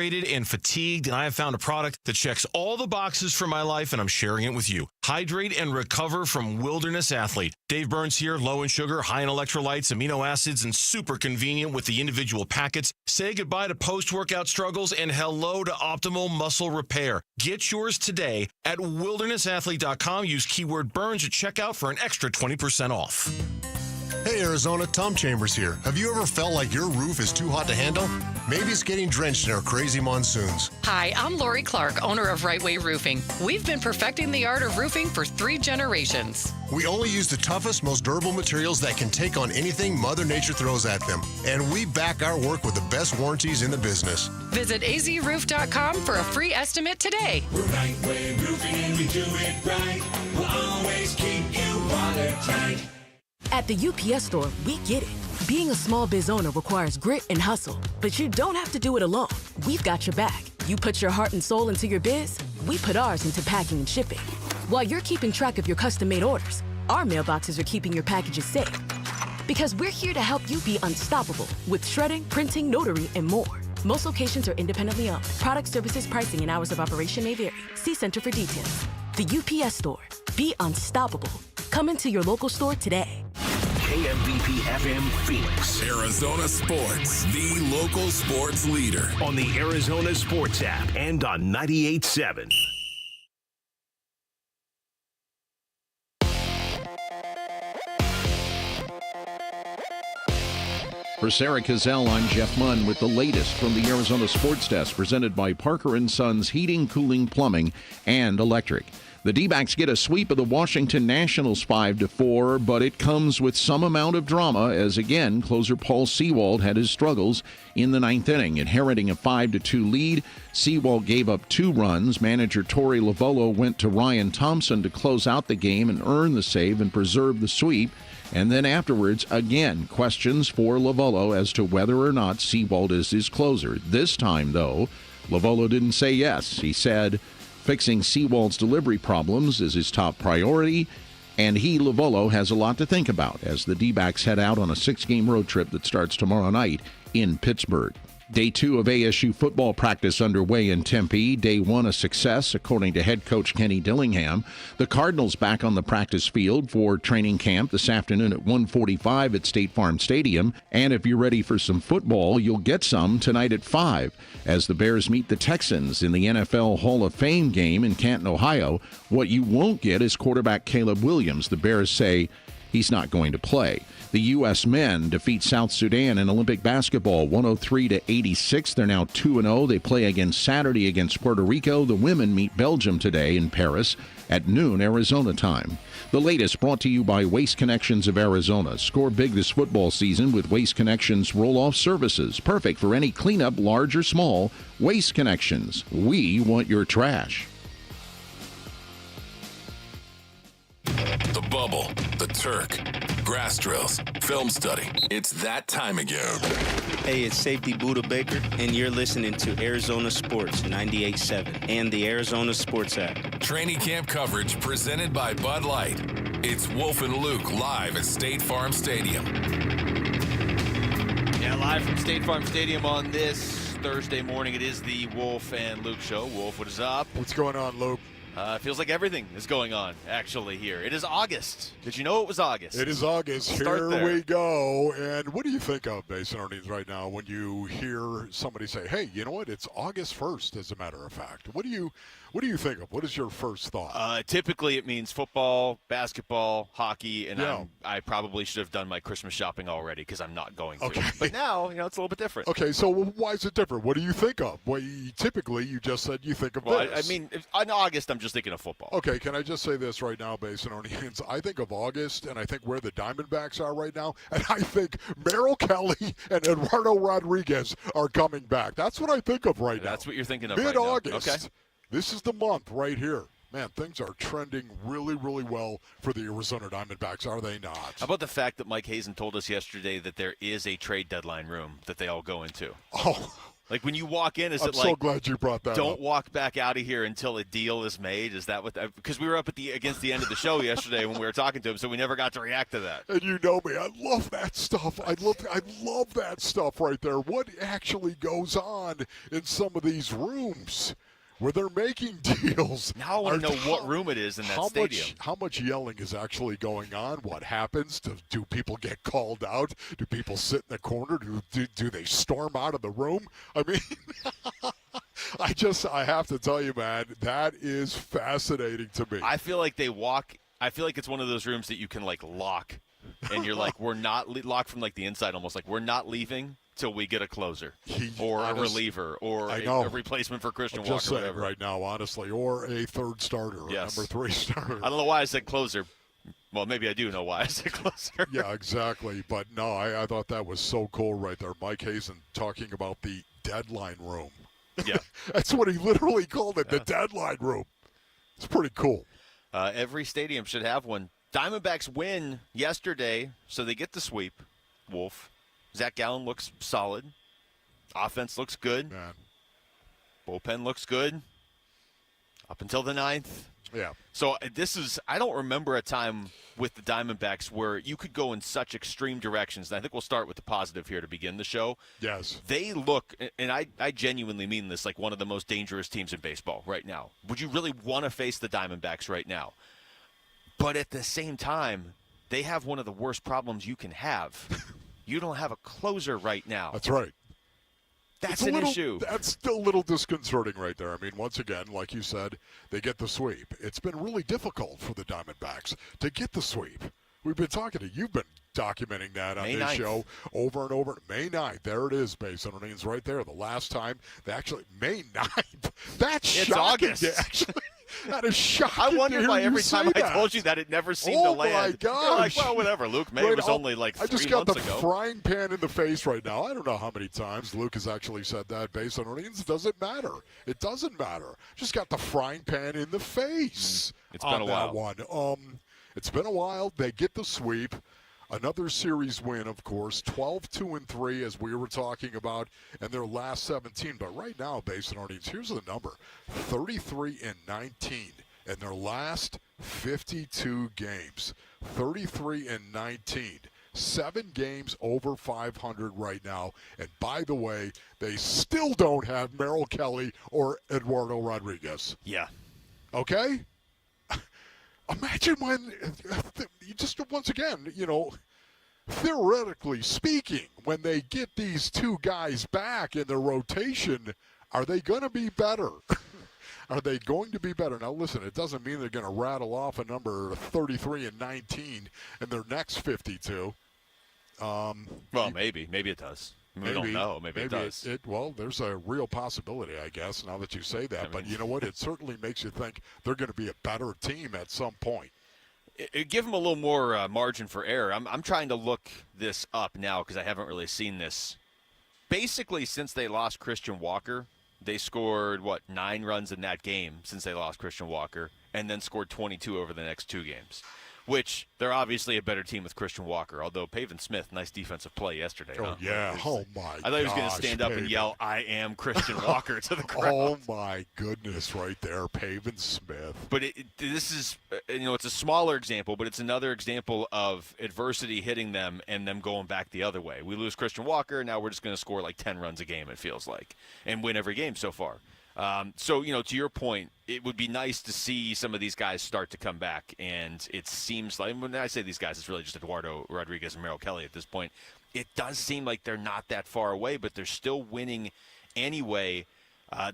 And fatigued, and I have found a product that checks all the boxes for my life, and I'm sharing it with you. Hydrate and recover from Wilderness Athlete. Dave Burns here, low in sugar, high in electrolytes, amino acids, and super convenient with the individual packets. Say goodbye to post-workout struggles and hello to optimal muscle repair. Get yours today at wildernessathlete.com. Use keyword Burns at checkout for an extra 20% off. Hey Arizona, Tom Chambers here. Have you ever felt like your roof is too hot to handle? Maybe it's getting drenched in our crazy monsoons. Hi, I'm Lori Clark, owner of Right Way Roofing. We've been perfecting the art of roofing for 3 generations. We only use the toughest, most durable materials that can take on anything Mother Nature throws at them. And we back our work with the best warranties in the business. Visit azroof.com for a free estimate today. We're Right Way Roofing and we do it right. We'll always keep you watertight. At the UPS store, we get it. Being a small biz owner requires grit and hustle, but you don't have to do it alone. We've got your back. You put your heart and soul into your biz, we put ours into packing and shipping. While you're keeping track of your custom-made orders, our mailboxes are keeping your packages safe. Because we're here to help you be unstoppable with shredding, printing, notary, and more. Most locations are independently owned. Product, services, pricing, and hours of operation may vary. See Center for details. The UPS store. Be unstoppable. Come into your local store today. KMVP FM Phoenix. Arizona Sports, the local sports leader. On the Arizona Sports app and on 98.7. For Sarah Cazell, I'm Jeff Munn with the latest from the Arizona Sports Desk, presented by Parker & Sons Heating, Cooling, Plumbing, and Electric. The D-backs get a sweep of the Washington Nationals 5-4, but it comes with some amount of drama as, again, closer Paul Sewald had his struggles in the ninth inning. Inheriting a 5-2 lead, Sewald gave up 2 runs. Manager Torey Lovullo went to Ryan Thompson to close out the game and earn the save and preserve the sweep. And then afterwards, again, questions for Lovullo as to whether or not Sewald is his closer. This time, though, Lovullo didn't say yes. He said fixing Sewald's delivery problems is his top priority, and he, Lovullo, has a lot to think about as the D-backs head out on a 6-game road trip that starts tomorrow night in Pittsburgh. Day 2 of ASU football practice underway in Tempe. Day 1 a success, according to head coach Kenny Dillingham. The Cardinals back on the practice field for training camp this afternoon at 1:45 at State Farm Stadium. And if you're ready for some football, you'll get some tonight at 5 as the Bears meet the Texans in the NFL Hall of Fame game in Canton, Ohio. What you won't get is quarterback Caleb Williams. The Bears say he's not going to play. The U.S. men defeat South Sudan in Olympic basketball 103-86. They're now 2-0. They play again Saturday against Puerto Rico. The women meet Belgium today in Paris at noon Arizona time. The latest brought to you by Waste Connections of Arizona. Score big this football season with Waste Connections roll-off services. Perfect for any cleanup, large or small. Waste Connections. We want your trash. The Bubble, the Turk, grass drills, film study. It's that time again. Hey, it's Safety Buddha Baker, and you're listening to Arizona Sports 98.7 and the Arizona Sports app. Training camp coverage presented by Bud Light. It's Wolf and Luke live at State Farm Stadium. Yeah, live from State Farm Stadium on this Thursday morning. It is the Wolf and Luke show. Wolf, what is up? What's going on, Luke? Feels like everything is going on, actually, here. It is August. Did you know it was August? It is August. Here we go. And what do you think of, Basin Earnings, right now when you hear somebody say, hey, you know what? It's August 1st, as a matter of fact. What do you think of? What is your first thought? Typically, it means football, basketball, hockey, and I probably should have done my Christmas shopping already because I'm not going to. Okay. But now, it's a little bit different. Okay, so why is it different? What do you think of? Well, typically, you just said you think of this. In August, I'm just thinking of football. Okay, can I just say this right now, Basin Earnings? I think of August, and I think where the Diamondbacks are right now, and I think Merrill Kelly and Eduardo Rodriguez are coming back. That's what I think of right now. That's what you're thinking of Mid-August. Right now. Okay. This is the month right here. Man, things are trending really, really well for the Arizona Diamondbacks, are they not? How about the fact that Mike Hazen told us yesterday that there is a trade deadline room that they all go into? Oh, Like when you walk in, is I'm it like, so glad you brought that don't up. walk back out of here until a deal is made? Is that what? Because we were up against the end of the show yesterday when we were talking to him, so we never got to react to that. And you know me, I love that stuff. I love that stuff right there. What actually goes on in some of these rooms where they're making deals? Now I want to know what room it is in that stadium. How much yelling is actually going on? What happens? Do people get called out? Do people sit in the corner? Do they storm out of the room? I mean, I have to tell you, man, that is fascinating to me. I feel like I feel like it's one of those rooms that you can like lock, and you're like, we're not locked from like the inside, almost like we're not leaving till we get a closer or a reliever or a replacement for Christian Walker. Just saying whatever. Right now, honestly, or a third starter, or Yes. number 3 starter. I don't know why I said closer. Well, maybe I do know why I said closer. Yeah, exactly. But no, I thought that was so cool right there. Mike Hazen talking about the deadline room. Yeah. That's what he literally called it, the deadline room. It's pretty cool. Every stadium should have one. Diamondbacks win yesterday, so they get the sweep, Wolf. Zach Gallen looks solid. Offense looks good. Man. Bullpen looks good. Up until the 9th. Yeah. So I don't remember a time with the Diamondbacks where you could go in such extreme directions. And I think we'll start with the positive here to begin the show. Yes. They look, and I genuinely mean this, like one of the most dangerous teams in baseball right now. Would you really want to face the Diamondbacks right now? But at the same time, they have one of the worst problems you can have. You don't have a closer right now. That's right. That's an issue. That's still a little disconcerting right there. I mean, once again, like you said, they get the sweep. It's been really difficult for the Diamondbacks to get the sweep. We've been talking to you. You've been documenting that on May this 9th. show over and over. May 9th. There it is, Mason. It's right there. The last time they actually – May 9th. That's It's shocking. August. Actually, that is shocking. I wonder why every time I that. told you that it never seemed to land. Oh, my You're gosh. like, well, whatever, Luke. May was only like 3 I just got months the ago. frying pan in the face right now. I don't know how many times Luke has actually said that based on earnings. It doesn't matter. It doesn't matter. Just got the frying pan in the face. It's been a while. That one. It's been a while. They get the sweep. Another series win, of course, 12-2-3, as we were talking about, and their last 17. But right now, based on earnings, here's the number: 33-19 in their last 52 games. 33-19. 7 games over 500 right now. And by the way, they still don't have Merrill Kelly or Eduardo Rodriguez. Yeah. Okay? Imagine when you just, once again, theoretically speaking, when they get these two guys back in their rotation, are they going to be better? Are they going to be better? Now, listen, it doesn't mean they're going to rattle off a number 33-19 in their next 52. Well, maybe. Maybe it does. We don't know. Maybe it does. Well, there's a real possibility, I guess, now that you say that. But you know what? It certainly makes you think they're going to be a better team at some point. Give them a little more margin for error. I'm trying to look this up now because I haven't really seen this. Basically, since they lost Christian Walker, they scored, 9 runs in that game since they lost Christian Walker, and then scored 22 over the next 2 games, which they're obviously a better team with Christian Walker, although Pavin Smith, nice defensive play yesterday. Oh, yeah. Oh, my God. I thought he was going to stand up and yell, "I am Christian Walker" to the crowd. Oh, my goodness, right there, Pavin Smith. But this is, it's a smaller example, but it's another example of adversity hitting them and them going back the other way. We lose Christian Walker, now we're just going to score like 10 runs a game, it feels like, and win every game so far. So, to your point, it would be nice to see some of these guys start to come back. And it seems like, when I say these guys, it's really just Eduardo Rodriguez and Merrill Kelly at this point. It does seem like they're not that far away, but they're still winning anyway.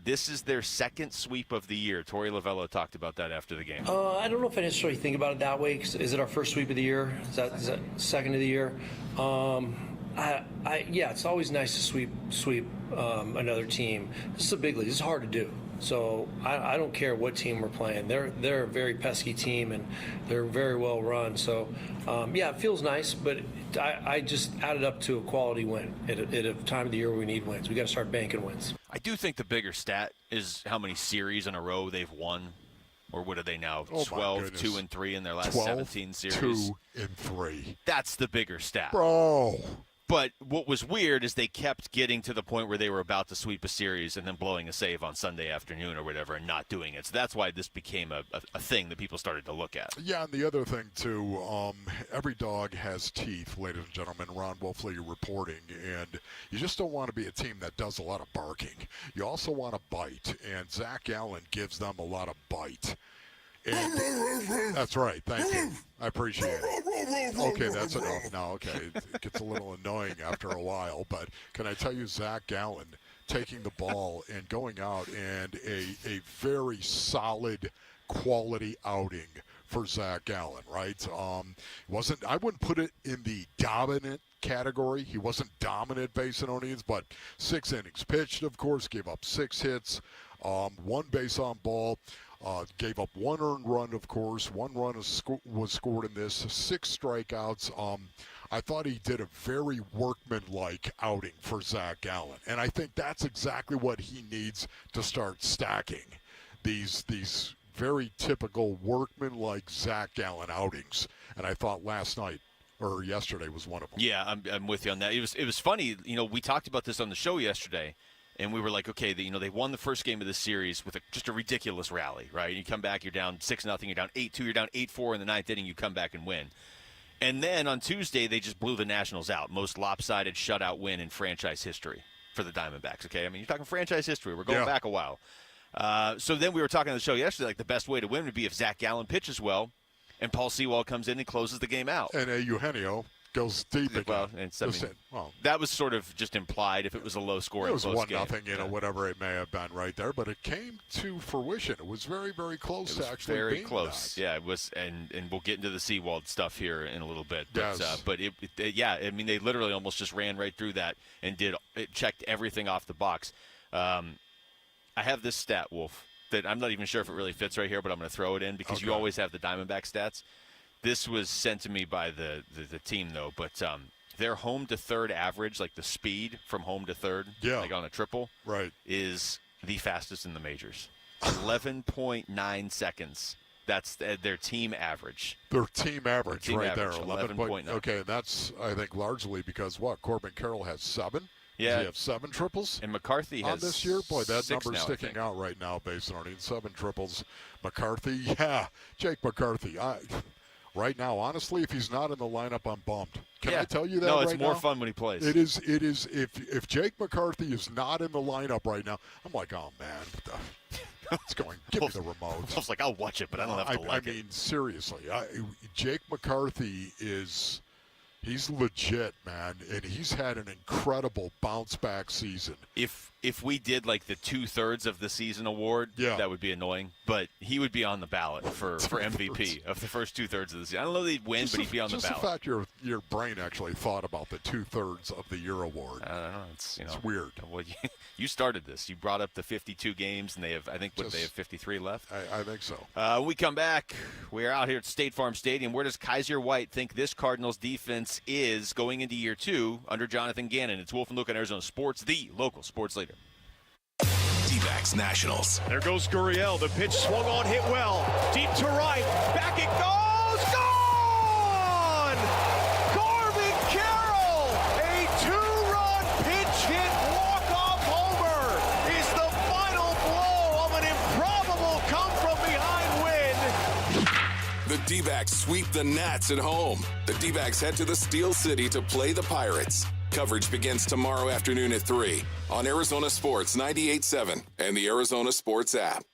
This is their second sweep of the year. Torey Lovello talked about that after the game. I don't know if I necessarily think about it that way. Is it our first sweep of the year? Is that second of the year? Yeah, it's always nice to sweep another team. This is a big league. This is hard to do. So I don't care what team we're playing. They're a very pesky team, and they're very well run. So, yeah, it feels nice, but I just added up to a quality win at a time of the year where we need wins. We got to start banking wins. I do think the bigger stat is how many series in a row they've won. Or what are they now? 12, 2-3 in their last 17 series. 2-3. That's the bigger stat. Bro. But what was weird is they kept getting to the point where they were about to sweep a series and then blowing a save on Sunday afternoon or whatever and not doing it. So that's why this became a thing that people started to look at. Yeah, and the other thing, too, every dog has teeth, ladies and gentlemen. Ron Wolfley reporting, and you just don't want to be a team that does a lot of barking. You also want to bite, and Zach Allen gives them a lot of bite. And that's right. Thank you. I appreciate it. Okay, that's enough now. Okay, it gets a little annoying after a while, but can I tell you, Zach Allen taking the ball and going out and a very solid quality outing for Zach Allen, right? I wouldn't put it in the dominant category. He wasn't dominant Basinonians, but 6 innings pitched, of course, gave up 6 hits, 1 base on ball. Gave up 1 earned run, of course. 1 run was scored in this. 6 strikeouts. I thought he did a very workmanlike outing for Zach Allen. And I think that's exactly what he needs to start stacking. These very typical workmanlike Zach Allen outings. And I thought yesterday was one of them. Yeah, I'm with you on that. It was funny. We talked about this on the show yesterday. And we were like, okay, they won the first game of the series with just a ridiculous rally, right? You come back, you're down 6-0, you're down 8-2, you're down 8-4 in the 9th inning, you come back and win. And then on Tuesday, they just blew the Nationals out. Most lopsided shutout win in franchise history for the Diamondbacks, okay? I mean, you're talking franchise history. We're going back a while. So then we were talking on the show yesterday, like the best way to win would be if Zach Gallen pitches well and Paul Sewald comes in and closes the game out. And Eugenio goes deep again. That was sort of just implied if it was a low-scoring close game. It was 1-0, whatever it may have been right there, but it came to fruition. It was very, very close to actually being very close. That. Yeah, it was, and we'll get into the Sewald stuff here in a little bit. But, yes. But I mean, they literally almost just ran right through that and checked everything off the box. I have this stat, Wolf, that I'm not even sure if it really fits right here, but I'm going to throw it in because you always have the Diamondback stats. This was sent to me by the team, though, but their home to third average, like the speed from home to third, like on a triple, is the fastest in the majors. 11.9 seconds. That's their team average. Their team average right there. 11.9. Okay, that's, I think, largely because Corbin Carroll has 7. Yeah. Does he have 7 triples? And McCarthy has on this year? Boy, that number's sticking out right now based on 7 triples. McCarthy, Jake McCarthy. Right now, honestly, if he's not in the lineup, I'm bummed. Can I tell you that right now? No, it's more fun when he plays. It is. If Jake McCarthy is not in the lineup right now, I'm like, oh, man. What's going? Give me the remote. I was like, I'll watch it, but I don't have to like it. I mean, seriously. Jake McCarthy he's legit, man, and he's had an incredible bounce-back season. If we did like the 2/3 of the season award, that would be annoying. But he would be on the ballot for MVP of the first 2/3 of the season. I don't know that he'd win, but he'd be on the ballot. Just the fact your brain actually thought about the 2/3 of the year award. I don't know. It's weird. Well, you started this. You brought up the 52 games, and they have, I think, they have 53 left. I think so. When we come back, we're out here at State Farm Stadium. Where does Kaiser White think this Cardinals defense is going into year 2 under Jonathan Ganon? It's Wolf and Luke on Arizona Sports, the local sports leader. D-backs Nationals. There goes Gurriel. The pitch swung on, hit well. Deep to right. Back it goes. Gone! Corbin Carroll! A 2-run pinch hit walk-off homer is the final blow of an improbable come-from-behind win. The D-backs sweep the Nats at home. The D-backs head to the Steel City to play the Pirates. Coverage begins tomorrow afternoon at 3 on Arizona Sports 98.7 and the Arizona Sports app.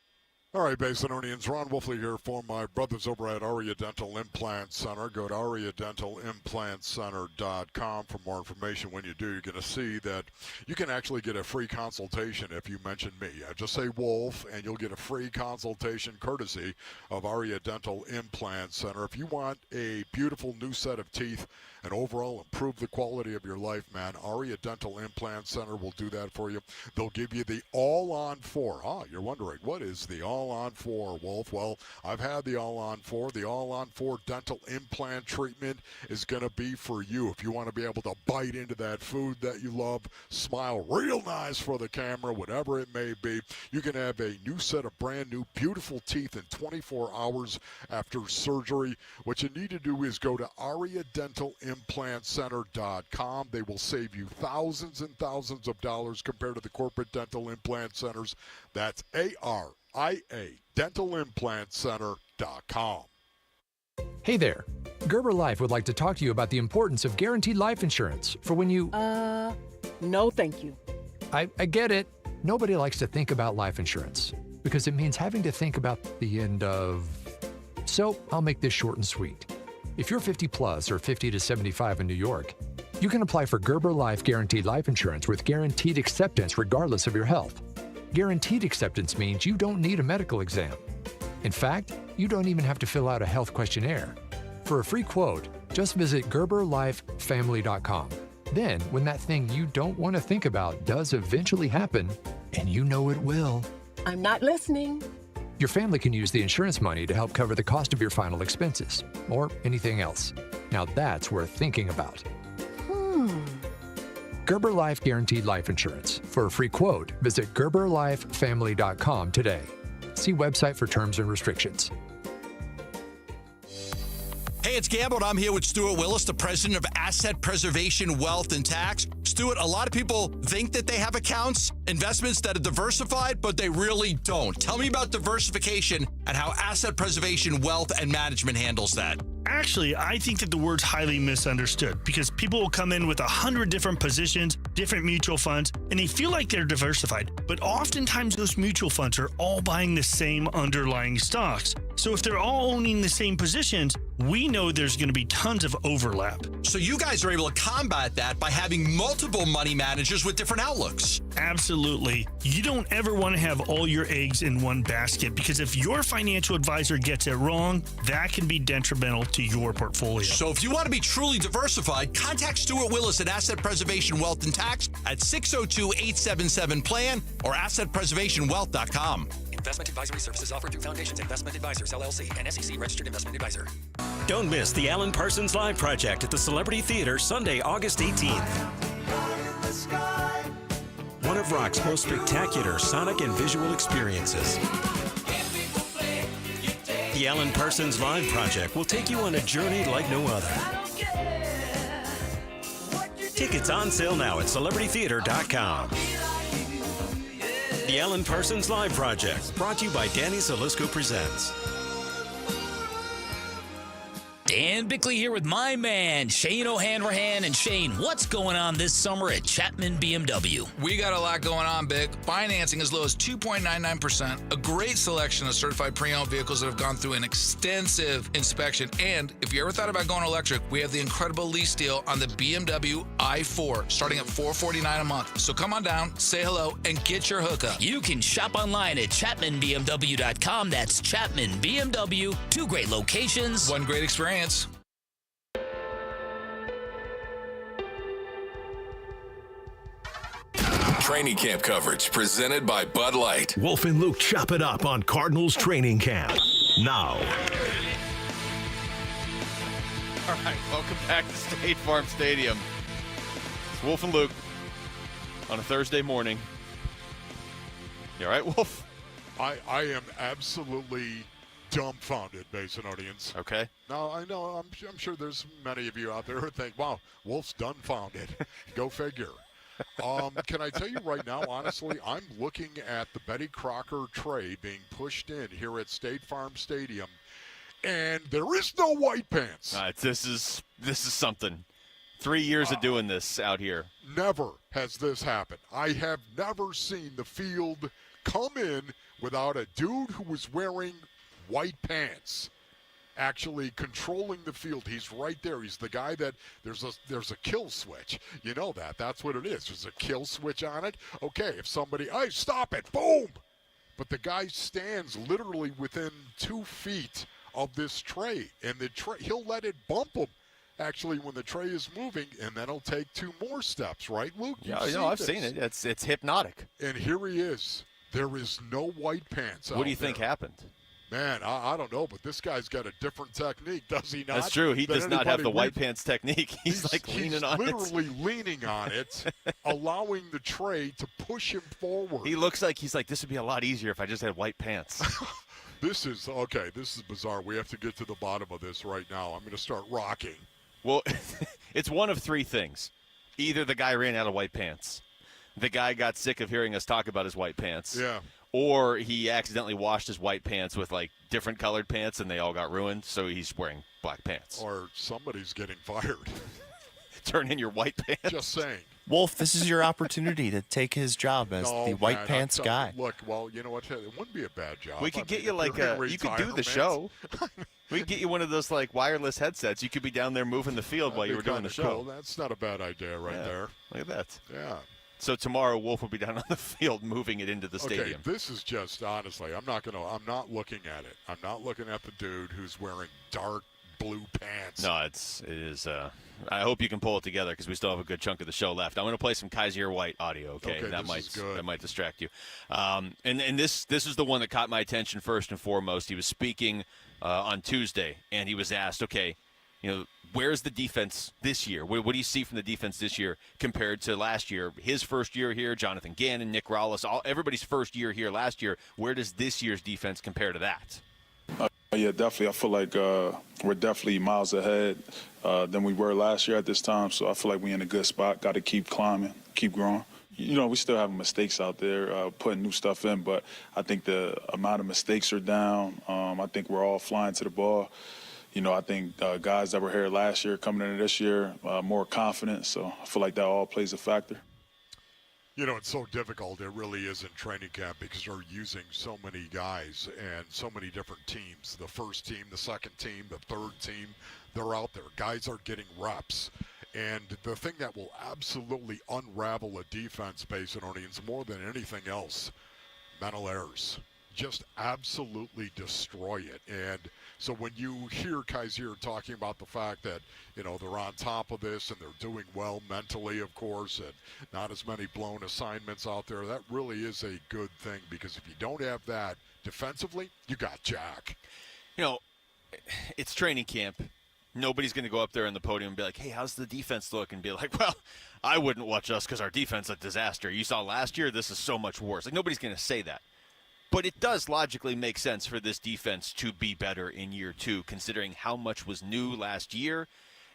All right, Basinonians, Ron Wolfley here for my brothers over at Aria Dental Implant Center. Go to ariadentalimplantcenter.com for more information. When you do, you're going to see that you can actually get a free consultation if you mention me. Just say Wolf, and you'll get a free consultation courtesy of Aria Dental Implant Center. If you want a beautiful new set of teeth and overall improve the quality of your life, man, Aria Dental Implant Center will do that for you. They'll give you the all-on 4. You're wondering, what is the all All-On-4, Wolf? Well, I've had the All-On-4. The All-On-4 dental implant treatment is going to be for you. If you want to be able to bite into that food that you love, smile real nice for the camera, whatever it may be, you can have a new set of brand new beautiful teeth in 24 hours after surgery. What you need to do is go to AriaDentalImplantCenter.com. They will save you thousands and thousands of dollars compared to the corporate dental implant centers. That's AriaDentalImplantCenter.com. Hey there. Gerber Life would like to talk to you about the importance of guaranteed life insurance for when you... No, thank you. I get it. Nobody likes to think about life insurance because it means having to think about the end of... So I'll make this short and sweet. If you're 50 plus or 50 to 75 in New York, you can apply for Gerber Life Guaranteed Life Insurance with guaranteed acceptance regardless of your health. Guaranteed acceptance means you don't need a medical exam. In fact, you don't even have to fill out a health questionnaire. For a free quote, just visit GerberLifeFamily.com. Then, when that thing you don't want to think about does eventually happen, and you know it will, I'm not listening. your family can use the insurance money to help cover the cost of your final expenses, or anything else. Now that's worth thinking about. Gerber Life Guaranteed Life Insurance. For a free quote, visit GerberLifeFamily.com today. See website for terms and restrictions. Hey, it's Gamble, and I'm here with Stuart Willis, the president of Asset Preservation, Wealth, and Tax. Stuart, a lot of people think that they have accounts, investments that are diversified, but they really don't. Tell me about diversification and how Asset Preservation, Wealth, and Management handles that. Actually, I think that the word's highly misunderstood because people will come in with 100 different positions, different mutual funds, and they feel like they're diversified. But oftentimes those mutual funds are all buying the same underlying stocks. So if they're all owning the same positions, we know there's going to be tons of overlap. So you guys are able to combat that by having multiple money managers with different outlooks. Absolutely. You don't ever want to have all your eggs in one basket because if your financial advisor gets it wrong, that can be detrimental to your portfolio. So if you want to be truly diversified, contact Stuart Willis at Asset Preservation, Wealth, and Tax at 602-877-PLAN or AssetPreservationWealth.com. Investment advisory services offered through Foundations Investment Advisors, LLC, and SEC Registered Investment Advisor. Don't miss the Alan Parsons Live Project at the Celebrity Theater Sunday, August 18th. One of rock's most spectacular sonic and visual experiences. The Alan Parsons Live Project will take you on a journey like no other. Tickets on sale now at celebritytheater.com. The Alan Parsons Live Project, brought to you by Danny Zalisco Presents. Dan Bickley here with my man, Shane O'Hanrahan. And Shane, what's going on this summer at Chapman BMW? We got a lot going on, Bick. Financing as low as 2.99%, a great selection of certified pre-owned vehicles that have gone through an extensive inspection. And if you ever thought about going electric, we have the incredible lease deal on the BMW i4, starting at $449 a month. So come on down, say hello, and get your hookup. You can shop online at ChapmanBMW.com. That's Chapman BMW. 2 great locations. One great experience. Training camp coverage presented by Bud Light. Wolf and Luke chop it up on Cardinals training camp. Now. All right, welcome back to State Farm Stadium. It's Wolf and Luke on a Thursday morning. You all right, Wolf? I am absolutely dumbfounded, Basin audience. Okay. Now, I know, I'm sure there's many of you out there who think, wow, Wolf's dumbfounded. Go figure. Can I tell you right now, honestly, I'm looking at the Betty Crocker tray being pushed in here at State Farm Stadium, and there is no white pants. This is something. 3 years of doing this out here. Never has this happened. I have never seen the field come in without a dude who was wearing white pants actually controlling the field. He's right there. He's the guy that there's a kill switch. You know that. That's what it is. There's a kill switch on it. Okay, if somebody, hey, stop it, boom. But the guy stands literally within 2 feet of this tray, and the tray, he'll let it bump him actually when the tray is moving, and then he'll take 2 more steps, right, Luke? Yeah, I've seen it. It's hypnotic. And here he is, There is no white pants out What do you think there. happened? Man, I don't know, but this guy's got a different technique, does he not? That's true. He does not have the white pants technique. He's like leaning on it. He's literally leaning on it, allowing the tray to push him forward. He looks like he's like, this would be a lot easier if I just had white pants. This is bizarre. We have to get to the bottom of this right now. I'm going to start rocking. Well, it's one of three things. Either the guy ran out of white pants, the guy got sick of hearing us talk about his white pants, or he accidentally washed his white pants with like different colored pants and they all got ruined, so he's wearing black pants. Or somebody's getting fired. Turn in your white pants. Just saying. Wolf, this is your opportunity to take his job as the white pants guy. Look, well, you know what? It wouldn't be a bad job. We could get you like you could do the show. We could get you one of those like wireless headsets. You could be down there moving the field while you were doing the show. Cool. That's not a bad idea there. Look at that. Yeah. So tomorrow, Wolf will be down on the field moving it into the stadium. Okay, this is just honestly, I'm not looking at it. I'm not looking at the dude who's wearing dark blue pants. No, it is. I hope you can pull it together because we still have a good chunk of the show left. I'm going to play some Kaiser White audio. Okay, that might distract you. And this is the one that caught my attention first and foremost. He was speaking on Tuesday, and he was asked, okay, where's the defense this year? What do you see from the defense this year compared to last year? His first year here, Jonathan Ganon, Nick Rallis, everybody's first year here last year. Where does this year's defense compare to that? Yeah, definitely. I feel like we're definitely miles ahead than we were last year at this time. So I feel like we're in a good spot. Got to keep climbing, keep growing. We still have mistakes out there, putting new stuff in, but I think the amount of mistakes are down. I think we're all flying to the ball. I think guys that were here last year coming into this year, more confident. So I feel like that all plays a factor. It's so difficult. It really is in training camp because they're using so many guys and so many different teams. The first team, the second team, the third team, they're out there. Guys are getting reps. And the thing that will absolutely unravel a defense, Basinonians, more than anything else, mental errors. Just absolutely destroy it. And so when you hear Kaiser talking about the fact that, they're on top of this and they're doing well mentally, of course, and not as many blown assignments out there, that really is a good thing because if you don't have that defensively, you got Jack. It's training camp. Nobody's going to go up there on the podium and be like, hey, how's the defense look? And be like, well, I wouldn't watch us because our defense is a disaster. You saw last year, this is so much worse. Like, nobody's going to say that. But it does logically make sense for this defense to be better in year two, considering how much was new last year.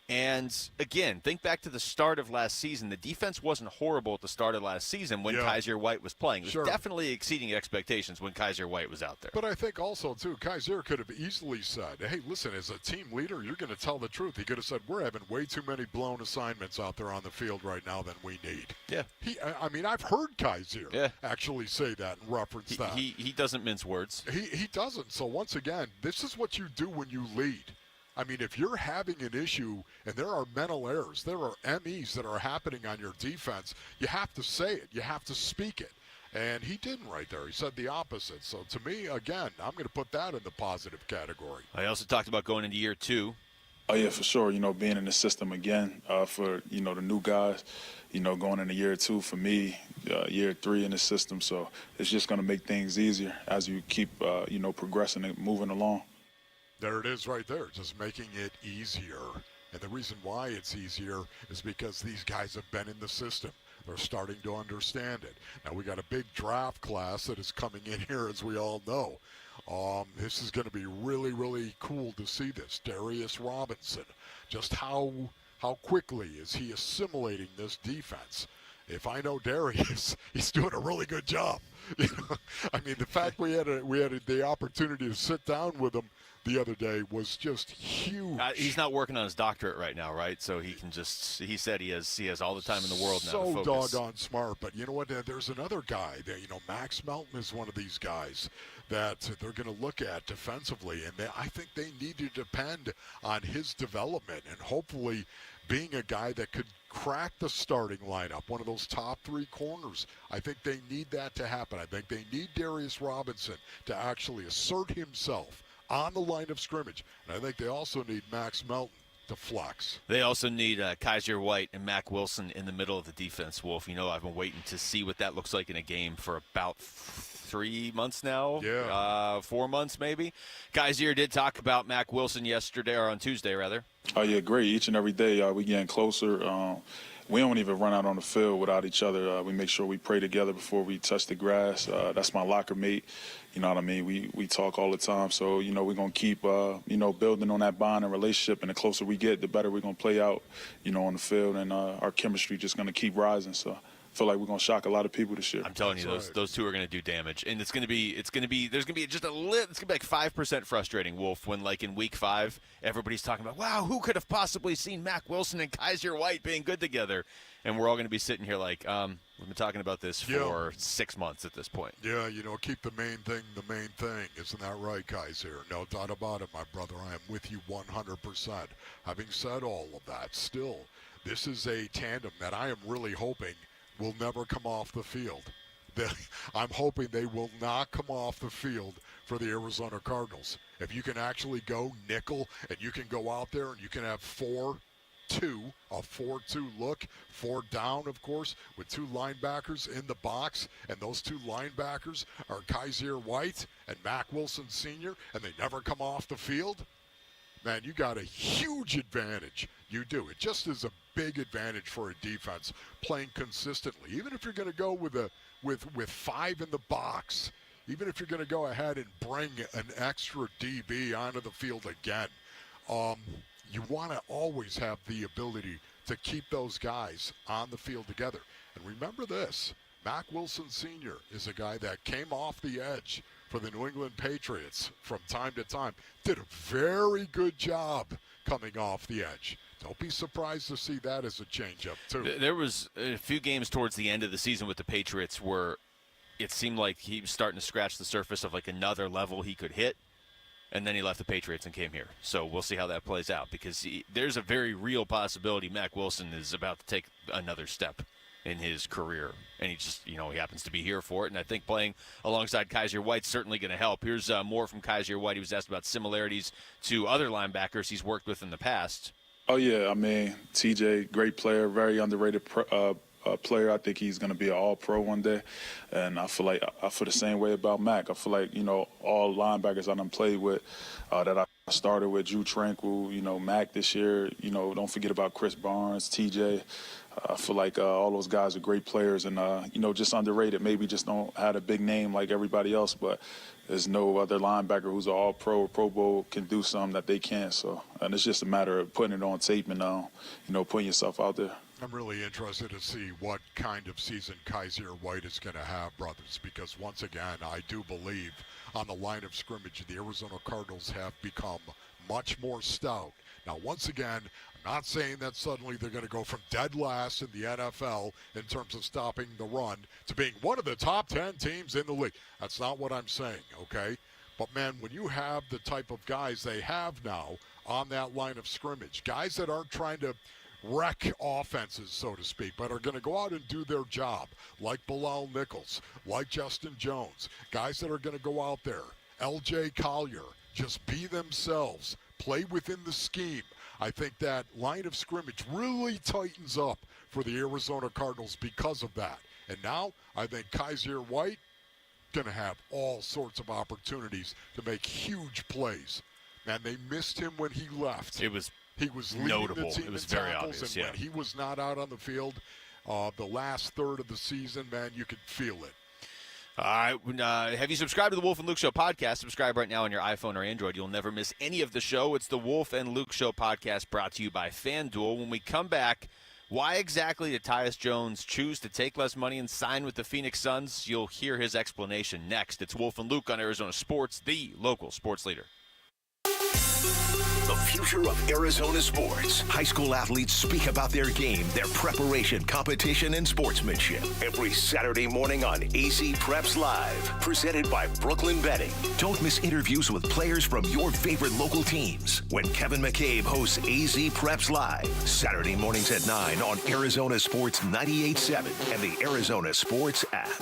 And, again, think back to the start of last season. The defense wasn't horrible at the start of last season when Kaiser White was playing. It was definitely exceeding expectations when Kaiser White was out there. But I think also, too, Kaiser could have easily said, hey, listen, as a team leader, you're going to tell the truth. He could have said, we're having way too many blown assignments out there on the field right now than we need. Yeah. I've heard Kaiser actually say that and reference that. He doesn't mince words. He doesn't. So, once again, this is what you do when you lead. If you're having an issue and there are mental errors, there are MEs that are happening on your defense, you have to say it. You have to speak it. And he didn't right there. He said the opposite. So, to me, again, I'm going to put that in the positive category. I also talked about going into year two. Oh, yeah, for sure. Being in the system again for, the new guys, going into year two for me, year three in the system. So, it's just going to make things easier as you keep, progressing and moving along. There it is right there, just making it easier. And the reason why it's easier is because these guys have been in the system. They're starting to understand it. Now, we got a big draft class that is coming in here, as we all know. This is going to be really, really cool to see this. Darius Robinson, just how quickly is he assimilating this defense? If I know Darius, he's doing a really good job. The fact we had the opportunity to sit down with him the other day was just huge. He's not working on his doctorate right now, right? So he can just, he said he has all the time in the world now to focus. So doggone smart. But you know what? There's another guy that, Max Melton is one of these guys that they're going to look at defensively. And I think they need to depend on his development and hopefully being a guy that could crack the starting lineup, one of those top three corners. I think they need that to happen. I think they need Darius Robinson to actually assert himself on the line of scrimmage. And I think they also need Max Melton to flex. They also need Kaiser White and Mac Wilson in the middle of the defense, Wolf. I've been waiting to see what that looks like in a game for about 3 months now. Yeah. 4 months maybe. Kaiser did talk about Mac Wilson yesterday, or on Tuesday rather. Oh yeah, great. Each and every day we getting closer. We don't even run out on the field without each other. We make sure we pray together before we touch the grass. That's my locker mate. You know what I mean? We talk all the time. So, we're going to keep, building on that bond and relationship. And the closer we get, the better we're going to play out, on the field. And our chemistry just going to keep rising. So I feel like we're going to shock a lot of people this year. I'm telling you, those two are going to do damage. And there's going to be just a little, it's going to be like 5% frustrating, Wolf, when like in week 5, everybody's talking about, wow, who could have possibly seen Mac Wilson and Kaiser White being good together? And we're all going to be sitting here like, we've been talking about this for 6 months at this point. Yeah, keep the main thing the main thing. Isn't that right, Kaiser? No doubt about it, my brother. I am with you 100%. Having said all of that, still, this is a tandem that I am really hoping will never come off the field. I'm hoping they will not come off the field for the Arizona Cardinals. If you can actually go nickel and you can go out there and you can have 4-2, a 4-2 look, 4 down, of course, with 2 linebackers in the box, and those 2 linebackers are Kaiser White and Mac Wilson Sr., and they never come off the field, man, you got a huge advantage. You do. It just is a big advantage for a defense playing consistently. Even if you're going to go with 5 in the box, even if you're going to go ahead and bring an extra DB onto the field again, you want to always have the ability to keep those guys on the field together. And remember this, Mac Wilson Sr. is a guy that came off the edge for the New England Patriots from time to time. Did a very good job coming off the edge. Don't be surprised to see that as a changeup, too. There was a few games towards the end of the season with the Patriots where it seemed like he was starting to scratch the surface of like another level he could hit, and then he left the Patriots and came here. So we'll see how that plays out, because there's a very real possibility Mac Wilson is about to take another step in his career, and he just, he happens to be here for it. And I think playing alongside Kaiser White's certainly going to help. Here's more from Kaiser White. He was asked about similarities to other linebackers he's worked with in the past. Oh, yeah. I mean, TJ, great player, very underrated player. I think he's going to be an all-pro one day. And I feel the same way about Mac. I feel like, all linebackers I done played with that I started with, Drew Tranquil, Mac this year, don't forget about Chris Barnes, TJ. I feel like all those guys are great players and, just underrated. Maybe just don't have a big name like everybody else, but there's no other linebacker who's an all-pro or Pro Bowl can do something that they can't. So, and it's just a matter of putting it on tape and, putting yourself out there. I'm really interested to see what kind of season Kaiser White is going to have, brothers, because once again, I do believe on the line of scrimmage, the Arizona Cardinals have become much more stout. Now, once again, I'm not saying that suddenly they're going to go from dead last in the NFL in terms of stopping the run to being one of the top 10 teams in the league. That's not what I'm saying, okay? But, man, when you have the type of guys they have now on that line of scrimmage, guys that aren't trying to wreck offenses, so to speak, but are going to go out and do their job, like Bilal Nichols, like Justin Jones, guys that are going to go out there, L.J. Collier, just be themselves, play within the scheme. I think that line of scrimmage really tightens up for the Arizona Cardinals because of that. And now I think Kaiser White going to have all sorts of opportunities to make huge plays. Man, they missed him when he left. He was leading notable. the team It was in very tackles, obvious, and yeah. when he was not out on the field, the last third of the season, man, you could feel it. All right. Have you subscribed to the Wolf and Luke Show podcast? Subscribe right now on your iPhone or Android. You'll never miss any of the show. It's the Wolf and Luke Show podcast brought to you by FanDuel. When we come back, why exactly did Tyus Jones choose to take less money and sign with the Phoenix Suns? You'll hear his explanation next. It's Wolf and Luke on Arizona Sports, the local sports leader. The future of Arizona sports. High school athletes speak about their game, their preparation, competition, and sportsmanship. Every Saturday morning on AZ Preps Live. Presented by Brooklyn Betting. Don't miss interviews with players from your favorite local teams when Kevin McCabe hosts AZ Preps Live. Saturday mornings at 9 on Arizona Sports 98.7 and the Arizona Sports app.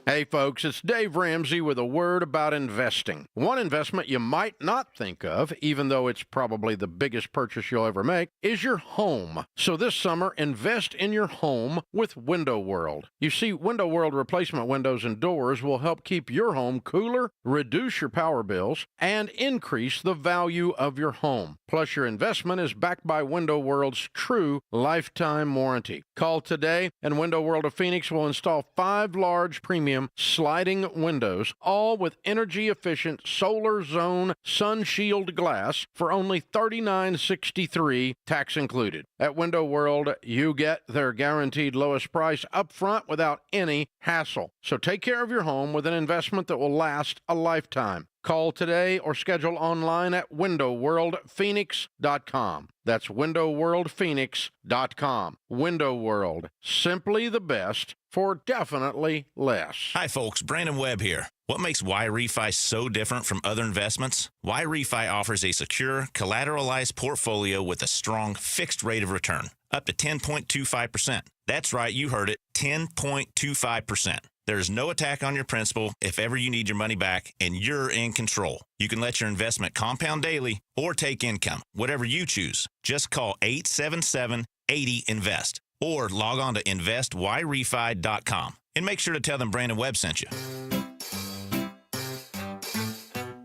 Hey folks, it's Dave Ramsey with a word about investing. One investment you might not think of, even though it's probably the biggest purchase you'll ever make, is your home. So this summer, invest in your home with Window World. You see, Window World replacement windows and doors will help keep your home cooler, reduce your power bills, and increase the value of your home. Plus, your investment is backed by Window World's true lifetime warranty. Call today, and Window World of Phoenix will install 5 large premium sliding windows, all with energy-efficient Solar Zone Sun Shield glass for only $39.63, tax included. At Window World, you get their guaranteed lowest price up front without any hassle. So take care of your home with an investment that will last a lifetime. Call today or schedule online at windowworldphoenix.com. That's windowworldphoenix.com. Window World, simply the best for definitely less. Hi folks, Brandon Webb here. What makes Y-Refi so different from other investments? Y-Refi offers a secure, collateralized portfolio with a strong fixed rate of return, up to 10.25%. That's right, you heard it, 10.25%. There's no attack on your principal if ever you need your money back, and you're in control. You can let your investment compound daily or take income, whatever you choose. Just call 877-80-INVEST or log on to investYRefi.com and make sure to tell them Brandon Webb sent you.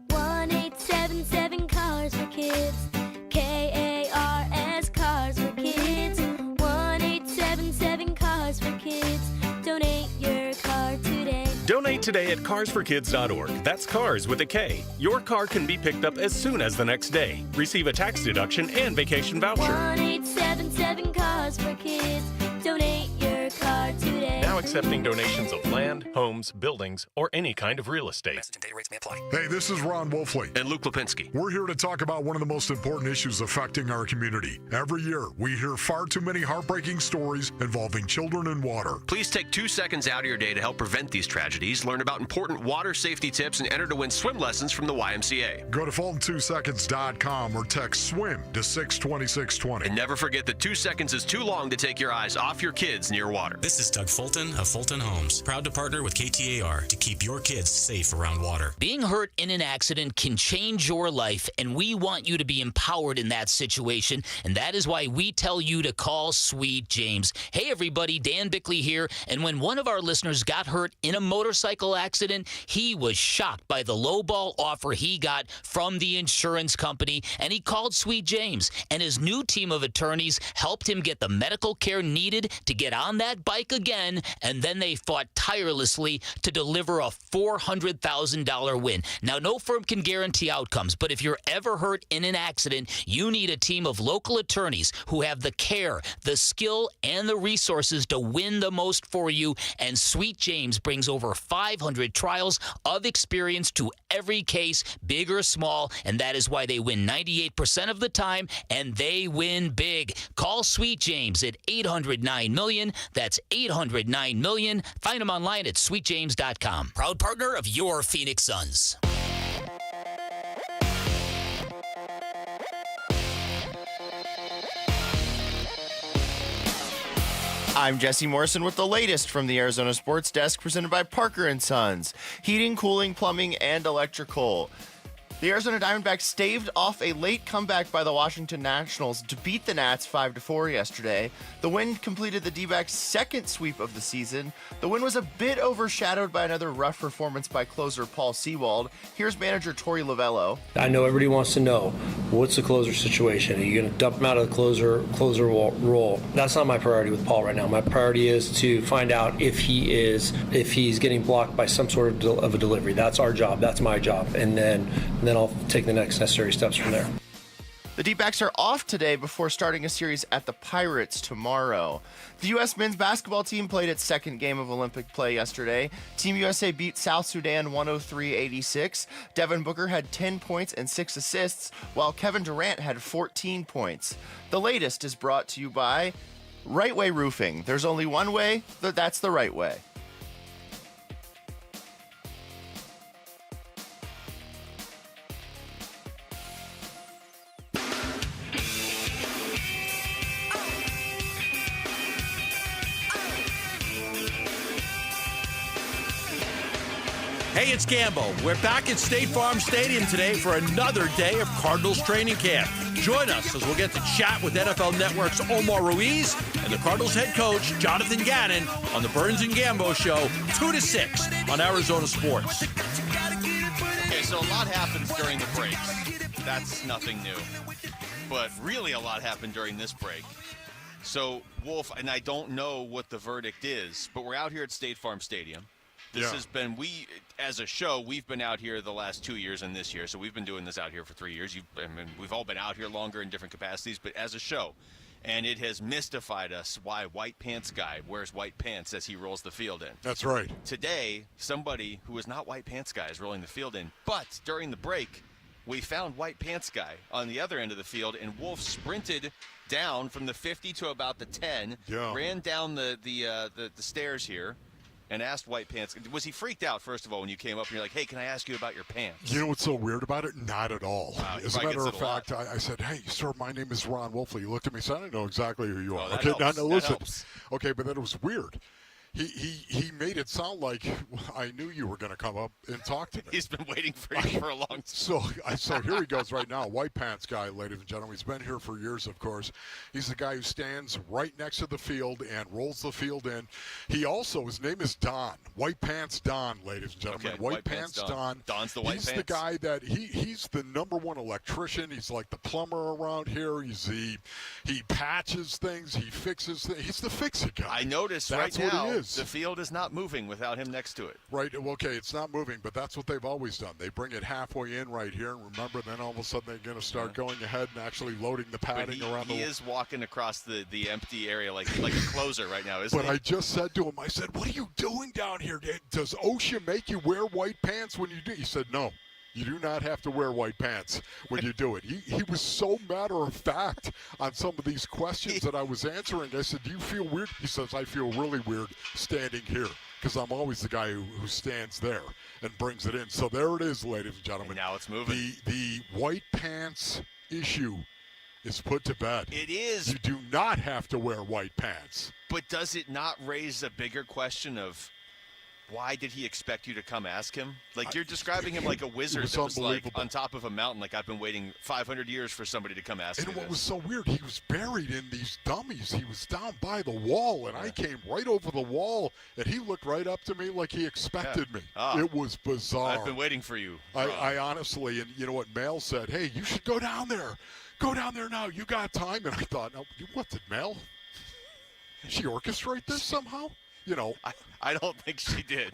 1-877 Cars for Kids. K-A-R-S Cars for Kids. 1-877 Cars for Kids. Donate your car today. Donate today at carsforkids.org. That's cars with a K. Your car can be picked up as soon as the next day. Receive a tax deduction and vacation voucher. 1-877 Cars for Kids. Donate your car today. Now accepting donations of land, homes, buildings, or any kind of real estate. Message and data rates may apply. Hey, this is Ron Wolfley. And Luke Lipinski. We're here to talk about one of the most important issues affecting our community. Every year, we hear far too many heartbreaking stories involving children and water. Please take 2 seconds out of your day to help prevent these tragedies. Learn about important water safety tips and enter to win swim lessons from the YMCA. Go to Fulton2seconds.com or text SWIM to 62620. And never forget that 2 seconds is too long to take your eyes off your kids near water. This is Doug Fulton of Fulton Homes, proud to partner with KTAR to keep your kids safe around water. Being hurt in an accident can change your life, and we want you to be empowered in that situation, and that is why we tell you to call Sweet James. Hey everybody, Dan Bickley here, and when one of our listeners got hurt in a motorcycle accident, he was shocked by the lowball offer he got from the insurance company, and he called Sweet James, and his new team of attorneys helped him get the medical care needed to get on that bike again, and then they fought tirelessly to deliver a $400,000 win. Now, no firm can guarantee outcomes, but if you're ever hurt in an accident, you need a team of local attorneys who have the care, the skill, and the resources to win the most for you, and Sweet James brings over 500 trials of experience to every case, big or small, and that is why they win 98% of the time, and they win big. Call Sweet James at 800-9-million. That's 800-9-million. Find them online at sweetjames.com. Proud partner of your Phoenix Suns. I'm Jesse Morrison with the latest from the Arizona Sports Desk, presented by Parker & Sons. Heating, cooling, plumbing, and electrical. The Arizona Diamondbacks staved off a late comeback by the Washington Nationals to beat the Nats 5-4 yesterday. The win completed the D-backs' second sweep of the season. The win was a bit overshadowed by another rough performance by closer Paul Sewald. Here's manager Torey Lovello. I know everybody wants to know, what's the closer situation? Are you going to dump him out of the closer role? That's not my priority with Paul right now. My priority is to find out if he's getting blocked by some sort of a delivery. That's our job. That's my job. And then I'll take the next necessary steps from there. The D-backs are off today before starting a series at the Pirates tomorrow. The U.S. men's basketball team played its second game of Olympic play yesterday. Team USA beat South Sudan 103-86. Devin Booker had 10 points and 6 assists, while Kevin Durant had 14 points. The latest is brought to you by Right Way Roofing. There's only one way, that's the right way. Hey, it's Gambo. We're back at State Farm Stadium today for another day of Cardinals training camp. Join us as we'll get to chat with NFL Network's Omar Ruiz and the Cardinals head coach, Jonathan Ganon, on the Burns and Gambo Show, 2 to 6 on Arizona Sports. Okay, so a lot happens during the breaks. That's nothing new. But really a lot happened during this break. So, Wolf, and I don't know what the verdict is, but we're out here at State Farm Stadium. This has been, as a show, we've been out here the last 2 years and this year, so we've been doing this out here for 3 years. We've all been out here longer in different capacities, but as a show, and it has mystified us why White Pants Guy wears white pants as he rolls the field in. That's right. Today, somebody who is not White Pants Guy is rolling the field in, but during the break, we found White Pants Guy on the other end of the field, and Wolf sprinted down from the 50 to about the 10, ran down the stairs here, and asked White Pants. Was he freaked out, first of all, when you came up and you're like, hey, can I ask you about your pants? You know what's so weird about it? Not at all. Wow, as a matter of fact, I said, hey, sir, my name is Ron Wolfley. You looked at me and said, I don't know exactly who you are. That okay, helps. now listen. Helps. Okay, but then it was weird. He made it sound like I knew you were going to come up and talk to me. He's been waiting for you for a long time. So here he goes right now. White Pants Guy, ladies and gentlemen. He's been here for years, of course. He's the guy who stands right next to the field and rolls the field in. He also, his name is Don. White Pants Don, ladies and gentlemen. Okay, White Pants Don. Don's the White He's Pants. the guy that he's the number one electrician. He's like the plumber around here. He patches things. He fixes things. He's the fix-it guy. I noticed That's right now what he is. the field is not moving without him next to it. Right. Okay, it's not moving, but that's what they've always done. They bring it halfway in right here, and remember, then all of a sudden they're going to start going ahead and actually loading the padding around the. He is walking across the empty area like a closer right now, isn't he? But I just said to him, I said, what are you doing down here? Does OSHA make you wear white pants when you do? He said, no. You do not have to wear white pants when you do it. He was so matter of fact on some of these questions that I was answering. I said, do you feel weird? He says, I feel really weird standing here because I'm always the guy who stands there and brings it in. So there it is, ladies and gentlemen. And now it's moving. The white pants issue is put to bed. It is. You do not have to wear white pants. But does it not raise a bigger question of why did he expect you to come ask him? Like, you're describing him like a wizard that was like on top of a mountain, like I've been waiting 500 years for somebody to come ask me And what this. was so weird, he was buried in these dummies. He was down by the wall, and I came right over the wall, and he looked right up to me like he expected me. It was bizarre. I've been waiting for you. I honestly, and you know what, Mel said, hey, you should go down there. Go down there now. You got time. And I thought, no, what did Mel? Did she orchestrate this somehow? You know, I don't think she did.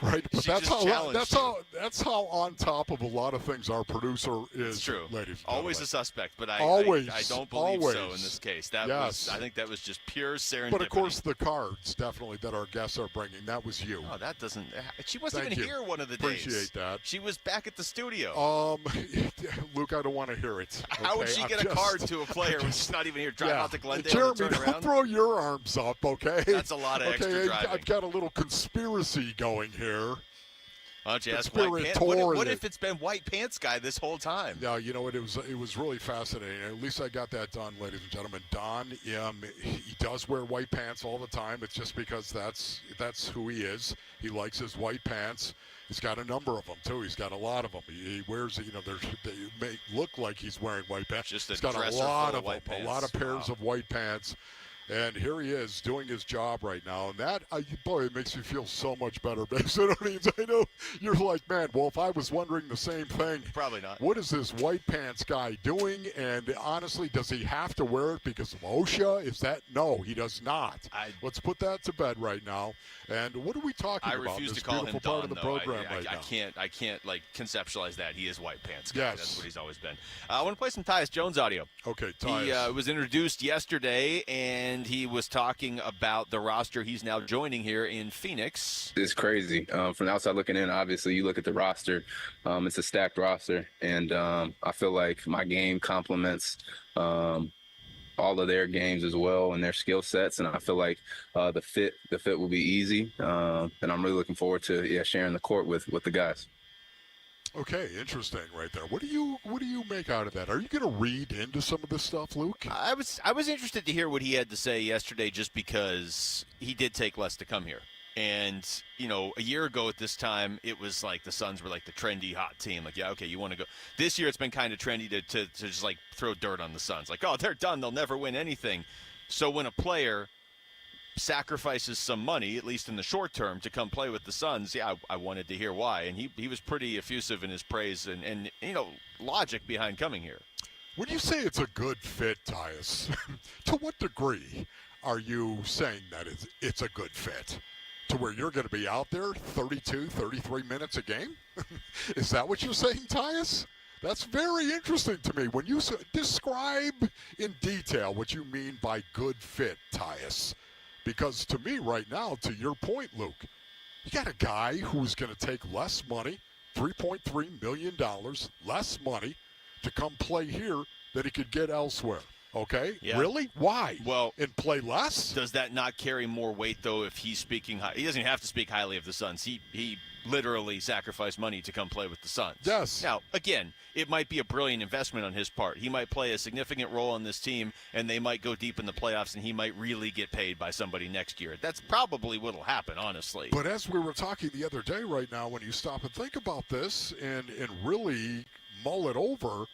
Right, but She that's just how on top of a lot of things our producer is. It's true. Ladies. Always a suspect, but I don't believe so in this case. I think that was just pure serendipity. But of course, the cards definitely that our guests are bringing, that was you. Oh, that doesn't. She wasn't Thank even you. here one of the Appreciate days. that. She was back at the studio. Luke, I don't want to hear it. How would she get a card to a player when she's not even here? Drive out to Glendale Jeremy, and turn don't around? throw your arms up, okay? That's a lot of extra driving. I've got a little conspiracy going here. Why don't you ask White Pants? What if it's been White Pants Guy this whole time? Yeah, you know what? It was really fascinating. At least I got that done, ladies and gentlemen. Don, he does wear white pants all the time. It's just because that's who he is. He likes his white pants. He's got a number of them too. He's got a lot of them. He wears, they may look like he's wearing white pants. He's got a lot of them, a lot of pairs of white pants. And here he is doing his job right now. And that, boy, it makes me feel so much better. I know you're like, man, Wolf, I was wondering the same thing. Probably not. What is this white pants guy doing? And honestly, does he have to wear it because of OSHA? No, he does not. Let's put that to bed right now. And what are we talking about? I refuse to call him Don, though. I can't like conceptualize that. He is White Pants Guy. Yes. That's what he's always been. I want to play some Tyus Jones audio. Okay, Tyus. He was introduced yesterday, and he was talking about the roster he's now joining here in Phoenix. It's crazy. From the outside looking in, obviously, you look at the roster. It's a stacked roster, and I feel like my game complements all of their games as well and their skill sets, and I feel like the fit will be easy, and I'm really looking forward to sharing the court with the guys. Okay, interesting right there. What do you make out of that? Are you going to read into some of this stuff, Luke? I was interested to hear what he had to say yesterday, just because he did take less to come here. And, a year ago at this time, it was like the Suns were like the trendy hot team. Like, yeah, okay, you want to go. This year it's been kind of trendy to just like throw dirt on the Suns. Like, oh, they're done. They'll never win anything. So when a player sacrifices some money, at least in the short term, to come play with the Suns, yeah, I wanted to hear why. And he was pretty effusive in his praise and logic behind coming here. When you say it's a good fit, Tyus, to what degree are you saying that it's a good fit? To where you're going to be out there 32, 33 minutes a game? Is that what you're saying, Tyus? That's very interesting to me. When you describe in detail what you mean by good fit, Tyus. Because to me right now, to your point, Luke, you got a guy who's going to take less money, $3.3 million, less money, to come play here that he could get elsewhere. Okay? Yeah. Really? Why? Well, and play less? Does that not carry more weight, though, if he's speaking high? He doesn't have to speak highly of the Suns. He literally sacrificed money to come play with the Suns. Yes. Now, again, it might be a brilliant investment on his part. He might play a significant role on this team, and they might go deep in the playoffs, and he might really get paid by somebody next year. That's probably what will happen, honestly. But as we were talking the other day right now, when you stop and think about this and really mull it over,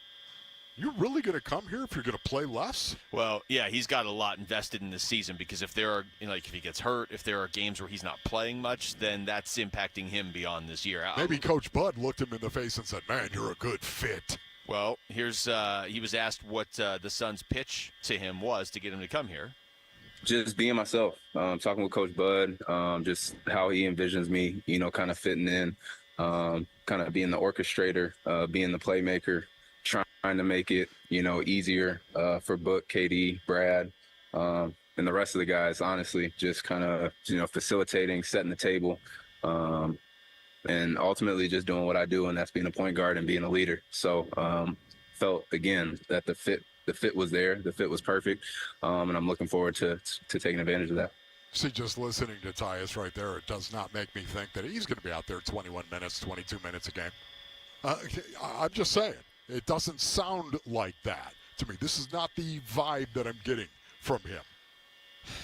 you're really going to come here if you're going to play less? Well, yeah, he's got a lot invested in this season because if there are, if he gets hurt, if there are games where he's not playing much, then that's impacting him beyond this year. Maybe Coach Bud looked him in the face and said, man, you're a good fit. Well, here's he was asked what the Suns' pitch to him was to get him to come here. Just being myself, talking with Coach Bud, just how he envisions me, kind of fitting in, kind of being the orchestrator, being the playmaker, trying to make it, easier for Book, KD, Brad, and the rest of the guys, honestly, just kind of, facilitating, setting the table, and ultimately just doing what I do, and that's being a point guard and being a leader. So felt, again, that the fit was there. The fit was perfect, and I'm looking forward to taking advantage of that. See, just listening to Tyus right there, it does not make me think that he's going to be out there 21 minutes, 22 minutes a game. I'm just saying. It doesn't sound like that to me. This is not the vibe that I'm getting from him.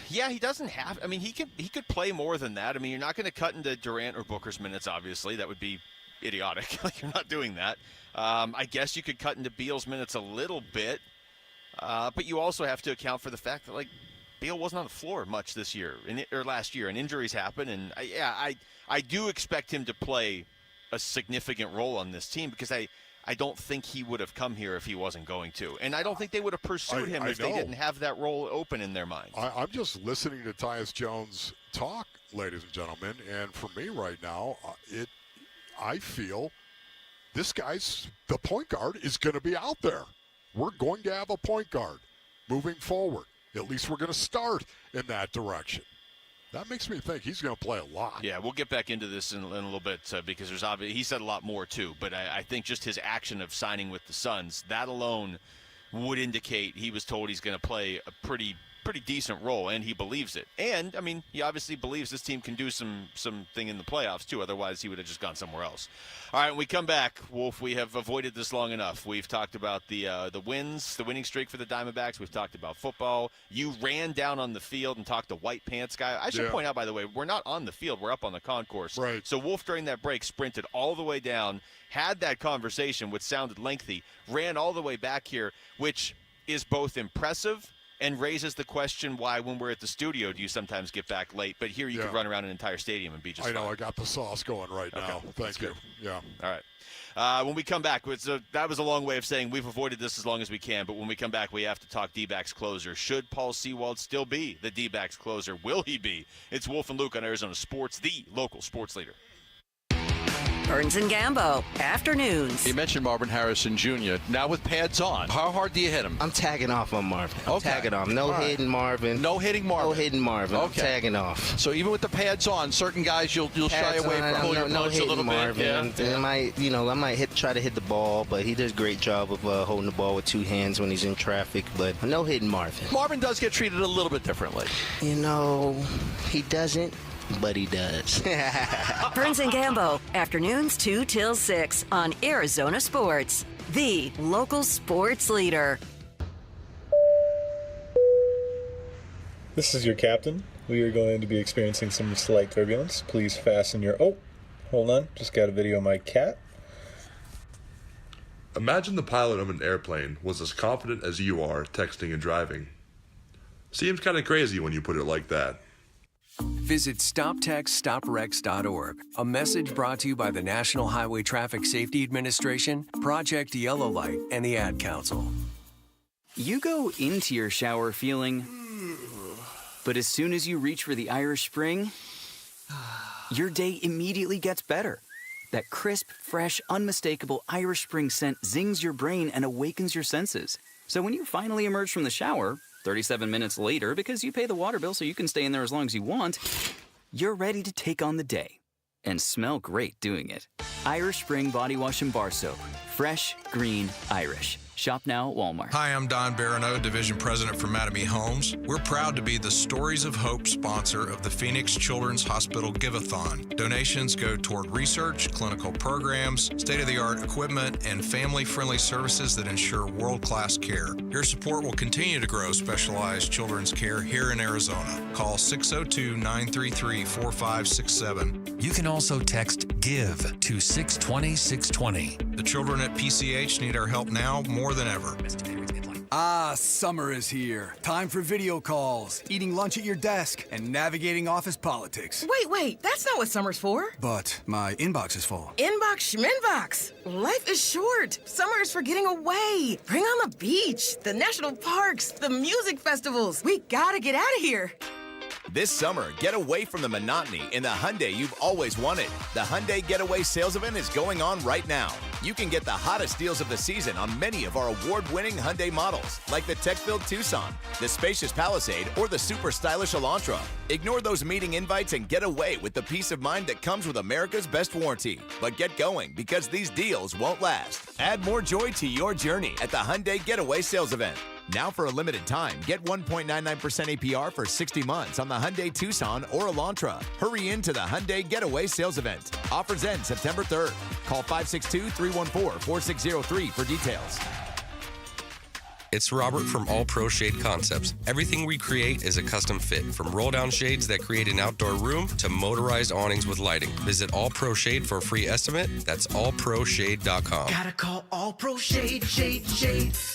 Yeah, he doesn't have. I mean, he could play more than that. I mean, you're not going to cut into Durant or Booker's minutes. Obviously, that would be idiotic. Like, you're not doing that. I guess you could cut into Beal's minutes a little bit, but you also have to account for the fact that Beal wasn't on the floor much this year or last year, and injuries happen. And I do expect him to play a significant role on this team because I don't think he would have come here if he wasn't going to. And I don't think they would have pursued him if they didn't have that role open in their minds. I'm just listening to Tyus Jones talk, ladies and gentlemen, and for me right now, I feel this guy's, the point guard, is going to be out there. We're going to have a point guard moving forward. At least we're going to start in that direction. That makes me think he's going to play a lot. Yeah, we'll get back into this in a little bit because he said a lot more too. But I think just his action of signing with the Suns, that alone would indicate he was told he's going to play a pretty decent role, and he believes it. And, I mean, he obviously believes this team can do something in the playoffs too. Otherwise, he would have just gone somewhere else. All right, when we come back, Wolf, we have avoided this long enough. We've talked about the wins, the winning streak for the Diamondbacks. We've talked about football. You ran down on the field and talked to White Pants Guy. I should point out, by the way, we're not on the field. We're up on the concourse. Right. So Wolf, during that break, sprinted all the way down, had that conversation, which sounded lengthy, ran all the way back here, which is both impressive and raises the question why, when we're at the studio, do you sometimes get back late? But here you could run around an entire stadium and be just fine. I got the sauce going right now. Thank you. Yeah. All right. When we come back, that was a long way of saying we've avoided this as long as we can. But when we come back, we have to talk D-backs closer. Should Paul Sewald still be the D-backs closer? Will he be? It's Wolf and Luke on Arizona Sports, the local sports leader. Burns and Gambo, afternoons. You mentioned Marvin Harrison Jr. Now with pads on, how hard do you hit him? I'm tagging off on Marvin. I'm tagging off. No hitting Marvin. No hitting Marvin. No hitting Marvin. Okay. I'm tagging off. So even with the pads on, certain guys you'll shy away from. Pull your punch a little Marvin. bit. Yeah. I might try to hit the ball, but he does a great job of holding the ball with two hands when he's in traffic. But no hitting Marvin. Marvin does get treated a little bit differently. He doesn't. But he does. Burns and Gambo, afternoons 2 till 6 on Arizona Sports, the local sports leader. This is your captain. We are going to be experiencing some slight turbulence. Please fasten your... Oh, hold on. Just got a video of my cat. Imagine the pilot of an airplane was as confident as you are texting and driving. Seems kind of crazy when you put it like that. Visit StopTextStopWrecks.org. A message brought to you by the National Highway Traffic Safety Administration, Project Yellow Light, and the Ad Council. You go into your shower feeling... But as soon as you reach for the Irish Spring, your day immediately gets better. That crisp, fresh, unmistakable Irish Spring scent zings your brain and awakens your senses. So when you finally emerge from the shower, 37 minutes later, because you pay the water bill so you can stay in there as long as you want, you're ready to take on the day. And smell great doing it. Irish Spring Body Wash and Bar Soap. Fresh, green, Irish. Shop now at Walmart. Hi, I'm Don Barano, Division President for Mattamy Homes. We're proud to be the Stories of Hope sponsor of the Phoenix Children's Hospital Give-a-thon. Donations go toward research, clinical programs, state-of-the-art equipment, and family-friendly services that ensure world-class care. Your support will continue to grow specialized children's care here in Arizona. Call 602-933-4567. You can also text GIVE to 620-620. The children at PCH need our help now more than ever. Ah, summer is here. Time for video calls, eating lunch at your desk, and navigating office politics. Wait, that's not what summer's for. But my inbox is full. Inbox schminbox. Life is short. Summer is for getting away. Bring on the beach, the national parks, the music festivals. We gotta get out of here. This summer, get away from the monotony in the Hyundai you've always wanted. The Hyundai Getaway Sales Event is going on right now. You can get the hottest deals of the season on many of our award-winning Hyundai models, like the tech-filled Tucson, the spacious Palisade, or the super stylish Elantra. Ignore those meeting invites and get away with the peace of mind that comes with America's best warranty. But get going, because these deals won't last. Add more joy to your journey at the Hyundai Getaway Sales Event. Now for a limited time, get 1.99% APR for 60 months on the Hyundai Tucson or Elantra. Hurry into the Hyundai Getaway Sales Event. Offers end September 3rd. Call 562-314-4603 for details. It's Robert from All Pro Shade Concepts. Everything we create is a custom fit, from roll-down shades that create an outdoor room to motorized awnings with lighting. Visit All Pro Shade for a free estimate. That's allproshade.com. Gotta call All Pro Shade.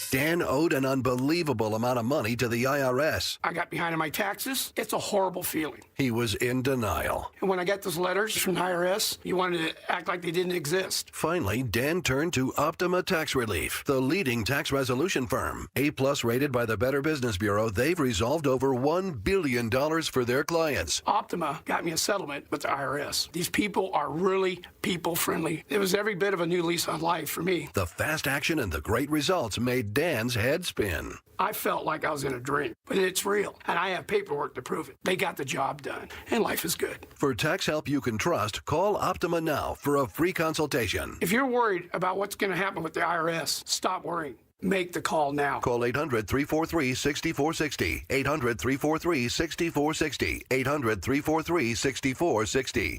Dan owed an unbelievable amount of money to the IRS. I got behind on my taxes. It's a horrible feeling. He was in denial. And when I got those letters from the IRS, you wanted to act like they didn't exist. Finally, Dan turned to Optima Tax Relief, the leading tax resolution firm. A-plus rated by the Better Business Bureau, they've resolved over $1 billion for their clients. Optima got me a settlement with the IRS. These people are really people-friendly. It was every bit of a new lease on life for me. The fast action and the great results made Dan's head spin. I felt like I was in a dream, but it's real, and I have paperwork to prove it. They got the job done, and life is good. For tax help you can trust, call Optima now for a free consultation. If you're worried about what's going to happen with the IRS, stop worrying. Make the call now. Call 800-343-6460. 800-343-6460. 800-343-6460.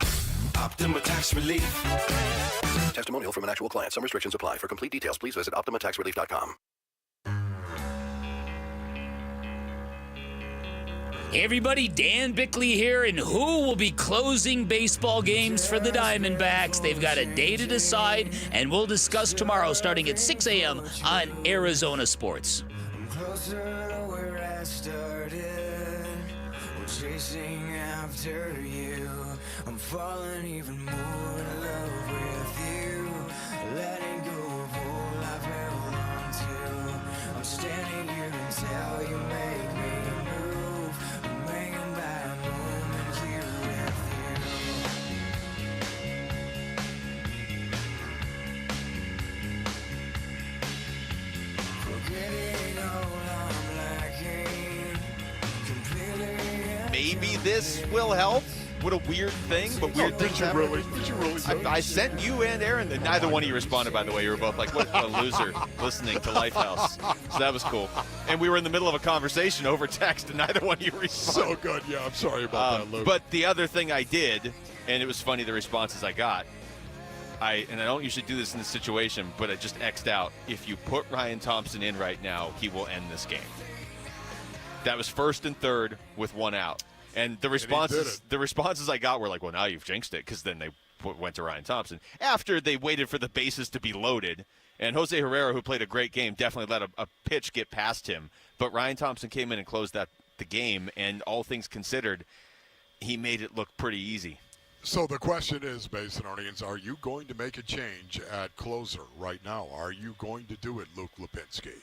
Optima Tax Relief. Testimonial from an actual client. Some restrictions apply. For complete details, please visit OptimaTaxRelief.com. Hey everybody, Dan Bickley here, and who will be closing baseball games for the Diamondbacks? They've got a day to decide, and we'll discuss tomorrow starting at 6 a.m. on Arizona Sports. I'm closer to where I started. We're chasing after you. I'm falling even more in love with you. Letting go of all I've held on to. I'm standing here until you make me move. I'm hanging by a moment here with you. Forgetting all I'm lacking. Completely. Maybe this will help. What a weird thing, but weird things happen. Did you really? I sent you and Aaron. Neither one of you responded, by the way. You were both like, what a loser listening to Lifehouse. So that was cool. And we were in the middle of a conversation over text, and neither one of you responded. So good. Yeah, I'm sorry about that, Luke. But the other thing I did, and it was funny the responses I got, I don't usually do this in this situation, but I just X'd out. If you put Ryan Thompson in right now, he will end this game. That was first and third with one out. And the responses I got were like, well, now you've jinxed it, because then they went to Ryan Thompson after they waited for the bases to be loaded. And Jose Herrera, who played a great game, definitely let a pitch get past him. But Ryan Thompson came in and closed the game, and all things considered, he made it look pretty easy. So the question is, Basinonians, are you going to make a change at closer right now? Are you going to do it, Luke Lipinski?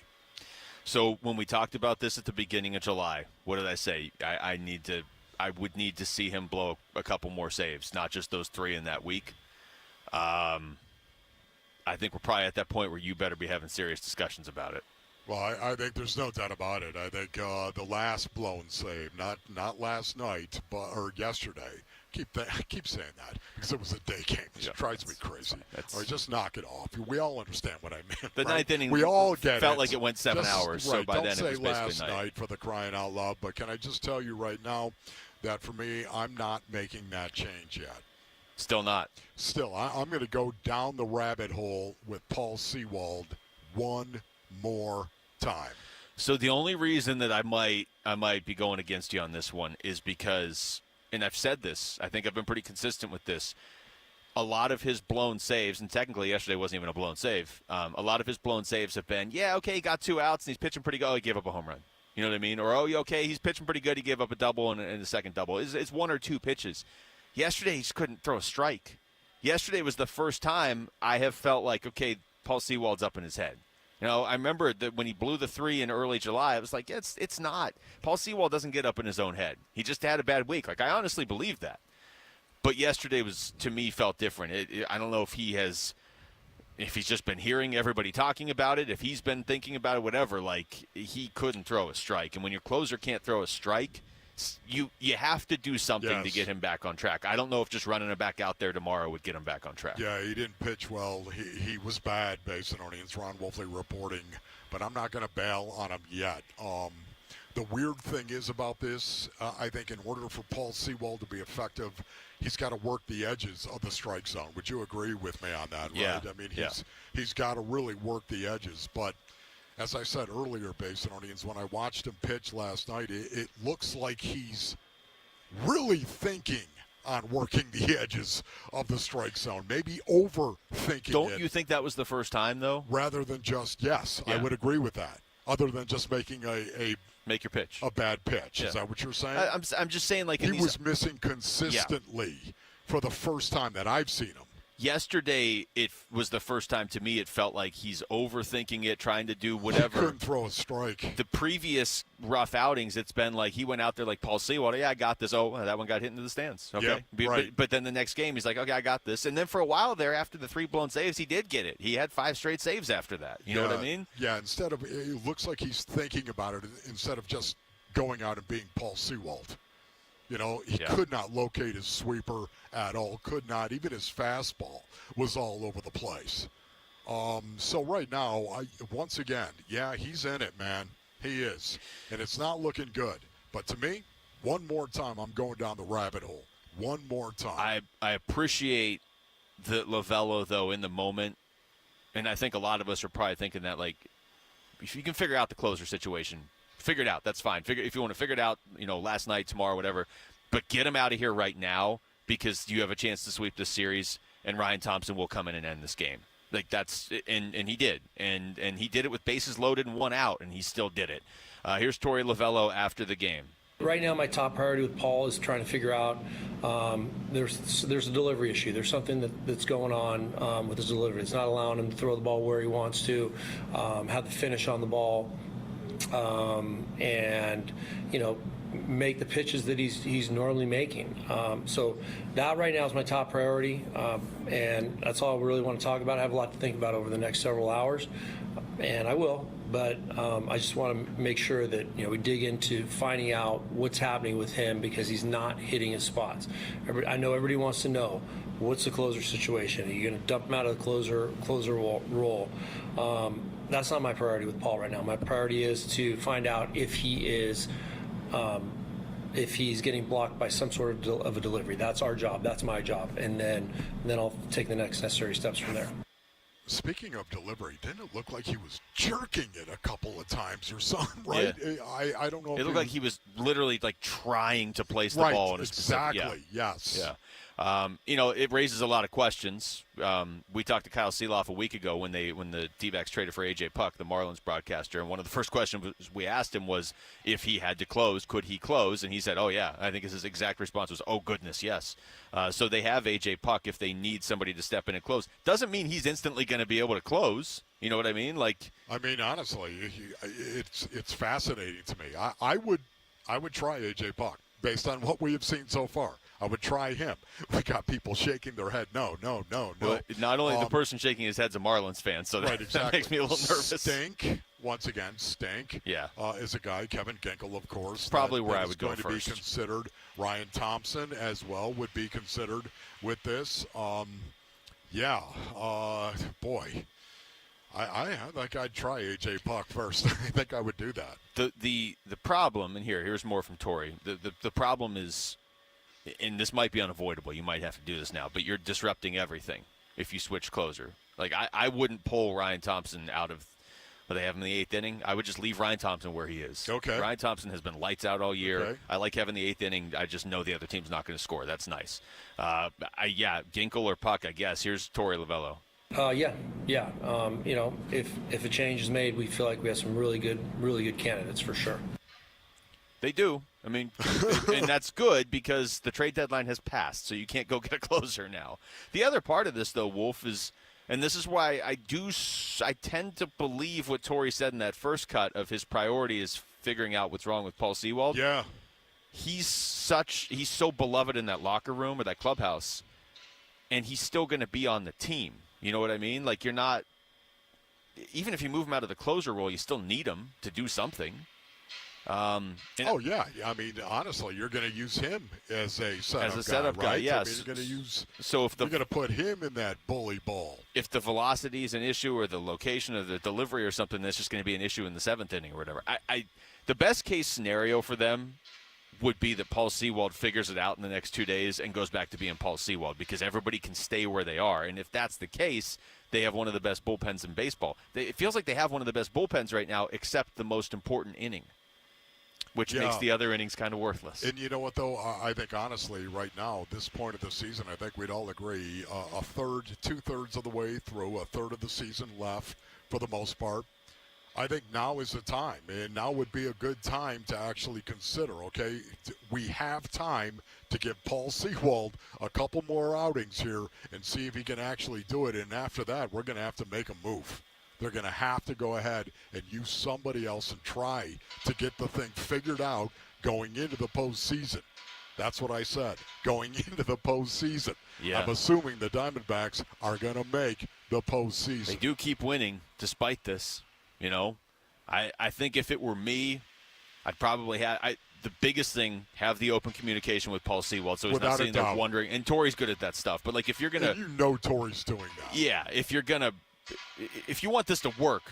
So when we talked about this at the beginning of July, what did I say? I would need to see him blow a couple more saves, not just those 3 in that week. I think we're probably at that point where you better be having serious discussions about it. Well, I think there's no doubt about it. I think the last blown save, not last night, or yesterday. Keep saying that because it was a day game. It drives me crazy. Or just knock it off. We all understand what I meant. The ninth inning, we all get felt it. like it went 7 hours. So by don't then say it was basically last night for the crying out loud. But can I just tell you right now that for me, I'm not making that change yet. Still not. Still, I'm going to go down the rabbit hole with Paul Sewald one more time. So the only reason that I might be going against you on this one is because, and I've said this, I think I've been pretty consistent with this, a lot of his blown saves, and technically yesterday wasn't even a blown save, a lot of his blown saves have been, yeah, okay, he got 2 outs and he's pitching pretty good, oh, he gave up a home run. You know what I mean? Or, oh, okay, he's pitching pretty good, he gave up a double and a second double. It's 1 or 2 pitches. Yesterday, he just couldn't throw a strike. Yesterday was the first time I have felt like, okay, Paul Sewald's up in his head. You know, I remember that when he blew the 3 in early July, I was like, it's not. Paul Sewald doesn't get up in his own head. He just had a bad week. Like, I honestly believe that. But yesterday was, to me, felt different. I don't know if he's just been hearing everybody talking about it, if he's been thinking about it, whatever. Like, he couldn't throw a strike. And when your closer can't throw a strike, you have to do something to get him back on track. I don't know if just running him back out there tomorrow would get him back on track. Yeah, he didn't pitch well. He was bad, Basinonians. Ron Wolfley reporting, but I'm not going to bail on him yet. The weird thing is about this, I think in order for Paul Sewald to be effective, he's got to work the edges of the strike zone. Would you agree with me on that, right? Yeah. I mean, he's got to really work the edges, but as I said earlier, Basinonians, when I watched him pitch last night, it looks like he's really thinking on working the edges of the strike zone, maybe overthinking Don't you think that was the first time, though? Rather than just, I would agree with that. Other than just making make your pitch. A bad pitch. Is that what you're saying? I'm just saying, like, he was missing consistently for the first time that I've seen him. Yesterday, it was the first time to me it felt like he's overthinking it, trying to do whatever. He couldn't throw a strike. The previous rough outings, it's been like he went out there like Paul Sewald, I got this. Oh, that one got hit into the stands. Okay. Yep, right. But then the next game, he's like, okay, I got this. And then for a while there, after the 3 blown saves, he did get it. He had 5 straight saves after that. You know what I mean? Yeah, it looks like he's thinking about it instead of just going out and being Paul Sewald. You know, he could not locate his sweeper at all. Could not. Even his fastball was all over the place. So right now, once again, he's in it, man. He is. And it's not looking good. But to me, one more time, I'm going down the rabbit hole. One more time. I appreciate the Lovello, though, in the moment. And I think a lot of us are probably thinking that, like, if you can figure out the closer situation, figure it out. That's fine. If you want to figure it out, last night, tomorrow, whatever. But get him out of here right now because you have a chance to sweep this series, and Ryan Thompson will come in and end this game. Like and he did. And he did it with bases loaded and 1 out, and he still did it. Here's Torey Lovello after the game. Right now, my top priority with Paul is trying to figure out there's a delivery issue. There's something that's going on with his delivery. It's not allowing him to throw the ball where he wants to, have the finish on the ball, and make the pitches that he's normally making. So that right now is my top priority, and that's all I really want to talk about. I have a lot to think about over the next several hours, and I will. But I just want to make sure that we dig into finding out what's happening with him because he's not hitting his spots. I know everybody wants to know what's the closer situation. Are you going to dump him out of the closer role? That's not my priority with Paul right now. My priority is to find out if he's getting blocked by some sort of a delivery. That's our job. That's my job. And then I'll take the next necessary steps from there. Speaking of delivery, didn't it look like he was jerking it a couple of times or something, right? Yeah. I don't know. It looked like he was literally like trying to place the right, ball in a exactly. specific, Yes. Yeah. It raises a lot of questions. We talked to Kyle Seeloff a week ago when the D-backs traded for A.J. Puck, the Marlins broadcaster, and one of the first questions we asked him was if he had to close, could he close? And he said, oh, yeah. I think his exact response was, oh, goodness, yes. So they have A.J. Puck if they need somebody to step in and close. Doesn't mean he's instantly going to be able to close. You know what I mean? Honestly, it's fascinating to me. I would try A.J. Puck based on what we have seen so far. I would try him. We got people shaking their head. No. Well, not only the person shaking his head's a Marlins fan, so right, exactly. that makes me a little nervous. Stink. Yeah. Is a guy, Kevin Ginkel, of course. Probably where I would go first. Going to be considered. Ryan Thompson as well would be considered with this. Boy. I think I'd try A.J. Puck first. I think I would do that. The problem, and here's more from Torey. The problem is, and this might be unavoidable, you might have to do this now, but you're disrupting everything if you switch closer. Like, I wouldn't pull Ryan Thompson out of – they have him in the 8th inning. I would just leave Ryan Thompson where he is. Okay. Ryan Thompson has been lights out all year. Okay. I like having the 8th inning. I just know the other team's not going to score. That's nice. Ginkel or Puck, I guess. Here's Torey Lovello. Yeah. If a change is made, we feel like we have some really good candidates for sure. They do. I mean, and that's good because the trade deadline has passed, so you can't go get a closer now. The other part of this, though, Wolf, is, and this is why I tend to believe what Torey said in that first cut of his priority is figuring out what's wrong with Paul Sewald. Yeah. He's so beloved in that locker room or that clubhouse, and he's still going to be on the team. You know what I mean? Like, you're not – even if you move him out of the closer role, you still need him to do something. I mean, honestly, you're going to use him as a setup guy, right? yes. I mean, you're going to use. So if you're going to put him in that bully ball. If the velocity is an issue, or the location of the delivery, or something, that's just going to be an issue in the 7th inning or whatever. The best case scenario for them would be that Paul Sewald figures it out in the next 2 days and goes back to being Paul Sewald, because everybody can stay where they are. And if that's the case, they have one of the best bullpens in baseball. It feels like they have one of the best bullpens right now, except the most important inning, which makes the other innings kind of worthless. And you know what, though? I think, honestly, right now, at this point of the season, I think we'd all agree two-thirds of the way through, a third of the season left for the most part. I think now is the time, and now would be a good time to actually consider, okay? We have time to give Paul Sewald a couple more outings here and see if he can actually do it, and after that, we're going to have to make a move. They're going to have to go ahead and use somebody else and try to get the thing figured out going into the postseason. That's what I said, going into the postseason. Yeah. I'm assuming the Diamondbacks are going to make the postseason. They do keep winning despite this. You know, I think if it were me, I'd probably the biggest thing, have the open communication with Paul Sewald, so he's not sitting there wondering. And Torey's good at that stuff. But, like, if you're going to – you know Torey's doing that. Yeah, if you want this to work,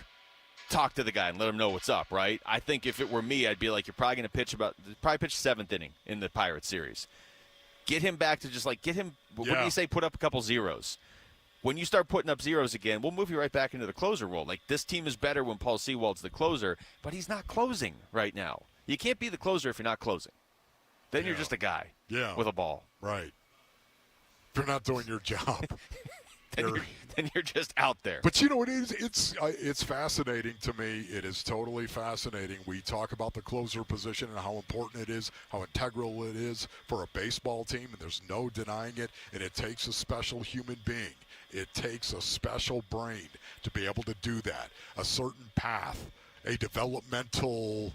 talk to the guy and let him know what's up, right? I think if it were me, I'd be like, you're probably going to pitch 7th inning in the Pirates series. Get him back to just, like, what do you say, put up a couple zeros. When you start putting up zeros again, we'll move you right back into the closer role. Like, this team is better when Paul Sewald's the closer, but he's not closing right now. You can't be the closer if you're not closing. Then you're just a guy with a ball. Right. If you're not doing your job. then you're just out there. But you know what it is? It's fascinating to me. It is totally fascinating. We talk about the closer position and how important it is, how integral it is for a baseball team, and there's no denying it. And it takes a special human being. It takes a special brain to be able to do that. A certain path, a developmental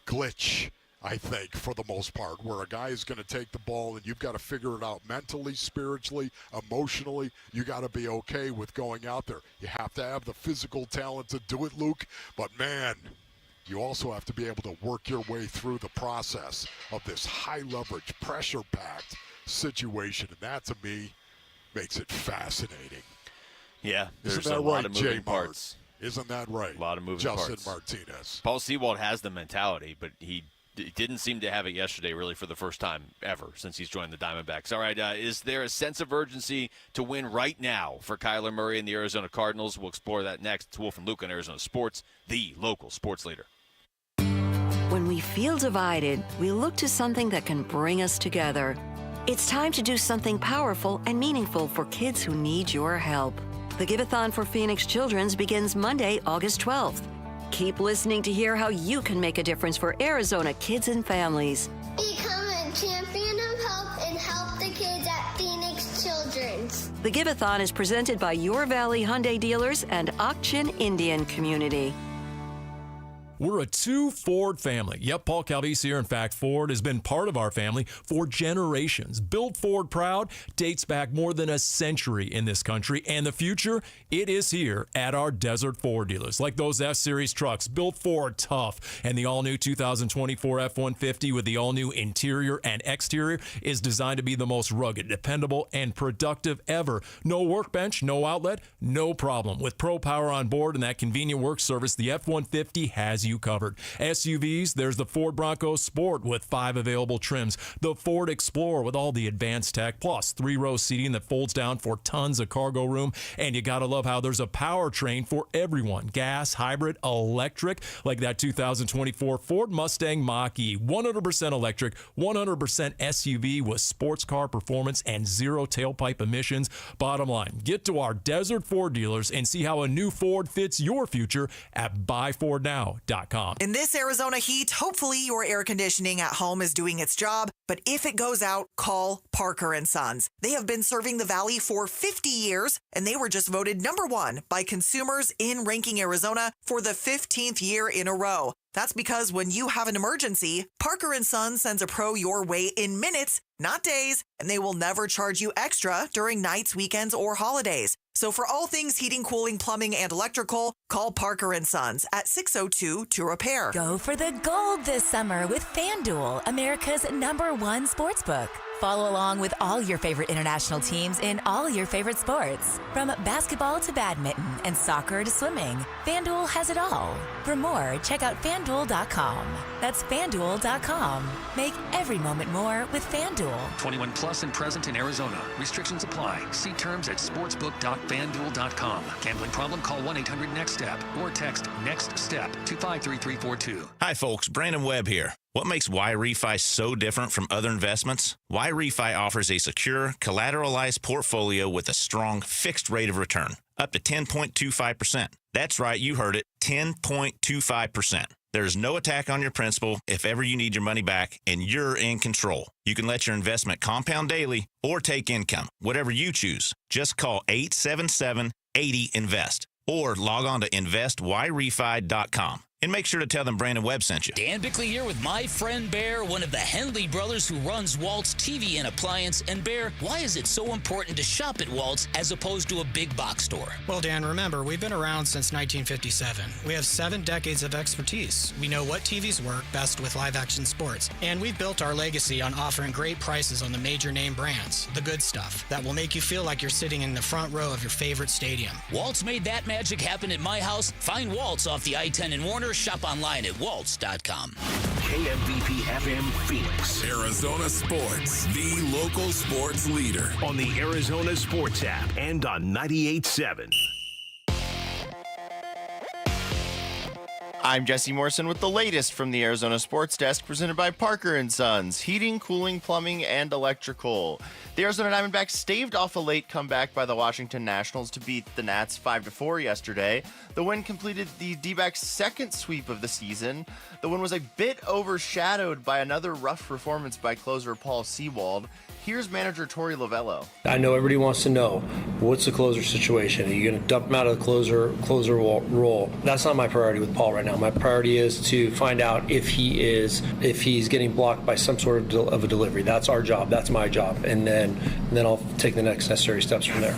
glitch, I think, for the most part, where a guy is going to take the ball and you've got to figure it out mentally, spiritually, emotionally. You got to be okay with going out there. You have to have the physical talent to do it, Luke. But, man, you also have to be able to work your way through the process of this high-leverage, pressure-packed situation. And that, to me, makes it fascinating. Yeah, Isn't that a right, lot of moving parts. Isn't that right? A lot of moving Justin parts. Martinez. Paul Sewald has the mentality, but didn't seem to have it yesterday, really, for the first time ever since he's joined the Diamondbacks. All right, is there a sense of urgency to win right now for Kyler Murray and the Arizona Cardinals? We'll explore that next. It's Wolf and Luke on Arizona Sports, the local sports leader. When we feel divided, we look to something that can bring us together. It's time to do something powerful and meaningful for kids who need your help. The Give-a-thon for Phoenix Children's begins Monday, August 12th. Keep listening to hear how you can make a difference for Arizona kids and families. Become a champion of help and help the kids at Phoenix Children's. The Give-a-thon is presented by Your Valley Hyundai dealers and Ak-Chin Indian Community. We're a two Ford family. Yep, Paul Calvise here. In fact, Ford has been part of our family for generations. Built Ford proud dates back more than a century in this country, and the future, it is here at our Desert Ford dealers. Like those F-Series trucks, built Ford tough, and the all-new 2024 F-150 with the all-new interior and exterior is designed to be the most rugged, dependable, and productive ever. No workbench, no outlet, no problem. With Pro Power on board and that convenient work service, the F-150 has you covered. SUVs, there's the Ford Bronco Sport with 5 available trims, the Ford Explorer with all the advanced tech, plus 3-row seating that folds down for tons of cargo room, and you gotta love how there's a powertrain for everyone. Gas, hybrid, electric, like that 2024 Ford Mustang Mach-E, 100% electric, 100% SUV with sports car performance and 0 tailpipe emissions. Bottom line, get to our Desert Ford dealers and see how a new Ford fits your future at buyfordnow.com. In this Arizona heat, hopefully your air conditioning at home is doing its job, but if it goes out, call Parker & Sons. They have been serving the Valley for 50 years, and they were just voted #1 by consumers in Ranking Arizona for the 15th year in a row. That's because when you have an emergency, Parker & Sons sends a pro your way in minutes, not days, and they will never charge you extra during nights, weekends, or holidays. So for all things heating, cooling, plumbing, and electrical, call Parker & Sons at 602-2REPAIR. Go for the gold this summer with FanDuel, America's #1 sportsbook. Follow along with all your favorite international teams in all your favorite sports. From basketball to badminton and soccer to swimming, FanDuel has it all. For more, check out FanDuel.com. That's FanDuel.com. Make every moment more with FanDuel. 21 plus and present in Arizona. Restrictions apply. See terms at sportsbook.fanduel.com. Gambling problem? Call 1-800-NEXT-STEP or text NEXT-STEP to 53342. Hi, folks. Brandon Webb here. What makes YRefi so different from other investments? YRefi offers a secure, collateralized portfolio with a strong fixed rate of return, up to 10.25%. That's right, you heard it, 10.25%. There's no attack on your principal if ever you need your money back, and you're in control. You can let your investment compound daily or take income, whatever you choose. Just call 877-80-INVEST or log on to investYRefi.com. And make sure to tell them Brandon Webb sent you. Dan Bickley here with my friend Bear, one of the Henley brothers who runs Walt's TV and Appliance. And Bear, why is it so important to shop at Walt's as opposed to a big box store? Well, Dan, remember, we've been around since 1957. We have 7 decades of expertise. We know what TVs work best with live-action sports. And we've built our legacy on offering great prices on the major name brands, the good stuff, that will make you feel like you're sitting in the front row of your favorite stadium. Walt's made that magic happen at my house. Find Walt's off the I-10 in Warner. Shop online at waltz.com. KMVP FM Phoenix. Arizona Sports, the local sports leader. On the Arizona Sports app and on 98.7. I'm Jesse Morrison with the latest from the Arizona Sports Desk, presented by Parker & Sons, heating, cooling, plumbing, and electrical. The Arizona Diamondbacks staved off a late comeback by the Washington Nationals to beat the Nats 5-4 yesterday. The win completed the D-backs' second sweep of the season. The win was a bit overshadowed by another rough performance by closer Paul Sewald. Here's manager Torey Lovello. I know everybody wants to know, what's the closer situation? Are you going to dump him out of the closer role? That's not my priority with Paul right now. My priority is to find out if he's getting blocked by some sort of a delivery. That's our job. That's my job. And then I'll take the next necessary steps from there.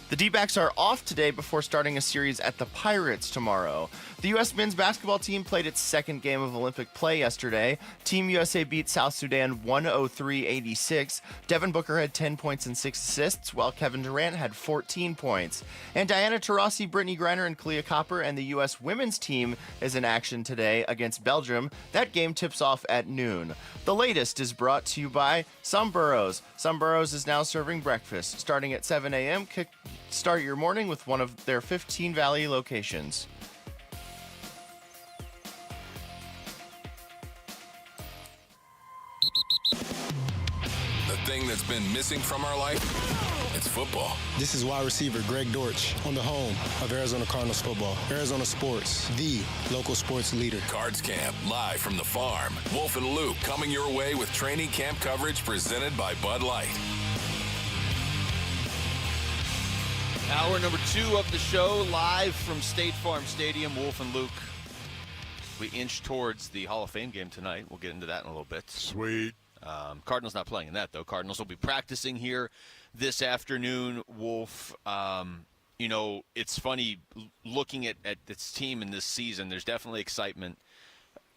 The D-backs are off today before starting a series at the Pirates tomorrow. The U.S. men's basketball team played its second game of Olympic play yesterday. Team USA beat South Sudan 103-86. Devin Booker had 10 points and 6 assists, while Kevin Durant had 14 points. And Diana Taurasi, Brittany Griner, and Kalia Copper and the U.S. women's team is in action today against Belgium. That game tips off at noon. The latest is brought to you by Some Burrows. Some Burrows is now serving breakfast. Starting at 7 a.m., start your morning with one of their 15 Valley locations. The thing that's been missing from our life, it's football. This is wide receiver Greg Dortch on the home of Arizona Cardinals football. Arizona Sports, the local sports leader. Cards Camp, live from the farm. Wolf and Luke coming your way with training camp coverage presented by Bud Light. Hour number 2 of the show, live from State Farm Stadium. Wolf and Luke, we inch towards the Hall of Fame game tonight. We'll get into that in a little bit. Sweet. Cardinals not playing in that, though. Cardinals will be practicing here this afternoon, Wolf. It's funny looking at this team in this season. There's definitely excitement.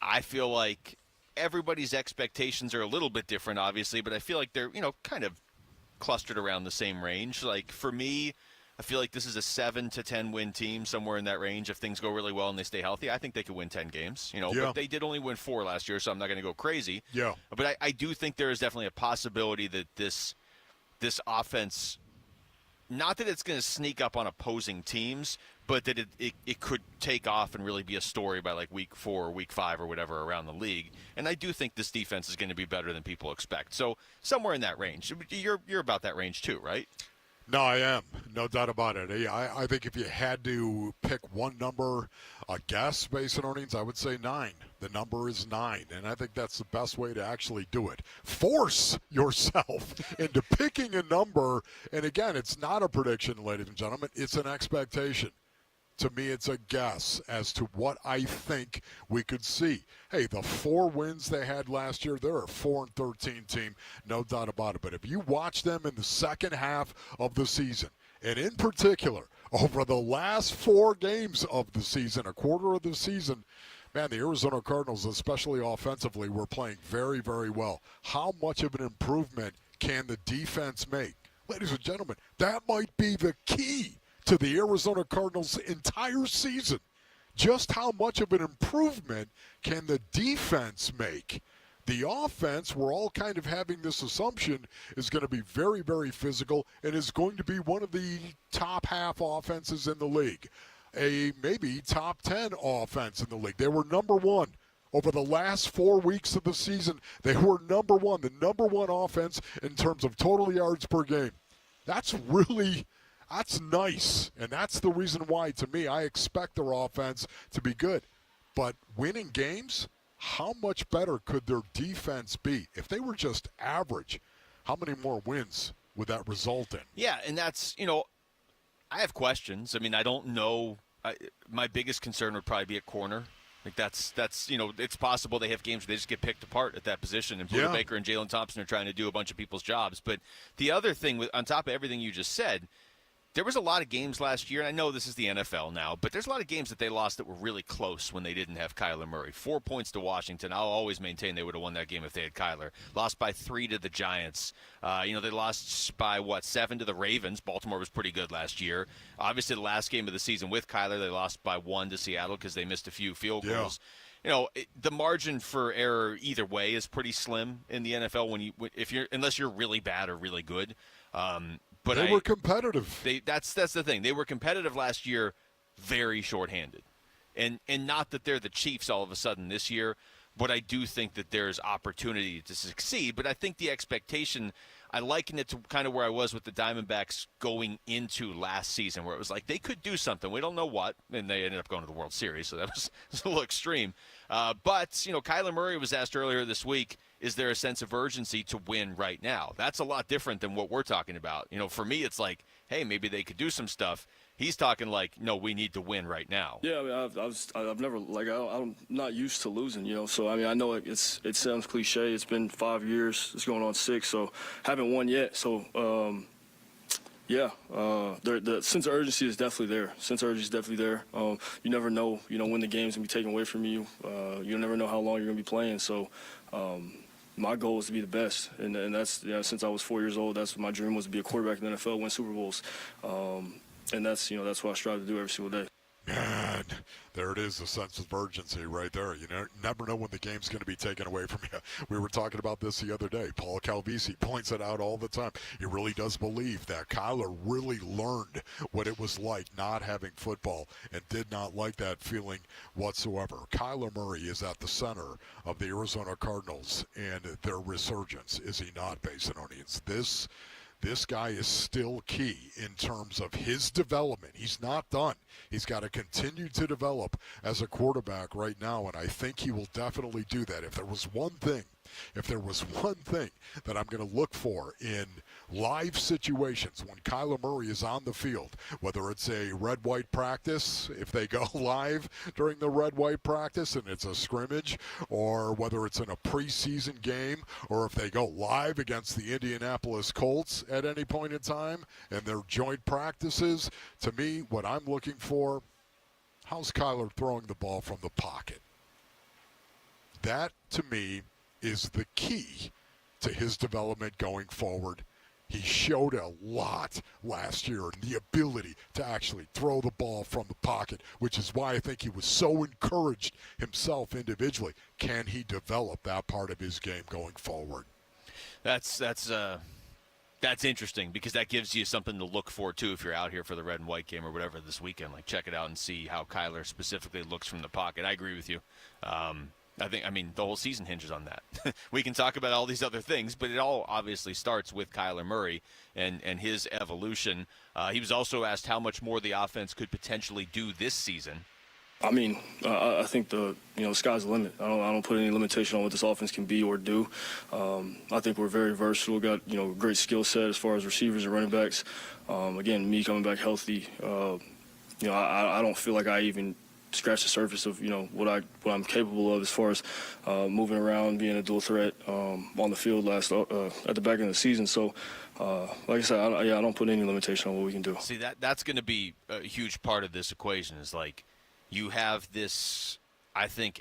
I feel like everybody's expectations are a little bit different, obviously, but I feel like they're, kind of clustered around the same range. Like, for me, I feel like this is a 7 to 10 win team, somewhere in that range. If things go really well and they stay healthy, I think they could win 10 games. But they did only win 4 last year, so I'm not going to go crazy. Yeah. But I do think there is definitely a possibility that this offense, not that it's going to sneak up on opposing teams, but that it could take off and really be a story by like week 4 or week 5 or whatever around the league. And I do think this defense is going to be better than people expect. So somewhere in that range. You're about that range too, right? No, I am. No doubt about it. I think if you had to pick one number, a guess based on earnings, I would say 9. The number is 9, and I think that's the best way to actually do it. Force yourself into picking a number, and again, it's not a prediction, ladies and gentlemen. It's an expectation. To me, it's a guess as to what I think we could see. Hey, the 4 wins they had last year, they're a 4-13 team, no doubt about it. But if you watch them in the second half of the season, and in particular, over the last 4 games of the season, a quarter of the season, man, the Arizona Cardinals, especially offensively, were playing very, very well. How much of an improvement can the defense make? Ladies and gentlemen, that might be the key to the Arizona Cardinals' entire season. Just how much of an improvement can the defense make? The offense, we're all kind of having this assumption, is going to be very, very physical and is going to be one of the top half offenses in the league. A maybe top 10 offense in the league. They were number 1. Over the last 4 weeks of the season, they were number 1, the number 1 offense in terms of total yards per game. That's nice, and that's the reason why, to me, I expect their offense to be good. But winning games, how much better could their defense be? If they were just average, how many more wins would that result in? Yeah, and that's, I have questions. I mean, I don't know. My biggest concern would probably be at corner. Like that's it's possible they have games where they just get picked apart at that position, and Buda Baker and Jalen Thompson are trying to do a bunch of people's jobs. But the other thing, on top of everything you just said, there was a lot of games last year, and I know this is the NFL now, but there's a lot of games that they lost that were really close when they didn't have Kyler Murray. 4 points to Washington. I'll always maintain they would have won that game if they had Kyler. Lost by 3 to the Giants. They lost by, 7 to the Ravens. Baltimore was pretty good last year. Obviously, the last game of the season with Kyler, they lost by 1 to Seattle because they missed a few field goals. The margin for error either way is pretty slim in the NFL unless you're really bad or really good. But they were competitive. That's the thing. They were competitive last year, very shorthanded. And not that they're the Chiefs all of a sudden this year, but I do think that there's opportunity to succeed. But I think the expectation, I liken it to kind of where I was with the Diamondbacks going into last season, where it was like they could do something. We don't know what, and they ended up going to the World Series, so that was a little extreme. But Kyler Murray was asked earlier this week, is there a sense of urgency to win right now? That's a lot different than what we're talking about. For me, it's like, hey, maybe they could do some stuff. He's talking like, no, we need to win right now. Yeah, I mean, I've never, I'm not used to losing, So, I mean, I know it sounds cliche. It's been 5 years. It's going on 6, so haven't won yet. So, Yeah, the sense of urgency is definitely there. You never know, when the game's gonna be taken away from you. You never know how long you're gonna be playing. So, my goal is to be the best, and that's since I was 4 years old. That's my dream was to be a quarterback in the NFL, win Super Bowls, and that's what I strive to do every single day. Man, there it is, a sense of urgency right there. You never know when the game's going to be taken away from you. We were talking about this the other day. Paul Calvisi points it out all the time. He really does believe that Kyler really learned what it was like not having football and did not like that feeling whatsoever. Kyler Murray is at the center of the Arizona Cardinals and their resurgence, is he not, Basinonians? This guy is still key in terms of his development. He's not done. He's got to continue to develop as a quarterback right now, and I think he will definitely do that. If there was one thing that I'm going to look for in live situations when Kyler Murray is on the field, whether it's a red-white practice, if they go live during the red-white practice and it's a scrimmage, or whether it's in a preseason game, or if they go live against the Indianapolis Colts at any point in time and their joint practices, to me, what I'm looking for, how's Kyler throwing the ball from the pocket? That, to me, is the key to his development going forward. He showed a lot last year in the ability to actually throw the ball from the pocket, which is why I think he was so encouraged himself individually. Can he develop that part of his game going forward? That's interesting because that gives you something to look for, too, if you're out here for the red and white game or whatever this weekend. Like, check it out and see how Kyler specifically looks from the pocket. I agree with you. I mean, the whole season hinges on that. We can talk about all these other things, but it all obviously starts with Kyler Murray and his evolution. He was also asked how much more the offense could potentially do this season. I mean, I think the sky's the limit. I don't put any limitation on what this offense can be or do. I think we're very versatile. Got great skill set as far as receivers and running backs. Again, me coming back healthy, I don't feel like I even scratch the surface of what I'm capable of as far as moving around, being a dual threat on the field at the back end of the season. So, like I said, I don't put any limitation on what we can do. See, that's going to be a huge part of this equation. Is like you have this, I think,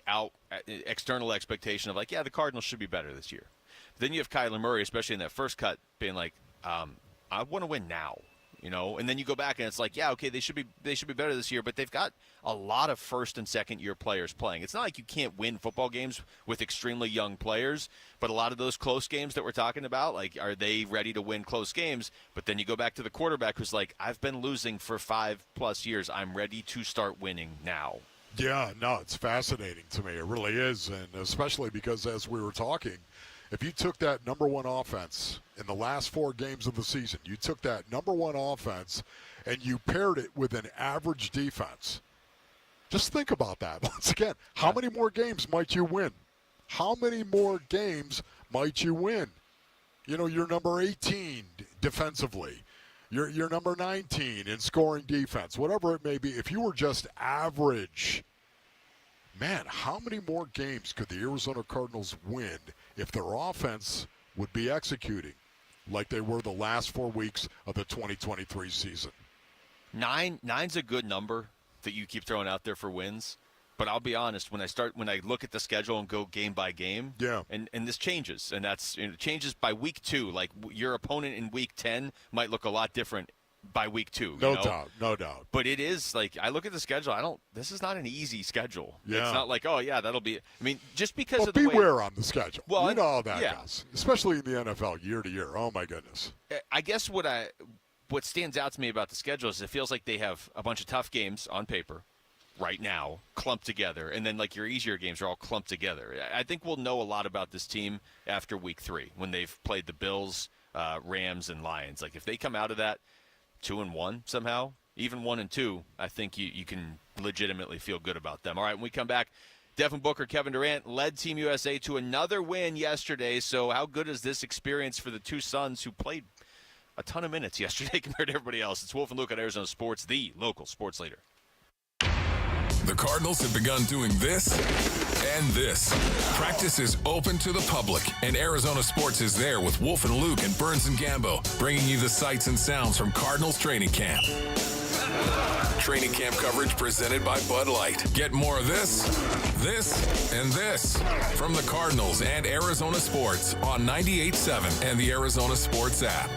external expectation of like, yeah, the Cardinals should be better this year. But then you have Kyler Murray, especially in that first cut, being like, I want to win now. And then you go back and it's like, yeah, okay, they should be better this year, but they've got a lot of first and second year players playing. It's not like you can't win football games with extremely young players, but a lot of those close games that we're talking about, like, are they ready to win close games? But then you go back to the quarterback who's like, I've been losing for 5+ years. I'm ready to start winning now. Yeah, no, it's fascinating to me. It really is, and especially because as we were talking, if you took that number one offense in the last 4 games of the season, you took that number one offense and you paired it with an average defense. Just think about that. Once again, how many more games might you win? How many more games might you win? You're number 18 defensively. You're number 19 in scoring defense, whatever it may be. If you were just average, man, how many more games could the Arizona Cardinals win if their offense would be executing like they were the last 4 weeks of the 2023 season? Nine's a good number that you keep throwing out there for wins. But I'll be honest, when I look at the schedule and go game by game, yeah, and this changes, and it changes by week 2. Like your opponent in week 10 might look a lot different by week 2. No doubt. But it is like I look at the schedule. This is not an easy schedule. Yeah. It's not like that'll be. I mean, just because of the beware on the schedule. Well, you know how that goes, especially in the NFL year to year. Oh my goodness. I guess what stands out to me about the schedule is it feels like they have a bunch of tough games on paper right now clumped together, and then like your easier games are all clumped together. I think we'll know a lot about this team after week 3 when they've played the Bills, Rams, and Lions. Like if they come out of that 2-1 somehow, even 1-2, I think you can legitimately feel good about them. All right, when we come back, Devin Booker, Kevin Durant led Team USA to another win yesterday. So how good is this experience for the two Suns who played a ton of minutes yesterday compared to everybody else? It's Wolf and Luke on Arizona Sports, the local sports leader. The Cardinals have begun doing this and this. Practice is open to the public, and Arizona Sports is there with Wolf and Luke and Burns and Gambo, bringing you the sights and sounds from Cardinals training camp. Training camp coverage presented by Bud Light. Get more of this, and this from the Cardinals and Arizona Sports on 98.7 and the Arizona Sports app.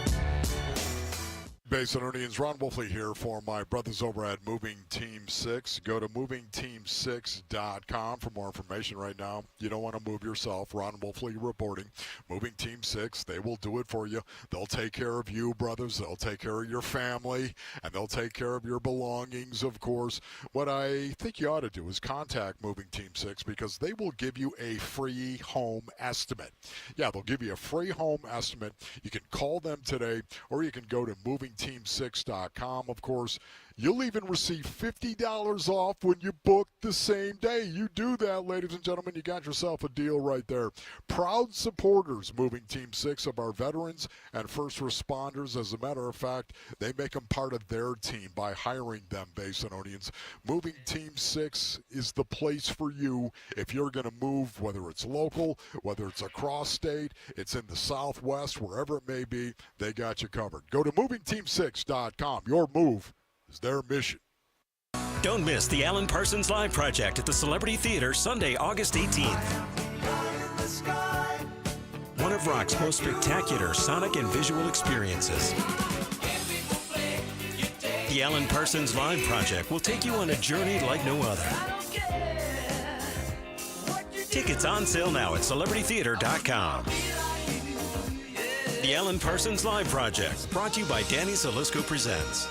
Basinonians, Ron Wolfley here for my brothers over at Moving Team 6. Go to movingteam6.com for more information right now. You don't want to move yourself. Ron Wolfley reporting. Moving Team 6, they will do it for you. They'll take care of you, brothers. They'll take care of your family, and they'll take care of your belongings, of course. What I think you ought to do is contact Moving Team 6 because they will give you a free home estimate. Yeah, they'll give you a free home estimate. You can call them today, or you can go to movingteam6.com. Of course, you'll even receive $50 off when you book the same day. You do that, ladies and gentlemen, you got yourself a deal right there. Proud supporters, Moving Team 6, of our veterans and first responders. As a matter of fact, they make them part of their team by hiring them, Basinonians. Moving Team 6 is the place for you if you're going to move, whether it's local, whether it's across state, it's in the Southwest, wherever it may be, they got you covered. Go to movingteam6.com. Your move is their mission. Don't miss the Alan Parsons Live Project at the Celebrity Theater Sunday, August 18th. One of rock's most spectacular sonic and visual experiences. The Alan Parsons Live Project will take you on a journey like no other. Tickets on sale now at celebritytheater.com. The Alan Parsons Live Project, brought to you by Danny Zalisco Presents.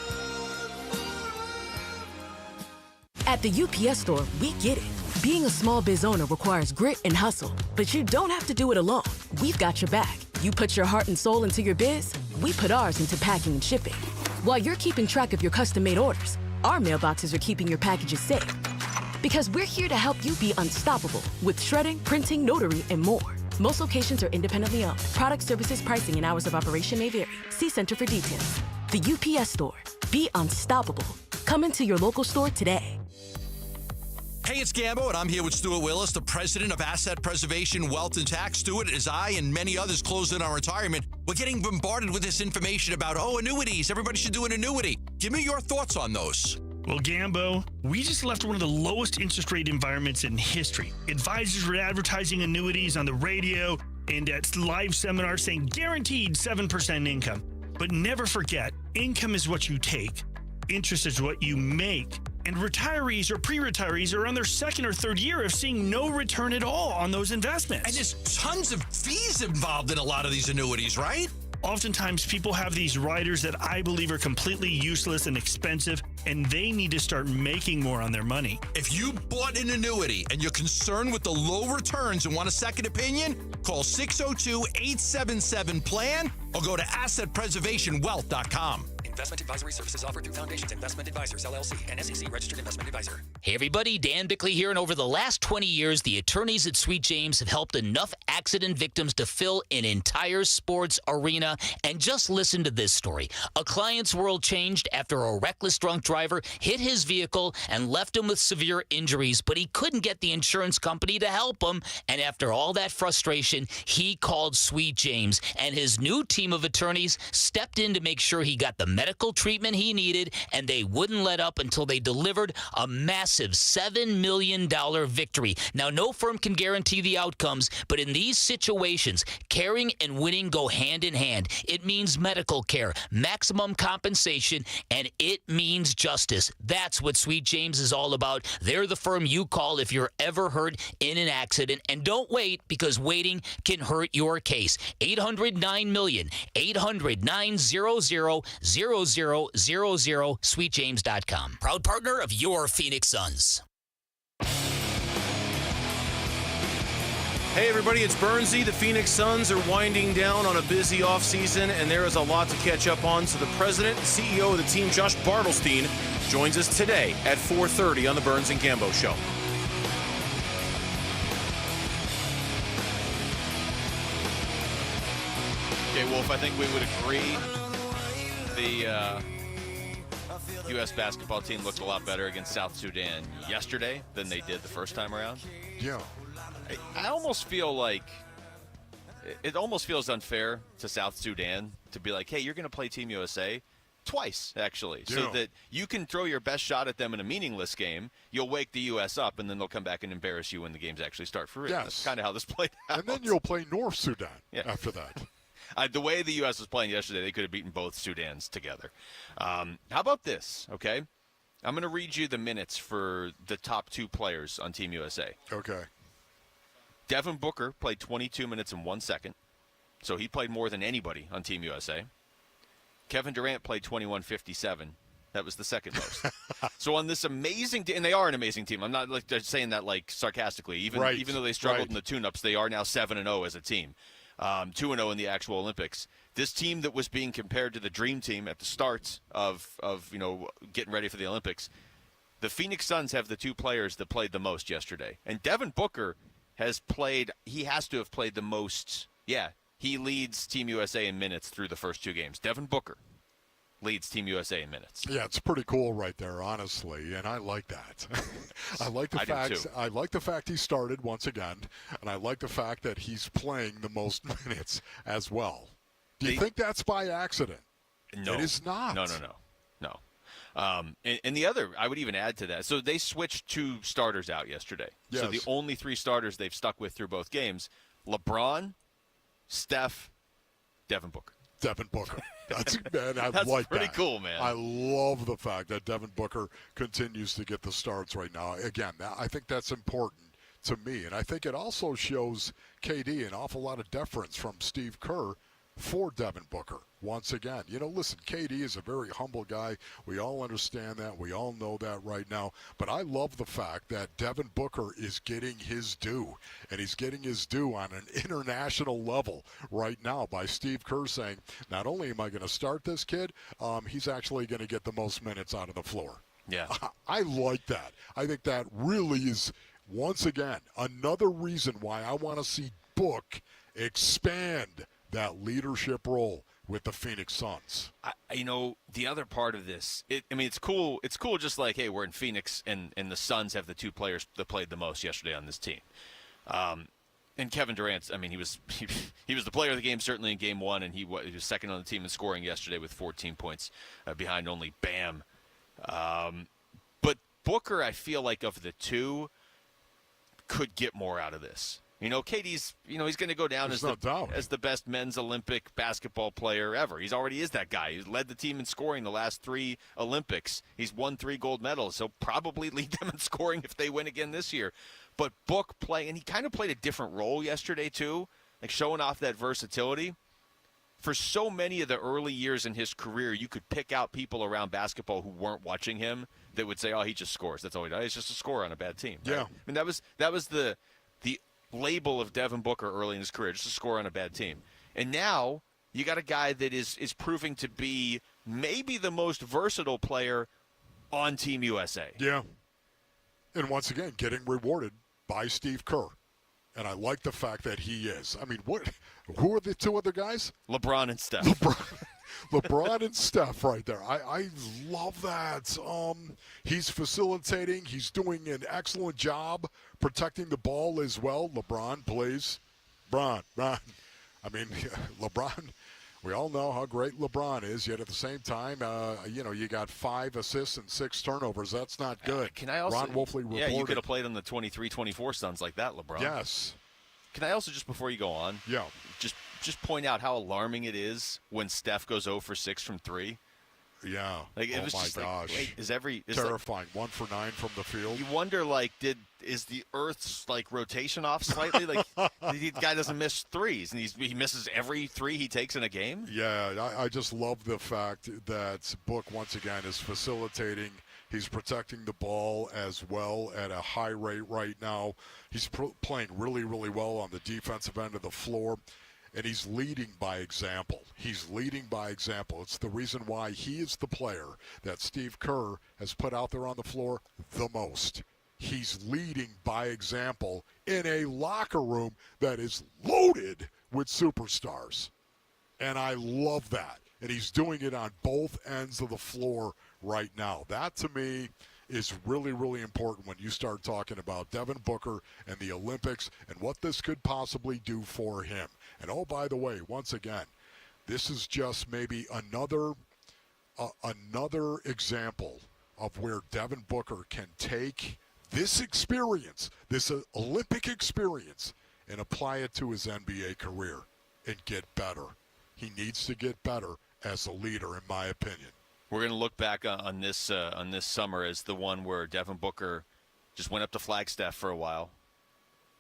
At the UPS store, we get it. Being a small biz owner requires grit and hustle, but you don't have to do it alone. We've got your back. You put your heart and soul into your biz, we put ours into packing and shipping. While you're keeping track of your custom-made orders, our mailboxes are keeping your packages safe. Because we're here to help you be unstoppable with shredding, printing, notary, and more. Most locations are independently owned. Product, services, pricing, and hours of operation may vary. See Center for details. The UPS store. Be unstoppable. Come into your local store today. Hey, it's Gambo, and I'm here with Stuart Willis, the president of Asset Preservation, Wealth, and Tax. Stuart, as I and many others close in on retirement, we're getting bombarded with this information about, annuities. Everybody should do an annuity. Give me your thoughts on those. Well, Gambo, we just left one of the lowest interest rate environments in history. Advisors were advertising annuities on the radio and at live seminars saying guaranteed 7% income. But never forget, income is what you take. Interest is what you make. And retirees or pre-retirees are on their second or third year of seeing no return at all on those investments. And there's tons of fees involved in a lot of these annuities, right? Oftentimes, people have these riders that I believe are completely useless and expensive, and they need to start making more on their money. If you bought an annuity and you're concerned with the low returns and want a second opinion, call 602-877-PLAN or go to AssetPreservationWealth.com. Investment advisory services offered through Foundations Investment Advisors, LLC, and SEC Registered Investment Advisor. Hey everybody, Dan Bickley here, and over the last 20 years, the attorneys at Sweet James have helped enough accident victims to fill an entire sports arena. And just listen to this story. A client's world changed after a reckless drunk driver hit his vehicle and left him with severe injuries, but he couldn't get the insurance company to help him. And after all that frustration, he called Sweet James, and his new team of attorneys stepped in to make sure he got the medical treatment he needed, and they wouldn't let up until they delivered a massive $7 million victory. Now, no firm can guarantee the outcomes, but in these situations, caring and winning go hand in hand. It means medical care, maximum compensation, and it means justice. That's what Sweet James is all about. They're the firm you call if you're ever hurt in an accident. And don't wait, because waiting can hurt your case. 800-9-MILLION, 800-900-0000, sweetjames.com. Proud partner of your Phoenix Suns. Hey everybody, it's Burnsy. The Phoenix Suns are winding down on a busy offseason, and there is a lot to catch up on. So the president and CEO of the team, Josh Bartelstein, joins us today at 4:30 on the Burns and Gambo Show. Okay, Wolf, I think we would agree U.S. basketball team looked a lot better against South Sudan yesterday than they did the first time around. Yeah. I almost feel like it almost feels unfair to South Sudan to be like, hey, you're going to play Team USA twice, actually, so that you can throw your best shot at them in a meaningless game. You'll wake the U.S. up, and then they'll come back and embarrass you when the games actually start for real. Yes. That's kind of how this played out. And then you'll play North Sudan after that. The way the U.S. was playing yesterday, they could have beaten both Sudans together. How about this, okay? I'm going to read you the minutes for the top 2 players on Team USA. Okay. Devin Booker played 22 minutes and 1 second, so he played more than anybody on Team USA. Kevin Durant played 21:57. That was the second most. So on this amazing team, and they are an amazing team. I'm not just saying that like sarcastically. Even though they struggled in the tune-ups, they are now 7-0 as a team. 2-0 in the actual Olympics. This team that was being compared to the Dream Team at the start of getting ready for the Olympics, the Phoenix Suns have the 2 players that played the most yesterday. And Devin Booker has to have played the most. Yeah, he leads Team USA in minutes through the first 2 games. Devin Booker leads Team USA in minutes. Yeah, it's pretty cool right there, honestly, and I like that. I like the fact he started once again, and I like the fact that he's playing the most minutes as well. Do you think that's by accident? No. It is not. No. And the other, I would even add to that. So they switched 2 starters out yesterday. Yes. So the only 3 starters they've stuck with through both games, LeBron, Steph, Devin Booker. Devin Booker. That's pretty cool, man. I love the fact that Devin Booker continues to get the starts right now. Again, I think that's important to me. And I think it also shows KD an awful lot of deference from Steve Kerr for Devin Booker. Once again, listen, KD is a very humble guy. We all understand that. We all know that right now. But I love the fact that Devin Booker is getting his due. And he's getting his due on an international level right now by Steve Kerr saying, not only am I going to start this kid, he's actually going to get the most minutes out of the floor. Yeah. I like that. I think that really is, once again, another reason why I want to see Book expand that leadership role with the Phoenix Suns. The other part of this, it's cool. It's cool just like, hey, we're in Phoenix, and the Suns have the 2 players that played the most yesterday on this team. And Kevin Durant, he was the player of the game, certainly in Game 1, and he was second on the team in scoring yesterday with 14 points behind only Bam. But Booker, I feel like of the 2, could get more out of this. KD's, he's going to go down as the best men's Olympic basketball player ever. He's already is that guy. He's led the team in scoring the last 3 Olympics. He's won 3 gold medals. He'll probably lead them in scoring if they win again this year. But Book and he kind of played a different role yesterday too, like showing off that versatility. For so many of the early years in his career, you could pick out people around basketball who weren't watching him that would say, oh, he just scores. That's all he does. He's just a scorer on a bad team. Right? Yeah. That was the label of Devin Booker early in his career, just a scorer on a bad team. And now you got a guy that is proving to be maybe the most versatile player on Team USA. Yeah. And once again, getting rewarded by Steve Kerr. And I like the fact that he is. Who are the 2 other guys? LeBron and Steph. LeBron and Steph right there. I love that. He's facilitating. He's doing an excellent job protecting the ball as well. LeBron plays. LeBron. We all know how great LeBron is, yet at the same time, you got 5 assists and 6 turnovers. That's not good. Can I also, Ron Wolfley reported. Yeah, you could have played on the 23-24 Suns like that, LeBron. Yes. Can I also, just before you go on, just point out how alarming it is when Steph goes 0 for 6 from 3? Yeah. It was my just gosh. Like, wait, terrifying. 1 for 9 from the field. You wonder, is the Earth's rotation off slightly? The guy doesn't miss threes, and he misses every 3 he takes in a game. Yeah, I just love the fact that Book once again is facilitating. He's protecting the ball as well at a high rate right now. He's playing really, really well on the defensive end of the floor. And he's leading by example. It's the reason why he is the player that Steve Kerr has put out there on the floor the most. He's leading by example in a locker room that is loaded with superstars. And I love that. And he's doing it on both ends of the floor right now. That, to me, is really, really important when you start talking about Devin Booker and the Olympics and what this could possibly do for him. And, oh, by the way, once again, this is just maybe another example of where Devin Booker can take this experience, this Olympic experience, and apply it to his NBA career and get better. He needs to get better as a leader, in my opinion. We're going to look back on this summer as the one where Devin Booker just went up to Flagstaff for a while.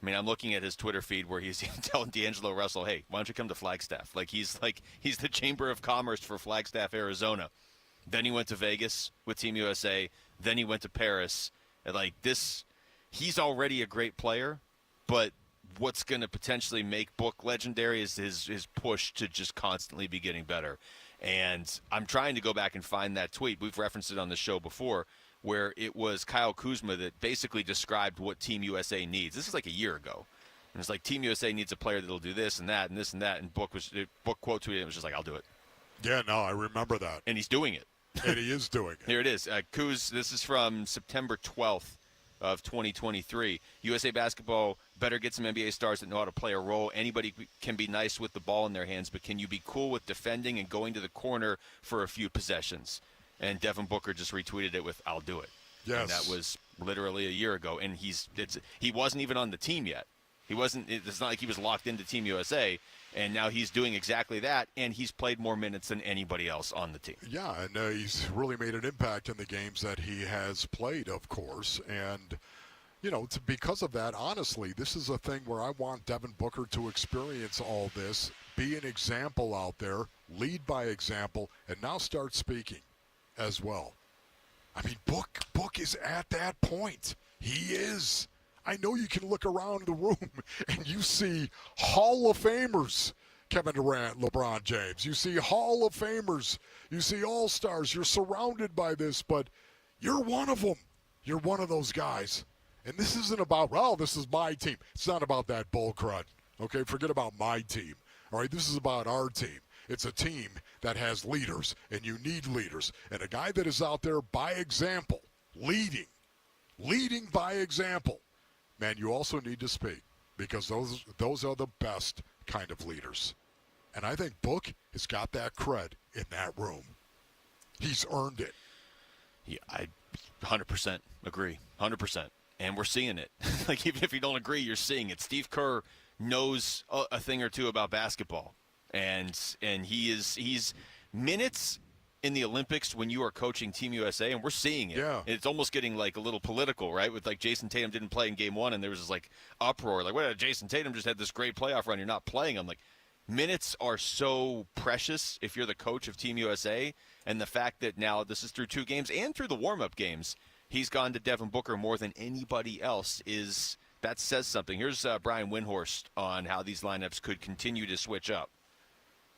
I mean, I'm looking at his Twitter feed where he's telling D'Angelo Russell, "Hey, why don't you come to Flagstaff?" He's the Chamber of Commerce for Flagstaff, Arizona. Then he went to Vegas with Team USA. Then he went to Paris. And he's already a great player, but what's going to potentially make Book legendary is his push to just constantly be getting better. And I'm trying to go back and find that tweet. We've referenced it on the show before, where it was Kyle Kuzma that basically described what Team USA needs. This is like a year ago. And it's like Team USA needs a player that'll do this and that and this and that. And Book quote tweeted it was just like, "I'll do it." Yeah, no, I remember that. And he's doing it. And he is doing it. Here it is. Kuz, this is from September 12th of 2023. USA Basketball better get some NBA stars that know how to play a role. Anybody can be nice with the ball in their hands, but can you be cool with defending and going to the corner for a few possessions? And Devin Booker just retweeted it with, "I'll do it." Yes. And that was literally a year ago. And he wasn't even on the team yet. It's not like he was locked into Team USA. And now he's doing exactly that, and he's played more minutes than anybody else on the team. Yeah, and he's really made an impact in the games that he has played, of course. And, because of that, honestly, this is a thing where I want Devin Booker to experience all this, be an example out there, lead by example, and now start speaking as well. I mean, Book is at that point. He is. I know you can look around the room and you see Hall of Famers, Kevin Durant, LeBron James. You see Hall of Famers. You see All-Stars. You're surrounded by this, but you're one of them. You're one of those guys. And this isn't about, well, this is my team. It's not about that bull crud. Okay, forget about my team. All right, this is about our team. It's a team that has leaders, and you need leaders. And a guy that is out there by example, leading by example. Man, you also need to speak, because those are the best kind of leaders. And I think Book has got that cred in that room. He's earned it. Yeah, I 100% agree. 100%. And we're seeing it. Even if you don't agree, you're seeing it. Steve Kerr knows a thing or two about basketball. And he's minutes in the Olympics when you are coaching Team USA, and we're seeing it. Yeah. It's almost getting a little political, right? With Jason Tatum didn't play in Game 1, and there was this uproar. Well, Jason Tatum just had this great playoff run. You're not playing him. Minutes are so precious if you're the coach of Team USA, and the fact that now this is through 2 games and through the warm-up games, he's gone to Devin Booker more than anybody else that says something. Here's Brian Windhorst on how these lineups could continue to switch up.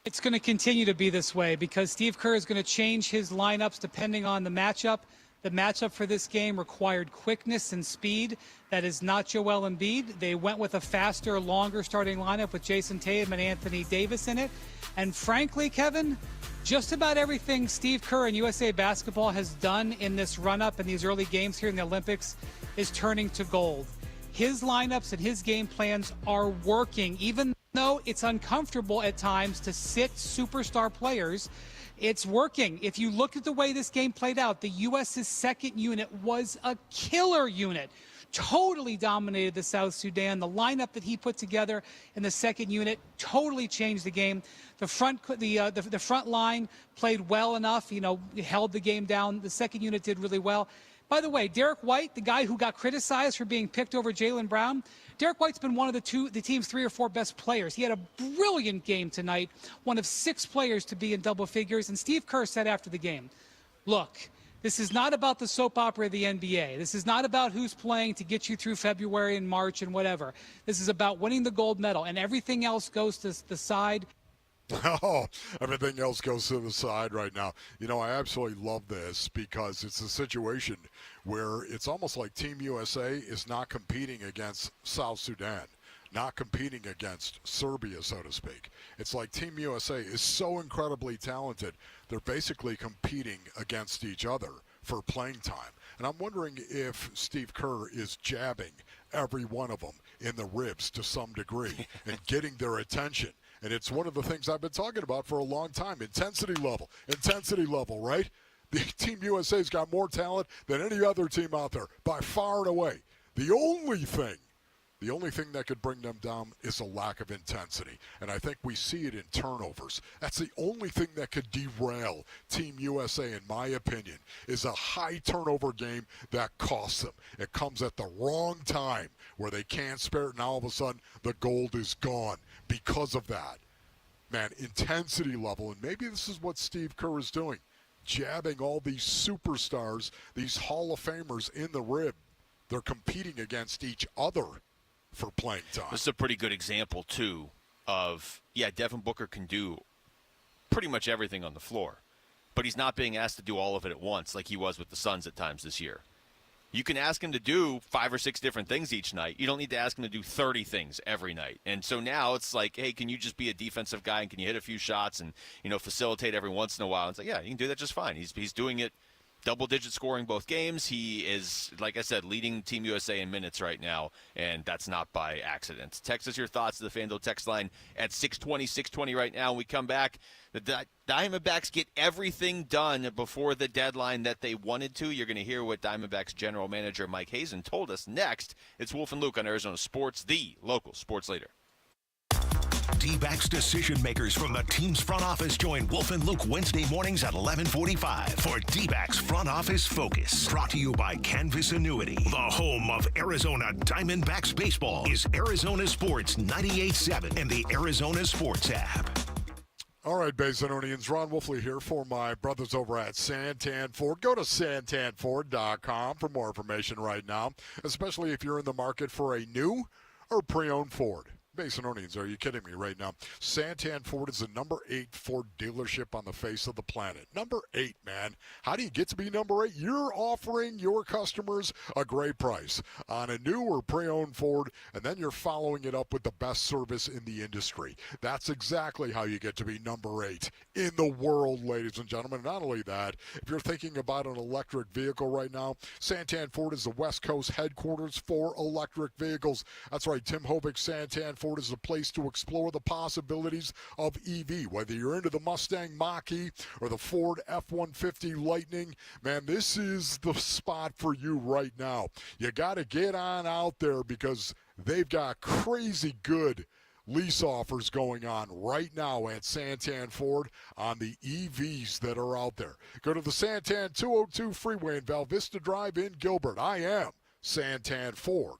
It's going to continue to be this way because Steve Kerr is going to change his lineups depending on the matchup. The matchup for this game required quickness and speed. That is not Joel Embiid. They went with a faster, longer starting lineup with Jason Tatum and Anthony Davis in it. And frankly, Kevin, just about everything Steve Kerr and USA Basketball has done in this run-up in these early games here in the Olympics is turning to gold. His lineups and his game plans are working, even though it's uncomfortable at times to sit superstar players. It's working. If you look at the way this game played out, the U.S.'s second unit was a killer unit. Totally dominated the South Sudan. The lineup that he put together in the second unit totally changed the game. The front line played well enough, held the game down. The second unit did really well. By the way, Derek White, the guy who got criticized for being picked over Jaylen Brown, Derek White's been one of the team's 3 or 4 best players. He had a brilliant game tonight, one of 6 players to be in double figures. And Steve Kerr said after the game, look, this is not about the soap opera of the NBA. This is not about who's playing to get you through February and March and whatever. This is about winning the gold medal, and everything else goes to the side. Oh, everything else goes to the side right now. I absolutely love this because it's a situation where it's almost like Team USA is not competing against South Sudan. not competing against Serbia, so to speak. It's like Team USA is so incredibly talented, they're basically competing against each other for playing time. And I'm wondering if Steve Kerr is jabbing every one of them in the ribs to some degree and getting their attention. And it's one of the things I've been talking about for a long time. Intensity level, right? The Team USA's got more talent than any other team out there, by far and away. The only thing that could bring them down is a lack of intensity. And I think we see it in turnovers. That's the only thing that could derail Team USA, in my opinion, is a high turnover game that costs them. It comes at the wrong time where they can't spare it, and all of a sudden the gold is gone because of that. Man, intensity level, and maybe this is what Steve Kerr is doing, jabbing all these superstars, these Hall of Famers in the rib. They're competing against each other for playing time. This is a pretty good example, too, of, Devin Booker can do pretty much everything on the floor, but he's not being asked to do all of it at once like he was with the Suns at times this year. You can ask him to do 5 or 6 different things each night. You don't need to ask him to do 30 things every night. And so now it's like, hey, can you just be a defensive guy and can you hit a few shots and, facilitate every once in a while? And it's like, yeah, you can do that just fine. He's doing it. Double-digit scoring both games. He is, like I said, leading Team USA in minutes right now, and that's not by accident. Text us your thoughts to the FanDuel text line at 620 right now. When we come back, the Diamondbacks get everything done before the deadline that they wanted to. You're going to hear what Diamondbacks general manager Mike Hazen told us next. It's Wolf and Luke on Arizona Sports, the local sports leader. D-backs decision makers from the team's front office join Wolf and Luke Wednesday mornings at 11:45 for D-backs Front Office Focus. Brought to you by Canvas Annuity. The home of Arizona Diamondbacks baseball is Arizona Sports 98.7 and the Arizona Sports app. All right, Basinonians, Ron Wolfley here for my brothers over at Santan Ford. Go to santanford.com for more information right now, especially if you're in the market for a new or pre-owned Ford. Basinonians, are you kidding me right now? Santan Ford is the number 8 Ford dealership on the face of the planet. Number 8, man. How do you get to be number 8? You're offering your customers a great price on a new or pre-owned Ford, and then you're following it up with the best service in the industry. That's exactly how you get to be number 8 in the world, ladies and gentlemen. Not only that, if you're thinking about an electric vehicle right now, Santan Ford is the West Coast headquarters for electric vehicles. That's right, Tim Hovick, Santan Ford is a place to explore the possibilities of EV. Whether you're into the Mustang Mach-E or the Ford F-150 Lightning, man, this is the spot for you right now. You got to get on out there because they've got crazy good lease offers going on right now at Santan Ford on the EVs that are out there. Go to the Santan 202 Freeway in Val Vista Drive in Gilbert. I am Santan Ford.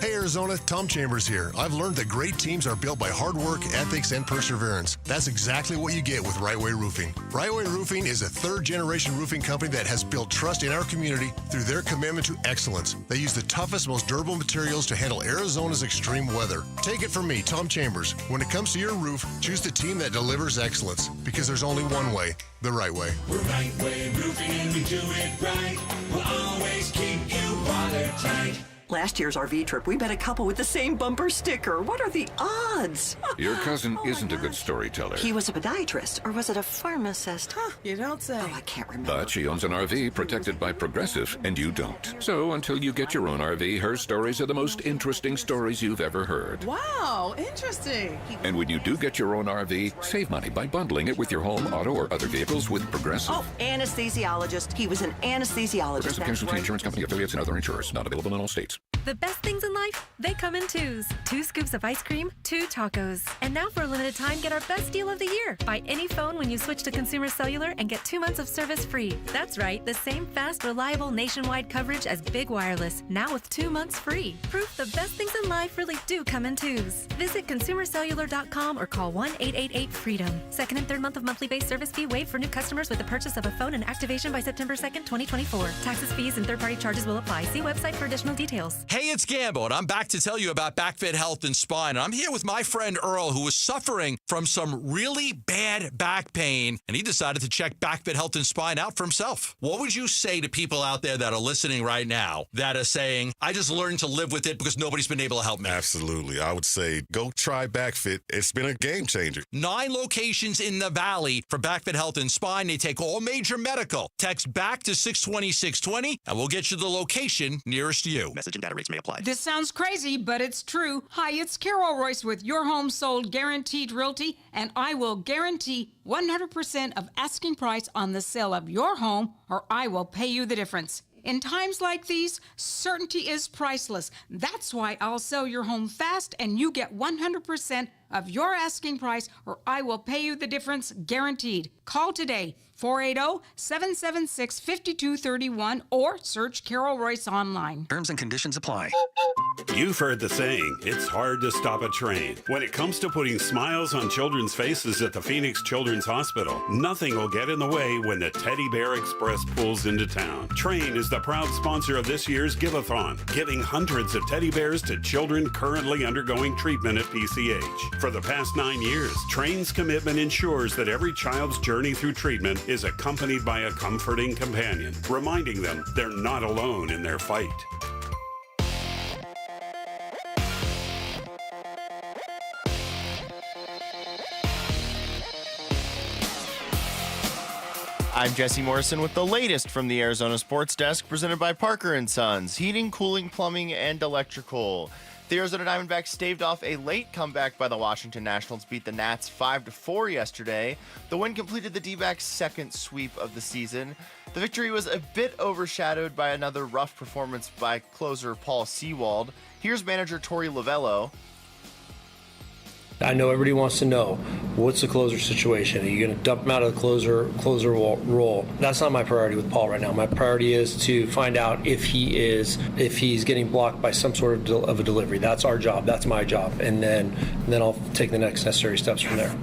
Hey Arizona, Tom Chambers here. I've learned that great teams are built by hard work, ethics, and perseverance. That's exactly what you get with Right Way Roofing. Right Way Roofing is a third-generation roofing company that has built trust in our community through their commitment to excellence. They use the toughest, most durable materials to handle Arizona's extreme weather. Take it from me, Tom Chambers. When it comes to your roof, choose the team that delivers excellence, because there's only one way, the right way. We're Right Way Roofing and we do it right. We'll always keep you watertight. Last year's RV trip, we met a couple with the same bumper sticker. What are the odds? Your cousin isn't a good storyteller. He was a podiatrist, or was it a pharmacist? You don't say. Oh, I can't remember. But she owns an RV protected by Progressive, and you don't. So until you get your own RV, her stories are the most interesting stories you've ever heard. Wow, interesting. And when you do get your own RV, save money by bundling it with your home, auto, or other vehicles with Progressive. Oh, anesthesiologist. He was an anesthesiologist. Progressive Casualty Insurance Company, affiliates, and other insurers. Not available in all states. The best things in life, they come in twos. 2 scoops of ice cream, 2 tacos. And now for a limited time, get our best deal of the year. Buy any phone when you switch to Consumer Cellular and get 2 months of service free. That's right, the same fast, reliable nationwide coverage as Big Wireless, now with 2 months free. Proof the best things in life really do come in twos. Visit consumercellular.com or call 1-888-FREEDOM. Second and third month of monthly base service fee waived for new customers with the purchase of a phone and activation by September 2nd, 2024. Taxes, fees, and third-party charges will apply. See website for additional details. Hey, it's Gambo, and I'm back to tell you about BackFit Health and Spine. And I'm here with my friend Earl, who was suffering from some really bad back pain, and he decided to check BackFit Health and Spine out for himself. What would you say to people out there that are listening right now that are saying, I just learned to live with it because nobody's been able to help me? Absolutely. I would say go try BackFit. It's been a game changer. 9 locations in the Valley for BackFit Health and Spine. They take all major medical. Text BACK to 620-620, and we'll get you the location nearest you. Message and data rates may apply. This sounds crazy, but it's true. Hi, it's Carol Royce with Your Home Sold Guaranteed Realty, and I will guarantee 100% of asking price on the sale of your home, or I will pay you the difference. In times like these, certainty is priceless. That's why I'll sell your home fast and you get 100% of your asking price, or I will pay you the difference guaranteed. Call today, 480-776-5231, or search Carol Royce online. Terms and conditions apply. You've heard the saying, it's hard to stop a train. When it comes to putting smiles on children's faces at the Phoenix Children's Hospital, nothing will get in the way when the Teddy Bear Express pulls into town. Train is the proud sponsor of this year's Give-a-thon, giving hundreds of teddy bears to children currently undergoing treatment at PCH. For the past 9 years, Train's commitment ensures that every child's journey through treatment is accompanied by a comforting companion, reminding them they're not alone in their fight. I'm Jesse Morrison with the latest from the Arizona Sports Desk, presented by Parker & Sons, heating, cooling, plumbing, and electrical. The Arizona Diamondbacks staved off a late comeback by the Washington Nationals, beat the Nats 5-4 yesterday. The win completed the D-backs' second sweep of the season. The victory was a bit overshadowed by another rough performance by closer Paul Sewald. Here's manager Torey Lovello. I know everybody wants to know, what's the closer situation? Are you going to dump him out of the closer role? That's not my priority with Paul right now. My priority is to find out if he's getting blocked by some sort of a delivery. That's our job. That's my job. And then I'll take the next necessary steps from there.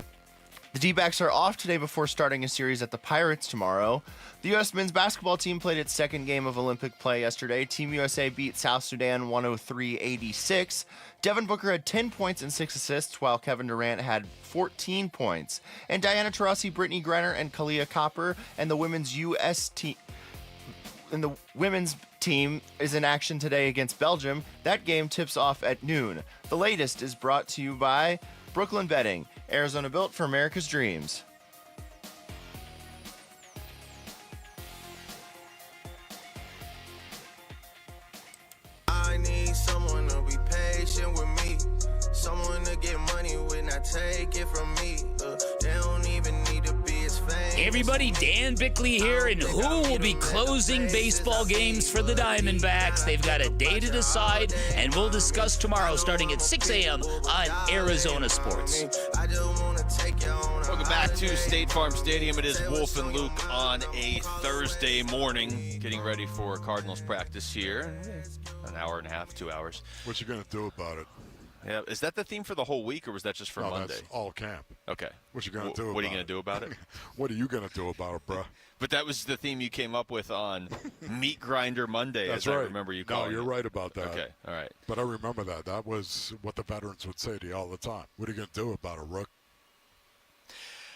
The D-backs are off today before starting a series at the Pirates tomorrow. The U.S. men's basketball team played its second game of Olympic play yesterday. Team USA beat South Sudan 103-86. Devin Booker had 10 points and 6 assists, while Kevin Durant had 14 points. And Diana Taurasi, Brittany Griner, and Kalia Copper and the women's women's team is in action today against Belgium. That game tips off at noon. The latest is brought to you by Brooklyn Bedding, Arizona built for America's dreams. I need someone to be patient with me, someone to get money when I take it from me. They don't even need to be as famous. Hey everybody, Dan Bickley here, and who will be closing baseball games for the Diamondbacks? They've got a day to decide, and we'll discuss tomorrow starting at 6 a.m. on Arizona Sports. Welcome back to State Farm Stadium. It is Wolf and Luke on a Thursday morning, getting ready for Cardinals practice here. An hour and a half, 2 hours. What you going to do about it? Yeah, is that the theme for the whole week, or was that just for Monday? That's all camp. Okay. What you going to do about it? What are you going to do about it? What are you going to do about it, bro? But that was the theme you came up with on Meat Grinder Monday, That's as right. I remember you calling No, you're it. right about that. Okay, all right. But I remember that. That was what the veterans would say to you all the time. What are you going to do about it, Rook?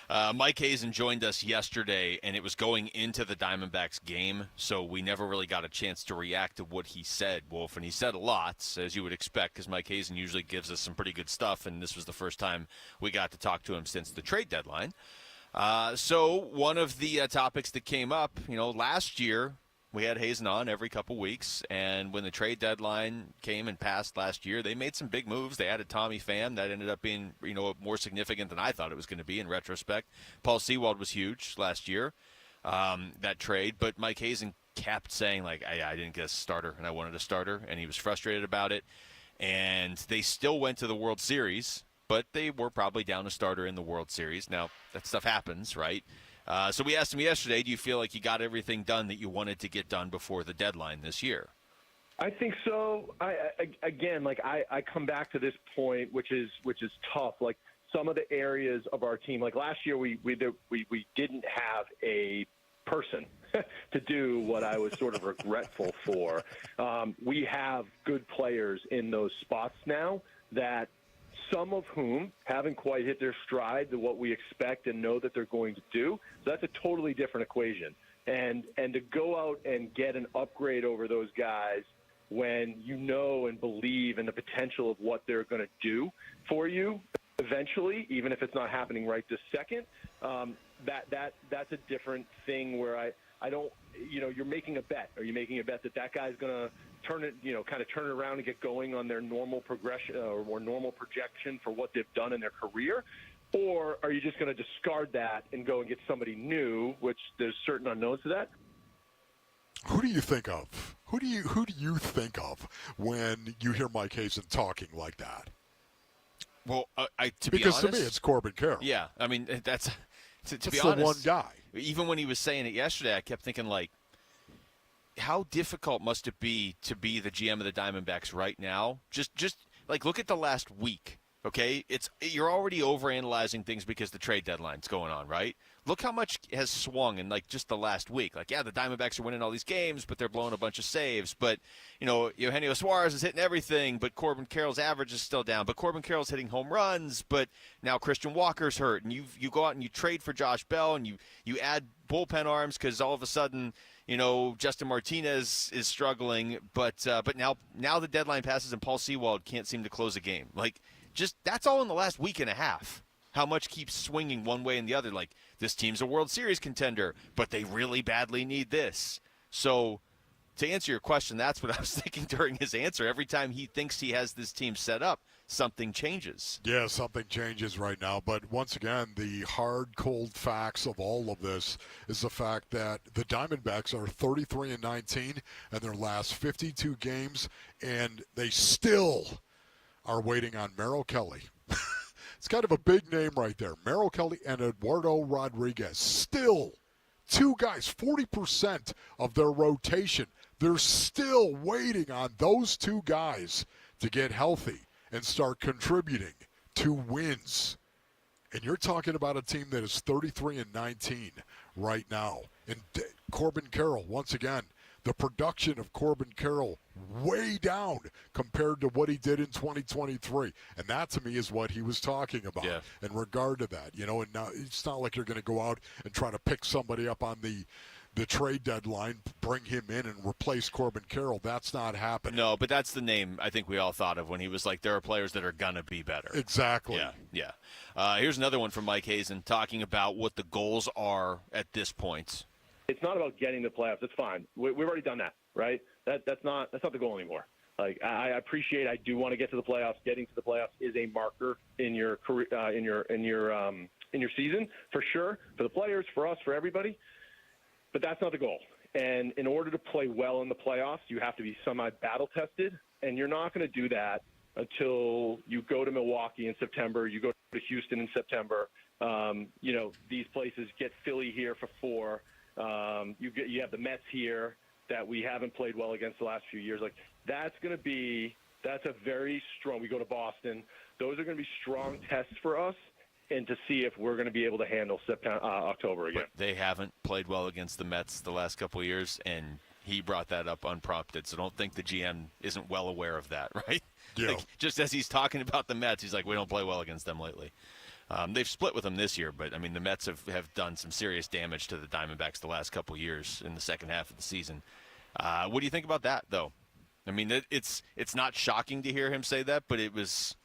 Mike Hazen joined us yesterday, and it was going into the Diamondbacks game, so we never really got a chance to react to what he said, Wolf. And he said a lot, as you would expect, because Mike Hazen usually gives us some pretty good stuff, and this was the first time we got to talk to him since the trade deadline. So one of the topics that came up, last year, we had Hazen on every couple weeks, and when the trade deadline came and passed last year, they made some big moves. They added Tommy Pham. That ended up being, more significant than I thought it was going to be in retrospect. Paul Sewald was huge last year, that trade. But Mike Hazen kept saying, I didn't get a starter, and I wanted a starter, and he was frustrated about it. And they still went to the World Series, but they were probably down a starter in the World Series. Now, that stuff happens, right? So we asked him yesterday, do you feel like you got everything done that you wanted to get done before the deadline this year? I think so. I come back to this point, which is tough. Like some of the areas of our team, like last year, we didn't have a person to do what I was sort of regretful for. We have good players in those spots now that some of whom haven't quite hit their stride to what we expect and know that they're going to do. So that's a totally different equation. And to go out and get an upgrade over those guys when you know and believe in the potential of what they're going to do for you eventually, even if it's not happening right this second, that's a different thing where I don't, you're making a bet. Are you making a bet that guy's going to turn it, kind of turn it around and get going on their normal progression or normal projection for what they've done in their career? Or are you just going to discard that and go and get somebody new, which there's certain unknowns to that? Who do you think of? Who do you think of when you hear Mike Hazen talking like that? Well, to be honest, to me, it's Corbin Carroll. Yeah, I mean that's to be the honest, one guy. Even when he was saying it yesterday, I kept thinking like, how difficult must it be to be the GM of the Diamondbacks right now? Just like look at the last week. Okay, you're already overanalyzing things because the trade deadline's going on, right? Look how much has swung in like just the last week. Like, yeah, the Diamondbacks are winning all these games, but they're blowing a bunch of saves. But Eugenio Suarez is hitting everything, but Corbin Carroll's average is still down. But Corbin Carroll's hitting home runs, but now Christian Walker's hurt, and you go out and you trade for Josh Bell, and you add bullpen arms because all of a sudden, Justin Martinez is struggling. But now the deadline passes and Paul Sewald can't seem to close a game. Like. Just that's all in the last week and a half. How much keeps swinging one way and the other. Like, this team's a World Series contender, but they really badly need this. So, to answer your question, that's what I was thinking during his answer. Every time he thinks he has this team set up, something changes. Yeah, something changes right now. But once again, the hard, cold facts of all of this is the fact that the Diamondbacks are 33-19 in their last 52 games, and they still are waiting on Merrill Kelly. It's kind of a big name right there. Merrill Kelly and Eduardo Rodriguez. Still, two guys, 40% of their rotation. They're still waiting on those two guys to get healthy and start contributing to wins. And you're talking about a team that is 33-19 right now. And Corbin Carroll, once again, the production of Corbin Carroll way down compared to what he did in 2023. And that, to me, is what he was talking about in regard to that. And now it's not like you're going to go out and try to pick somebody up on the trade deadline, bring him in and replace Corbin Carroll. That's not happening. No, but that's the name I think we all thought of when he was like, there are players that are going to be better. Exactly. Yeah. Here's another one from Mike Hazen talking about what the goals are at this point. It's not about getting the playoffs. It's fine. We've already done that, right? That's not the goal anymore. Like, I appreciate. I do want to get to the playoffs. Getting to the playoffs is a marker in your career, in your season for sure. For the players, for us, for everybody. But that's not the goal. And in order to play well in the playoffs, you have to be semi-battle tested, and you're not going to do that until you go to Milwaukee in September. You go to Houston in September. These places get Philly here for 4. You have the Mets here that we haven't played well against the last few years. Like, that's a very strong. We go to Boston. Those are going to be strong tests for us, and to see if we're going to be able to handle October again. But they haven't played well against the Mets the last couple of years, and he brought that up unprompted. So don't think the GM isn't well aware of that, right? Yeah. Like, just as he's talking about the Mets, he's like, we don't play well against them lately. They've split with them this year, but, I mean, the Mets have done some serious damage to the Diamondbacks the last couple of years in the second half of the season. What do you think about that, though? I mean, it's not shocking to hear him say that, but it was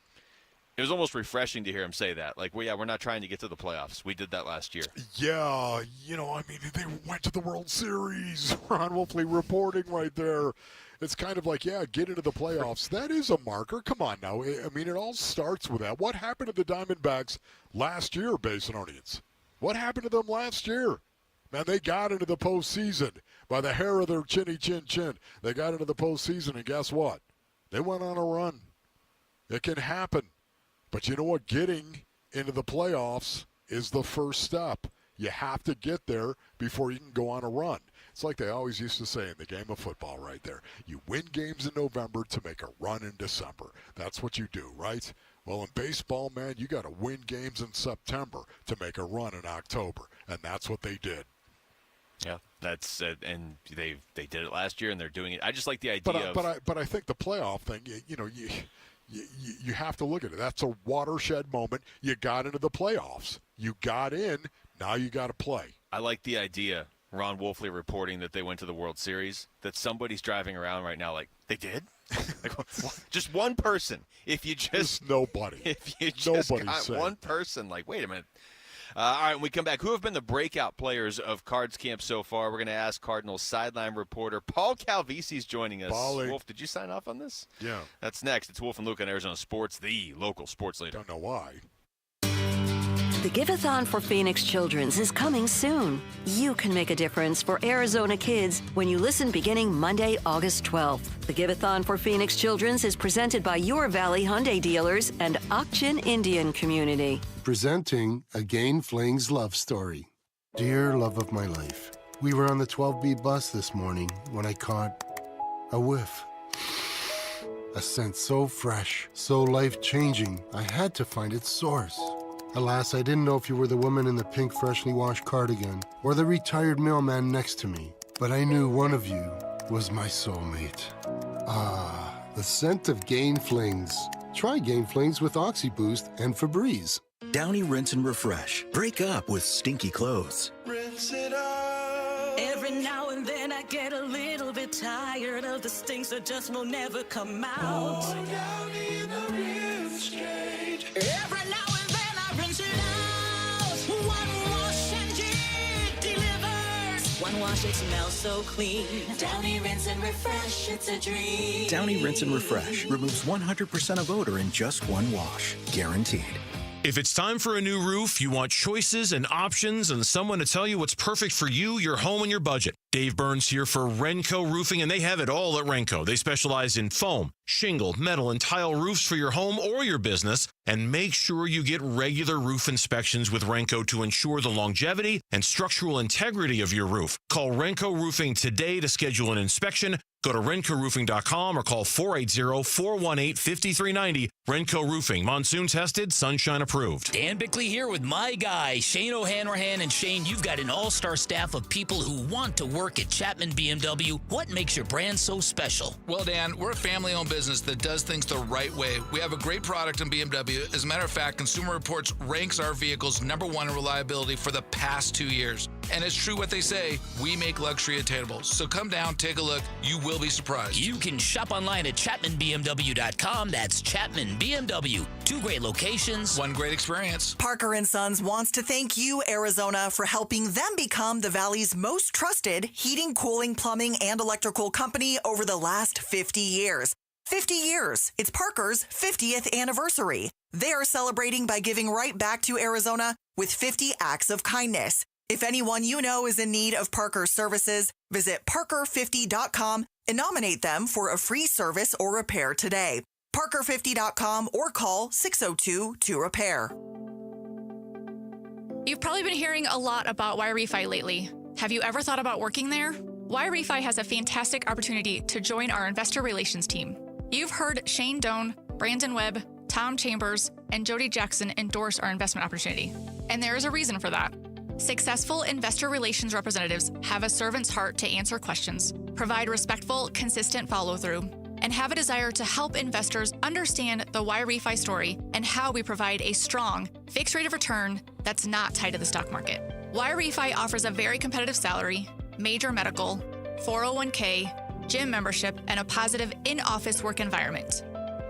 almost refreshing to hear him say that. Like, we're not trying to get to the playoffs. We did that last year. Yeah, they went to the World Series. Ron Wolfley reporting right there. It's kind of like, get into the playoffs. That is a marker. Come on now. I mean, it all starts with that. What happened to the Diamondbacks last year, Basinonians? What happened to them last year? Man, they got into the postseason by the hair of their chinny chin. They got into the postseason, and guess what? They went on a run. It can happen. But you know what? Getting into the playoffs is the first step. You have to get there before you can go on a run. It's like they always used to say in the game of football right there. You win games in November to make a run in December. That's what you do, right? Well, in baseball, man, you got to win games in September to make a run in October. And that's what they did. Yeah, that's and they did it last year, and they're doing it. I just like the idea. But I think the playoff thing, you have to look at it. That's a watershed moment. You got into the playoffs. You got in. Now you got to play. I like the idea. Ron Wolfley reporting that they went to the World Series. That somebody's driving around right now like they did. Like, just one person. If you just nobody. If you just Nobody's got saying. one person, like wait a minute. All right, when we come back, who have been the breakout players of Cards camp so far? We're going to ask Cardinals sideline reporter Paul Calvisi's joining us. Bali. Wolf, did you sign off on this? Yeah. That's next. It's Wolf and Luke on Arizona Sports, the local sports leader. Don't know why. The Give-a-thon for Phoenix Children's is coming soon. You can make a difference for Arizona kids when you listen beginning Monday, August 12th. The Give-a-thon for Phoenix Children's is presented by your Valley Hyundai dealers and Ak-Chin Indian community. Presenting a Gain Flings love story. Dear love of my life, we were on the 12B bus this morning when I caught a whiff. A scent so fresh, so life-changing, I had to find its source. Alas, I didn't know if you were the woman in the pink freshly washed cardigan or the retired mailman next to me, but I knew one of you was my soulmate. Ah, the scent of Gain Flings. Try Gain Flings with OxyBoost and Febreze. Downy Rinse and Refresh. Break up with stinky clothes. Rinse it out. Every now and then I get a little bit tired of the stinks that just will never come out. Oh, Downy in the rinse change. Every now and then I rinse it out. One wash and it delivers. One wash, it smells so clean. Downy Rinse and Refresh, it's a dream. Downy Rinse and Refresh removes 100% of odor in just one wash. Guaranteed. If it's time for a new roof, you want choices and options and someone to tell you what's perfect for you, your home, and your budget. Dave Burns here for Renco Roofing, and they have it all at Renco. They specialize in foam, shingle, metal, and tile roofs for your home or your business, and make sure you get regular roof inspections with Renco to ensure the longevity and structural integrity of your roof. Call Renco Roofing today to schedule an inspection. Go to RencoRoofing.com or call 480-418-5390. Renco Roofing, monsoon tested, sunshine approved. Dan Bickley here with my guy, Shane O'Hanrahan. And Shane, you've got an all-star staff of people who want to work at Chapman BMW. What makes your brand so special? Well, Dan, we're a family-owned business that does things the right way. We have a great product in BMW. As a matter of fact, Consumer Reports ranks our vehicles #1 in reliability for the past 2 years. And it's true what they say, we make luxury attainable. So come down, take a look. You will be surprised. You can shop online at ChapmanBMW.com. That's Chapman BMW. 2 great locations. 1 great experience. Parker & Sons wants to thank you, Arizona, for helping them become the Valley's most trusted heating, cooling, plumbing, and electrical company over the last 50 years. 50 years. It's Parker's 50th anniversary. They are celebrating by giving right back to Arizona with 50 acts of kindness. If anyone you know is in need of Parker services, visit Parker50.com and nominate them for a free service or repair today. Parker50.com or call 602-2REPAIR. You've probably been hearing a lot about YRefi lately. Have you ever thought about working there? YRefi has a fantastic opportunity to join our investor relations team. You've heard Shane Doan, Brandon Webb, Tom Chambers, and Jody Jackson endorse our investment opportunity. And there is a reason for that. Successful investor relations representatives have a servant's heart to answer questions, provide respectful, consistent follow-through, and have a desire to help investors understand the YRefi story and how we provide a strong, fixed rate of return that's not tied to the stock market. YRefi offers a very competitive salary, major medical, 401k, gym membership, and a positive in-office work environment.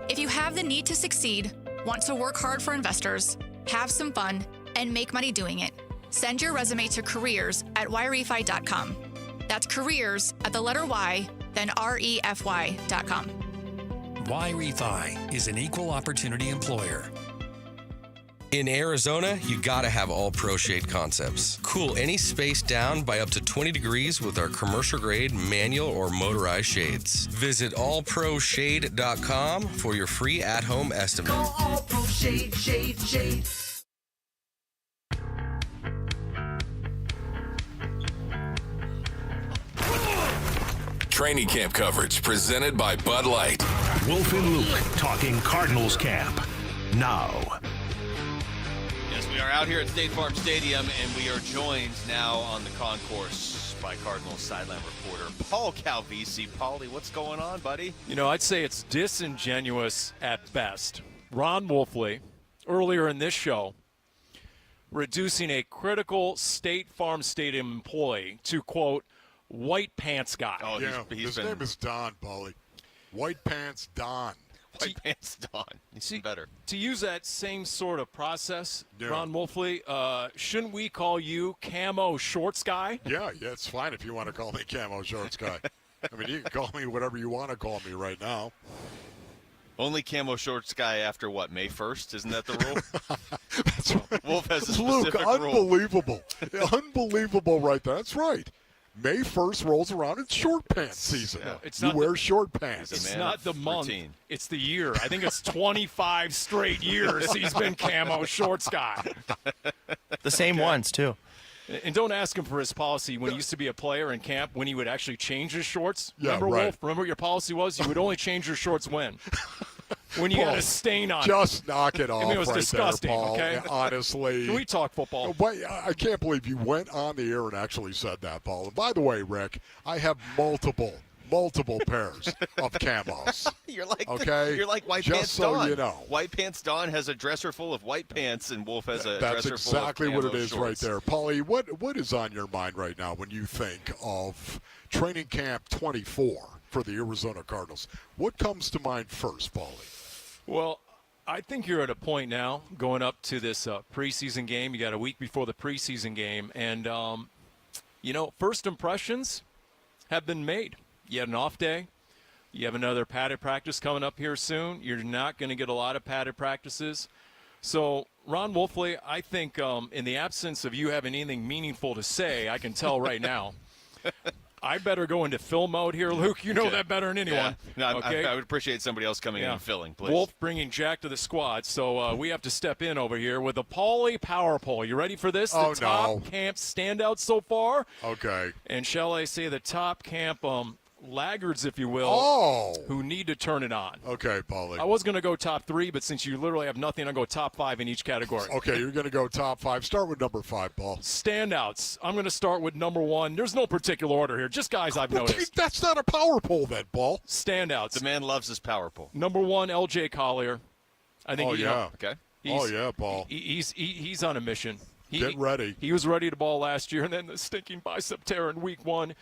If you have the need to succeed, want to work hard for investors, have some fun, and make money doing it, send your resume to careers@yrefi.com. That's careers at the letter Y, then REFY.com. YRefi is an equal opportunity employer. In Arizona, you gotta have all Pro Shade concepts. Cool any space down by up to 20 degrees with our commercial grade manual or motorized shades. Visit allproshade.com for your free at-home estimate. Call All Pro Shade, Shade, Shade. Training camp coverage presented by Bud Light. Wolf and Luke talking Cardinals camp now. Yes, we are out here at State Farm Stadium, and we are joined now on the concourse by Cardinals sideline reporter Paul Calvisi. Paulie, what's going on, buddy? You know, I'd say it's disingenuous at best. Ron Wolfley, earlier in this show, reducing a critical State Farm Stadium employee to, quote, white pants guy. Oh, yeah, his name is Don, Paulie. White Pants Don. White Pants Don. He's better. To use that same sort of process, Yeah. Ron Wolfley, shouldn't we call you Camo Shorts Guy? Yeah, it's fine if you want to call me Camo Shorts Guy. I mean, you can call me whatever you want to call me right now. Only Camo Shorts Guy after what, May 1st? Isn't that the rule? That's right. Wolf has a Luke, specific rule. unbelievable. Unbelievable right there. That's right. May 1st rolls around, it's short pants season. Yeah, it's you not wear short pants. It's not the month. routine. It's the year. I think it's 25 straight years he's been Camo Shorts Guy. The same ones, too. And don't ask him for his policy when he used to be a player in camp, when he would actually change his shorts. Yeah, Remember, right. Wolf? Remember what your policy was? You would only change your shorts when? When you got a stain on Just knock it off I mean, it was right disgusting, there, Paul. okay? Honestly. Can we talk football? But I can't believe you went on the air and actually said that, Paul. And by the way, Rick, I have multiple pairs of camos. You're like White Just Pants so Don. you know. White Pants Don has a dresser full of white pants, and Wolf has a That's dresser full of exactly what it camo is shorts. right there. Paulie, what is on your mind right now when you think of training camp 24 for the Arizona Cardinals? What comes to mind first, Paulie? Well, I think you're at a point now going up to this preseason game. You got a week before the preseason game. And, first impressions have been made. You had an off day. You have another padded practice coming up here soon. You're not going to get a lot of padded practices. So, Ron Wolfley, I think in the absence of you having anything meaningful to say, I can tell right now, I better go into film mode here, Luke. You know that better than anyone. Yeah. No, okay? I would appreciate somebody else coming in and filling, please. Wolf bringing Jack to the squad, so we have to step in over here with the Paulie Power Poll. You ready for this? The top camp standouts so far. Okay. And shall I say the top camp laggards, if you will, who need to turn it on. Okay, Paulie. I was going to go top 3, but since you literally have nothing, I'll go top 5 in each category. Okay, you're going to go top 5. Start with number 5, Paul. Standouts. I'm going to start with number 1. There's no particular order here, just guys I've noticed. That's not a power poll then, Paul. Standouts. The man loves his power poll. Number 1, L.J. Collier. I think. Okay. Paul. He's on a mission. Get ready. He was ready to ball last year, and then the stinking bicep tear in week 1.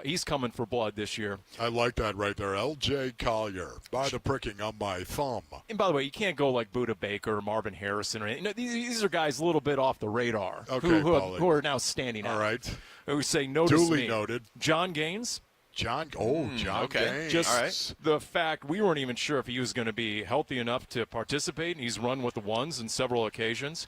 He's coming for blood this year. I like that right there. L.J. Collier, by the pricking on my thumb. And by the way, you can't go like Buda Baker or Marvin Harrison. Or these are guys a little bit off the radar who are now standing out. All right. Who say notice Duly me. noted. John Gaines. John Gaines. Just the fact we weren't even sure if he was going to be healthy enough to participate, and he's run with the ones on several occasions.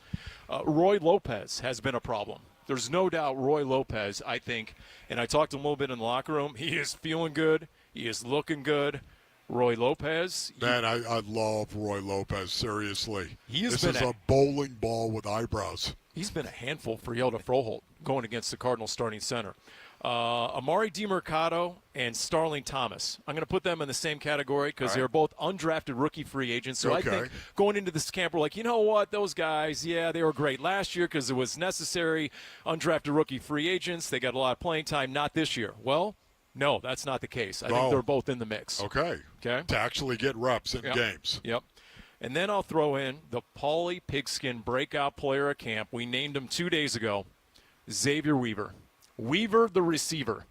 Roy Lopez has been a problem. There's no doubt Roy Lopez, I think, and I talked to him a little bit in the locker room, he is feeling good. He is looking good. Roy Lopez. Man, I love Roy Lopez, seriously. This is a bowling ball with eyebrows. He's been a handful for Yelda Froholt going against the Cardinals starting center. Amari DiMercado and Starling Thomas. I'm going to put them in the same category because they're both undrafted rookie free agents. So I think going into this camp, we're like, you know what, those guys, they were great last year because it was necessary. Undrafted rookie free agents, they got a lot of playing time, not this year. Well, no, that's not the case. I think they're both in the mix. Okay. To actually get reps in games. Yep. And then I'll throw in the Paulie Pigskin breakout player at camp. We named him 2 days ago, Xavier Weaver. Weaver the receiver.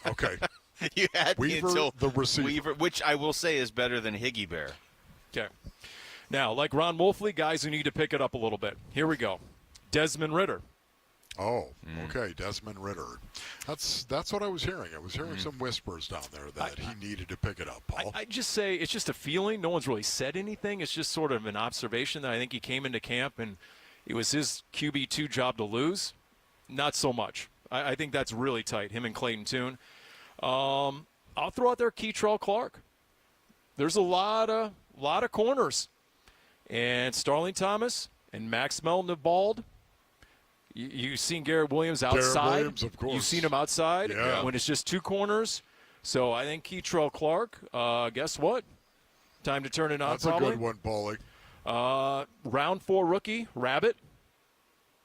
Okay. You had me Weaver until the receiver. Weaver, which I will say is better than Higgy Bear. Okay. Now, like Ron Wolfley, guys who need to pick it up a little bit. Here we go. Desmond Ridder. Oh, okay, Desmond Ridder. That's what I was hearing. I was hearing some whispers down there that he needed to pick it up, Paul. I just say it's just a feeling. No one's really said anything. It's just sort of an observation that I think he came into camp and it was his QB2 job to lose. Not so much. I think that's really tight, him and Clayton Tune. I'll throw out there Keitrell Clark. There's a lot of corners. And Starling Thomas and Max Melton-Bald. You've seen Garrett Williams outside. Garrett Williams, of course. You've seen him outside when it's just 2 corners. So I think Keitrell Clark, guess what? Time to turn it on, That's probably. a good one, Paulie. Round 4 rookie, Rabbit.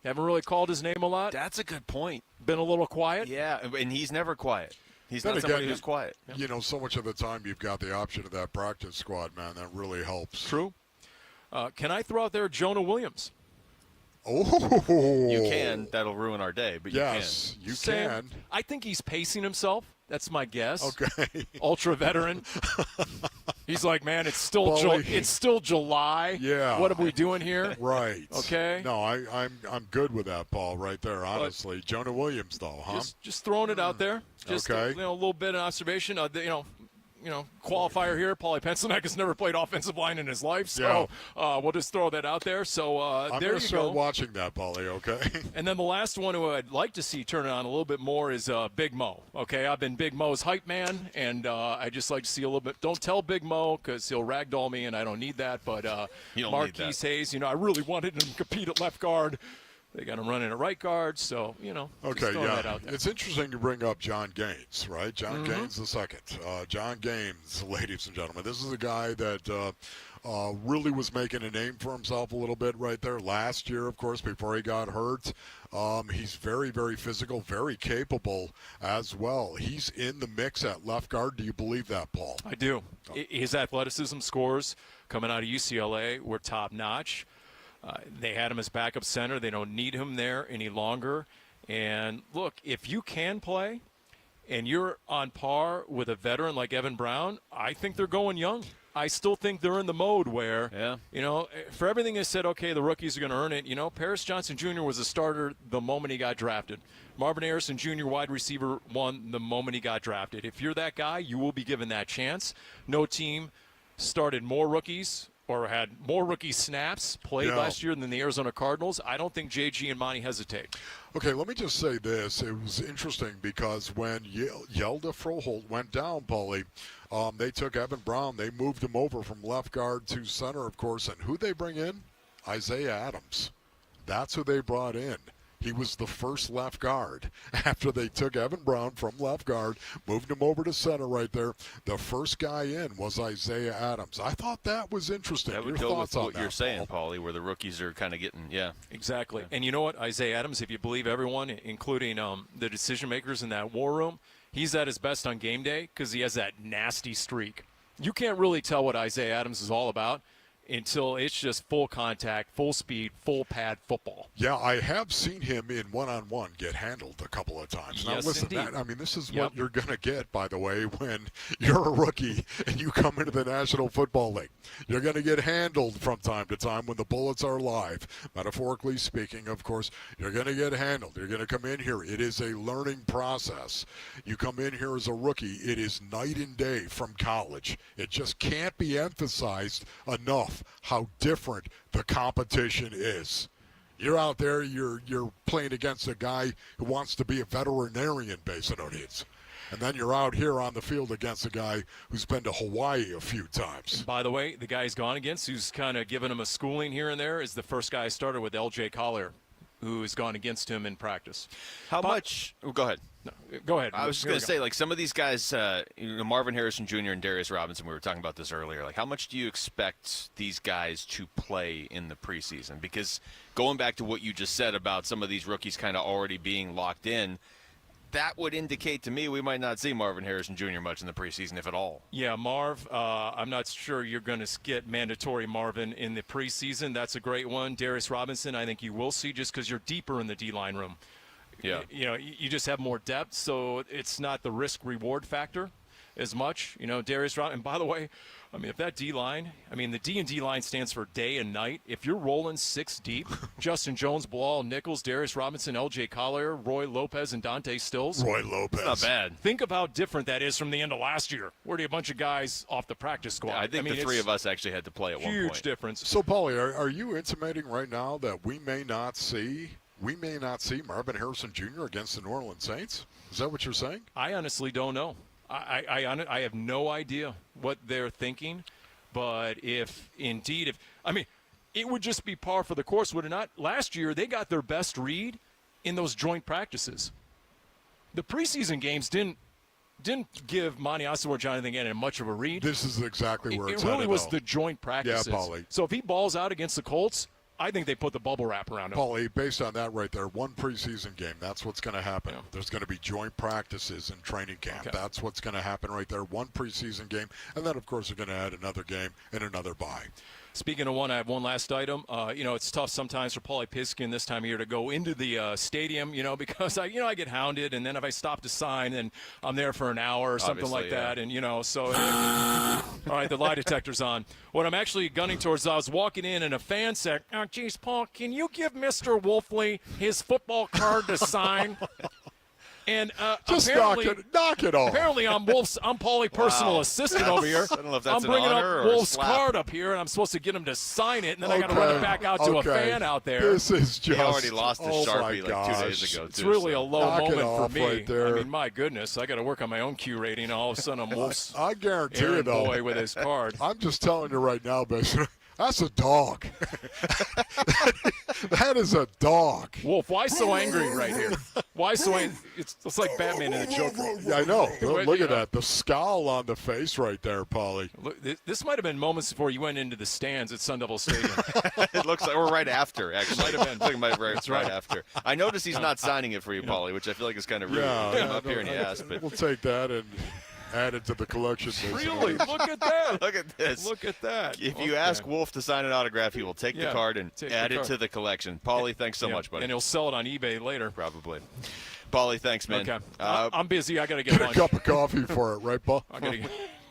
Haven't really called his name a lot. That's a good point. Been a little quiet. Yeah, and he's never quiet. He's Then not somebody again, who's quiet. You know, so much of the time you've got the option of that practice squad, man. That really helps. True. Can I throw out there Jonah Williams? Oh, you can. That'll ruin our day, but yes, you can. I think he's pacing himself. That's my guess. Okay. Ultra veteran. He's like, man, it's still July. Yeah. What are we doing here? Right. Okay. No, I'm good with that, Paul. Right there, honestly. Jonah Williams, though, huh? Just throwing it out there. Just okay. A little bit of observation. Qualifier here. Paulie Pencilneck has never played offensive line in his life, so we'll just throw that out there. So I'm there you go. start watching that, Paulie. Okay. And then the last one who I'd like to see turn it on a little bit more is Big Mo. Okay, I've been Big Mo's hype man, and I just like to see a little bit. Don't tell Big Mo because he'll ragdoll me, and I don't need that. But Marquise Hayes, I really wanted him to compete at left guard. They got him running at right guard, so, Okay, that out there. It's interesting to bring up John Gaines, right? John Gaines the second. John Gaines, ladies and gentlemen. This is a guy that really was making a name for himself a little bit right there last year, of course, before he got hurt. He's very, very physical, very capable as well. He's in the mix at left guard. Do you believe that, Paul? I do. His athleticism scores coming out of UCLA were top-notch. They had him as backup center. They don't need him there any longer. And, look, if you can play and you're on par with a veteran like Evan Brown, I think they're going young. I still think they're in the mode where, for everything they said, okay, the rookies are going to earn it. Paris Johnson Jr. was a starter the moment he got drafted. Marvin Harrison Jr., wide receiver, one the moment he got drafted. If you're that guy, you will be given that chance. No team started more rookies or had more rookie snaps played last year than the Arizona Cardinals. I don't think JG and Monty hesitate. Okay, let me just say this. It was interesting because when Yelda Froholt went down, Paulie, they took Evan Brown. They moved him over from left guard to center, of course. And who they bring in? Isaiah Adams. That's who they brought in. He was the first left guard after they took Evan Brown from left guard, moved him over to center right there. The first guy in was Isaiah Adams. I thought that was interesting. That would go with what you're saying, Paulie, where the rookies are kind of getting, Exactly. And you know what? Isaiah Adams, if you believe everyone, including the decision makers in that war room, he's at his best on game day because he has that nasty streak. You can't really tell what Isaiah Adams is all about until it's just full contact, full speed, full pad football. Yeah, I have seen him in one-on-one get handled a couple of times. Now, yes, listen, indeed. this is what you're going to get, by the way, when you're a rookie and you come into the National Football League. You're going to get handled from time to time when the bullets are live. Metaphorically speaking, of course, you're going to get handled. You're going to come in here. It is a learning process. You come in here as a rookie. It is night and day from college. It just can't be emphasized enough how different the competition is. You're out there, you're playing against a guy who wants to be a veterinarian, Basinonians. And then you're out here on the field against a guy who's been to Hawaii a few times. And by the way, the guy he's gone against, who's kind of given him a schooling here and there, is the first guy I started with, L.J. Collier, who has gone against him in practice. How much? Oh, go ahead. No, go ahead. I was just going to say, like, some of these guys, Marvin Harrison Jr. and Darius Robinson, we were talking about this earlier. Like, how much do you expect these guys to play in the preseason? Because going back to what you just said about some of these rookies kind of already being locked in, that would indicate to me we might not see Marvin Harrison Jr. much in the preseason, if at all. Yeah, Marv, I'm not sure you're going to get mandatory Marvin in the preseason. That's a great one. Darius Robinson, I think you will see just because you're deeper in the D-line room. Yeah. You just have more depth, so it's not the risk-reward factor as much. Darius Robinson, and by the way, if that D-line, the D&D line stands for day and night. If you're rolling six deep, Justin Jones, Bilal Nichols, Darius Robinson, L.J. Collier, Roy Lopez, and Dante Stills. Roy Lopez. Not bad. Think of how different that is from the end of last year, where a bunch of guys off the practice squad. Yeah, I think the three of us actually had to play at one point. Huge difference. So, Paulie, are you intimating right now that we may not see Marvin Harrison Jr. against the New Orleans Saints? Is that what you're saying? I honestly don't know. I have no idea what they're thinking, but it would just be par for the course, would it not? Last year, they got their best read in those joint practices. The preseason games didn't give Monty Oswald or Jonathan Gannon much of a read. This is exactly where it's It really headed, was though. the joint practices. Yeah, Paulie. So if he balls out against the Colts, I think they put the bubble wrap around him. Paulie, based on that right there, one preseason game, that's what's going to happen. Yeah. There's going to be joint practices and training camp. Okay. That's what's going to happen right there. One preseason game, and then, of course, they're going to add another game and another bye. Speaking of one, I have one last item. It's tough sometimes for Paulie Piskin this time of year to go into the stadium, because I get hounded, and then if I stop to sign, then I'm there for an hour or something like that, and so. All right, the lie detector's on. What I'm actually gunning towards, I was walking in, and a fan said, "Oh, geez, Paul, can you give Mr. Wolfley his football card to sign?" And just knock it off. Apparently, I'm Paulie personal assistant over here. I don't know if that's I'm bringing an up honor or Wolf's a slap. card up here, and I'm supposed to get him to sign it, and then I got to run it back out to a fan out there. This is just. He already lost his Sharpie like 2 days ago. It's really a low moment for me. Right there. I mean, my goodness, I got to work on my own Q rating. All of a sudden, I'm Wolf's I guarantee Aaron you, though, boy with his card. I'm just telling you right now, basically. That's a dog. That is a dog. Wolf, why so angry right here? Why so angry? It's like Batman and the Joker. Yeah, I know. Look at that. The scowl on the face right there, Paulie. Look, this might have been moments before you went into the stands at Sun Devil Stadium. It looks like we're right after, actually. Might have been. Right after. I noticed he's not signing it for you, Paulie, which I feel like is kind of rude. Yeah, He came up here and he asked. But we'll take that and add it to the collection. Really? Look at that. Look at this. Look at that. If you ask Wolf to sign an autograph, he will take the card and add it to the collection. Paulie, thanks so much, buddy. And he'll sell it on eBay later. Probably. Paulie, thanks, man. Okay. I'm busy. I got to get lunch. A cup of coffee for it, right, Paul? I got to get.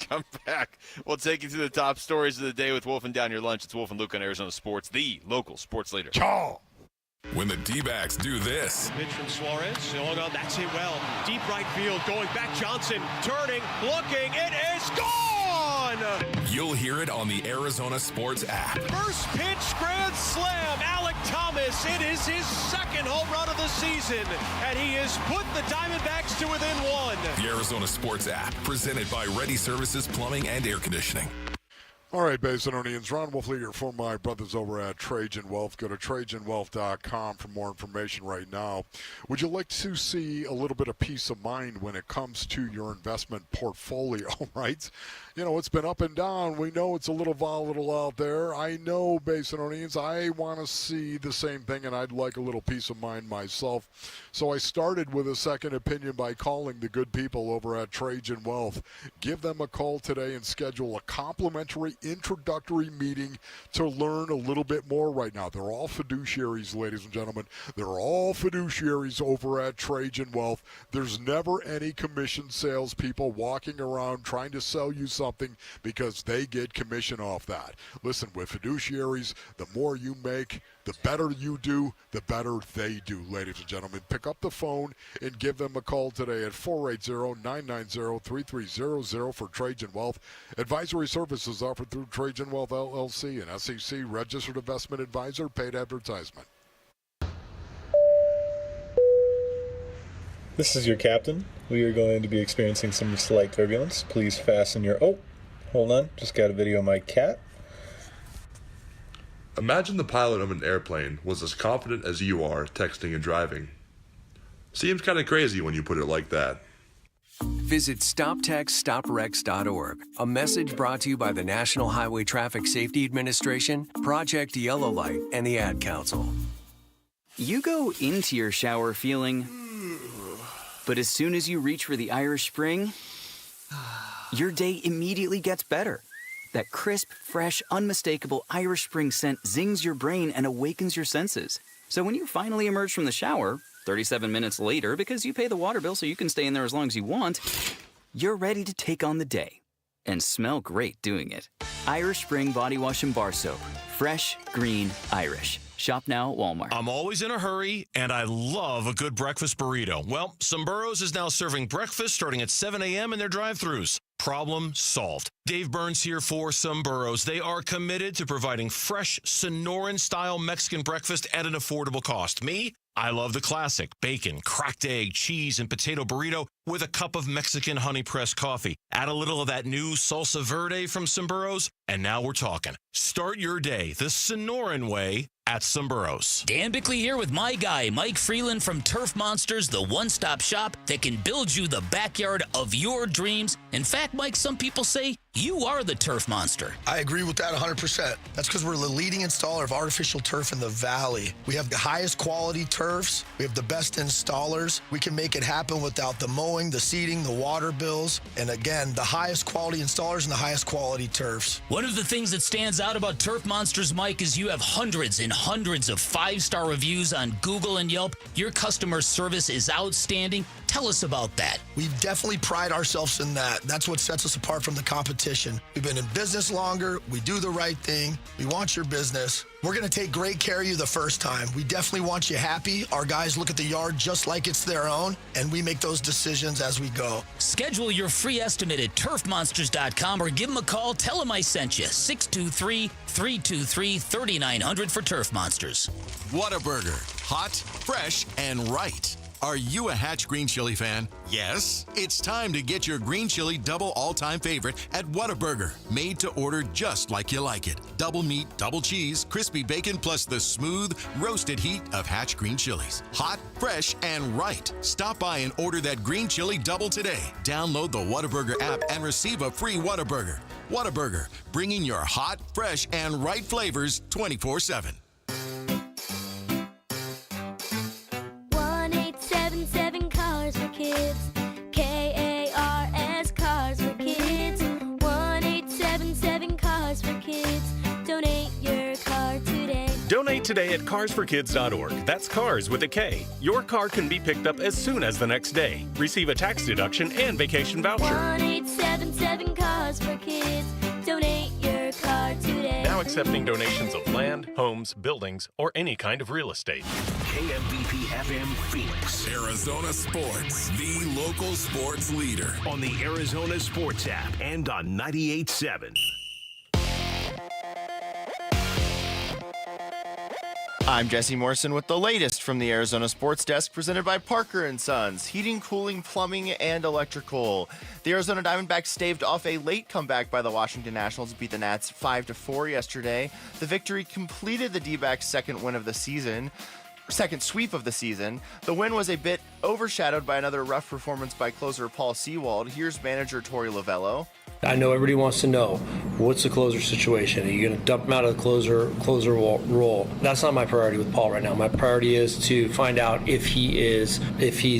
Come back. We'll take you through the top stories of the day with Wolf and Down Your Lunch. It's Wolf and Luke on Arizona Sports, the local sports leader. Ciao. When the D-backs do this. Pitch from Suarez. Hold on, that's it well. Deep right field, going back. Johnson turning, looking. It is gone! You'll hear it on the Arizona Sports app. First pitch, grand slam. Alec Thomas. It is his second home run of the season, and he has put the Diamondbacks to within one. The Arizona Sports app, presented by Ready Services Plumbing and Air Conditioning. All right, Basinonians, Ron Wolfley here for my brothers over at Trajan Wealth. Go to TrajanWealth.com for more information right now. Would you like to see a little bit of peace of mind when it comes to your investment portfolio, right? It's been up and down. We know it's a little volatile out there. I know, Basinonians, I want to see the same thing, and I'd like a little peace of mind myself. So I started with a second opinion by calling the good people over at Trajan Wealth. Give them a call today and schedule a complimentary introductory meeting to learn a little bit more right now. They're all fiduciaries, ladies and gentlemen. They're all fiduciaries over at Trajan Wealth. There's never any commission salespeople walking around trying to sell you something because they get commission off that. Listen, with fiduciaries, the more you make, the better you do, the better they do, ladies and gentlemen. Pick up the phone and give them a call today at 480-990-3300 for Trajan Wealth. Advisory services offered through Trajan Wealth LLC, an SEC registered investment advisor, paid advertisement. This is your captain. We are going to be experiencing some slight turbulence. Please fasten your... Oh, hold on. Just got a video of my cat. Imagine the pilot of an airplane was as confident as you are texting and driving. Seems kind of crazy when you put it like that. Visit StopTextStopWrecks.org. A message brought to you by the National Highway Traffic Safety Administration, Project Yellow Light, and the Ad Council. You go into your shower feeling... But as soon as you reach for the Irish Spring, your day immediately gets better. That crisp, fresh, unmistakable Irish Spring scent zings your brain and awakens your senses. So when you finally emerge from the shower, 37 minutes later, because you pay the water bill so you can stay in there as long as you want, you're ready to take on the day. And smell great doing it. Irish Spring Body Wash and Bar Soap. Fresh, green, Irish. Shop now at Walmart. I'm always in a hurry, and I love a good breakfast burrito. Well, Somburros is now serving breakfast starting at 7 a.m. in their drive-thrus. Problem solved. Dave Burns here for Somburros. They are committed to providing fresh, Sonoran-style Mexican breakfast at an affordable cost. Me? I love the classic bacon, cracked egg, cheese, and potato burrito with a cup of Mexican honey-pressed coffee. Add a little of that new salsa verde from Somburros, and now we're talking. Start your day the Sonoran way at Sombrros. Dan Bickley here with my guy, Mike Freeland from Turf Monsters, the one-stop shop that can build you the backyard of your dreams. In fact, Mike, some people say you are the turf monster. I agree with that 100%. That's because we're the leading installer of artificial turf in the Valley. We have the highest quality turfs. We have the best installers. We can make it happen without the mowing, the seeding, the water bills, and again, the highest quality installers and the highest quality turfs. One of the things that stands out about Turf Monsters, Mike, is you have hundreds and hundreds of 5-star reviews on Google and Yelp. Your customer service is outstanding. Tell us about that. We definitely pride ourselves in that. That's what sets us apart from the competition. We've been in business longer. We do the right thing. We want your business. We're going to take great care of you the first time. We definitely want you happy. Our guys look at the yard just like it's their own, and we make those decisions as we go. Schedule your free estimate at turfmonsters.com or give them a call. Tell them I sent you. 623-323-3900 for Turf Monsters. Whataburger. Hot, fresh, and right. Are you a Hatch Green Chili fan? Yes? It's time to get your green chili double all-time favorite at Whataburger. Made to order just like you like it. Double meat, double cheese, crispy bacon, plus the smooth, roasted heat of Hatch Green Chilies. Hot, fresh, and right. Stop by and order that green chili double today. Download the Whataburger app and receive a free Whataburger. Whataburger, bringing your hot, fresh, and right flavors 24/7. 1-877 Cars for Kids. KARS Cars for Kids. 1-877 Cars for Kids. Donate your car today. Donate today at carsforkids.org. That's cars with a K. Your car can be picked up as soon as the next day. Receive a tax deduction and vacation voucher. 1-877 Cars for Kids. Donate your car today. Now accepting donations of land, homes, buildings, or any kind of real estate. KMBP FM Phoenix. Arizona Sports, the local sports leader. On the Arizona Sports app and on 98.7. I'm Jesse Morrison with the latest from the Arizona Sports Desk, presented by Parker & Sons, heating, cooling, plumbing, and electrical. The Arizona Diamondbacks staved off a late comeback by the Washington Nationals to beat the Nats 5-4 yesterday. The victory completed the D-backs' second sweep of the season. The win was a bit overshadowed by another rough performance by closer Paul Sewald. Here's manager Torey Lovello. I know everybody wants to know, what's the closer situation? Are you going to dump him out of the closer role? That's not my priority with Paul right now. My priority is to find out if he's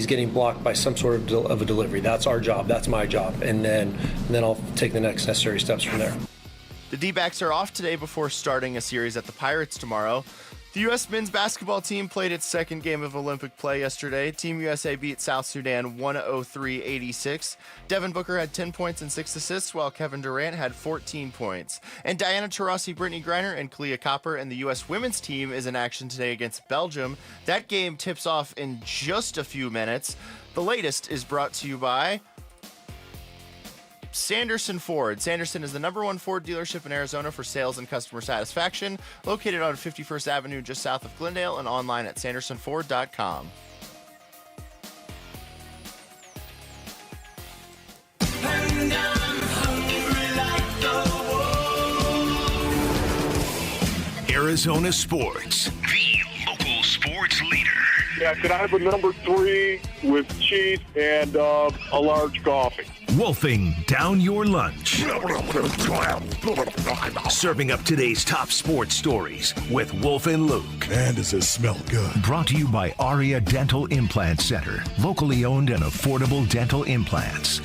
getting blocked by some sort of a delivery. That's our job. That's my job. And then I'll take the next necessary steps from there. The D-backs are off today before starting a series at the Pirates tomorrow. The U.S. men's basketball team played its second game of Olympic play yesterday. Team USA beat South Sudan 103-86. Devin Booker had 10 points and 6 assists, while Kevin Durant had 14 points. And Diana Taurasi, Brittany Griner, and Kalia Copper and the U.S. women's team is in action today against Belgium. That game tips off in just a few minutes. The latest is brought to you by Sanderson Ford. Sanderson is the #1 Ford dealership in Arizona for sales and customer satisfaction, located on 51st Avenue just south of Glendale and online at sandersonford.com. Arizona Sports, the local sports leader. Yeah, could I have a number 3 with cheese and a large coffee? Wolfing down your lunch. Serving up today's top sports stories with Wolf and Luke. Man, does this smell good. Brought to you by Aria Dental Implant Center. Locally owned and affordable dental implants.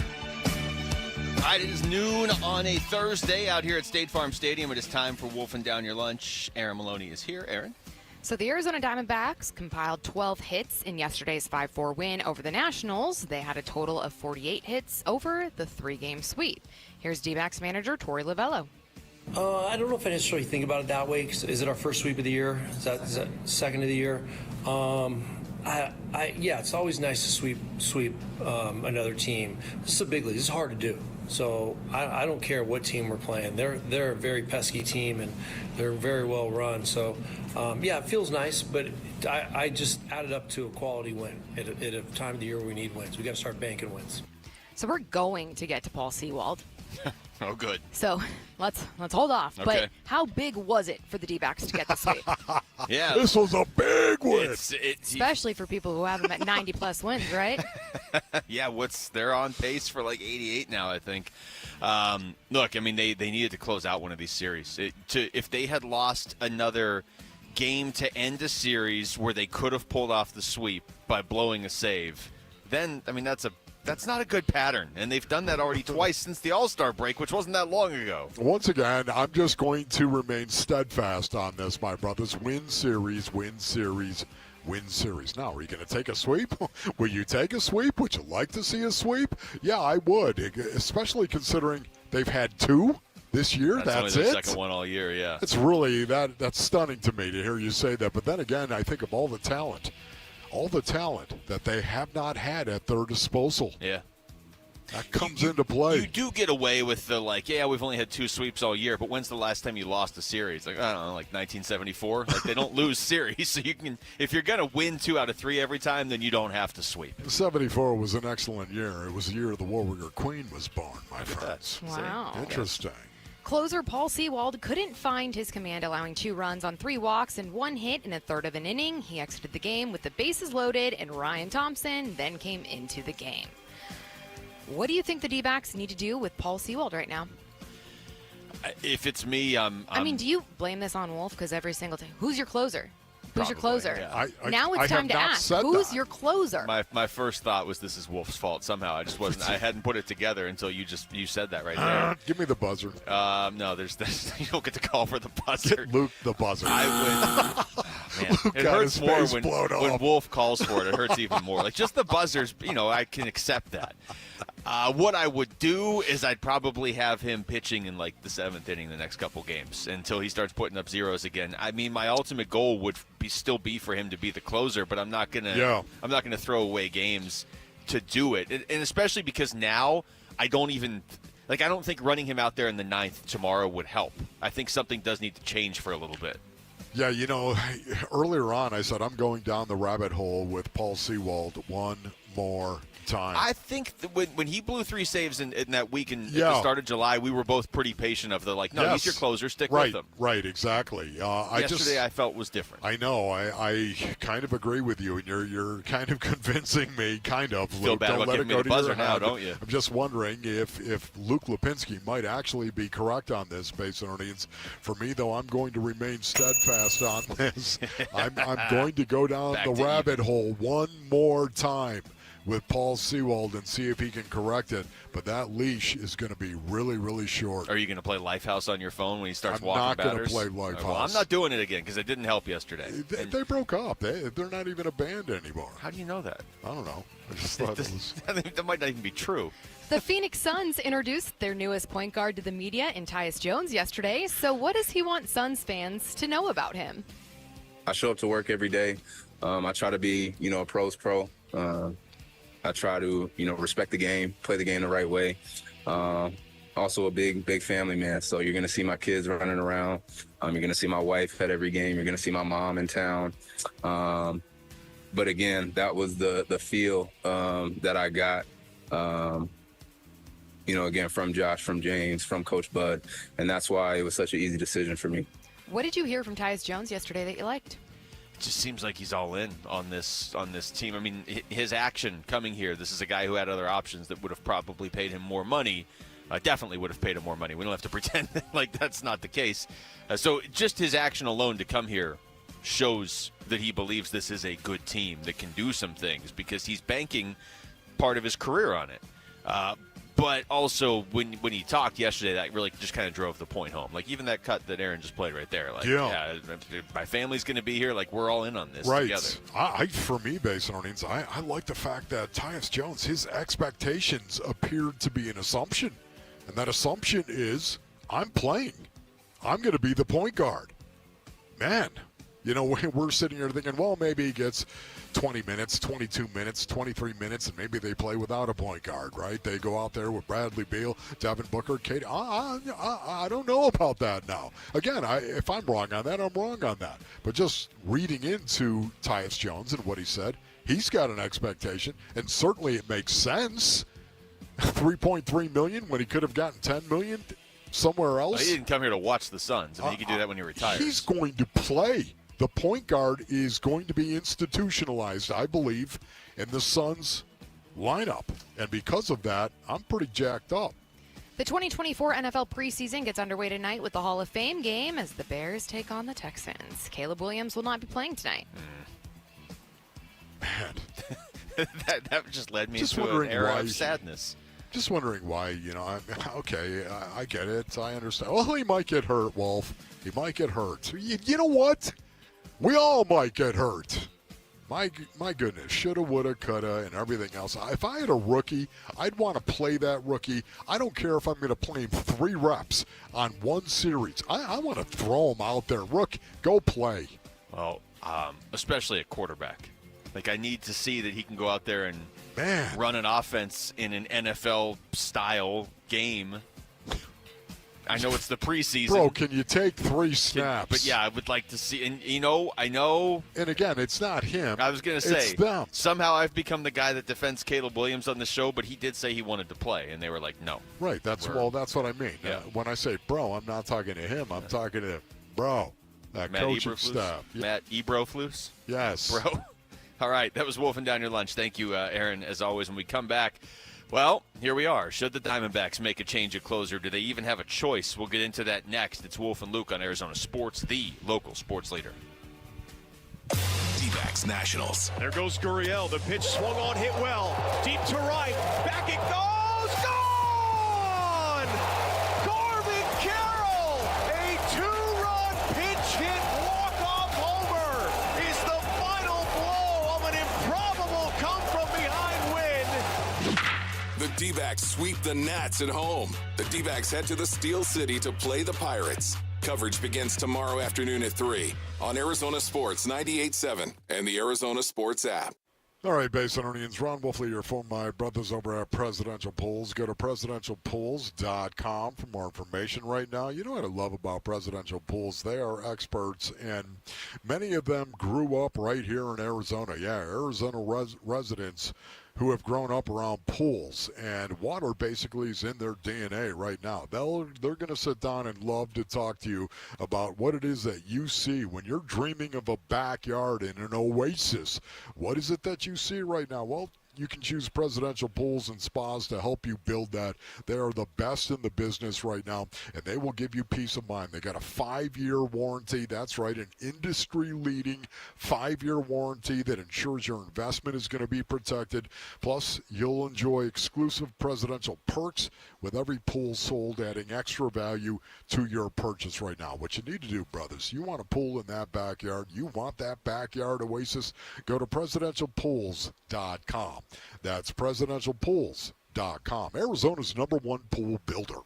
All right, it is noon on a Thursday out here at State Farm Stadium. It is time for Wolfing Down Your Lunch. Aaron Maloney is here. Aaron? So the Arizona Diamondbacks compiled 12 hits in yesterday's 5-4 win over the Nationals. They had a total of 48 hits over the 3-game sweep. Here's D-backs manager Torey Lovello. I don't know if I necessarily think about it that way. Is it our first sweep of the year? Is that second of the year? Yeah, it's always nice to sweep another team. This is a big league. This is hard to do. So I don't care what team we're playing. They're a very pesky team, and they're very well run. So, yeah, it feels nice, but I just added up to a quality win at a time of the year where we need wins. We got to start banking wins. So we're going to get to Paul Sewald. Oh, good. So let's hold off. Okay. But how big was it for the D-backs to get the sweep? Yeah. This was a big win. Especially for people who have them at 90-plus wins, right? Yeah, they're on pace for like 88 now, I think. Look, I mean, they needed to close out one of these series. If they had lost another game to end a series where they could have pulled off the sweep by blowing a save, then, I mean, that's not a good pattern. And they've done that already twice since the All-Star break, which wasn't that long ago. Once again, I'm just going to remain steadfast on this, my brothers. Win series, win series, win series. Now, are you going to take a sweep? Will you take a sweep? Would you like to see a sweep? Yeah, I would, especially considering they've had 2 this year. That's only it. The second one all year, yeah. It's really, that's stunning to me to hear you say that. But then again, I think of all the talent that they have not had at their disposal. Yeah. That comes into play. You do get away with the, we've only had 2 sweeps all year, but when's the last time you lost a series? Like, I don't know, like 1974? Like, they don't lose series, so you can, if you're going to win 2 out of 3 every time, then you don't have to sweep. 74 was an excellent year. It was the year the Warrior Queen was born, my friends. Wow. Interesting. Closer Paul Sewald couldn't find his command, allowing 2 runs on 3 walks and 1 hit in a third of an inning. He exited the game with the bases loaded, and Ryan Thompson then came into the game. What do you think the D-backs need to do with Paul Sewald right now? If it's me, I mean, do you blame this on Wolf? Because every single time, who's your closer? Who's your Probably, closer? yeah. Now it's time to ask, who's your closer? My first thought was this is Wolf's fault somehow. I just wasn't. I hadn't put it together until you said that right there. Give me the buzzer. No, there's you don't get to call for the buzzer. Luke the buzzer. I would. Man, Luke it got hurts his more face when blown off. Wolf calls for it. It hurts even more. Like just the buzzers, I can accept that. What I would do is I'd probably have him pitching in like the 7th inning the next couple games until he starts putting up zeros again. I mean, my ultimate goal would still be for him to be the closer, but I'm not gonna throw away games to do it, and especially because now I don't think running him out there in the 9th tomorrow would help. I think something does need to change for a little bit. Yeah, earlier on I said I'm going down the rabbit hole with Paul Sewald one more time. I think when he blew 3 saves in that week at the start of July, we were both pretty patient of the he's your closer, stick with him. Right, exactly. Yesterday I felt was different. I know. I kind of agree with you, and you're kind of convincing me, kind of. Feel Luke, bad don't about let giving it go me the to buzzer your now, head. don't you? I'm just wondering if Luke Lipinski might actually be correct on this, based on audience. For me, though, I'm going to remain steadfast on this. I'm going to go down the rabbit hole one more time with Paul Sewald and see if he can correct it. But that leash is going to be really, really short. Are you going to play Lifehouse on your phone when he starts I'm walking not batters? Going to play Lifehouse. Well, I'm not doing it again because it didn't help yesterday. They broke up. They're not even a band anymore. How do you know that? I don't know. I just thought it was... That might not even be true. The Phoenix Suns introduced their newest point guard to the media in Tyus Jones yesterday. So what does he want Suns fans to know about him? I show up to work every day. I try to be, a pro's pro. I try to, respect the game, play the game the right way. Also a big family man. So you're going to see my kids running around. You're going to see my wife at every game. You're going to see my mom in town. But again, that was the feel that I got, again, from Josh, from James, from Coach Bud. And that's why it was such an easy decision for me. What did you hear from Tyus Jones yesterday that you liked? It just seems like he's all in on this team. I mean, his action coming here, this is a guy who had other options that would have probably paid him more money. Definitely would have paid him more money. We don't have to pretend like that's not the case. So just his action alone to come here shows that he believes this is a good team that can do some things because he's banking part of his career on it. But also, when he talked yesterday, that really just kind of drove the point home. Like, even that cut that Aaron just played right there. Like, yeah my family's going to be here. Like, we're all in on this together. For me, based on earnings, I like the fact that Tyus Jones, his expectations appeared to be an assumption. And that assumption is, I'm playing. I'm going to be the point guard. Man, we're sitting here thinking, well, maybe he gets 20 minutes, 22 minutes, 23 minutes, and maybe they play without a point guard, right? They go out there with Bradley Beal, Devin Booker, Kate. I don't know about that now. Again, if I'm wrong on that, I'm wrong on that. But just reading into Tyus Jones and what he said, he's got an expectation, and certainly it makes sense. $3.3 million when he could have gotten $10 million somewhere else. Well, he didn't come here to watch the Suns. I mean, he could do that when he retires. He's going to play. The point guard is going to be institutionalized, I believe, in the Suns lineup. And because of that, I'm pretty jacked up. The 2024 NFL preseason gets underway tonight with the Hall of Fame game as the Bears take on the Texans. Caleb Williams will not be playing tonight. Man. that just led me to an era of sadness. Just wondering why, I get it. I understand. Well, he might get hurt, Wolf. He might get hurt. You know what? We all might get hurt. My goodness, shoulda, woulda, coulda, and everything else. If I had a rookie, I'd want to play that rookie. I don't care if I'm going to play him 3 reps on one series. I want to throw him out there. Rook, go play. Well, especially at quarterback. Like, I need to see that he can go out there and run an offense in an NFL-style game. I know it's the preseason. Bro, can you take 3 snaps? But, yeah, I would like to see. And, I know. And, again, it's not him. I was going to say. It's them. Somehow I've become the guy that defends Caleb Williams on the show, but he did say he wanted to play, and they were like, no. Right. That's what I mean. Yeah. When I say bro, I'm not talking to him. I'm talking to bro, that Matt coaching Eberflus? staff. Matt Eberflus? Yes. Bro. All right. That was Wolfing Down Your Lunch. Thank you, Aaron, as always. When we come back, well, here we are. Should the Diamondbacks make a change at closer? Do they even have a choice? We'll get into that next. It's Wolf and Luke on Arizona Sports, the local sports leader. D-backs Nationals. There goes Gurriel. The pitch swung on, hit well. Deep to right. Back it goes. Gone! Corbin Carroll! A 2-run pinch hit walk-off homer is the final blow of an improbable come-from-behind win. The D-backs sweep the Nats at home. The D-backs head to the Steel City to play the Pirates. Coverage begins tomorrow afternoon at 3 on Arizona Sports 98.7 and the Arizona Sports app. All right, Basinonians, Ron Wolfley here for my brothers over at Presidential Pools. Go to presidentialpools.com for more information right now. You know what I love about Presidential Pools? They are experts, and many of them grew up right here in Arizona. Yeah, Arizona residents who have grown up around pools, and water basically is in their DNA right now. They're going to sit down and love to talk to you about what it is that you see when you're dreaming of a backyard in an oasis. What is it that you see right now? Well, you can choose Presidential Pools and Spas to help you build that. They are the best in the business right now, and they will give you peace of mind. They got a 5-year warranty. That's right, an industry-leading 5-year warranty that ensures your investment is going to be protected. Plus, you'll enjoy exclusive Presidential perks with every pool sold, adding extra value to your purchase right now. What you need to do, brothers, you want a pool in that backyard. You want that backyard oasis. Go to presidentialpools.com. That's presidentialpools.com. Arizona's #1 pool builder.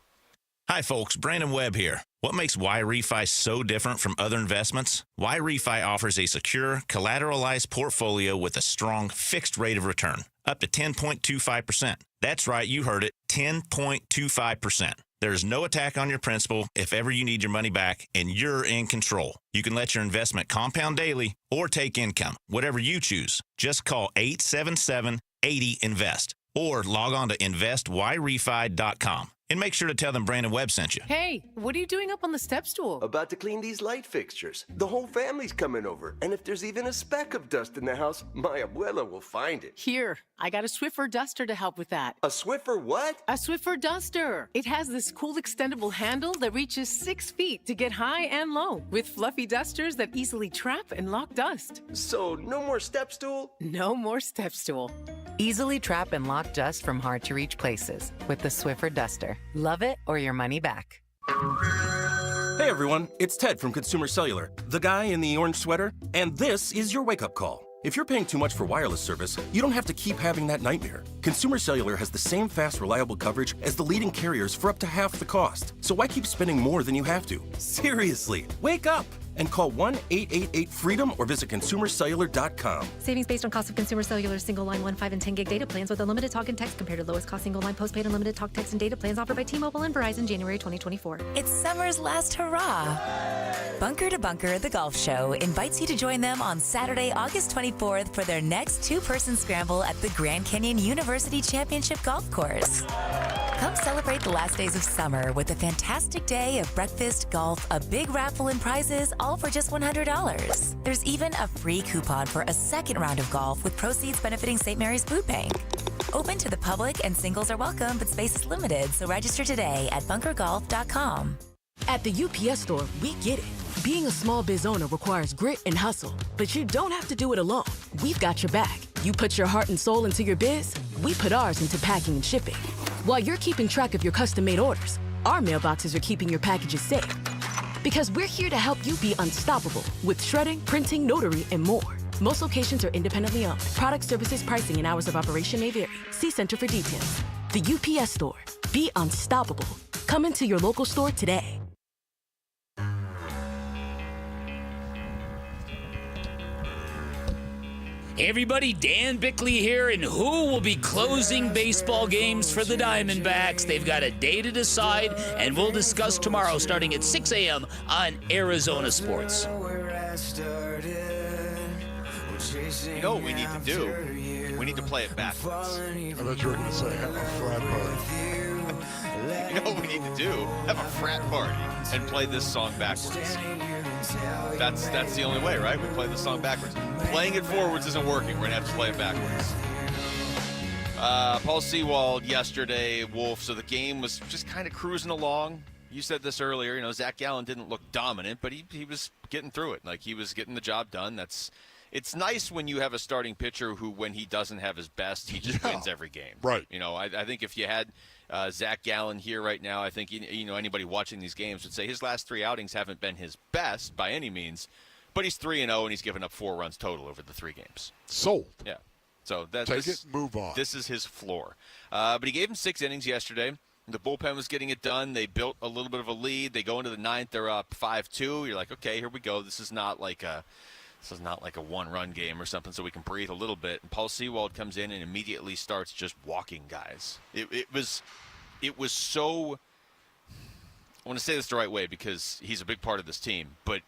Hi, folks. Brandon Webb here. What makes Y-Refi so different from other investments? Y-Refi offers a secure, collateralized portfolio with a strong fixed rate of return, up to 10.25%. That's right, you heard it, 10.25%. There's no attack on your principal if ever you need your money back, and you're in control. You can let your investment compound daily or take income, whatever you choose. Just call 877-80-INVEST or log on to investYRefi.com. And make sure to tell them Brandon Webb sent you. Hey, what are you doing up on the step stool? About to clean these light fixtures. The whole family's coming over. And if there's even a speck of dust in the house, my abuela will find it. Here, I got a Swiffer duster to help with that. A Swiffer what? A Swiffer duster. It has this cool extendable handle that reaches 6 feet to get high and low, with fluffy dusters that easily trap and lock dust. So no more step stool? No more step stool. Easily trap and lock dust from hard-to-reach places with the Swiffer duster. Love it or your money back. Hey everyone, it's Ted from Consumer Cellular, the guy in the orange sweater, and this is your wake-up call. If you're paying too much for wireless service, you don't have to keep having that nightmare. Consumer Cellular has the same fast, reliable coverage as the leading carriers for up to half the cost. So why keep spending more than you have to? Seriously, wake up! and call 1-888-FREEDOM or visit consumercellular.com. Savings based on cost of consumer cellular single line 1, 5, and 10 gig data plans with unlimited talk and text compared to lowest cost single line postpaid unlimited talk, text, and data plans offered by T-Mobile and Verizon January 2024. It's summer's last hurrah. Bunker to Bunker, the golf show, invites you to join them on Saturday, August 24th for their next two-person scramble at the Grand Canyon University Championship Golf Course. Come celebrate the last days of summer with a fantastic day of breakfast, golf, a big raffle, and prizes, all for just $100. There's even a free coupon for a second round of golf with proceeds benefiting St. Mary's Food Bank. Open to the public and singles are welcome, but space is limited, so register today at bunkergolf.com. At the UPS store, we get it. Being a small biz owner requires grit and hustle, but you don't have to do it alone. We've got your back. You put your heart and soul into your biz, we put ours into packing and shipping. While you're keeping track of your custom-made orders, our mailboxes are keeping your packages safe. Because we're here to help you be unstoppable with shredding, printing, notary, and more. Most locations are independently owned. Product, services, pricing, and hours of operation may vary. See Center for details. The UPS store. Be unstoppable. Come into your local store today. Hey everybody, Dan Bickley here, and who will be closing baseball games for the Diamondbacks? They've got a day to decide, and we'll discuss tomorrow starting at 6 a.m. on Arizona Sports. You know what we need to do? We need to play it backwards. I thought you were going to say have a frat party. You know what we need to do? Have a frat party and play this song backwards. That's the only way, right? We play this song backwards. Playing it forwards isn't working. We're going to have to play it backwards. Paul Sewald yesterday, Wolf, so the game was just kind of cruising along. You said this earlier, you know, Zach Gallen didn't look dominant, but he was getting through it. Like, he was getting the job done. It's nice when you have a starting pitcher who, when he doesn't have his best, he just wins every game. Right. You know, I think if you had Zach Gallen here right now, I think, you know, anybody watching these games would say his last three outings haven't been his best by any means, but he's 3-0 and he's given up 4 runs total over the 3 games. Sold. Yeah. So take it, move on. This is his floor. But he gave him 6 innings yesterday. The bullpen was getting it done. They built a little bit of a lead. They go into the 9th. They're up 5-2. You're like, okay, here we go. This is not like a 1-run game or something, so we can breathe a little bit. And Paul Sewald comes in and immediately starts just walking guys. It was so. I want to say this the right way because he's a big part of this team. But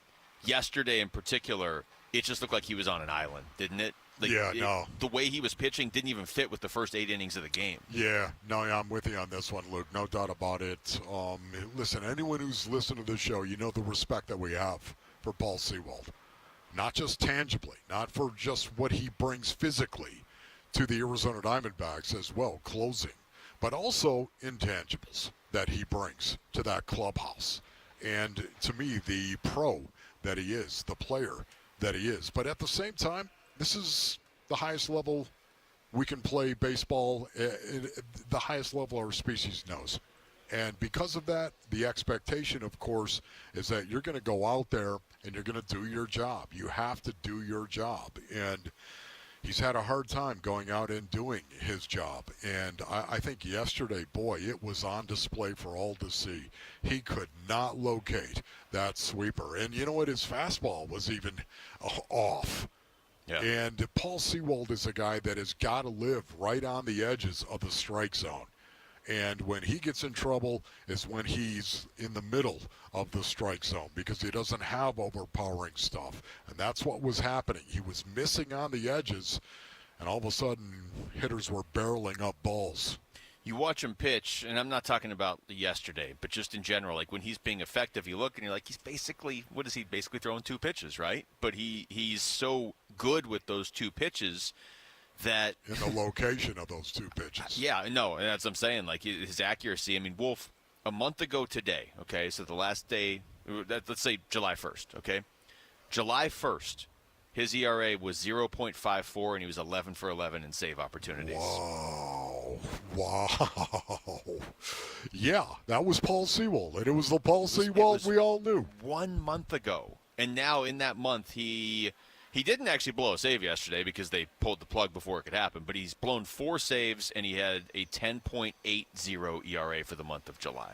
yesterday in particular, it just looked like he was on an island, didn't it? No. The way he was pitching didn't even fit with the first 8 innings of the game. Yeah, I'm with you on this one, Luke. No doubt about it. Listen, anyone who's listened to this show, you know the respect that we have for Paul Sewald. Not just tangibly, not for just what he brings physically to the Arizona Diamondbacks as well, closing, but also intangibles that he brings to that clubhouse. And to me, the pro that he is, the player that he is. But at the same time, this is the highest level we can play baseball, the highest level our species knows. And because of that, the expectation, of course, is that you're going to go out there and you're going to do your job. You have to do your job. And he's had a hard time going out and doing his job. And I think yesterday, boy, it was on display for all to see. He could not locate that sweeper. And you know what? His fastball was even off. Yeah. And Paul Sewald is a guy that has got to live right on the edges of the strike zone. And when he gets in trouble is when he's in the middle of the strike zone because he doesn't have overpowering stuff. And that's what was happening. He was missing on the edges, and all of a sudden hitters were barreling up balls. You watch him pitch, and I'm not talking about yesterday, but just in general, like when he's being effective, you look and you're like, he's basically, what is he, basically throwing 2 pitches, right? But he's so good with those 2 pitches that in the location of those 2 pitches. Yeah, no, and that's what I'm saying. Like his accuracy. I mean, Wolf, a month ago today, okay, so the last day, let's say July 1st, okay? July 1st, his ERA was 0.54, and he was 11 for 11 in save opportunities. Wow. Yeah, that was Paul Sewald, and it was the Paul Sewald we all knew. 1 month ago, and now in that month, he didn't actually blow a save yesterday because they pulled the plug before it could happen, but he's blown 4 saves, and he had a 10.80 ERA for the month of July.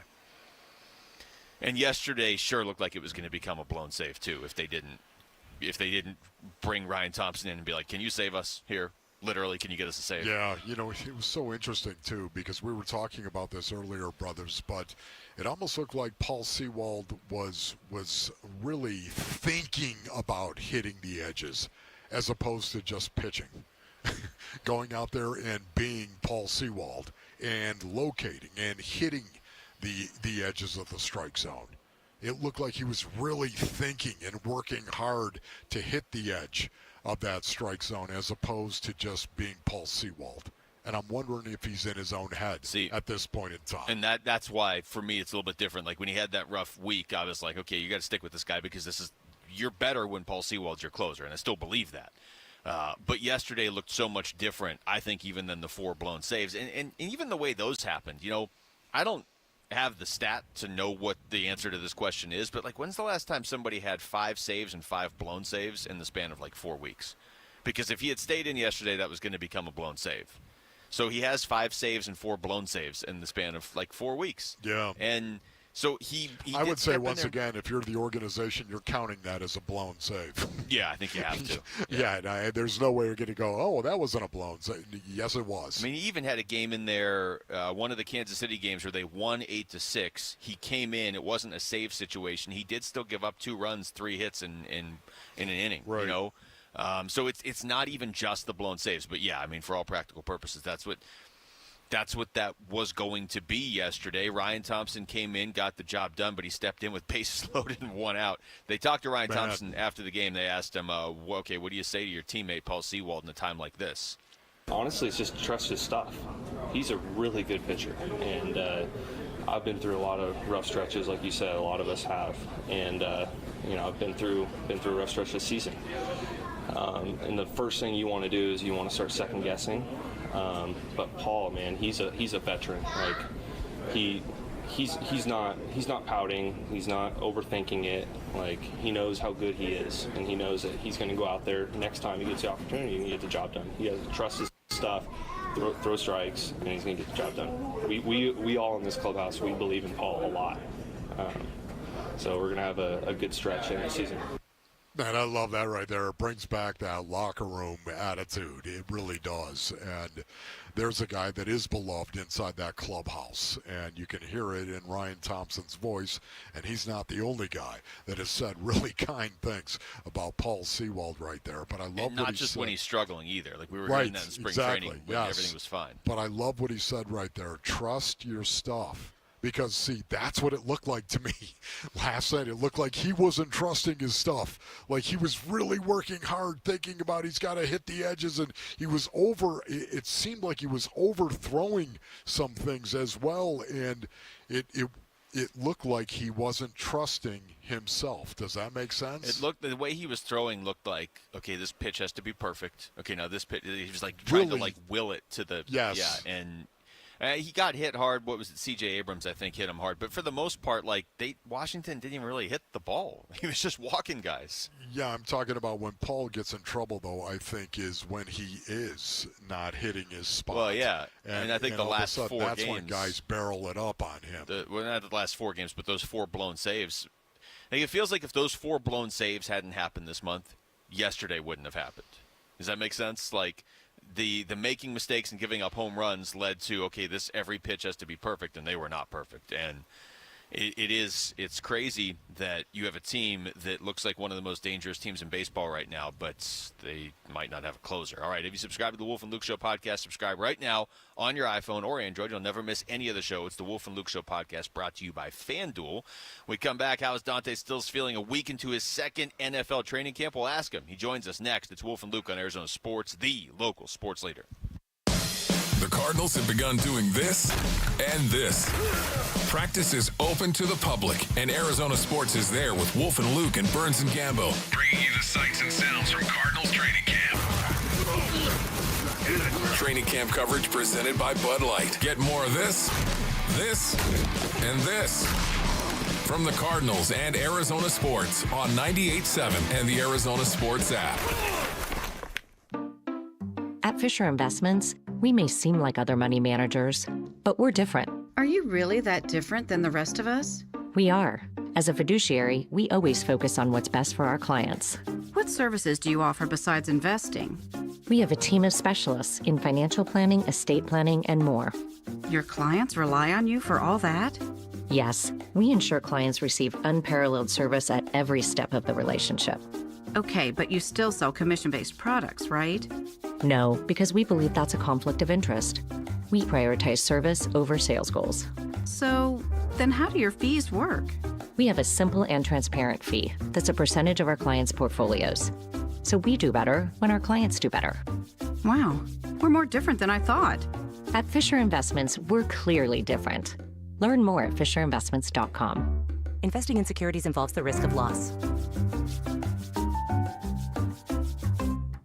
And yesterday sure looked like it was going to become a blown save too if they didn't bring Ryan Thompson in and be like, can you save us here? Literally, can you get us a save? Yeah, it was so interesting, too, because we were talking about this earlier, brothers, but it almost looked like Paul Sewald was really thinking about hitting the edges as opposed to just pitching. Going out there and being Paul Sewald and locating and hitting the edges of the strike zone. It looked like he was really thinking and working hard to hit the edge of that strike zone as opposed to just being Paul Sewald. And I'm wondering if he's in his own head at this point in time. And that's why, for me, it's a little bit different. Like, when he had that rough week, I was like, okay, you got to stick with this guy because you're better when Paul Sewald's your closer, and I still believe that. But yesterday looked so much different, I think, even than the 4 blown saves. And even the way those happened, I don't have the stat to know what the answer to this question is, but when's the last time somebody had 5 saves and 5 blown saves in the span of 4 weeks? Because if he had stayed in yesterday, that was going to become a blown save. So he has 5 saves and 4 blown saves in the span of 4 weeks. Yeah. And so he I would say once again, if you're the organization, you're counting that as a blown save. Yeah, I think you have to. Yeah, there's no way you're going to go, oh, that wasn't a blown save. Yes, it was. I mean, he even had a game in there, one of the Kansas City games where they won 8-6. He came in. It wasn't a save situation. He did still give up 2 runs, 3 hits in an inning. Right. So it's not even just the blown saves. But, yeah, I mean, for all practical purposes, that's what that was going to be yesterday. Ryan Thompson came in, got the job done, but he stepped in with bases loaded and 1 out. They talked to Ryan Thompson after the game. They asked him, okay, what do you say to your teammate Paul Sewald in a time like this? Honestly, it's just trust his stuff. He's a really good pitcher, and I've been through a lot of rough stretches, like you said, a lot of us have, and I've been through a rough stretch this season. And the first thing you want to do is you want to start second guessing. But Paul, man, he's a veteran. He's not pouting. He's not overthinking it. He knows how good he is, and he knows that he's going to go out there next time he gets the opportunity and get the job done. He has to trust his stuff, throw strikes, and he's going to get the job done. We all in this clubhouse, we believe in Paul a lot. So we're going to have a good stretch in the season. Man, I love that right there. It brings back that locker room attitude. It really does. And there's a guy that is beloved inside that clubhouse. And you can hear it in Ryan Thompson's voice. And he's not the only guy that has said really kind things about Paul Sewald right there. But I love what he said. Not just when he's struggling either. We were hearing that in spring training when everything was fine. But I love what he said right there. Trust your stuff. Because, see, that's what it looked like to me last night. It looked like he wasn't trusting his stuff. He was really working hard, thinking about he's got to hit the edges, and he was it seemed like he was overthrowing some things as well, and it looked like he wasn't trusting himself. Does that make sense? The way he was throwing looked like, okay, this pitch has to be perfect. Okay, now this pitch, he was trying to will it to the, yes. Yeah, and he got hit hard. What was it? C.J. Abrams, I think, hit him hard. But for the most part, Washington didn't even really hit the ball. He was just walking guys. Yeah, I'm talking about when Paul gets in trouble, though, I think is when he is not hitting his spot. Well, yeah. And I think the last 4 games. That's when guys barrel it up on him. Not the last 4 games, but those 4 blown saves. It feels like if those 4 blown saves hadn't happened this month, yesterday wouldn't have happened. Does that make sense? The making mistakes and giving up home runs led to, okay, every pitch has to be perfect, and they were not perfect. And it's crazy that you have a team that looks like one of the most dangerous teams in baseball right now, but they might not have a closer. All right, if you subscribe to the Wolf and Luke Show podcast, subscribe right now on your iPhone or Android. You'll never miss any of the show. It's the Wolf and Luke Show podcast brought to you by FanDuel. We come back. How is Dante Stills feeling a week into his second NFL training camp? We'll ask him. He joins us next. It's Wolf and Luke on Arizona Sports, the local sports leader. The Cardinals have begun doing this and this. Practice is open to the public, and Arizona Sports is there with Wolf and Luke and Burns and Gambo, bringing you the sights and sounds from Cardinals training camp. Training camp coverage presented by Bud Light. Get more of this, and this from the Cardinals and Arizona Sports on 98.7 and the Arizona Sports app. At Fisher Investments, we may seem like other money managers, but we're different. Are you really that different than the rest of us? We are. As a fiduciary, we always focus on what's best for our clients. What services do you offer besides investing? We have a team of specialists in financial planning, estate planning, and more. Your clients rely on you for all that? Yes, we ensure clients receive unparalleled service at every step of the relationship. Okay, but you still sell commission-based products, right? No, because we believe that's a conflict of interest. We prioritize service over sales goals. So, then how do your fees work? We have a simple and transparent fee that's a percentage of our clients' portfolios. So we do better when our clients do better. Wow, we're more different than I thought. At Fisher Investments, we're clearly different. Learn more at FisherInvestments.com. Investing in securities involves the risk of loss.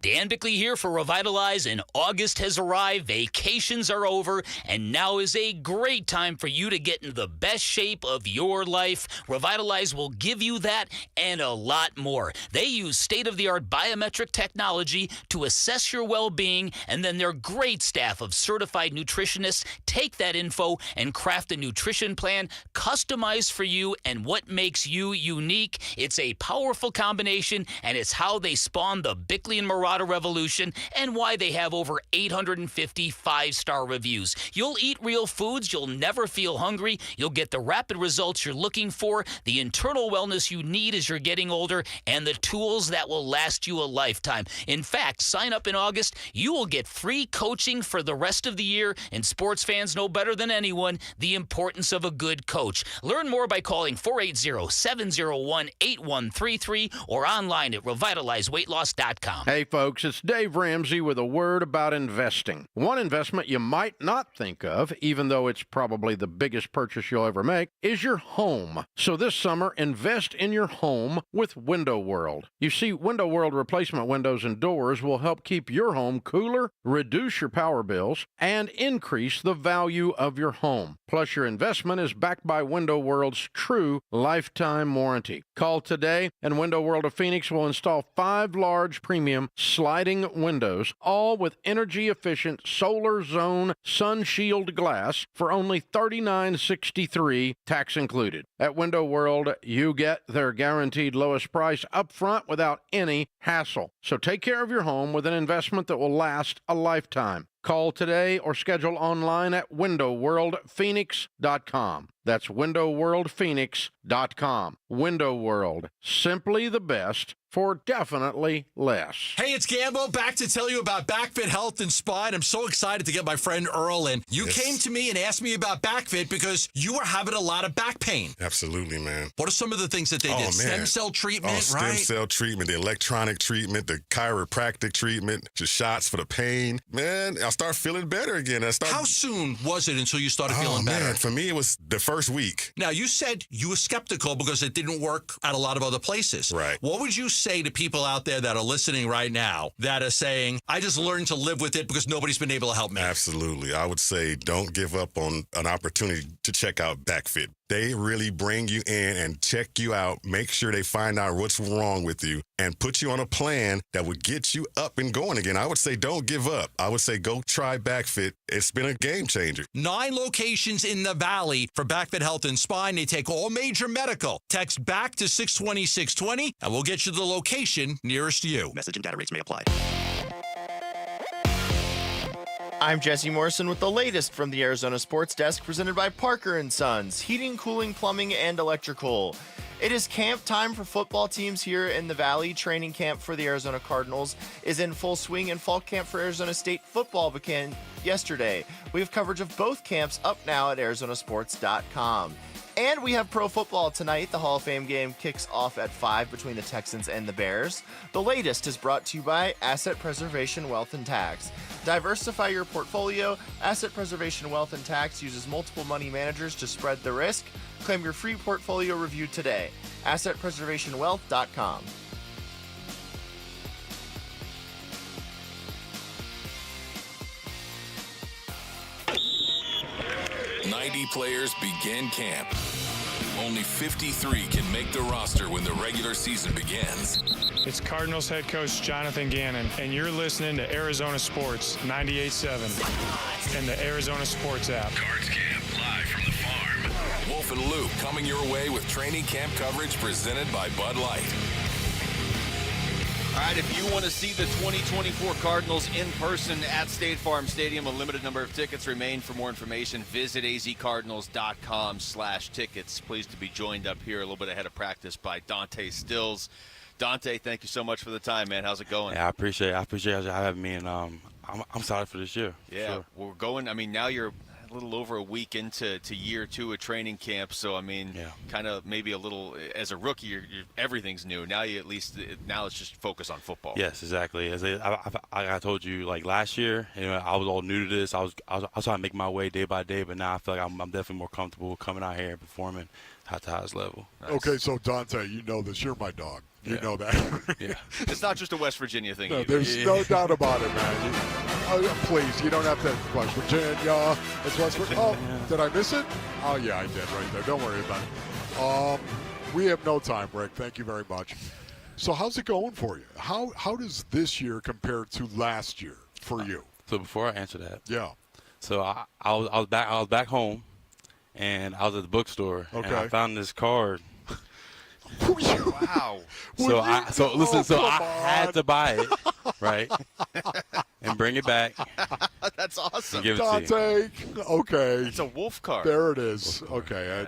Dan Bickley here for Revitalize, and August has arrived, vacations are over, and now is a great time for you to get into the best shape of your life. Revitalize will give you that and a lot more. They use state-of-the-art biometric technology to assess your well-being, and then their great staff of certified nutritionists take that info and craft a nutrition plan customized for you and what makes you unique. It's a powerful combination, and it's how they spawned the Bickley and Marauder revolution and why they have over 850 five-star reviews. You'll eat real foods, you'll never feel hungry, you'll get the rapid results you're looking for, the internal wellness you need as you're getting older, and the tools that will last you a lifetime. In fact, sign up in August, you will get free coaching for the rest of the year, and sports fans know better than anyone the importance of a good coach. Learn more by calling 480-701-8133 or online at revitalizeweightloss.com. Hey folks, it's Dave Ramsey with a word about investing. One investment you might not think of, even though it's probably the biggest purchase you'll ever make, is your home. So this summer, invest in your home with Window World. You see, Window World replacement windows and doors will help keep your home cooler, reduce your power bills, and increase the value of your home. Plus, your investment is backed by Window World's true lifetime warranty. Call today, and Window World of Phoenix will install 5 large premium sliding windows, all with energy-efficient Solar Zone Sun Shield glass for only $39.63, tax included. At Window World, you get their guaranteed lowest price up front without any hassle. So take care of your home with an investment that will last a lifetime. Call today or schedule online at windowworldphoenix.com. That's windowworldphoenix.com. Window World, simply the best for definitely less. Hey, it's Gambo, back to tell you about BackFit Health and Spine. I'm so excited to get my friend Earl in. You came to me and asked me about BackFit because you were having a lot of back pain. Absolutely, man. What are some of the things that they did? Stem cell treatment, Stem cell treatment, the electronic treatment, the chiropractic treatment, just shots for the pain. Man, I start feeling better again. How soon was it until you started feeling better? Man, for me, it was the first week. Now, you said you were skeptical because it didn't work at a lot of other places. Right. What would you say to people out there that are listening right now that are saying, I just learned to live with it because nobody's been able to help me? Absolutely. I would say don't give up on an opportunity to check out BackFit. They really bring you in and check you out, make sure they find out what's wrong with you, and put you on a plan that would get you up and going again. I would say don't give up. I would say go try BackFit. It's been a game changer. 9 locations in the Valley for BackFit Health and Spine. They take all major medical. Text BACK to 620-620, and we'll get you the location nearest you. Message and data rates may apply. I'm Jesse Morrison with the latest from the Arizona Sports Desk, presented by Parker & Sons, heating, cooling, plumbing, and electrical. It is camp time for football teams here in the Valley. Training camp for the Arizona Cardinals is in full swing, and fall camp for Arizona State football began yesterday. We have coverage of both camps up now at arizonasports.com. And we have pro football tonight. The Hall of Fame game kicks off at 5 between the Texans and the Bears. The latest is brought to you by Asset Preservation Wealth and Tax. Diversify your portfolio. Asset Preservation Wealth and Tax uses multiple money managers to spread the risk. Claim your free portfolio review today. AssetPreservationWealth.com. 90 players begin camp. Only 53 can make the roster when the regular season begins. It's Cardinals head coach Jonathan Ganon, and you're listening to Arizona Sports 98.7 and the Arizona Sports app. Cards Camp live from the farm. Wolf and Luke coming your way with training camp coverage presented by Bud Light. All right, if you want to see the 2024 Cardinals in person at State Farm Stadium, a limited number of tickets remain. For more information, visit azcardinals.com/tickets. Pleased to be joined up here a little bit ahead of practice by Dante Stills. Dante, thank you so much for the time, man. How's it going? Yeah, I appreciate you having me, and I'm excited for this year. Yeah, sure. We're going. I mean, now you're a little over a week into year 2 of training camp, so I mean, kind of maybe a little as a rookie, you're everything's new. Now you now let's just focus on football. Yes, exactly. As I told you, like last year, I was all new to this. I was trying to make my way day by day, but now I feel like I'm definitely more comfortable coming out here and performing at the highest level. Nice. Okay, so Dante, you know this. You're my dog. You know that. Yeah, it's not just a West Virginia thing. No, there's no doubt about it, man. Please, you don't have to. West Virginia. It's West Virginia. Oh, did I miss it? Oh, yeah, I did right there. Don't worry about it. We have no time, Rick. Thank you very much. So how's it going for you? How does this year compare to last year for you? So before I answer that, so I was back home, and I was at the bookstore, and I found this card. Wow. So I had to buy it, right? And bring it back. That's awesome. And give it Dante, to you. okay. It's a wolf card. There it is. Okay,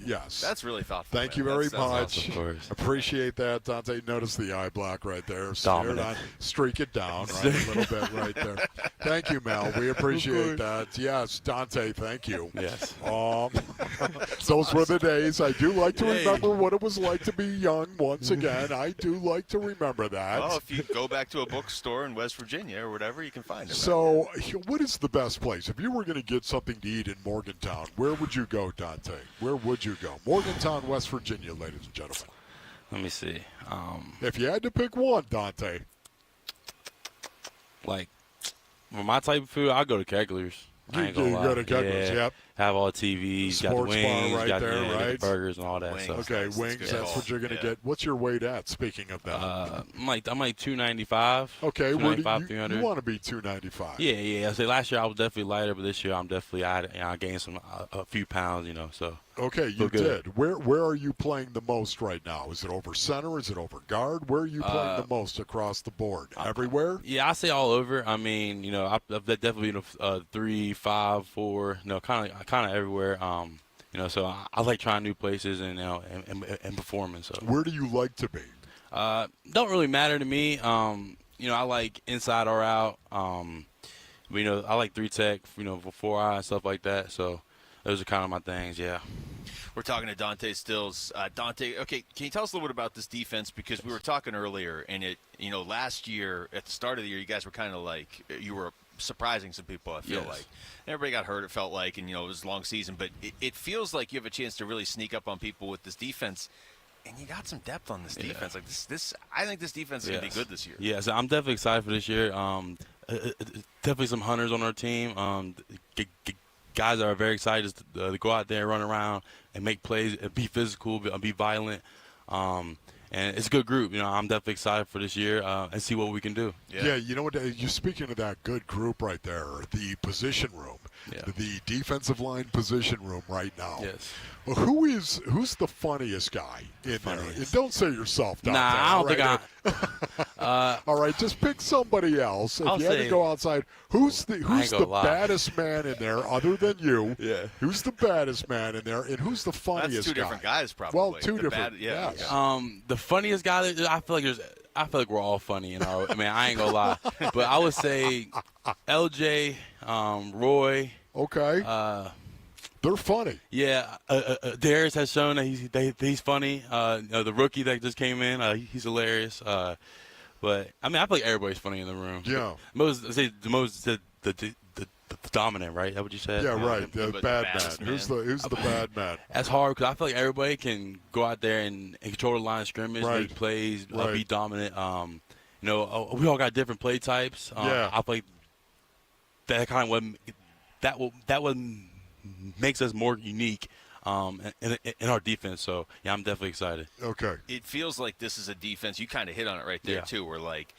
yes. That's really thoughtful. Thank you very much. Awesome, of course. Appreciate that, Dante. Notice the eye black right there. Dominant. Streak it down right, a little bit right there. Thank you, Mel. We appreciate that. Yes, Dante, thank you. Yes. Those were the days. I do like to remember what it was like to be young once again. I do like to remember that. Well, if you go back to a bookstore in West Virginia or whatever, you can find it. So, what is the best place? If you were going to get something to eat in Morgantown, where would you go, Dante? Where would you go? Morgantown, West Virginia, ladies and gentlemen. Let me see. If you had to pick one, Dante. Like, for my type of food, I'll go to Kegler's. I ain't gonna lie. Go to Kegler's, yep. Have all the TVs, got the wings, bar right got there, the right? burgers and all that stuff. Okay, wings, that's what you're going to get. What's your weight at, speaking of that? I'm like 295. Okay, 295, you want to be 295. Yeah. I say last year I was definitely lighter, but this year I gained a few pounds, so. Okay, you did. Where are you playing the most right now? Is it over center? Is it over guard? Where are you playing the most across the board? Everywhere? Yeah, I say all over. I mean, I've definitely been 3, 5, 4. Kind of everywhere. So I like trying new places and and performing. So where do you like to be? Don't really matter to me. I like inside or out. I like 3 tech. For 4 eye and stuff like that. So. Those are kind of my things, yeah. We're talking to Dante Stills. Dante, okay, can you tell us a little bit about this defense? Because we were talking earlier, and last year, at the start of the year, you guys were kind of like, you were surprising some people, I feel like. Everybody got hurt, it felt like, and, it was a long season. But it feels like you have a chance to really sneak up on people with this defense. And you got some depth on this defense. Like this, I think this defense is going to be good this year. Yeah, so I'm definitely excited for this year. Definitely some hunters on our team. Guys are very excited to go out there and run around and make plays and be physical, be violent. And it's a good group. I'm definitely excited for this year and see what we can do. Yeah, you know what? You're speaking of that good group right there, the position room, the defensive line position room right now. Yes. Well, who's the funniest guy in there? And don't say yourself, Dante. Nah, I don't think all right, just pick somebody else. If you had to go outside, who's the baddest man in there other than you? Yeah. Who's the baddest man in there, and who's the funniest That's two guy? different guys, probably. Well, two different. Yes. The funniest guy. I feel like we're all funny. I ain't gonna lie, but I would say LJ, Roy. Okay. They're funny. Yeah, Darius has shown that he's funny. The rookie that just came in, he's hilarious. But I feel like everybody's funny in the room. Yeah. The dominant, right? Is that what you said? Yeah, right. The bad man. Who's the bad man? That's hard because I feel like everybody can go out there and control the line of scrimmage, make plays, be dominant. We all got different play types. I feel like that kind of what makes us more unique in our defense. So, yeah, I'm definitely excited. Okay. It feels like this is a defense. You kind of hit on it right there, too, where, like,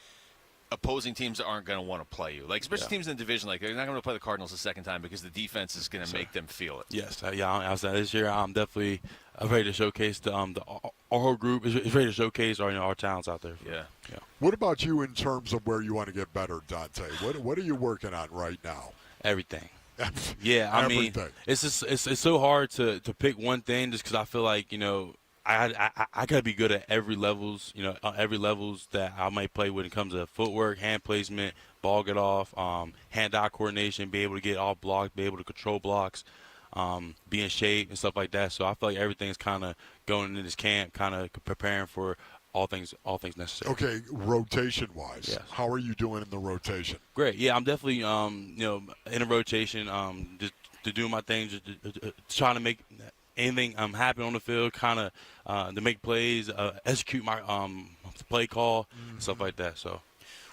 opposing teams aren't going to want to play you. Like, especially teams in the division, like, they're not going to play the Cardinals the second time because the defense is going to make them feel it. Yes. I was this year, I'm definitely ready to showcase our whole group is ready to showcase our talents out there. Yeah. What about you in terms of where you want to get better, Dante? What are you working on right now? Everything. Yeah, I mean, it's just it's so hard to pick one thing just because I feel like, I gotta be good at every levels, every levels that I might play when it comes to footwork, hand placement, ball get off, hand-eye coordination, be able to get off blocks, be able to control blocks, be in shape and stuff like that. So I feel like everything's kind of going into this camp, kind of preparing for all things necessary. Okay, rotation-wise, yes. How are you doing in the rotation? Great. Yeah, I'm definitely in a rotation, just to do my thing, just trying to make anything happen on the field, kind of to make plays, execute my play call, stuff like that. So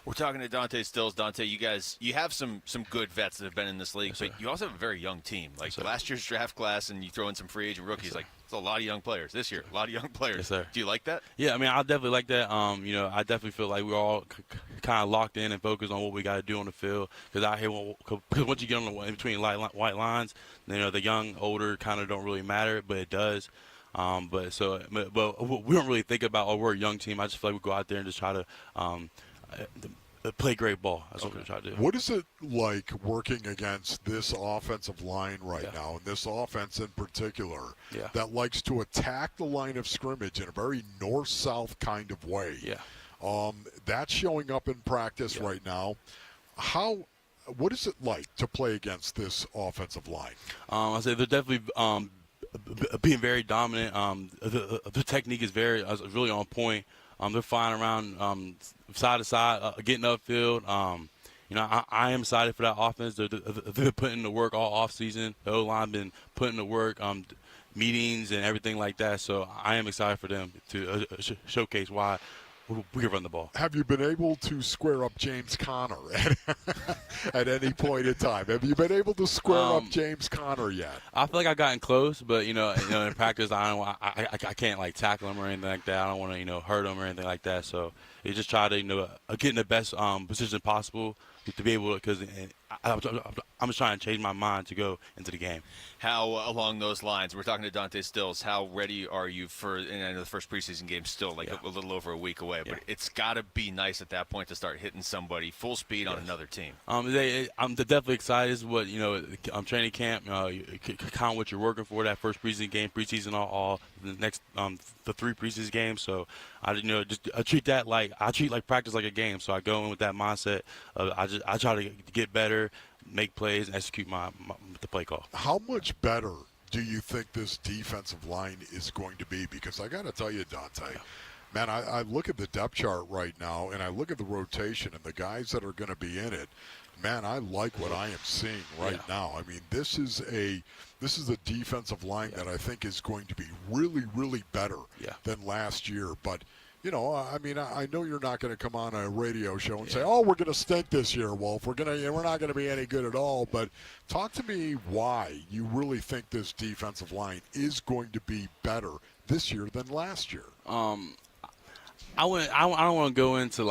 we're talking to Dante Stills. Dante, you have some good vets that have been in this league, but you also have a very young team. Like last year's draft class, and you throw in some free agent rookies. Like, it's a lot of young players this year. A lot of young players. Yes, sir. Do you like that? Yeah, I mean, I definitely like that. I definitely feel like we're all kind of locked in and focused on what we got to do on the field. Because out here, once you get on in between white lines, the young, older kind of don't really matter, but it does. But we don't really think about, we're a young team. I just feel like we go out there and just try to play great ball. That's what we're trying to do. What is it like working against this offensive line right now, and this offense in particular, that likes to attack the line of scrimmage in a very north-south kind of way? Yeah. That's showing up in practice right now. What is it like to play against this offensive line? I say they're definitely being very dominant. The technique is really on point. They're flying around side to side, getting upfield. I am excited for that offense. They're putting the work all offseason. The O-line been putting the work, meetings and everything like that. So I am excited for them to showcase why we can run the ball. Have you been able to square up James Conner at any point in time? Have you been able to square up James Conner yet? I feel like I've gotten close, but in practice, I can't like tackle him or anything like that. I don't want to hurt him or anything like that. So you just try to get in the best position possible to be able to, because I'm just trying to change my mind to go into the game. How along those lines, we're talking to Dante Stills, how ready are you for, and I know the first preseason game's still a little over a week away, but it's got to be nice at that point to start hitting somebody full speed on another team. I'm definitely excited. This is what, training camp, kind of what you're working for, that first preseason, all the next, the 3 preseason games. So I treat that I treat practice like a game. So I go in with that mindset. I try to get better, make plays, and execute the play call. How much better do you think this defensive line is going to be? Because I got to tell you, Dante, man, I look at the depth chart right now, and I look at the rotation and the guys that are going to be in it. Man, I like what I am seeing right now. I mean, this is a defensive line that I think is going to be really, really better than last year. But I mean, I know you're not going to come on a radio show and say, "Oh, we're going to stink this year, Wolf. We're not going to be any good at all." But talk to me why you really think this defensive line is going to be better this year than last year. I don't want to go into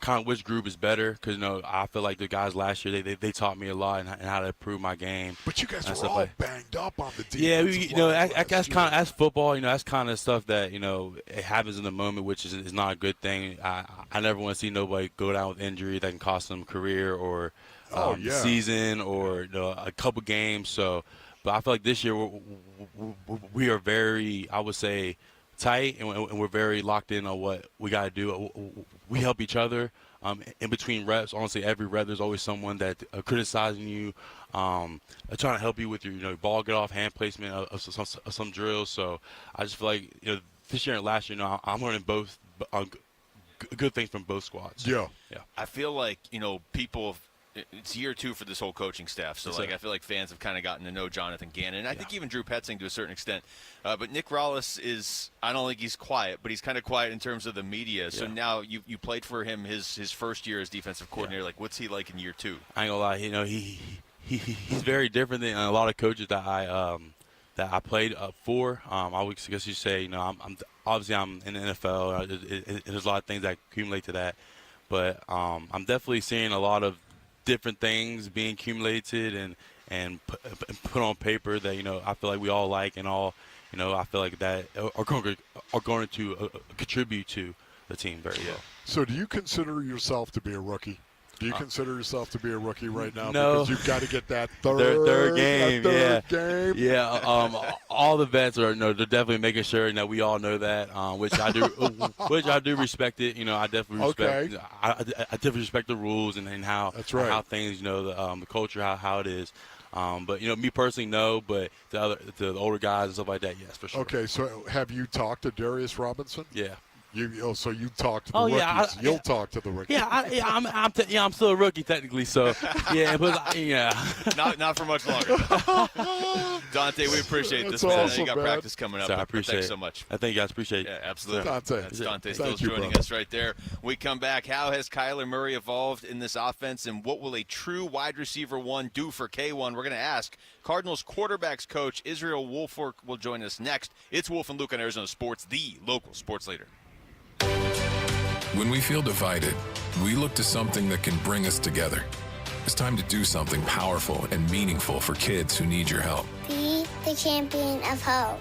kind of which group is better, because I feel like the guys last year they taught me a lot and how to improve my game. But you guys were all banged up on the defense. Yeah, that's football. That's kind of stuff that it happens in the moment, which is not a good thing. I never want to see nobody go down with injury that can cost them a career or season or a couple games. So, but I feel like this year we are very, I would say, tight, and we're very locked in on what we got to do. We help each other in between reps. Honestly, every rep there's always someone that criticizing you, trying to help you with your ball get off, hand placement of some drills. So I just feel like this year and last year, I'm learning both good things from both squads. Yeah. I feel like people. It's year 2 for this whole coaching staff, so I feel like fans have kind of gotten to know Jonathan Ganon, and I think even Drew Petzing to a certain extent. But Nick Rallis I don't think he's quiet, but he's kind of quiet in terms of the media. So now you played for him his first year as defensive coordinator. Like, what's he like in year 2? I ain't gonna lie, he's very different than a lot of coaches that I played for. I would guess you say, I'm obviously I'm in the NFL. There's a lot of things that accumulate to that. But I'm definitely seeing a lot of different things being accumulated and put on paper that, I feel like we all like and all, I feel like that are going to contribute to the team very well. So do you consider yourself to be a rookie? Do you consider yourself to be a rookie right now? No. Because you've got to get that third game. Game. Yeah. All the vets are, they're definitely making sure that we all know that, which I do, which I do respect it. I definitely respect. Okay. I definitely respect the rules and how that's right. How things, the culture, how it is. But me personally, no. But to the older guys and stuff like that, yes, for sure. Okay. So have you talked to Darius Robinson? Yeah. So you talk to the rookies. You'll talk to the rookies. I'm still a rookie technically. So Not for much longer. Dante, we appreciate this, man. Awesome, you got man. practice coming up. So I appreciate Thanks it. so much. I think you guys appreciate it. Yeah, absolutely. Dante. That's Dante Thank Stills you, joining brother. us right there. We come back. How has Kyler Murray evolved in this offense, and what will a true wide receiver one do for K1? We're going to ask. Cardinals quarterbacks coach Israel Wolfork will join us next. It's Wolf and Luke on Arizona Sports, the local sports leader. When we feel divided, we look to something that can bring us together. It's time to do something powerful and meaningful for kids who need your help. Be the champion of hope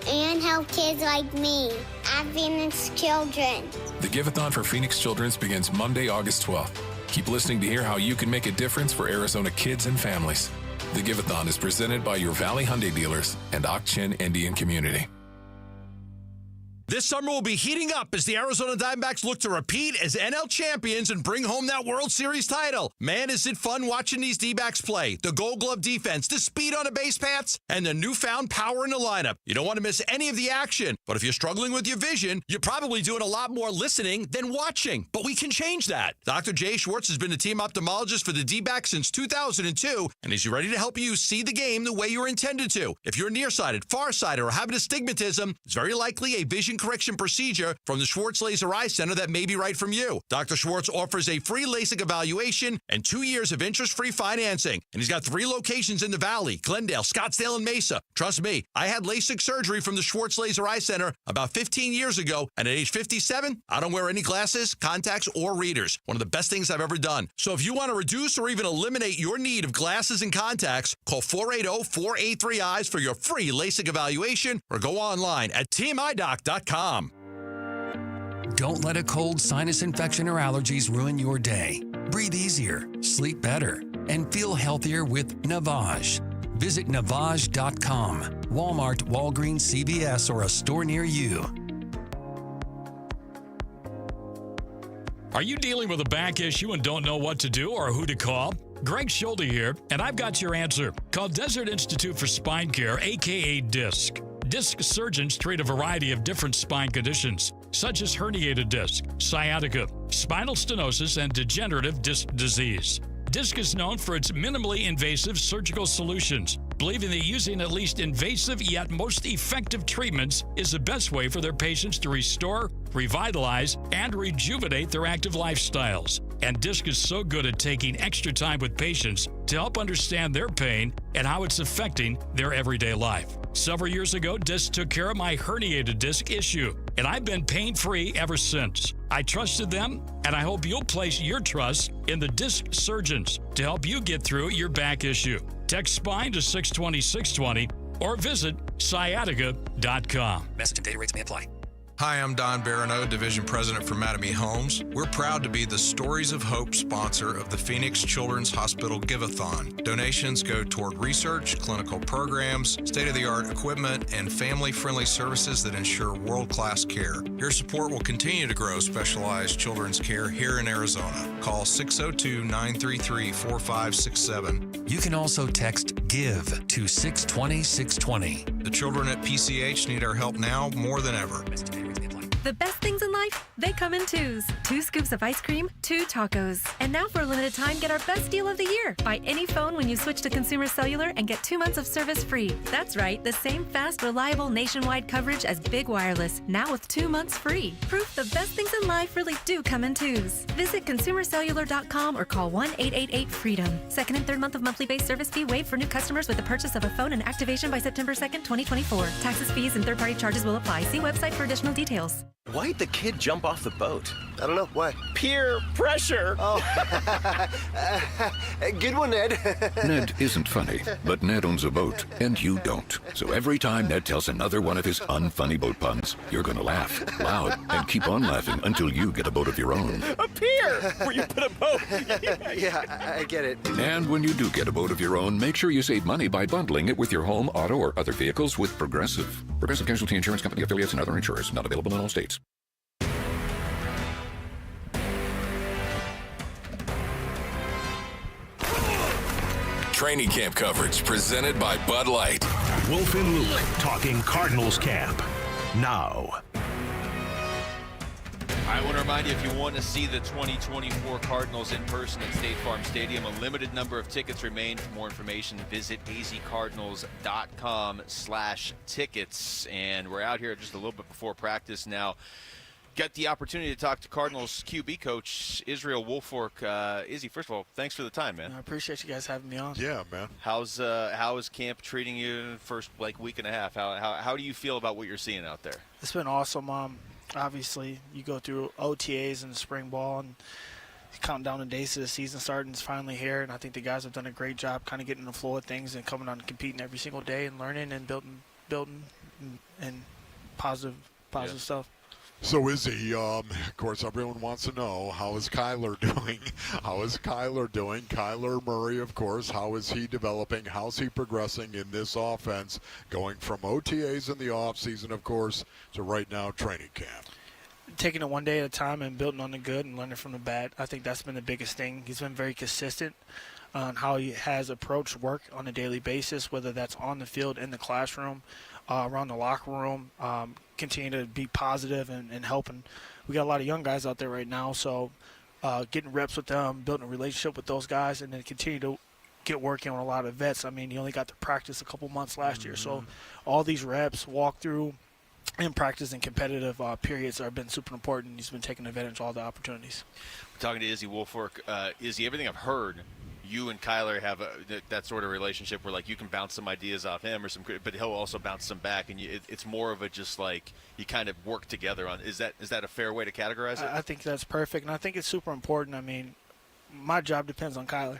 and help kids like me at Phoenix Children. The Give-a-thon for Phoenix Children's begins Monday, August 12th. Keep listening to hear how you can make a difference for Arizona kids and families. The Give-a-thon is presented by your Valley Hyundai dealers and Ak-Chin Indian Community. This summer will be heating up as the Arizona Diamondbacks look to repeat as NL champions and bring home that World Series title. Man, is it fun watching these D-backs play. The Gold Glove defense, the speed on the base paths, and the newfound power in the lineup. You don't want to miss any of the action, but if you're struggling with your vision, you're probably doing a lot more listening than watching. But we can change that. Dr. Jay Schwartz has been the team ophthalmologist for the D-backs since 2002, and he's ready to help you see the game the way you're intended to. If you're nearsighted, farsighted, or having astigmatism, it's very likely a vision correction procedure from the Schwartz Laser Eye Center that may be right from you. Dr. Schwartz offers a free LASIK evaluation and 2 years of interest-free financing. And he's got 3 locations in the Valley, Glendale, Scottsdale, and Mesa. Trust me, I had LASIK surgery from the Schwartz Laser Eye Center about 15 years ago, and at age 57, I don't wear any glasses, contacts, or readers. One of the best things I've ever done. So if you want to reduce or even eliminate your need of glasses and contacts, call 480-483-EYES for your free LASIK evaluation or go online at tmidoc.com. Don't let a cold, sinus infection, or allergies ruin your day. Breathe easier, sleep better, and feel healthier with Navage. Visit Navage.com, Walmart, Walgreens, CVS, or a store near you. Are you dealing with a back issue and don't know what to do or who to call? Greg Schulte here, and I've got your answer. Call Desert Institute for Spine Care, a.k.a. DISC. Disc surgeons treat a variety of different spine conditions, such as herniated disc, sciatica, spinal stenosis, and degenerative disc disease. Disc is known for its minimally invasive surgical solutions, believing that using at least invasive yet most effective treatments is the best way for their patients to restore, revitalize, and rejuvenate their active lifestyles. And DISC is so good at taking extra time with patients to help understand their pain and how it's affecting their everyday life. Several years ago, DISC took care of my herniated disc issue, and I've been pain-free ever since. I trusted them, and I hope you'll place your trust in the disc surgeons to help you get through your back issue. Text SPINE to 620-620 or visit sciatica.com. Message and data rates may apply. Hi, I'm Don Barano, Division President for Mattamy Homes. We're proud to be the Stories of Hope sponsor of the Phoenix Children's Hospital Give-a-thon. Donations go toward research, clinical programs, state-of-the-art equipment, and family-friendly services that ensure world-class care. Your support will continue to grow specialized children's care here in Arizona. Call 602-933-4567. You can also text GIVE to 620-620. The children at PCH need our help now more than ever. The best things in life, they come in twos. 2 scoops of ice cream, 2 tacos. And now for a limited time, get our best deal of the year. Buy any phone when you switch to Consumer Cellular and get 2 months of service free. That's right, the same fast, reliable nationwide coverage as Big Wireless, now with 2 months free. Proof the best things in life really do come in twos. Visit ConsumerCellular.com or call 1-888-FREEDOM. Second and third month of monthly base service fee waived for new customers with the purchase of a phone and activation by September 2nd, 2024. Taxes, fees, and third-party charges will apply. See website for additional details. Why'd the kid jump off the boat? I don't know. Why? Peer pressure. Oh. Good one, Ned. Ned isn't funny, but Ned owns a boat, and you don't. So every time Ned tells another one of his unfunny boat puns, you're going to laugh loud and keep on laughing until you get a boat of your own. A pier where you put a boat. Yeah, I get it. And when you do get a boat of your own, make sure you save money by bundling it with your home, auto, or other vehicles with Progressive. Progressive Casualty Insurance Company, affiliates, and other insurers. Not available in all states. Training camp coverage presented by Bud Light. Wolf and Luke talking Cardinals camp now. I want to remind you, if you want to see the 2024 Cardinals in person at State Farm Stadium, a limited number of tickets remain. For more information, visit azcardinals.com/tickets. And we're out here just a little bit before practice now. Got the opportunity to talk to Cardinals QB coach Israel Woolfolk. Izzy, first of all, thanks for the time, man. I appreciate you guys having me on. Yeah, man. How is camp treating you in the first week and a half? How do you feel about what you're seeing out there? It's been awesome. Obviously, you go through OTAs and spring ball, and counting down the days to the season starting is finally here. And I think the guys have done a great job, kind of getting in the flow of things and coming on and competing every single day and learning and building and positive stuff. So Izzy, of course, everyone wants to know, how is Kyler doing? Kyler Murray, of course, how is he developing? How's he progressing in this offense, going from OTAs in the offseason, of course, to right now training camp? Taking it one day at a time and building on the good and learning from the bad. I think that's been the biggest thing. He's been very consistent on how he has approached work on a daily basis, whether that's on the field, in the classroom, around the locker room, continue to be positive and helping. We got a lot of young guys out there right now, so getting reps with them, building a relationship with those guys, and then continue to get working on a lot of vets. I mean, he only got to practice a couple months last year, so all these reps, walkthrough, and practice and competitive periods have been super important. He's been taking advantage of all the opportunities. We're talking to Izzy Woolfolk. Izzy, everything I've heard, you and Kyler have that sort of relationship where, like, you can bounce some ideas off him or but he'll also bounce some back, and it's more of a just like you kind of work together on. Is that a fair way to categorize it? I think that's perfect, and I think it's super important. I mean, my job depends on Kyler,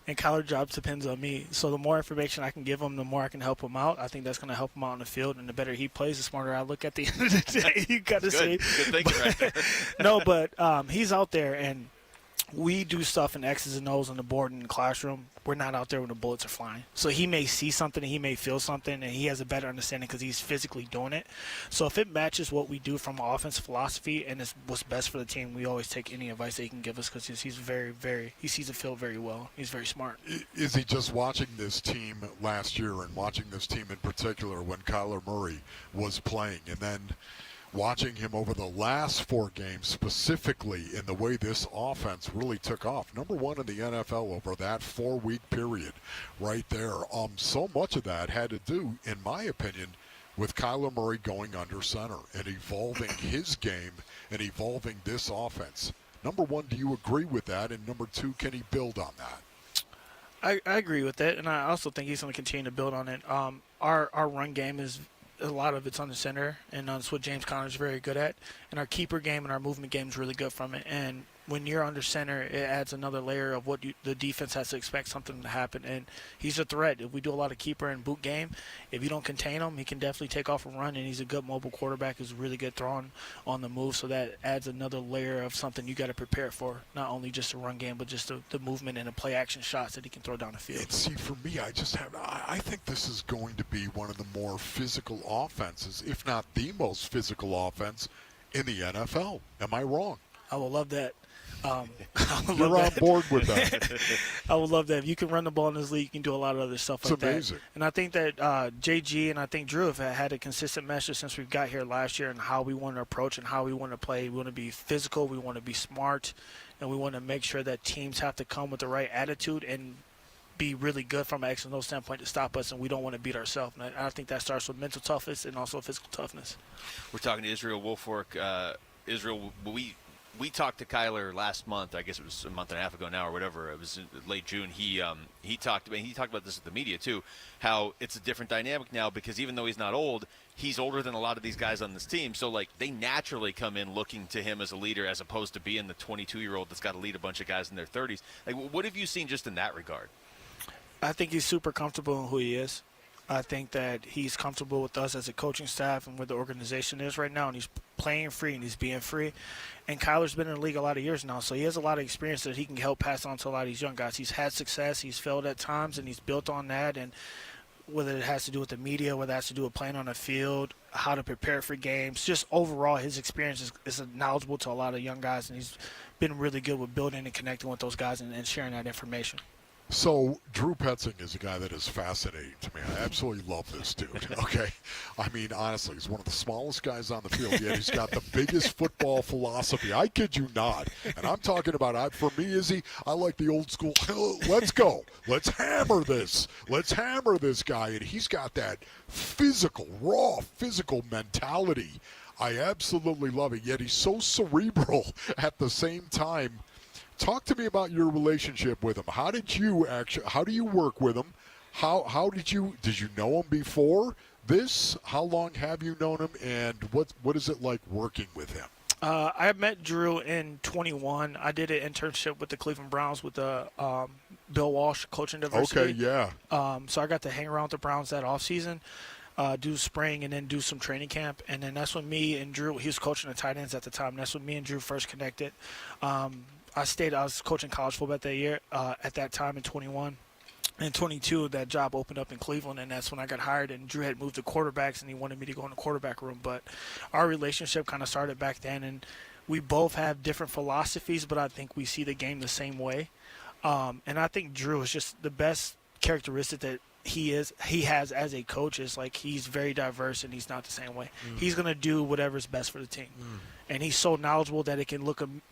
and Kyler's job depends on me. So the more information I can give him, the more I can help him out. I think that's going to help him out on the field, and the better he plays, the smarter I look at the end of the day. You got to see. Good thinking right there. No, but he's out there, and we do stuff in X's and O's on the board in the classroom. We're not out there when the bullets are flying. So he may see something and he may feel something, and he has a better understanding because he's physically doing it. So if it matches what we do from an offensive philosophy and it's what's best for the team, we always take any advice that he can give us because he's he sees the field very well. He's very smart. Is he just watching this team last year and watching this team in particular when Kyler Murray was playing, and then watching him over the last 4 games specifically in the way this offense really took off? Number one in the NFL over that 4-week period right there. So much of that had to do, in my opinion, with Kyler Murray going under center and evolving his game and evolving this offense. Number one, do you agree with that? And number two, can he build on that? I agree with that, and I also think he's going to continue to build on it. Our run game is a lot of it's on the center, and that's what James Conner's very good at. And our keeper game and our movement game is really good from it. And when you're under center, it adds another layer of what the defense has to expect something to happen. And he's a threat. If we do a lot of keeper and boot game, if you don't contain him, he can definitely take off a run. And he's a good mobile quarterback who's really good throwing on the move. So that adds another layer of something you got to prepare for, not only just the run game, but just the movement and the play action shots that he can throw down the field. And see, for me, I think this is going to be one of the more physical offenses, if not the most physical offense in the NFL. Am I wrong? I would love that. You're on board with that. I would love that. If you can run the ball in this league, you can do a lot of other stuff like that. It's amazing. And I think that JG and I think Drew have had a consistent message since we got here last year and how we want to approach and how we want to play. We want to be physical. We want to be smart. And we want to make sure that teams have to come with the right attitude and be really good from an X and O standpoint to stop us, and we don't want to beat ourselves. And I think that starts with mental toughness and also physical toughness. We're talking to Israel Woolfolk. Israel, we talked to Kyler last month. I guess it was a month and a half ago now, or whatever. It was in late June. He talked about this at the media too. How it's a different dynamic now because even though he's not old, he's older than a lot of these guys on this team. So like they naturally come in looking to him as a leader, as opposed to being the 22-year-old that's got to lead a bunch of guys in their 30s. Like, what have you seen just in that regard? I think he's super comfortable in who he is. I think that he's comfortable with us as a coaching staff and where the organization is right now, and he's playing free and he's being free. And Kyler's been in the league a lot of years now, so he has a lot of experience that he can help pass on to a lot of these young guys. He's had success, he's failed at times, and he's built on that. And whether it has to do with the media, whether it has to do with playing on the field, how to prepare for games, just overall his experience is knowledgeable to a lot of young guys, and he's been really good with building and connecting with those guys and sharing that information. So Drew Petzing is a guy that is fascinating to me. I absolutely love this dude, okay? I mean, honestly, he's one of the smallest guys on the field, yet he's got the biggest football philosophy. I kid you not. And I'm talking about, for me, Izzy, I like the old school, let's go. Let's hammer this. Let's hammer this guy. And he's got that physical, raw physical mentality. I absolutely love it, yet he's so cerebral at the same time. Talk to me about your relationship with him. How do you work with him? Did you know him before this? How long have you known him, and what is it like working with him? I met Drew in 21. I did an internship with the Cleveland Browns with Bill Walsh coaching diversity. Okay, yeah. So I got to hang around with the Browns that offseason, do spring, and then do some training camp. And then that's when me and Drew, he was coaching the tight ends at the time. That's when me and Drew first connected. I was coaching college football that year, at that time in 21. In 22, that job opened up in Cleveland, and that's when I got hired. And Drew had moved to quarterbacks, and he wanted me to go in the quarterback room. But our relationship kind of started back then, and we both have different philosophies, but I think we see the game the same way. And I think Drew is just the best characteristic that he has as a coach is like he's very diverse and he's not the same way. He's going to do whatever's best for the team. And he's so knowledgeable that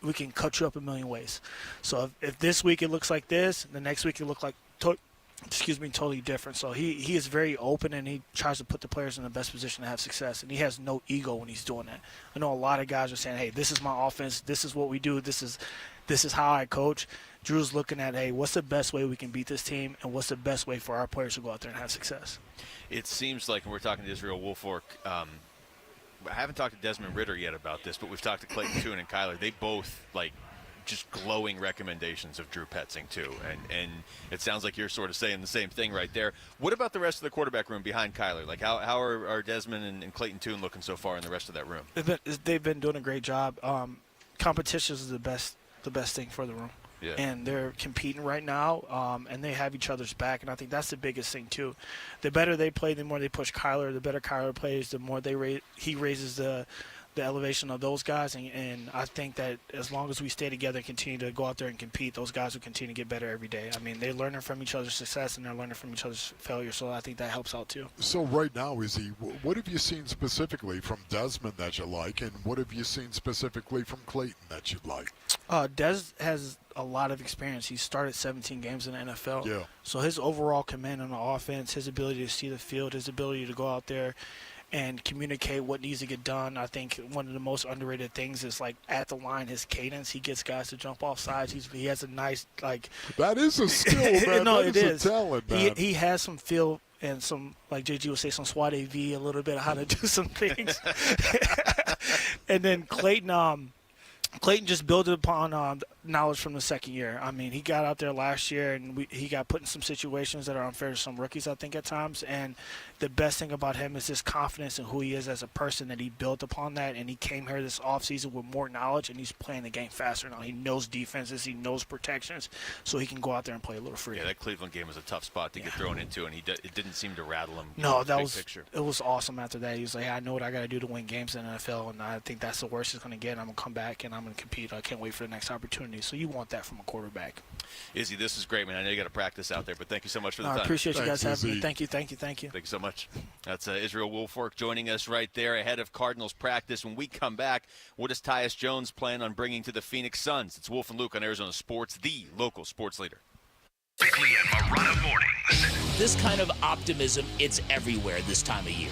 we can cut you up a million ways. So if this week it looks like this, the next week it look like totally different. So he is very open, and he tries to put the players in the best position to have success, and he has no ego when he's doing that. I know a lot of guys are saying, hey, this is my offense, this is what we do, this is how I coach. Drew's looking at, hey, what's the best way we can beat this team, and what's the best way for our players to go out there and have success? It seems like, when we're talking to Israel Woolfolk, I haven't talked to Desmond Ridder yet about this, but we've talked to Clayton Tune and Kyler. They both, just glowing recommendations of Drew Petzing, too. And it sounds like you're sort of saying the same thing right there. What about the rest of the quarterback room behind Kyler? Like, how are Desmond and Clayton Tune looking so far in the rest of that room? They've been doing a great job. Competition is the best thing for the room. Yeah. And they're competing right now, and they have each other's back, and I think that's the biggest thing too. The better they play, the more they push Kyler. The better Kyler plays, the more he raises the elevation of those guys, and I think that as long as we stay together and continue to go out there and compete, those guys will continue to get better every day. I mean, they're learning from each other's success, and they're learning from each other's failure, so I think that helps out too. So right now, Izzy, what have you seen specifically from Desmond that you like, and what have you seen specifically from Clayton that you like? Des has a lot of experience. He started 17 games in the NFL. Yeah. So his overall command on the offense, his ability to see the field, his ability to go out there and communicate what needs to get done. I think one of the most underrated things is, at the line, his cadence. He gets guys to jump off sides. He has a nice, That is a skill, man. No, that is a talent, man. He has some feel and some, like JG would say, some SWAT AV, a little bit of how to do some things. And then Clayton just built upon knowledge from the second year. I mean, he got out there last year, and he got put in some situations that are unfair to some rookies, I think, at times. And the best thing about him is his confidence in who he is as a person, that he built upon that. And he came here this offseason with more knowledge, and he's playing the game faster now. He knows defenses. He knows protections, so he can go out there and play a little free. Yeah, that Cleveland game was a tough spot to get thrown into, and it didn't seem to rattle him. No, picture. It was awesome after that. He was like, I know what I got to do to win games in the NFL, and I think that's the worst he's going to get. I'm going to come back, and I'm going to compete. I can't wait for the next opportunity. So you want that from a quarterback. Izzy, this is great, man. I know you got to practice out there, but thank you so much for the time. I appreciate you guys having me. Thank you. Thank you you so much. That's Israel Woolfolk joining us right there ahead of Cardinals practice. When we come back, what does Tyus Jones plan on bringing to the Phoenix Suns? It's Wolf and Luke on Arizona Sports, the local sports leader. Bickley and Marana mornings. This kind of optimism, it's everywhere this time of year.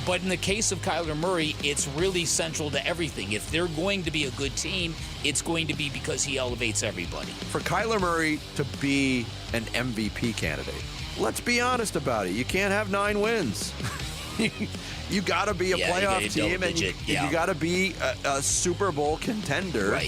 But in the case of Kyler Murray, it's really central to everything. If they're going to be a good team, it's going to be because he elevates everybody. For Kyler Murray to be an MVP candidate, let's be honest about it. You can't have 9 wins. You got to be a playoff team, and you got to be a Super Bowl contender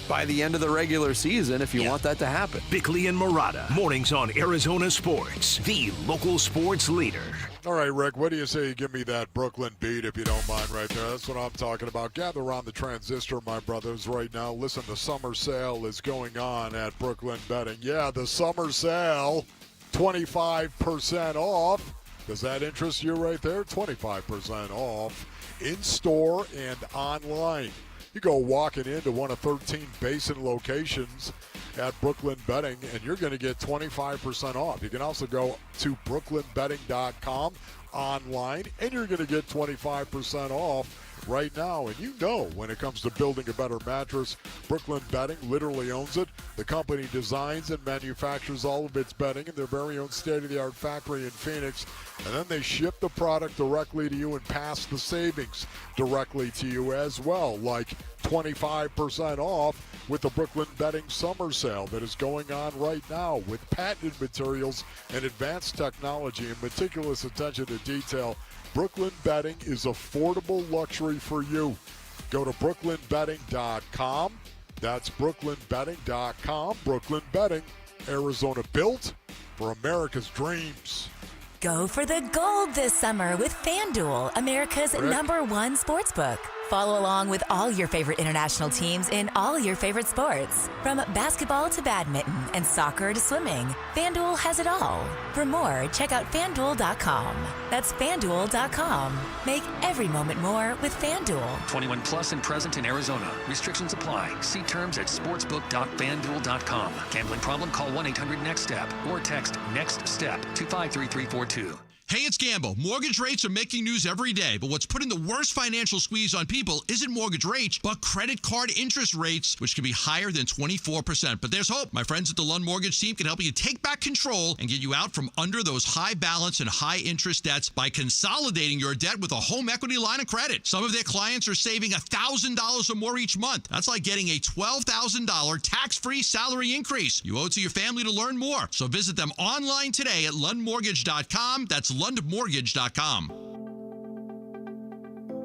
by the end of the regular season if you want that to happen. Bickley and Murata, mornings on Arizona Sports, the local sports leader. All right, Rick, what do you say you give me that Brooklyn beat, if you don't mind, right there? That's what I'm talking about. Gather around the transistor, my brothers, right now. Listen, the summer sale is going on at Brooklyn Betting. Yeah, the summer sale, 25% off. Does that interest you right there? 25% off in-store and online. You go walking into one of 13 Basin locations at Brooklyn Betting, and you're going to get 25% off. You can also go to brooklynbetting.com online, and you're going to get 25% off right now. And you know, when it comes to building a better mattress, Brooklyn Betting literally owns it. The company designs and manufactures all of its bedding in their very own state-of-the-art factory in Phoenix, and then they ship the product directly to you and pass the savings directly to you as well, like 25% off with the Brooklyn Betting summer sale that is going on right now with patented materials and advanced technology and meticulous attention to detail. Brooklyn Betting is affordable luxury for you. Go to brooklynbetting.com. That's brooklynbetting.com. Brooklyn Betting, Arizona built for America's dreams. Go for the gold this summer with FanDuel, America's #1 sportsbook. Follow along with all your favorite international teams in all your favorite sports. From basketball to badminton and soccer to swimming, FanDuel has it all. For more, check out FanDuel.com. That's FanDuel.com. Make every moment more with FanDuel. 21 plus and present in Arizona. Restrictions apply. See terms at sportsbook.fanduel.com. Gambling problem? Call 1-800-NEXT-STEP or text NEXT-STEP to 53342. Hey, it's Gamble. Mortgage rates are making news every day, but what's putting the worst financial squeeze on people isn't mortgage rates, but credit card interest rates, which can be higher than 24%. But there's hope. My friends at the Lund Mortgage team can help you take back control and get you out from under those high balance and high interest debts by consolidating your debt with a home equity line of credit. Some of their clients are saving $1,000 or more each month. That's like getting a $12,000 tax-free salary increase. You owe it to your family to learn more. So visit them online today at lundmortgage.com. That's lundmortgage.com.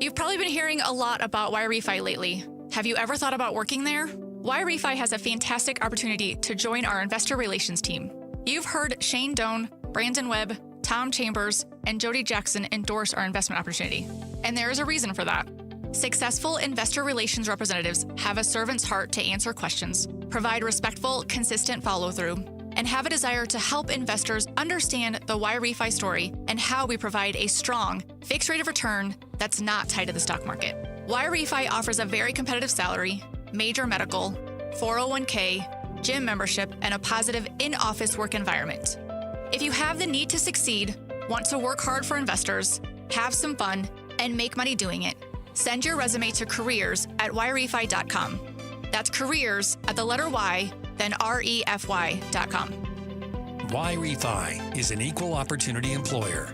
You've probably been hearing a lot about YRefi lately. Have you ever thought about working there? YRefi has a fantastic opportunity to join our investor relations team. You've heard Shane Doan, Brandon Webb, Tom Chambers, and Jody Jackson endorse our investment opportunity. And there is a reason for that. Successful investor relations representatives have a servant's heart to answer questions, provide respectful, consistent follow-through, and have a desire to help investors understand the YRefi story and how we provide a strong, fixed rate of return that's not tied to the stock market. YRefi offers a very competitive salary, major medical, 401k, gym membership, and a positive in-office work environment. If you have the need to succeed, want to work hard for investors, have some fun, and make money doing it, send your resume to careers@yrefi.com. That's careers at the letter Y, then REFY.com. YRefi is an equal opportunity employer.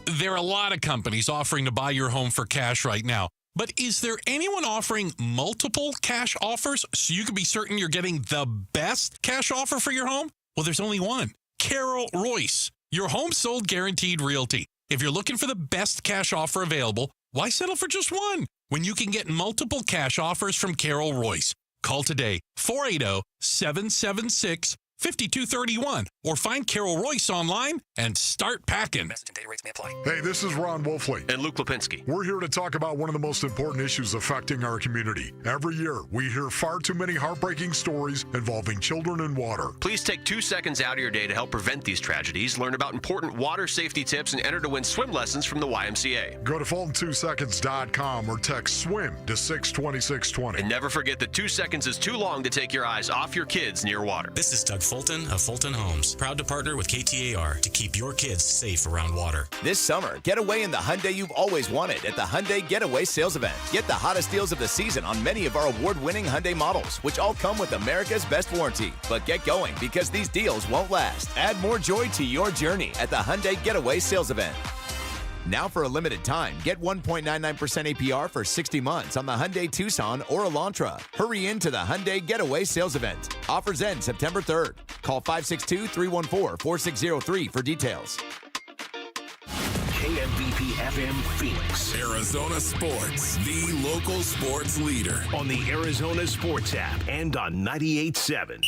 There are a lot of companies offering to buy your home for cash right now. But is there anyone offering multiple cash offers so you can be certain you're getting the best cash offer for your home? Well, there's only one. Carol Royce, your home sold guaranteed realty. If you're looking for the best cash offer available, why settle for just one when you can get multiple cash offers from Carol Royce? Call today, 480-776-5231, or find Carol Royce online and start packing. Message and data rates may apply. Hey, this is Ron Wolfley. And Luke Lipinski. We're here to talk about one of the most important issues affecting our community. Every year, we hear far too many heartbreaking stories involving children and water. Please take 2 seconds out of your day to help prevent these tragedies, learn about important water safety tips, and enter to win swim lessons from the YMCA. Go to Fulton2seconds.com or text SWIM to 62620. And never forget that 2 seconds is too long to take your eyes off your kids near water. This is Doug Fulton of Fulton Homes, proud to partner with KTAR to keep your kids safe around water. This summer, get away in the Hyundai you've always wanted at the Hyundai Getaway Sales Event. Get the hottest deals of the season on many of our award-winning Hyundai models, which all come with America's best warranty. But get going, because these deals won't last. Add more joy to your journey at the Hyundai Getaway Sales Event. Now for a limited time, get 1.99% APR for 60 months on the Hyundai Tucson or Elantra. Hurry into the Hyundai Getaway Sales Event. Offers end September 3rd. Call 562-314-4603 for details. KMVP FM Phoenix. Arizona Sports, the local sports leader. On the Arizona Sports app and on 98.7.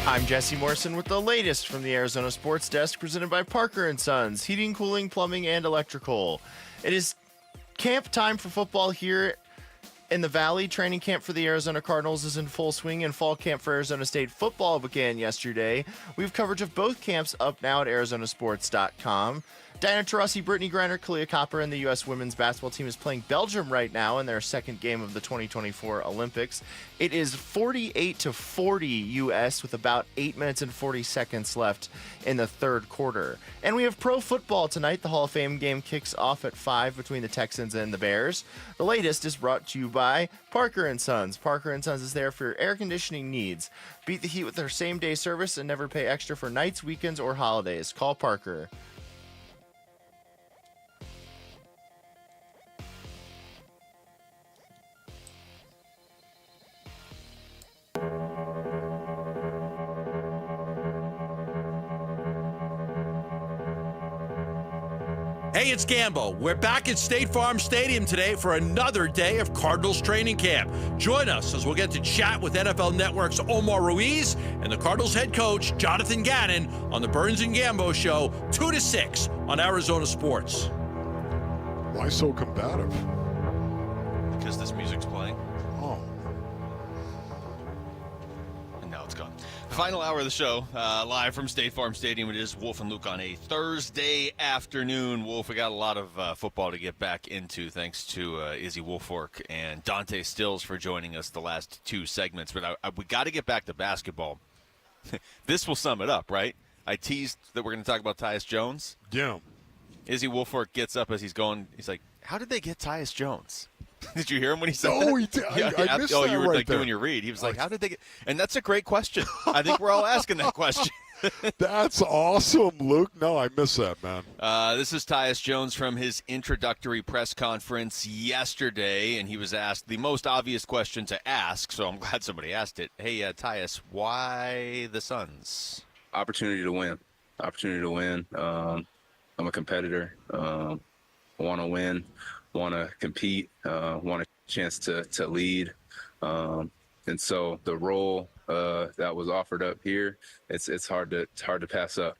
I'm Jesse Morrison with the latest from the Arizona Sports Desk, presented by Parker & Sons, heating, cooling, plumbing, and electrical. It is camp time for football here in the Valley. Training camp for the Arizona Cardinals is in full swing, and fall camp for Arizona State football began yesterday. We have coverage of both camps up now at arizonasports.com. Diana Taurasi, Brittany Griner, Kalia Copper, and the U.S. women's basketball team is playing Belgium right now in their second game of the 2024 Olympics. It is 48-40 U.S. with about 8 minutes and 40 seconds left in the third quarter. And we have pro football tonight. The Hall of Fame game kicks off at 5 between the Texans and the Bears. The latest is brought to you by Parker & Sons. Parker & Sons is there for your air conditioning needs. Beat the heat with their same-day service and never pay extra for nights, weekends, or holidays. Call Parker. Hey, it's Gambo. We're back at State Farm Stadium today for another day of Cardinals training camp. Join us as we'll get to chat with NFL Network's Omar Ruiz and the Cardinals head coach, Jonathan Ganon, on the Burns and Gambo Show, 2 to 6 on Arizona Sports. Why so combative? Because this music's playing. Oh. And now it's gone. Final hour of the show, live from State Farm Stadium. It is Wolf and Luke on a Thursday afternoon. Wolf, we got a lot of football to get back into, thanks to Izzy Woolfork and Dante Stills for joining us the last two segments. But we got to get back to basketball. This will sum it up, right? I teased that we're going to talk about Tyus Jones. Yeah. Izzy Woolfork gets up as he's going. He's like, how did they get Tyus Jones? Did you hear him when he said that? No, he did. I missed that you were right like there. doing your read. He was like, how did they get? And that's a great question. I think we're all asking that question. That's awesome, Luke. No, I missed that, man. This is Tyus Jones from his introductory press conference yesterday, and he was asked the most obvious question to ask, so I'm glad somebody asked it. Hey, Tyus, why the Suns? Opportunity to win. Opportunity to win. I'm a competitor. Want to win. Want to compete, want a chance to lead. And so the role that was offered up here, it's hard to pass up.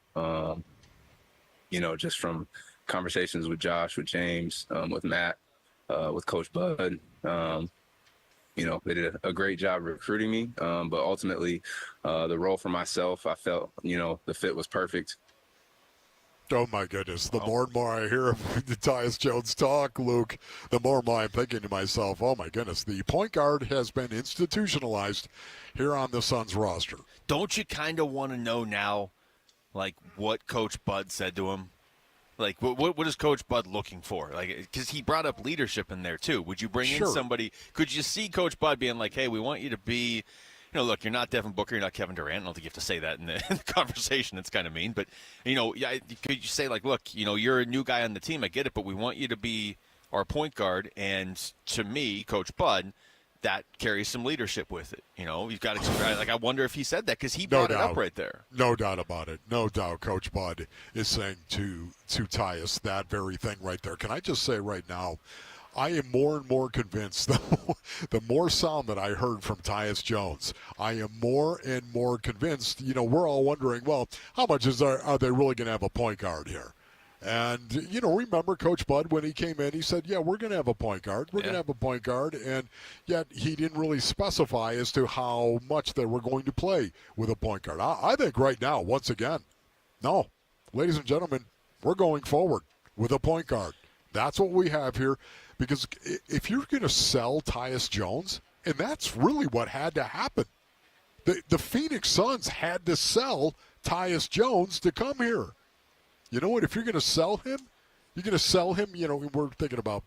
Just from conversations with Josh, with James, with Matt, with Coach Bud, they did a great job recruiting me. But ultimately, the role for myself, I felt, the fit was perfect. Oh, my goodness. The more and more I hear the Tyus Jones talk, Luke, the more and more I'm thinking to myself, oh, my goodness, the point guard has been institutionalized here on the Suns roster. Don't you kind of want to know now, like, what Coach Bud said to him? Like, what is Coach Bud looking for? Like, because he brought up leadership in there, too. Would you bring in somebody? Could you see Coach Bud being like, hey, we want you to be – look, you're not Devin Booker, you're not Kevin Durant. I don't think you have to say that in the conversation. It's kind of mean. But, could you say, like, look, you're a new guy on the team. I get it, but we want you to be our point guard. And to me, Coach Bud, that carries some leadership with it. You've got to – like, I wonder if he said that because he brought it up right there. No doubt about it. No doubt Coach Bud is saying to Tyus that very thing right there. Can I just say right now, I am more and more convinced, the more sound that I heard from Tyus Jones, I am more and more convinced, we're all wondering, well, how much are they really going to have a point guard here? And, remember Coach Bud, when he came in, he said, yeah, we're going to have a point guard. We're going to have a point guard. And yet he didn't really specify as to how much they were going to play with a point guard. I think right now, once again, no, ladies and gentlemen, we're going forward with a point guard. That's what we have here. Because if you're going to sell Tyus Jones, and that's really what had to happen, the Phoenix Suns had to sell Tyus Jones to come here. You know what? If you're going to sell him, you're going to sell him, we're thinking about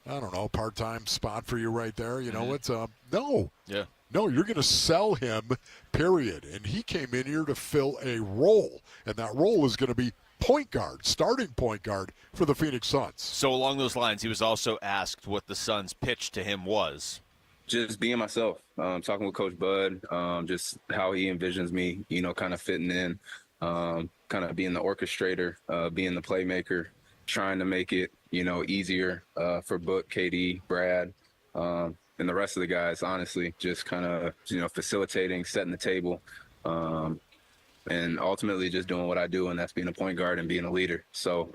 I don't know, part-time spot for you right there. You know, it's Yeah. No, you're going to sell him, period. And he came in here to fill a role, and that role is going to be point guard, starting point guard for the Phoenix Suns. So along those lines, he was also asked what the Suns' pitch to him was. Just being myself, talking with Coach Bud, just how he envisions me, you know, kind of fitting in, kind of being the orchestrator, being the playmaker, trying to make it, you know, easier for Book, KD, Brad, and the rest of the guys, honestly, just kind of, you know, facilitating, setting the table, and ultimately just doing what I do, and that's being a point guard and being a leader. So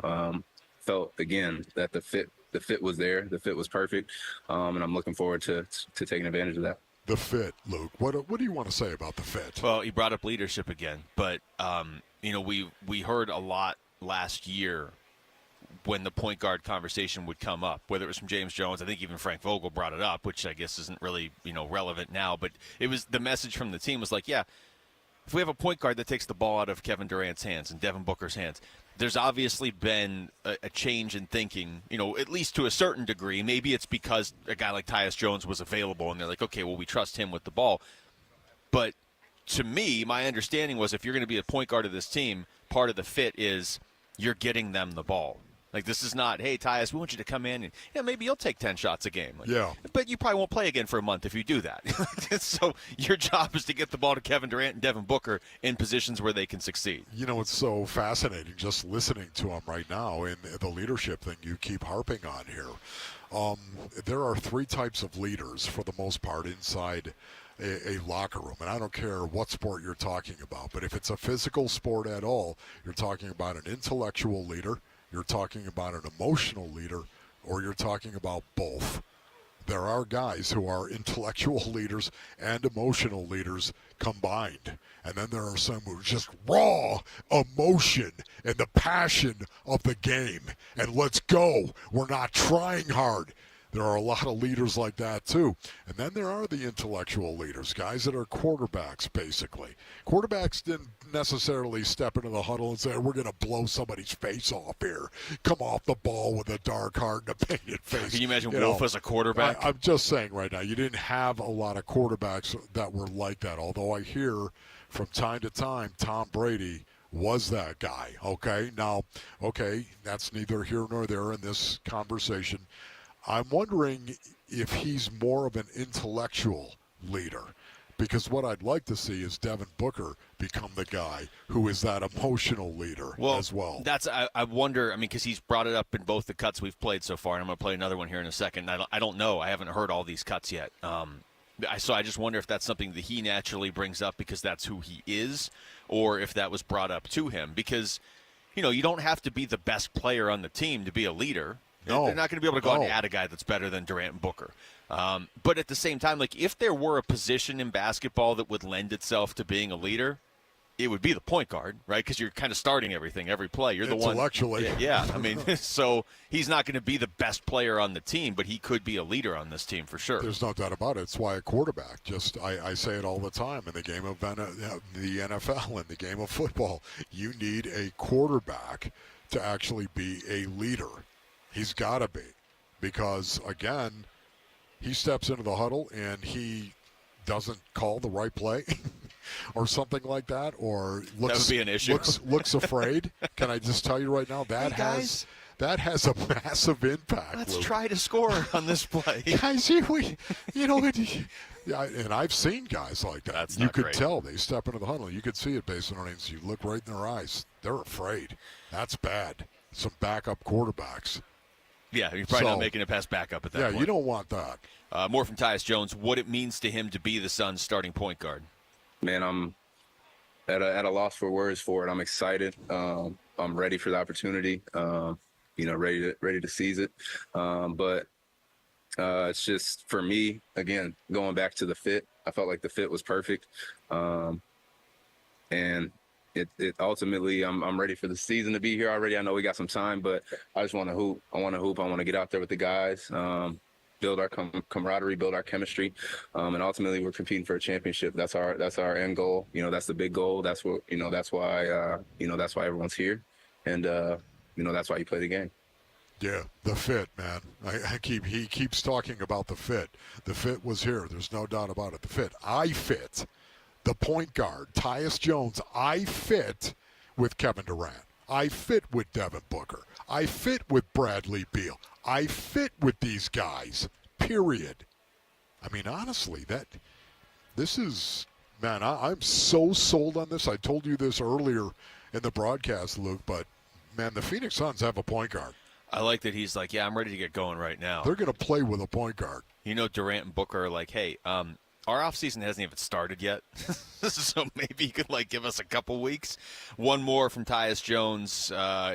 felt, again, that the fit was there. The fit was perfect, and I'm looking forward to taking advantage of that. The fit, Luke. What do you want to say about the fit? Well, he brought up leadership again, but you know, we heard a lot last year when the point guard conversation would come up, whether it was from James Jones. I think even Frank Vogel brought it up, which I guess isn't really, you know, relevant now. But it was the message from the team was like, yeah, if we have a point guard that takes the ball out of Kevin Durant's hands and Devin Booker's hands, there's obviously been a change in thinking, you know, at least to a certain degree. Maybe it's because a guy like Tyus Jones was available and they're like, okay, well, we trust him with the ball. But to me, my understanding was if you're going to be a point guard of this team, part of the fit is you're getting them the ball. Like, this is not, hey, Tyus, we want you to come in and, yeah, maybe you'll take 10 shots a game. Like, yeah. But you probably won't play again for a month if you do that. So your job is to get the ball to Kevin Durant and Devin Booker in positions where they can succeed. You know, it's so fascinating just listening to him right now and the leadership thing you keep harping on here. There are three types of leaders, for the most part, inside a locker room. And I don't care what sport you're talking about, but if it's a physical sport at all, you're talking about an intellectual leader, you're talking about an emotional leader, or you're talking about both. There are guys who are intellectual leaders and emotional leaders combined. And then there are some who are just raw emotion and the passion of the game. And let's go. We're not trying hard. There are a lot of leaders like that, too. And then there are the intellectual leaders, guys that are quarterbacks, basically. Quarterbacks didn't necessarily step into the huddle and say, we're going to blow somebody's face off here. Come off the ball with a dark heart and a painted face. Can you imagine Wolf as a quarterback? I'm just saying right now, you didn't have a lot of quarterbacks that were like that, although I hear from time to time Tom Brady was that guy, okay? Now, okay, that's neither here nor there in this conversation. I'm wondering if he's more of an intellectual leader, because what I'd like to see is Devin Booker become the guy who is that emotional leader as well. That's I wonder. I mean, because he's brought it up in both the cuts we've played so far, and I'm going to play another one here in a second. I don't know. I haven't heard all these cuts yet. So I just wonder if that's something that he naturally brings up because that's who he is, or if that was brought up to him. Because, you know, you don't have to be the best player on the team to be a leader. No, they're not going to be able to go out and add a guy that's better than Durant and Booker. But at the same time, like, if there were a position in basketball that would lend itself to being a leader, it would be the point guard, right? Because you're kind of starting everything, every play. You're the one. Intellectually. Yeah, I mean, so he's not going to be the best player on the team, but he could be a leader on this team for sure. There's no doubt about it. It's why a quarterback, I say it all the time in the game of the NFL, in the game of football, you need a quarterback to actually be a leader. He's got to be, because, again, he steps into the huddle and he doesn't call the right play or something like that, or looks, that would be an issue. looks afraid. Can I just tell you right now, that has a massive impact. Let's Luke. try to score on this play. Guys, and I've seen guys like that. That's you not could great. tell they step into the huddle. You could see it based on their names. You look right in their eyes. They're afraid. That's bad. Some backup quarterbacks. Yeah, you're probably not making it past backup at that point. Yeah, you don't want that. More from Tyus Jones, what it means to him to be the Suns' starting point guard. Man, I'm at a loss for words for it. I'm excited. I'm ready for the opportunity. Ready to seize it. But it's just, for me, again, going back to the fit, I felt like the fit was perfect. And it ultimately, I'm ready for the season to be here already. I know we got some time, but I just want to hoop. I want to get out there with the guys, build our camaraderie, build our chemistry, and ultimately we're competing for a championship. That's our end goal. That's the big goal. That's what that's why everyone's here, and that's why you play the game. Yeah, the fit, man. He keeps talking about the fit. The fit was here. There's no doubt about it. The fit. I fit. The point guard, Tyus Jones, I fit with Kevin Durant. I fit with Devin Booker. I fit with Bradley Beal. I fit with these guys, period. I mean, honestly, this is, man, I'm so sold on this. I told you this earlier in the broadcast, Luke, but, man, the Phoenix Suns have a point guard. I like that he's like, yeah, I'm ready to get going right now. They're going to play with a point guard. You know, Durant and Booker are like, hey, our offseason hasn't even started yet, so maybe you could, like, give us a couple weeks. One more from Tyus Jones.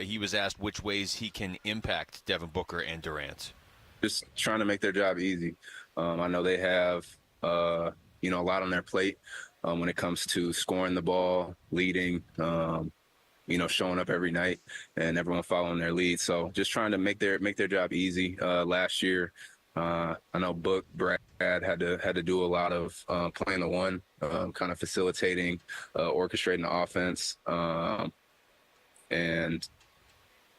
He was asked which ways he can impact Devin Booker and Durant. Just trying to make their job easy. I know they have, a lot on their plate when it comes to scoring the ball, leading, showing up every night, and everyone following their lead. So just trying to make their job easy. Last year, I know Brad had to do a lot of playing the one, kind of facilitating, orchestrating the offense, and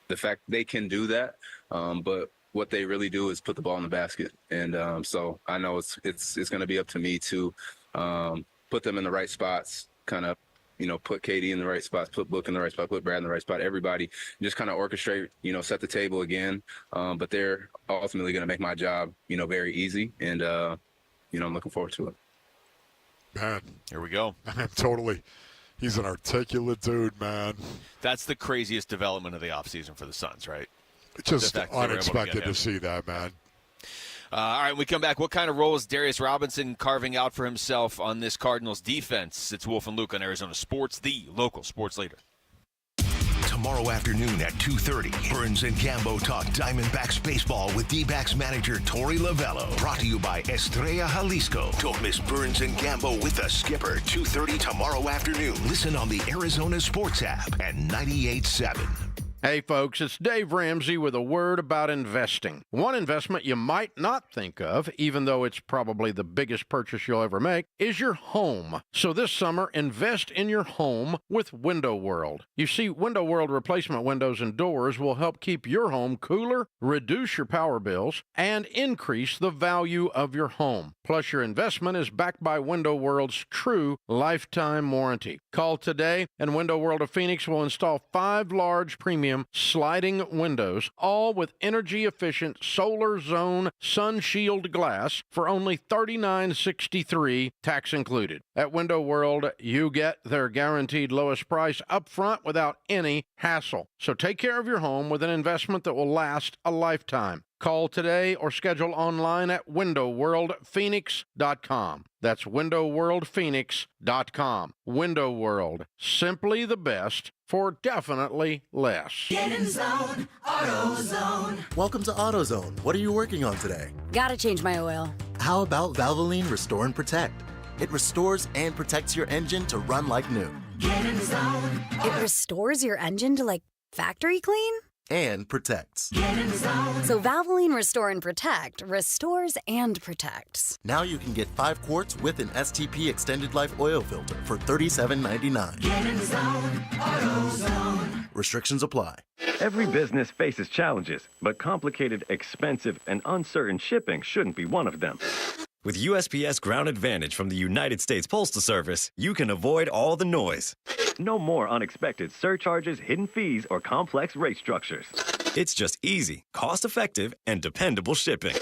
the fact they can do that, but what they really do is put the ball in the basket. And so I know it's going to be up to me to put them in the right spots, kind of, put KD in the right spots, put Book in the right spot, put Brad in the right spot, everybody, just kind of orchestrate, set the table again. But they're ultimately going to make my job, very easy. And, I'm looking forward to it. Man. Here we go. Totally. He's an articulate dude, man. That's the craziest development of the offseason for the Suns, right? Just unexpected to see that, man. All right, when we come back, what kind of role is Darius Robinson carving out for himself on this Cardinals defense? It's Wolf and Luke on Arizona Sports, the local sports leader. Tomorrow afternoon at 2:30, Burns and Gambo talk Diamondbacks baseball with D-backs manager Torey Lovello. Brought to you by Estrella Jalisco. Don't miss Burns and Gambo with the skipper, 2:30 tomorrow afternoon. Listen on the Arizona Sports app and 98.7. Hey folks, it's Dave Ramsey with a word about investing. One investment you might not think of, even though it's probably the biggest purchase you'll ever make, is your home. So this summer, invest in your home with Window World. You see, Window World replacement windows and doors will help keep your home cooler, reduce your power bills, and increase the value of your home. Plus, your investment is backed by Window World's true lifetime warranty. Call today, and Window World of Phoenix will install 5 large premium sliding windows, all with energy-efficient Solar Zone Sun Shield glass for only $39.63, tax included. At Window World, you get their guaranteed lowest price up front without any hassle. So take care of your home with an investment that will last a lifetime. Call today or schedule online at windowworldphoenix.com. That's windowworldphoenix.com. Window World, simply the best for definitely less. Get in zone, AutoZone. Welcome to AutoZone. What are you working on today? Gotta change my oil. How about Valvoline Restore and Protect? It restores and protects your engine to run like new. Get in zone. It restores your engine to, like, factory clean? And protects. Get in zone. So Valvoline Restore and Protect restores and protects. Now you can get 5 quarts with an STP Extended Life oil filter for $37.99. Get in zone, AutoZone. Restrictions apply. Every business faces challenges, but complicated, expensive, and uncertain shipping shouldn't be one of them. With USPS Ground Advantage from the United States Postal Service, you can avoid all the noise. No more unexpected surcharges, hidden fees, or complex rate structures. It's just easy, cost-effective, and dependable shipping.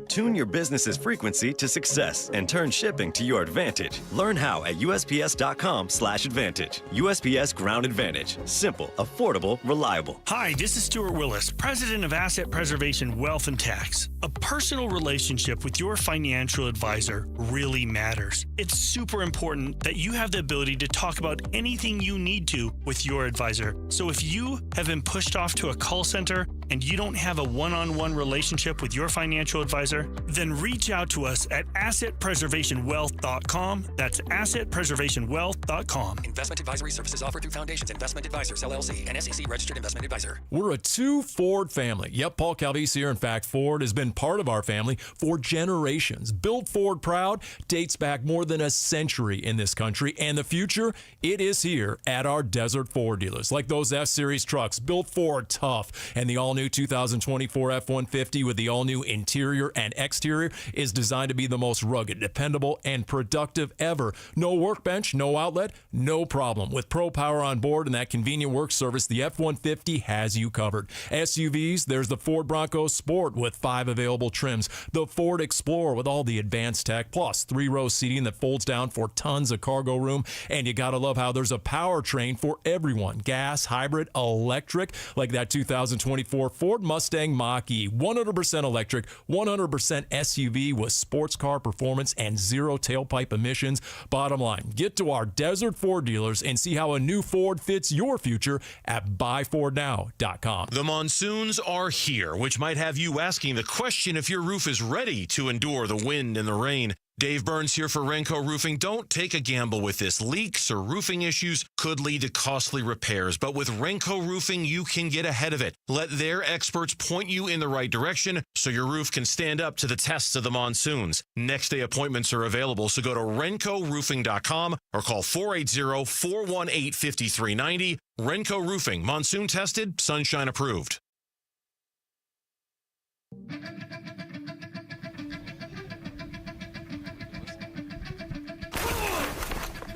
Tune your business's frequency to success and turn shipping to your advantage. Learn how at USPS.com/advantage. USPS Ground Advantage. Simple, affordable, reliable. Hi, this is Stuart Willis, President of Asset Preservation Wealth and Tax. A personal relationship with your financial advisor really matters. It's super important that you have the ability to talk about anything you need to with your advisor. So if you have been pushed off to a call center and you don't have a one-on-one relationship with your financial advisor, then reach out to us at assetpreservationwealth.com. That's assetpreservationwealth.com. Investment advisory services offered through Foundations Investment Advisors, LLC, an SEC-registered investment advisor. We're a 2 Ford family. Yep, Paul Calvise here. In fact, Ford has been part of our family for generations. Built Ford proud dates back more than a century in this country, and the future, it is here at our Desert Ford dealers. Like those F-Series trucks, built Ford tough, and the all all-new 2024 F-150 with the all-new interior and exterior is designed to be the most rugged, dependable, and productive ever. No workbench, no outlet, no problem. With Pro Power on board and that convenient work service, the F-150 has you covered. SUVs, there's the Ford Bronco Sport with 5 available trims, the Ford Explorer with all the advanced tech, plus 3-row seating that folds down for tons of cargo room, and you gotta love how there's a powertrain for everyone. Gas, hybrid, electric, like that 2024 Ford Mustang Mach-E. 100% electric, 100% SUV with sports car performance and zero tailpipe emissions. Bottom line, get to our Desert Ford dealers and see how a new Ford fits your future at buyfordnow.com. The monsoons are here, which might have you asking the question if your roof is ready to endure the wind and the rain. Dave Burns here for Renco Roofing. Don't take a gamble with this. Leaks or roofing issues could lead to costly repairs, but with Renco Roofing, you can get ahead of it. Let their experts point you in the right direction so your roof can stand up to the tests of the monsoons. Next day appointments are available, so go to RencoRoofing.com or call 480-418-5390. Renco Roofing, monsoon tested, sunshine approved.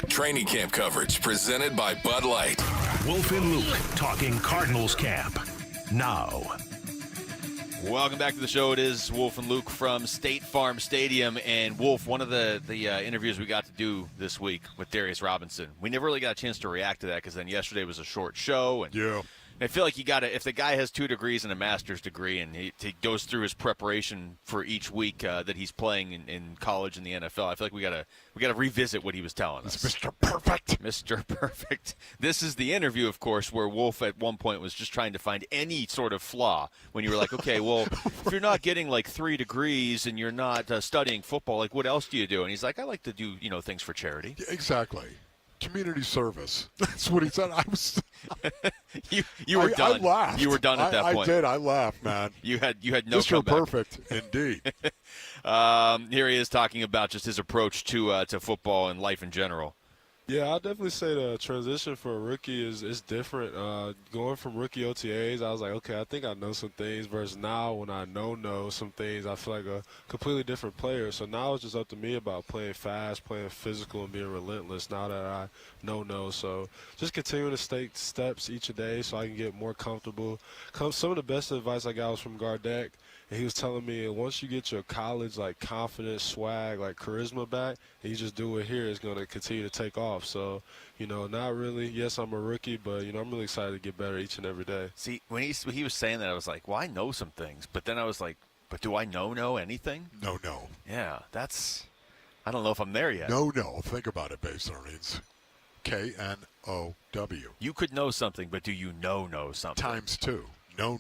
Training camp coverage presented by Bud Light. Wolf and Luke talking Cardinals camp. Now. Welcome back to the show. It is Wolf and Luke from State Farm Stadium. And Wolf, one of the interviews we got to do this week with Darius Robinson, we never really got a chance to react to that because then yesterday was a short show. And yeah. I feel like you got to, if the guy has 2 degrees and a master's degree and he goes through his preparation for each week that he's playing in college and the NFL, I feel like we got to revisit what he was telling us. It's Mr. Perfect. Mr. Perfect. This is the interview, of course, where Wolf at one point was just trying to find any sort of flaw when you were like, okay, well, if you're not getting like 3 degrees and you're not studying football, like what else do you do? And he's like, I like to do, things for charity. Yeah, exactly. Community service. That's what he said. I was. you were done. I laughed. You were done at that point. I did. I laughed, man. You had no Mr. comeback. Perfect, indeed. Here he is talking about just his approach to football and life in general. Yeah, I'll definitely say the transition for a rookie is different. Going from rookie OTAs, I was like, okay, I think I know some things, versus now when I know some things, I feel like a completely different player. So now it's just up to me about playing fast, playing physical, and being relentless now that I know. So just continuing to take steps each day so I can get more comfortable. Some of the best advice I got was from Gardeck. And he was telling me once you get your college, confidence, swag, charisma back, and you just do it here, it's going to continue to take off. So, not really. Yes, I'm a rookie, but, I'm really excited to get better each and every day. See, when he was saying that, I was like, well, I know some things. But then I was like, but do I know anything? No. Yeah, I don't know if I'm there yet. No. Think about it, base earnings. KNOW. You could know something, but do you know something? Times 2. No.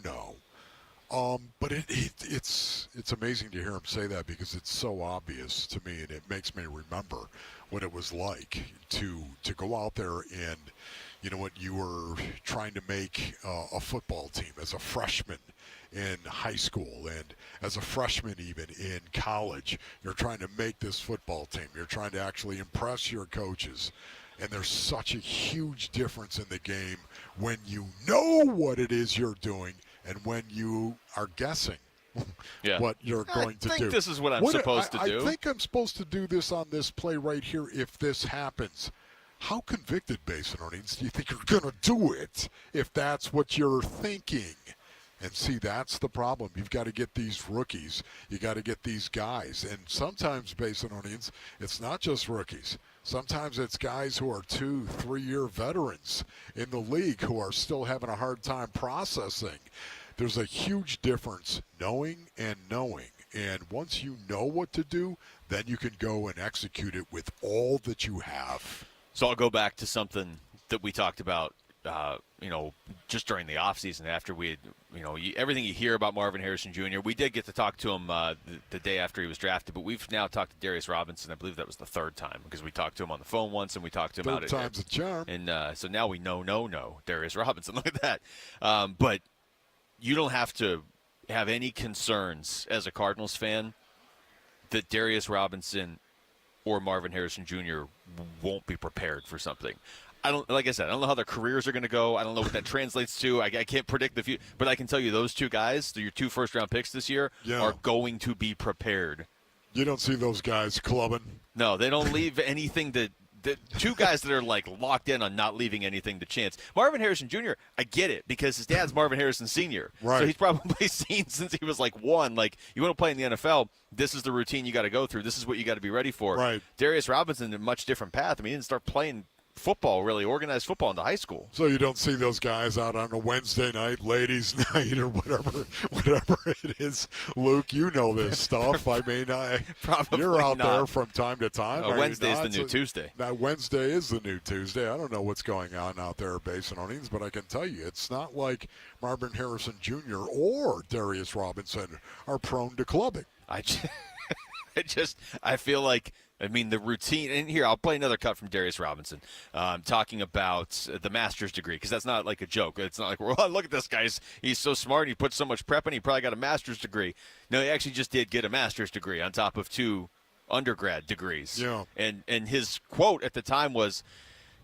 But it's amazing to hear him say that because it's so obvious to me, and it makes me remember what it was like to go out there and, you were trying to make a football team as a freshman in high school and as a freshman even in college. You're trying to make this football team. You're trying to actually impress your coaches. And there's such a huge difference in the game when you know what it is you're doing and when you are guessing what you're going to do. I think this is what I'm supposed to do. I think I'm supposed to do this on this play right here if this happens. How convicted, base earnings, do you think you're going to do it if that's what you're thinking? And see, that's the problem. You've got to get these rookies. You got to get these guys. And sometimes, base earnings, it's not just rookies. Sometimes it's guys who are 2-3 year veterans in the league who are still having a hard time processing. There's a huge difference knowing and knowing. And once you know what to do, then you can go and execute it with all that you have. So I'll go back to something that we talked about, just during the offseason after we had, everything you hear about Marvin Harrison Jr. We did get to talk to him the day after he was drafted, but we've now talked to Darius Robinson. I believe that was the 3rd time because we talked to him on the phone once and we talked to him about it. 3rd time's a charm. And so now we know Darius Robinson. Look at that. But you don't have to have any concerns as a Cardinals fan that Darius Robinson or Marvin Harrison Jr. won't be prepared for something. like I said, I don't know how their careers are going to go. I don't know what that translates to. I can't predict the future. But I can tell you those two guys, your 2 first-round picks this year, are going to be prepared. You don't see those guys clubbing. No, they don't leave anything to – the two guys that are, like, locked in on not leaving anything to chance. Marvin Harrison Jr., I get it because his dad's Marvin Harrison Sr. Right. So he's probably seen since he was, like, 1. Like, you want to play in the NFL, this is the routine you got to go through. This is what you got to be ready for. Right. Darius Robinson, a much different path. I mean, he didn't start playing football, really organized football into high school. So you don't see those guys out on a Wednesday night, ladies' night, or whatever it is. Luke, you know this stuff. I mean, you're out there from time to time. Wednesday is the new Tuesday. That Wednesday is the new Tuesday. I don't know what's going on out there at Basinonians, but I can tell you it's not like Marvin Harrison Jr. or Darius Robinson are prone to clubbing. I feel like, I mean, the routine, and here, I'll play another cut from Darius Robinson, talking about the master's degree, because that's not like a joke. It's not like, well, look at this guy. He's so smart. He put so much prep in. He probably got a master's degree. No, he actually just did get a master's degree on top of 2 undergrad degrees. Yeah. And his quote at the time was,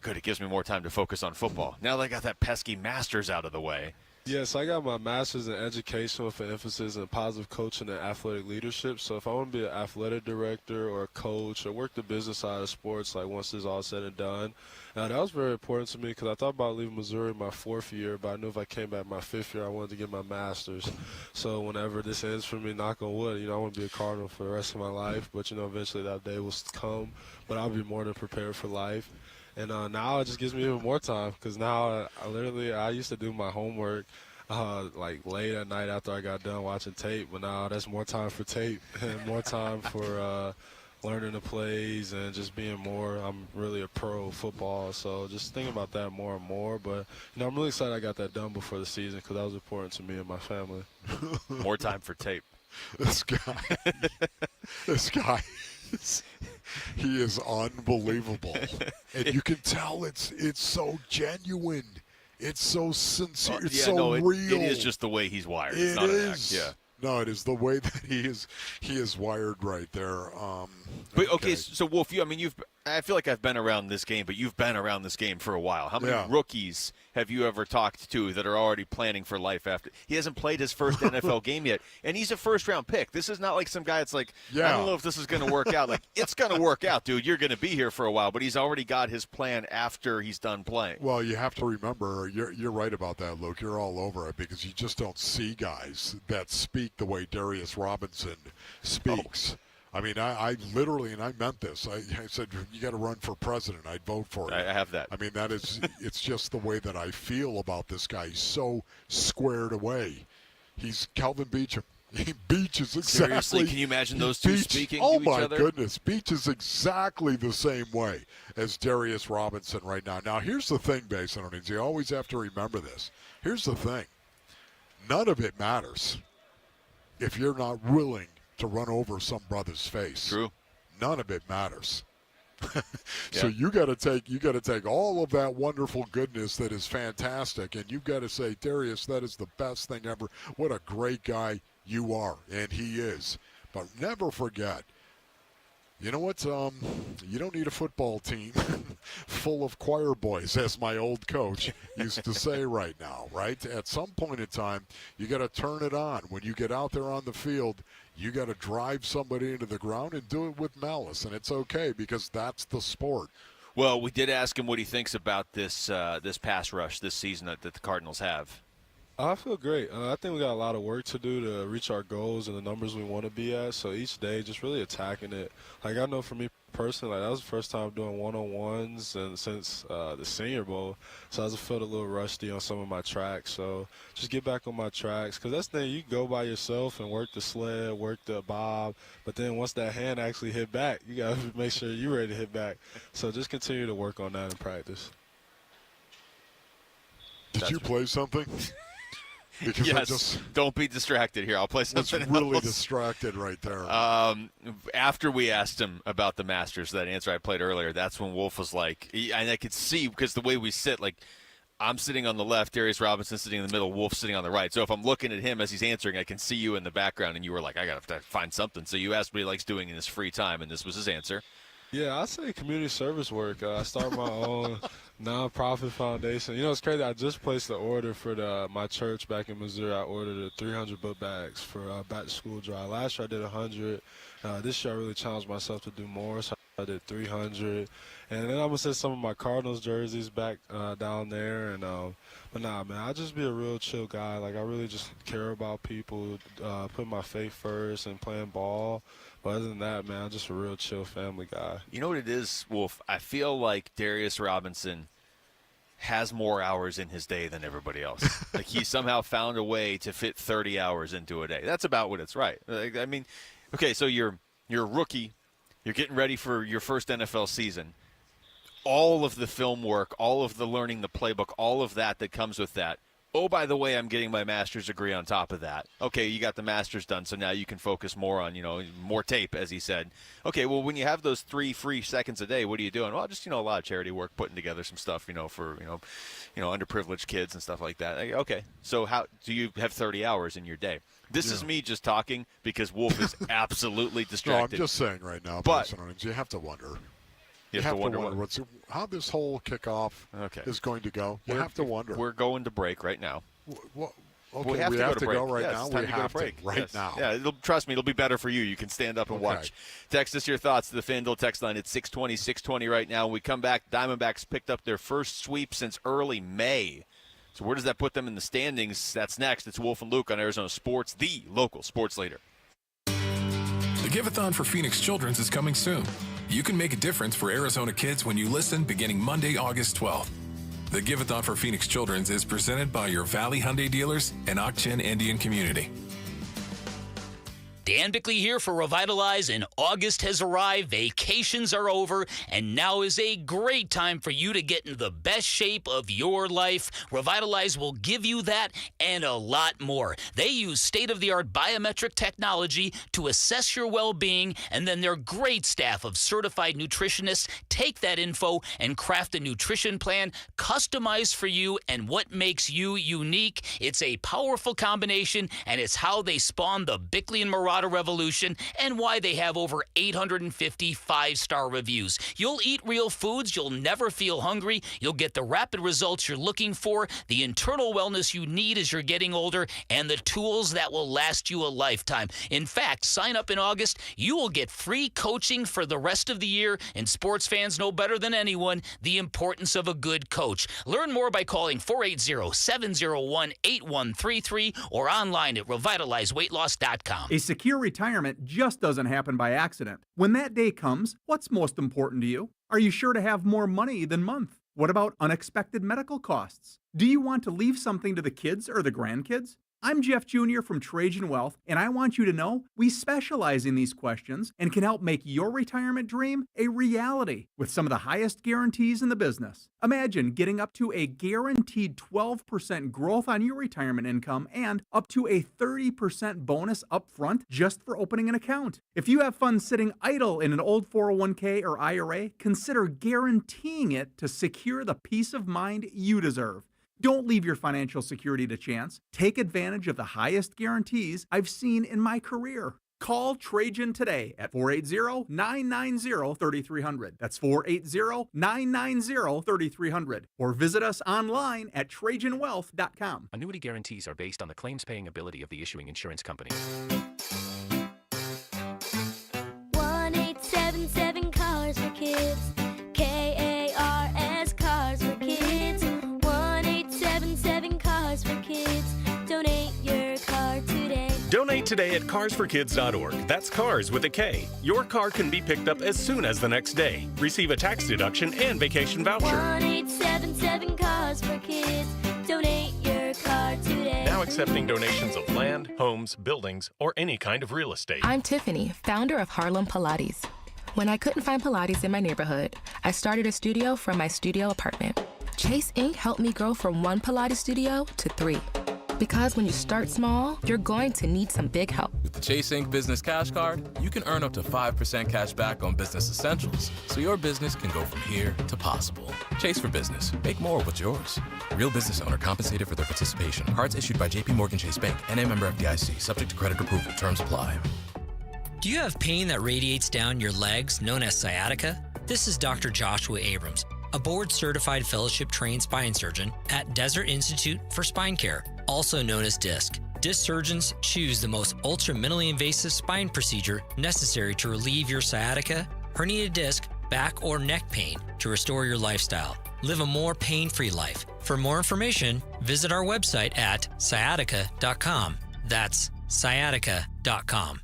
good, it gives me more time to focus on football. Now they got that pesky master's out of the way. Yes, I got my master's in education with an emphasis in positive coaching and athletic leadership. So if I want to be an athletic director or a coach or work the business side of sports, like once this is all said and done, that was very important to me because I thought about leaving Missouri my 4th year, but I knew if I came back my 5th year, I wanted to get my master's. So whenever this ends for me, knock on wood, I want to be a Cardinal for the rest of my life. But, eventually that day will come, but I'll be more than prepared for life. And now it just gives me even more time because now I used to do my homework like late at night after I got done watching tape, but now that's more time for tape and more time for learning the plays and just being I'm really a pro football, so just thinking about that more and more. But, I'm really excited I got that done before the season because that was important to me and my family. More time for tape. This guy. He is unbelievable, and you can tell it's so genuine, it's so sincere, it's real. It is just the way he's wired. It's not an act. Yeah. No, it is the way that he is wired right there. But okay, so Wolf, I feel like I've been around this game, but you've been around this game for a while. How many rookies have you ever talked to that are already planning for life after? He hasn't played his first NFL game yet, and he's a first-round pick. This is not like some guy that's like, I don't know if this is going to work out. Like, it's going to work out, dude. You're going to be here for a while, but he's already got his plan after he's done playing. Well, you have to remember, you're right about that, Luke. You're all over it because you just don't see guys that speak the way Darius Robinson speaks. I mean, I literally, and I meant this, I said, you got to run for president. I'd vote for you. I have that. I mean, it's just the way that I feel about this guy. He's so squared away. He's Calvin Beachum. Beach is exactly. Seriously, can you imagine those two speaking to each other? Oh, my goodness. Beach is exactly the same way as Darius Robinson right now. Now, here's the thing, Basinonians. You always have to remember this. Here's the thing. None of it matters if you're not willing to run over some brother's face. True. None of it matters. So you got to take all of that wonderful goodness that is fantastic, and you've got to say, Darius, that is the best thing ever. What a great guy you are, and he is. But never forget, you know what? You don't need a football team full of choir boys, as my old coach used to say right now, right? At some point in time, you got to turn it on. When you get out there on the field, you got to drive somebody into the ground and do it with malice, and it's okay because that's the sport. Well, we did ask him what he thinks about this pass rush this season that the Cardinals have. I feel great. I think we got a lot of work to do to reach our goals and the numbers we want to be at. So each day, just really attacking it. Like I know for me personally, that was the first time doing one-on-ones and since the Senior Bowl. So I just felt a little rusty on some of my tracks. So just get back on my tracks because that's the thing. You go by yourself and work the sled, work the bob. But then once that hand actually hit back, you got to make sure you're ready to hit back. So just continue to work on that in practice. Did you play something? Because yes, don't be distracted here. I'll play something else. Really distracted right there. After we asked him about the Masters, that answer I played earlier, that's when Wolf was like, and I could see because the way we sit, like I'm sitting on the left, Darius Robinson sitting in the middle, Wolf sitting on the right. So if I'm looking at him as he's answering, I can see you in the background, and you were like, I got to find something. So you asked what he likes doing in his free time, and this was his answer. Yeah, I say community service work. I started my own nonprofit foundation. You know, it's crazy. I just placed the order for my church back in Missouri. I ordered 300 book bags for back to school drive. Last year I did 100. This year I really challenged myself to do more, so I did 300. And then I'm gonna send some of my Cardinals jerseys back down there. And but nah, man, I just be a real chill guy. Like, I really just care about people, put my faith first, and playing ball. But other than that, man, I'm just a real chill family guy. You know what it is, Wolf? I feel like Darius Robinson has more hours in his day than everybody else. Like, he somehow found a way to fit 30 hours into a day. That's about what it's right. Like, I mean, okay, so you're a rookie. You're getting ready for your first NFL season. All of the film work, all of the learning the playbook, all of that comes with that. Oh, by the way, I'm getting my master's degree on top of that. Okay, you got the master's done, so now you can focus more on, more tape, as he said. Okay, well, when you have those 3 free seconds a day, what are you doing? Well, just, a lot of charity work, putting together some stuff, for, underprivileged kids and stuff like that. Okay, so how do you have 30 hours in your day? This is me just talking because Wolf is absolutely distracted. No, I'm just saying right now, but you have to wonder. You have to wonder how this whole kickoff is going to go. You have to wonder. We're going to break right now. Okay, we have to go right now. It's time to go to break right now. Yeah, trust me, it'll be better for you. You can stand up and watch. Text us your thoughts to the FanDuel text line. It's 620 right now. When we come back, Diamondbacks picked up their first sweep since early May. So where does that put them in the standings? That's next. It's Wolf and Luke on Arizona Sports, the local sports leader. The Give-a-thon for Phoenix Children's is coming soon. You can make a difference for Arizona kids when you listen beginning Monday, August 12th. The Give-a-thon for Phoenix Children's is presented by your Valley Hyundai dealers and Ak-Chin Indian Community. Dan Bickley here for Revitalize, and August has arrived, vacations are over, and now is a great time for you to get into the best shape of your life. Revitalize will give you that and a lot more. They use state-of-the-art biometric technology to assess your well-being, and then their great staff of certified nutritionists take that info and craft a nutrition plan customized for you and what makes you unique. It's a powerful combination, and it's how they spawned the Bickley and Murata revolution and why they have over 850 five-star reviews. You'll eat real foods, you'll never feel hungry, you'll get the rapid results you're looking for, the internal wellness you need as you're getting older, and the tools that will last you a lifetime. In fact, sign up in August, you will get free coaching for the rest of the year, and sports fans know better than anyone the importance of a good coach. Learn more by calling 480-701-8133 or online at revitalizeweightloss.com. A secure retirement just doesn't happen by accident. When that day comes, what's most important to you? Are you sure to have more money than month? What about unexpected medical costs? Do you want to leave something to the kids or the grandkids? I'm Jeff Jr. from Trajan Wealth, and I want you to know we specialize in these questions and can help make your retirement dream a reality with some of the highest guarantees in the business. Imagine getting up to a guaranteed 12% growth on your retirement income and up to a 30% bonus up front just for opening an account. If you have funds sitting idle in an old 401k or IRA, consider guaranteeing it to secure the peace of mind you deserve. Don't leave your financial security to chance. Take advantage of the highest guarantees I've seen in my career. Call Trajan today at 480-990-3300. That's 480-990-3300. Or visit us online at TrajanWealth.com. Annuity guarantees are based on the claims-paying ability of the issuing insurance company. 1-877 Cars for Kids. KARS Cars for Kids. 1-877 Cars for Kids. Donate your car today. Donate today at carsforkids.org. That's cars with a K. Your car can be picked up as soon as the next day. Receive a tax deduction and vacation voucher. 1-877 Cars for Kids. Donate your car today. Now accepting donations of land, homes, buildings, or any kind of real estate. I'm Tiffany, founder of Harlem Pilates. When I couldn't find Pilates in my neighborhood, I started a studio from my studio apartment. Chase Inc. helped me grow from 1 Pilates studio to 3. Because when you start small, you're going to need some big help. With the Chase Inc. Business Cash Card, you can earn up to 5% cash back on business essentials, so your business can go from here to possible. Chase for Business. Make more what's yours. Real business owner compensated for their participation. Cards issued by J.P. Morgan Chase Bank, N.A. member FDIC. Subject to credit approval. Terms apply. Do you have pain that radiates down your legs, known as sciatica? This is Dr. Joshua Abrams, a board-certified fellowship-trained spine surgeon at Desert Institute for Spine Care, also known as DISC. DISC surgeons choose the most ultra-minimally invasive spine procedure necessary to relieve your sciatica, herniated disc, back, or neck pain to restore your lifestyle. Live a more pain-free life. For more information, visit our website at sciatica.com. That's sciatica.com.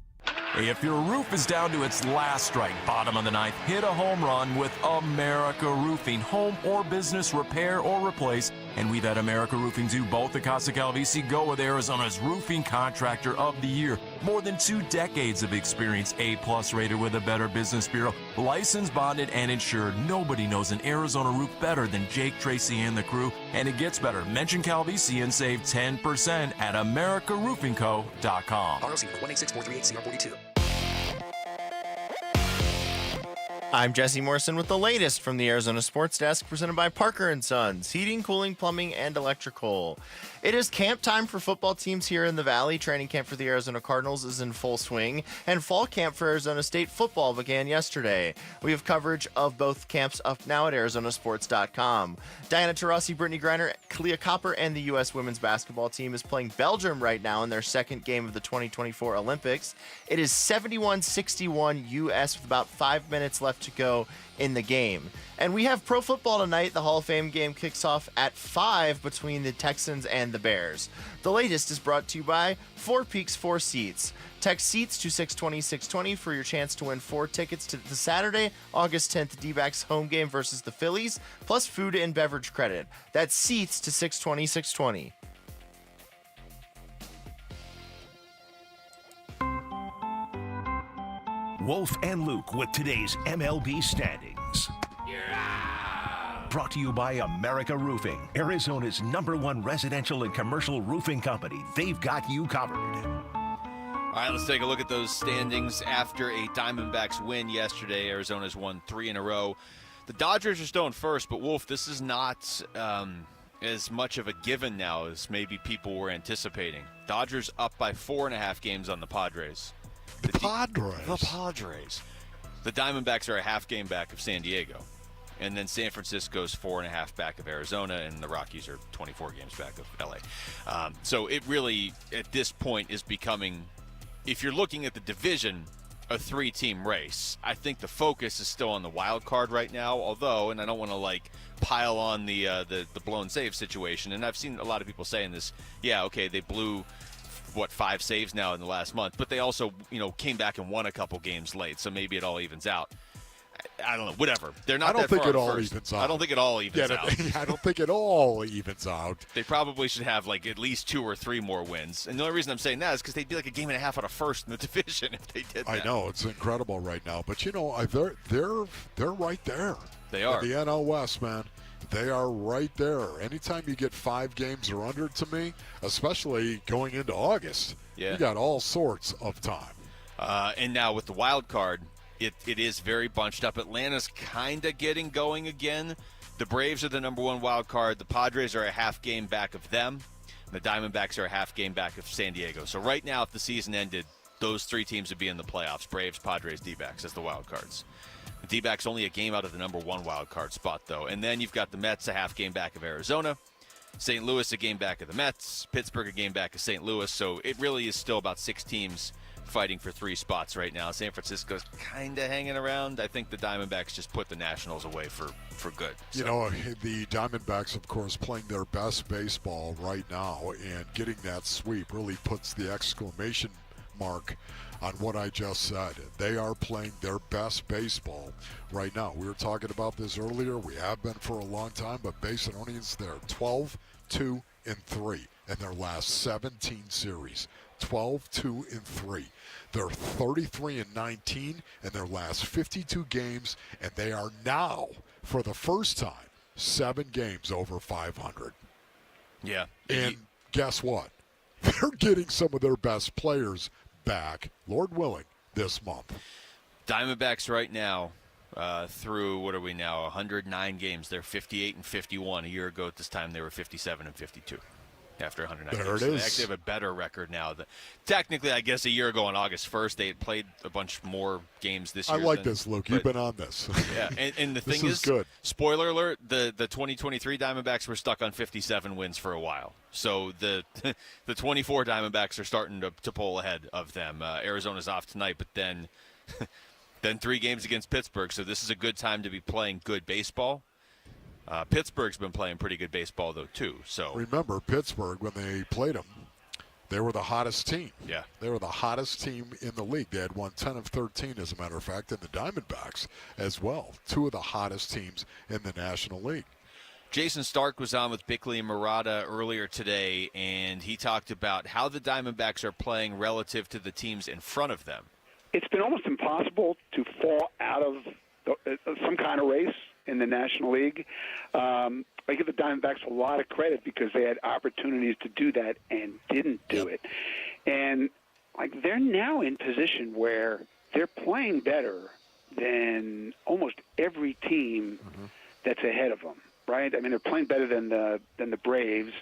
If your roof is down to its last strike, bottom of the ninth, hit a home run with America Roofing. Home or business repair or replace. And we've had America Roofing do both the Casa Calvisi Go with Arizona's Roofing Contractor of the Year. More than 2 decades of experience, A+ rated with a Better Business Bureau. Licensed, bonded, and insured. Nobody knows an Arizona roof better than Jake Tracy and the crew. And it gets better. Mention Calvisi and save 10% at AmericaRoofingCo.com. ROC 1864380CR42. I'm Jesse Morrison with the latest from the Arizona Sports Desk, presented by Parker & Sons, heating, cooling, plumbing, and electrical. It is camp time for football teams here in the Valley. Training camp for the Arizona Cardinals is in full swing, and fall camp for Arizona State football began yesterday. We have coverage of both camps up now at ArizonaSports.com. Diana Taurasi, Brittany Griner, Kalia Copper, and the U.S. women's basketball team is playing Belgium right now in their second game of the 2024 Olympics. It is 71-61 U.S. with about 5 minutes left to go in the game. And we have pro football tonight. The Hall of Fame game kicks off at 5 between the Texans and the Bears. The latest is brought to you by Four Peaks 4 Seats. Text SEATS to 620-620 for your chance to win 4 tickets to the Saturday, August 10th D-backs home game versus the Phillies, plus food and beverage credit. That's SEATS to 620-620. Wolf and Luke with today's MLB standings. Brought to you by America Roofing, Arizona's #1 residential and commercial roofing company. They've got you covered. All right, let's take a look at those standings. After a Diamondbacks win yesterday, Arizona's won 3 in a row. The Dodgers are still in first, but Wolf, this is not as much of a given now as maybe people were anticipating. Dodgers up by 4.5 games on the Padres. The Padres. The Diamondbacks are a half game back of San Diego. And then San Francisco's 4.5 back of Arizona, and the Rockies are 24 games back of LA. So it really, at this point, is becoming, if you're looking at the division, a 3-team race. I think the focus is still on the wild card right now, although, and I don't want to pile on the blown save situation, and I've seen a lot of people saying this, yeah, okay, they blew 5 saves now in the last month, but they also, came back and won a couple games late, so maybe it all evens out. I don't know, whatever. They're not that far I don't think it all evens out. I don't think it all evens out. I don't think it all evens out. They probably should have at least 2 or 3 more wins. And the only reason I'm saying that is because they'd be a game and a half out of first in the division if they did that. I know, it's incredible right now. But they're right there. They are. In the NL West, man. They are right there. Anytime you get 5 games or under, to me, especially going into August, you got all sorts of time. And now with the wild card, it is very bunched up. Atlanta's kind of getting going again. The Braves are the #1 wild card. The Padres are a half game back of them. The Diamondbacks are a half game back of San Diego. So right now, if the season ended, those 3 teams would be in the playoffs. Braves, Padres, D-backs as the wild cards. The D-backs only a game out of the #1 wild card spot, though. And then you've got the Mets a half game back of Arizona. St. Louis a game back of the Mets. Pittsburgh a game back of St. Louis. So it really is still about 6 teams fighting for 3 spots right now. San Francisco's kind of hanging around. I think the Diamondbacks just put the Nationals away for good. So. The Diamondbacks, of course, playing their best baseball right now, and getting that sweep really puts the exclamation mark on what I just said. They are playing their best baseball right now. We were talking about this earlier. We have been for a long time, but Basinonians, they're 12-2-3 in their last 17 series. 12-2-3. They're 33-19 in their last 52 games, and they are now, for the first time, 7 games over 500. Yeah. And guess what? They're getting some of their best players back, Lord willing, this month. Diamondbacks right now, through, 109 games, they're 58-51. A year ago at this time, they were 57-52. after 109 There games. it So is. they actually have a better record now. Technically, I guess a year ago on August 1st, they had played a bunch more games this year. I like this, Luke. You've been on this. Yeah, and the This thing is good. spoiler alert, the 2023 Diamondbacks were stuck on 57 wins for a while. So the 24 Diamondbacks are starting to pull ahead of them. Arizona's off tonight, but then 3 games against Pittsburgh. So this is a good time to be playing good baseball. Pittsburgh's been playing pretty good baseball, though, too. So Remember, Pittsburgh, when they played them, they were the hottest team. Yeah. They were the hottest team in the league. They had won 10 of 13, as a matter of fact, and the Diamondbacks as well. 2 of the hottest teams in the National League. Jason Stark was on with Bickley and Murata earlier today, and he talked about how the Diamondbacks are playing relative to the teams in front of them. It's been almost impossible to fall out of some kind of race in the National League. I give the Diamondbacks a lot of credit because they had opportunities to do that and didn't do it. And they're now in position where they're playing better than almost every team that's ahead of them, right? I mean, they're playing better than the Braves.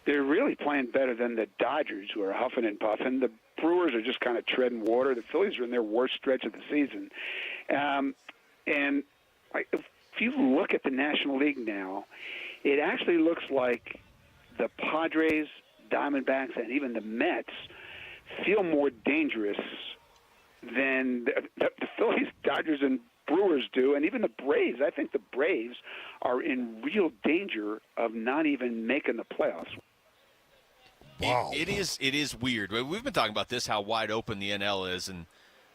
They're really playing better than the Dodgers, who are huffing and puffing. The Brewers are just kind of treading water. The Phillies are in their worst stretch of the season. If you look at the National League now, it actually looks like the Padres, Diamondbacks, and even the Mets feel more dangerous than the Phillies, Dodgers, and Brewers do, and even the Braves. I think the Braves are in real danger of not even making the playoffs. Wow. It is weird. We've been talking about this, how wide open the NL is, and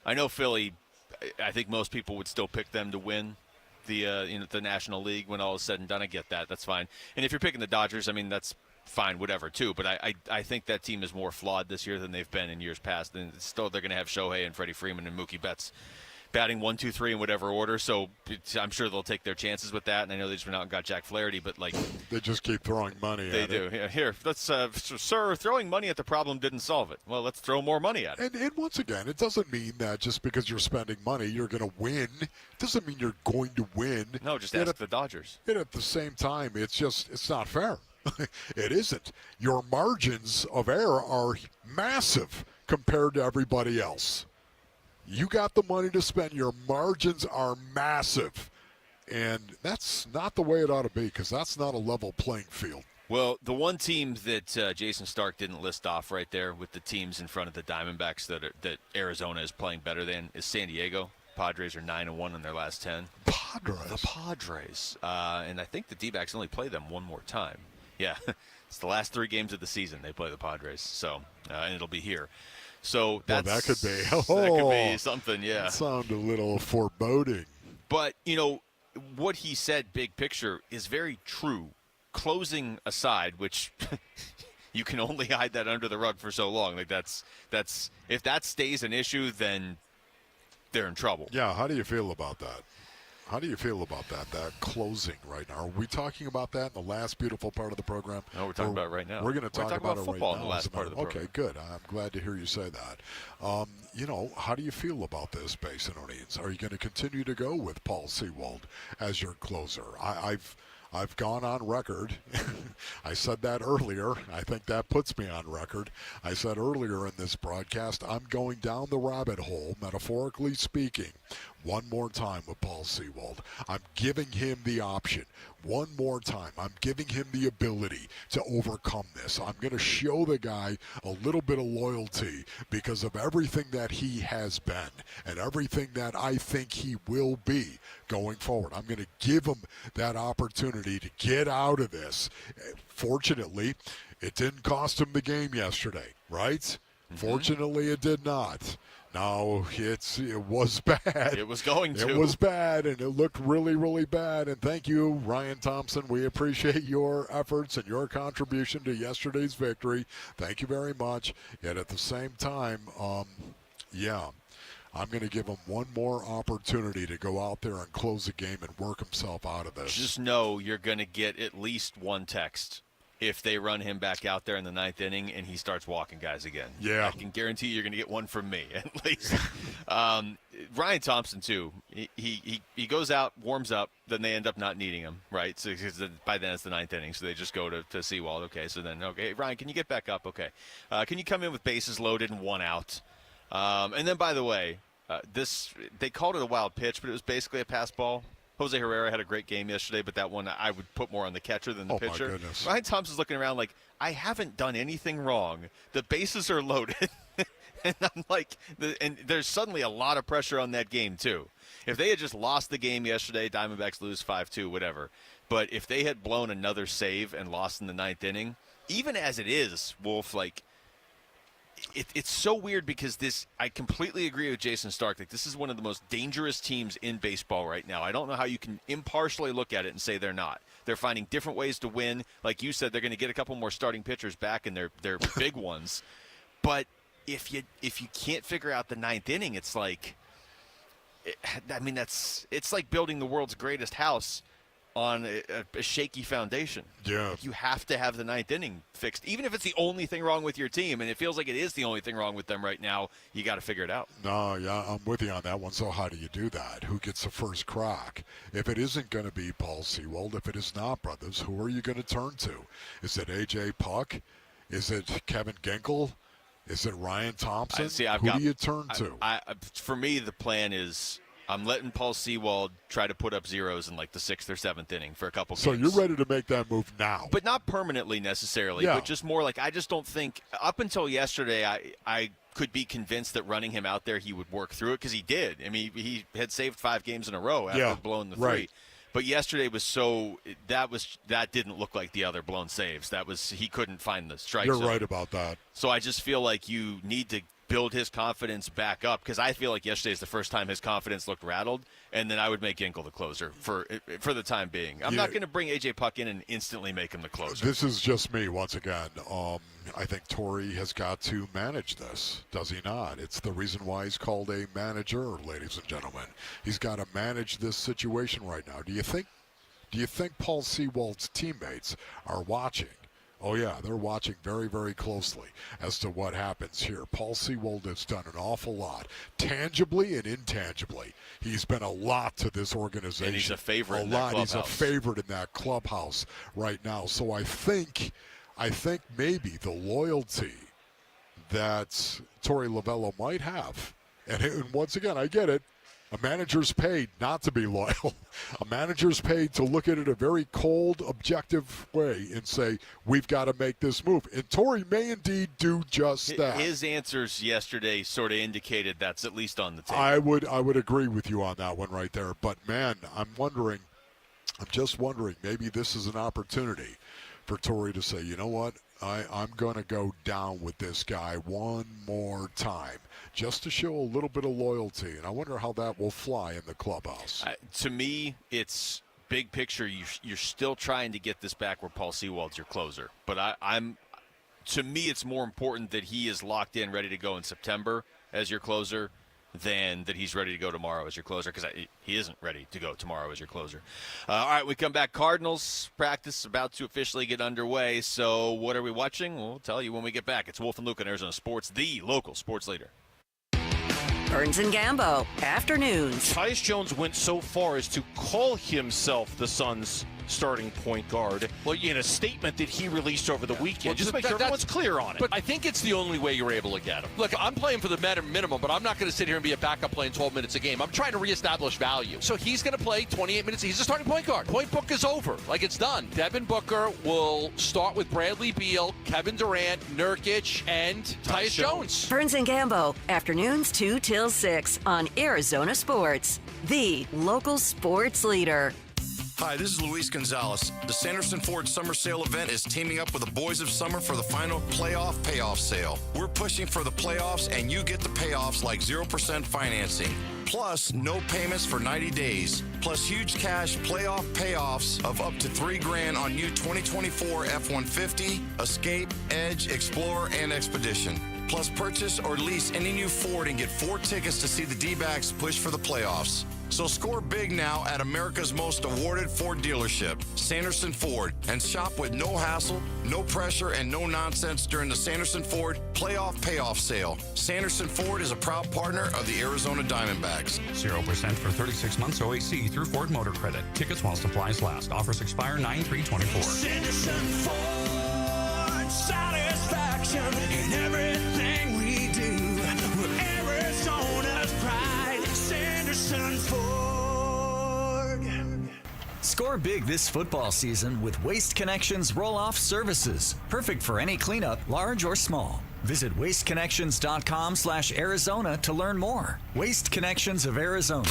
I know Philly, I think most people would still pick them to win the National League when all is said and done. I get that. That's fine. And if you're picking the Dodgers, I mean, that's fine, whatever, too. But I think that team is more flawed this year than they've been in years past. And still they're going to have Shohei and Freddie Freeman and Mookie Betts batting 1, 2, 3 in whatever order. So I'm sure they'll take their chances with that. And I know they just went out and got Jack Flaherty, but they just keep throwing money at it. They do. Yeah, here, let's, sir, throwing money at the problem didn't solve it. Well, let's throw more money at it. And once again, it doesn't mean that just because you're spending money, you're going to win. It doesn't mean you're going to win. No, just ask the Dodgers. And at the same time, it's not fair. It isn't. Your margins of error are massive compared to everybody else. You got the money to spend. Your margins are massive. And that's not the way it ought to be, because that's not a level playing field. Well, the one team that Jason Stark didn't list off right there with the teams in front of the Diamondbacks that Arizona is playing better than is San Diego. Padres are 9-1 in their last 10. Padres? The Padres. And I think the D-backs only play them one more time. Yeah, it's the last 3 games of the season they play the Padres. So, and it'll be here. So that could be. That could be something, yeah. That sounds a little foreboding. But, what he said, big picture, is very true. Closing aside, which you can only hide that under the rug for so long. Like that's if that stays an issue, then they're in trouble. Yeah, how do you feel about that? How do you feel about that closing right now? Are we talking about that in the last beautiful part of the program? No, we're talking about it right now. We're going to talk about it football right now. in the last part of the program. Okay, good. I'm glad to hear you say that. How do you feel about this, Basinonians? Are you going to continue to go with Paul Sewald as your closer? I've gone on record. I said that earlier. I think that puts me on record. I said earlier in this broadcast, I'm going down the rabbit hole, metaphorically speaking, one more time with Paul Sewald. I'm giving him the option. One more time. I'm giving him the ability to overcome this. I'm going to show the guy a little bit of loyalty because of everything that he has been and everything that I think he will be going forward. I'm going to give him that opportunity to get out of this. Fortunately, it didn't cost him the game yesterday, right? Mm-hmm. Fortunately, it did not. Now, it was bad. It was going to. It was bad, and it looked really, really bad. And thank you, Ryan Thompson. We appreciate your efforts and your contribution to yesterday's victory. Thank you very much. Yet at the same time, I'm going to give him one more opportunity to go out there and close the game and work himself out of this. Just know you're going to get at least one text if they run him back out there in the 9th inning and he starts walking guys again. Yeah. I can guarantee you're going to get one from me, at least. Ryan Thompson, too. He goes out, warms up, then they end up not needing him, right? So by then it's the 9th inning, so they just go to Sewald. Okay, so then, okay, Ryan, can you get back up? Okay. Can you come in with bases loaded and 1 out? And then, by the way, they called it a wild pitch, but it was basically a pass ball. Jose Herrera had a great game yesterday, but that one I would put more on the catcher than the pitcher. My goodness. Ryan Thompson's looking around like, I haven't done anything wrong. The bases are loaded. And I'm like, and there's suddenly a lot of pressure on that game, too. If they had just lost the game yesterday, Diamondbacks lose 5-2, whatever. But if they had blown another save and lost in the 9th inning, even as it is, Wolf, like, it's so weird because I completely agree with Jason Stark. Like, this is one of the most dangerous teams in baseball right now. I don't know how you can impartially look at it and say they're not. They're finding different ways to win. Like you said, they're going to get a couple more starting pitchers back, and they're big ones. But if you can't figure out the 9th inning, it's like, it's like building the world's greatest house on a shaky foundation. Yeah. You have to have the 9th inning fixed. Even if it's the only thing wrong with your team, and it feels like it is the only thing wrong with them right now, you got to figure it out. No, yeah, I'm with you on that one. So how do you do that? Who gets the first crack? If it isn't going to be Paul Sewald, if it is not, brothers, who are you going to turn to? Is it A.J. Puck? Is it Kevin Ginkel? Is it Ryan Thompson? Who do you turn to? For me, the plan is I'm letting Paul Sewald try to put up zeros in like the 6th or 7th inning for a couple games. So you're ready to make that move now. But not permanently necessarily, but just more like I just don't think – up until yesterday, I could be convinced that running him out there he would work through it because he did. I mean, he had saved 5 games in a row after blowing the 3. Right. But yesterday was that didn't look like the other blown saves. He couldn't find the strike zone. You're right about that. So I just feel like you need to build his confidence back up because I feel like yesterday is the first time his confidence looked rattled, and then I would make Ginkel the closer for the time being. I'm not going to bring A.J. Puck in and instantly make him the closer. This is just me once again. I think Torey has got to manage this, does he not? It's the reason why he's called a manager, ladies and gentlemen. He's got to manage this situation right now. Do you think Paul Sewald's teammates are watching? Oh, yeah, they're watching very, very closely as to what happens here. Paul Sewald has done an awful lot, tangibly and intangibly. He's been a lot to this organization. And he's a favorite in that clubhouse. He's a favorite in that clubhouse right now. So I think maybe the loyalty that Torey Lovullo might have, and once again, I get it, a manager's paid not to be loyal. A manager's paid to look at it a very cold, objective way and say, we've got to make this move. And Torey may indeed do just that. His answers yesterday sort of indicated that's at least on the table. I would agree with you on that one right there. But, man, I'm just wondering, maybe this is an opportunity for Torey to say, you know what, I'm going to go down with this guy one more time just to show a little bit of loyalty. And I wonder how that will fly in the clubhouse. To me, it's big picture. You're still trying to get this back where Paul Sewald's your closer. But to me, it's more important that he is locked in, ready to go in September as your closer than that he's ready to go tomorrow as your closer, because he isn't ready to go tomorrow as your closer. All right, we come back. Cardinals practice about to officially get underway. So what are we watching? We'll tell you when we get back. It's Wolf and Luke on Arizona Sports, the local sports leader. Burns and Gambo, afternoons. Tyus Jones went so far as to call himself the Suns' starting point guard. Well, in a statement that he released over the weekend, well, just to make sure everyone's clear on it. But I think it's the only way you're able to get him. Look, I'm playing for the minimum, but I'm not going to sit here and be a backup playing 12 minutes a game. I'm trying to reestablish value. So he's going to play 28 minutes. He's a starting point guard. Point book is over. Like, it's done. Devin Booker will start with Bradley Beal, Kevin Durant, Nurkic, and Tyus Jones. Burns and Gambo, afternoons 2 till 6 on Arizona Sports, the local sports leader. Hi, this is Luis Gonzalez. The Sanderson Ford Summer Sale event is teaming up with the Boys of Summer for the final playoff payoff sale. We're pushing for the playoffs, and you get the payoffs like 0% financing. Plus, no payments for 90 days. Plus, huge cash playoff payoffs of up to $3,000 on new 2024 F-150, Escape, Edge, Explorer, and Expedition. Plus, purchase or lease any new Ford and get 4 tickets to see the D-backs push for the playoffs. So score big now at America's most awarded Ford dealership, Sanderson Ford, and shop with no hassle, no pressure, and no nonsense during the Sanderson Ford Playoff Payoff Sale. Sanderson Ford is a proud partner of the Arizona Diamondbacks. 0% for 36 months OAC through Ford Motor Credit. Tickets while supplies last. Offers expire 9/3/24. Sanderson Ford, satisfaction in everything we do. We're Arizona's pride. Sanderson Ford. Score big this football season with Waste Connections roll-off services. Perfect for any cleanup, large or small. Visit wasteconnections.com/Arizona to learn more. Waste Connections of Arizona.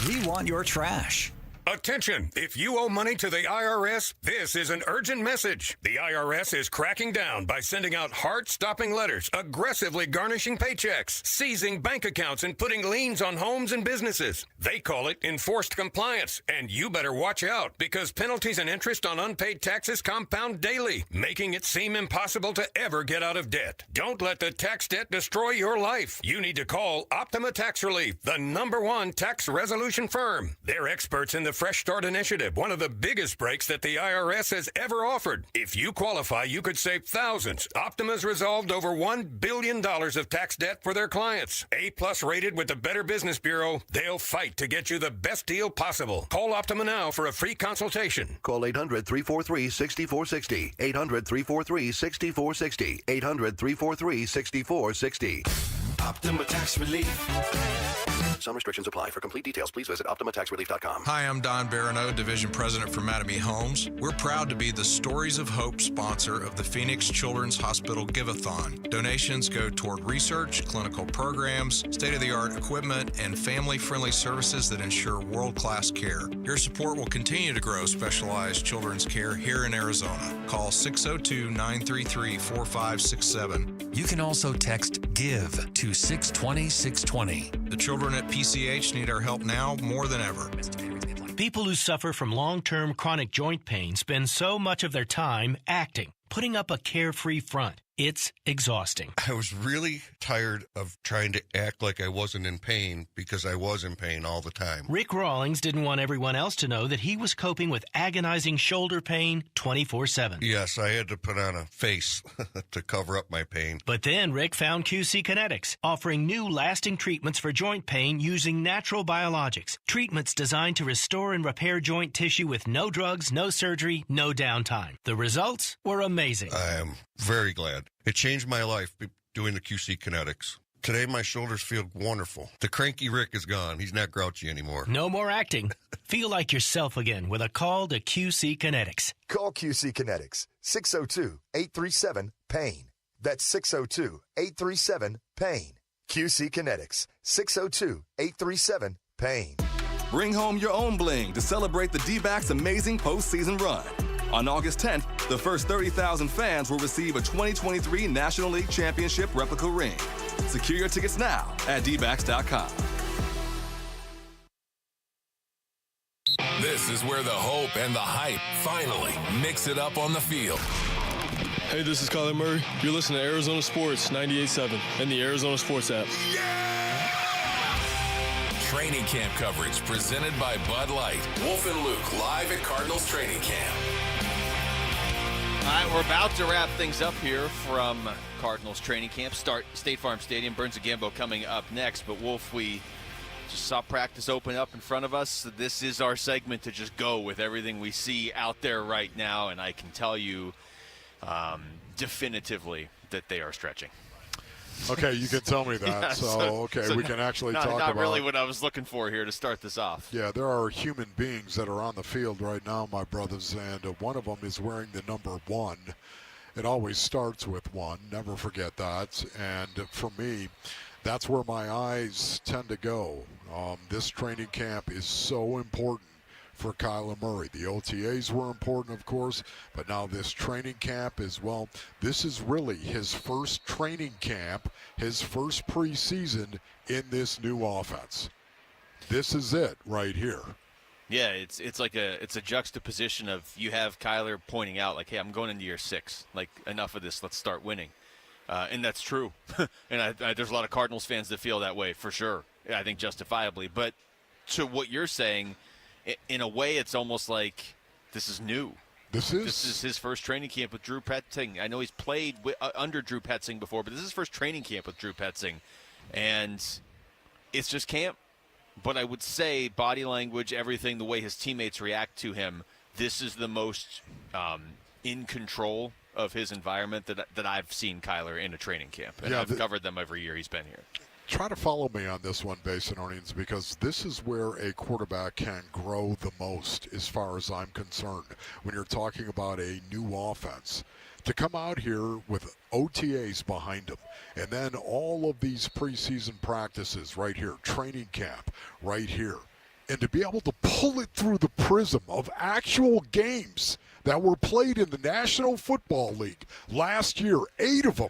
We want your trash. Attention! If you owe money to the IRS, this is an urgent message. The IRS is cracking down by sending out heart-stopping letters, aggressively garnishing paychecks, seizing bank accounts, and putting liens on homes and businesses. They call it enforced compliance, and you better watch out because penalties and interest on unpaid taxes compound daily, making it seem impossible to ever get out of debt. Don't let the tax debt destroy your life. You need to call Optima Tax Relief, the #1 tax resolution firm. They're experts in the Fresh Start Initiative, one of the biggest breaks that the IRS has ever offered. If you qualify, you could save thousands. Optima's resolved over $1 billion of tax debt for their clients. A+ rated with the Better Business Bureau, they'll fight to get you the best deal possible. Call Optima now for a free consultation. Call 800-343-6460. 800-343-6460. 800-343-6460. Optima Tax Relief. Some restrictions apply. For complete details, please visit OptimaTaxRelief.com. Hi, I'm Don Barano, Division President for Mattamy Homes. We're proud to be the Stories of Hope sponsor of the Phoenix Children's Hospital Give-a-thon. Donations go toward research, clinical programs, state-of-the-art equipment, and family-friendly services that ensure world-class care. Your support will continue to grow specialized children's care here in Arizona. Call 602-933-4567. You can also text GIVE to 620-620. The children at PCH need our help now more than ever. People who suffer from long-term chronic joint pain spend so much of their time acting, putting up a carefree front. It's exhausting. I was really tired of trying to act like I wasn't in pain because I was in pain all the time. Rick Rawlings didn't want everyone else to know that he was coping with agonizing shoulder pain 24/7. Yes, I had to put on a face to cover up my pain. But then Rick found QC Kinetics, offering new lasting treatments for joint pain using natural biologics. Treatments designed to restore and repair joint tissue with no drugs, no surgery, no downtime. The results were amazing. I am very glad. It changed my life doing the QC Kinetics. Today, my shoulders feel wonderful. The cranky Rick is gone. He's not grouchy anymore. No more acting. Feel like yourself again with a call to QC Kinetics. Call QC Kinetics, 602-837-PAIN. That's 602-837-PAIN. QC Kinetics, 602-837-PAIN. Bring home your own bling to celebrate the D-backs' amazing postseason run. On August 10th, the first 30,000 fans will receive a 2023 National League Championship replica ring. Secure your tickets now at dbacks.com. This is where the hope and the hype finally mix it up on the field. Hey, this is Kyler Murray. You're listening to Arizona Sports 98.7 and the Arizona Sports app. Training camp coverage presented by Bud Light. Wolf and Luke live at Cardinals training camp. All right, we're about to wrap things up here from Cardinals training camp. Start State Farm Stadium. Burns and Gambo coming up next. But, Wolf, we just saw practice open up in front of us. This is our segment to just go with everything we see out there right now. And I can tell you definitively that they are stretching. Okay, you can tell me that. Yeah, so we can actually talk about. Not really what I was looking for here to start this off. Yeah, there are human beings that are on the field right now, my brothers, and one of them is wearing the number 1. It always starts with 1. Never forget that. And for me, that's where my eyes tend to go. This training camp is so important for Kyler Murray. The OTAs were important, of course, but now this training camp as well. This is really his first training camp, his first preseason in this new offense. This is it right here. Yeah, it's like a juxtaposition of you have Kyler pointing out like, hey, I'm going into year 6. Like, enough of this. Let's start winning. And that's true. And there's a lot of Cardinals fans that feel that way for sure. I think justifiably. But to what you're saying, in a way, it's almost like this is new. This is his first training camp with Drew Petzing. I know he's played under Drew Petzing before, but this is his first training camp with Drew Petzing. And it's just camp. But I would say body language, everything, the way his teammates react to him, this is the most in control of his environment that I've seen Kyler in a training camp. And I've covered them every year he's been here. Try to follow me on this one, Basinonians, because this is where a quarterback can grow the most as far as I'm concerned. When you're talking about a new offense, to come out here with OTAs behind him, and then all of these preseason practices right here, training camp right here, and to be able to pull it through the prism of actual games that were played in the National Football League last year, 8 of them,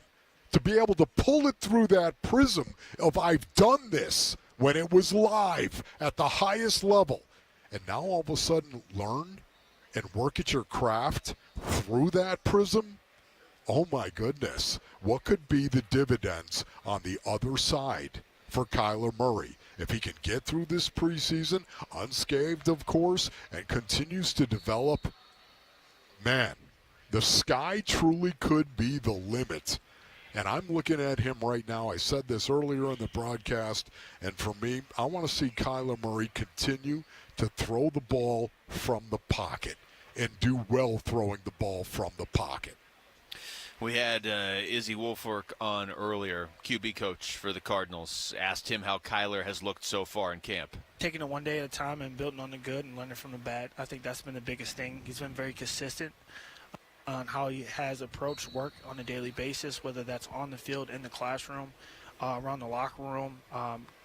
to be able to pull it through that prism of I've done this when it was live at the highest level, and now all of a sudden learn and work at your craft through that prism. Oh my goodness, what could be the dividends on the other side for Kyler Murray if he can get through this preseason unscathed, of course, and continues to develop? Man, the sky truly could be the limit. And I'm looking at him right now. I said this earlier in the broadcast, and for me, I want to see Kyler Murray continue to throw the ball from the pocket and do well throwing the ball from the pocket. We had Izzy Wolfork on earlier, QB coach for the Cardinals. Asked him how Kyler has looked so far in camp. Taking it one day at a time and building on the good and learning from the bad. I think that's been the biggest thing. He's been very consistent on how he has approached work on a daily basis, whether that's on the field, in the classroom, around the locker room,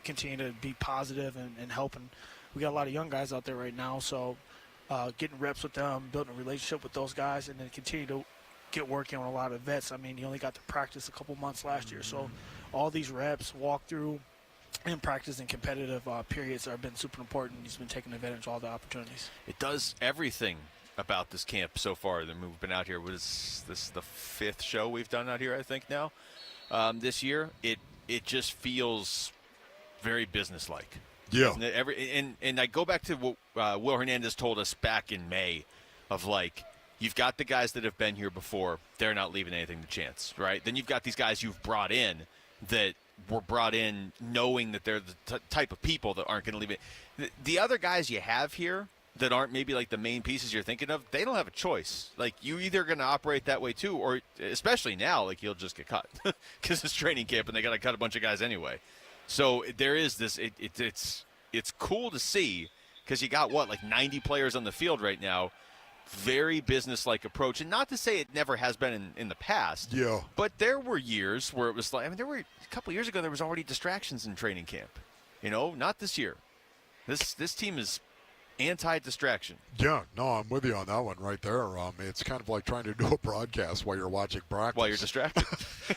continue to be positive and helping. We got a lot of young guys out there right now, so getting reps with them, building a relationship with those guys, and then continue to get working on a lot of vets. I mean, he only got to practice a couple months last year, so all these reps, walkthrough, and practice and competitive periods have been super important. He's been taking advantage of all the opportunities. It does everything about this camp so far. We've been out here. This is the 5th show we've done out here, I think, now. This year, it just feels very businesslike. Yeah. And I go back to what Will Hernandez told us back in May of, like, you've got the guys that have been here before. They're not leaving anything to chance, right? Then you've got these guys you've brought in that were brought in knowing that they're the type of people that aren't going to leave it. The other guys you have here that aren't maybe like the main pieces you're thinking of, they don't have a choice. Like, you either going to operate that way too, or especially now, like, you'll just get cut because it's training camp and they got to cut a bunch of guys anyway. So there is this. It's cool to see because you got like 90 players on the field right now. Very business-like approach, and not to say it never has been in the past. Yeah. But there were years where it was like, there were a couple years ago there was already distractions in training camp. Not this year. This team is anti-distraction. Yeah, no, I'm with you on that one right there. It's kind of like trying to do a broadcast while you're watching practice. While you're distracted.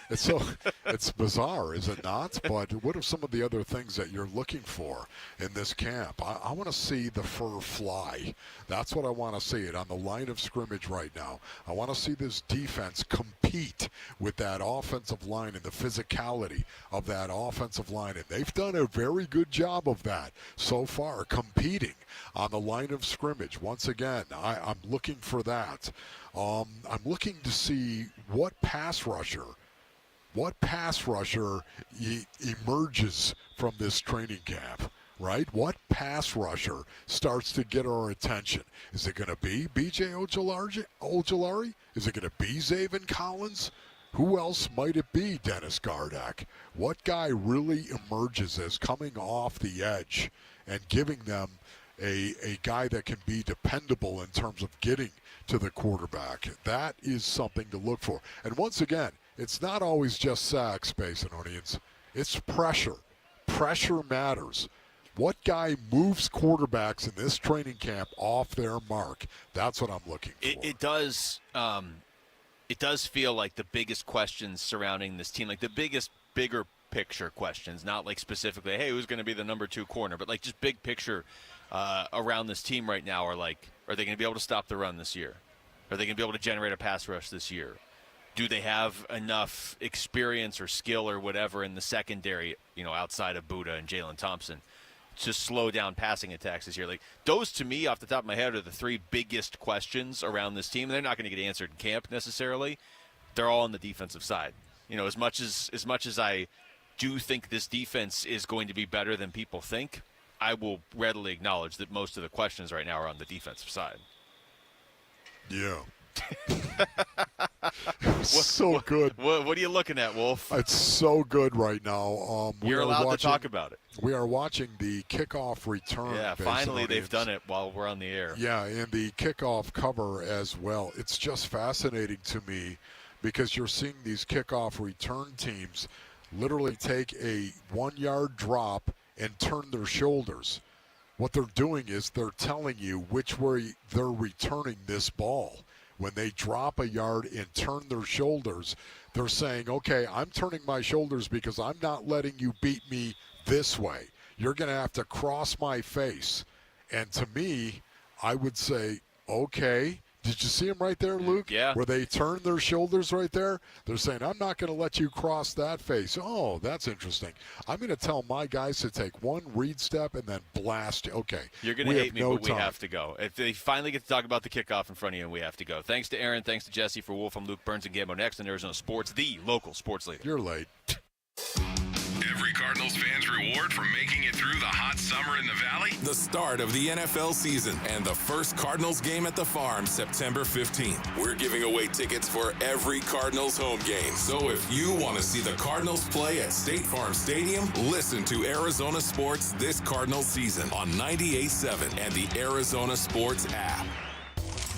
It's bizarre, is it not? But what are some of the other things that you're looking for in this camp? I want to see the fur fly. That's what I want to see it on the line of scrimmage right now. I want to see this defense compete with that offensive line and the physicality of that offensive line. And they've done a very good job of that so far, competing on the line of scrimmage. Once again, I'm looking for that. I'm looking to see what pass rusher emerges from this training camp, right? What pass rusher starts to get our attention? Is it going to be B.J. Ojulari? Is it going to be Zaven Collins? Who else might it be, Dennis Gardeck? What guy really emerges as coming off the edge and giving them a guy that can be dependable in terms of getting to the quarterback? That is something to look for. And once again, it's not always just sacks, Basinonians. It's pressure. Pressure matters. What guy moves quarterbacks in this training camp off their mark? That's what I'm looking for. It does feel like the biggest questions surrounding this team, like the bigger picture questions, not like specifically, hey, who's going to be the number 2 corner, but like just big picture around this team right now are like, are they going to be able to stop the run this year? Are they going to be able to generate a pass rush this year? Do they have enough experience or skill or whatever in the secondary, outside of Buddha and Jalen Thompson, to slow down passing attacks this year? Like, those to me, off the top of my head, are the three biggest questions around this team. They're not going to get answered in camp necessarily. They're all on the defensive side. You know, as much as I do think this defense is going to be better than people think, I will readily acknowledge that most of the questions right now are on the defensive side. Yeah. So good. What are you looking at, Wolf? It's so good right now. You're allowed to talk about it. We are watching the kickoff return. Yeah, finally they've done it while we're on the air. Yeah, and the kickoff cover as well. It's just fascinating to me because you're seeing these kickoff return teams literally take a 1-yard drop and turn their shoulders. What they're doing is they're telling you which way they're returning this ball. When they drop a yard and turn their shoulders, they're saying, okay, I'm turning my shoulders because I'm not letting you beat me this way. You're going to have to cross my face. And to me, I would say, okay. Did you see him right there, Luke? Yeah. Where they turn their shoulders right there? They're saying, I'm not going to let you cross that face. Oh, that's interesting. I'm going to tell my guys to take one read step and then blast. Okay. You're going to hate me, but we have to go. If they finally get to talk about the kickoff in front of you, and we have to go. Thanks to Aaron. Thanks to Jesse. For Wolf, I'm Luke Burns and Gambo next on Arizona Sports, the local sports leader. You're late. Every Cardinals fan's reward for making it through the hot summer in the Valley? The start of the NFL season and the first Cardinals game at the Farm, September 15th. We're giving away tickets for every Cardinals home game. So if you want to see the Cardinals play at State Farm Stadium, listen to Arizona Sports this Cardinals season on 98.7 and the Arizona Sports app.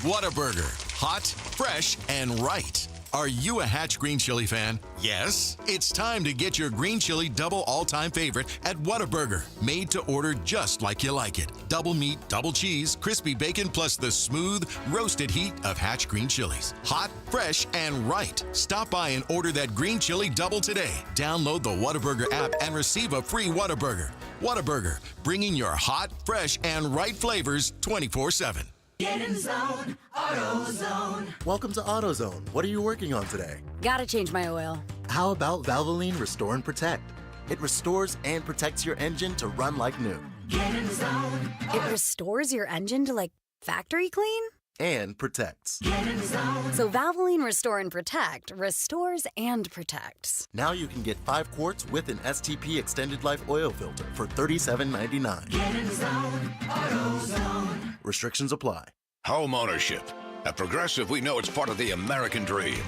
Whataburger. Hot, fresh, and right. Are you a Hatch Green Chili fan? Yes? It's time to get your green chili double all-time favorite at Whataburger. Made to order just like you like it. Double meat, double cheese, crispy bacon, plus the smooth, roasted heat of Hatch Green Chilies. Hot, fresh, and right. Stop by and order that green chili double today. Download the Whataburger app and receive a free Whataburger. Whataburger, bringing your hot, fresh, and right flavors 24/7. Get in zone, AutoZone. Welcome to AutoZone. What are you working on today? Gotta change my oil. How about Valvoline Restore and Protect? It restores and protects your engine to run like new. Get in zone. It restores your engine to like factory clean? And protects. Get in zone. So Valvoline Restore and Protect restores and protects. Now you can get 5 quarts with an STP extended life oil filter for $37.99. Get in zone, AutoZone. Restrictions apply. Home ownership. At Progressive, we know it's part of the American dream.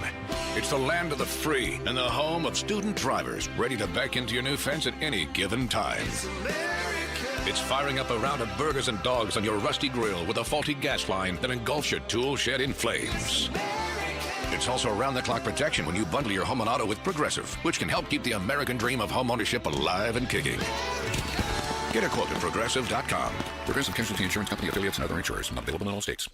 It's the land of the free and the home of student drivers ready to back into your new fence at any given time. It's firing up a round of burgers and dogs on your rusty grill with a faulty gas line that engulfs your tool shed in flames. It's also around-the-clock protection when you bundle your home and auto with Progressive, which can help keep the American dream of home ownership alive and kicking. Get a quote at Progressive.com. Progressive Casualty Insurance Company, affiliates, and other insurers. Not available in all states.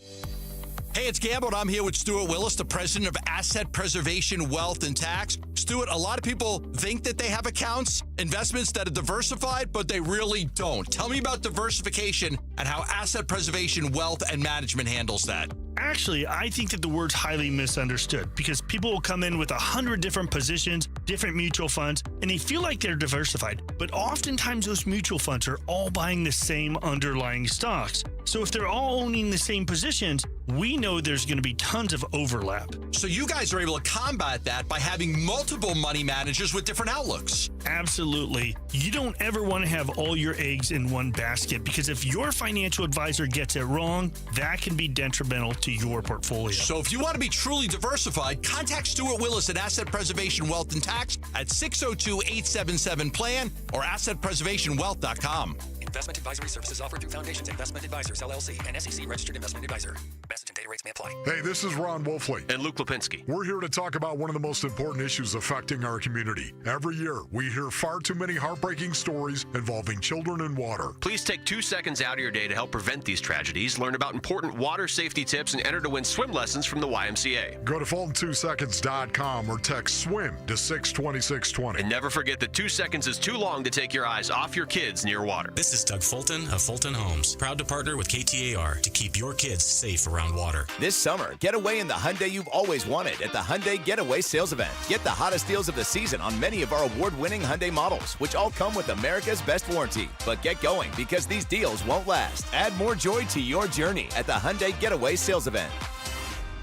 Hey, it's Gamble, and I'm here with Stuart Willis, the president of Asset Preservation Wealth and Tax. Stuart, a lot of people think that they have accounts, investments that are diversified, but they really don't. Tell me about diversification and how Asset Preservation Wealth and Management handles that. Actually, I think that the word's highly misunderstood because people will come in with 100 different positions, different mutual funds, and they feel like they're diversified. But oftentimes those mutual funds are all buying the same underlying stocks. So if they're all owning the same positions, we know there's going to be tons of overlap. So you guys are able to combat that by having multiple money managers with different outlooks. Absolutely. You don't ever want to have all your eggs in one basket because if your financial advisor gets it wrong, that can be detrimental to your portfolio. So if you want to be truly diversified, contact Stuart Willis at Asset Preservation Wealth and Tax at 602-877-PLAN or assetpreservationwealth.com. Investment advisory services offered through Foundations Investment Advisors, LLC, and SEC Registered Investment Advisor. Message and data rates may apply. Hey, this is Ron Wolfley. And Luke Lipinski. We're here to talk about one of the most important issues affecting our community. Every year, we hear far too many heartbreaking stories involving children and water. Please take 2 seconds out of your day to help prevent these tragedies, learn about important water safety tips, and enter to win swim lessons from the YMCA. Go to Fulton2seconds.com or text SWIM to 62620. And never forget that 2 seconds is too long to take your eyes off your kids near water. This is Doug Fulton of Fulton Homes. Proud to partner with KTAR to keep your kids safe around water. This summer, get away in the Hyundai you've always wanted at the Hyundai Getaway Sales Event. Get the hottest deals of the season on many of our award-winning Hyundai models, which all come with America's best warranty. But get going, because these deals won't last. Add more joy to your journey at the Hyundai Getaway Sales Event.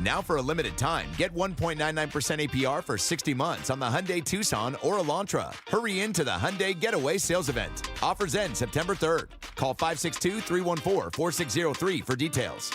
Now for a limited time, get 1.99% APR for 60 months on the Hyundai Tucson or Elantra. Hurry into the Hyundai Getaway Sales Event. Offers end September 3rd. Call 562-314-4603 for details.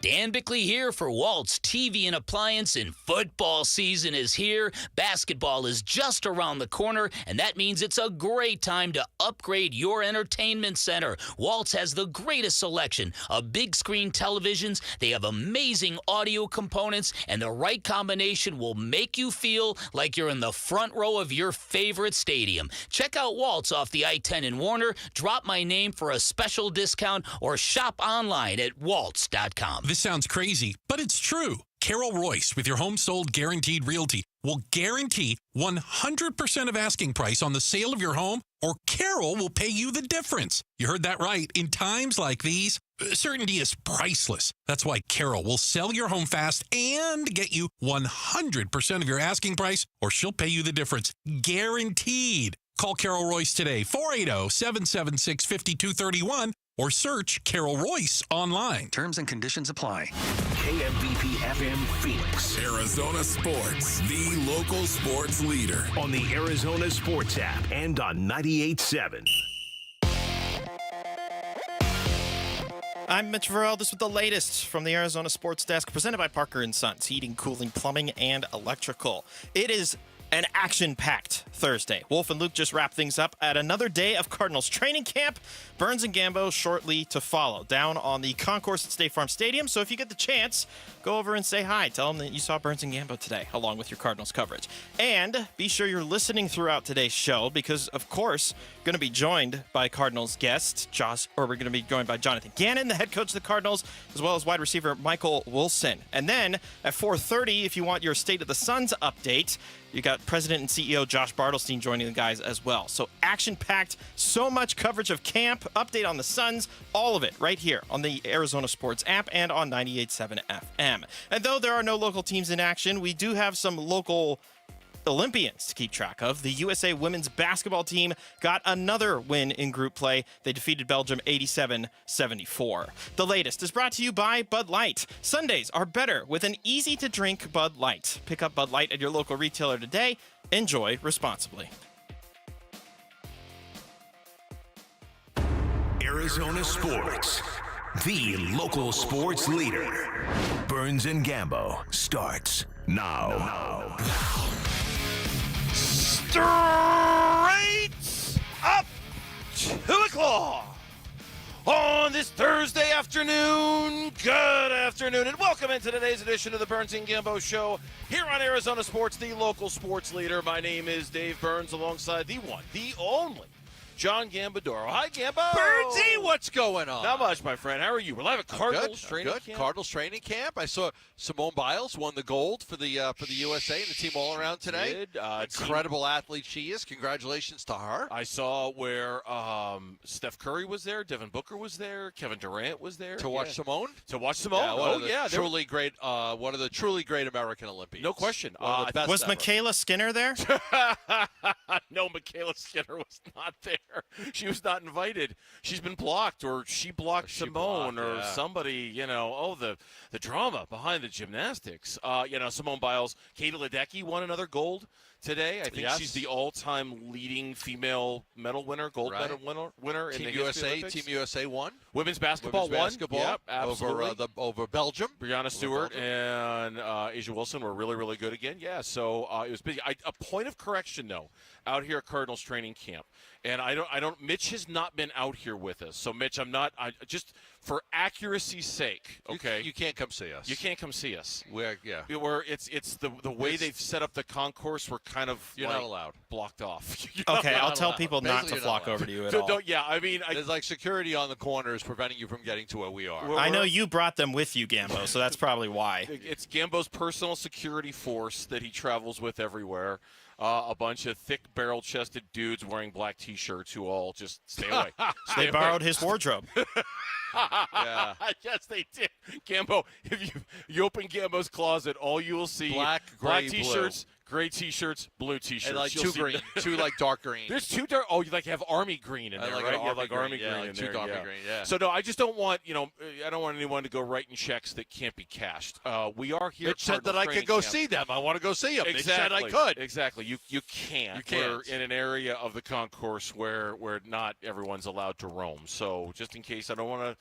Dan Bickley here for Waltz TV and Appliance, and football season is here. Basketball is just around the corner, and that means it's a great time to upgrade your entertainment center. Waltz has the greatest selection of big screen televisions. They have amazing audio components, and the right combination will make you feel like you're in the front row of your favorite stadium. Check out Waltz off the I-10 in Warner. Drop my name for a special discount or shop online at waltz.com. This sounds crazy, but it's true. Carol Royce with your Home Sold Guaranteed Realty will guarantee 100% of asking price on the sale of your home, or Carol will pay you the difference. You heard that right. In times like these, certainty is priceless. That's why Carol will sell your home fast and get you 100% of your asking price, or she'll pay you the difference. Guaranteed. Call Carol Royce today, 480-776-5231, or search Carol Royce online. Terms and conditions apply. KMBP FM Phoenix. Arizona Sports, the local sports leader. On the Arizona Sports app and on 98.7. I'm Mitch Varell. This is the latest from the Arizona Sports Desk, presented by Parker & Sons, heating, cooling, plumbing, and electrical. It is an action-packed Thursday. Wolf and Luke just wrapped things up at another day of Cardinals training camp. Burns and Gambo shortly to follow down on the concourse at State Farm Stadium. So if you get the chance, go over and say hi. Tell them that you saw Burns and Gambo today, along with your Cardinals coverage. And be sure you're listening throughout today's show because, of course, going to be joined by Cardinals guest we're going to be joined by Jonathan Ganon, the head coach of the Cardinals, as well as wide receiver Michael Wilson. And then at 4:30, if you want your State of the Suns update, you got President and CEO Josh Bartelstein joining the guys as well. So action-packed, so much coverage of camp, update on the Suns, all of it right here on the Arizona Sports app and on 98.7 FM. And though there are no local teams in action, we do have some local Olympians to keep track of. The USA women's basketball team got another win in group play. They defeated Belgium 87-74. The latest is brought to you by Bud Light. Sundays are better with an easy-to-drink Bud Light. Pick up Bud Light at your local retailer today. Enjoy responsibly. Arizona Sports, the local sports leader. Burns and Gambo starts now. Straight up to a claw on this Thursday afternoon. Good afternoon, and welcome into today's edition of the Burns and Gambo Show here on Arizona Sports, the local sports leader. My name is Dave Burns, alongside the one, the only John Gambadoro. Hi, Gambo. Burnsy, what's going on? Not much, my friend. How are you? We're live at Cardinals training camp. Cardinals training camp. I saw Simone Biles won the gold for the USA and the team all around today. Incredible athlete she is. Congratulations to her. I saw where Steph Curry was there, Devin Booker was there, Kevin Durant was there. To watch Simone? To watch Simone. One of the truly great American Olympians. No question. Was Michaela Skinner there? No, Michaela Skinner was not there. She was not invited. She's been blocked, or she blocked Simone, or somebody, the drama behind the gymnastics. Simone Biles, Katie Ledecky won another gold today. I think she's the all-time leading female medal winner, gold medal winner in the history of Team USA won. Women's basketball won. Yep, absolutely. Over Belgium. Brianna Stewart and Asia Wilson were really, really good again. Yeah, so it was busy. A point of correction, though, out here at Cardinals training camp. And Mitch has not been out here with us. So, Mitch, just for accuracy's sake, okay? You can't come see us. You can't come see us. It's the way they've set up the concourse, we're kind of not allowed. Blocked off. Okay, I'll tell people not to flock over to you at all. There's like security on the corners preventing you from getting to where we are. I know you brought them with you, Gambo, so that's probably why. It's Gambo's personal security force that he travels with everywhere. a bunch of thick barrel-chested dudes wearing black T-shirts who all just stay away. They borrowed his wardrobe. Yeah. Yes, they did. Gambo, if you open Gambo's closet, all you will see black T-shirts, gray T-shirts, blue T-shirts. And like You'll two green, two like dark green. There's two dark. Oh, you like have army green in there, like right? army like green, army green like in two there. army green, yeah. So no, I just don't want I don't want anyone to go writing checks that can't be cashed. We are here. It said that I could go see them. I want to go see them. Exactly. They said I could. Exactly. You can't. You can't. We're in an area of the concourse where not everyone's allowed to roam. So just in case, I don't want to.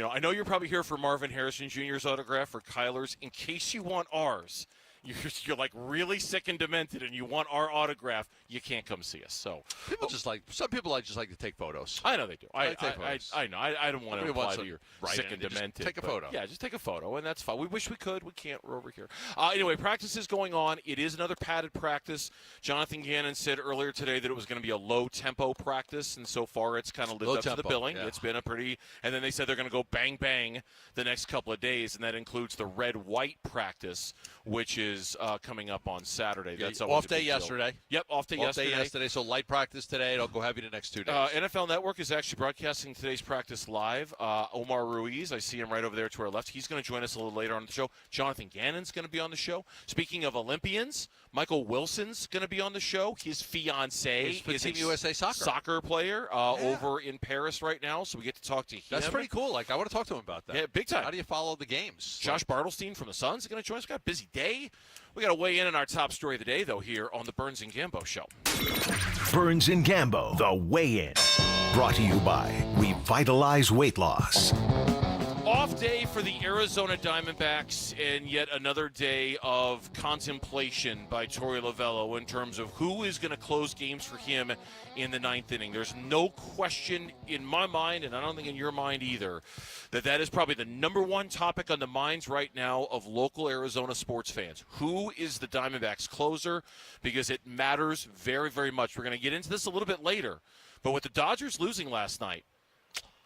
I know you're probably here for Marvin Harrison Jr.'s autograph or Kyler's. In case you want ours, you're like really sick and demented and you want our autograph, you can't come see us. So some people just like to take photos. I know they do. I know. I don't want to imply that you're sick and demented. Take a photo. Yeah, just take a photo, and that's fine. We wish we could. We can't. We're over here. Anyway, practice is going on. It is another padded practice. Jonathan Ganon said earlier today that it was going to be a low-tempo practice, and so far it's kind of lived up to the billing. Yeah. It's been a pretty – and then they said they're going to go bang-bang the next couple of days, and that includes the red-white practice, which is coming up on Saturday. That's off day yesterday. Yep, off day yesterday. So light practice today. It'll go heavy the next 2 days. NFL Network is actually broadcasting today's practice live. Omar Ruiz, I see him right over there to our left. He's going to join us a little later on the show. Jonathan Gannon's going to be on the show. Speaking of Olympians, Michael Wilson's going to be on the show. His fiancée is Team USA soccer player over in Paris right now, so we get to talk to him. That's pretty cool. I want to talk to him about that. Yeah, big time. How do you follow the games? Josh Bartelstein from the Suns is going to join us. We've got a busy day. We got to weigh in on our top story of the day, though, here on the Burns and Gambo Show. Burns and Gambo, the weigh-in. Brought to you by Revitalize Weight Loss. Off day for the Arizona Diamondbacks, and yet another day of contemplation by Torey Lovullo in terms of who is going to close games for him in the ninth inning. There's no question in my mind, and I don't think in your mind either, that is probably the number one topic on the minds right now of local Arizona sports fans. Who is the Diamondbacks closer? Because it matters very, very much. We're going to get into this a little bit later, but with the Dodgers losing last night,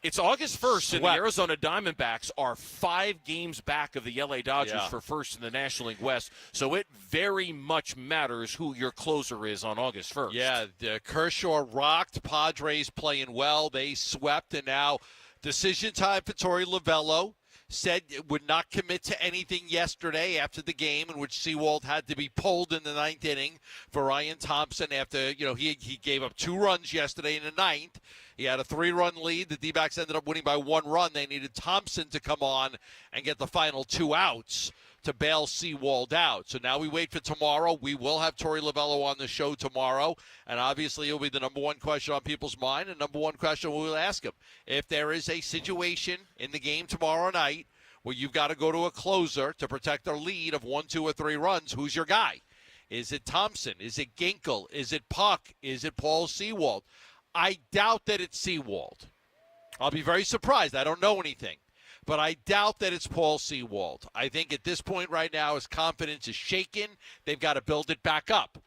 it's August 1st, and the Arizona Diamondbacks are 5 games back of the LA Dodgers for first in the National League West. So it very much matters who your closer is on August 1st. Yeah, Kershaw rocked. Padres playing well. They swept, and now decision time for Torey Lovullo. Said would not commit to anything yesterday after the game in which Seawald had to be pulled in the ninth inning for Ryan Thompson after, he gave up 2 runs yesterday in the ninth. He had a 3-run lead. The D-backs ended up winning by 1 run. They needed Thompson to come on and get the final 2 outs to bail Seawald out. So now we wait for tomorrow. We will have Torey Lovullo on the show tomorrow, and obviously it'll be the number one question on people's mind, and number one question we will ask him. If there is a situation in the game tomorrow night where you've got to go to a closer to protect a lead of 1, 2, or 3 runs, who's your guy? Is it Thompson? Is it Ginkel? Is it Puck? Is it Paul Seawald? I doubt that it's Seawald. I'll be very surprised. I don't know anything. But I doubt that it's Paul Seawald. I think at this point right now his confidence is shaken. They've got to build it back up.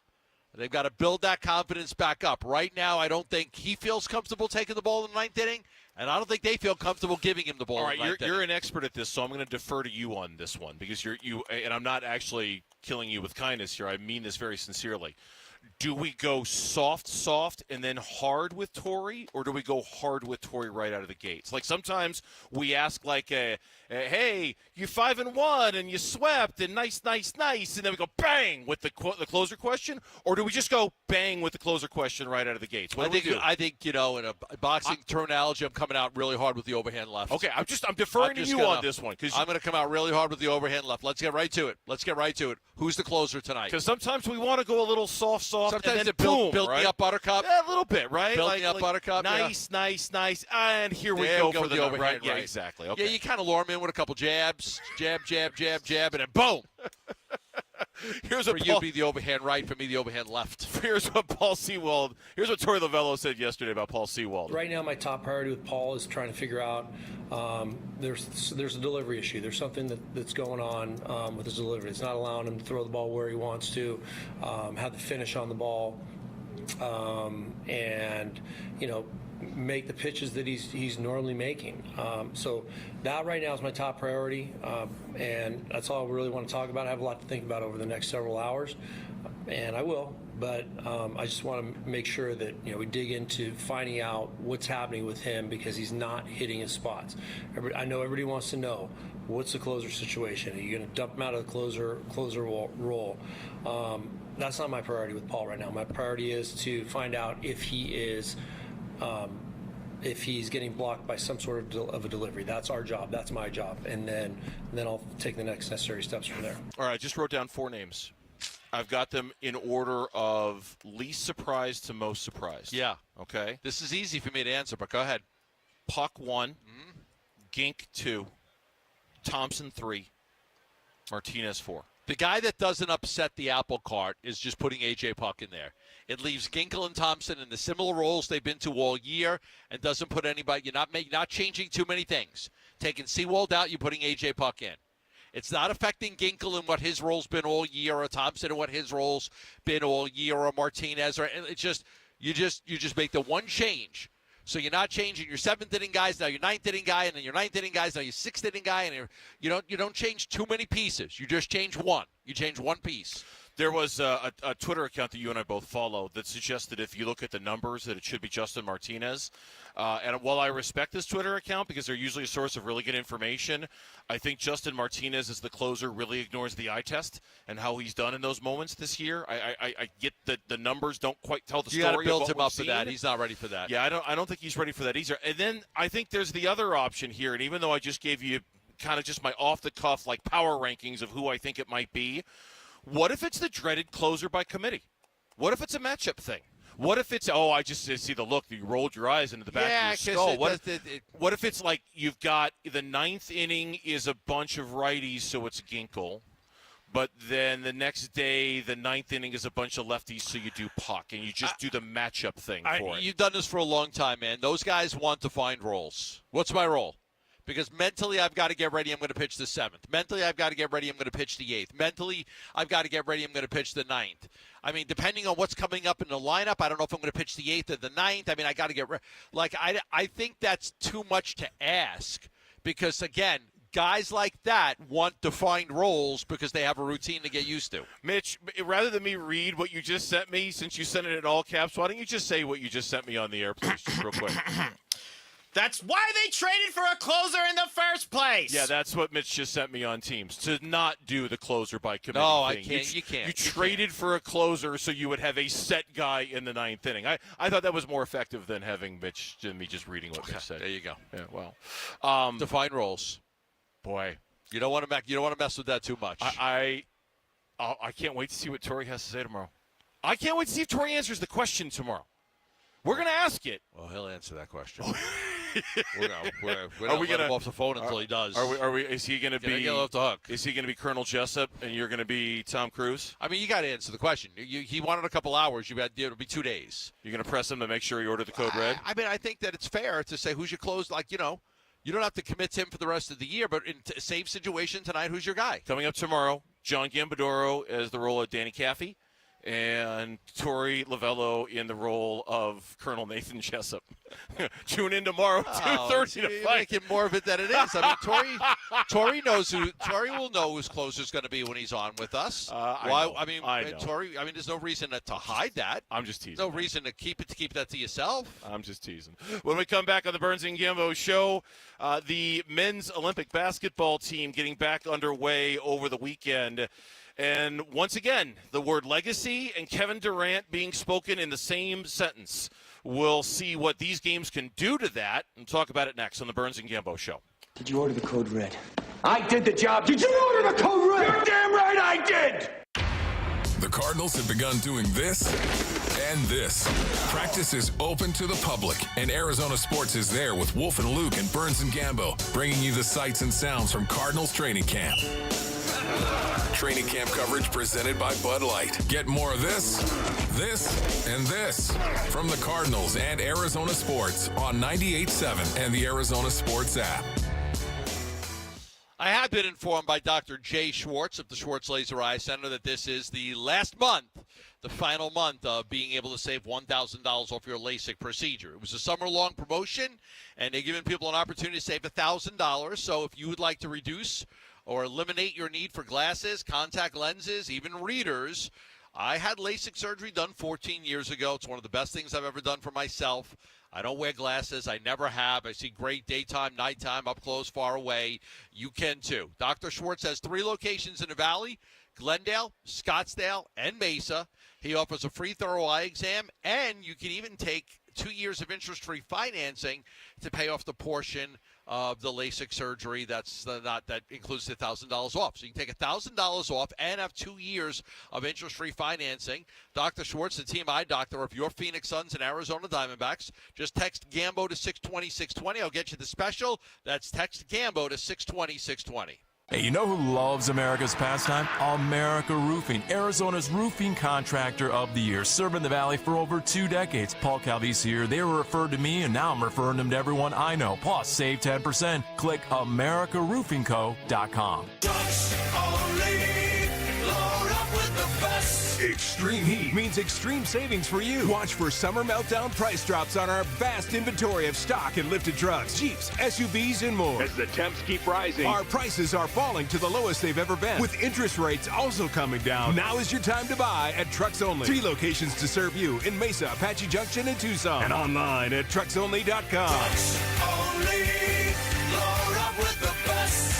They've got to build that confidence back up. Right now, I don't think he feels comfortable taking the ball in the ninth inning, and I don't think they feel comfortable giving him the ball. All right, in the ninth you're an expert at this, so I'm going to defer to you on this one because you and I'm not actually killing you with kindness here. I mean this very sincerely. Do we go soft, and then hard with Torey, or do we go hard with Torey right out of the gates? Like sometimes we ask like, hey, you 5-1 and you swept and nice, and then we go bang with the closer question, or do we just go bang with the closer question right out of the gates? I think in a boxing terminology, I'm coming out really hard with the overhand left. Okay, I'm deferring to you on this one because I'm going to come out really hard with the overhand left. Let's get right to it. Who's the closer tonight? Because sometimes we want to go a little soft. Sometimes and then it build right? me up buttercup. Yeah, a little bit, right? Build me up buttercup. Nice. And here we go for the overhand right. Yeah, right. exactly. Okay. Yeah, you kind of lure him in with a couple jabs. Jab, and then boom. Here's for what you be the overhand right, for me the overhand left. Here's what Torey Lovullo said yesterday about Paul Seawald. Right now, my top priority with Paul is trying to figure out there's a delivery issue. There's something that's going on with his delivery. It's not allowing him to throw the ball where he wants to, have the finish on the ball, and make the pitches that he's normally making. So that right now is my top priority, and that's all I really want to talk about. I have a lot to think about over the next several hours, and I will. But I just want to make sure that we dig into finding out what's happening with him, because he's not hitting his spots. I know everybody wants to know, what's the closer situation? Are you going to dump him out of the closer role? That's not my priority with Paul right now. My priority is to find out if he is, if he's getting blocked by some sort of a delivery. That's our job. That's my job. And then I'll take the next necessary steps from there. All right, I just wrote down 4 names. I've got them in order of least surprised to most surprised. Yeah. Okay. This is easy for me to answer, but go ahead. Puck 1, Gink 2, Thompson 3, Martinez 4. The guy that doesn't upset the apple cart is just putting A.J. Puck in there. It leaves Ginkel and Thompson in the similar roles they've been to all year, and doesn't put anybody. You're not changing too many things. Taking Seawald out, you're putting A.J. Puck in. It's not affecting Ginkel and what his role's been all year, or Thompson and what his role's been all year, or Martinez. Or it's just you just make the one change. So you're not changing your 7th inning guys, now your 9th inning guy, and then your 9th inning guys, now your 6th inning guy, and you don't change too many pieces. You just change one. You change one piece. There was a Twitter account that you and I both follow that suggested if you look at the numbers that it should be Justin Martinez. And while I respect this Twitter account because they're usually a source of really good information, I think Justin Martinez as the closer really ignores the eye test and how he's done in those moments this year. I get that the numbers don't quite tell the story. You got to build him up for that. He's not ready for that. Yeah, I don't think he's ready for that either. And then I think there's the other option here, and even though I just gave you kind of just my off-the-cuff like power rankings of who I think it might be, what if it's the dreaded closer by committee? What if it's a matchup thing? What if it's, I just see the look, you rolled your eyes into the back of your skull. What if it's like you've got the 9th inning is a bunch of righties, so it's Ginkel, but then the next day the 9th inning is a bunch of lefties, so you do Puck, and you just do the matchup thing for it. You've done this for a long time, man. Those guys want to find roles. What's my role? Because mentally, I've got to get ready. I'm going to pitch the 7th. Mentally, I've got to get ready. I'm going to pitch the 8th. Mentally, I've got to get ready. I'm going to pitch the 9th. I mean, depending on what's coming up in the lineup, I don't know if I'm going to pitch the 8th or the 9th. I mean, I got to get ready. Like, I think that's too much to ask because, again, guys like that want defined roles because they have a routine to get used to. Mitch, rather than me read what you just sent me, since you sent it in all caps, why don't you just say what you just sent me on the air, please, just real quick. That's why they traded for a closer in the first place. Yeah, that's what Mitch just sent me on Teams, to not do the closer by committee No, thing. I can't. You can't. You traded for a closer so you would have a set guy in the 9th inning. I thought that was more effective than having Mitch and me just reading what Mitch said. There you go. Yeah, well. Define roles. Boy. You don't want to mess with that too much. I can't wait to see what Torrey has to say tomorrow. I can't wait to see if Torrey answers the question tomorrow. We're going to ask it. Well, he'll answer that question. We're not going to let him off the phone until he does. Is he going to be? Get off the hook. Is he going to be Colonel Jessup and you're going to be Tom Cruise? I mean, you got to answer the question. He wanted a couple hours. It'll be 2 days. You're going to press him to make sure he ordered the code red? I mean, I think that it's fair to say who's your close. Like, you don't have to commit to him for the rest of the year, but in a safe situation tonight, who's your guy? Coming up tomorrow, John Gambadoro as the role of Danny Caffey, and Torrey Lovello in the role of Colonel Nathan Jessup. Tune in tomorrow, 2:30 to fight. Making more of it than it is. I mean, Torrey will know whose closer's going to be when he's on with us. I know. Torrey. I mean, there's no reason to hide that. I'm just teasing. No reason to keep that to yourself. I'm just teasing. When we come back on the Burns and Gambo show, the men's Olympic basketball team getting back underway over the weekend. And once again, the word legacy and Kevin Durant being spoken in the same sentence. We'll see what these games can do to that and talk about it next on the Burns and Gambo show. Did you order the code red? I did the job. Did you order the code red? You're damn right I did! The Cardinals have begun doing this and this. Practice is open to the public, and Arizona Sports is there with Wolf and Luke and Burns and Gambo, bringing you the sights and sounds from Cardinals training camp. Training camp coverage presented by Bud Light. Get more of this, and this from the Cardinals and Arizona Sports on 98.7 and the Arizona Sports app. I have been informed by Dr. Jay Schwartz of the Schwartz Laser Eye Center that this is the last month, the final month of being able to save $1,000 off your LASIK procedure. It was a summer-long promotion, and they're giving people an opportunity to save $1,000. So if you would like to reduce or eliminate your need for glasses, contact lenses, even readers, I had LASIK surgery done 14 years ago. It's one of the best things I've ever done for myself. I don't wear glasses. I never have. I see great daytime, nighttime, up close, far away. You can too. Dr. Schwartz has 3 locations in the Valley: Glendale, Scottsdale, and Mesa. He offers a free thorough eye exam, and you can even take 2 years of interest-free financing to pay off the portion of the LASIK surgery that includes the $1,000 off. So you can take $1,000 off and have 2 years of interest-free financing. Dr. Schwartz, the team eye doctor of your Phoenix Suns and Arizona Diamondbacks. Just text GAMBO to 620-620. I'll get you the special. That's text GAMBO to 620-620. Hey, you know who loves America's pastime? America Roofing, Arizona's roofing contractor of the year, serving the Valley for over 2 decades. Paul Calvise here. They were referred to me, and now I'm referring them to everyone I know. Plus, save 10%. Click AmericaRoofingCo.com. Extreme heat means extreme savings for you. Watch for summer meltdown price drops on our vast inventory of stock and lifted trucks, Jeeps, SUVs, and more. As the temps keep rising, our prices are falling to the lowest they've ever been, with interest rates also coming down. Now is your time to buy at Trucks Only. 3 locations to serve you in Mesa, Apache Junction, and Tucson. And online at trucksonly.com. Trucks Only. Load up with the best.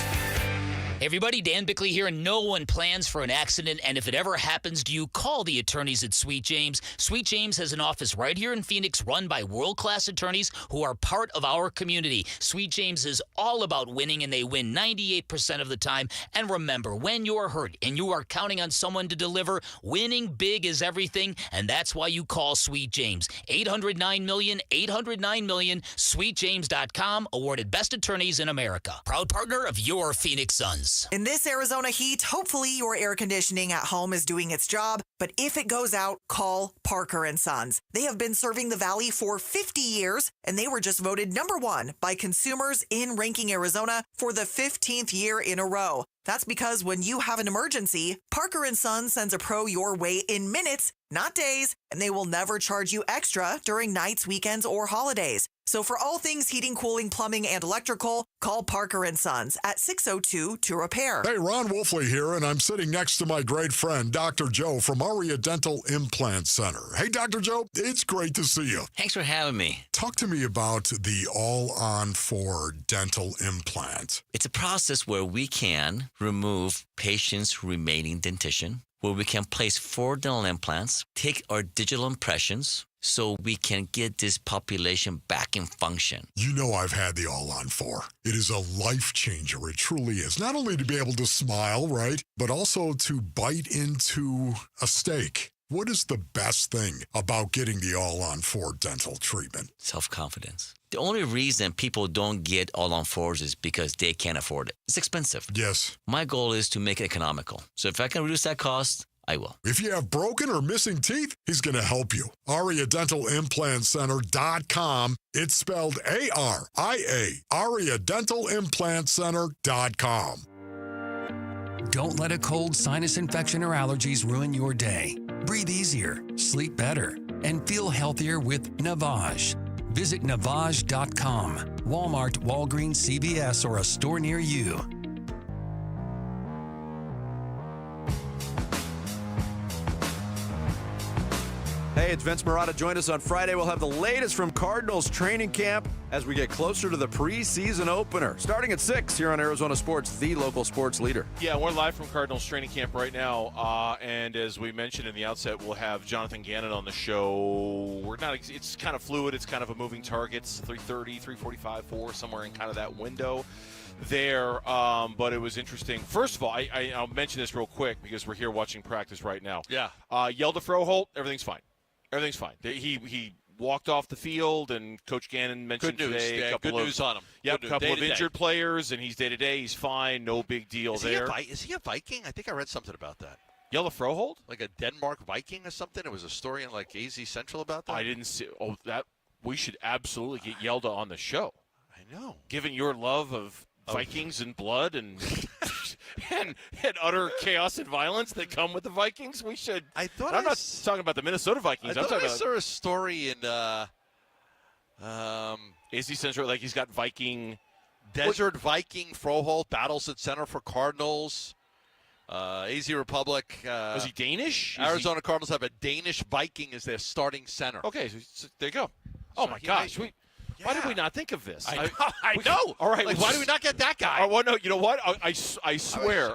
Hey everybody, Dan Bickley here, and no one plans for an accident, and if it ever happens to you, call the attorneys at Sweet James. Sweet James has an office right here in Phoenix run by world-class attorneys who are part of our community. Sweet James is all about winning, and they win 98% of the time. And remember, when you're hurt and you are counting on someone to deliver, winning big is everything, and that's why you call Sweet James. 809-million, 809-million, sweetjames.com, awarded Best Attorneys in America. Proud partner of your Phoenix Suns. In this Arizona heat, hopefully your air conditioning at home is doing its job, but if it goes out, call Parker & Sons. They have been serving the Valley for 50 years, and they were just voted #1 by consumers in Ranking Arizona for the 15th year in a row. That's because when you have an emergency, Parker & Sons sends a pro your way in minutes, not days, and they will never charge you extra during nights, weekends, or holidays. So for all things heating, cooling, plumbing, and electrical, call Parker & Sons at 602-2REPAIR. Hey, Ron Wolfley here, and I'm sitting next to my great friend, Dr. Joe from Aria Dental Implant Center. Hey, Dr. Joe, it's great to see you. Thanks for having me. Talk to me about the All-on-4 dental implant. It's a process where we can remove patients' remaining dentition, where we can place 4 dental implants, take our digital impressions, so we can get this population back in function. You know I've had the All-on-4. It is a life changer. It truly is. Not only to be able to smile, right, but also to bite into a steak. What is the best thing about getting the All-on-4 dental treatment? Self-confidence. The only reason people don't get All-on-4s is because they can't afford it. It's expensive. Yes. My goal is to make it economical. So if I can reduce that cost, I will. If you have broken or missing teeth, he's going to help you. AriaDentalImplantCenter.com. It's spelled A-R-I-A. AriaDentalImplantCenter.com. Don't let a cold, sinus infection, or allergies ruin your day. Breathe easier, sleep better, and feel healthier with Navage. Visit Navage.com. Walmart, Walgreens, CVS, or a store near you. Hey, it's Vince Marotta. Join us on Friday. We'll have the latest from Cardinals training camp as we get closer to the preseason opener. Starting at 6 here on Arizona Sports, the local sports leader. Yeah, we're live from Cardinals training camp right now. And as we mentioned in the outset, we'll have Jonathan Ganon on the show. It's kind of fluid. It's kind of a moving target. It's 3:30, 3:45, 4, somewhere in kind of that window there. But it was interesting. First of all, I'll mention this real quick because we're here watching practice right now. Yeah. Yelda Froholt, everything's fine. Everything's fine. He walked off the field, and Coach Ganon mentioned good news. today a couple good news on him. Yep, a couple of injured players, and he's day-to-day. He's fine. No big deal there. Is he a Viking? I think I read something about that. Yelda Froholt? Like a Denmark Viking or something? It was a story in like AZ Central about that? I didn't see. Oh, that we should absolutely get Yelda on the show. I know. Given your love of Vikings and blood and and utter chaos and violence that come with the Vikings. We should. I'm not talking about the Minnesota Vikings. I saw a story in AC Central, like he's got Viking. Desert Viking Froholt battles at center for Cardinals. AZ Republic. Was he Danish? Arizona Cardinals have a Danish Viking as their starting center. Okay, so there you go. Oh, my gosh. Why did we not think of this? I know. All right. Like, why do we not get that guy? Well, no, you know what? I swear.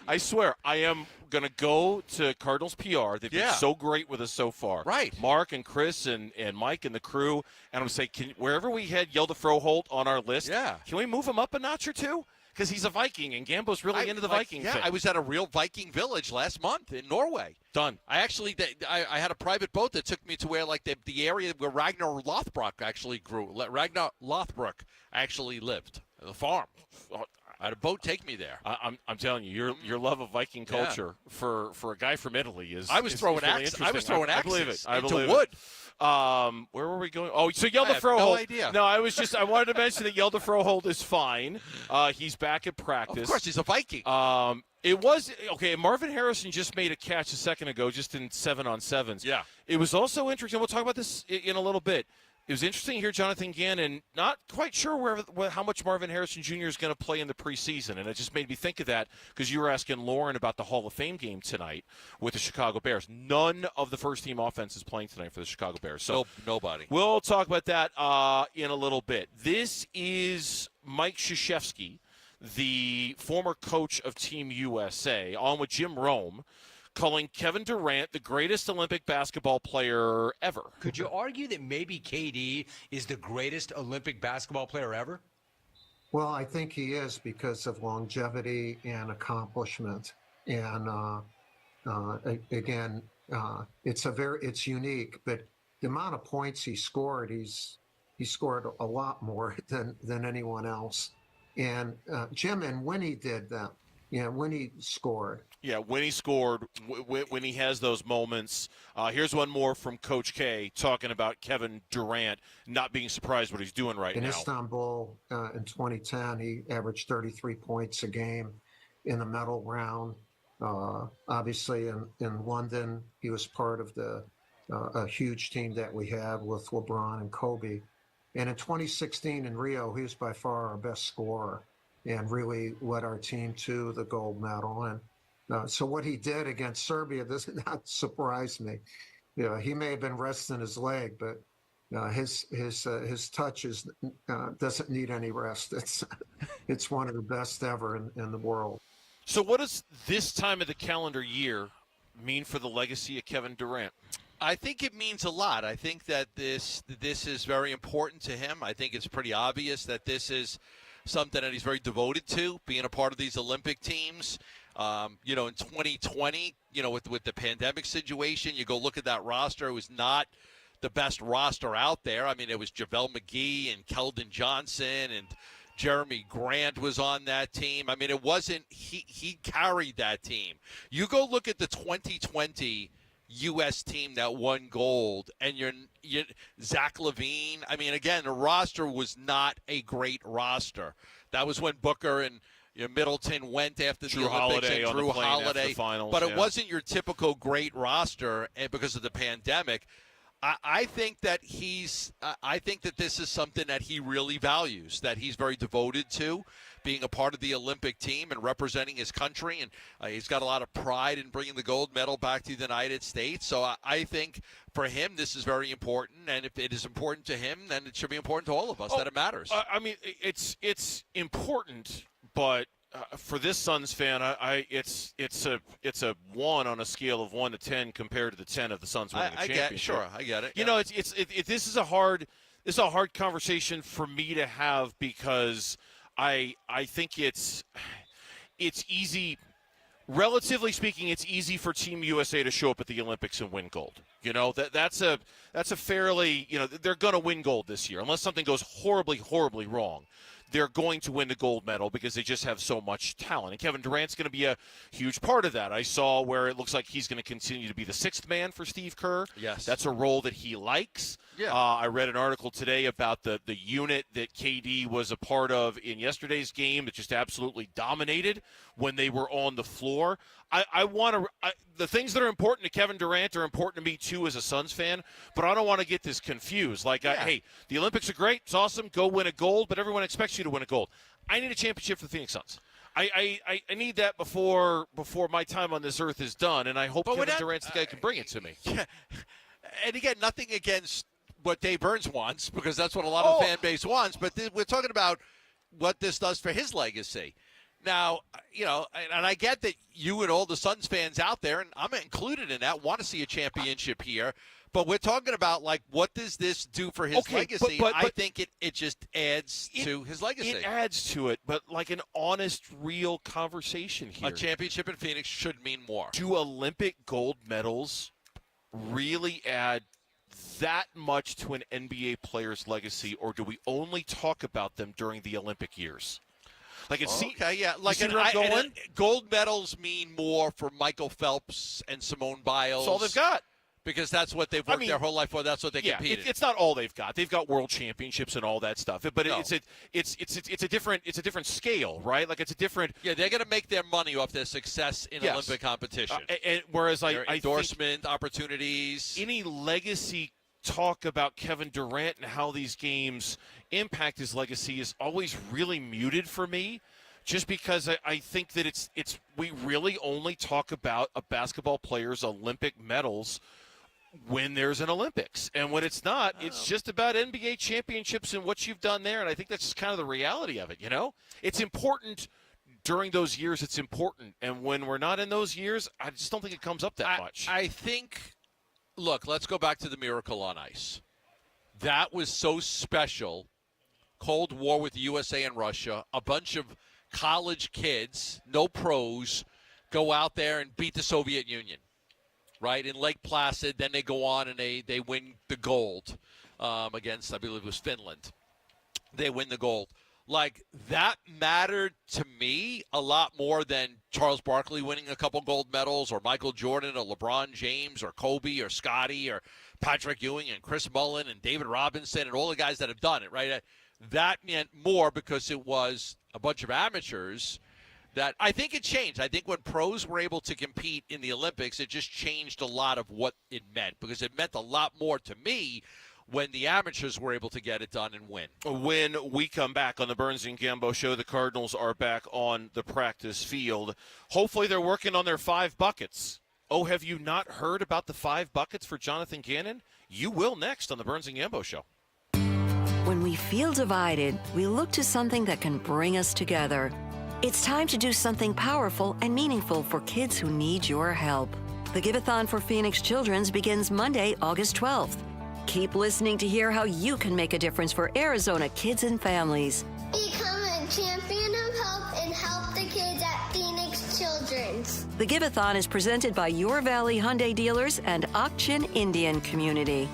I swear. I am going to go to Cardinals PR. They've been so great with us so far. Right. Mark and Chris and Mike and the crew. And I'm going to say, wherever we had Yelda Froholt on our list, can we move him up a notch or two? Because he's a Viking, and Gambo's really into the Viking thing. I was at a real Viking village last month in Norway. Done. I actually, I had a private boat that took me to where, like, the area where Ragnar Lothbrok actually grew. Ragnar Lothbrok actually lived. The farm. I had a boat take me there. I'm telling you, your love of Viking culture for a guy from Italy is. I was throwing really axes. I was throwing axes. I believe it. I into believe wood. It. Where were we going? Oh, so Yelda Froholt. No idea. No, I wanted to mention that Yelda Froholt is fine. He's back at practice. Of course, he's a Viking. It was okay. Marvin Harrison just made a catch a second ago, just in 7-on-7s. Yeah. It was also interesting. We'll talk about this in a little bit. It was interesting to hear Jonathan Ganon, not quite sure how much Marvin Harrison Jr. is going to play in the preseason, and it just made me think of that because you were asking Lauren about the Hall of Fame game tonight with the Chicago Bears. None of the first-team offense is playing tonight for the Chicago Bears. So nobody. We'll talk about that in a little bit. This is Mike Krzyzewski, the former coach of Team USA, on with Jim Rome, calling Kevin Durant the greatest Olympic basketball player ever. Could you argue that maybe KD is the greatest Olympic basketball player ever? Well, I think he is because of longevity and accomplishment. And again, it's unique, but the amount of points he scored, he scored a lot more than anyone else. And Jim, and when he did that, when he scored. Yeah, when he scored, when he has those moments. Here's one more from Coach K talking about Kevin Durant not being surprised what he's doing right now. In Istanbul in 2010, he averaged 33 points a game in the medal round. Obviously, in London, he was part of a huge team that we had with LeBron and Kobe. And in 2016 in Rio, he was by far our best scorer and really led our team to the gold medal. And so what he did against Serbia does not surprise me. He may have been resting his leg, but his touch doesn't need any rest. It's one of the best ever in the world. So what does this time of the calendar year mean for the legacy of Kevin Durant? I think it means a lot. I think that this is very important to him. I think it's pretty obvious that this is something that he's very devoted to, being a part of these Olympic teams. In 2020, with the pandemic situation, you go look at that roster. It was not the best roster out there. I mean, it was JaVale McGee and Keldon Johnson and Jeremy Grant was on that team. I mean, it wasn't – he carried that team. You go look at the 2020 U.S. team that won gold, and you're Zach LaVine. I mean, again, the roster was not a great roster. That was when Booker and Middleton went after the Olympics and Drew Holiday. But it wasn't your typical great roster because of the pandemic. I think that this is something that he really values, that he's very devoted to, being a part of the Olympic team and representing his country. And he's got a lot of pride in bringing the gold medal back to the United States. So I think for him, this is very important. And if it is important to him, then it should be important to all of us that it matters. I mean, it's important, but for this Suns fan, it's a 1 on a scale of 1 to 10 compared to the 10 of the Suns winning the championship. I get it. This is a hard conversation for me to have because I think it's easy. Relatively speaking, it's easy for Team USA to show up at the Olympics and win gold. That's a fairly they're going to win gold this year unless something goes horribly, horribly wrong. they're going to win the gold medal because they just have so much talent. And Kevin Durant's going to be a huge part of that. I saw where it looks like he's going to continue to be the sixth man for Steve Kerr. Yes. That's a role that he likes. Yeah. I read an article today about the unit that KD was a part of in yesterday's game that just absolutely dominated when they were on the floor. The things that are important to Kevin Durant are important to me too as a Suns fan, but I don't want to get this confused. Hey, the Olympics are great, it's awesome, go win a gold, but everyone expects you to win a gold. I need a championship for the Phoenix Suns. I need that before my time on this earth is done, and I hope Kevin Durant's the guy who can bring it to me. Yeah. And again, nothing against what Dave Burns wants, because that's what a lot of the fan base wants, but we're talking about what this does for his legacy. Now, and I get that you and all the Suns fans out there, and I'm included in that, want to see a championship here. But we're talking about, what does this do for his legacy? But I think it just adds to his legacy. It adds to it, but an honest, real conversation here. A championship in Phoenix should mean more. Do Olympic gold medals really add that much to an NBA player's legacy, or do we only talk about them during the Olympic years? Gold medals mean more for Michael Phelps and Simone Biles. That's all they've got. Because that's what they've worked their whole life for. That's what they competed. It's not all they've got. They've got world championships and all that stuff. But it's a different scale, right? It's a different. Yeah, they're going to make their money off their success in Olympic competition. Whereas their I endorsement opportunities, any legacy talk about Kevin Durant and how these games impact his legacy is always really muted for me. Just because I think that we really only talk about a basketball player's Olympic medals when there's an Olympics. And when it's not, it's just about NBA championships and what you've done there. And I think that's just kind of the reality of it, It's important during those years. It's important. And when we're not in those years, I just don't think it comes up that much. I think, look, let's go back to the Miracle on Ice. That was so special. Cold War with the USA and Russia. A bunch of college kids, no pros, go out there and beat the Soviet Union. Right, in Lake Placid, then they go on and they win the gold against, I believe it was Finland. They win the gold. That mattered to me a lot more than Charles Barkley winning a couple gold medals, or Michael Jordan, or LeBron James, or Kobe, or Scotty, or Patrick Ewing, and Chris Mullin, and David Robinson, and all the guys that have done it, right? That meant more because it was a bunch of amateurs. That I think it changed. I think when pros were able to compete in the Olympics, it just changed a lot of what it meant, because it meant a lot more to me when the amateurs were able to get it done and win. When we come back on the Burns and Gambo show, the Cardinals are back on the practice field. Hopefully they're working on their 5 buckets. Oh, have you not heard about the 5 buckets for Jonathan Ganon? You will next on the Burns and Gambo show. When we feel divided, we look to something that can bring us together. It's time to do something powerful and meaningful for kids who need your help. The Give-a-thon for Phoenix Children's begins Monday, August 12th. Keep listening to hear how you can make a difference for Arizona kids and families. Become a champion of hope and help the kids at Phoenix Children's. The Give-a-thon is presented by Your Valley Hyundai dealers and Ak-Chin Indian Community.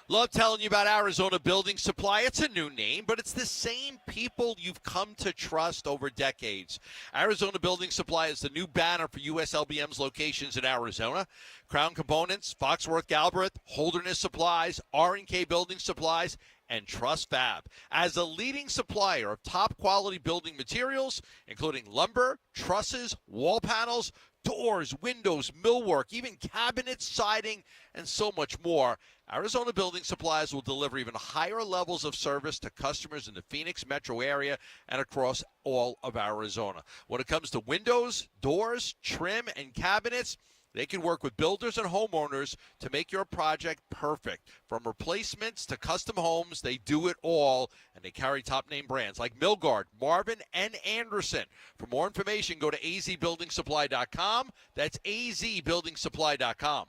Love telling you about Arizona Building Supply. It's a new name, but it's the same people you've come to trust over decades. Arizona Building Supply is the new banner for USLBM's locations in Arizona. Crown Components, Foxworth Galbraith, Holderness Supplies, R&K Building Supplies, and Trust Fab. As a leading supplier of top-quality building materials, including lumber, trusses, wall panels, doors, windows, millwork, even cabinets, siding, and so much more, Arizona Building Supplies will deliver even higher levels of service to customers in the Phoenix metro area and across all of Arizona. When it comes to windows, doors, trim, and cabinets, they can work with builders and homeowners to make your project perfect. From replacements to custom homes, they do it all, and they carry top-name brands like Milgard, Marvin, and Anderson. For more information, go to azbuildingsupply.com. That's azbuildingsupply.com.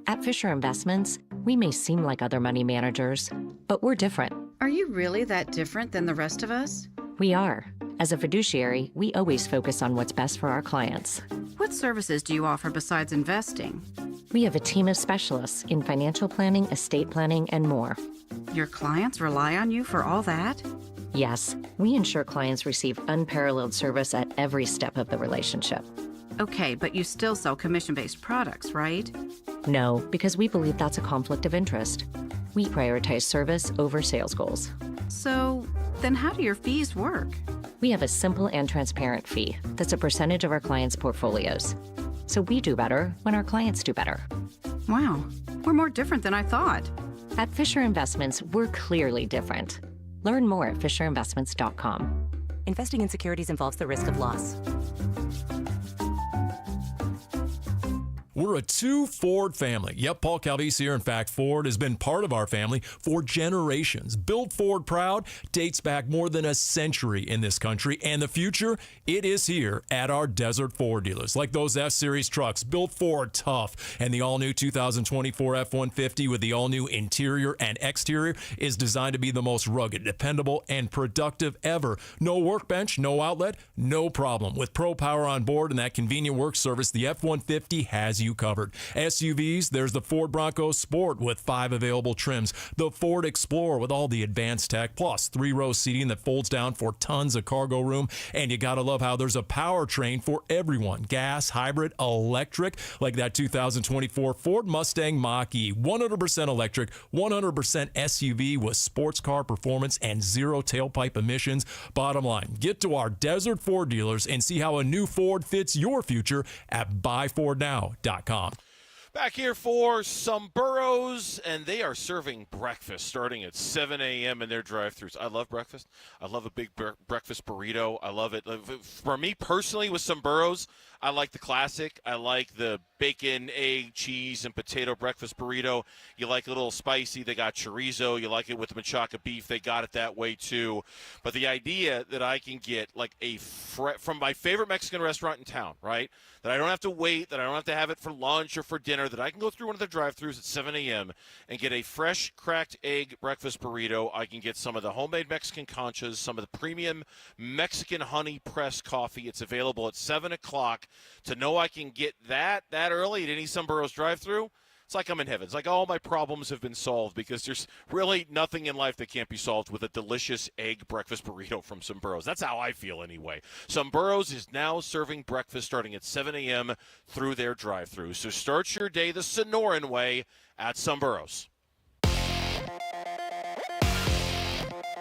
At Fisher Investments, we may seem like other money managers, but we're different. Are you really that different than the rest of us? We are. As a fiduciary, we always focus on what's best for our clients. What services do you offer besides investing? We have a team of specialists in financial planning, estate planning, and more. Your clients rely on you for all that? Yes, we ensure clients receive unparalleled service at every step of the relationship. Okay, but you still sell commission-based products, right? No, because we believe that's a conflict of interest. We prioritize service over sales goals. So, then how do your fees work? We have a simple and transparent fee that's a percentage of our clients' portfolios. So we do better when our clients do better. Wow, we're more different than I thought. At Fisher Investments, we're clearly different. Learn more at FisherInvestments.com. Investing in securities involves the risk of loss. We're a two Ford family. Yep, Paul Calvise here. In fact, Ford has been part of our family for generations. Built Ford proud dates back more than a century in this country, and the future, it is here at our Desert Ford dealers. Like those F-Series trucks, built Ford tough, and the all-new 2024 F-150 with the all-new interior and exterior is designed to be the most rugged, dependable, and productive ever. No workbench, no outlet, no problem. With Pro Power on board and that convenient work service, the F-150 has you covered. SUVs, there's the Ford Bronco Sport with 5 available trims, the Ford Explorer with all the advanced tech, plus 3-row seating that folds down for tons of cargo room, and you gotta love how there's a powertrain for everyone. Gas, hybrid, electric, like that 2024 Ford Mustang Mach-E, 100% electric, 100% SUV with sports car performance and zero tailpipe emissions. Bottom line, get to our Desert Ford dealers and see how a new Ford fits your future at buyfordnow.com. Back here for some burros, and they are serving breakfast starting at 7 a.m. in their drive-thrus. I love breakfast. I love a big breakfast burrito. I love it. For me personally, with some burros, I like the classic. I like the bacon, egg, cheese, and potato breakfast burrito. You like it a little spicy. They got chorizo. You like it with the machaca beef. They got it that way too. But the idea that I can get like from my favorite Mexican restaurant in town, right? That I don't have to wait, that I don't have to have it for lunch or for dinner, that I can go through one of the drive-thrus at 7 a.m. and get a fresh cracked egg breakfast burrito. I can get some of the homemade Mexican conchas, some of the premium Mexican honey press coffee. It's available at 7 o'clock. To know I can get that early at any Sunburros drive-thru, it's like I'm in heaven. It's like all my problems have been solved, because there's really nothing in life that can't be solved with a delicious egg breakfast burrito from Sunburros. That's how I feel anyway. Sunburros is now serving breakfast starting at 7 a.m. through their drive-thru. So start your day the Sonoran way at Sunburros.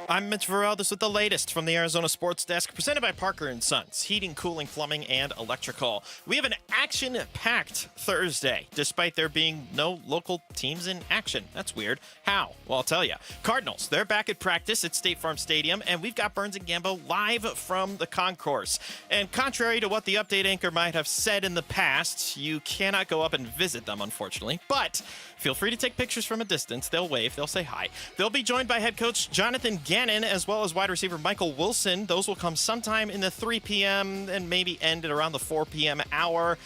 I'm Mitch Varel. With the latest from the Arizona Sports Desk, presented by Parker & Sons, heating, cooling, plumbing, and electrical. We have an action-packed Thursday, despite there being no local teams in action. That's weird. How? Well, I'll tell you. Cardinals, they're back at practice at State Farm Stadium, and we've got Burns and Gambo live from the concourse. And contrary to what the update anchor might have said in the past, you cannot go up and visit them, unfortunately. But feel free to take pictures from a distance. They'll wave. They'll say hi. They'll be joined by head coach Jonathan Ganon, as well as wide receiver Michael Wilson. Those will come sometime in the 3 p.m. and maybe end at around the 4 p.m. hour.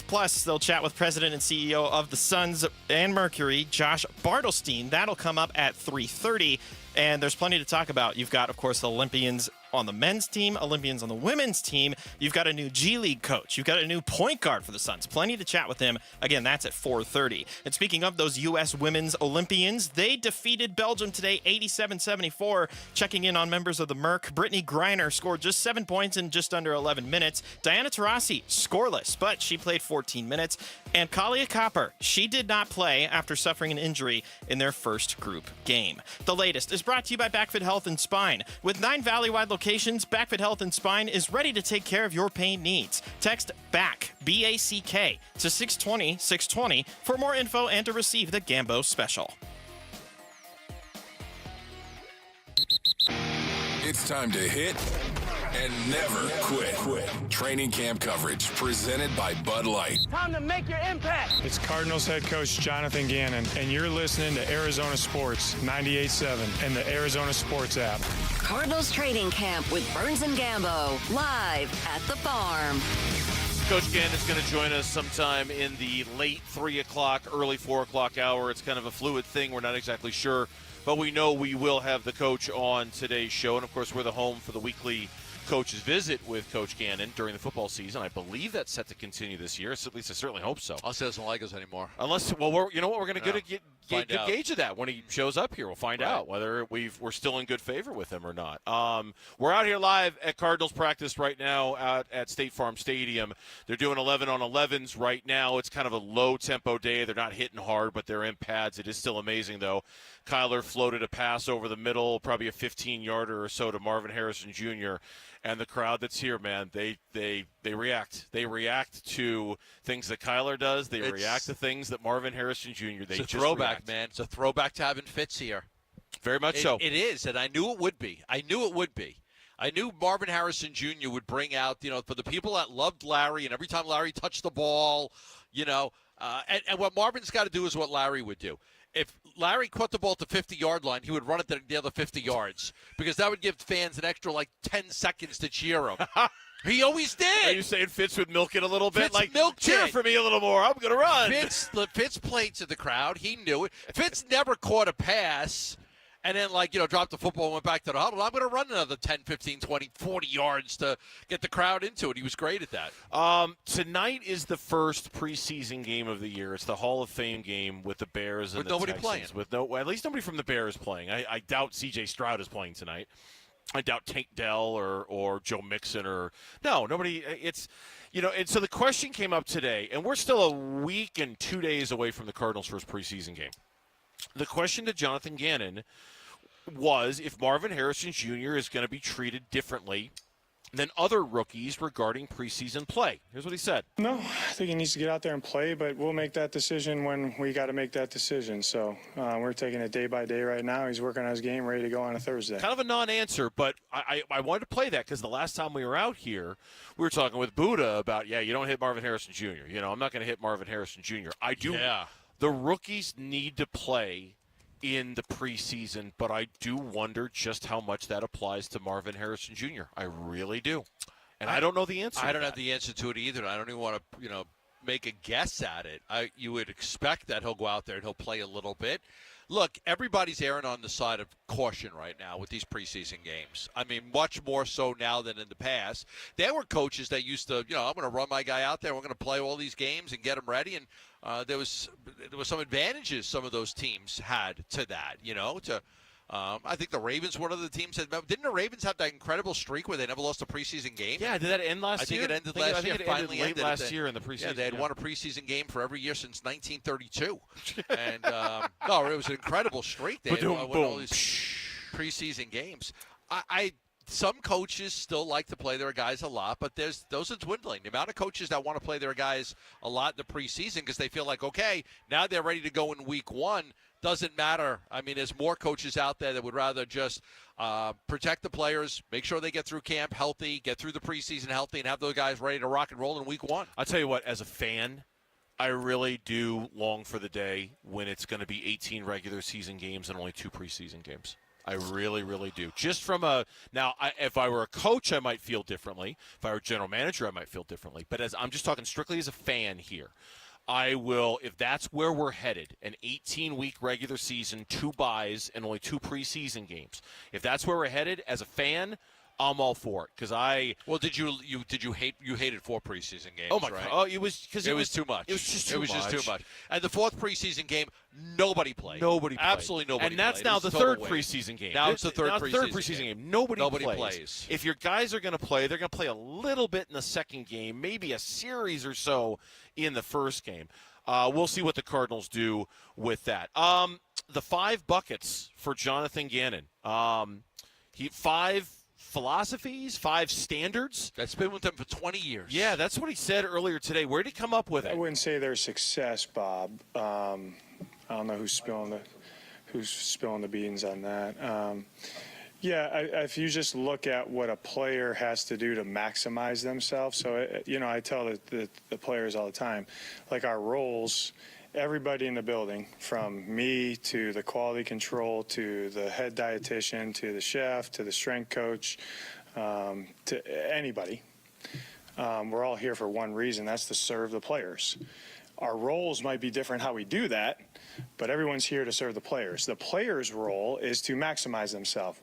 Plus, they'll chat with president and CEO of the Suns and Mercury, Josh Bartelstein. That'll come up at 3:30. And there's plenty to talk about. You've got, of course, the Olympians on the men's team, Olympians on the women's team. You've got a new G League coach. You've got a new point guard for the Suns. Plenty to chat with him. Again, that's at 4:30. And speaking of those U.S. women's Olympians, they defeated Belgium today 87-74. Checking in on members of the Merc, Brittany Griner scored just 7 points in just under 11 minutes. Diana Taurasi, scoreless, but she played 14 minutes. And Kalia Copper, she did not play after suffering an injury in their first group game. The latest is brought to you by Backfit Health and Spine. With 9 valley-wide locations, Backfit Health and Spine is ready to take care of your pain needs. Text BACK, B-A-C-K, to 620-620 for more info and to receive the Gambo special. It's time to hit and never quit. Training camp coverage presented by Bud Light. Time to make your impact. It's Cardinals head coach Jonathan Ganon, and you're listening to Arizona Sports 98.7 and the Arizona Sports app. Cardinals training camp with Burns and Gambo, live at the farm. Coach Gannon is going to join us sometime in the late 3 o'clock, early 4 o'clock hour. It's kind of a fluid thing. We're not exactly sure, but we know we will have the coach on today's show. And, of course, we're the home for the weekly coach's visit with Coach Ganon during the football season. I believe that's set to continue this year. At least I certainly hope so. I'll say doesn't like us anymore. Unless, well, you know what? We're going to get a good out. gauge of that when he shows up here. We'll find out whether we're still in good favor with him or not. We're out here live at Cardinals practice right now out at State Farm Stadium. They're doing 11-on-11s right now. It's kind of a low-tempo day. They're not hitting hard, but they're in pads. It is still amazing, though. Kyler floated a pass over the middle, probably a 15-yarder or so to Marvin Harrison Jr., and the crowd that's here, man, they react. They react to things that Kyler does. They react to things that Marvin Harrison Jr. They It's a just throwback, react. man. It's a throwback to having Fitz here. Very much so. It is, and I knew it would be. I knew Marvin Harrison Jr. would bring out, for the people that loved Larry, and every time Larry touched the ball, and what Marvin's got to do is what Larry would do. If Larry caught the ball at the 50-yard line, he would run it the other 50 yards because that would give fans an extra, 10 seconds to cheer him. He always did. Are you saying Fitz would milk it a little bit? Fitz milked cheer it. for me a little more. I'm going to run. Fitz played to the crowd. He knew it. Fitz never caught a pass and then, dropped the football and went back to the huddle. I'm going to run another 10, 15, 20, 40 yards to get the crowd into it. He was great at that. Tonight is the first preseason game of the year. It's the Hall of Fame game with the Bears and with the nobody Texans. playing. At least nobody from the Bears playing. I doubt C.J. Stroud is playing tonight. I doubt Tank Dell or Joe Mixon nobody. It's and so the question came up today, and we're still a week and 2 days away from the Cardinals' first preseason game. The question to Jonathan Gannon was if Marvin Harrison Jr. is going to be treated differently than other rookies regarding preseason play. Here's what he said. No, I think he needs to get out there and play, but we'll make that decision when we got to make that decision. So we're taking it day by day right now. He's working on his game, ready to go on a Thursday. Kind of a non-answer, but I wanted to play that because the last time we were out here, we were talking with Buddha about, you don't hit Marvin Harrison Jr. I'm not going to hit Marvin Harrison Jr. I do. Yeah. The rookies need to play in the preseason, but I do wonder just how much that applies to Marvin Harrison Jr. I really do. And I don't know the answer. I don't have the answer to it either. I don't even want to, make a guess at it. You would expect that he'll go out there and he'll play a little bit. Look, everybody's erring on the side of caution right now with these preseason games. I mean, much more so now than in the past. There were coaches that used to, I'm going to run my guy out there. We're going to play all these games and get him ready. And there was some advantages some of those teams had to that, I think the Ravens, one of the teams that didn't the Ravens have that incredible streak where they never lost a preseason game? Yeah, did that end last year? I think it ended last year. Finally late ended last year in the preseason. Yeah, they had won a preseason game for every year since 1932. And no, it was an incredible streak. They had won all these preseason games. Some coaches still like to play their guys a lot, but those are dwindling. The amount of coaches that want to play their guys a lot in the preseason because they feel like, okay, now they're ready to go in week one. Doesn't matter. I mean, there's more coaches out there that would rather just protect the players, make sure they get through camp healthy, get through the preseason healthy, and have those guys ready to rock and roll in week one. I'll tell you what, as a fan, I really do long for the day when it's going to be 18 regular season games and only 2 preseason games. I really, really do. Just from if I were a coach, I might feel differently. If I were a general manager, I might feel differently. But I'm just talking strictly as a fan here. I will, if that's where we're headed, an 18-week regular season, 2 buys, and only 2 preseason games. If that's where we're headed, as a fan, I'm all for it because did you hated 4 preseason games? Oh my right? God! Oh, it was too much. It was just too much. Just too much. And the 4th preseason game, nobody played. Absolutely nobody. And that's played. now the 3rd preseason game. Now it's the third preseason game. Nobody plays. If your guys are going to play, they're going to play a little bit in the second game, maybe a series or so in the first game. We'll see what the Cardinals do with that. The 5 buckets for Jonathan Gannon. 5 philosophies, 5 standards. That's been with them for 20 years. Yeah, that's what he said earlier today. Where did he come up with it? I wouldn't say they're success, Bob. I don't know who's spilling the beans on that. If you just look at what a player has to do to maximize themselves, so I tell the players all the time, like our roles. Everybody in the building, from me to the quality control to the head dietitian to the chef to the strength coach, to anybody, we're all here for one reason. That's to serve the players. Our roles might be different how we do that, but everyone's here to serve the players. The players' role is to maximize themselves.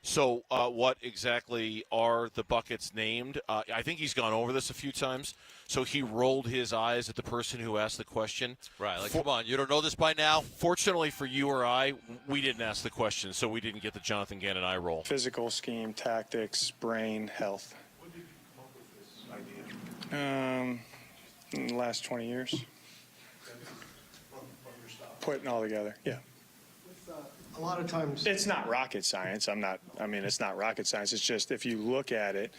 So what exactly are the buckets named? I think he's gone over this a few times. So he rolled his eyes at the person who asked the question. Right, like, come on, you don't know this by now? Fortunately for you or I, we didn't ask the question, so we didn't get the Jonathan Gannon eye roll. Physical, scheme, tactics, brain, health. When did you come up with this idea? In the last 20 years. Putting it all together, yeah. A lot of times. It's not rocket science. It's not rocket science. It's just if you look at it,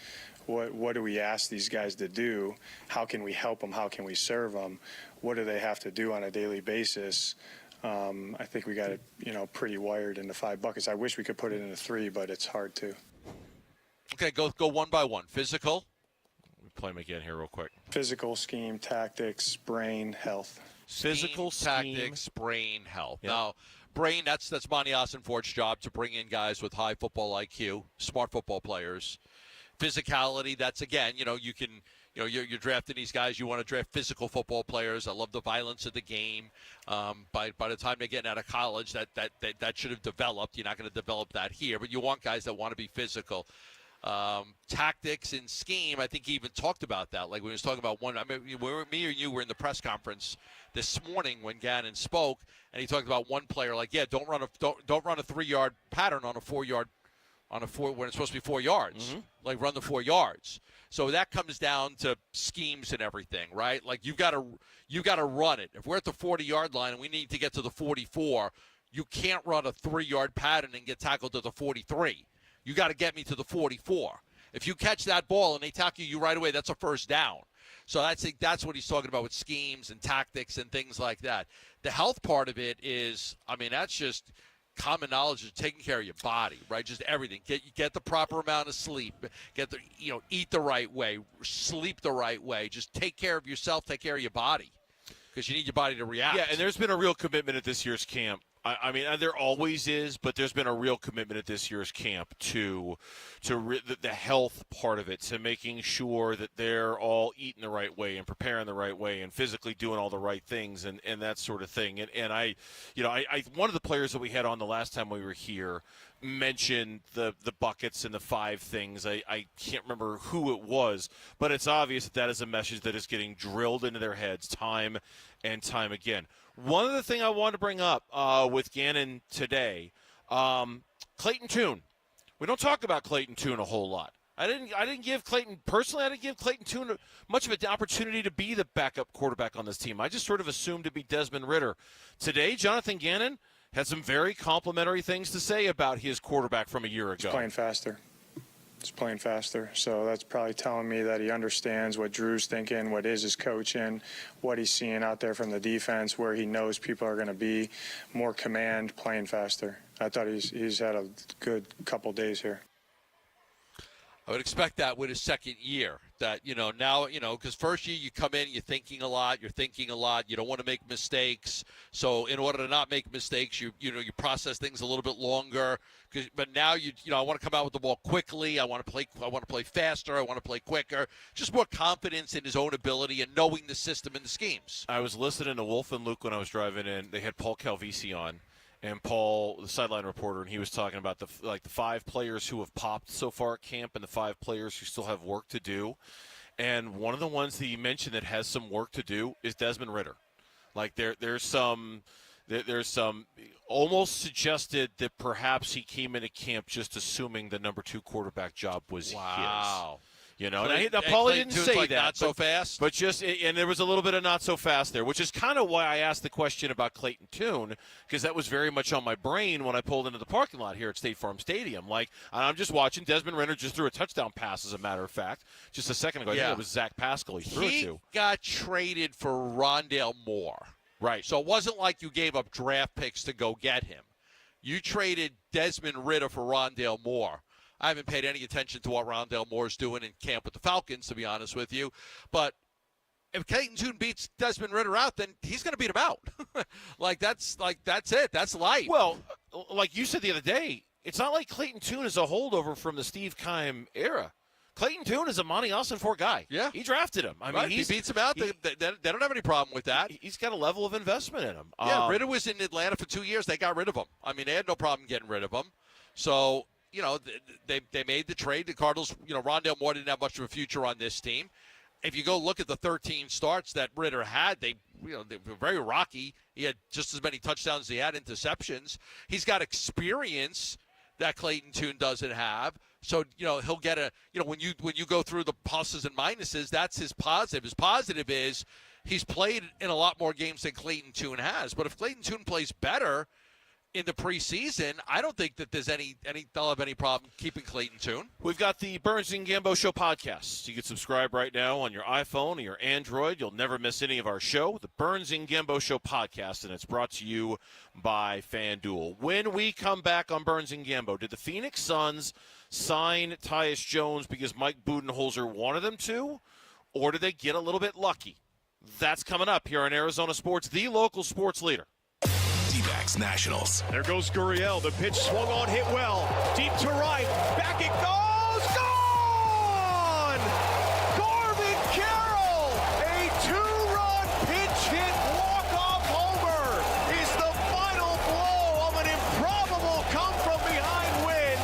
what do we ask these guys to do? How can we help them? How can we serve them? What do they have to do on a daily basis? I think we got it, pretty wired into 5 buckets. I wish we could put it into 3, but it's hard to. Okay, go one by one. Physical. Let me play him again here real quick. Physical, scheme, tactics, brain, health. Physical, tactics, brain, health. Yep. Now, brain, that's Monty Ossenfort's job, to bring in guys with high football IQ, smart football players. Physicality, that's, again, you're drafting these guys. You want to draft physical football players. I love the violence of the game. By the time they're getting out of college, that should have developed. You're not going to develop that here, but you want guys that want to be physical. Tactics and scheme, I think he even talked about that. Like when he was talking about me or you were in the press conference this morning when Ganon spoke, and he talked about one player like, don't run a 3-yard pattern on a 4-yard when it's supposed to be 4 yards. Mm-hmm. Like run the 4 yards. So that comes down to schemes and everything, right? Like you got to run it. If we're at the 40-yard line and we need to get to the 44, you can't run a 3-yard pattern and get tackled to the 43. You got to get me to the 44. If you catch that ball and they tackle you right away, that's a first down. So that's what he's talking about with schemes and tactics and things like that. The health part of it is, that's just common knowledge of taking care of your body, right? Just everything. Get the proper amount of sleep. Eat the right way, sleep the right way. Just take care of yourself, take care of your body, because you need your body to react. Yeah, and there's been a real commitment at this year's camp. There always is, but there's been a real commitment at this year's camp to the health part of it, to making sure that they're all eating the right way and preparing the right way and physically doing all the right things and that sort of thing. And I one of the players that we had on the last time we were here mentioned the buckets and the 5 things. I can't remember who it was, but it's obvious that is a message that is getting drilled into their heads time and time again. One other thing I wanted to bring up with Gannon today, Clayton Tune. We don't talk about Clayton Tune a whole lot. I didn't give Clayton Tune much of an opportunity to be the backup quarterback on this team. I just sort of assumed to be Desmond Ridder. Today, Jonathan Gannon had some very complimentary things to say about his quarterback from a year ago. He's playing faster. So that's probably telling me that he understands what Drew's thinking, what is his coaching, what he's seeing out there from the defense, where he knows people are going to be, more command, playing faster. I thought he's had a good couple days here. I would expect that with his second year, that, now, because first year you come in, you're thinking a lot, you don't want to make mistakes. So in order to not make mistakes, you process things a little bit longer. But now I want to come out with the ball quickly. I want to play faster. I want to play quicker. Just more confidence in his own ability and knowing the system and the schemes. I was listening to Wolf and Luke when I was driving in. They had Paul Calvisi on. And Paul, the sideline reporter, and he was talking about the 5 players who have popped so far at camp and the 5 players who still have work to do. And one of the ones that he mentioned that has some work to do is Desmond Ridder. Like there's some almost suggested that perhaps he came into camp just assuming the number 2 quarterback job was his. Paul didn't say that. Not so fast. But and there was a little bit of not so fast there, which is kind of why I asked the question about Clayton Tune, because that was very much on my brain when I pulled into the parking lot here at State Farm Stadium. Like, I'm just watching. Desmond Ridder just threw a touchdown pass, as a matter of fact, just a second ago. I think it was Zach Pascal he threw it to. He got traded for Rondale Moore. Right. So it wasn't like you gave up draft picks to go get him. You traded Desmond Ridder for Rondale Moore. I haven't paid any attention to what Rondale Moore's doing in camp with the Falcons, to be honest with you. But if Clayton Tune beats Desmond Ridder out, then he's going to beat him out. That's it. That's life. Well, like you said the other day, it's not like Clayton Tune is a holdover from the Steve Keim era. Clayton Tune is a Monty Ossenfort guy. Yeah. He drafted him. He beats him out. They don't have any problem with that. He's got a level of investment in him. Yeah, Ridder was in Atlanta for 2 years. They got rid of him. They had no problem getting rid of him. So, they made the trade. The Cardinals, Rondale Moore didn't have much of a future on this team. If you go look at the 13 starts that Ritter had, they were very rocky. He had just as many touchdowns as he had interceptions. He's got experience that Clayton Tune doesn't have. So, he'll get when you go through the pluses and minuses, that's his positive. His positive is he's played in a lot more games than Clayton Tune has. But if Clayton Tune plays better in the preseason, I don't think that there's they'll have any problem keeping Clayton Tune. We've got the Burns and Gambo Show podcast. You can subscribe right now on your iPhone or your Android. You'll never miss any of our show, the Burns and Gambo Show podcast, and it's brought to you by FanDuel. When we come back on Burns and Gambo, did the Phoenix Suns sign Tyus Jones because Mike Budenholzer wanted them to, or did they get a little bit lucky? That's coming up here on Arizona Sports, the local sports leader. D-backs Nationals. There goes Gurriel. The pitch swung on, hit well. Deep to right. Back it goes. Gone! Corbin Carroll! A two-run pinch hit walk-off homer is the final blow of an improbable come-from-behind win.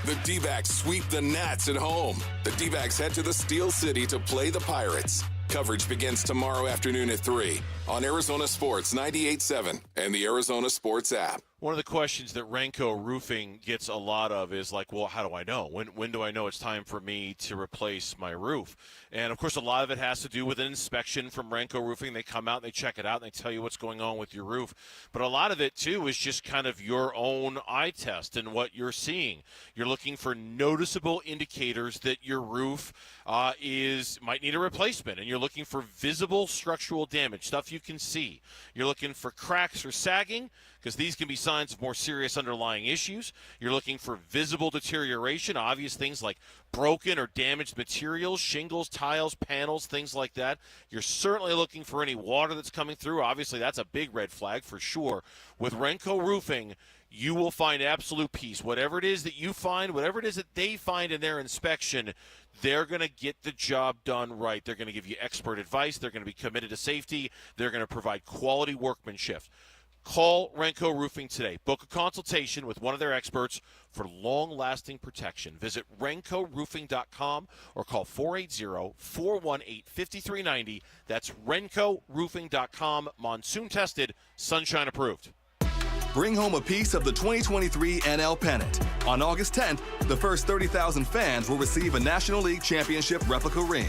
The D-backs sweep the Nats at home. The D-backs head to the Steel City to play the Pirates. Coverage begins tomorrow afternoon at 3 on Arizona Sports 98.7 and the Arizona Sports app. One of the questions that Renko Roofing gets a lot of is like, well, how do I know? When do I know it's time for me to replace my roof? And, of course, a lot of it has to do with an inspection from Renko Roofing. They come out, they check it out, and they tell you what's going on with your roof. But a lot of it, too, is just kind of your own eye test and what you're seeing. You're looking for noticeable indicators that your roof might need a replacement, and you're looking for visible structural damage, stuff you can see. You're looking for cracks or sagging, because these can be signs of more serious underlying issues. You're looking for visible deterioration, obvious things like broken or damaged materials, shingles, tiles, panels, things like that. You're certainly looking for any water that's coming through. Obviously, that's a big red flag for sure. With Renko Roofing, you will find absolute peace. Whatever it is that you find, whatever it is that they find in their inspection, they're going to get the job done right. They're going to give you expert advice. They're going to be committed to safety. They're going to provide quality workmanship. Call Renko Roofing today. Book a consultation with one of their experts for long-lasting protection. Visit RenkoRoofing.com or call 480-418-5390. That's RenkoRoofing.com. Monsoon-tested, sunshine-approved. Bring home a piece of the 2023 NL pennant. On August 10th, the first 30,000 fans will receive a National League Championship replica ring.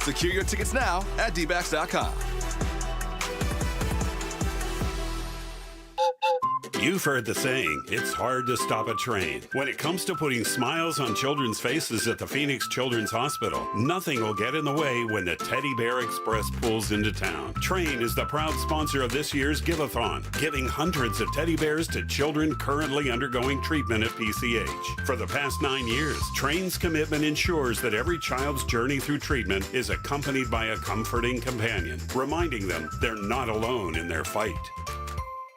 Secure your tickets now at dbacks.com. You've heard the saying, it's hard to stop a train. When it comes to putting smiles on children's faces at the Phoenix Children's Hospital, nothing will get in the way when the Teddy Bear Express pulls into town. Train is the proud sponsor of this year's Give-a-thon, giving hundreds of teddy bears to children currently undergoing treatment at PCH. For the past 9 years, Train's commitment ensures that every child's journey through treatment is accompanied by a comforting companion, reminding them they're not alone in their fight.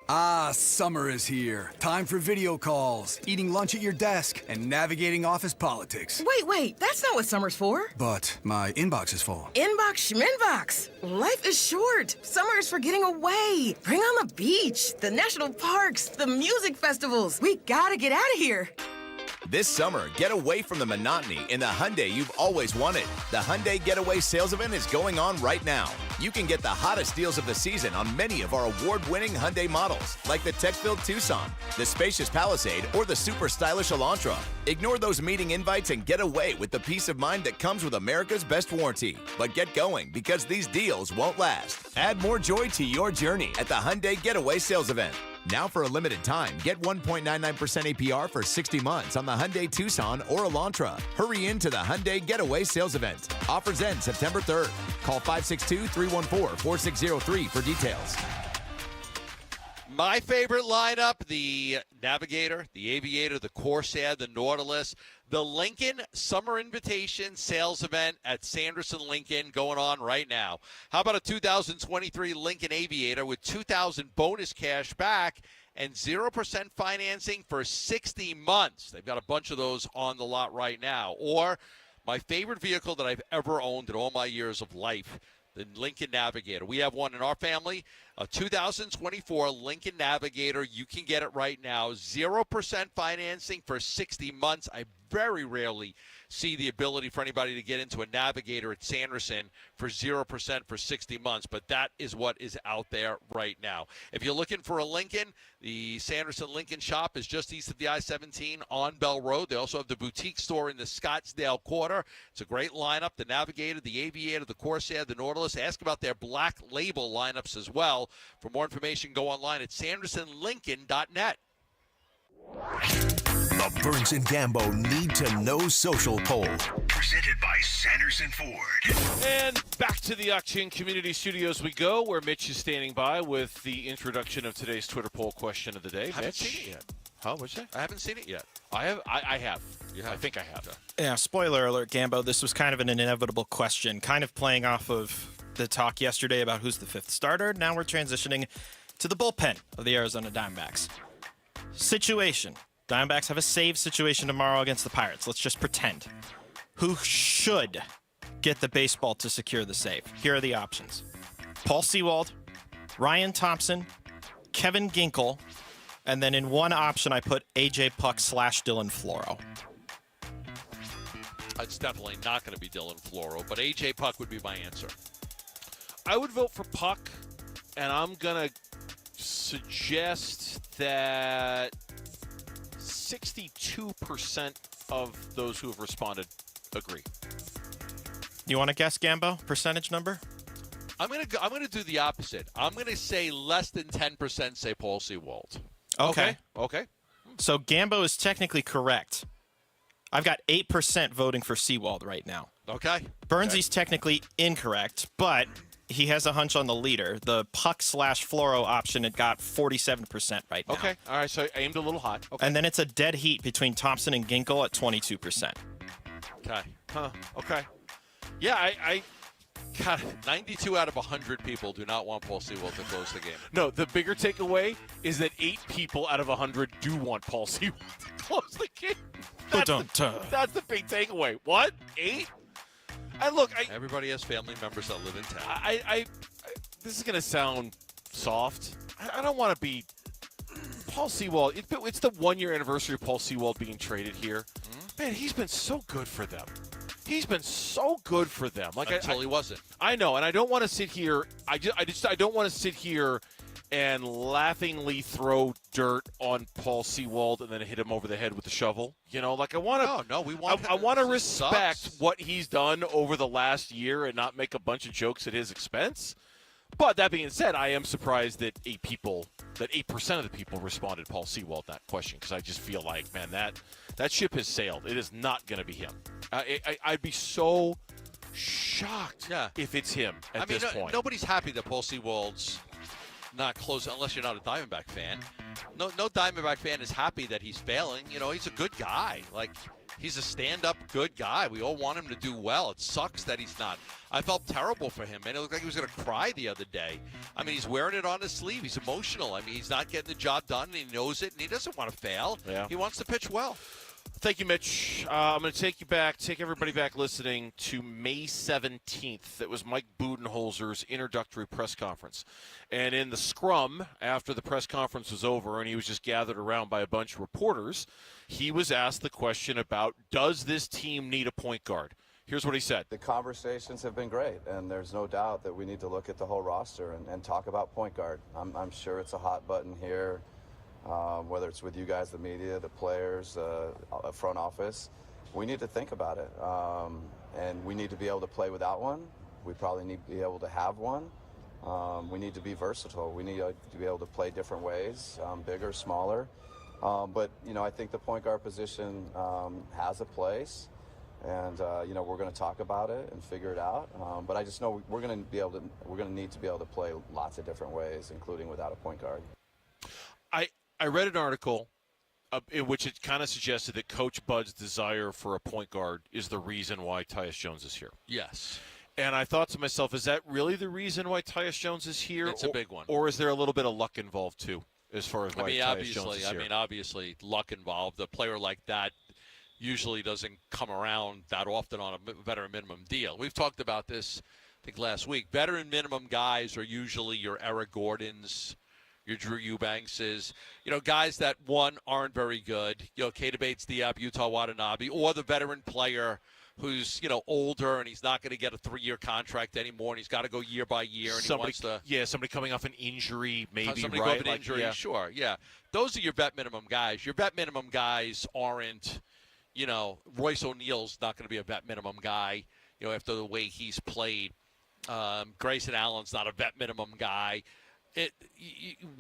Ah, summer is here. Time for video calls, eating lunch at your desk, and navigating office politics. Wait, that's not what summer's for. But my inbox is full. Inbox schminbox. Life is short. Summer is for getting away. Bring on the beach, the national parks, the music festivals. We gotta get out of here. This summer, get away from the monotony in the Hyundai you've always wanted. The Hyundai Getaway Sales Event is going on right now. You can get the hottest deals of the season on many of our award-winning Hyundai models, like the tech-filled Tucson, the spacious Palisade, or the super stylish Elantra. Ignore those meeting invites and get away with the peace of mind that comes with America's best warranty. But get going, because these deals won't last. Add more joy to your journey at the Hyundai Getaway Sales Event. Now for a limited time, get 1.99% APR for 60 months on the Hyundai Tucson or Elantra. Hurry into the Hyundai Getaway Sales Event. Offers end September 3rd. Call 562-314-4603 for details. My favorite lineup, the Navigator, the Aviator, the Corsair, the Nautilus, the Lincoln Summer Invitation Sales Event at Sanderson Lincoln going on right now. How about a 2023 Lincoln Aviator with $2,000 bonus cash back and 0% financing for 60 months? They've got a bunch of those on the lot right now. Or my favorite vehicle that I've ever owned in all my years of life, the Lincoln Navigator. We have one in our family. A 2024 Lincoln Navigator. You can get it right now. 0% financing for 60 months. I very rarely see the ability for anybody to get into a Navigator at Sanderson for 0% for 60 months, but that is what is out there right now. If you're looking for a Lincoln, the Sanderson Lincoln shop is just east of the I-17 on Bell Road. They also have the boutique store in the Scottsdale Quarter. It's a great lineup. The Navigator, the Aviator, the Corsair, the Nautilus. Ask about their Black Label lineups as well. For more information, go online at sandersonlincoln.net. The Burns and Gambo Need to Know Social Poll. Presented by Sanderson Ford. And back to the Auction Community Studios we go, where Mitch is standing by with the introduction of today's Twitter poll question of the day. I haven't seen it yet. Huh? What'd you say? I haven't seen it yet. I have. You have? I think I have. Yeah, spoiler alert, Gambo. This was kind of an inevitable question, kind of playing off of the talk yesterday about who's the fifth starter. Now we're transitioning to the bullpen of the Arizona Diamondbacks. Situation. Diamondbacks have a save situation tomorrow against the Pirates. Let's just pretend. Who should get the baseball to secure the save? Here are the options. Paul Sewald, Ryan Thompson, Kevin Ginkel, and then in one option I put A.J. Puck / Dylan Floro. It's definitely not going to be Dylan Floro, but A.J. Puck would be my answer. I would vote for Puck, and I'm going to suggest that 62% of those who have responded agree. You want to guess, Gambo? Percentage number? I'm gonna do the opposite. I'm gonna say less than 10% say Paul Sewald. Okay. So Gambo is technically correct. I've got 8% voting for Sewald right now. Okay. Burnsy's technically incorrect, but he has a hunch on the leader. The Puck / Floro option had got 47% right now. Okay. All right. So I aimed a little hot. Okay. And then it's a dead heat between Thompson and Ginkel at 22%. Okay. Huh. Okay. Yeah, I God, 92 out of 100 people do not want Paul Sewald to close the game. No, the bigger takeaway is that 8 people out of 100 do want Paul Sewald to close the game. That's the big takeaway. What? 8? And look, everybody has family members that live in town. This is going to sound soft. I don't want to be Paul Sewald. It's the 1-year anniversary of Paul Sewald being traded here. Mm-hmm. Man, he's been so good for them. He's been so good for them. Like Until he wasn't. I know, and I don't want to sit here. I don't want to sit here and laughingly throw dirt on Paul Sewald and then hit him over the head with the shovel. You know, like I want to. I want to respect what he's done over the last year and not make a bunch of jokes at his expense. But that being said, I am surprised that 8% of the people responded Paul Sewald in that question, because I just feel like, man, that ship has sailed. It is not going to be him. I'd be so shocked if it's him at this point. Nobody's happy that Paul Sewald's not close, unless you're not a Diamondback fan. No Diamondback fan is happy that he's failing. You know, he's a good guy. Like, he's a stand-up good guy. We all want him to do well. It sucks that he's not. I felt terrible for him, man. It looked like he was going to cry the other day. I mean, he's wearing it on his sleeve. He's emotional. I mean, he's not getting the job done, and he knows it, and he doesn't want to fail. Yeah. He wants to pitch well. Thank you, Mitch. I'm going to take everybody back listening to May 17th. That was Mike Budenholzer's introductory press conference. And in the scrum, after the press conference was over and he was just gathered around by a bunch of reporters, he was asked the question about, does this team need a point guard? Here's what he said. The conversations have been great, and there's no doubt that we need to look at the whole roster and talk about point guard. I'm sure it's a hot button here. Whether it's with you guys, the media, the players, front office, we need to think about it. And we need to be able to play without one. We probably need to be able to have one. We need to be versatile. We need to be able to play different ways, bigger, smaller. But, I think the point guard position has a place. And, we're going to talk about it and figure it out. But I just know we're going to need to be able to play lots of different ways, including without a point guard. I read an article in which it kind of suggested that Coach Bud's desire for a point guard is the reason why Tyus Jones is here. Yes. And I thought to myself, is that really the reason why Tyus Jones is here? It's a big one. Or is there a little bit of luck involved, too, as far as why Tyus Jones is here? Obviously, luck involved. A player like that usually doesn't come around that often on a veteran minimum deal. We've talked about this think last week. Veteran minimum guys are usually your Eric Gordons, your Drew Eubankses, guys that, one, aren't very good. Keita Bates-Diop, Utah Watanabe, or the veteran player who's, older and he's not going to get a 3-year contract anymore and he's got to go year by year. And somebody, he wants to, somebody coming off an injury, maybe, somebody right? Coming off an injury, sure, yeah. Those are your vet minimum guys. Your vet minimum guys aren't, Royce O'Neal's not going to be a vet minimum guy, after the way he's played. Grayson Allen's not a vet minimum guy.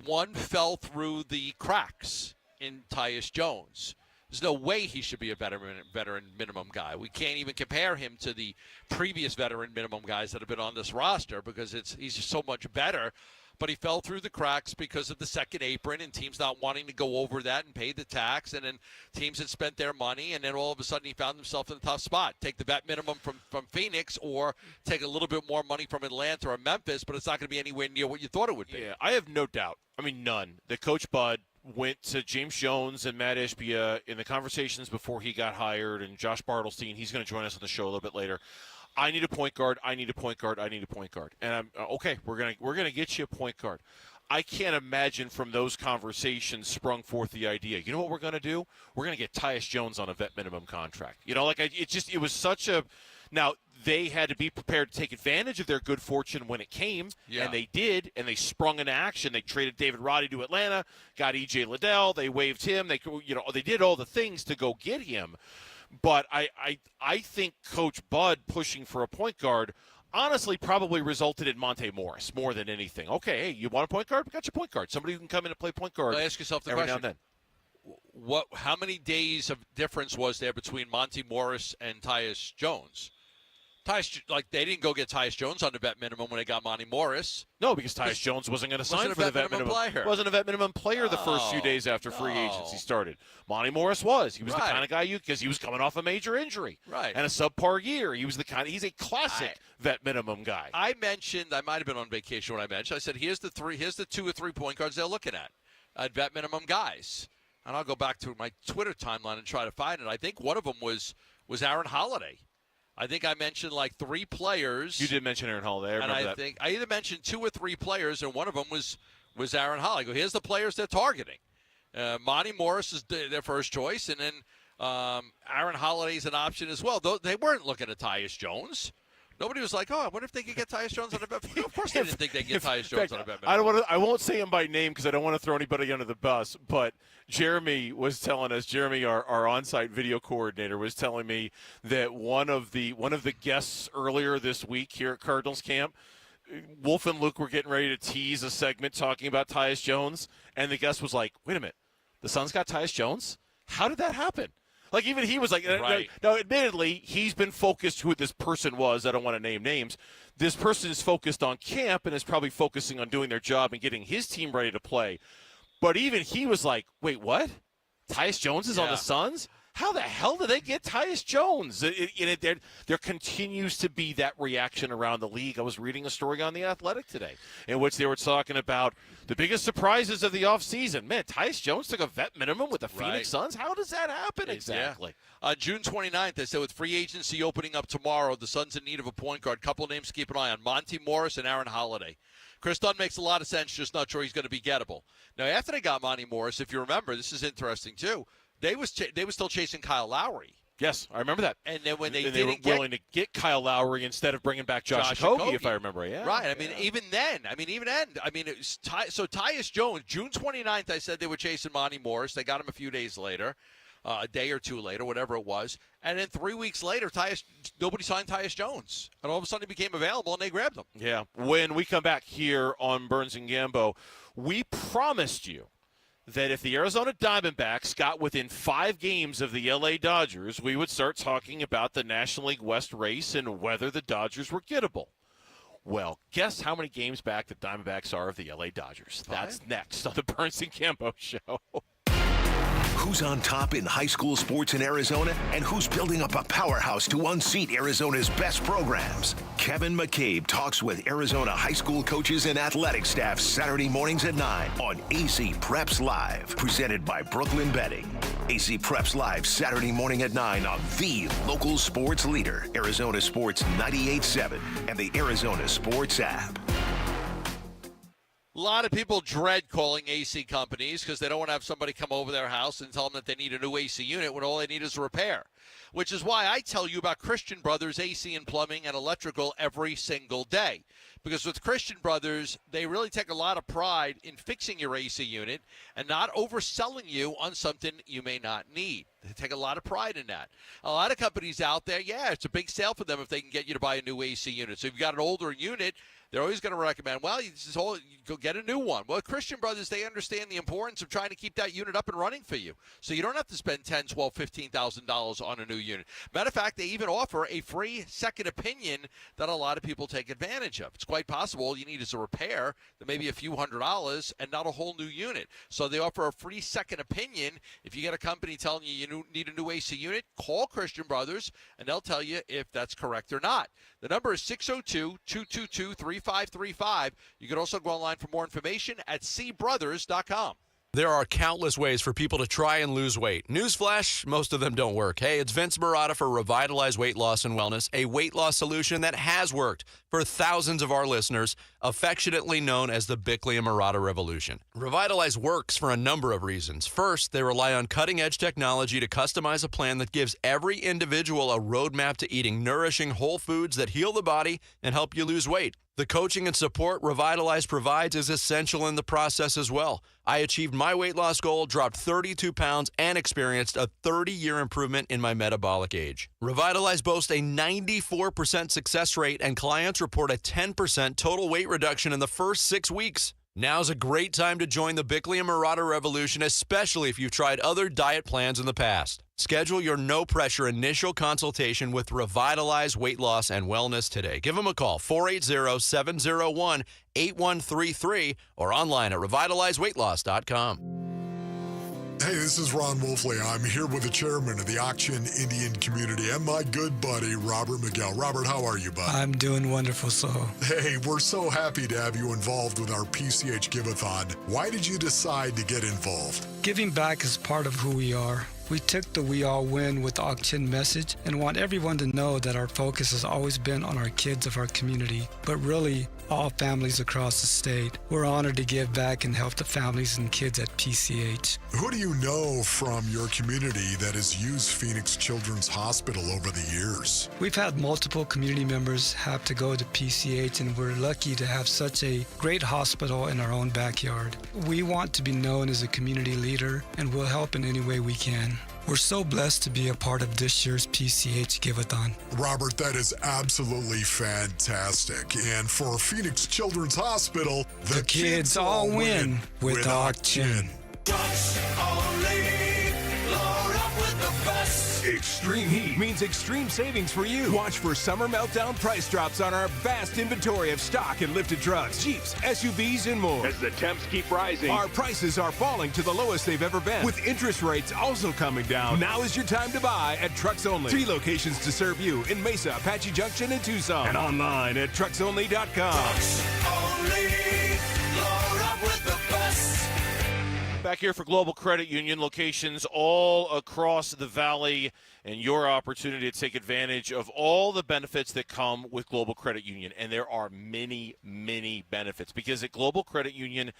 One fell through the cracks in Tyus Jones. There's no way he should be a veteran minimum guy. We can't even compare him to the previous veteran minimum guys that have been on this roster because he's just so much better. But he fell through the cracks because of the second apron and teams not wanting to go over that and pay the tax. And then teams had spent their money, and then all of a sudden he found himself in a tough spot. Take the vet minimum from Phoenix or take a little bit more money from Atlanta or Memphis, but it's not going to be anywhere near what you thought it would be. Yeah, I have no doubt. None. That Coach Bud went to James Jones and Matt Ishbia in the conversations before he got hired, and Josh Bartelstein, he's going to join us on the show a little bit later. I need a point guard. I need a point guard. I need a point guard. And I'm okay. We're gonna get you a point guard. I can't imagine from those conversations sprung forth the idea. You know what we're gonna do? We're gonna get Tyus Jones on a vet minimum contract. It was such a. Now they had to be prepared to take advantage of their good fortune when it came, and they did. And they sprung into action. They traded David Roddy to Atlanta, got EJ Liddell. They waived him. They did all the things to go get him. But I think Coach Bud pushing for a point guard honestly probably resulted in Monte Morris more than anything. Okay, hey, you want a point guard? We got your point guard. Somebody who can come in and play point guard. Ask yourself the every question. now and then. How many days of difference was there between Monte Morris and Tyus Jones? They didn't go get Tyus Jones on the vet minimum when they got Monte Morris. No, because Tyus Jones wasn't going to sign for the vet minimum player. Wasn't a vet minimum player the first few days after free agency started. Monte Morris was. He was the kind of guy because he was coming off a major injury. Right. And a subpar year. He was he's a classic vet minimum guy. I might have been on vacation when I mentioned. I said, here's the 2 or 3 point guards they're looking at vet minimum guys. And I'll go back to my Twitter timeline and try to find it. I think one of them was Aaron Holiday. I think I mentioned 3 players. You did mention Aaron Holiday. I think I either mentioned 2 or 3 players, and one of them was Aaron Holiday. Here's the players they're targeting. Monte Morris is their first choice, and then Aaron Holiday's an option as well. Though they weren't looking at Tyus Jones. Nobody was like, I wonder if they could get Tyus Jones on a bet. Of course they didn't think they could get Tyus Jones on a bet. I won't say him by name because I don't want to throw anybody under the bus, but Jeremy was telling us, our on-site video coordinator, was telling me that one of the guests earlier this week here at Cardinals camp, Wolf and Luke were getting ready to tease a segment talking about Tyus Jones, and the guest was like, wait a minute, the Suns got Tyus Jones? How did that happen? Even he was like, right. Now, admittedly, he's been focused who this person was. I don't want to name names. This person is focused on camp and is probably focusing on doing their job and getting his team ready to play. But even he was like, wait, what? Tyus Jones is on the Suns? How the hell did they get Tyus Jones? There continues to be that reaction around the league. I was reading a story on The Athletic today in which they were talking about the biggest surprises of the offseason. Man, Tyus Jones took a vet minimum with the Phoenix Suns? How does that happen exactly? On June 29th, they said with free agency opening up tomorrow, the Suns in need of a point guard. Couple of names to keep an eye on, Monte Morris and Aaron Holiday. Chris Dunn makes a lot of sense, just not sure he's going to be gettable. Now, after they got Monte Morris, if you remember, this is interesting too, they were still chasing Kyle Lowry. Yes, I remember that. And then when they were willing to get Kyle Lowry instead of bringing back Josh Okogie, if I remember right. Yeah, right. Even then, it was so Tyus Jones, June 29th, I said they were chasing Monte Morris. They got him a few days later, a day or two later, whatever it was. And then 3 weeks later, nobody signed Tyus Jones. And all of a sudden he became available, and they grabbed him. Yeah. When we come back here on Burns and Gambo, we promised you that if the Arizona Diamondbacks got within 5 games of the LA Dodgers, we would start talking about the National League West race and whether the Dodgers were gettable. Well, guess how many games back the Diamondbacks are of the LA Dodgers? 5? That's next on the Burns and Gambo Show. Who's on top in high school sports in Arizona and who's building up a powerhouse to unseat Arizona's best programs? Kevin McCabe talks with Arizona high school coaches and athletic staff Saturday mornings at 9 on AC Preps Live, presented by Brooklyn Betting. AC Preps Live Saturday morning at 9 on the local sports leader, Arizona Sports 98.7 and the Arizona Sports app. A lot of people dread calling AC companies because they don't want to have somebody come over their house and tell them that they need a new AC unit when all they need is a repair, which is why I tell you about Christian Brothers AC and Plumbing and Electrical every single day. Because with Christian Brothers, they really take a lot of pride in fixing your AC unit and not overselling you on something you may not need. They take a lot of pride in that. A lot of companies out there, yeah, it's a big sale for them if they can get you to buy a new AC unit. So if you've got an older unit, they're always going to recommend, well, you go get a new one. Well, Christian Brothers, they understand the importance of trying to keep that unit up and running for you. So you don't have to spend $10,000, $12,000, $15,000 on a new unit. Matter of fact, they even offer a free second opinion that a lot of people take advantage of. It's quite possible all you need is a repair, that maybe a few $100s, and not a whole new unit. So they offer a free second opinion. If you get a company telling you need a new AC unit, call Christian Brothers, and they'll tell you if that's correct or not. The number is 602-222-3535. You can also go online for more information at cbrothers.com. There are countless ways for people to try and lose weight. Newsflash, most of them don't work. Hey, it's Vince Marotta for Revitalize Weight Loss and Wellness, a weight loss solution that has worked for thousands of our listeners, affectionately known as the Bickley and Marotta Revolution. Revitalize works for a number of reasons. First, they rely on cutting-edge technology to customize a plan that gives every individual a roadmap to eating nourishing whole foods that heal the body and help you lose weight. The coaching and support Revitalize provides is essential in the process as well. I achieved my weight loss goal, dropped 32 pounds, and experienced a 30-year improvement in my metabolic age. Revitalize boasts a 94% success rate, and clients report a 10% total weight reduction in the first 6 weeks. Now's a great time to join the Bickley and Marotta Revolution, especially if you've tried other diet plans in the past. Schedule your no-pressure initial consultation with Revitalize Weight Loss and Wellness today. Give them a call, 480-701-8133, or online at revitalizeweightloss.com. Hey, this is Ron Wolfley. I'm here with the chairman of the Auction Indian community and my good buddy, Robert Miguel. Robert, how are you, bud? I'm doing wonderful, so. Hey, we're so happy to have you involved with our PCH Give-a-thon. Why did you decide to get involved? Giving back is part of who we are. We took the We All Win with auction message and want everyone to know that our focus has always been on our kids of our community, but really all families across the state. We're honored to give back and help the families and kids at PCH. Who do you know from your community that has used Phoenix Children's Hospital over the years? We've had multiple community members have to go to PCH, and we're lucky to have such a great hospital in our own backyard. We want to be known as a community leader, and we'll help in any way we can. We're so blessed to be a part of this year's PCH Give-a-thon. Robert, that is absolutely fantastic. And for Phoenix Children's Hospital, the kids all win with auction. Extreme heat means extreme savings for you. Watch for summer meltdown price drops on our vast inventory of stock and lifted trucks, Jeeps, SUVs, and more. As the temps keep rising, our prices are falling to the lowest they've ever been. With interest rates also coming down, now is your time to buy at Trucks Only. 3 locations to serve you in Mesa, Apache Junction, and Tucson. And online at trucksonly.com. Trucks Only. Load up with the best. Back here for Global Credit Union, locations all across the valley, and your opportunity to take advantage of all the benefits that come with Global Credit Union. And there are many, many benefits, because at Global Credit Union,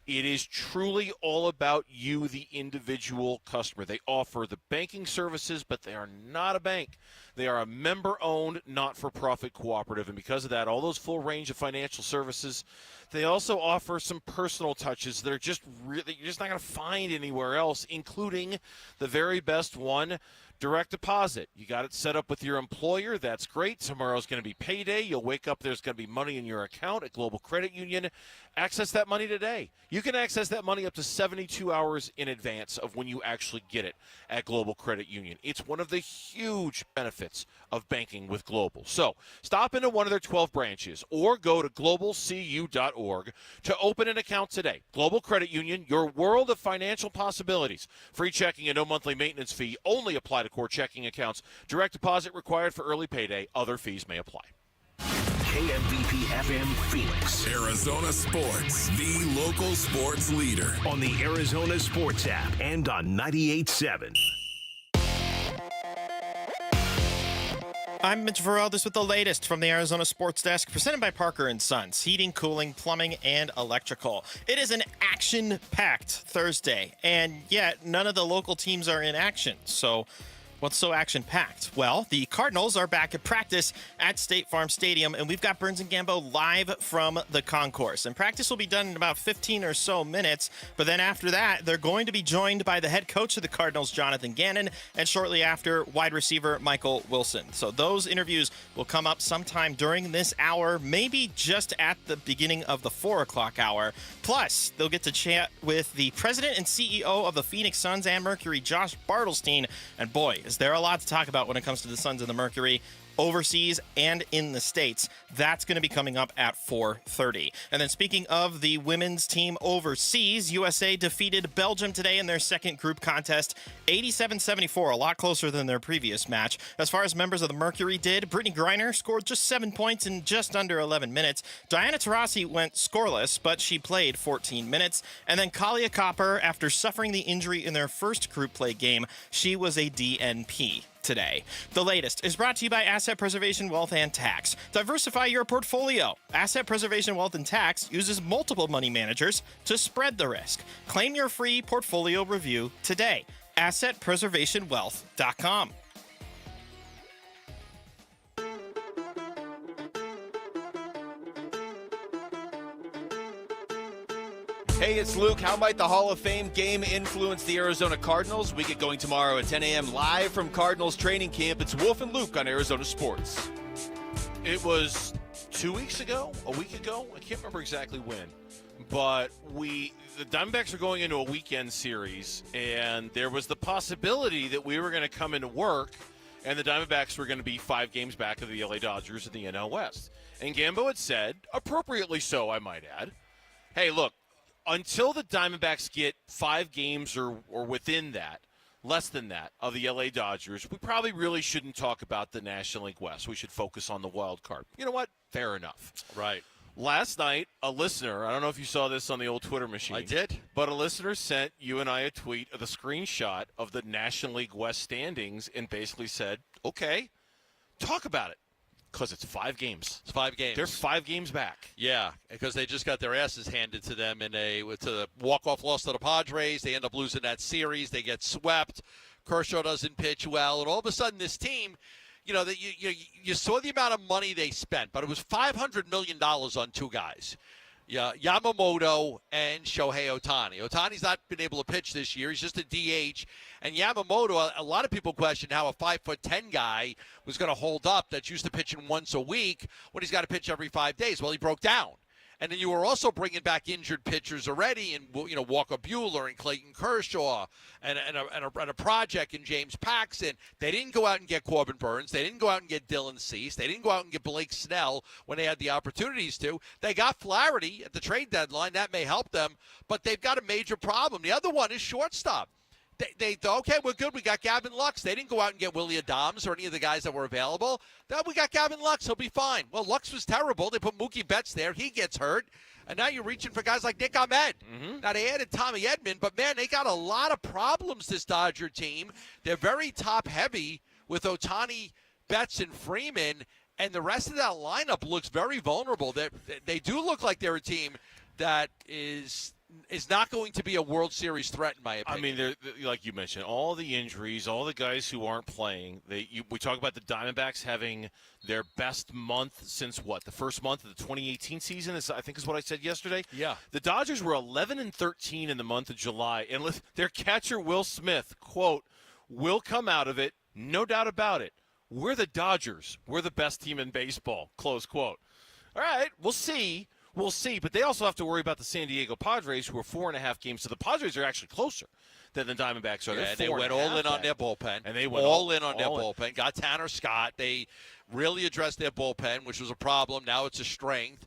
it is truly all about you, the individual customer. They offer the banking services, but they are not a bank. They are a member-owned, not-for-profit cooperative, and because of that, all those full range of financial services, they also offer some personal touches that are just really, you're just not going to find anywhere else, including the very best one, direct deposit. You got it set up with your employer. That's great. Tomorrow's going to be payday. You'll wake up, there's going to be money in your account at Global Credit Union. Access that money today. You can access that money up to 72 hours in advance of when you actually get it at Global Credit Union. It's one of the huge benefits of banking with Global. So stop into one of their 12 branches or go to globalcu.org to open an account today. Global Credit Union, your world of financial possibilities. Free checking and no monthly maintenance fee. Only apply to core checking accounts. Direct deposit required for early payday. Other fees may apply. KMVP FM Phoenix. Arizona Sports, the local sports leader. On the Arizona Sports app and on 98.7. I'm Mitch Veraldis with the latest from the Arizona Sports Desk, presented by Parker & Sons, heating, cooling, plumbing, and electrical. It is an action-packed Thursday, and yet none of the local teams are in action. So what's so action-packed? Well, the Cardinals are back at practice at State Farm Stadium, and we've got Burns and Gambo live from the concourse. And practice will be done in about 15 or so minutes, but then after that, they're going to be joined by the head coach of the Cardinals, Jonathan Ganon, and shortly after, wide receiver Michael Wilson. So those interviews will come up sometime during this hour, maybe just at the beginning of the 4 o'clock hour. Plus, they'll get to chat with the president and CEO of the Phoenix Suns and Mercury, Josh Bartelstein, and boy, is there a lot to talk about when it comes to the Suns and the Mercury, overseas and in the States. That's going to be coming up at 4:30. And then speaking of the women's team overseas, USA defeated Belgium today in their second group contest, 87-74, a lot closer than their previous match. As far as members of the Mercury did, Brittany Griner scored just 7 points in just under 11 minutes. Diana Taurasi went scoreless, but she played 14 minutes. And then Kalia Copper, after suffering the injury in their first group play game, she was a DNP today. The latest is brought to you by Asset Preservation Wealth and Tax. Diversify your portfolio. Asset Preservation Wealth and Tax uses multiple money managers to spread the risk. Claim your free portfolio review today. AssetPreservationWealth.com. Hey, it's Luke. How might the Hall of Fame game influence the Arizona Cardinals? We get going tomorrow at 10 a.m. live from Cardinals training camp. It's Wolf and Luke on Arizona Sports. It was 2 weeks ago, a week ago. I can't remember exactly when. But the Diamondbacks are going into a weekend series, and there was the possibility that we were going to come into work, and the Diamondbacks were going to be 5 games back of the LA Dodgers in the NL West. And Gambo had said, appropriately so, I might add, hey, look, until the Diamondbacks get 5 games or within that, less than that, of the LA Dodgers, we probably really shouldn't talk about the National League West. We should focus on the wild card. You know what? Fair enough. Right. Last night, a listener, I don't know if you saw this on the old Twitter machine. I did. But a listener sent you and I a tweet of the screenshot of the National League West standings and basically said, okay, talk about it. Because it's 5 games. It's 5 games. They're 5 games back. Yeah, because they just got their asses handed to them in a walk-off loss to the Padres. They end up losing that series. They get swept. Kershaw doesn't pitch well, and all of a sudden, this team, you know, you saw the amount of money they spent, but it was $500 million on 2 guys. Yeah, Yamamoto and Shohei Ohtani. Ohtani's not been able to pitch this year. He's just a DH. And Yamamoto, a lot of people question how a 5'10" guy was going to hold up that's used to pitching once a week when he's got to pitch every 5 days. Well, he broke down. And then you were also bringing back injured pitchers already, and Walker Buehler and Clayton Kershaw, and a project in James Paxton. They didn't go out and get Corbin Burns. They didn't go out and get Dylan Cease. They didn't go out and get Blake Snell when they had the opportunities to. They got Flaherty at the trade deadline. That may help them, but they've got a major problem. The other one is shortstop. They thought, okay, we're good. We got Gavin Lux. They didn't go out and get Willie Adams or any of the guys that were available. Then we got Gavin Lux. He'll be fine. Well, Lux was terrible. They put Mookie Betts there. He gets hurt. And now you're reaching for guys like Nick Ahmed. Mm-hmm. Now, they added Tommy Edman, but, man, they got a lot of problems, this Dodger team. They're very top-heavy with Ohtani, Betts, and Freeman, and the rest of that lineup looks very vulnerable. They do look like they're a team that is not going to be a World Series threat, in my opinion. I mean, like you mentioned, all the injuries, all the guys who aren't playing. We talk about the Diamondbacks having their best month since what? The first month of the 2018 season, I think is what I said yesterday. Yeah. The Dodgers were 11-13 in the month of July, and their catcher, Will Smith, quote, will come out of it, no doubt about it. We're the Dodgers. We're the best team in baseball, close quote. All right, we'll see. We'll see, but they also have to worry about the San Diego Padres, who are 4.5 games. So the Padres are actually closer than the Diamondbacks are. Yeah, they went all in on their bullpen. And they went all in on their bullpen. Got Tanner Scott. They really addressed their bullpen, which was a problem. Now it's a strength.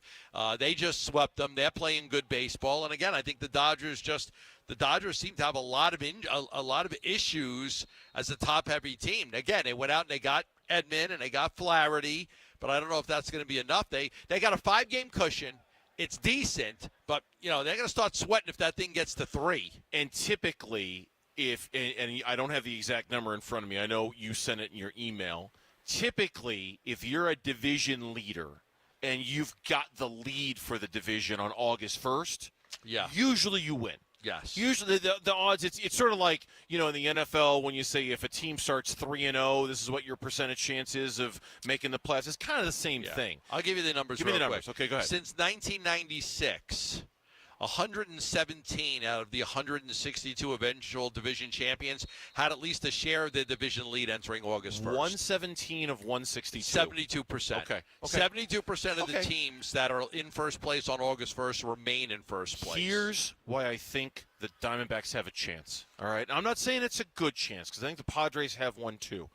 They just swept them. They're playing good baseball. And again, I think the Dodgers seem to have a lot of issues as a top-heavy team. Again, they went out and they got Edman and they got Flaherty. but I don't know if that's going to be enough. They got a 5-game cushion. It's decent, but they're going to start sweating if that thing gets to 3. And typically, and I don't have the exact number in front of me. I know you sent it in your email. Typically, if you're a division leader and you've got the lead for the division on August 1st, usually you win. Yes. Usually the odds, it's sort of like, in the NFL when you say if a team starts 3-0, this is what your percentage chance is of making the playoffs. It's kind of the same thing. I'll give you the numbers Give me the real numbers. quick. Okay, go ahead. Since 1996, 117 out of the 162 eventual division champions had at least a share of the division lead entering August 1st. 117 of 162. 72%. Okay. 72% of the teams that are in first place on August 1st remain in first place. Here's why I think the Diamondbacks have a chance. All right? I'm not saying it's a good chance because I think the Padres have one too.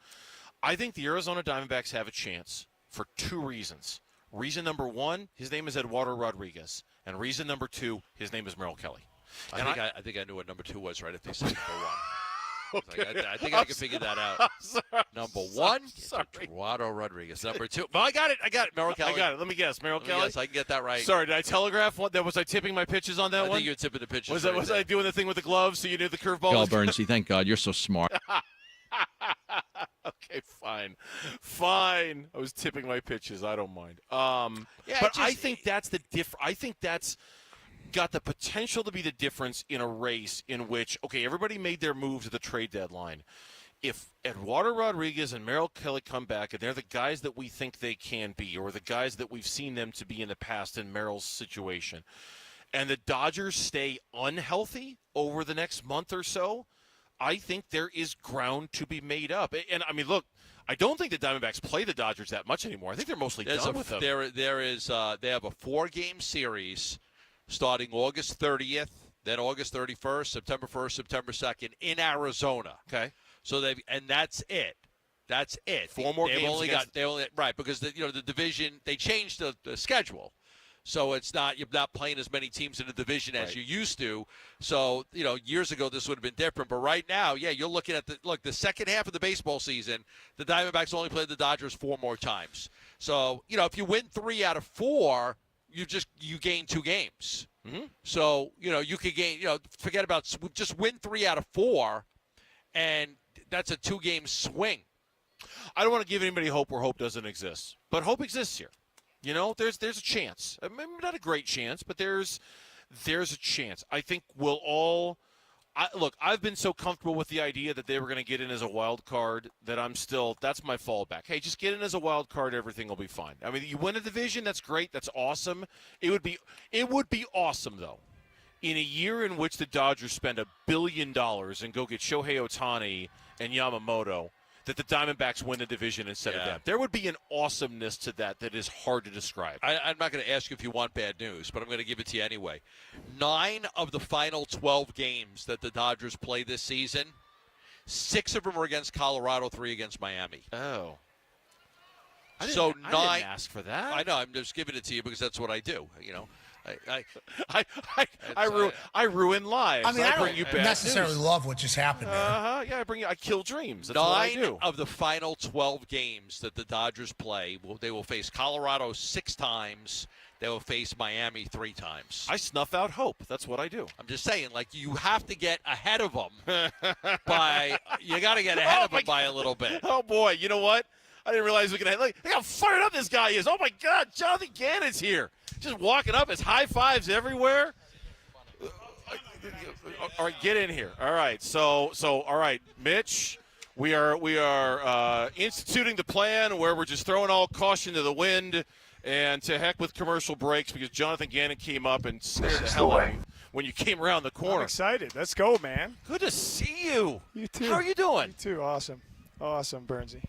I think the Arizona Diamondbacks have a chance for 2 reasons. Reason number 1, his name is Eduardo Rodriguez. And reason number 2, his name is Merrill Kelly. I think I knew what number 2 was right if they said number 1. Okay. I think I can figure that out. Number 1, Eduardo Rodriguez. Number 2, well, I got it. Merrill Kelly. I got it. Let me guess. Merrill Kelly? Yes, I can get that right. Sorry, did I telegraph one? Was I tipping my pitches on that one? I think you were tipping the pitches. Was I doing the thing with the gloves so you knew the curveball? Go, Bernsey. Thank God. You're so smart. Okay, fine. I was tipping my pitches. I don't mind. I think that's the I think that's got the potential to be the difference in a race in which, everybody made their moves at the trade deadline. If Eduardo Rodriguez and Merrill Kelly come back and they're the guys that we think they can be, or the guys that we've seen them to be in the past in Merrill's situation, and the Dodgers stay unhealthy over the next month or so, I think there is ground to be made up. And, I mean, look, I don't think the Diamondbacks play the Dodgers that much anymore. I think they're mostly done with them. They have a 4-game series starting August 30th, then August 31st, September 1st, September 2nd in Arizona. Okay. So that's it. That's it. 4 more games. Because the division, they changed the schedule. So you're not playing as many teams in the division as you used to. So, years ago this would have been different. But right now, you're looking at the second half of the baseball season, the Diamondbacks only played the Dodgers 4 more times. So, if you win 3 out of 4, you gain 2 games. Mm-hmm. So, you could gain, forget about, just win 3 out of 4, and that's a 2-game swing. I don't want to give anybody hope where hope doesn't exist. But hope exists here. There's a chance. Maybe not a great chance, but there's a chance. I think we'll all look, I've been so comfortable with the idea that they were going to get in as a wild card that that's my fallback. Hey, just get in as a wild card, everything will be fine. I mean, you win a division, that's great, that's awesome. It would be awesome though, in a year in which the Dodgers spend $1 billion and go get Shohei Ohtani and Yamamoto, that the Diamondbacks win the division instead of them. There would be an awesomeness to that is hard to describe. I'm not going to ask you if you want bad news, but I'm going to give it to you anyway. 9 of the final 12 games that the Dodgers play this season, 6 of them are against Colorado, 3 against Miami. Oh. I didn't ask for that. I know. I'm just giving it to you because that's what I do, I ruin lives. I mean, I bring you don't bad necessarily news. love what just happened there. I kill dreams. That's what I do. 9 of the final 12 games that the Dodgers play, they will face Colorado 6 times. They will face Miami 3 times. I snuff out hope. That's what I do. I'm just saying, you have to get ahead of them you got to get ahead of them by a little bit. Oh, boy. You know what? I didn't realize we could have, look how fired up this guy is. Oh, my God. Jonathan Ganon's here. Just walking up. His high fives everywhere. All right, get in here. All right. So all right, Mitch, we are instituting the plan where we're just throwing all caution to the wind and to heck with commercial breaks because Jonathan Gannon came up and scared the hell out of you when you came around the corner. I'm excited. Let's go, man. Good to see you. You too. How are you doing? You too. Awesome, Bernsey.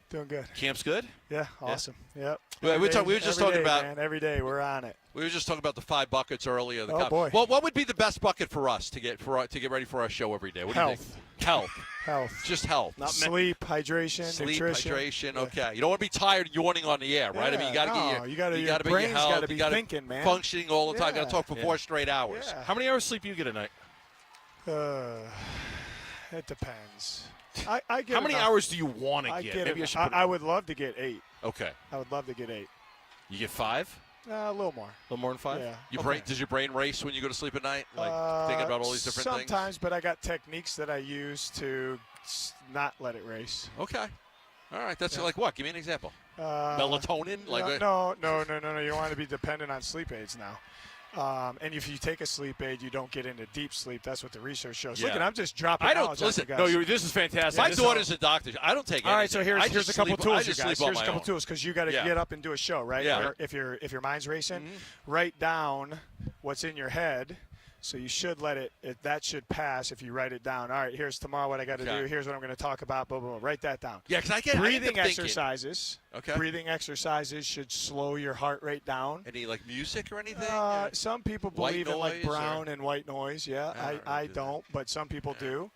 Doing good. Camp's good? Yeah, awesome. Yep. We were just talking about every day we're on it. We were just talking about the 5 buckets earlier. Boy. Well, what would be the best bucket for us to get ready for our show every day? What do you think? Health. Just health. Not sleep, hydration, sleep, nutrition. hydration. Okay. You don't want to be tired and yawning on the air, right? Yeah, I mean, you got to your brain's got to be thinking, man. Functioning all the time. Got to talk for 4 straight hours. Yeah. How many hours sleep do you get a night? It depends. I get How many enough. hours do you want to get? I would love to get 8. Okay. I would love to get 8. You get 5? A little more. A little more than 5? Yeah. Does your brain race when you go to sleep at night? Like thinking about all these different things? Sometimes, but I got techniques that I use to not let it race. Okay. All right. That's like what? Give me an example. Melatonin? No. You want to be dependent on sleep aids now. And if you take a sleep aid, you don't get into deep sleep. That's what the research shows. Yeah. Look, I'm just dropping I don't knowledge listen. on you No, guys. this is fantastic. My daughter's a doctor. I don't take All right, anything. so here's a couple tools, you guys. Here's a couple own. tools because you got to get up and do a show, right? Yeah. If your mind's racing, write down what's in your head. So you should let it that should pass if you write it down. All right, here's tomorrow what I got to do. Here's what I'm going to talk about. Blah, blah, blah. Write that down. Yeah, because I get breathing I exercises. Okay. Breathing exercises should slow your heart rate down. Any like music or anything? Some people believe in like brown and white noise. Yeah, I don't, but some people do.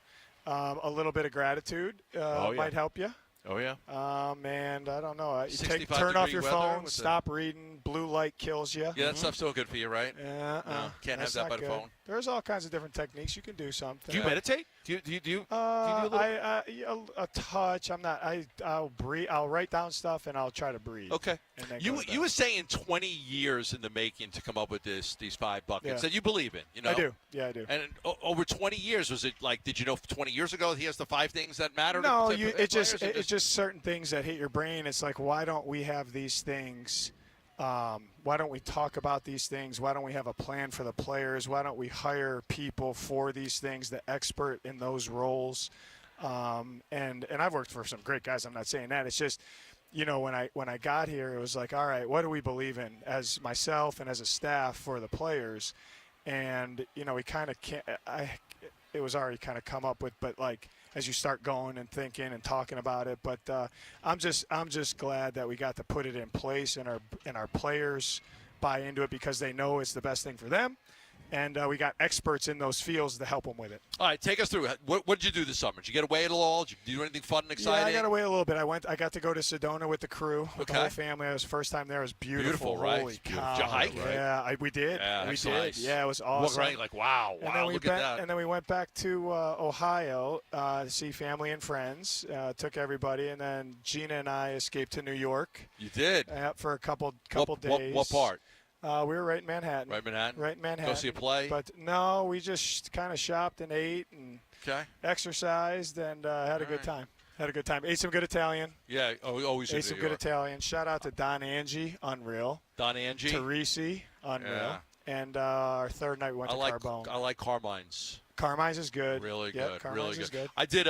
A little bit of gratitude might help you. Oh, yeah. And I don't know. Turn off your phone, stop reading. Blue light kills you. Yeah, that stuff's so good for you, right? Yeah. No, can't have that by the phone. There's all kinds of different techniques. You can do something. Do you meditate? Do you do a little? A touch. I'm not. I'll breathe. I'll write down stuff and I'll try to breathe. Okay. And then You were saying 20 years in the making to come up with these 5 buckets that you believe in. You know. I do. Yeah, I do. And over 20 years, was it like? Did you know 20 years ago he has the 5 things that matter? No, it's just certain things that hit your brain. It's like, why don't we have these things? Why don't we talk about these things? Why don't we have a plan for the players? Why don't we hire people for these things, the expert in those roles? And I've worked for some great guys. I'm not saying that. It's just, when I got here, it was like, all right, what do we believe in as myself and as a staff for the players? And we kind of can't. It was already kind of come up with, but like as you start going and thinking and talking about it. But I'm just glad that we got to put it in place and our players buy into it because they know it's the best thing for them. And we got experts in those fields to help them with it. All right, take us through it. What did you do this summer? Did you get away at all? Did you do anything fun and exciting? Yeah, I got away a little bit. I got to go to Sedona with the crew, with the whole family. It was the first time there. It was beautiful. Right? Holy cow. Did you hike? Yeah, we did. Yeah, we did. nice. Yeah, it was awesome. Right? Like, wow, look at that. And then we went back to Ohio to see family and friends. Took everybody, and then Gina and I escaped to New York. You did? For a couple days. What part? We were right in Manhattan. Right in Manhattan? Go see a play? But no, we just kind of shopped and ate and exercised and had a good time. Ate some good Italian. Yeah, always ate some good Italian. Shout out to Don Angie, unreal. Don Angie. Teresi, unreal. Yeah. And our third night we went to Carbone. I like Carmine's. Carmine's is good. Really yep, good. Carmine's really is good. I did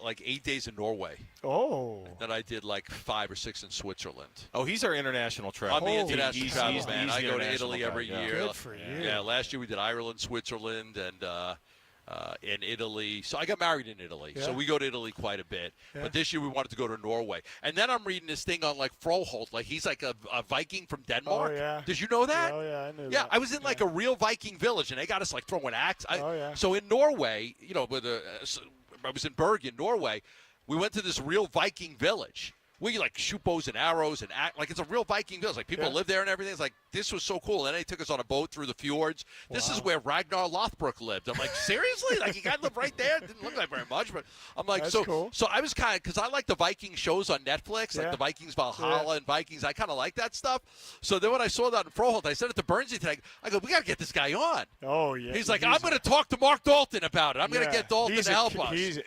like 8 days in Norway. Oh. And then I did like 5 or 6 in Switzerland. Oh, he's our international traveler. I'm the international travel man. I go to Italy guy, every year. Good for you. Yeah, last year we did Ireland, Switzerland, and in Italy. So I got married in Italy. Yeah. So we go to Italy quite a bit. Yeah. But this year we wanted to go to Norway. And then I'm reading this thing on like Froholt. Like he's like a Viking from Denmark. Oh, yeah. Did you know that? Oh, yeah, I knew that. Yeah, I was in like a real Viking village, and they got us like throwing axe. So in Norway, I was in Bergen, Norway. We went to this real Viking village. We like shoot bows and arrows and act like it's a real Viking village. Like people live there and everything. It's like this was so cool. And then they took us on a boat through the fjords. Wow. This is where Ragnar Lothbrok lived. I'm like, seriously? Like you guys live right there? It didn't look like very much, but I'm like, that's cool. So I was kind of because I like the Viking shows on Netflix, like the Vikings Valhalla and Vikings. I kind of like that stuff. So then when I saw that in Froholt, I said it to Bernsey today. I go, we got to get this guy on. Oh yeah. He's like, I'm going to talk to Mark Dalton about it. I'm going to get Dalton to help us.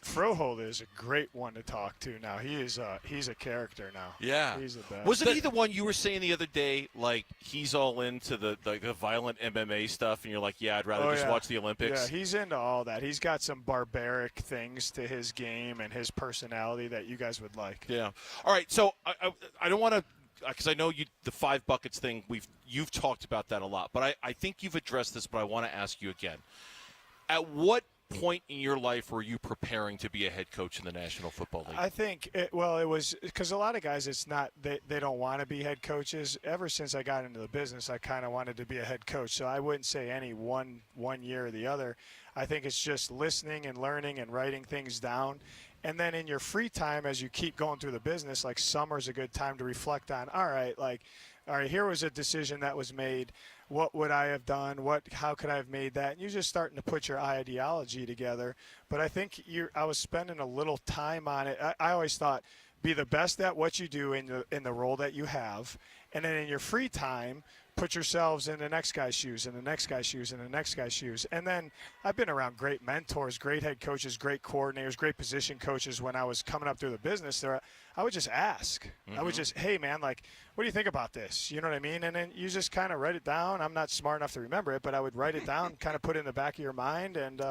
Froholt is a great one to talk to now. He's a character now. Yeah. He's the best. Wasn't he the one you were saying the other day, like he's all into the violent MMA stuff, and you're like, yeah, I'd rather just watch the Olympics? Yeah, he's into all that. He's got some barbaric things to his game and his personality that you guys would like. Yeah. All right, so I don't want to, because I know the 5 buckets thing, you've talked about that a lot, but I think you've addressed this, but I want to ask you again. At what point in your life were you preparing to be a head coach in the National Football League? I think it was because a lot of guys, it's not they don't want to be head coaches. Ever since I got into the business, I kind of wanted to be a head coach. So I wouldn't say any one year or the other. I think it's just listening and learning and writing things down. And then in your free time, as you keep going through the business, like summer's a good time to reflect on, all right, here was a decision that was made. What would I have done? How could I have made that? And you're just starting to put your ideology together. But I think I was spending a little time on it. I always thought be the best at what you do in the role that you have, and then in your free time, put yourselves in the next guy's shoes and the next guy's shoes and the next guy's shoes. And then I've been around great mentors, great head coaches, great coordinators, great position coaches when I was coming up through the business. I would just ask. I would just, hey, man, like, what do you think about this? You know what I mean? And then you just kind of write it down. I'm not smart enough to remember it, but I would write it down, kind of put it in the back of your mind. And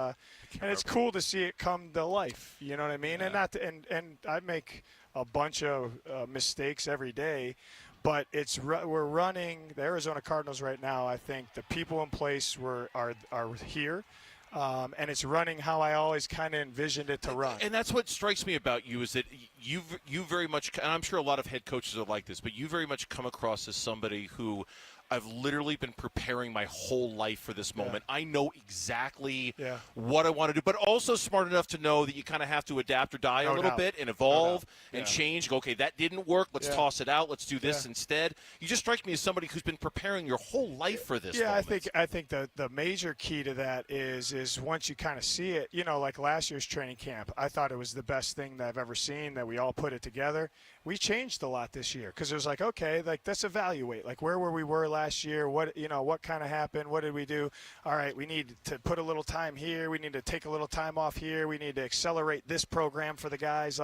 it's cool to see it come to life. You know what I mean? Yeah. And I make a bunch of mistakes every day. But we're running the Arizona Cardinals right now. I think the people in place are here, and it's running how I always kind of envisioned it to run. And that's what strikes me about you is that you very much, and I'm sure a lot of head coaches are like this, but you very much come across as somebody who I've literally been preparing my whole life for this moment. Yeah. I know exactly Yeah. what I want to do, but also smart enough to know that you kind of have to adapt or die No a little doubt. bit and evolve No and doubt. change. Go, okay, that didn't work. Let's Yeah. toss it out. Let's do this Yeah. instead. You just strike me as somebody who's been preparing your whole life for this Yeah, moment. I think the major key to that is once you kind of see it, like last year's training camp, I thought it was the best thing that I've ever seen, that we all put it together. We changed a lot this year because it was like, okay, like let's evaluate, like where we were last year, what kind of happened, what did we do? All right, we need to put a little time here, we need to take a little time off here, we need to accelerate this program for the guys.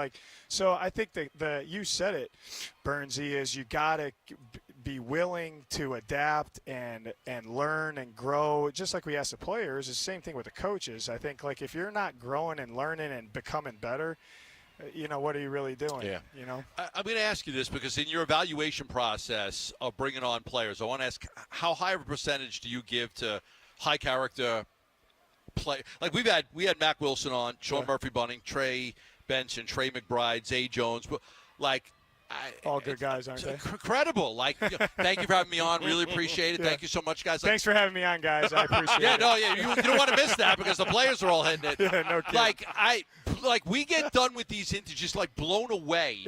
So I think you said it, Burnsy, is you got to be willing to adapt and learn and grow, just like we ask the players. It's the same thing with the coaches. I think, like, if you're not growing and learning and becoming better, what are you really doing? Yeah. I'm going to ask you this because in your evaluation process of bringing on players, I want to ask, how high of a percentage do you give to high character play? Like we had Mac Wilson on, Sean Murphy Bunting, Trey Benson, Trey McBride, Zay Jones, but all good guys, aren't they? Incredible. Thank you for having me on. Really appreciate it. Yeah. Thank you so much, guys. Thanks for having me on, guys. I appreciate it. You don't want to miss that because the players are all hitting it. Yeah, no kidding. We get done with these interviews just blown away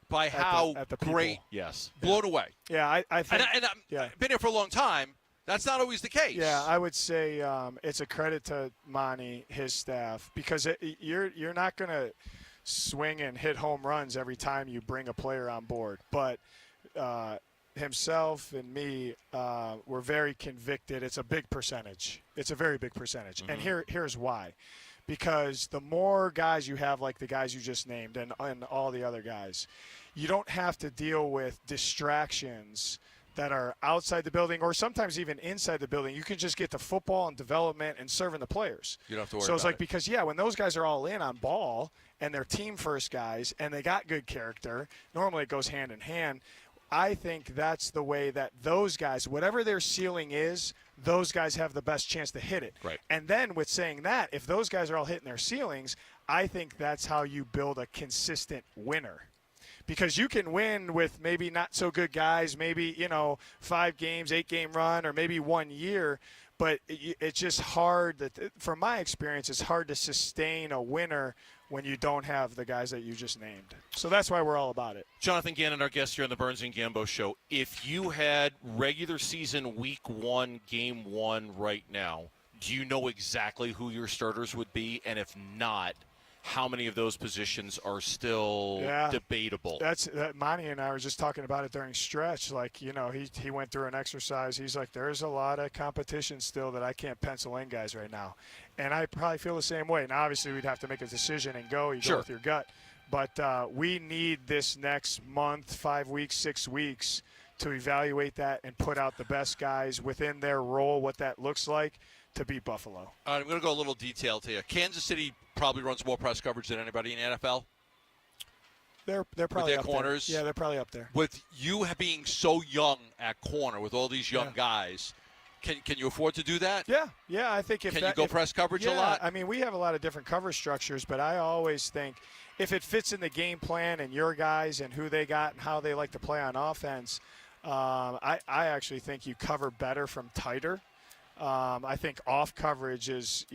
by how at the great. people. Yes. Blown away. Yeah, I think. And I've been here for a long time. That's not always the case. Yeah, I would say it's a credit to Monty, his staff, because you're not going to swing and hit home runs every time you bring a player on board. But himself and me were very convicted. It's a big percentage. It's a very big percentage. Mm-hmm. And here's why. Because the more guys you have, like the guys you just named and all the other guys, you don't have to deal with distractions that are outside the building or sometimes even inside the building. You can just get to football and development and serving the players. You don't have to worry So it's about like, because, when those guys are all in on ball and they're team first guys and they got good character, normally it goes hand in hand. I think that's the way that those guys, whatever their ceiling is, those guys have the best chance to hit it. Right. And then with saying that, if those guys are all hitting their ceilings, I think that's how you build a consistent winner. Because you can win with maybe not so good guys, maybe, 5 games, 8-game run, or maybe 1 year. But it's just hard, from my experience, it's hard to sustain a winner when you don't have the guys that you just named. So that's why we're all about it. Jonathan Ganon, our guest here on the Burns and Gambo Show. If you had regular season week 1, game 1 right now, do you know exactly who your starters would be? And if not, how many of those positions are still debatable? Monty and I were just talking about it during stretch. He went through an exercise. He's like, there's a lot of competition still that I can't pencil in guys right now. And I probably feel the same way. Now, obviously, we'd have to make a decision and go. You go with your gut. But we need this next month, 5 weeks, 6 weeks to evaluate that and put out the best guys within their role, what that looks like, to beat Buffalo. All right, I'm going to go a little detailed here. Kansas City probably runs more press coverage than anybody in the NFL. They're probably with their up corners. There. Yeah, they're probably up there. With you being so young at corner with all these young guys, can you afford to do that? Yeah, I think Can you go press coverage a lot? I mean, we have a lot of different cover structures, but I always think if it fits in the game plan and your guys and who they got and how they like to play on offense, I actually think you cover better from tighter. I think off coverage is,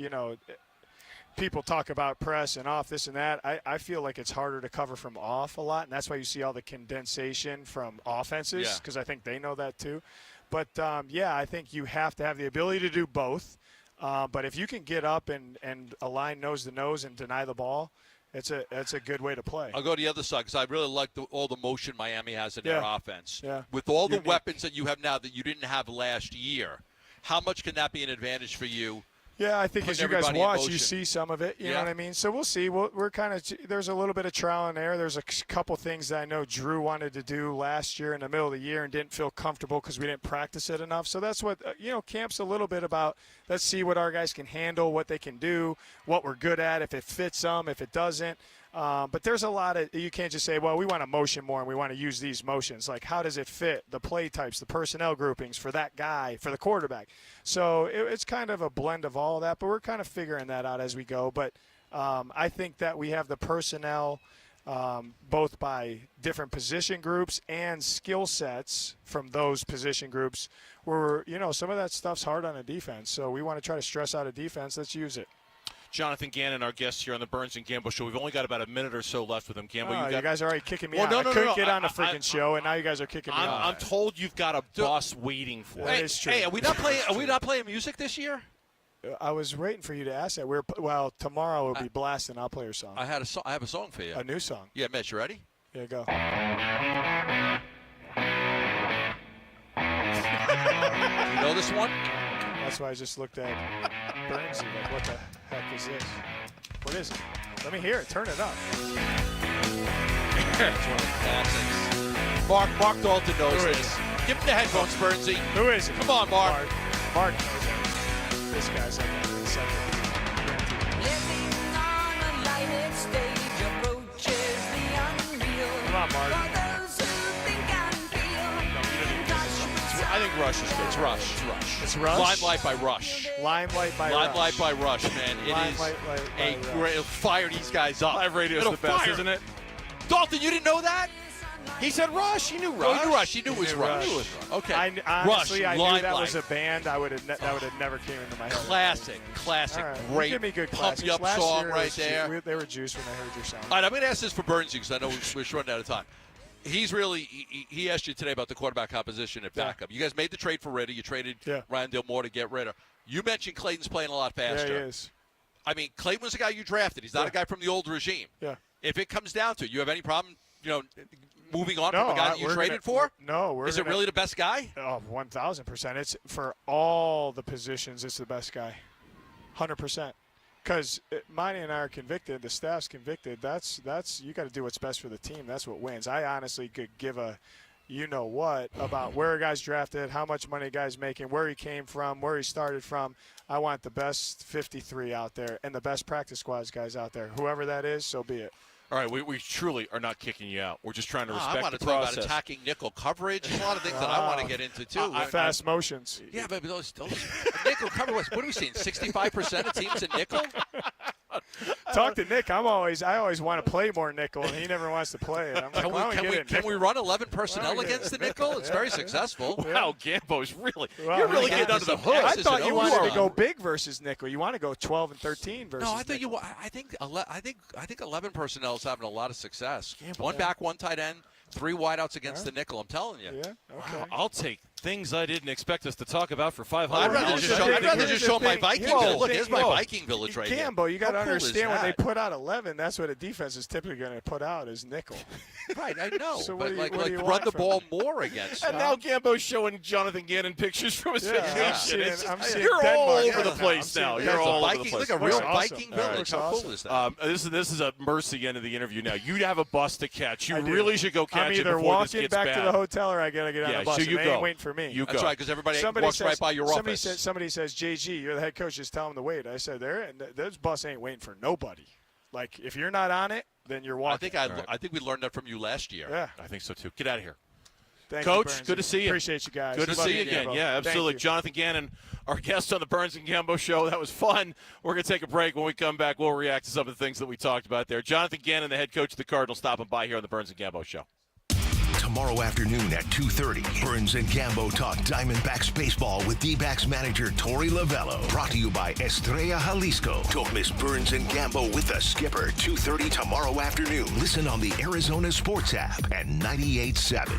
people talk about press and off this and that. I feel like it's harder to cover from off a lot, and that's why you see all the condensation from offenses, because I think they know that too. But, I think you have to have the ability to do both. But if you can get up and align nose to nose and deny the ball, it's a good way to play. I'll go to the other side because I really like all the motion Miami has in their offense. Yeah. With all the weapons that you have now that you didn't have last year, how much can that be an advantage for you? Yeah, I think as you guys watch, you see some of it. You know what I mean? So we'll see. We're kind of – there's a little bit of trial and error. There's a couple things that I know Drew wanted to do last year in the middle of the year and didn't feel comfortable because we didn't practice it enough. So that's what camp's a little bit about. Let's see what our guys can handle, what they can do, what we're good at, if it fits them, if it doesn't. But there's a lot of – you can't just say, well, we want to motion more and we want to use these motions. Like, how does it fit the play types, the personnel groupings for that guy, for the quarterback? So it's kind of a blend of all of that, but we're kind of figuring that out as we go. But I think that we have the personnel both by different position groups and skill sets from those position groups where, some of that stuff's hard on a defense. So we want to try to stress out a defense. Let's use it. Jonathan Ganon, our guest here on the Burns and Gambo Show. We've only got about a minute or so left with him. Gambo, you guys are already kicking me out. I couldn't get on the freaking show, and now you guys are kicking me out. I'm told you've got a boss waiting for you. That is true. Hey, are we not playing music this year? I was waiting for you to ask that. Tomorrow we'll be blasting. I'll play your song. I have a song for you. A new song. Yeah, Mitch, you ready? Yeah, go. You know this one? That's why I just looked at Burns and like, what the heck is this? What is it? Let me hear it. Turn it up. It's one of the classics. Mark Dalton knows this. Give him the headphones, Burnsy. Who is it? Come on, Mark. Mark knows it. This guy's like a second. Come on, Mark. I think Rush is good. It's Rush. It's Rush? Limelight by Rush. Limelight by Rush, man. It is a great – fire these guys up. Live radio is the best, isn't it? Dalton, you didn't know that? He said Rush. He knew Rush. Oh, he knew Rush. He knew it was Rush. Okay. Honestly, I knew Limelight. that was a band. That would have never came into my head. Classic. Right. Great. Give me good pump you up Last song year right there. They were juiced when I heard your sound. All right, I'm going to ask this for Burnsy because I know we're running out of time. He's really he asked you today about the quarterback composition at backup. You guys made the trade for Ritter. You traded Ryan Dillmore to get Ritter. You mentioned Clayton's playing a lot faster. Yeah, he is. I mean, Clayton was the guy you drafted. He's not a guy from the old regime. Yeah. If it comes down to it, you have any problem, moving on from a guy that you traded for? No. Is it really the best guy? Oh, 1,000%. It's for all the positions, it's the best guy. 100%. Because Monty and I are convicted, the staff's convicted. That's you got to do what's best for the team. That's what wins. I honestly could give a you-know-what about where a guy's drafted, how much money a guy's making, where he came from, where he started from. I want the best 53 out there and the best practice squads guys out there. Whoever that is, so be it. All right, we truly are not kicking you out. We're just trying to respect I want the to talk process. about attacking nickel coverage. There's a lot of things that I want to get into, too. Fast motions. Yeah, but those nickel coverage, what are we seeing, 65% of teams in nickel? Talk to Nick. I always want to play more nickel, and he never wants to play it. I'm like, can we run 11 personnel against the nickel? It's very successful. Wow, Gambo's really – you're really getting under the hood. I thought you wanted to go big versus nickel. You want to go 12 and 13 versus No, I thought nickel. I think 11 personnel is having a lot of success. One back, one tight end, 3 wideouts against the nickel. I'm telling you. Yeah. Okay. Wow, I'll take things I didn't expect us to talk about for 500. I'd rather just show my Viking village. Look, here's my Viking village right here. Gambo, you got to How cool is understand when they that? put out 11, that's what a defense is typically going to put out is nickel. Right, I know. So but what do you run want the from ball them? more against And now Gambo's showing Jonathan Gannon pictures from his vacation. I'm seeing You're all Denmark over the now. place now. You're That's all a over the Viking, place. look, a real Awesome. Viking All right, village. How awesome. cool is that? This is a mercy end of the interview now. You have a bus to catch. You really should go catch I'm it either before this walking gets back bad. to the hotel or I got to get on the bus. so you They go. ain't waiting for me. You That's go. right, because everybody walks right by your office. Somebody says, JG, you're the head coach, just tell them to wait. I said, this bus ain't waiting for nobody. Like, if you're not on it, then you're walking. I think we learned that from you last year. Yeah. I think so, too. Get out of here. Thank Coach, you, Burns. good to see you. Appreciate you guys. Good to Love see you again. Gambo. Yeah, Thank absolutely. you. Jonathan Gannon, our guest on the Burns and Gambo Show. That was fun. We're going to take a break. When we come back, we'll react to some of the things that we talked about there. Jonathan Gannon, the head coach of the Cardinals, stopping by here on the Burns and Gambo Show. Tomorrow afternoon at 2:30, Burns and Gambo talk Diamondbacks baseball with D-backs manager Torey Lovello. Brought to you by Estrella Jalisco. Don't miss Burns and Gambo with the skipper, 2:30 tomorrow afternoon. Listen on the Arizona Sports app and 98.7.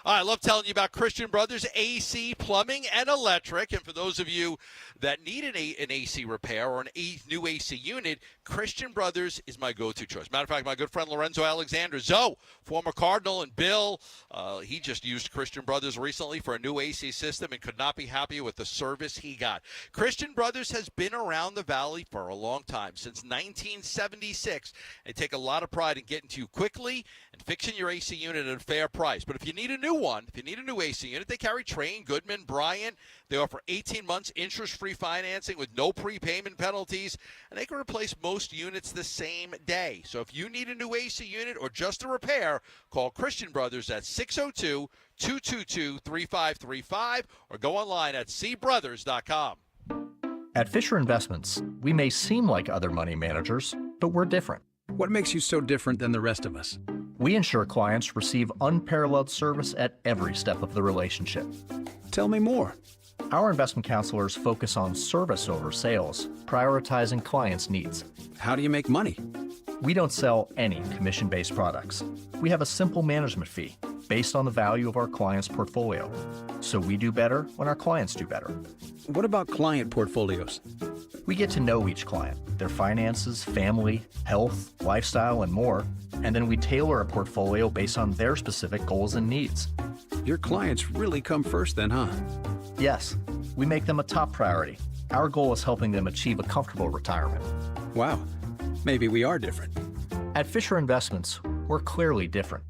I love telling you about Christian Brothers AC Plumbing and Electric. And for those of you that need an AC repair or new AC unit, Christian Brothers is my go-to choice. Matter of fact, my good friend Lorenzo Alexander, Zoe, former Cardinal, and Bill, he just used Christian Brothers recently for a new AC system and could not be happier with the service he got. Christian Brothers has been around the Valley for a long time, since 1976. They take a lot of pride in getting to you quickly and fixing your AC unit at a fair price. But if you need a new one, if you need a new AC unit, they carry Train, Goodman, Bryant. They offer 18 months interest-free financing with no prepayment penalties, and they can replace most units the same day. So if you need a new AC unit or just a repair, call Christian Brothers at 602-222-3535 or go online at cbrothers.com. At Fisher Investments, we may seem like other money managers, but we're different. What makes you so different than the rest of us? We ensure clients receive unparalleled service at every step of the relationship. Tell me more. Our investment counselors focus on service over sales, prioritizing clients' needs. How do you make money? We don't sell any commission-based products. We have a simple management fee based on the value of our client's portfolio. So we do better when our clients do better. What about client portfolios? We get to know each client, their finances, family, health, lifestyle, and more, and then we tailor a portfolio based on their specific goals and needs. Your clients really come first then, huh? Yes, we make them a top priority. Our goal is helping them achieve a comfortable retirement. Wow, maybe we are different. At Fisher Investments, we're clearly different.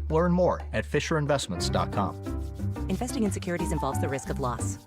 Learn more at FisherInvestments.com. Investing in securities involves the risk of loss.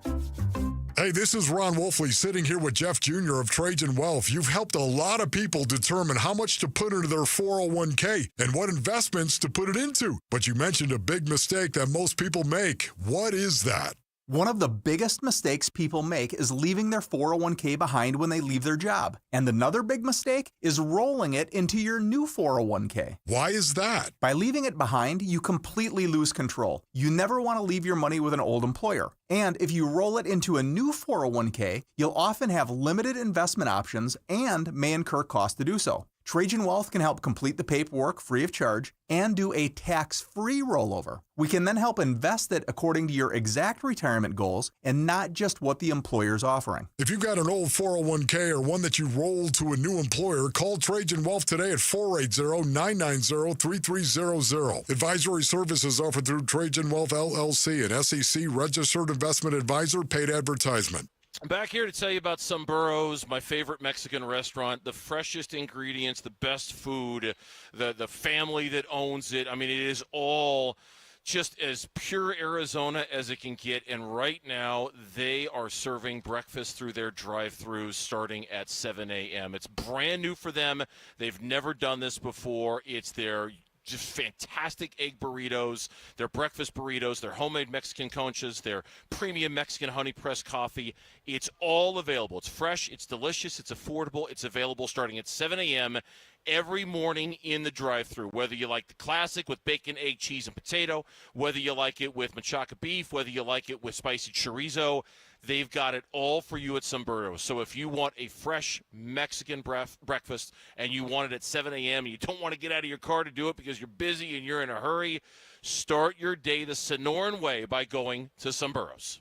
Hey, this is Ron Wolfley sitting here with Jeff Jr. of Trajan Wealth. You've helped a lot of people determine how much to put into their 401k and what investments to put it into. But you mentioned a big mistake that most people make. What is that? One of the biggest mistakes people make is leaving their 401k behind when they leave their job. And another big mistake is rolling it into your new 401k. Why is that? By leaving it behind, you completely lose control. You never want to leave your money with an old employer. And if you roll it into a new 401k, you'll often have limited investment options and may incur costs to do so. Trajan Wealth can help complete the paperwork free of charge and do a tax-free rollover. We can then help invest it according to your exact retirement goals and not just what the employer's offering. If you've got an old 401k or one that you rolled to a new employer, call Trajan Wealth today at 480-990-3300. Advisory services offered through Trajan Wealth LLC, an SEC registered investment advisor, paid advertisement. I'm back here to tell you about Sombrer's, my favorite Mexican restaurant. The freshest ingredients, the best food, the family that owns it. I mean, it is all just as pure Arizona as it can get. And right now, they are serving breakfast through their drive-thrus starting at 7 a.m. It's brand new for them. They've never done this before. It's their just fantastic egg burritos, their breakfast burritos, their homemade Mexican conchas, their premium Mexican honey pressed coffee. It's all available. It's fresh, it's delicious, it's affordable, it's available starting at 7 a.m. every morning in the drive-thru. Whether you like the classic with bacon, egg, cheese, and potato, whether you like it with machaca beef, whether you like it with spicy chorizo, they've got it all for you at Sombrer's. So if you want a fresh Mexican breakfast and you want it at 7 a.m. and you don't want to get out of your car to do it because you're busy and you're in a hurry, start your day the Sonoran way by going to Sombrer's.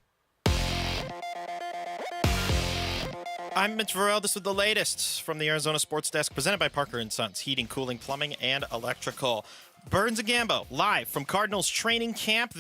I'm Mitch Varel. This is the latest from the Arizona Sports Desk, presented by Parker & Sons, heating, cooling, plumbing, and electrical. Burns and Gambo, live from Cardinals training camp,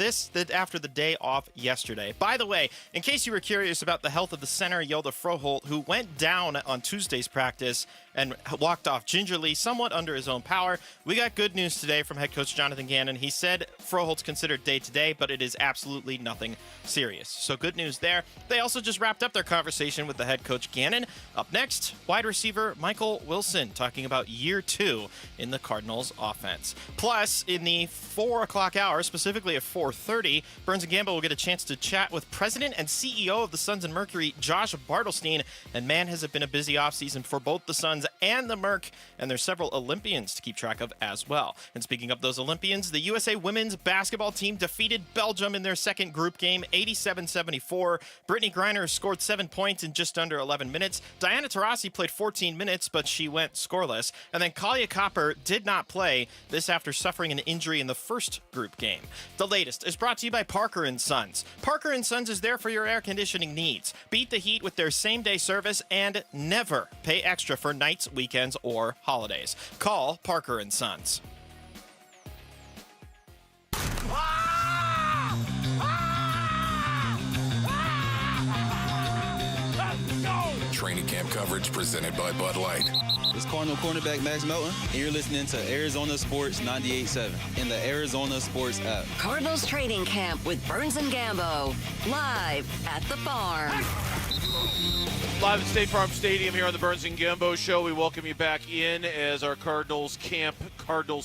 after the day off yesterday. By the way, in case you were curious about the health of the center, Yelda Froholt, who went down on Tuesday's practice and walked off gingerly, somewhat under his own power, we got good news today from head coach Jonathan Ganon. He said Froholt's considered day-to-day, but it is absolutely nothing serious. So good news there. They also just wrapped up their conversation with the head coach Ganon. Up next, wide receiver Michael Wilson talking about year 2 in the Cardinals offense. Plus, in the 4 o'clock hour, specifically at 4:30, Burns and Gambo will get a chance to chat with President and CEO of the Suns and Mercury, Josh Bartelstein. And man, has it been a busy offseason for both the Suns and the Merc, and there's several Olympians to keep track of as well. And speaking of those Olympians, the USA women's basketball team defeated Belgium in their second group game, 87-74. Brittany Griner scored 7 points in just under 11 minutes. Diana Taurasi played 14 minutes, but she went scoreless. And then Kalia Copper did not play this after suffering an injury in the first group game. The latest is brought to you by Parker & Sons. Parker & Sons is there for your air conditioning needs. Beat the heat with their same-day service and never pay extra for nights, weekends, or holidays. Call Parker & Sons. Training camp coverage presented by Bud Light. It's Cardinal cornerback Max Melton, and you're listening to Arizona Sports 98.7 in the Arizona Sports app. Cardinals training camp with Burns and Gambo, live at the farm. Live at State Farm Stadium here on the Burns and Gambo Show. We welcome you back in as our Cardinals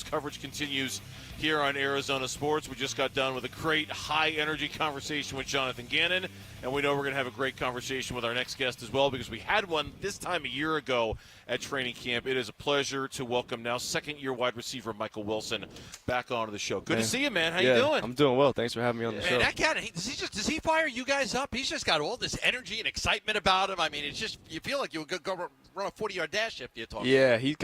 coverage continues here on Arizona Sports. We just got done with a great high-energy conversation with Jonathan Ganon, and we know we're going to have a great conversation with our next guest as well because we had one this time a year ago at training camp. It is a pleasure to welcome now second-year wide receiver Michael Wilson back onto the show. Good to see you, man. How you doing? I'm doing well. Thanks for having me on the show. Man, that Ganon, does he fire you guys up? He's just got all this energy and excitement about him. I mean, it's just you feel like you would go run a 40-yard dash if you talk. Yeah, he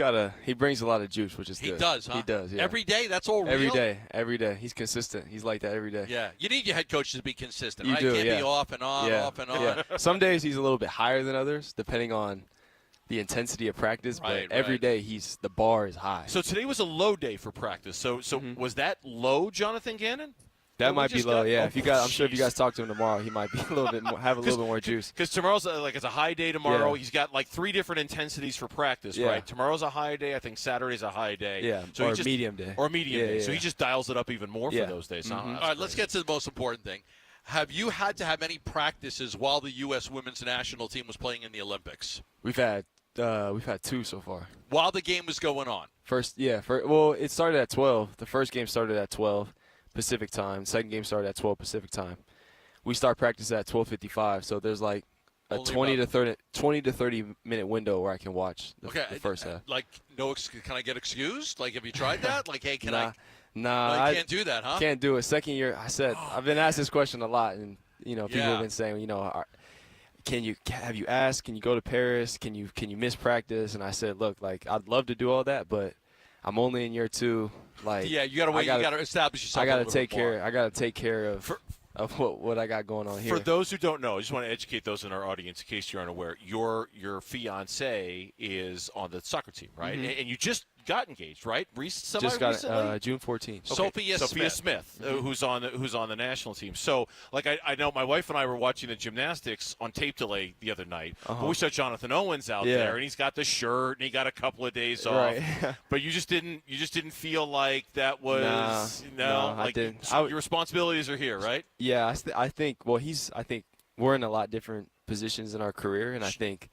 brings a lot of juice, which is good. He does, huh? He does, yeah. Every day, that's all real? Every day. He's consistent. He's like that every day. Yeah, you need your head coaches to be consistent, you right? do, Can't yeah. be off and on, off and on. Yeah. Some days he's a little bit higher than others, depending on the intensity of practice, but every day the bar is high. So today was a low day for practice. So was that low, Jonathan Gannon? That might be low, yeah. I'm sure if you guys talk to him tomorrow, he might be a little bit more, have a little bit more juice. Because tomorrow's it's a high day tomorrow. Yeah. He's got like 3 different intensities for practice, right? Tomorrow's a high day. I think Saturday's a high day. Yeah, so or medium day. Or medium day. So he just dials it up even more for those days. All right, let's get to the most important thing. Have you had to have any practices while the U.S. women's national team was playing in the Olympics? We've had 2 so far. While the game was going on? It started at 12. The first game started at 12 Pacific time. Second game started at 12 Pacific time. We start practice at 12:55, so there's like a 20 to 30 minute window where I can watch the first half. Like, can I get excused? Like, have you tried that? Like, hey, Nah, I can't do that, huh? Can't do it. Second year, I've been asked this question a lot, and people have been saying, have you asked? Can you go to Paris? Can you miss practice? And I said, look, like I'd love to do all that, but I'm only in year 2. Like, you gotta wait. You gotta establish yourself. I gotta take care of what I got going on here. For those who don't know, I just want to educate those in our audience in case you're unaware. Your fiance is on the soccer team, right? Mm-hmm. And you just got engaged, right? Just got June 14th. Okay. Sophia Smith, who's on the national team. So, like, I know my wife and I were watching the gymnastics on tape delay the other night. But we saw Jonathan Owens out there, and he's got the shirt, and he got a couple of days off. Right. But you just didn't feel like that was I didn't. Your responsibilities are here, right? Yeah, I think we're in a lot different positions in our career, and I think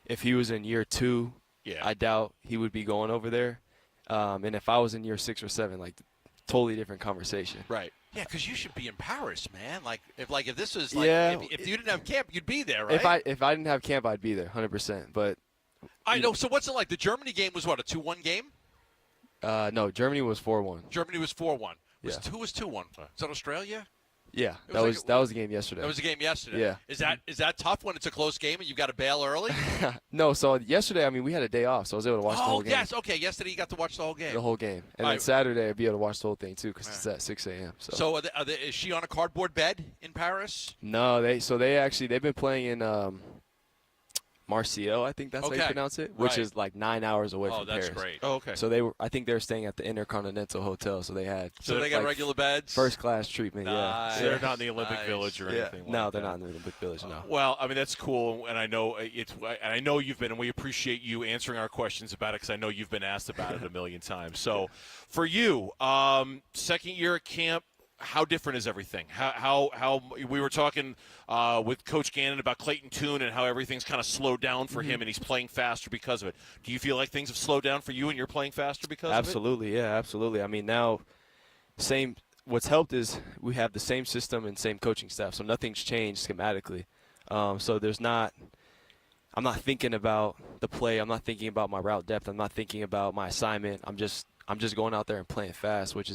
if he was in year 2. Yeah. I doubt he would be going over there. And if I was in year 6 or 7, like, totally different conversation. Right. Yeah, because you should be in Paris, man. If this was if you didn't have camp, you'd be there, right? If I didn't have camp, I'd be there, 100%. But I know. So what's it like? The Germany game was what, a 2-1 game? No, Germany was 4-1. Germany was 4-1. Yeah. Who was 2-1? Is that Australia? Yeah, that was the game yesterday. That was the game yesterday. Yeah. Is that tough when it's a close game and you've got to bail early? No, so yesterday, we had a day off, so I was able to watch the whole game. Oh, yes, okay. Yesterday you got to watch the whole game. The whole game. And then Saturday I'd be able to watch the whole thing, too, because it's at 6 a.m. So is she on a cardboard bed in Paris? No, they've been playing in Marseille, I think that's how you pronounce it, which is like 9 hours away from Paris. Oh, that's great. Oh, okay. So I think they were staying at the Intercontinental Hotel, so they had. So they got regular beds? First class treatment, nice. So they're not in the Olympic Village or anything. No, they're not in the Olympic Village. No. Well, that's cool, and I know you've been, and we appreciate you answering our questions about it because I know you've been asked about it a million times. So, for you, second year at camp. How different is everything? How we were talking with Coach Ganon about Clayton Tune and how everything's kind of slowed down for him and he's playing faster because of it. Do you feel like things have slowed down for you and you're playing faster because of it? Absolutely, yeah, absolutely. Now, what's helped is we have the same system and same coaching staff, so nothing's changed schematically. So I'm not thinking about the play. I'm not thinking about my route depth. I'm not thinking about my assignment. I'm just going out there and playing fast, which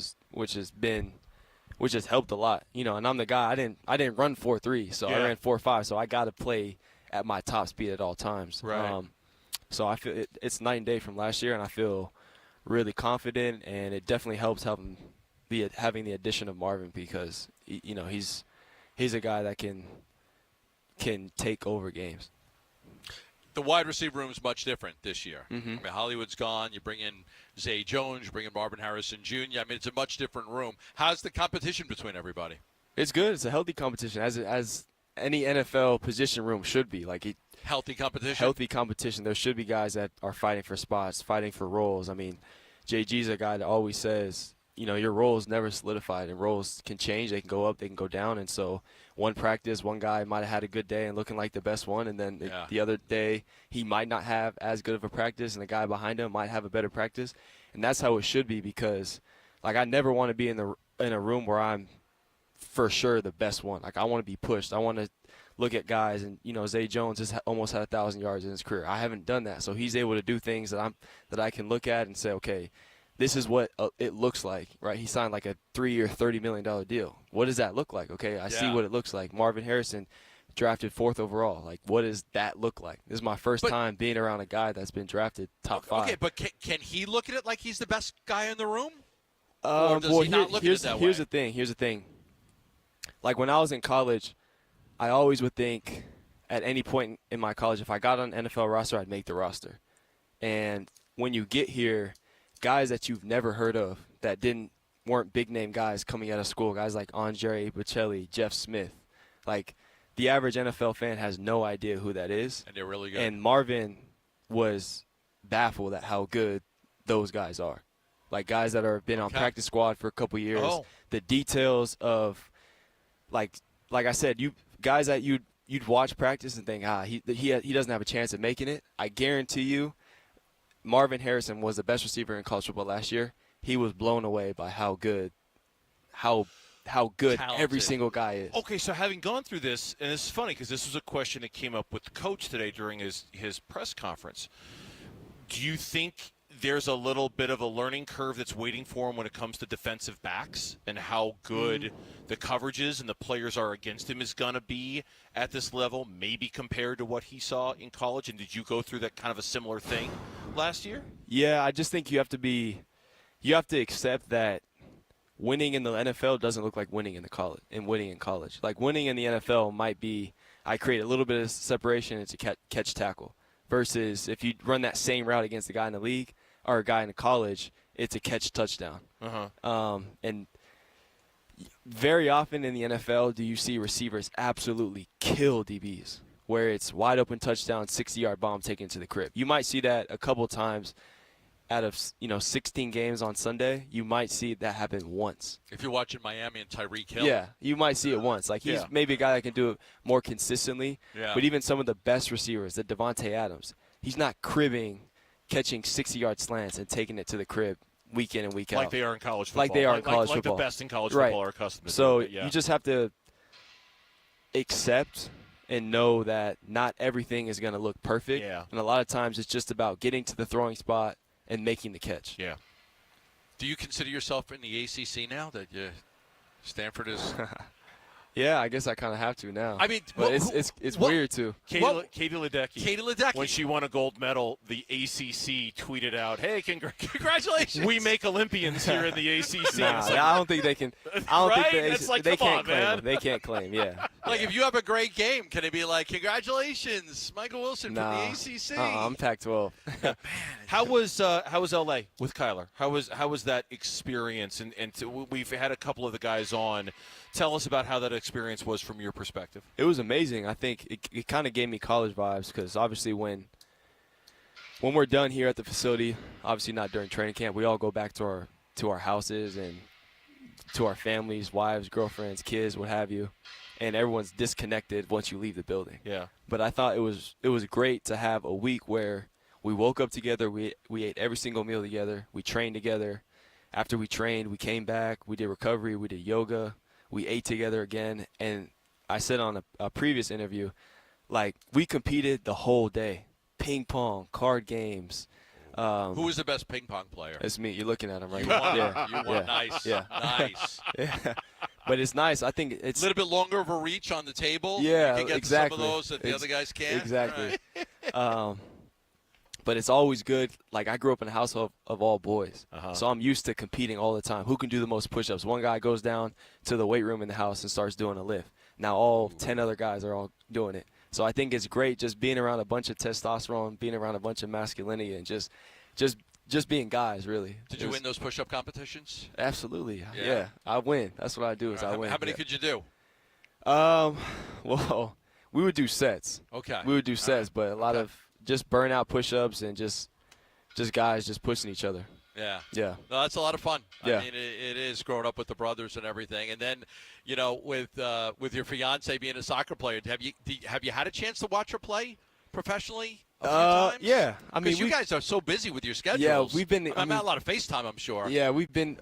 has helped a lot, and I'm the guy. I didn't run 4.3, so I ran 4.5, so I got to play at my top speed at all times. Right. So I feel it's night and day from last year, and I feel really confident, and it definitely helps having the addition of Marvin because he's a guy that can take over games. The wide receiver room is much different this year. Mm-hmm. I mean, Hollywood's gone. You bring in Zay Jones. You bring in Marvin Harrison Jr. I mean, it's a much different room. How's the competition between everybody? It's good. It's a healthy competition, as any NFL position room should be. Healthy competition? Healthy competition. There should be guys that are fighting for spots, fighting for roles. I mean, JG's a guy that always says, your role is never solidified, and roles can change. They can go up, they can go down. And so one practice, one guy might have had a good day and looking like the best one, and then the other day he might not have as good of a practice, and the guy behind him might have a better practice. And that's how it should be because, I never want to be in a room where I'm for sure the best one. I want to be pushed. I want to look at guys, and Zay Jones has almost had 1,000 yards in his career. I haven't done that, so he's able to do things that I can look at and say, okay, this is what it looks like, right? He signed like a 3-year, $30 million deal. What does that look like? Okay, I see what it looks like. Marvin Harrison drafted 4th overall. What does that look like? This is my first time being around a guy that's been drafted top 5. Okay, but can he look at it like he's the best guy in the room? Or does he not look at it that way? Here's the thing. When I was in college, I always would think at any point in my college, if I got on an NFL roster, I'd make the roster. And when you get here, guys that you've never heard of that weren't big-name guys coming out of school, guys like Andre Bocelli, Jeff Smith. The average NFL fan has no idea who that is. And they're really good. And Marvin was baffled at how good those guys are. Guys that have been on practice squad for a couple years. Oh. The details of, like I said, guys that you'd watch practice and think, he doesn't have a chance of making it. I guarantee you, Marvin Harrison was the best receiver in college football last year. He was blown away by how good Talented. every single guy is. Okay, so having gone through this, and this is funny because this was a question that came up with the coach today during his press conference. Do you think there's a little bit of a learning curve that's waiting for him when it comes to defensive backs and how good the coverages and the players are against him is going to be at this level, maybe compared to what he saw in college? And did you go through that kind of a similar thing last year? Yeah, I just think you have to accept that winning in the NFL doesn't look like winning in college. Winning in the NFL might be, I create a little bit of separation, it's a catch tackle. Versus if you run that same route against a guy in the league or a guy in college, it's a catch touchdown. And very often in the NFL do you see receivers absolutely kill DBs, where it's wide open touchdown, 60-yard bomb taken to the crib. You might see that a couple times out of 16 games on Sunday. You might see that happen once. If you're watching Miami and Tyreek Hill. Yeah, you might see it once. He's maybe a guy that can do it more consistently. Yeah. But even some of the best receivers, the Devontae Adams, he's not cribbing, catching 60-yard slants and taking it to the crib week in and week out. Like they are in college football. Like they are in college football. Like the best in college football are accustomed to So doing it, you just have to accept and know that not everything is going to look perfect. Yeah. And a lot of times it's just about getting to the throwing spot and making the catch. Yeah. Do you consider yourself in the ACC now that Stanford is? Yeah, I guess I kind of have to now. I mean, but it's weird too. Katie Ledecky. When she won a gold medal, the ACC tweeted out, "Hey, congratulations! We make Olympians here in the ACC." I don't think they can. I don't think they can't claim man. them. They can't claim. Yeah. If you have a great game, can it be like, "Congratulations, Michael Wilson from the ACC"? I'm Pac-12. How was LA with Kyler? How was that experience? And we've had a couple of the guys on. Tell us about how that experience was from your perspective. It was amazing. I think it kind of gave me college vibes because obviously when we're done here at the facility, obviously not during training camp, we all go back to our houses and to our families, wives, girlfriends, kids, what have you, and everyone's disconnected once you leave the building. Yeah. But I thought it was great to have a week where we woke up together, we ate every single meal together, we trained together. After we trained, we came back, we did recovery, we did yoga. We ate together again, and I said on a previous interview, we competed the whole day. Ping pong, card games. Who was the best ping pong player? It's me. You're looking at him right you now. Won. Yeah. You won. Nice. Yeah. Nice. Yeah. But it's nice. I think it's a little bit longer of a reach on the table. Yeah, you can get exactly. some of those that the other guys can't. Exactly. Right. But it's always good. Like, I grew up in a household of all boys. So I'm used to competing all the time. Who can do the most push-ups? One guy goes down to the weight room in the house and starts doing a lift. Now all 10 other guys are all doing it. So I think it's great just being around a bunch of testosterone, being around a bunch of masculinity, and just being guys, really. Did you win those push-up competitions? Absolutely. Yeah. I win. That's what I do is I win. How many could you do? Well, we would do sets. Okay. We would do sets, but a lot of just burnout push-ups and just guys just pushing each other. Yeah. Yeah. No, that's a lot of fun. Yeah. I mean, it is growing up with the brothers and everything. And then, you know, with your fiance being a soccer player, have you had a chance to watch her play professionally a few times? Yeah. I mean, you guys are so busy with your schedules. Yeah, we've been. I mean, a lot of FaceTime, I'm sure. Yeah,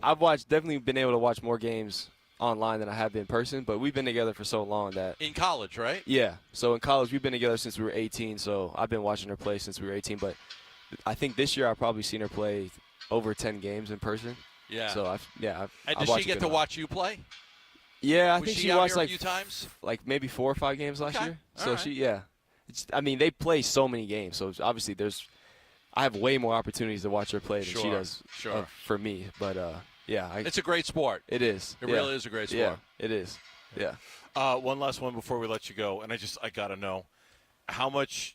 I've definitely been able to watch more games online than I have in person, but we've been together for so long that. In college, right? Yeah. So in college, we've been together since we were 18. So I've been watching her play since we were 18. But I think this year I've probably seen her play over 10 games in person. Yeah. So And does she get to watch you play? Yeah, I Was think she she out watched here a like few times? like maybe 4 or 5 games last year. So All right. I mean, they play so many games, so obviously I have way more opportunities to watch her play than she does for me. But it's a great sport. It is. It really is a great sport. Yeah, it is. Yeah. One last one before we let you go, and I got to know, how much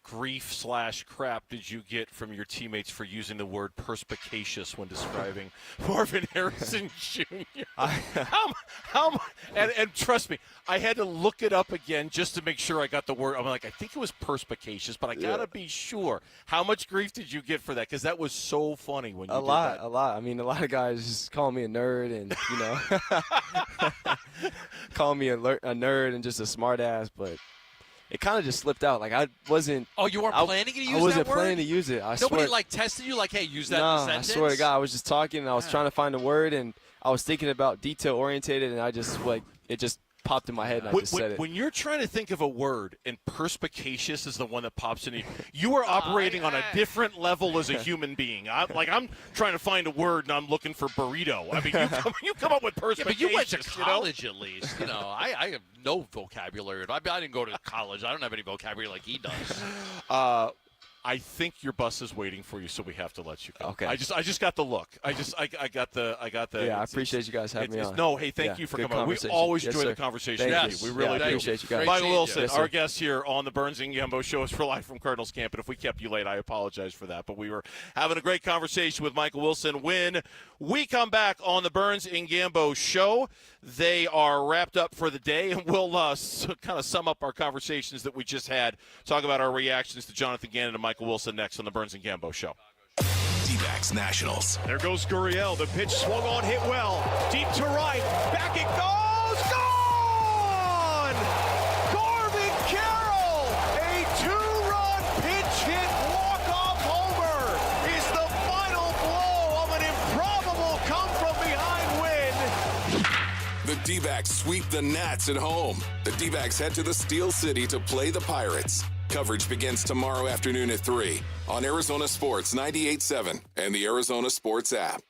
grief/crap did you get from your teammates for using the word perspicacious when describing Marvin Harrison Jr.? And trust me, I had to look it up again just to make sure I got the word. I'm like, I think it was perspicacious, but I got to be sure. How much grief did you get for that? Because that was so funny when you did that. A lot. I mean, a lot of guys just call me a nerd and, call me a nerd and just a smart ass, but it kind of just slipped out. Like, I wasn't. Oh, you weren't planning to use that word? I wasn't planning to use it. Nobody tested you like, hey, use that in the sentence? I swear to God, I was just talking and I was trying to find a word and I was thinking about detail orientated and I just it just popped in my head and I just said it. When you're trying to think of a word and perspicacious is the one that pops in, you are operating on a different level as a human being. I'm trying to find a word and I'm looking for burrito. I mean, you come up with perspicacious. Yeah, but you went to college at least. I have no vocabulary. I didn't go to college. I don't have any vocabulary like he does. I think your bus is waiting for you, so we have to let you go. Okay. I just got the look. I got the. Yeah, I appreciate you guys having me on. No, hey, thank you for coming on. We always enjoy the conversation. Thank you. We really appreciate you guys. Michael Wilson, our guest here on the Burns and Gambo Show, is for live from Cardinals camp. And if we kept you late, I apologize for that. But we were having a great conversation with Michael Wilson. When we come back on the Burns and Gambo Show, they are wrapped up for the day, and we'll kind of sum up our conversations that we just had. Talk about our reactions to Jonathan Ganon and Michael Wilson next on the Burns and Gambo Show. D-backs Nationals. There goes Gurriel. The pitch swung on, hit well. Deep to right. Back it goes. Gone! Corbin Carroll! A 2-run pinch hit walk-off homer is the final blow of an improbable come-from-behind win. The D-backs sweep the Nats at home. The D-backs head to the Steel City to play the Pirates. Coverage begins tomorrow afternoon at 3 on Arizona Sports 98.7 and the Arizona Sports app.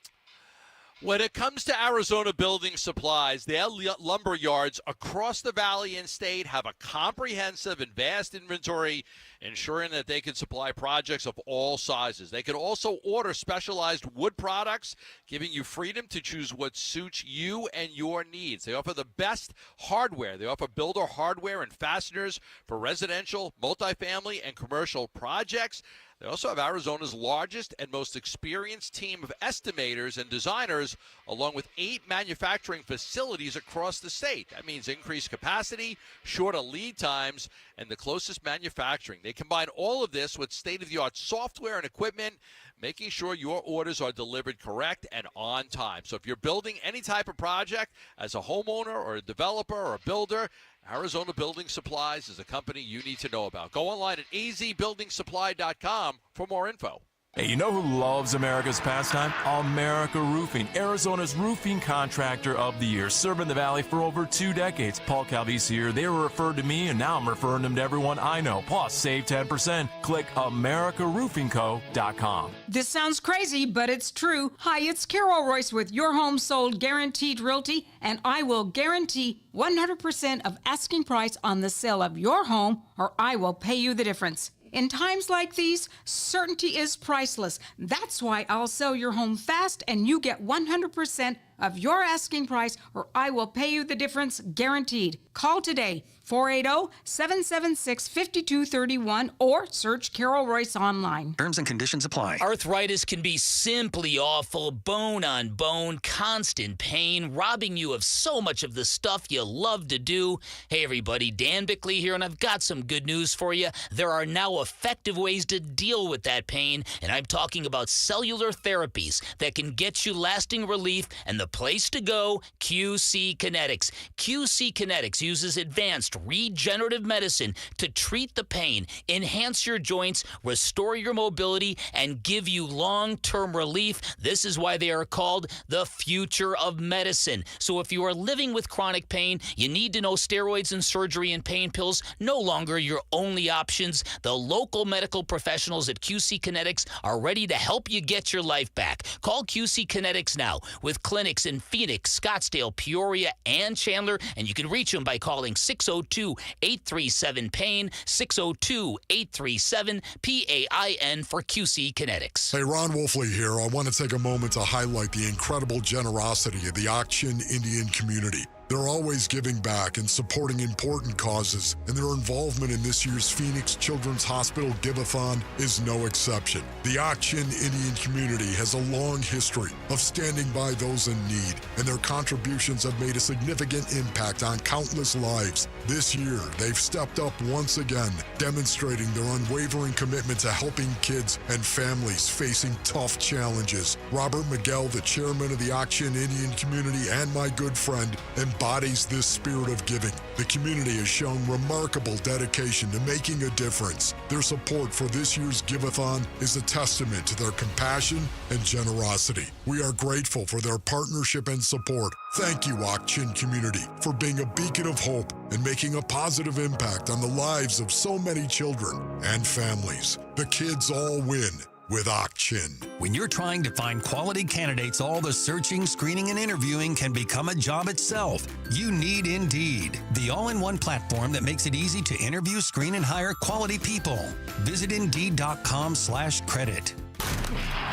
When it comes to Arizona Building Supplies, their lumber yards across the valley and state have a comprehensive and vast inventory, ensuring that they can supply projects of all sizes. They can also order specialized wood products, giving you freedom to choose what suits you and your needs. They offer the best hardware. They offer builder hardware and fasteners for residential, multifamily, and commercial projects. They also have Arizona's largest and most experienced team of estimators and designers, along with 8 manufacturing facilities across the state. That means increased capacity, shorter lead times, and the closest manufacturing. They combine all of this with state-of-the-art software and equipment, making sure your orders are delivered correct and on time. So if you're building any type of project as a homeowner or a developer or a builder, Arizona Building Supplies is a company you need to know about. Go online at azbuildingsupply.com for more info. Hey, you know who loves America's pastime? America Roofing, Arizona's roofing contractor of the year, serving the Valley for over 2 decades. Paul Calvisi here. They were referred to me, and now I'm referring them to everyone I know. Plus, save 10%. Click AmericaRoofingCo.com. This sounds crazy, but it's true. Hi, it's Carol Royce with Your Home Sold Guaranteed Realty, and I will guarantee 100% of asking price on the sale of your home, or I will pay you the difference. In times like these, certainty is priceless. That's why I'll sell your home fast and you get 100% of your asking price, or I will pay you the difference guaranteed. Call today, 480-776-5231, or search Carol Royce online. Terms and conditions apply. Arthritis can be simply awful, bone on bone, constant pain, robbing you of so much of the stuff you love to do. Hey everybody, Dan Bickley here, and I've got some good news for you. There are now effective ways to deal with that pain, and I'm talking about cellular therapies that can get you lasting relief, and the place to go, QC Kinetics. QC Kinetics uses advanced regenerative medicine to treat the pain, enhance your joints, restore your mobility, and give you long-term relief. This is why they are called the future of medicine. So if you are living with chronic pain, you need to know steroids and surgery and pain pills no longer your only options. The local medical professionals at QC Kinetics are ready to help you get your life back. Call QC Kinetics now with clinics in Phoenix, Scottsdale, Peoria, and Chandler, and you can reach them by calling 602-837-PAIN, 602-837-PAIN for QC Kinetics. Hey, Ron Wolfley here. I want to take a moment to highlight the incredible generosity of the Ak-Chin Indian community. They're always giving back and supporting important causes, and their involvement in this year's Phoenix Children's Hospital Give-A-Thon is no exception. The Ak-Chin Indian community has a long history of standing by those in need, and their contributions have made a significant impact on countless lives. This year, they've stepped up once again, demonstrating their unwavering commitment to helping kids and families facing tough challenges. Robert Miguel, the chairman of the Ak-Chin Indian community and my good friend, embodies this spirit of giving. The community has shown remarkable dedication to making a difference. Their support for this year's Give-A-Thon is a testament to their compassion and generosity. We are grateful for their partnership and support. Thank you, Ak-Chin community, for being a beacon of hope and making a positive impact on the lives of so many children and families. The kids all win with Ak-Chin. When you're trying to find quality candidates, all the searching, screening, and interviewing can become a job itself. You need Indeed, the all-in-one platform that makes it easy to interview, screen, and hire quality people. Visit Indeed.com/credit.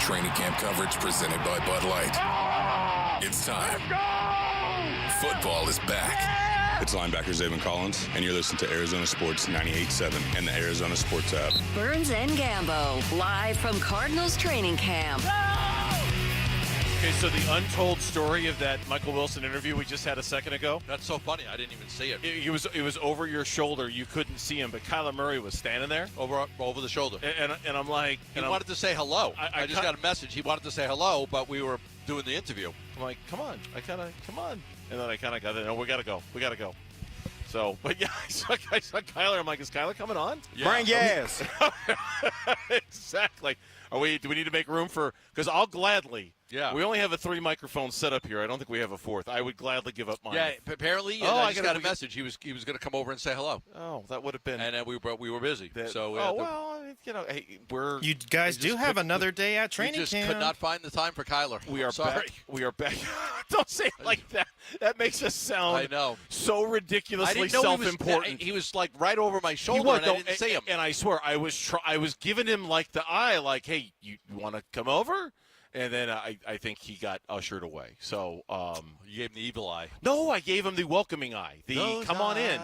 Training camp coverage presented by Bud Light. It's time. Football is back. It's linebacker Zayvon Collins, and you're listening to Arizona Sports 98.7 and the Arizona Sports app. Burns and Gambo, live from Cardinals training camp. Okay, so the untold story of that Michael Wilson interview we just had a second ago. That's so funny. I didn't even see it. It was over your shoulder. You couldn't see him, but Kyler Murray was standing there over the shoulder. And I'm like, he wanted to say hello. I just got a message. He wanted to say hello, but we were doing the interview. I'm like, come on. And then I kind of got it. No, we got to go. So, but yeah, I saw Kyler. I'm like, is Kyler coming on? Yeah. Bring gas. Exactly. Do we need to make room for? Because I'll gladly. Yeah. We only have a 3 microphone set up here. I don't think we have a 4th. I would gladly give up mine. Yeah. Apparently, I just got a message. He was going to come over and say hello. Oh, that would have been. And then we were busy. So. Hey, You guys do have another day at training camp. We just could not find the time for Kyler. We are back. We are back. Don't say it like that. That makes us sound. I know. So ridiculously self-important. He was like right over my shoulder, and I didn't see him. And I swear, I was giving him like the eye, like, "Hey, you want to come over?" And then I think he got ushered away. So you gave him the evil eye. No, I gave him the welcoming eye. Those come on in.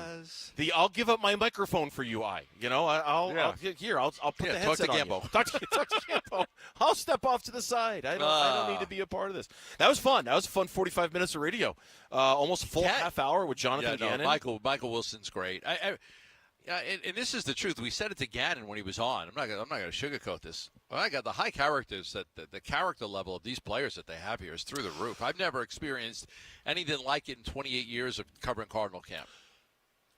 I'll give up my microphone for you eye. You know, I'll put the headset on you. Talk to Gambo. I'll step off to the side. I don't need to be a part of this. That was fun. That was a fun 45 minutes of radio. Almost a full half hour with Jonathan Ganon. Michael Wilson's great. And this is the truth. We said it to Ganon when he was on. I'm not going to sugarcoat this. Well, I got the high characters the character level of these players that they have here is through the roof. I've never experienced anything like it in 28 years of covering Cardinal camp.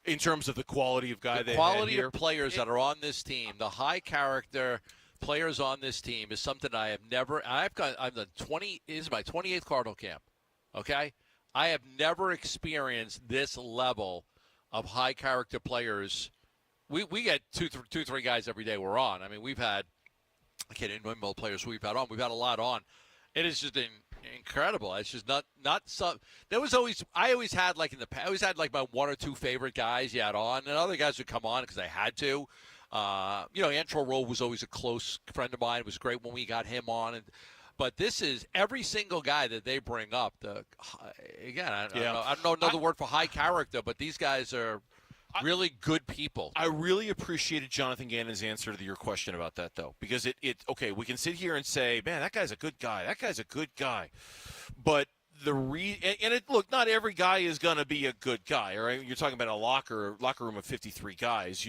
In terms of the quality of guy, the quality of players that are on this team, the high character players on this team is something I have never. I'm the 20. This is my 28th Cardinal camp. Okay, I have never experienced this level of high character players. We get two, 3 guys every day we're on. I mean, we've had, I can't even remember the players we've had on. We've had a lot on. It is just incredible. It's just not some. There was always, I always had like in the past, I always had like my 1 or 2 favorite guys you had on, and other guys would come on because they had to. Antro Rowe was always a close friend of mine. It was great when we got him on. But this is every single guy that they bring up. I don't know the word for high character, but these guys are really good people. I really appreciated Jonathan Gannon's answer to your question about that, though, because we can sit here and say, man, that guy's a good guy. That guy's a good guy. But look, not every guy is going to be a good guy. Right? You're talking about a locker room of 53 guys.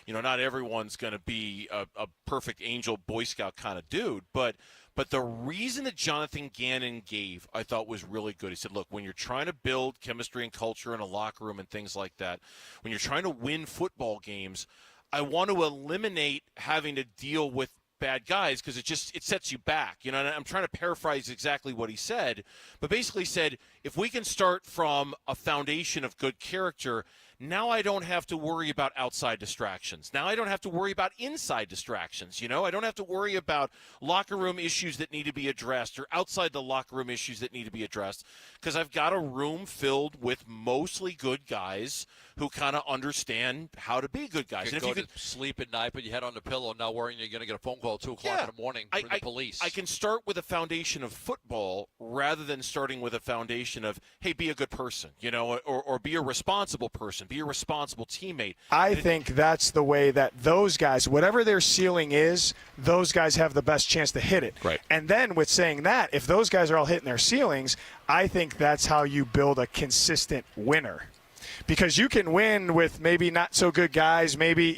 Not everyone's going to be a perfect angel Boy Scout kind of dude. But the reason that Jonathan Gannon gave, I thought, was really good. He said, look, when you're trying to build chemistry and culture in a locker room and things like that, when you're trying to win football games, I want to eliminate having to deal with bad guys because it sets you back. And I'm trying to paraphrase exactly what he said, but basically said, if we can start from a foundation of good character, now I don't have to worry about outside distractions. Now I don't have to worry about inside distractions. I don't have to worry about locker room issues that need to be addressed or outside the locker room issues that need to be addressed because I've got a room filled with mostly good guys who kind of understand how to be good guys. You can go to sleep at night, but you head on the pillow not worrying you're going to get a phone call at 2 o'clock in the morning from the police. I can start with a foundation of football rather than starting with a foundation of, hey, be a good person, or be a responsible person, be a responsible teammate. I think that's the way that those guys, whatever their ceiling is, those guys have the best chance to hit it. Right. And then with saying that, if those guys are all hitting their ceilings, I think that's how you build a consistent winner. Because you can win with maybe not so good guys, maybe,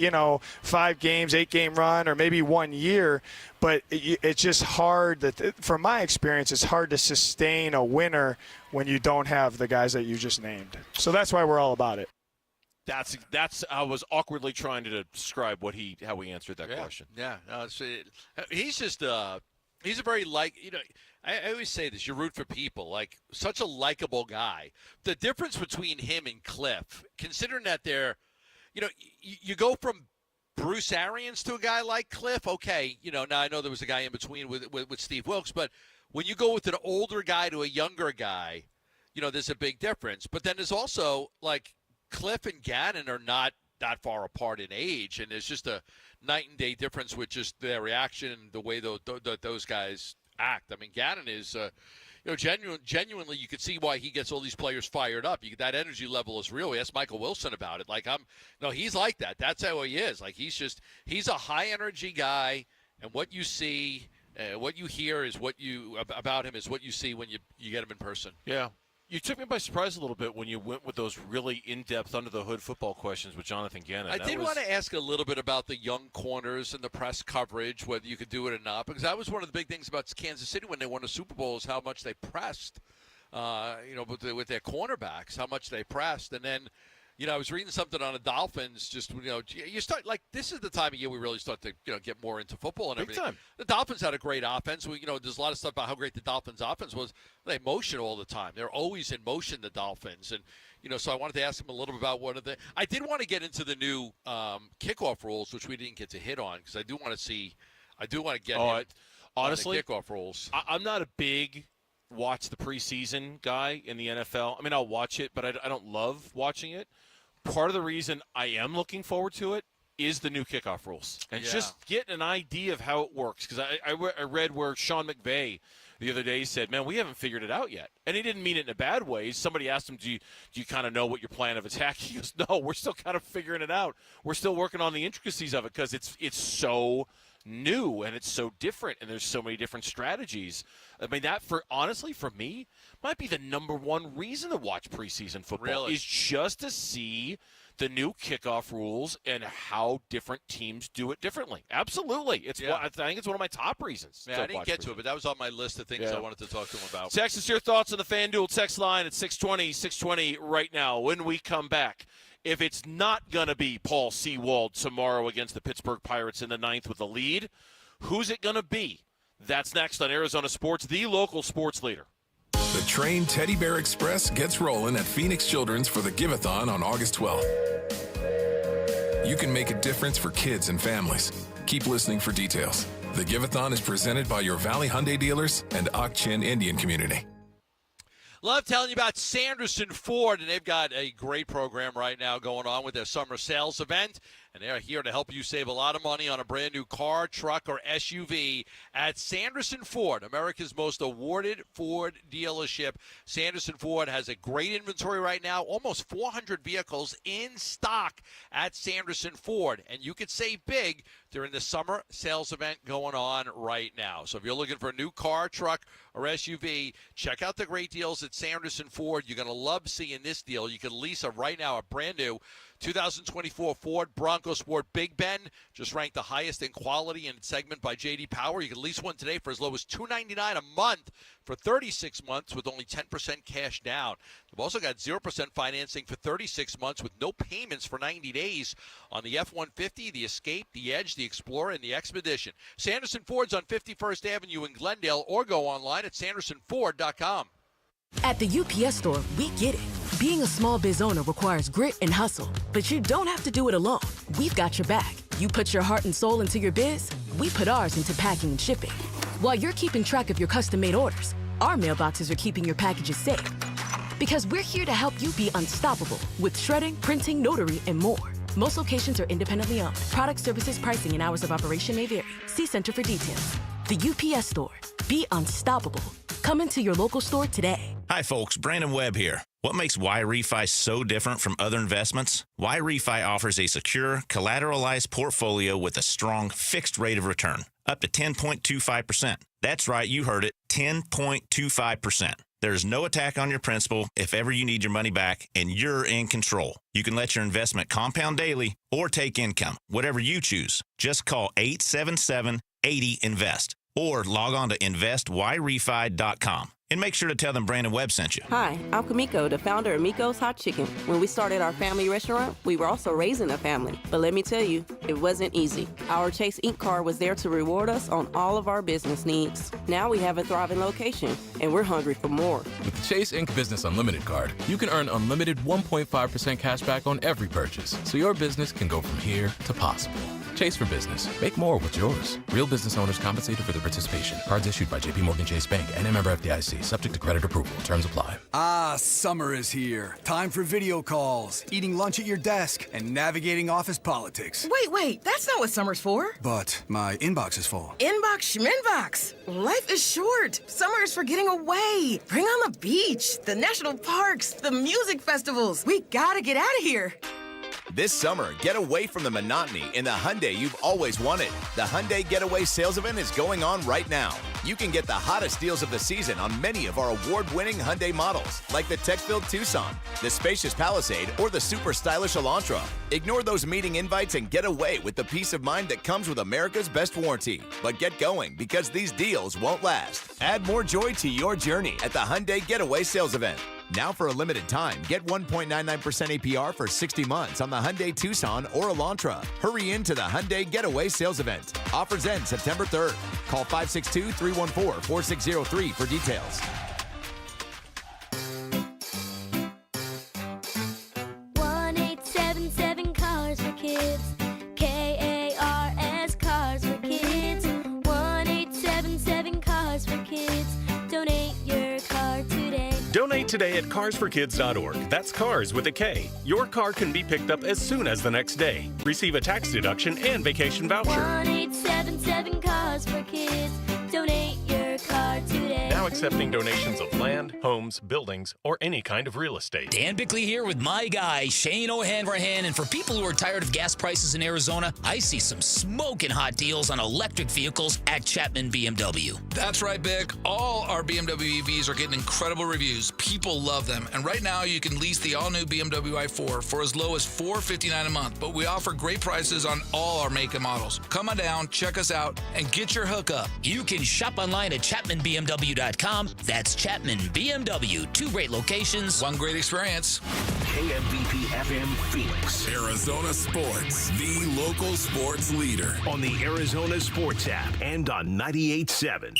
5 games, 8-game run, or maybe 1 year. But it's just hard from my experience, it's hard to sustain a winner when you don't have the guys that you just named. So that's why we're all about it. That's I was awkwardly trying to describe how he answered that question. Yeah. He's just he's a very I always say this, you root for people, like such a likable guy. The difference between him and Cliff, considering that they're, you go from Bruce Arians to a guy like Cliff, okay, now I know there was a guy in between with Steve Wilkes, but when you go with an older guy to a younger guy, there's a big difference. But then there's also, like, Cliff and Gannon are not that far apart in age, and there's just a night and day difference with just their reaction and the way those guys act. I mean, Ganon is, genuinely, you could see why he gets all these players fired up. That energy level is real. Ask Michael Wilson about it. He's like that. That's how he is. Like, he's a high energy guy, and what you see, what you hear is about him is what you see when you get him in person. Yeah. You took me by surprise a little bit when you went with those really in-depth, under-the-hood football questions with Jonathan Gannon. I did want to ask a little bit about the young corners and the press coverage, whether you could do it or not, because that was one of the big things about Kansas City when they won the Super Bowl is how much they pressed, with their cornerbacks, how much they pressed. And then, I was reading something on the Dolphins. Just you start this is the time of year we really start to get more into football and everything. Big time. The Dolphins had a great offense. There's a lot of stuff about how great the Dolphins' offense was. They motion all the time. They're always in motion. The Dolphins, and so I wanted to ask him a little bit about one of the. I did want to get into the new kickoff rules, which we didn't get to hit on because I do want to get honestly the kickoff rules. I'm not a big watch the preseason guy in the NFL. I mean, I'll watch it, but I don't love watching it. Part of the reason I am looking forward to it is the new kickoff rules and just get an idea of how it works. Because I read where Sean McVay the other day said, man, we haven't figured it out yet. And he didn't mean it in a bad way. Somebody asked him, do you kind of know what your plan of attack? He goes, no, we're still kind of figuring it out. We're still working on the intricacies of it because it's so new and it's so different and there's so many different strategies. I mean, that for me might be the number one reason to watch preseason football is just to see the new kickoff rules and how different teams do it differently. Absolutely. I think it's one of my top reasons. Yeah, I didn't get to it, but that was on my list of things I wanted to talk to him about. Text us your thoughts on the FanDuel text line at 620 right now. When we come back, if it's not going to be Paul Sewald tomorrow against the Pittsburgh Pirates in the 9th with a lead, who's it going to be? That's next on Arizona Sports, the local sports leader. The Train Teddy Bear Express gets rolling at Phoenix Children's for the Give-a-thon on August 12th. You can make a difference for kids and families. Keep listening for details. The Give-a-thon is presented by your Valley Hyundai dealers and Ak-Chin Indian community. Love telling you about Sanderson Ford, and they've got a great program right now going on with their summer sales event. And they're here to help you save a lot of money on a brand new car, truck, or SUV at Sanderson Ford, America's most awarded Ford dealership. Sanderson Ford has a great inventory right now, almost 400 vehicles in stock at Sanderson Ford. And you could save big during the summer sales event going on right now. So if you're looking for a new car, truck, or SUV, check out the great deals at Sanderson Ford. You're going to love seeing this deal. You can lease right now a brand new 2024 Ford Bronco Sport Big Ben, just ranked the highest in quality and segment by J.D. Power. You can lease one today for as low as $299 a month for 36 months with only 10% cash down. They've also got 0% financing for 36 months with no payments for 90 days on the F-150, the Escape, the Edge, the Explorer, and the Expedition. Sanderson Ford's on 51st Avenue in Glendale, or go online at sandersonford.com. At the UPS Store, we get it. Being a small biz owner requires grit and hustle, but you don't have to do it alone. We've got your back. You put your heart and soul into your biz, we put ours into packing and shipping. While you're keeping track of your custom-made orders, our mailboxes are keeping your packages safe. Because we're here to help you be unstoppable with shredding, printing, notary, and more. Most locations are independently owned. Product, services, pricing, and hours of operation may vary. See Center for details. The UPS Store. Be unstoppable. Come into your local store today. Hi, folks. Brandon Webb here. What makes YRefi so different from other investments? YRefi offers a secure, collateralized portfolio with a strong fixed rate of return, up to 10.25%. That's right, you heard it, 10.25%. There's no attack on your principal if ever you need your money back, and you're in control. You can let your investment compound daily or take income, whatever you choose. Just call 877-80-INVEST or log on to investYRefi.com. And make sure to tell them Brandon Webb sent you. Hi, I'm Kamiko, the founder of Miko's Hot Chicken. When we started our family restaurant, we were also raising a family. But let me tell you, it wasn't easy. Our Chase Ink card was there to reward us on all of our business needs. Now we have a thriving location, and we're hungry for more. With the Chase Ink Business Unlimited card, you can earn unlimited 1.5% cash back on every purchase, so your business can go from here to possible. Chase for Business. Make more with yours. Real business owners compensated for their participation. Cards issued by JPMorgan Chase Bank and a member FDIC. Subject to credit approval. Terms apply. Ah, summer is here. Time for video calls, eating lunch at your desk, and navigating office politics. Wait, that's not what summer's for. But my inbox is full. Inbox schminbox. Life is short. Summer is for getting away. Bring on the beach, the national parks, the music festivals. We gotta get out of here. This summer, get away from the monotony in the Hyundai you've always wanted. The Hyundai Getaway Sales Event is going on right now. You can get the hottest deals of the season on many of our award-winning Hyundai models, like the tech-filled Tucson, the spacious Palisade, or the super stylish Elantra. Ignore those meeting invites and get away with the peace of mind that comes with America's best warranty. But get going, because these deals won't last. Add more joy to your journey at the Hyundai Getaway Sales Event. Now for a limited time, get 1.99% APR for 60 months on the Hyundai Tucson or Elantra. Hurry into the Hyundai Getaway Sales Event. Offers end September 3rd. Call 562-314-4603 for details. Cars for Kids. KARS Cars for Kids. 1877 Cars for Kids. Donate your car today. Donate today at carsforkids.org. That's cars with a K. Your car can be picked up as soon as the next day. Receive a tax deduction and vacation voucher. 1877 Cars for Kids. Donate your car today. Now accepting donations of land, homes, buildings, or any kind of real estate. Dan Bickley here with my guy, Shane O'Hanrahan. And for people who are tired of gas prices in Arizona, I see some smoking hot deals on electric vehicles at Chapman BMW. That's right, Bick. All our BMW EVs are getting incredible reviews. People love them. And right now, you can lease the all-new BMW i4 for as low as $459 a month. But we offer great prices on all our make and models. Come on down, check us out, and get your hookup. You can shop online at ChapmanBMW.com. That's Chapman BMW. 2 great locations. 1 great experience. KMVP FM Phoenix. Arizona Sports, the local sports leader. On the Arizona Sports app and on 98.7.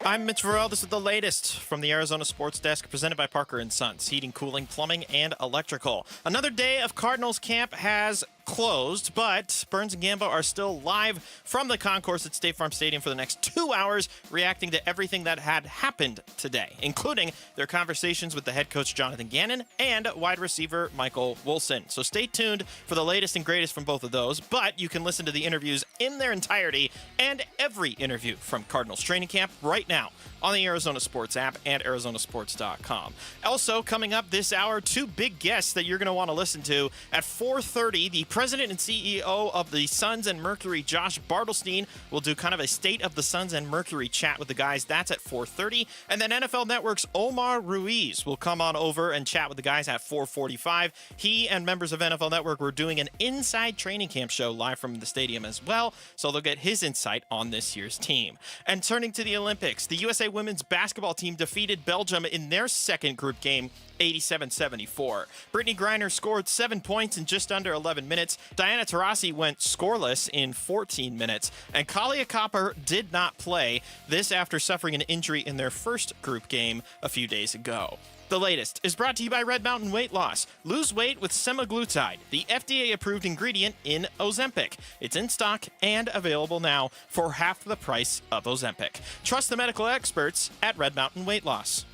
I'm Mitch Varell. This is the latest from the Arizona Sports Desk, presented by Parker & Sons, heating, cooling, plumbing, and electrical. Another day of Cardinals camp has closed, but Burns and Gambo are still live from the concourse at State Farm Stadium for the next 2 hours, reacting to everything that had happened today, including their conversations with the head coach Jonathan Ganon and wide receiver Michael Wilson. So stay tuned for the latest and greatest from both of those, but you can listen to the interviews in their entirety and every interview from Cardinals training camp right now on the Arizona Sports app and ArizonaSports.com. Also, coming up this hour, 2 big guests that you're going to want to listen to. At 4:30, the president and CEO of the Suns and Mercury, Josh Bartelstein, will do kind of a state of the Suns and Mercury chat with the guys. That's at 4:30. And then NFL Network's Omar Ruiz will come on over and chat with the guys at 4:45. He and members of NFL Network were doing an inside training camp show live from the stadium as well, so they'll get his insight on this year's team. And turning to the Olympics, the USA women's basketball team defeated Belgium in their second group game 87-74. Brittany Griner scored 7 points in just under 11 minutes. Diana Taurasi went scoreless in 14 minutes. And Kalia Copper did not play, this after suffering an injury in their first group game a few days ago. The latest is brought to you by Red Mountain Weight Loss. Lose weight with semaglutide, the FDA-approved ingredient in Ozempic. It's in stock and available now for half the price of Ozempic. Trust the medical experts at Red Mountain Weight Loss.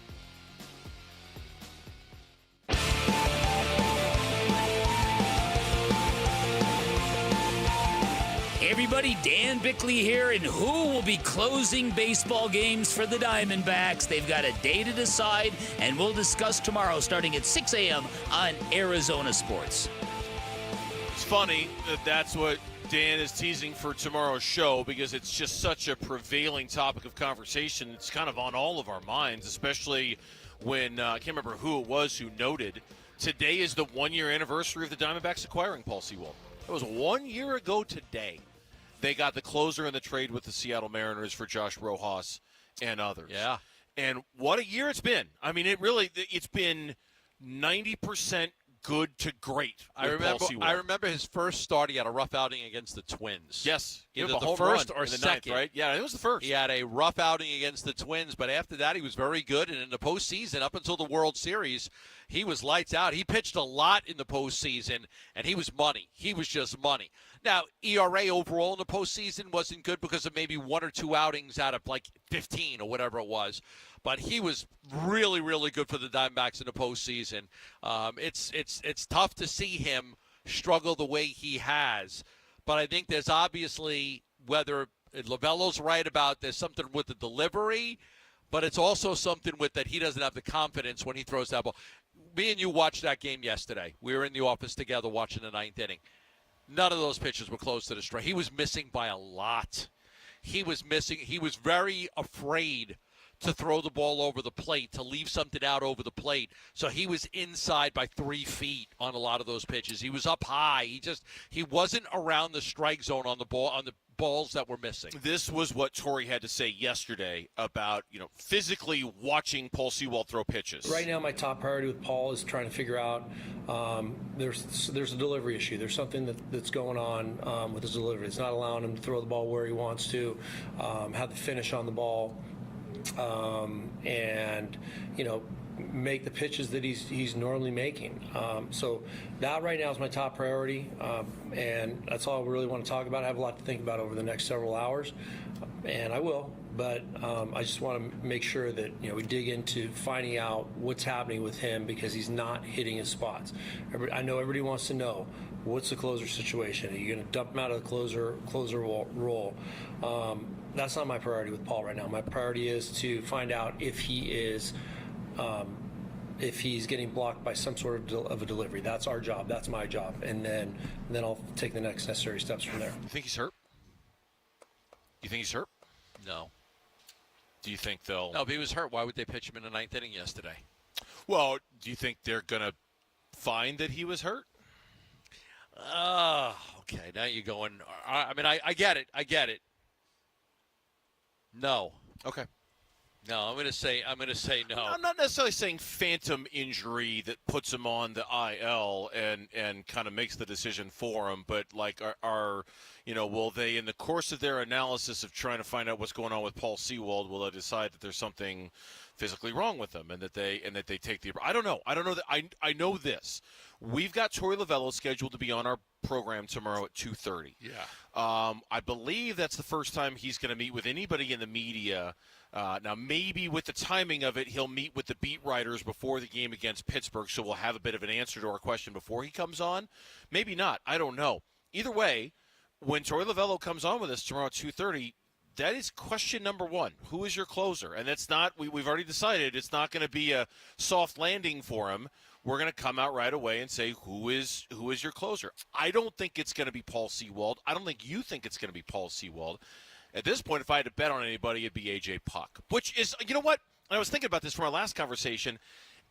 Hey everybody, Dan Bickley here, and who will be closing baseball games for the Diamondbacks? They've got a day to decide, and we'll discuss tomorrow starting at 6 a.m. on Arizona Sports. It's funny that that's what Dan is teasing for tomorrow's show, because it's just such a prevailing topic of conversation. It's kind of on all of our minds, especially when, I can't remember who it was who noted, today is the 1-year anniversary of the Diamondbacks acquiring Paul Sewald. It was 1 year ago today. They got the closer in the trade with the Seattle Mariners for Josh Rojas and others. Yeah. And what a year it's been. I mean, it's been 90% good to great. I remember his first start. He had a rough outing against the Twins. Yes. Either the first or in the second. ninth, right? Yeah, it was the first. He had a rough outing against the Twins, but after that he was very good. And in the postseason, up until the World Series, he was lights out. He pitched a lot in the postseason, and he was money. He was just money. Now, ERA overall in the postseason wasn't good because of maybe 1 or 2 outings out of like 15 or whatever it was. But he was really, really good for the Diamondbacks in the postseason. It's tough to see him struggle the way he has. But I think there's obviously, whether Lovello's right about there's something with the delivery, but it's also something with that he doesn't have the confidence when he throws that ball. Me and you watched that game yesterday. We were in the office together watching the 9th inning. None of those pitches were close to the strike. He was missing by a lot. He was missing. He was very afraid to throw the ball over the plate, to leave something out over the plate. So he was inside by 3 feet on a lot of those pitches. He was up high. He wasn't around the strike zone on the balls that were missing. This was what Torrey had to say yesterday about, physically watching Paul Sewald throw pitches. Right now, my top priority with Paul is trying to figure out there's a delivery issue. There's something that's going on with his delivery. It's not allowing him to throw the ball where he wants to, have the finish on the ball, and make the pitches that he's normally making. So that right now is my top priority, and that's all I really want to talk about. I have a lot to think about over the next several hours, and I will. But I just want to make sure that we dig into finding out what's happening with him, because he's not hitting his spots. I know everybody wants to know what's the closer situation. Are you going to dump him out of the closer role? That's not my priority with Paul right now. My priority is to find out if he's getting blocked by some sort of a delivery. That's our job. That's my job. And then I'll take the next necessary steps from there. You think he's hurt? No. Do you think they'll... No, if he was hurt, why would they pitch him in the 9th inning yesterday? Well, do you think they're going to find that he was hurt? Okay. Now you're going... I mean, I get it. No. Okay. No, I'm going to say no. I'm not necessarily saying phantom injury that puts him on the IL and kind of makes the decision for him, but like will they, in the course of their analysis of trying to find out what's going on with Paul Sewald, will they decide that there's something physically wrong with him and that they take the... I don't know that I know this. We've got Torey Lovello scheduled to be on our program tomorrow at 2:30. Yeah. I believe that's the first time he's going to meet with anybody in the media. Now, maybe with the timing of it, he'll meet with the beat writers before the game against Pittsburgh, so we'll have a bit of an answer to our question before he comes on. Maybe not. I don't know. Either way, when Torey Lovello comes on with us tomorrow at 2:30, that is question number one. Who is your closer? And that's not, we've already decided it's not going to be a soft landing for him. We're going to come out right away and say, who is your closer? I don't think it's going to be Paul Sewald. I don't think you think it's going to be Paul Sewald. At this point, if I had to bet on anybody, it'd be A.J. Puck, which is, you know what? I was thinking about this from our last conversation.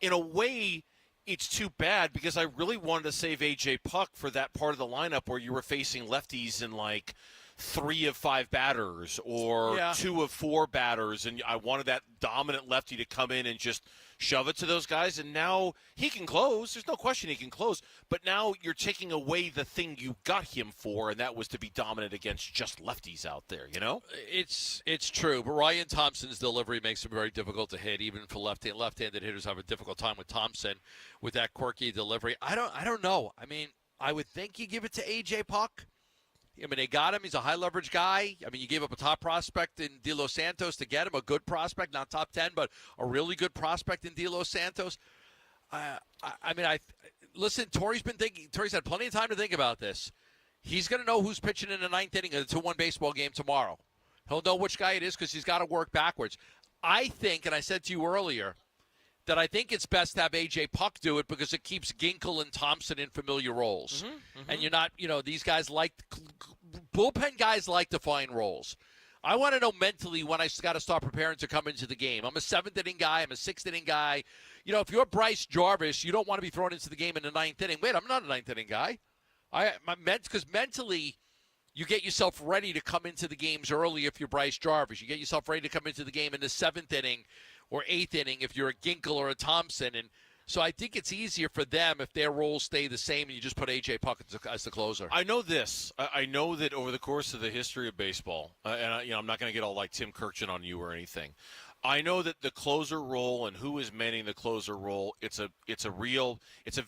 In a way, it's too bad because I really wanted to save A.J. Puck for that part of the lineup where you were facing lefties in like 3 of 5 batters or 2 of 4 batters, and I wanted that dominant lefty to come in and just shove it to those guys, and now he can close. There's no question he can close, but now you're taking away the thing you got him for, and that was to be dominant against just lefties out there, you know? It's true, but Ryan Thompson's delivery makes him very difficult to hit, even for left-handed hitters have a difficult time with Thompson with that quirky delivery. I don't know. I mean, I would think you give it to A.J. Puck. I mean, they got him. He's a high-leverage guy. I mean, you gave up a top prospect in De Los Santos to get him, a good prospect, not top 10, but a really good prospect in De Los Santos. Listen, Torey's had plenty of time to think about this. He's going to know who's pitching in the 9th inning of the 2-1 baseball game tomorrow. He'll know which guy it is because he's got to work backwards. I think, and I said to you earlier, that I think it's best to have A.J. Puck do it because it keeps Ginkel and Thompson in familiar roles. And you're not, these guys bullpen guys like to find roles. I want to know mentally when I got to start preparing to come into the game. I'm a 7th inning guy. I'm a 6th inning guy. If you're Bryce Jarvis, you don't want to be thrown into the game in the 9th inning. Wait, I'm not a 9th inning guy. Because mentally, you get yourself ready to come into the games early if you're Bryce Jarvis. You get yourself ready to come into the game in the 7th inning or 8th inning if you're a Ginkel or a Thompson. And so I think it's easier for them if their roles stay the same and you just put A.J. Puck as the closer. I know this. I know that over the course of the history of baseball, I'm not going to get all like Tim Kirchin on you or anything. I know that the closer role and who is manning the closer role, it's a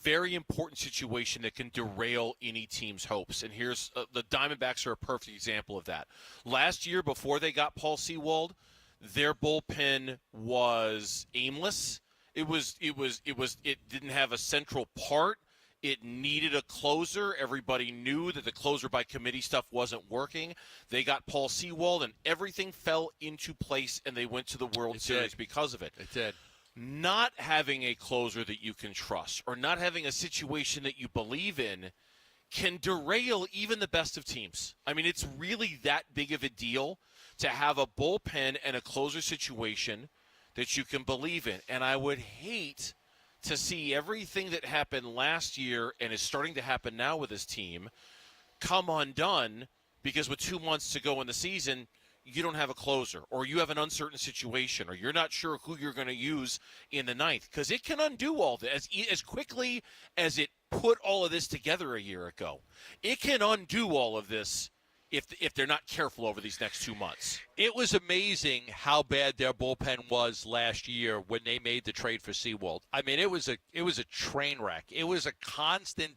very important situation that can derail any team's hopes. And here's the Diamondbacks are a perfect example of that. Last year, before they got Paul Sewald, their bullpen was aimless. It didn't have a central part. It needed a closer. Everybody knew that the closer by committee stuff wasn't working. They got Paul Sewald, and everything fell into place, and they went to the World Series because of it. It did. Not having a closer that you can trust or not having a situation that you believe in can derail even the best of teams. I mean, it's really that big of a deal to have a bullpen and a closer situation that you can believe in. And I would hate to see everything that happened last year and is starting to happen now with this team come undone because with 2 months to go in the season, you don't have a closer or you have an uncertain situation or you're not sure who you're going to use in the 9th because it can undo all this as quickly as it put all of this together a year ago. It can undo all of this if they're not careful over these next 2 months. It was amazing how bad their bullpen was last year when they made the trade for Sewald. I mean, it was a train wreck. It was a constant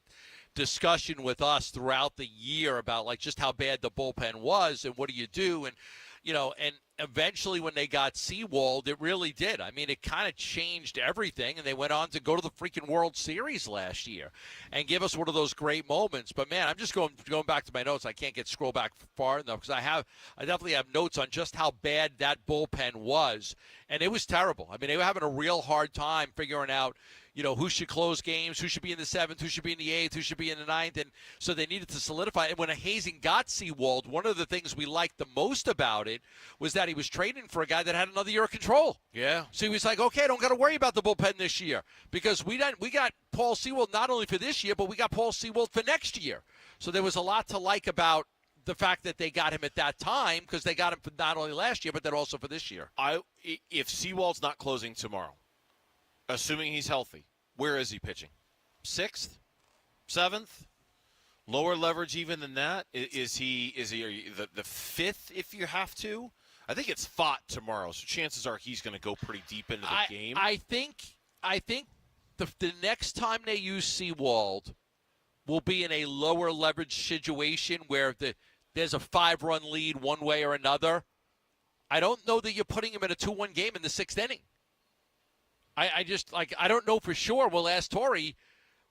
discussion with us throughout the year about like just how bad the bullpen was and what do you do and eventually when they got Sewald, it really did. I mean, it kind of changed everything, and they went on to go to the freaking World Series last year and give us one of those great moments. But, man, I'm just going back to my notes. I can't scroll back far enough because I definitely have notes on just how bad that bullpen was, and it was terrible. I mean, they were having a real hard time figuring out, who should close games, who should be in the 7th, who should be in the 8th, who should be in the 9th. And so they needed to solidify. And when Hazen got Sewald, one of the things we liked the most about it was that he was trading for a guy that had another year of control. Yeah. So he was like, okay, I don't got to worry about the bullpen this year because we got Paul Sewald not only for this year, but we got Paul Sewald for next year. So there was a lot to like about the fact that they got him at that time because they got him for not only last year, but then also for this year. If Sewald's not closing tomorrow, assuming he's healthy, where is he pitching? 6th? 7th? Lower leverage even than that? Is he the 5th if you have to? I think it's Fott tomorrow, so chances are he's going to go pretty deep into the game. I think the next time they use Sewald will be in a lower leverage situation where there's a 5-run lead one way or another, I don't know that you're putting him in a 2-1 game in the 6th inning. I don't know for sure. We'll ask Torrey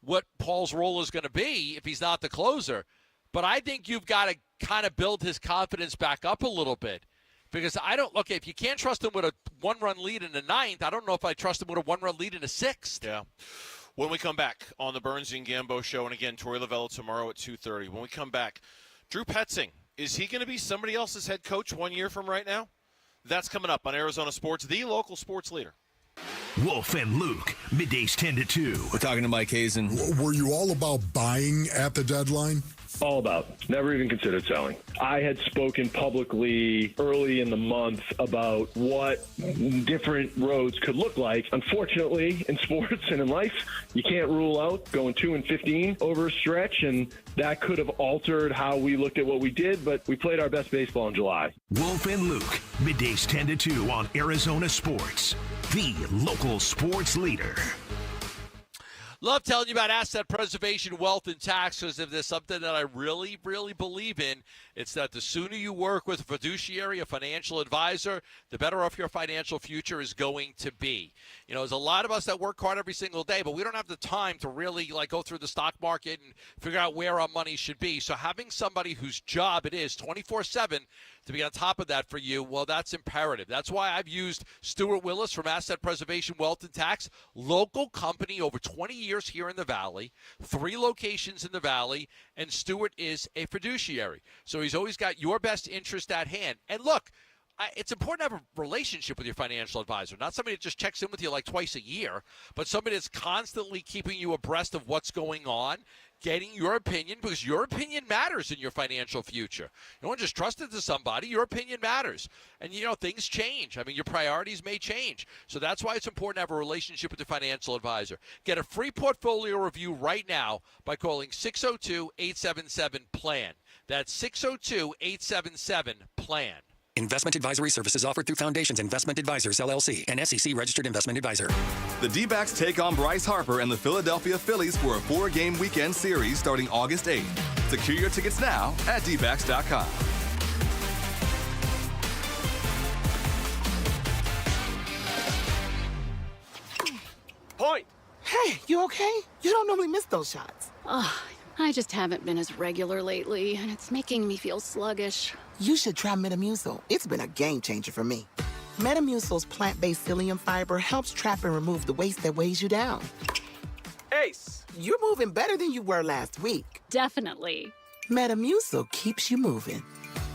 what Paul's role is going to be if he's not the closer. But I think you've got to kind of build his confidence back up a little bit. Because if you can't trust him with a 1-run lead in the 9th, I don't know if I trust him with a 1-run lead in the 6th. Yeah. When we come back on the Burns and Gambo show, and again, Torrey Lavello tomorrow at 2:30. When we come back, Drew Petzing, is he going to be somebody else's head coach 1 year from right now? That's coming up on Arizona Sports, the local sports leader. Wolf and Luke, middays 10 to 2. We're talking to Mike Hazen. Were you all about buying at the deadline? All about. Never even considered selling. I had spoken publicly early in the month about what different roads could look like. Unfortunately, in sports and in life, you can't rule out going 2-15 over a stretch, and that could have altered how we looked at what we did, but we played our best baseball in July. Wolf and Luke, middays 10 to 2 on Arizona Sports, the local sports leader. Love telling you about asset preservation, wealth, and tax, because if there's something that I really, really believe in, it's that the sooner you work with a fiduciary, a financial advisor, the better off your financial future is going to be. You know, there's a lot of us that work hard every single day, but we don't have the time to really go through the stock market and figure out where our money should be. So having somebody whose job it is 24/7 to be on top of that for you, well, that's imperative. That's why I've used Stuart Willis from Asset Preservation, Wealth, and Tax, local company over 20 years here in the Valley, 3 locations in the Valley, and Stuart is a fiduciary. So he's always got your best interest at hand. And look, it's important to have a relationship with your financial advisor, not somebody that just checks in with you twice a year, but somebody that's constantly keeping you abreast of what's going on, getting your opinion, because your opinion matters in your financial future. You don't want to just trust it to somebody. Your opinion matters. And, things change. I mean, your priorities may change. So that's why it's important to have a relationship with your financial advisor. Get a free portfolio review right now by calling 602-877-PLAN. That's 602-877-PLAN. Investment advisory services offered through Foundations Investment Advisors, LLC, an SEC-registered investment advisor. The D-backs take on Bryce Harper and the Philadelphia Phillies for a 4-game weekend series starting August 8th. Secure your tickets now at dbacks.com. Point! Hey, you okay? You don't normally miss those shots. Oh, I just haven't been as regular lately, and it's making me feel sluggish. You should try Metamucil. It's been a game changer for me. Metamucil's plant-based psyllium fiber helps trap and remove the waste that weighs you down. Ace, you're moving better than you were last week. Definitely. Metamucil keeps you moving.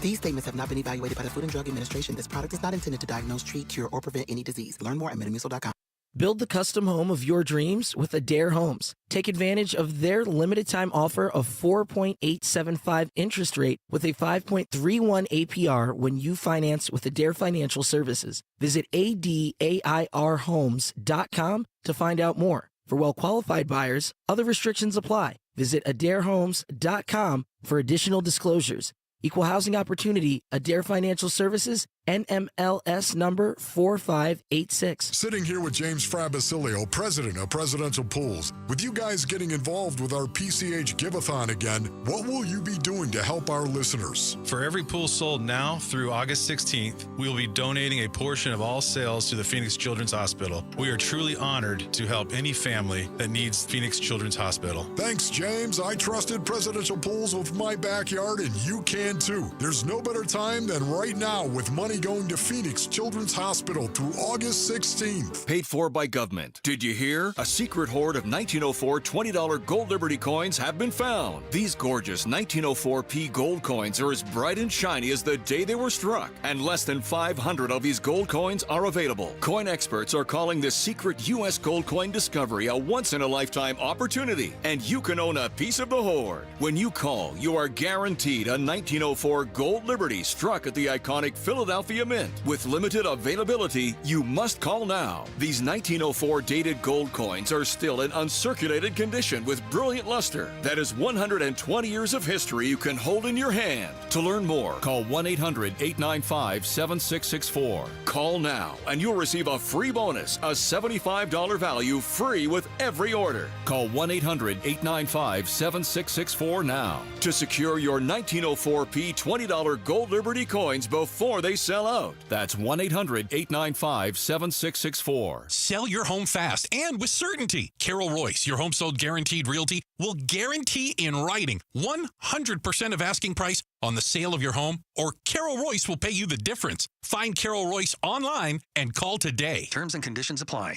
These statements have not been evaluated by the Food and Drug Administration. This product is not intended to diagnose, treat, cure, or prevent any disease. Learn more at metamucil.com. Build the custom home of your dreams with Adair Homes. Take advantage of their limited-time offer of 4.875 interest rate with a 5.31 APR when you finance with Adair Financial Services. Visit ADAIRhomes.com to find out more. For well-qualified buyers, other restrictions apply. Visit AdairHomes.com for additional disclosures. Equal housing opportunity, Adair Financial Services, NMLS number 4586. Sitting here with James Frabasilio, president of Presidential Pools. With you guys getting involved with our PCH Give-a-thon again, what will you be doing to help our listeners? For every pool sold now through August 16th, we will be donating a portion of all sales to the Phoenix Children's Hospital. We are truly honored to help any family that needs Phoenix Children's Hospital. Thanks, James. I trusted Presidential Pools with my backyard, and you can too. There's no better time than right now with money going to Phoenix Children's Hospital through August 16th. Paid for by government. Did you hear? A secret hoard of 1904 $20 Gold Liberty coins have been found. These gorgeous 1904p gold coins are as bright and shiny as the day they were struck, and less than 500 of these gold coins are available. Coin experts are calling this secret U.S. gold coin discovery a once-in-a-lifetime opportunity, and you can own a piece of the hoard. When you call, you are guaranteed a 1904 Gold Liberty struck at the iconic Philadelphia Philadelphia Mint. With limited availability, you must call now. These 1904 dated gold coins are still in uncirculated condition with brilliant luster. That is 120 years of history you can hold in your hand. To learn more, call 1-800-895-7664. Call now and you'll receive a free bonus, a $75 value free with every order. Call 1-800-895-7664 now to secure your 1904P $20 Gold Liberty coins before they sell out. That's 1-800-895-7664. Sell your home fast and with certainty. Carol Royce, your home sold guaranteed realty, will guarantee in writing 100% of asking price on the sale of your home, or Carol Royce will pay you the difference. Find Carol Royce online and call today. Terms and conditions apply.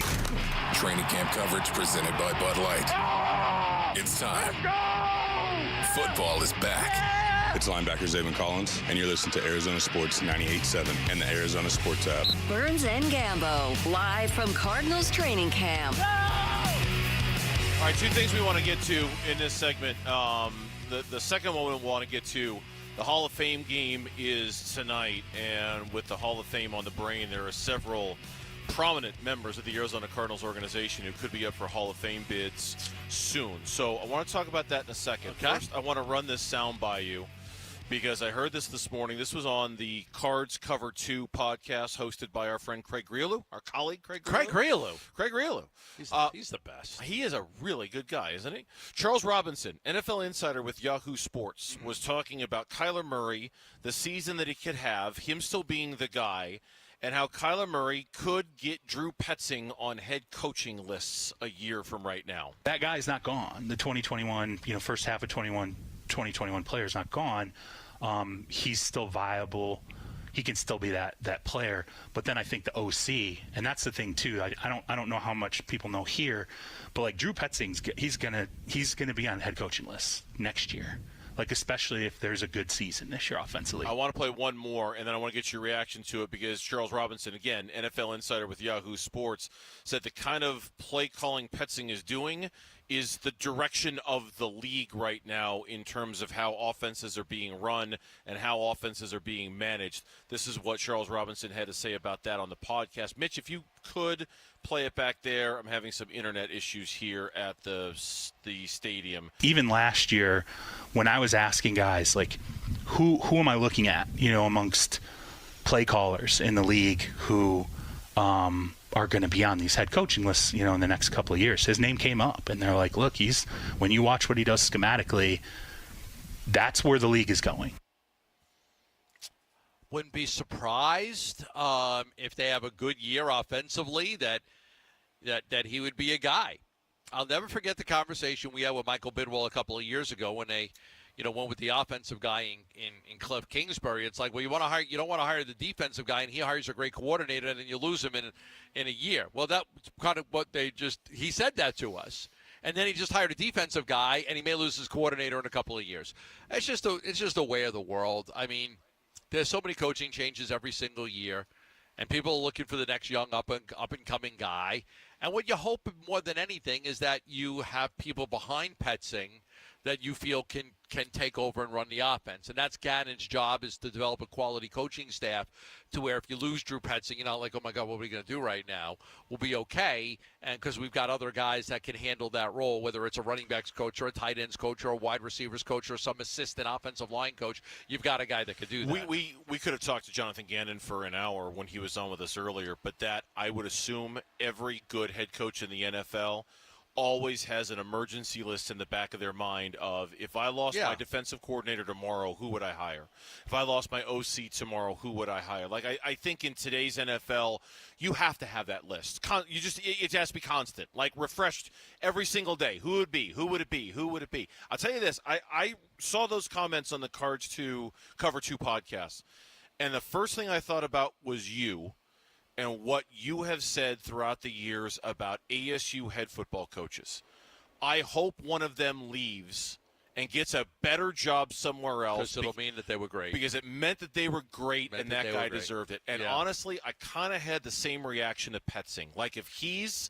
Training camp coverage presented by Bud Light. It's time. Football is back. It's linebacker Zayvon Collins, and you're listening to Arizona Sports 98.7 and the Arizona Sports app. Burns and Gambo, live from Cardinals training camp. All right, two things we want to get to in this segment. The second one we want to get to, the Hall of Fame game is tonight, and with the Hall of Fame on the brain, there are several prominent members of the Arizona Cardinals organization who could be up for Hall of Fame bids soon. So I want to talk about that in a second. Okay. First, I want to run this sound by you, because I heard this morning. This was on the Cards Cover 2 podcast hosted by our friend Craig Grialou, our colleague Craig Grialou. Craig Grialou. He's the best. He is a really good guy, isn't he? Charles Robinson, NFL insider with Yahoo Sports, was talking about Kyler Murray, the season that he could have, him still being the guy, and how Kyler Murray could get Drew Petzing on head coaching lists a year from right now. That guy's not gone. The 2021, first half of 2021 player is not gone. He's still viable. He can still be that player. But then I think the OC, and that's the thing too. I don't know how much people know here, but like Drew Petzing's, he's gonna be on head coaching lists next year. Like, especially if there's a good season this year offensively. I want to play one more, and then I want to get your reaction to it, because Charles Robinson, again, NFL insider with Yahoo Sports, said the kind of play calling Petzing is doing is the direction of the league right now in terms of how offenses are being run and how offenses are being managed. This is what Charles Robinson had to say about that on the podcast. Mitch, if you could play it back there. I'm having some internet issues here at the stadium. Even last year, when I was asking guys, like, who am I looking at, amongst play callers in the league who are going to be on these head coaching lists, in the next couple of years, his name came up, and they're like, look, when you watch what he does schematically, that's where the league is going. Wouldn't be surprised if they have a good year offensively that he would be a guy. I'll never forget the conversation we had with Michael Bidwell a couple of years ago when they, went with the offensive guy in Cliff Kingsbury. It's like, well, you don't want to hire the defensive guy, and he hires a great coordinator, and then you lose him in a year. Well, that's kind of what he said that to us. And then he just hired a defensive guy, and he may lose his coordinator in a couple of years. It's just a way of the world. I mean, there's so many coaching changes every single year, and people are looking for the next young up-and-coming guy. And what you hope more than anything is that you have people behind Petzing that you feel can take over and run the offense. And that's Ganon's job, is to develop a quality coaching staff to where if you lose Drew Petzing, you're not like, oh, my God, what are we going to do right now? We'll be okay, and because we've got other guys that can handle that role, whether it's a running backs coach or a tight ends coach or a wide receivers coach or some assistant offensive line coach. You've got a guy that could do that. We could have talked to Jonathan Ganon for an hour when he was on with us earlier, but that, I would assume, every good head coach in the NFL always has an emergency list in the back of their mind of, if I lost my defensive coordinator tomorrow, who would I hire? If I lost my OC tomorrow, who would I hire? Like, I think in today's NFL, you have to have that list. It has to be constant, like refreshed every single day. Who would it be? Who would it be? Who would it be? I'll tell you this. I saw those comments on the Cards 2 Cover 2 podcast, and the first thing I thought about was you and what you have said throughout the years about ASU head football coaches. I hope one of them leaves and gets a better job somewhere else. Because it'll mean that they were great. Because it meant that they were great, and that guy deserved it. And honestly, I kind of had the same reaction to Petzing. Like, if he's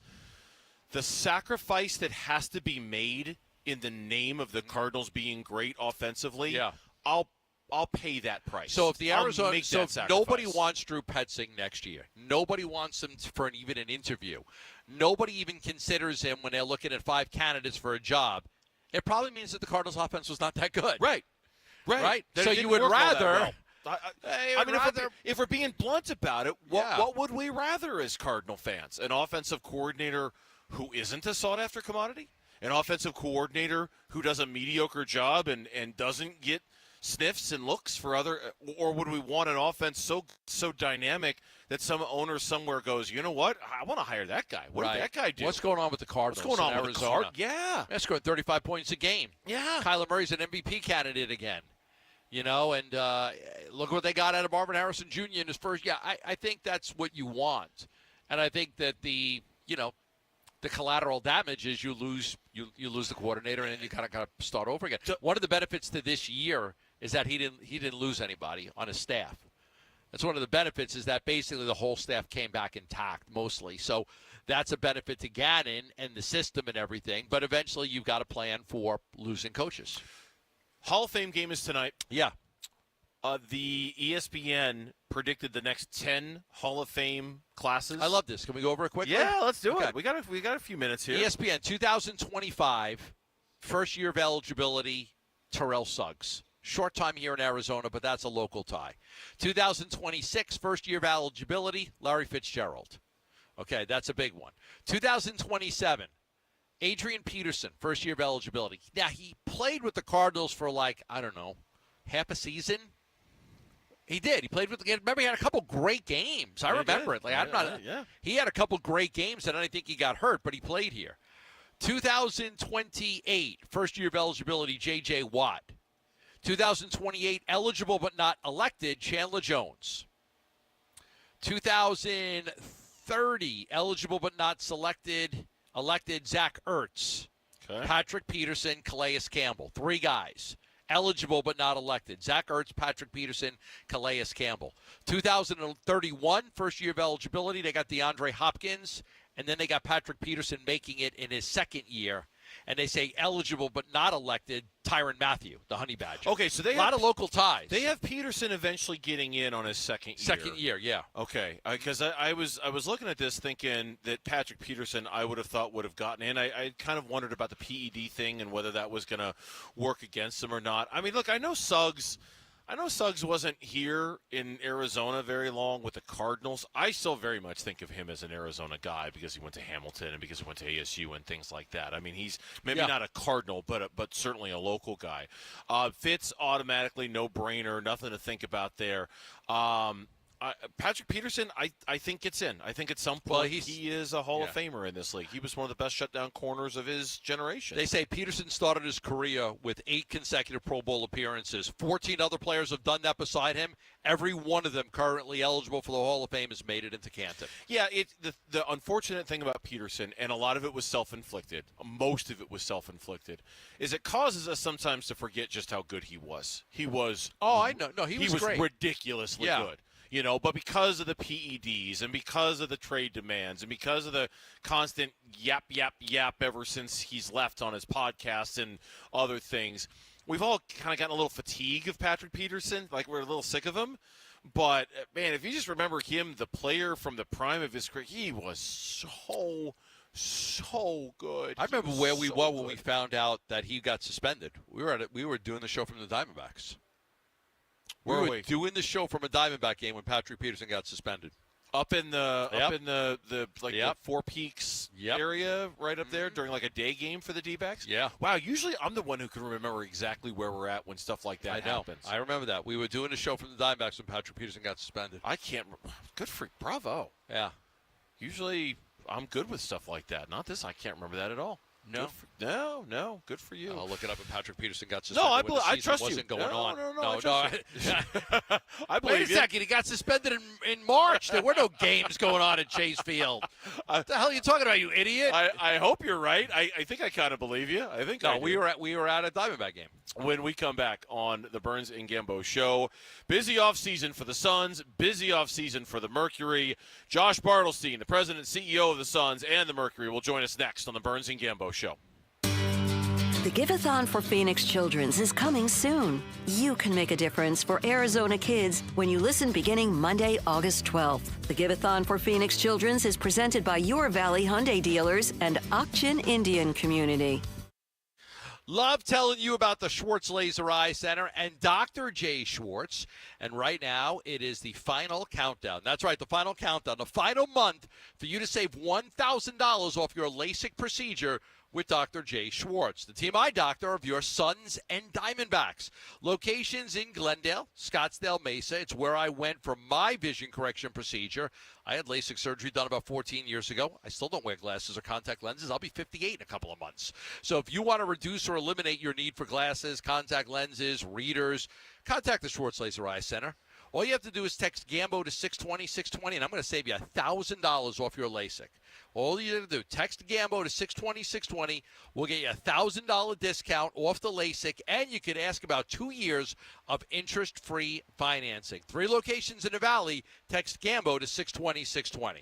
the sacrifice that has to be made in the name of the Cardinals being great offensively, I'll I'll pay that price. So if the Arizona, so if nobody wants Drew Petzing next year, nobody wants him for even an interview, nobody even considers him when they're looking at 5 candidates for a job, it probably means that the Cardinals' offense was not that good. Right. So you would rather. If we're being blunt about it, what would we rather as Cardinal fans? An offensive coordinator who isn't a sought-after commodity? An offensive coordinator who does a mediocre job and doesn't get sniffs and looks for other, or would we want an offense so dynamic that some owner somewhere goes, you know what, I want to hire that guy. What did that guy do? What's going on with the Cardinals? What's going on with Arizona? the Cardinals? Yeah. They're scoring 35 points a game. Yeah. Kyler Murray's an MVP candidate again. And look what they got out of Marvin Harrison Jr. in his first year. I think that's what you want. And I think that the collateral damage is you lose the coordinator and then you kind of start over again. One of the benefits to this year is that he didn't lose anybody on his staff. That's one of the benefits, is that basically the whole staff came back intact mostly. So that's a benefit to Ganon and the system and everything. But eventually you've got to plan for losing coaches. Hall of Fame game is tonight. Yeah. The ESPN predicted the next 10 Hall of Fame classes. I love this. Can we go over it quickly? Yeah, let's do it. We got a few minutes here. ESPN 2025, first year of eligibility, Terrell Suggs. Short time here in Arizona, but that's a local tie. 2026, first year of eligibility, Larry Fitzgerald. Okay, that's a big one. 2027, Adrian Peterson, first year of eligibility. Now, he played with the Cardinals for half a season. He did. He played with the. Remember, he had a couple great games. I remember it. He had a couple great games, and I think he got hurt, but he played here. 2028, first year of eligibility, J.J. Watt. 2028, eligible but not elected, Chandler Jones. 2030, eligible but not elected, Zach Ertz. Okay. Patrick Peterson, Calais Campbell. 3 guys. Eligible but not elected. Zach Ertz, Patrick Peterson, Calais Campbell. 2031, first year of eligibility, they got DeAndre Hopkins, and then they got Patrick Peterson making it in his second year. And they say eligible but not elected, Tyrann Mathieu, the Honey Badger. Okay, so a lot of local ties. They have Peterson eventually getting in on his second year. Second year, yeah. Okay, because I was looking at this thinking that Patrick Peterson I would have thought would have gotten in. I kind of wondered about the PED thing and whether that was going to work against him or not. I mean, look, I know Suggs wasn't here in Arizona very long with the Cardinals. I still very much think of him as an Arizona guy because he went to Hamilton and because he went to ASU and things like that. I mean, he's maybe not a Cardinal, but certainly a local guy. Fitz automatically, no-brainer, nothing to think about there. Patrick Peterson, I think gets in. I think at some point he is a Hall of Famer in this league. He was one of the best shutdown corners of his generation. They say Peterson started his career with 8 consecutive Pro Bowl appearances. 14 other players have done that beside him. Every one of them currently eligible for the Hall of Fame has made it into Canton. Yeah, the unfortunate thing about Peterson, and a lot of it was self-inflicted, most of it was self-inflicted, is it causes us sometimes to forget just how good he was. He was. Oh, I know. No, he was great. Ridiculously good. But because of the PEDs and because of the trade demands and because of the constant yap ever since he's left on his podcast and other things, we've all kind of gotten a little fatigue of Patrick Peterson. Like, we're a little sick of him. But, man, if you just remember him, the player from the prime of his career, he was so good. I remember where we were when we found out that he got suspended. We were doing the show from the Diamondbacks. We were doing the show from a Diamondback game when Patrick Peterson got suspended. Up in the Four Peaks area right up there during like a day game for the D-backs? Yeah. Wow, usually I'm the one who can remember exactly where we're at when stuff like that happens. I remember that. We were doing a show from the Diamondbacks when Patrick Peterson got suspended. I can't – good for – bravo. Yeah. Usually I'm good with stuff like that. Not this. I can't remember that at all. No. No. Good for you. I'll look it up if Patrick Peterson got suspended. No, I trust you. Wasn't going on. No. I believe Wait a second. He got suspended in March. There were no games going on at Chase Field. What the hell are you talking about, you idiot? I hope you're right. I think I kind of believe you. We were at a Diamondback game. When we come back on the Burns and Gambo show, busy offseason for the Suns, busy offseason for the Mercury. Josh Bartelstein, the president and CEO of the Suns and the Mercury, will join us next on the Burns and Gambo show. The Give-a-thon for Phoenix Children's is coming soon. You can make a difference for Arizona kids when you listen beginning Monday, August 12th. The Give-a-thon for Phoenix Children's is presented by your Valley Hyundai dealers and Ak-Chin Indian community. Love telling you about the Schwartz Laser Eye Center and Dr. J. Schwartz. And right now, it is the final countdown. That's right, the final countdown, the final month for you to save $1,000 off your LASIK procedure with Dr. J. Schwartz, the team eye doctor of your Suns and Diamondbacks. Locations in Glendale, Scottsdale, Mesa. It's where I went for my vision correction procedure. I had LASIK surgery done about 14 years ago. I still don't wear glasses or contact lenses. I'll be 58 in a couple of months. So if you want to reduce or eliminate your need for glasses, contact lenses, readers, contact the Schwartz Laser Eye Center. All you have to do is text GAMBO to 620-620, and I'm going to save you $1,000 off your LASIK. All you have to do, text GAMBO to 620-620. We'll get you a $1,000 discount off the LASIK, and you can ask about 2 years of interest-free financing. 3 locations in the Valley. Text GAMBO to 620-620.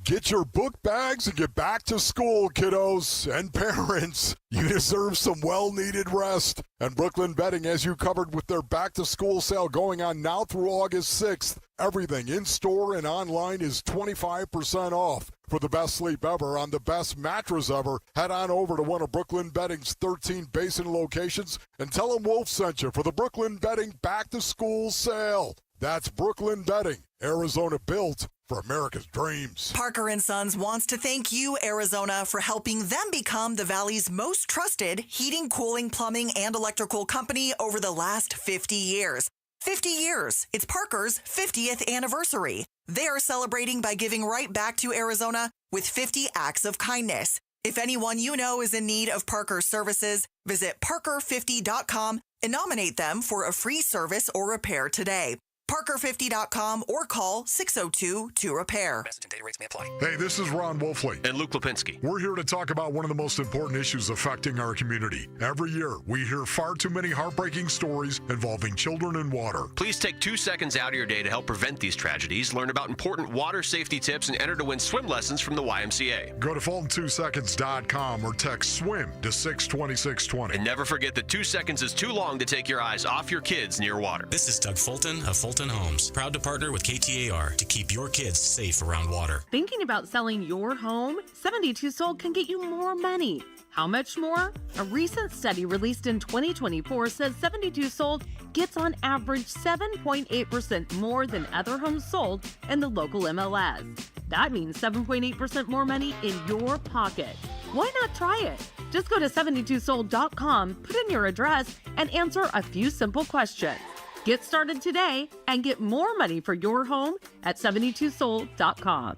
Get your book bags and get back to school, kiddos and parents. You deserve some well-needed rest. And Brooklyn Bedding has you covered with their back-to-school sale going on now through August 6th. Everything in-store and online is 25% off. For the best sleep ever on the best mattress ever, head on over to one of Brooklyn Bedding's 13 Basin locations and tell them Wolf sent you for the Brooklyn Bedding back-to-school sale. That's Brooklyn Bedding, Arizona built for America's dreams. Parker & Sons wants to thank you, Arizona, for helping them become the Valley's most trusted heating, cooling, plumbing, and electrical company over the last 50 years. 50 years. It's Parker's 50th anniversary. They are celebrating by giving right back to Arizona with 50 acts of kindness. If anyone you know is in need of Parker services, visit parker50.com and nominate them for a free service or repair today. Parker50.com or call 602-2REPAIR. Message and data rates may apply. Hey, this is Ron Wolfley. And Luke Lipinski. We're here to talk about one of the most important issues affecting our community. Every year, we hear far too many heartbreaking stories involving children and water. Please take 2 seconds out of your day to help prevent these tragedies. Learn about important water safety tips and enter to win swim lessons from the YMCA. Go to Fulton2seconds.com or text SWIM to 620-620. And never forget that 2 seconds is too long to take your eyes off your kids near water. This is Doug Fulton of Fulton Homes, proud to partner with KTAR to keep your kids safe around water. Thinking about selling your home? 72 Sold can get you more money. How much more? A recent study released in 2024 says 72 Sold gets on average 7.8% more than other homes sold in the local MLS. That means 7.8% more money in your pocket. Why not try it? Just go to 72sold.com, put in your address, and answer a few simple questions. Get started today and get more money for your home at 72sold.com.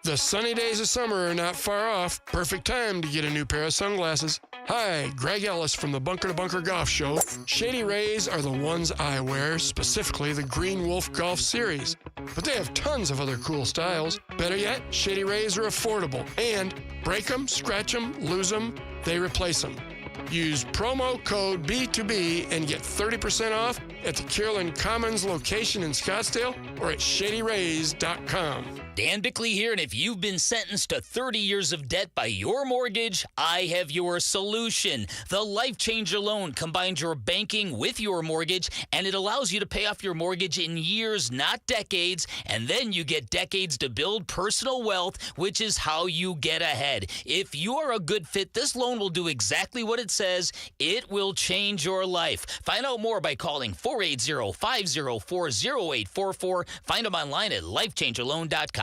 The sunny days of summer are not far off. Perfect time to get a new pair of sunglasses. Hi, Greg Ellis from the Bunker to Bunker Golf Show. Shady Rays are the ones I wear, specifically the Green Wolf Golf Series. But they have tons of other cool styles. Better yet, Shady Rays are affordable. And break them, scratch them, lose them, they replace them. Use promo code B2B and get 30% off at the Carolyn Commons location in Scottsdale or at shadyrays.com. Dan Bickley here, and if you've been sentenced to 30 years of debt by your mortgage, I have your solution. The Life Changer loan combines your banking with your mortgage, and it allows you to pay off your mortgage in years, not decades, and then you get decades to build personal wealth, which is how you get ahead. If you're a good fit, this loan will do exactly what it says. It will change your life. Find out more by calling 480-504-0844. Find them online at lifechangerloan.com.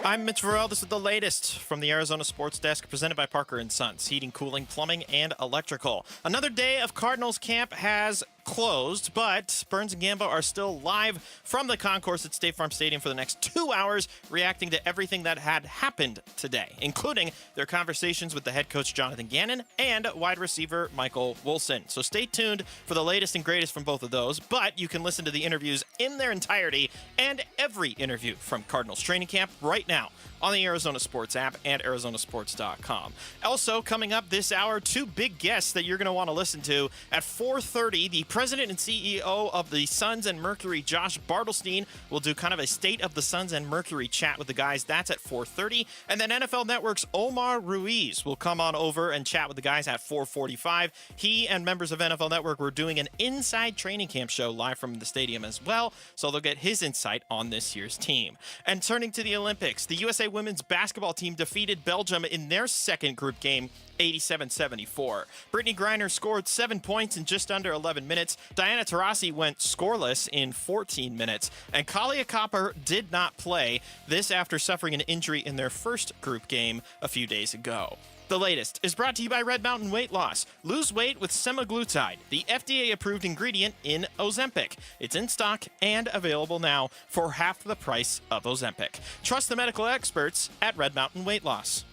I'm Mitch Varell. This is the latest from the Arizona Sports Desk, presented by Parker & Sons, heating, cooling, plumbing, and electrical. Another day of Cardinals camp has closed, but Burns and Gambo are still live from the concourse at State Farm Stadium for the next 2 hours, reacting to everything that had happened today, including their conversations with the head coach Jonathan Ganon and wide receiver Michael Wilson. So stay tuned for the latest and greatest from both of those, but you can listen to the interviews in their entirety and every interview from Cardinals training camp right now on the Arizona Sports app and ArizonaSports.com. Also, coming up this hour, 2 big guests that you're going to want to listen to. At 4:30, the President and CEO of the Suns and Mercury, Josh Bartelstein, will do kind of a State of the Suns and Mercury chat with the guys. That's at 4:30. And then NFL Network's Omar Ruiz will come on over and chat with the guys at 4:45. He and members of NFL Network were doing an inside training camp show live from the stadium as well, so they'll get his insight on this year's team. And turning to the Olympics, the USA women's basketball team defeated Belgium in their second group game, 87-74. Brittany Griner scored 7 points in just under 11 minutes. Diana Taurasi went scoreless in 14 minutes. And Kalia Copper did not play, this after suffering an injury in their first group game a few days ago. The latest is brought to you by Red Mountain Weight Loss. Lose weight with semaglutide, the FDA-approved ingredient in Ozempic. It's in stock and available now for half the price of Ozempic. Trust the medical experts at Red Mountain Weight Loss.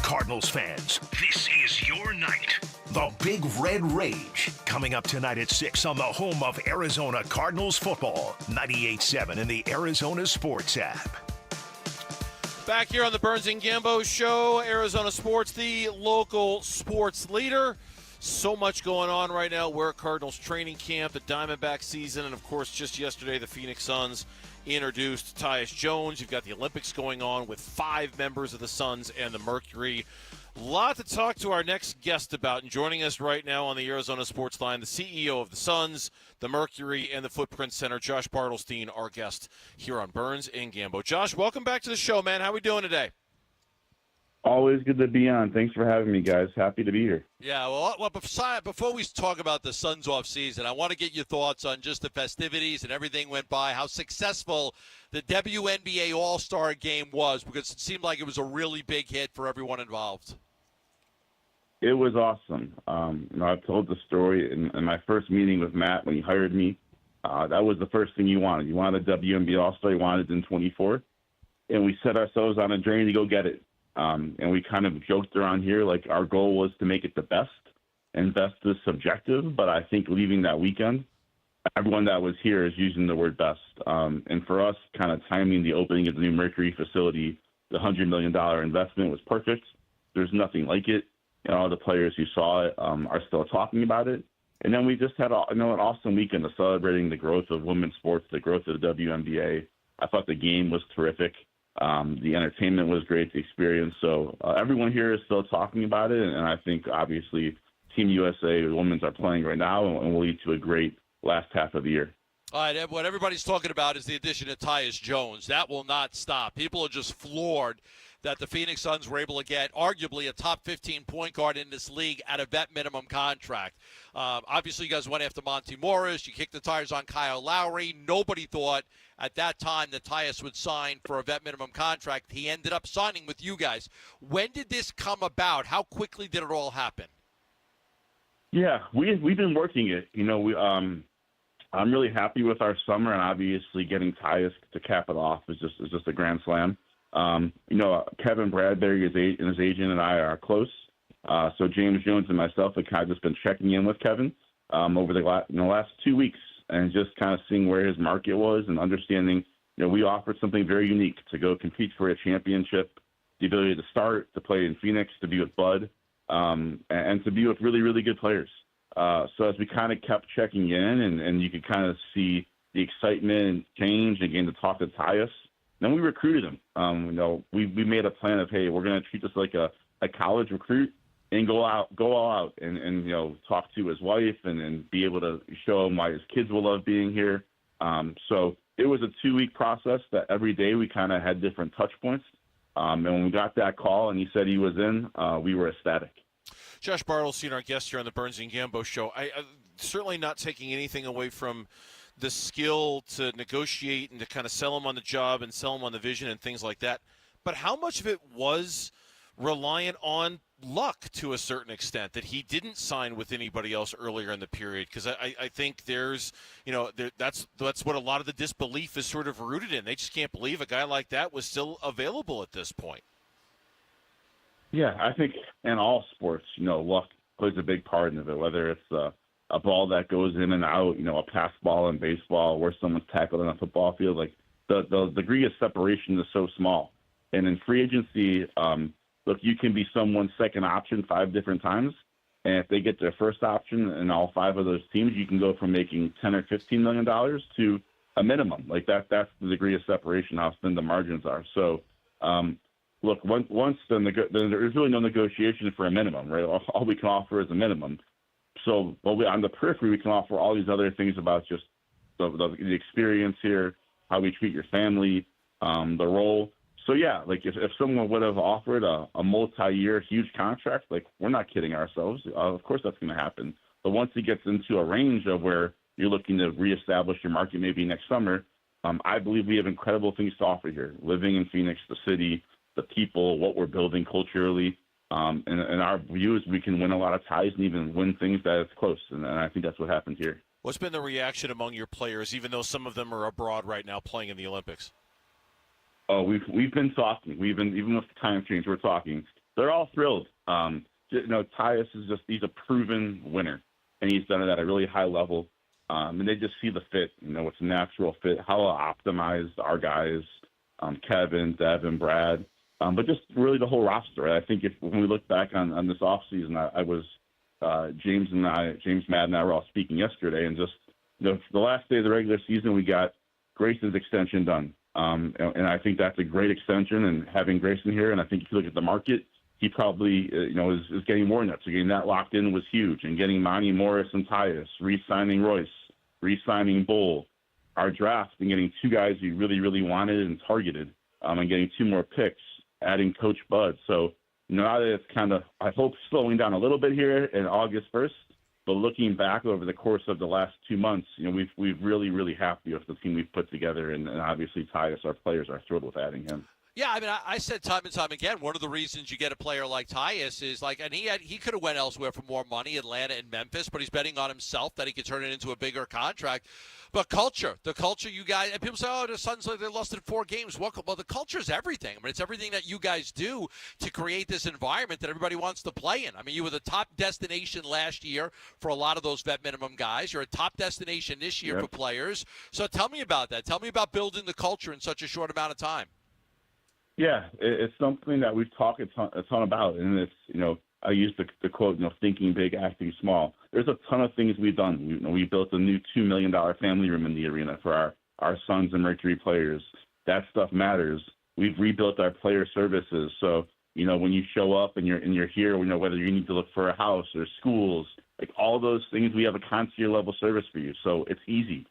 Cardinals fans, this is your night. The Big Red Rage, coming up tonight at 6 on the home of Arizona Cardinals football, 98.7 in the Arizona Sports app. Back here on the Burns and Gambo Show, Arizona Sports, the local sports leader. So much going on right now. We're at Cardinals training camp, the Diamondbacks season, and of course, just yesterday, the Phoenix Suns introduced Tyus Jones. You've got the Olympics going on with 5 members of the Suns and the Mercury. A lot to talk to our next guest about, and joining us right now on the Arizona Sports Line, the CEO of the Suns, the Mercury, and the Footprint Center, Josh Bartelstein, our guest here on Burns and Gambo. Josh, welcome back to the show, man. How are we doing today? Always good to be on. Thanks for having me, guys. Happy to be here. Yeah, well, before we talk about the Suns offseason, I want to get your thoughts on just the festivities and everything went by, how successful the WNBA All-Star Game was, because it seemed like it was a really big hit for everyone involved. It was awesome. I've told the story in my first meeting with Matt when he hired me. That was the first thing you wanted. You wanted a WNBA All-Star. You wanted it in 24. And we set ourselves on a journey to go get it. And we kind of joked around here like our goal was to make it the best, and best is subjective. But I think leaving that weekend, everyone that was here is using the word best. And for us, kind of timing the opening of the new Mercury facility, the $100 million investment was perfect. There's nothing like it. And all the players who saw it are still talking about it. And then we just had an awesome weekend of celebrating the growth of women's sports, the growth of the WNBA. I thought the game was terrific. The entertainment was great, the experience. So everyone here is still talking about it, and I think obviously Team USA, the women's are playing right now, and will lead to a great last half of the year. All right, what everybody's talking about is the addition of Tyus Jones. That will not stop. People are just floored that the Phoenix Suns were able to get arguably a top 15 point guard in this league at a vet minimum contract. Obviously, you guys went after Monty Morris. You kicked the tires on Kyle Lowry. Nobody thought at that time that Tyus would sign for a vet minimum contract. He ended up signing with you guys. When did this come about? How quickly did it all happen? Yeah, we've been working it. I'm really happy with our summer, and obviously getting Tyus to cap it off is just a grand slam. Kevin Bradbury and his agent and I are close. So James Jones and myself have kind of just been checking in with Kevin over the last 2 weeks, and just kind of seeing where his market was and understanding, we offered something very unique to go compete for a championship, the ability to start, to play in Phoenix, to be with Bud, and to be with really, really good players. So as we kind of kept checking in and you could kind of see the excitement and change and getting to talk to Tyus, then we recruited him. We made a plan of, hey, we're going to treat this like a college recruit and go all out and talk to his wife and be able to show him why his kids will love being here. So it was a 2-week process that every day we kind of had different touch points. And when we got that call and he said he was in, we were ecstatic. Josh Bartelstein, our guest here on the Burns and Gambo Show. I certainly not taking anything away from the skill to negotiate and to kind of sell him on the job and sell him on the vision and things like that. But how much of it was reliant on luck to a certain extent, that he didn't sign with anybody else earlier in the period? Because I think there's, that's what a lot of the disbelief is sort of rooted in. They just can't believe a guy like that was still available at this point. Yeah, I think in all sports, luck plays a big part in it, whether it's a ball that goes in and out, a pass ball in baseball where someone's tackled on a football field. Like, the degree of separation is so small. And in free agency, look, you can be someone's second option 5 different times. And if they get their first option in all 5 of those teams, you can go from making $10 or $15 million to a minimum. Like that's the degree of separation, how thin the margins are. So, look, once then there's really no negotiation for a minimum, right? All we can offer is a minimum. So, on the periphery, we can offer all these other things about just the experience here, how we treat your family, the role. So, yeah, like if someone would have offered a multi-year huge contract, like we're not kidding ourselves. Of course that's going to happen. But once it gets into a range of where you're looking to reestablish your market maybe next summer, I believe we have incredible things to offer here. Living in Phoenix, the city, the people, what we're building culturally. And our view is we can win a lot of ties and even win things that it's close. And I think that's what happened here. What's been the reaction among your players, even though some of them are abroad right now playing in the Olympics? Oh, we've been talking. Even with the time change, we're talking. They're all thrilled. Tyus he's a proven winner, and he's done it at a really high level. And they just see the fit. It's a natural fit. How optimized our guys, Kevin, Devin, Brad, but just really the whole roster. I think when we look back on this offseason, I was James Madden and I were all speaking yesterday, and just the last day of the regular season, we got Grayson's extension done. And I think that's a great extension, and having Grayson here, and I think if you look at the market, he probably, is getting more than that. So getting that locked in was huge, and getting Monty Morris and Tyus, re-signing Royce, re-signing Bull, our draft, and getting 2 guys we really, really wanted and targeted, and getting 2 more picks, adding Coach Bud. So now that it's kind of, I hope, slowing down a little bit here in August 1st, but looking back over the course of the last 2 months, we've really, really happy with the team we've put together, and obviously Tyus, our players, are thrilled with adding him. Yeah, I mean, I said time and time again, one of the reasons you get a player like Tyus is and he could have went elsewhere for more money, Atlanta and Memphis, but he's betting on himself that he could turn it into a bigger contract. But the culture you guys, and people say, oh, the Suns, they lost in 4 games. Well, the culture is everything. I mean, it's everything that you guys do to create this environment that everybody wants to play in. I mean, you were the top destination last year for a lot of those vet minimum guys. You're a top destination this year for players. So tell me about that. Tell me about building the culture in such a short amount of time. Yeah, it's something that we've talked a ton about, and it's, I use the quote, thinking big, acting small. There's a ton of things we've done. We built a new $2 million family room in the arena for our Suns and Mercury players. That stuff matters. We've rebuilt our player services. So, when you show up and you're here, whether you need to look for a house or schools, like all those things, we have a concierge level service for you. So it's easy.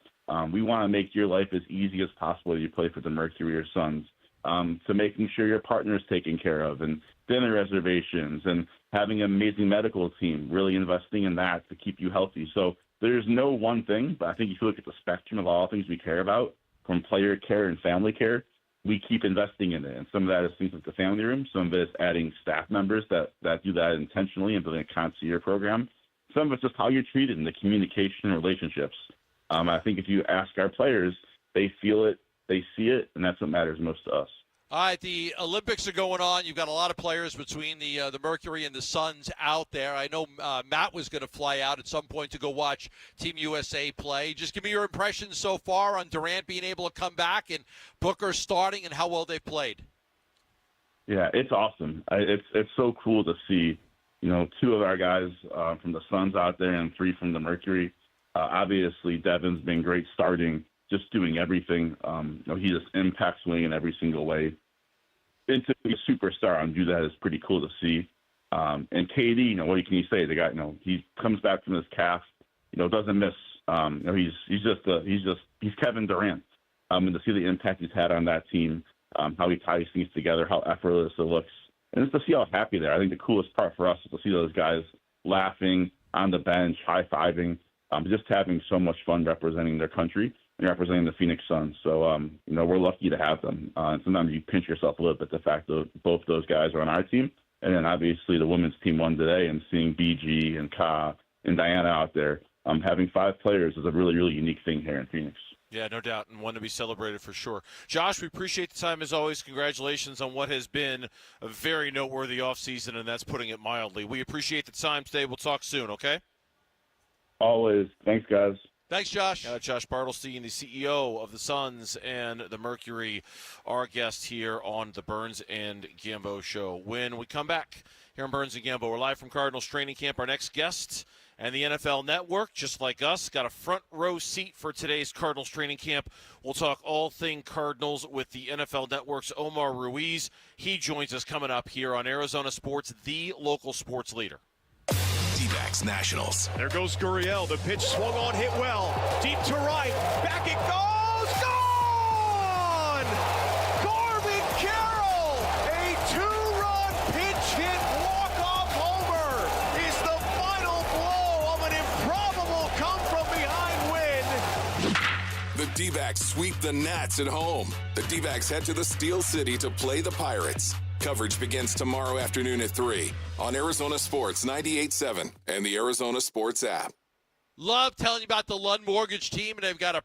We want to make your life as easy as possible as you play for the Mercury or Suns. To making sure your partner is taken care of, and dinner reservations, and having an amazing medical team, really investing in that to keep you healthy. So there's no one thing, but I think if you look at the spectrum of all things we care about, from player care and family care, we keep investing in it. And some of that is things like the family room. Some of it is adding staff members that do that intentionally and building a concierge program. Some of it's just how you're treated and the communication and relationships. I think if you ask our players, they feel it, they see it, and that's what matters most to us. All right, the Olympics are going on. You've got a lot of players between the Mercury and the Suns out there. I know Matt was going to fly out at some point to go watch Team USA play. Just give me your impressions so far on Durant being able to come back and Booker starting and how well they've played. Yeah, it's awesome. It's so cool to see, 2 of our guys from the Suns out there and 3 from the Mercury. Obviously, Devin's been great starting, just doing everything. He just impacts swing in every single way. And to be a superstar and do that is pretty cool to see. And KD, what can you say? The guy, he comes back from his calf, doesn't miss. He's Kevin Durant. And to see the impact he's had on that team, how he ties things together, how effortless it looks, and just to see how happy they are. I think the coolest part for us is to see those guys laughing on the bench, high-fiving, just having so much fun representing their country and representing the Phoenix Suns. So, we're lucky to have them. And sometimes you pinch yourself a little bit, the fact that both those guys are on our team. And then obviously the women's team won today, and seeing BG and Ka and Diana out there, having 5 players is a really, really unique thing here in Phoenix. Yeah, no doubt, and one to be celebrated for sure. Josh, we appreciate the time as always. Congratulations on what has been a very noteworthy offseason, and that's putting it mildly. We appreciate the time today. We'll talk soon, okay? Always. Thanks, guys. Thanks, Josh. Josh Bartelstein, the CEO of the Suns and the Mercury, our guest here on the Burns and Gambo Show. When we come back here on Burns and Gambo, we're live from Cardinals training camp. Our next guest and the NFL Network, just like us, got a front row seat for today's Cardinals training camp. We'll talk all thing Cardinals with the NFL Network's Omar Ruiz. He joins us coming up here on Arizona Sports, the local sports leader. D-backs Nationals. There goes Gurriel. The pitch swung on, hit well. Deep to right. Back it goes. Gone! Corbin Carroll! A two-run pinch hit walk-off homer is the final blow of an improbable come-from-behind win. The D-backs sweep the Nats at home. The D-backs head to the Steel City to play the Pirates. Coverage begins tomorrow afternoon at 3 on Arizona Sports 98.7 and the Arizona Sports app. Love telling you about the Lund Mortgage team, and they've got a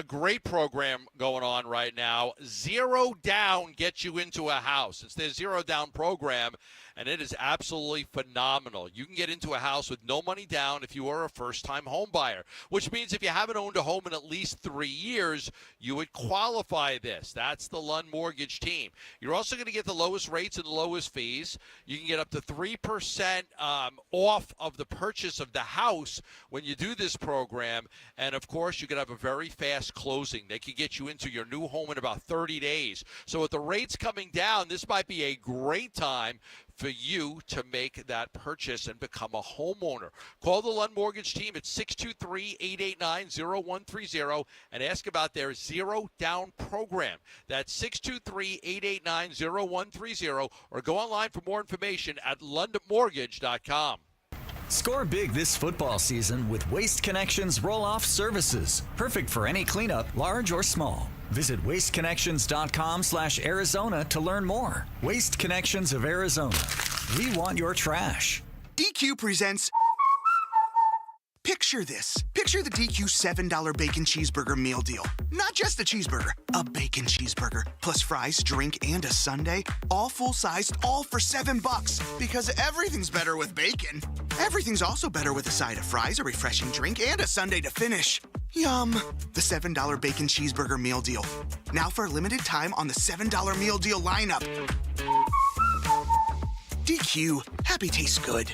great program going on right now. Zero down gets you into a house. It's their zero down program, and it is absolutely phenomenal. You can get into a house with no money down if you are a first-time home buyer, which means if you haven't owned a home in at least 3 years, you would qualify this. That's the Lund Mortgage team. You're also going to get the lowest rates and the lowest fees. You can get up to 3% off of the purchase of the house when you do this program, and of course you could have a very fast closing. They could get you into your new home in about 30 days. So with the rates coming down, this might be a great time for you to make that purchase and become a homeowner. Call the Lund Mortgage team at 623-889-0130 and ask about their zero down program. That's 623-889-0130, or go online for more information at lundmortgage.com. Score big this football season with Waste Connections roll-off services. Perfect for any cleanup, large or small. Visit wasteconnections.com/Arizona to learn more. Waste Connections of Arizona. We want your trash. DQ presents... Picture this. Picture the DQ $7 bacon cheeseburger meal deal. Not just a cheeseburger, a bacon cheeseburger, plus fries, drink, and a sundae. All full-sized, all for $7. Because everything's better with bacon. Everything's also better with a side of fries, a refreshing drink, and a sundae to finish. Yum. The $7 bacon cheeseburger meal deal. Now for a limited time on the $7 meal deal lineup. DQ. Happy tastes good.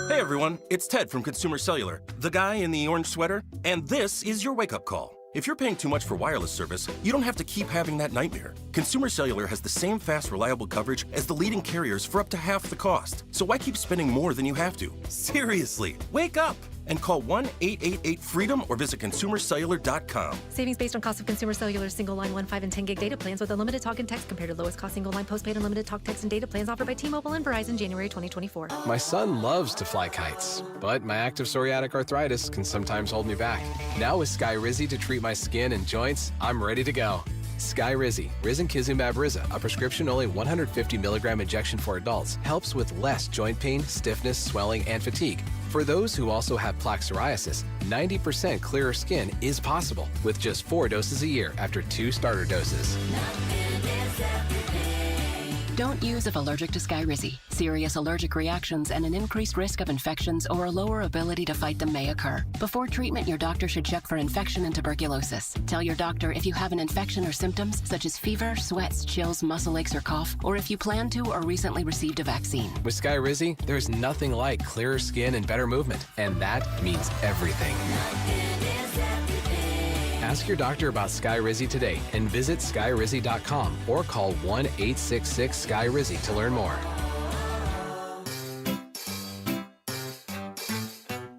Hey everyone, it's Ted from Consumer Cellular, the guy in the orange sweater, and this is your wake-up call. If you're paying too much for wireless service, you don't have to keep having that nightmare. Consumer Cellular has the same fast, reliable coverage as the leading carriers for up to half the cost. So why keep spending more than you have to? Seriously, wake up and call 1-888-FREEDOM or visit consumercellular.com. Savings based on cost of Consumer Cellular single line 1, 5, and 10 gig data plans with unlimited talk and text compared to lowest cost single line postpaid unlimited talk, text, and data plans offered by T-Mobile and Verizon January 2024. My son loves to fly kites, but my active psoriatic arthritis can sometimes hold me back. Now with Skyrizi to treat my skin and joints, I'm ready to go. Skyrizi, risankizumab Riza, a prescription-only 150 milligram injection for adults, helps with less joint pain, stiffness, swelling, and fatigue. For those who also have plaque psoriasis, 90% clearer skin is possible with just 4 doses a year after 2 starter doses. Don't use if allergic to Skyrizi. Serious allergic reactions and an increased risk of infections or a lower ability to fight them may occur. Before treatment, your doctor should check for infection and tuberculosis. Tell your doctor if you have an infection or symptoms such as fever, sweats, chills, muscle aches, or cough, or if you plan to or recently received a vaccine. With Skyrizi, there's nothing like clearer skin and better movement, and that means everything. Ask your doctor about Skyrizi today and visit skyrizi.com or call 1-866-SKYRIZI to learn more.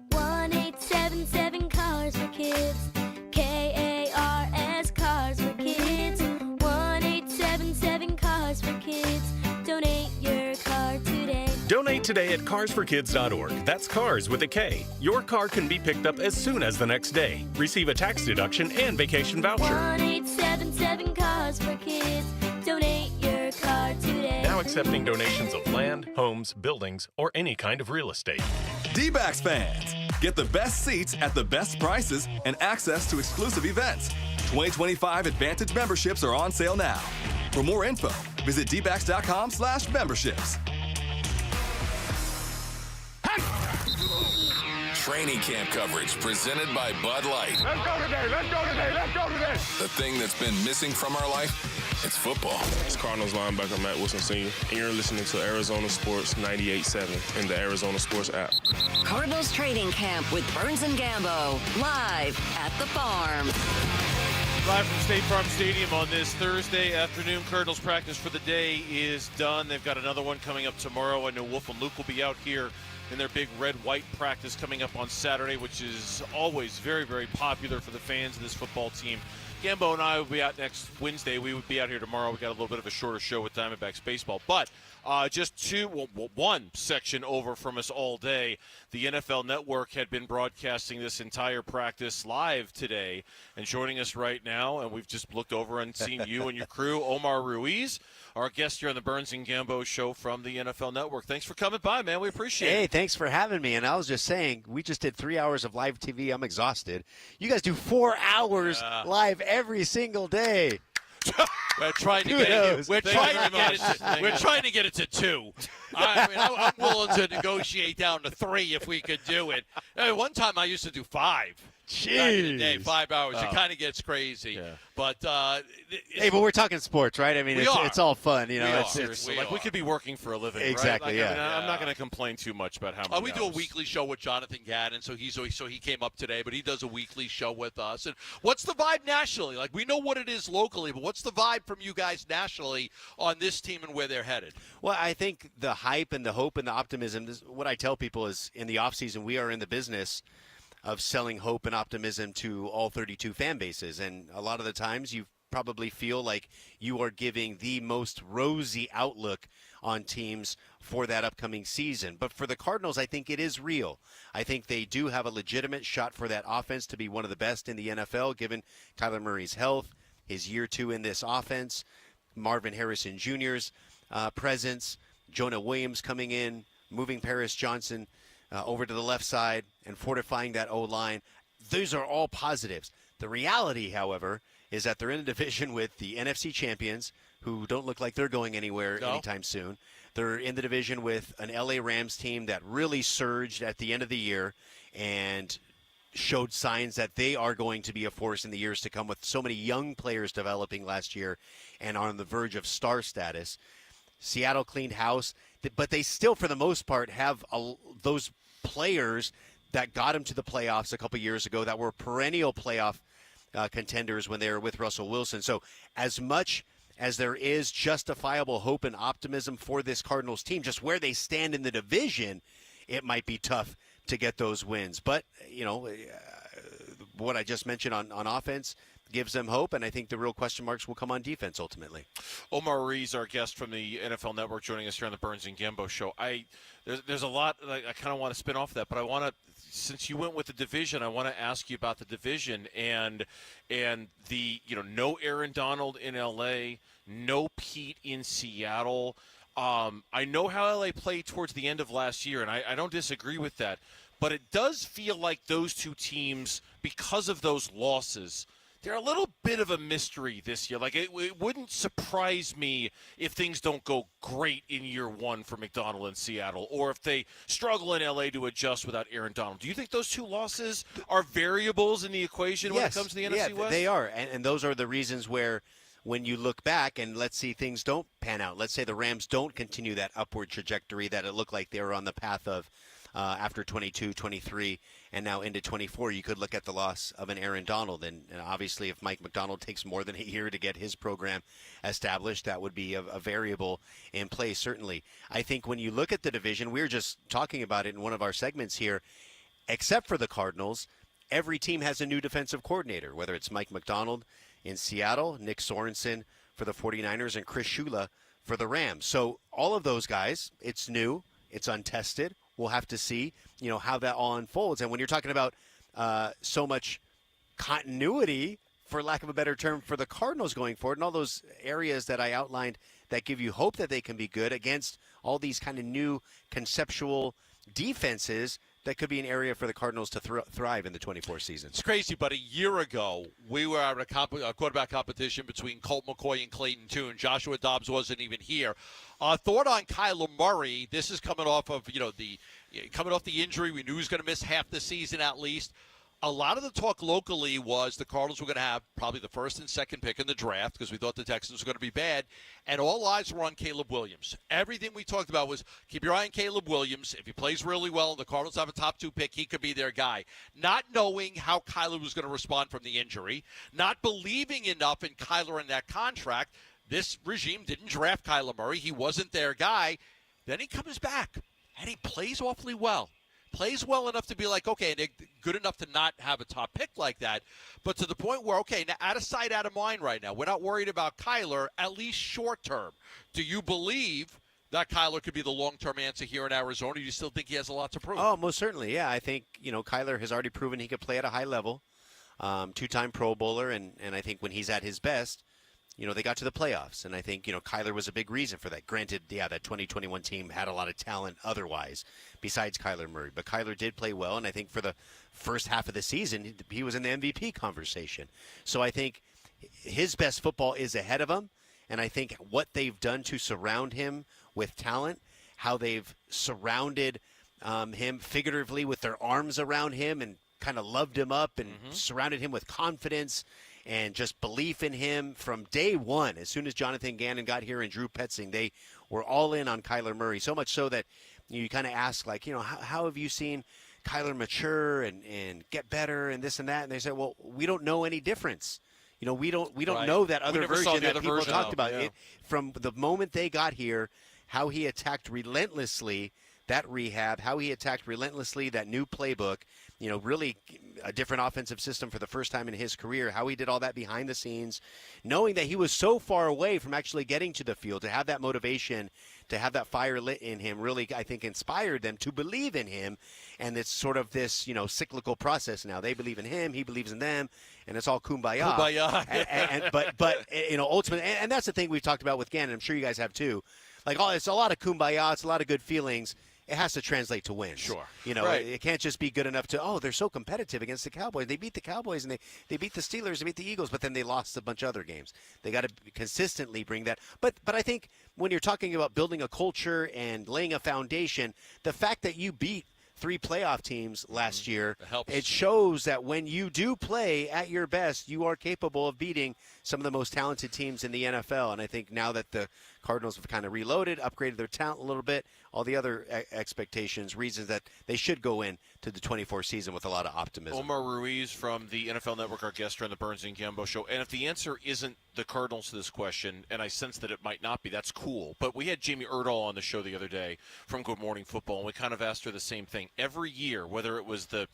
1-877 Cars for Kids. K-A-R-S Cars for Kids. 1-877 Cars for Kids. Donate your car today. Donate today at carsforkids.org. That's cars with a K. Your car can be picked up as soon as the next day. Receive a tax deduction and vacation voucher. 1-877 Cars for Kids. Donate your car today. Now accepting donations of land, homes, buildings, or any kind of real estate. D-backs fans, get the best seats at the best prices and access to exclusive events. 2025 Advantage memberships are on sale now. For more info, visit dbacks.com/memberships. Training camp coverage presented by Bud Light. Let's go today. Let's go today. Let's go today. The thing that's been missing from our life, it's football. It's Cardinals linebacker Matt Wilson Sr., and you're listening to Arizona Sports 98.7 in the Arizona Sports app. Cardinals training camp with Burns and Gambo, live at the farm. Live from State Farm Stadium on this Thursday afternoon. Cardinals practice for the day is done. They've got another one coming up tomorrow. I know Wolf and Luke will be out here in their big red-white practice coming up on Saturday, which is always very, very popular for the fans of this football team. Gambo and I will be out next Wednesday. We would be out here tomorrow. We got a little bit of a shorter show with Diamondbacks baseball. But just one section over from us all day. The NFL Network had been broadcasting this entire practice live today. And joining us right now, and we've just looked over and seen you and your crew, Omar Ruiz, our guest here on the Burns and Gambo show from the NFL Network. Thanks for coming by, man. We appreciate it. Hey, thanks for having me. And I was just saying, we just did 3 hours of live TV. I'm exhausted. You guys do 4 hours live every single day. We're trying to get it. We're trying to get it to 2. I'm willing to negotiate down to 3 if we could do it. One time I used to do 5. Jeez. Back in the day, 5 hours. It kind of gets crazy. Yeah. But hey, but we're talking sports, right? I mean, it's all fun, you know. We could be working for a living, exactly. Right? Like, I'm not going to complain too much about how many we do a weekly show with Jonathan Ganon, so he came up today, but he does a weekly show with us. And what's the vibe nationally? Like, we know what it is locally, but what's the vibe from you guys nationally on this team and where they're headed? Well, I think the hype and the hope and the optimism. What I tell people is, in the offseason, we are in the business of selling hope and optimism to all 32 fan bases. And a lot of the times you probably feel like you are giving the most rosy outlook on teams for that upcoming season. But for the Cardinals, I think it is real. I think they do have a legitimate shot for that offense to be one of the best in the NFL, given Kyler Murray's health, his year 2 in this offense, Marvin Harrison Jr.'s presence, Jonah Williams coming in, moving Paris Johnson over to the left side and fortifying that O-line. Those are all positives. The reality, however, is that they're in a division with the NFC champions, who don't look like they're going anywhere anytime soon. They're in the division with an LA Rams team that really surged at the end of the year and showed signs that they are going to be a force in the years to come, with so many young players developing last year and on the verge of star status. Seattle cleaned house, but they still, for the most part, have those players that got them to the playoffs a couple years ago that were perennial playoff contenders when they were with Russell Wilson. So as much as there is justifiable hope and optimism for this Cardinals team, just where they stand in the division, it might be tough to get those wins. But, you know, what I just mentioned on offense gives them hope, and I think the real question marks will come on defense ultimately. Omar Rees, our guest from the NFL Network, joining us here on the Burns and Gambo show. There's a lot I kind of want to spin off that, but I want to, since you went with the division, I want to ask you about the division and the, no Aaron Donald in LA, no Pete in Seattle. I know how LA played towards the end of last year, and I don't disagree with that, but it does feel like those two teams, because of those losses, they're a little bit of a mystery this year. Like, it wouldn't surprise me if things don't go great in year 1 for McDonald in Seattle, or if they struggle in L.A. to adjust without Aaron Donald. Do you think those 2 losses are variables in the equation when it comes to the NFC West? They are, and those are the reasons where, when you look back and let's see things don't pan out, let's say the Rams don't continue that upward trajectory that it looked like they were on the path of after 22, 23, and now into 24, you could look at the loss of an Aaron Donald. And obviously, if Mike McDonald takes more than a year to get his program established, that would be a variable in play, certainly. I think when you look at the division, we were just talking about it in one of our segments here, except for the Cardinals, every team has a new defensive coordinator, whether it's Mike McDonald in Seattle, Nick Sorensen for the 49ers, and Chris Shula for the Rams. So all of those guys, it's new, it's untested. We'll have to see, how that all unfolds. And when you're talking about so much continuity, for lack of a better term, for the Cardinals going forward, and all those areas that I outlined that give you hope that they can be good against all these kind of new conceptual defenses that could be an area for the Cardinals to thrive in the 24 season. It's crazy, but a year ago, we were at a quarterback competition between Colt McCoy and Clayton Tune. Joshua Dobbs wasn't even here. Thought on Kyler Murray. This is coming off of, coming off the injury. We knew he was going to miss half the season at least. A lot of the talk locally was the Cardinals were going to have probably the first and second pick in the draft because we thought the Texans were going to be bad, and all eyes were on Caleb Williams. Everything we talked about was keep your eye on Caleb Williams. If he plays really well and the Cardinals have a top 2 pick, he could be their guy. Not knowing how Kyler was going to respond from the injury, not believing enough in Kyler and that contract. This regime didn't draft Kyler Murray. He wasn't their guy. Then he comes back, and he plays awfully well. Plays well enough to be like, okay, they're good enough to not have a top pick like that, but to the point where, okay, now out of sight, out of mind right now. We're not worried about Kyler, at least short term. Do you believe that Kyler could be the long-term answer here in Arizona? Do you still think he has a lot to prove? Oh, most certainly, yeah. I think, Kyler has already proven he could play at a high level, 2-time Pro Bowler, and I think when he's at his best, they got to the playoffs, and I think, Kyler was a big reason for that. Granted, yeah, that 2021 team had a lot of talent otherwise besides Kyler Murray, but Kyler did play well, and I think for the first half of the season, he was in the MVP conversation. So I think his best football is ahead of him, and I think what they've done to surround him with talent, how they've surrounded him figuratively with their arms around him and kind of loved him up and surrounded him with confidence and just belief in him from day one. As soon as Jonathan Ganon got here and Drew Petzing, they were all in on Kyler Murray, so much so that you kind of ask, like, how have you seen Kyler mature and get better and this and that? And they said, well, we don't know any difference. We don't know that other version that people talked about. Yeah. From the moment they got here, how he attacked relentlessly that rehab, how he attacked relentlessly that new playbook, really a different offensive system for the first time in his career, how he did all that behind the scenes, knowing that he was so far away from actually getting to the field, to have that motivation, to have that fire lit in him, really, I think, inspired them to believe in him. And it's sort of this, cyclical process now. They believe in him, he believes in them, and it's all kumbaya. Kumbaya. But ultimately, and that's the thing we've talked about with Gannon, I'm sure you guys have too. Like, it's a lot of kumbaya, it's a lot of good feelings. It has to translate to wins. Sure. Right. It can't just be good enough to, they're so competitive against the Cowboys. They beat the Cowboys and they beat the Steelers, they beat the Eagles, but then they lost a bunch of other games. They got to consistently bring that. But I think when you're talking about building a culture and laying a foundation, the fact that you beat 3 playoff teams last year, it shows that when you do play at your best, you are capable of beating some of the most talented teams in the NFL. And I think now that the Cardinals have kind of reloaded, upgraded their talent a little bit, all the other expectations, reasons that they should go in to the 24 season with a lot of optimism. Omar Ruiz from the NFL Network, our guest on the Burns and Gambo Show. And if the answer isn't the Cardinals to this question, and I sense that it might not be, that's cool. But we had Jamie Erdahl on the show the other day from Good Morning Football, and we kind of asked her the same thing. Every year, whether it was the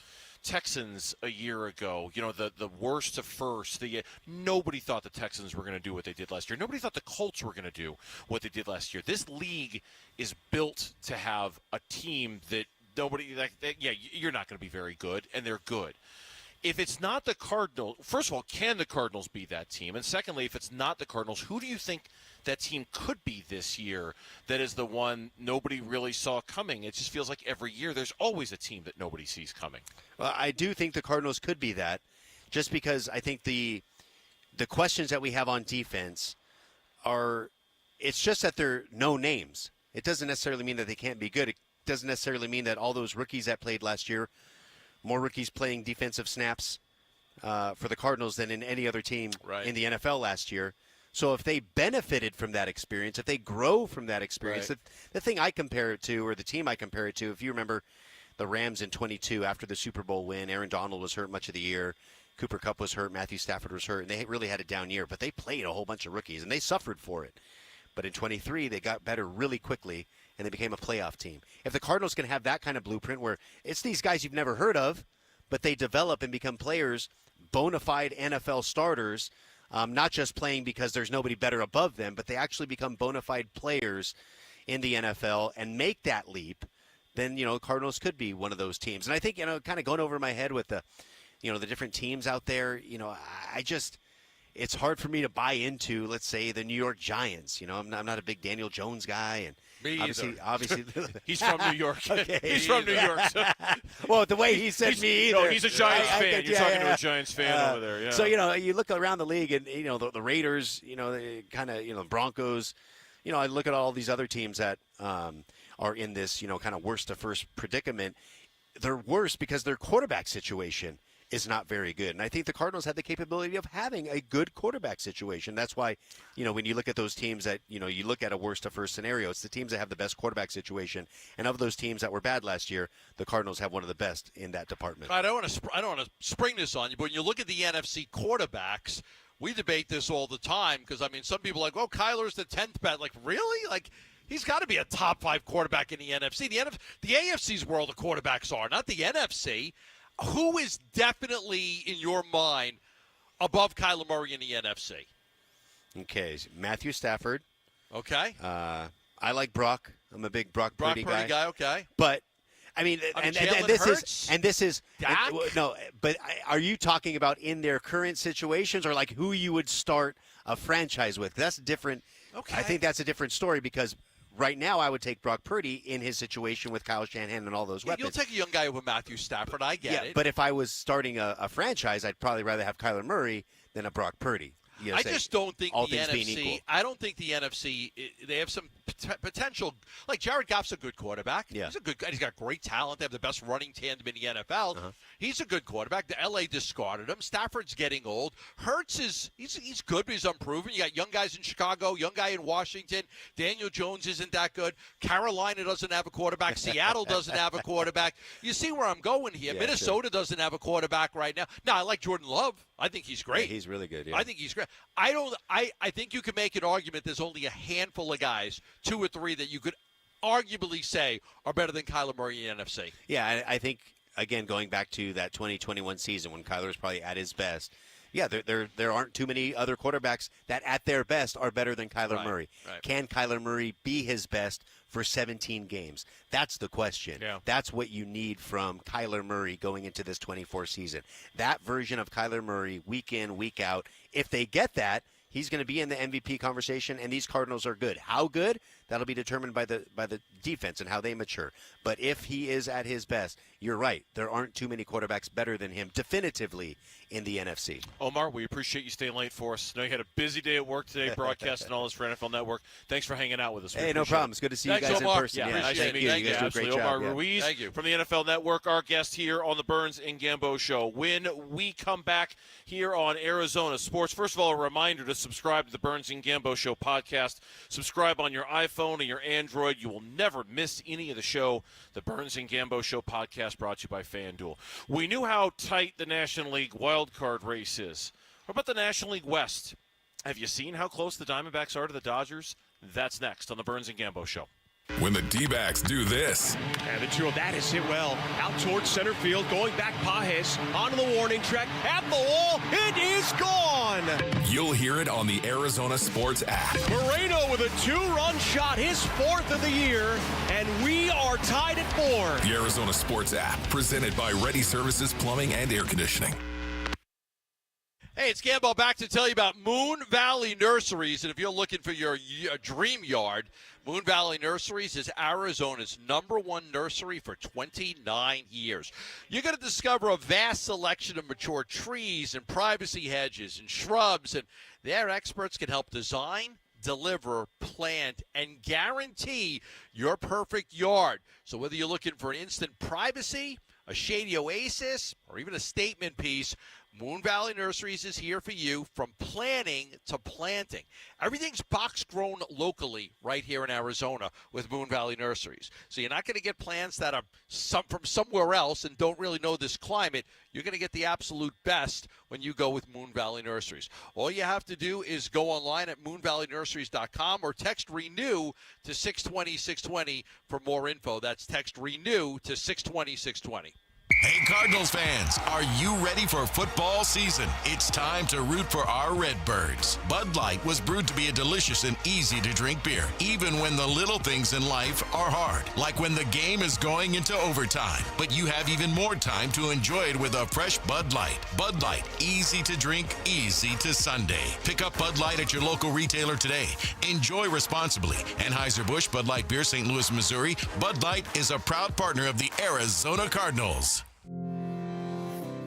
Texans a year ago, the worst to first. Nobody thought the Texans were going to do what they did last year. Nobody thought the Colts were going to do what they did last year. This league is built to have a team that you're not going to be very good, and they're good. If it's not the Cardinals, first of all, can the Cardinals be that team? And secondly, if it's not the Cardinals, who do you think that team could be this year that is the one nobody really saw coming? It just feels like every year there's always a team that nobody sees coming. Well, I do think the Cardinals could be that, just because I think the questions that we have on defense it's just that they're no names. It doesn't necessarily mean that they can't be good. It doesn't necessarily mean that all those rookies that played last year, more rookies playing defensive snaps for the Cardinals than in any other team in the NFL last year. So if they benefited from that experience, if they grow from that experience, the thing I compare it to, or the team I compare it to, if you remember the Rams in 22 after the Super Bowl win, Aaron Donald was hurt much of the year, Cooper Kupp was hurt, Matthew Stafford was hurt, and they really had a down year. But they played a whole bunch of rookies, and they suffered for it. But in 23, they got better really quickly, and they became a playoff team. If the Cardinals can have that kind of blueprint where it's these guys you've never heard of, but they develop and become players, bona fide NFL starters, not just playing because there's nobody better above them, but they actually become bona fide players in the NFL and make that leap, then, Cardinals could be one of those teams. And I think, kind of going over my head with the different teams out there, it's hard for me to buy into, let's say, the New York Giants. I'm not a big Daniel Jones guy, and Me either. Obviously. He's from New York. Okay, He's from New York. So. Well, the way he said me either. No, he's a Giants fan. You're talking to a Giants fan over there. Yeah. So, you look around the league and, the Raiders, they kind of, Broncos. I look at all these other teams that are in this, kind of worst to first predicament. They're worse because their quarterback situation is not very good. And I think the Cardinals have the capability of having a good quarterback situation. That's why, when you look at those teams that, you look at a worst to first scenario, it's the teams that have the best quarterback situation. And of those teams that were bad last year, the Cardinals have one of the best in that department. I don't want to spring this on you, but when you look at the NFC quarterbacks, we debate this all the time because, some people are like, well, Kyler's the 10th best. Like, really? Like, he's got to be a top 5 quarterback in the NFC. The AFC's where all the quarterbacks are, not the NFC. Who is definitely, in your mind, above Kyler Murray in the NFC? Okay, Matthew Stafford. Okay. I like Brock. I'm a big Brock Purdy guy. Okay. But, and this is Dak? but are you talking about in their current situations or like who you would start a franchise with? That's different. Okay. I think that's a different story because right now I would take Brock Purdy in his situation with Kyle Shanahan and all those weapons. You'll take a young guy over Matthew Stafford. I get it. But if I was starting a franchise, I'd probably rather have Kyler Murray than a Brock Purdy. I just don't think all the things being NFC. equal. I don't think the NFC. They have some potential. Like Jared Goff's a good quarterback. Yeah. He's a good guy. He's got great talent. They have the best running tandem in the NFL. He's a good quarterback. The LA discarded him. Stafford's getting old. Hurts he's good, but he's unproven. You got young guys in Chicago, young guy in Washington. Daniel Jones isn't that good. Carolina doesn't have a quarterback. Seattle doesn't have a quarterback. You see where I'm going here. Yeah, Minnesota doesn't have a quarterback right now. Now I like Jordan Love. I think he's great. Yeah, he's really good. Yeah. I think he's great. I think you could make an argument there's only a handful of guys, 2 or 3, that you could arguably say are better than Kyler Murray in the NFC. Yeah, I think, again, going back to that 2021 season when Kyler was probably at his best, yeah, there aren't too many other quarterbacks that at their best are better than Kyler Murray. Right. Can Kyler Murray be his best for 17 games? That's the question. Yeah. That's what you need from Kyler Murray going into this 24 season. That version of Kyler Murray week in, week out. If they get that, he's going to be in the MVP conversation, and these Cardinals are good. How good? That'll be determined by the defense and how they mature. But if he is at his best, you're right. There aren't too many quarterbacks better than him definitively in the NFC. Omar, we appreciate you staying late for us. I know you had a busy day at work today, broadcasting all this for NFL Network. Thanks for hanging out with us. Hey, no problem. It's good to see you guys Omar. in person. Yeah, nice to meet you. You guys do a great job. Omar Ruiz from the NFL Network, our guest here on the Burns and Gambo Show. When we come back here on Arizona Sports, first of all, a reminder to subscribe to the Burns and Gambo Show podcast. Subscribe on your iPhone and your Android. You will never miss any of the show. The Burns and Gambo Show podcast brought to you by FanDuel. We knew how tight the National League wildcard race is. What about the National League West? Have you seen how close the Diamondbacks are to the Dodgers? That's next on the Burns and Gambo Show. When the D-backs do this. And the 2-0, that is hit well. Out towards center field, going back Pages, onto the warning track, at the wall, it is gone! You'll hear it on the Arizona Sports app. Moreno with a 2-run shot, his 4th of the year, and we are tied at 4. The Arizona Sports app, presented by Ready Services Plumbing and Air Conditioning. Hey, it's Gambo back to tell you about Moon Valley Nurseries. And if you're looking for your dream yard, Moon Valley Nurseries is Arizona's #1 nursery for 29 years. You're going to discover a vast selection of mature trees and privacy hedges and shrubs, and their experts can help design, deliver, plant, and guarantee your perfect yard. So whether you're looking for an instant privacy, a shady oasis, or even a statement piece, Moon Valley Nurseries is here for you from planning to planting. Everything's box grown locally right here in Arizona with Moon Valley Nurseries. So you're not going to get plants that are from somewhere else and don't really know this climate. You're going to get the absolute best when you go with Moon Valley Nurseries. All you have to do is go online at moonvalleynurseries.com or text RENEW to 620-620 for more info. That's text RENEW to 620-620. Hey, Cardinals fans, are you ready for football season? It's time to root for our Redbirds. Bud Light was brewed to be a delicious and easy-to-drink beer, even when the little things in life are hard, like when the game is going into overtime. But you have even more time to enjoy it with a fresh Bud Light. Bud Light, easy to drink, easy to Sunday. Pick up Bud Light at your local retailer today. Enjoy responsibly. Anheuser-Busch Bud Light Beer, St. Louis, Missouri. Bud Light is a proud partner of the Arizona Cardinals.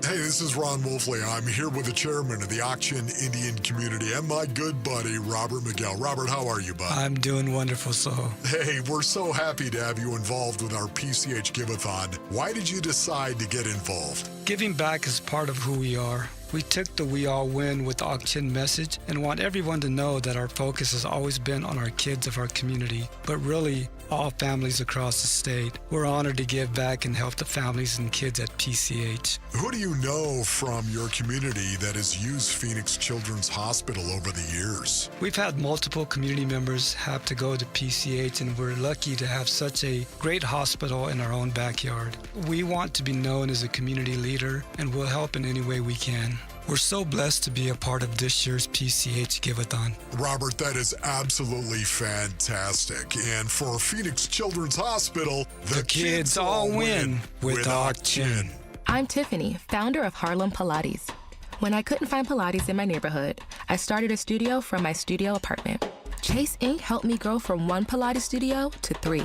Hey, this is Ron Wolfley. I'm here with the chairman of the Auction Indian community and my good buddy, Robert Miguel. Robert, how are you, bud? I'm doing wonderful, so. Hey, we're so happy to have you involved with our PCH Give-a-thon. Why did you decide to get involved? Giving back is part of who we are. We took the We All Win with the auction message and want everyone to know that our focus has always been on our kids of our community, but really all families across the state. We're honored to give back and help the families and kids at PCH. Who do you know from your community that has used Phoenix Children's Hospital over the years? We've had multiple community members have to go to PCH, and we're lucky to have such a great hospital in our own backyard. We want to be known as a community leader, and we'll help in any way we can. We're so blessed to be a part of this year's PCH Give-a-thon. Robert, that is absolutely fantastic. And for Phoenix Children's Hospital, the kids all win with auction. I'm Tiffany, founder of Harlem Pilates. When I couldn't find Pilates in my neighborhood, I started a studio from my studio apartment. Chase Inc. helped me grow from 1 Pilates studio to 3.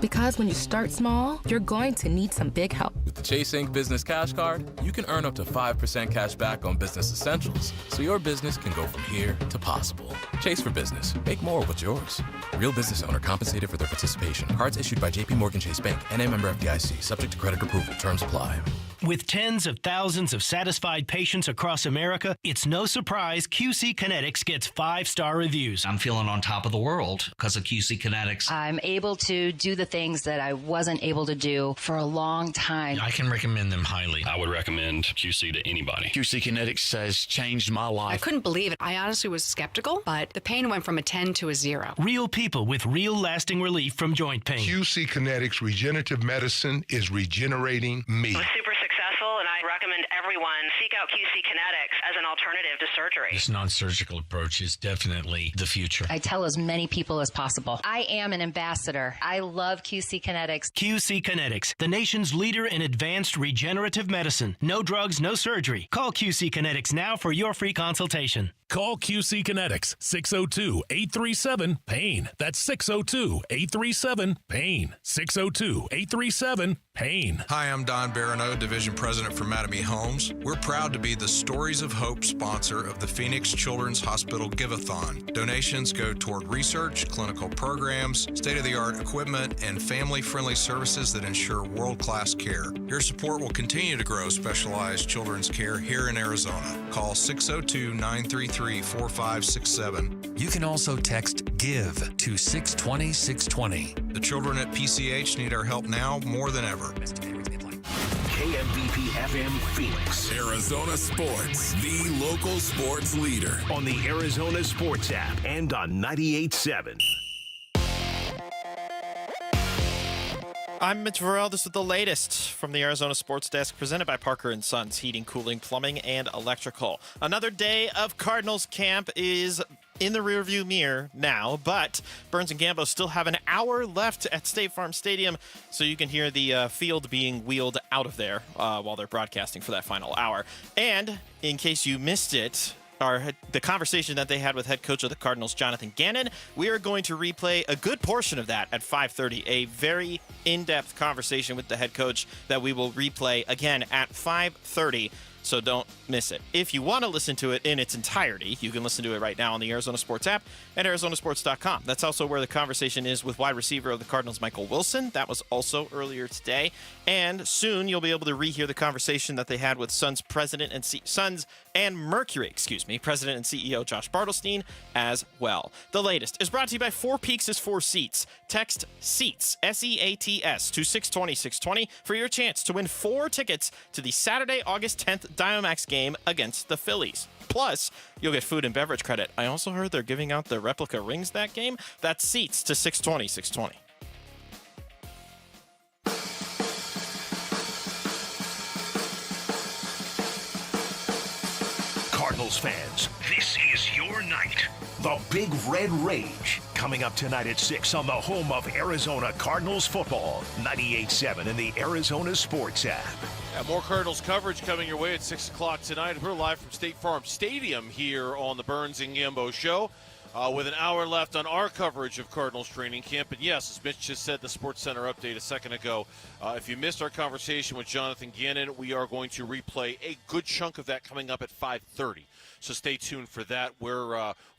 Because when you start small, you're going to need some big help. With the Chase Inc. Business Cash Card, you can earn up to 5% cash back on business essentials, so your business can go from here to possible. Chase for Business. Make more what's yours. Real business owner compensated for their participation. Cards issued by J.P. Morgan Chase Bank. N.A. member FDIC. Subject to credit approval. Terms apply. With tens of thousands of satisfied patients across America, it's no surprise QC Kinetics gets 5-star reviews. I'm feeling on top of the world because of QC Kinetics. I'm able to do the things that I wasn't able to do for a long time. I can recommend them highly. I would recommend QC to anybody. QC Kinetics has changed my life. I couldn't believe it. I honestly was skeptical, but the pain went from a 10 to a 0. Real people with real lasting relief from joint pain. QC Kinetics Regenerative Medicine is regenerating me. It was super successful, and I recommend everyone seek out QC Kinetics as an alternative to surgery. This non-surgical approach is definitely the future. I tell as many people as possible. I am an ambassador. I love QC Kinetics. QC Kinetics, the nation's leader in advanced regenerative medicine. No drugs, no surgery. Call QC Kinetics now for your free consultation. Call QC Kinetics, 602-837-PAIN. That's 602-837-PAIN. 602-837-PAIN. Hi, I'm Don Barano, Division President for Mattamy Homes. We're proud to be the Stories of Hope sponsor of the Phoenix Children's Hospital Give-a-thon. Donations go toward research, clinical programs, state-of-the-art equipment, and family-friendly services that ensure world-class care. Your support will continue to grow specialized children's care here in Arizona. Call 602-933-4567. You can also text GIVE to 620-620. The children at PCH need our help now more than ever. KMBP FM Phoenix. Arizona Sports, the local sports leader. On the Arizona Sports app and on 98.7. I'm Mitch Varell. This is the latest from the Arizona Sports Desk, presented by Parker & Sons, Heating, Cooling, Plumbing, and Electrical. Another day of Cardinals camp is in the rearview mirror now, but Burns and Gambo still have an hour left at State Farm Stadium, so you can hear the field being wheeled out of there while they're broadcasting for that final hour. And in case you missed it, the conversation that they had with head coach of the Cardinals, Jonathan Ganon, we are going to replay a good portion of that at 5:30, a very in-depth conversation with the head coach that we will replay again at 5:30. So don't miss it. If you want to listen to it in its entirety, you can listen to it right now on the Arizona Sports app and ArizonaSports.com. That's also where the conversation is with wide receiver of the Cardinals, Michael Wilson. That was also earlier today. And soon you'll be able to rehear the conversation that they had with Suns president and Mercury president and CEO Josh Bartelstein as well. The latest is brought to you by Four Peaks is 4 Seats. Text SEATS, SEATS, to 620-620 for your chance to win 4 tickets to the Saturday, August 10th Diamondbacks game against the Phillies. Plus, you'll get food and beverage credit. I also heard they're giving out the replica rings that game. That's SEATS to 620-620. Cardinals fans, this is your night. The Big Red Rage, coming up tonight at 6 on the home of Arizona Cardinals football, 98.7 in the Arizona Sports app. And more Cardinals coverage coming your way at 6 o'clock tonight. We're live from State Farm Stadium here on the Burns and Gambo Show. With an hour left on our coverage of Cardinals training camp. And yes, as Mitch just said, the Sports Center update a second ago. If you missed our conversation with Jonathan Ganon, we are going to replay a good chunk of that coming up at 5:30. So stay tuned for that.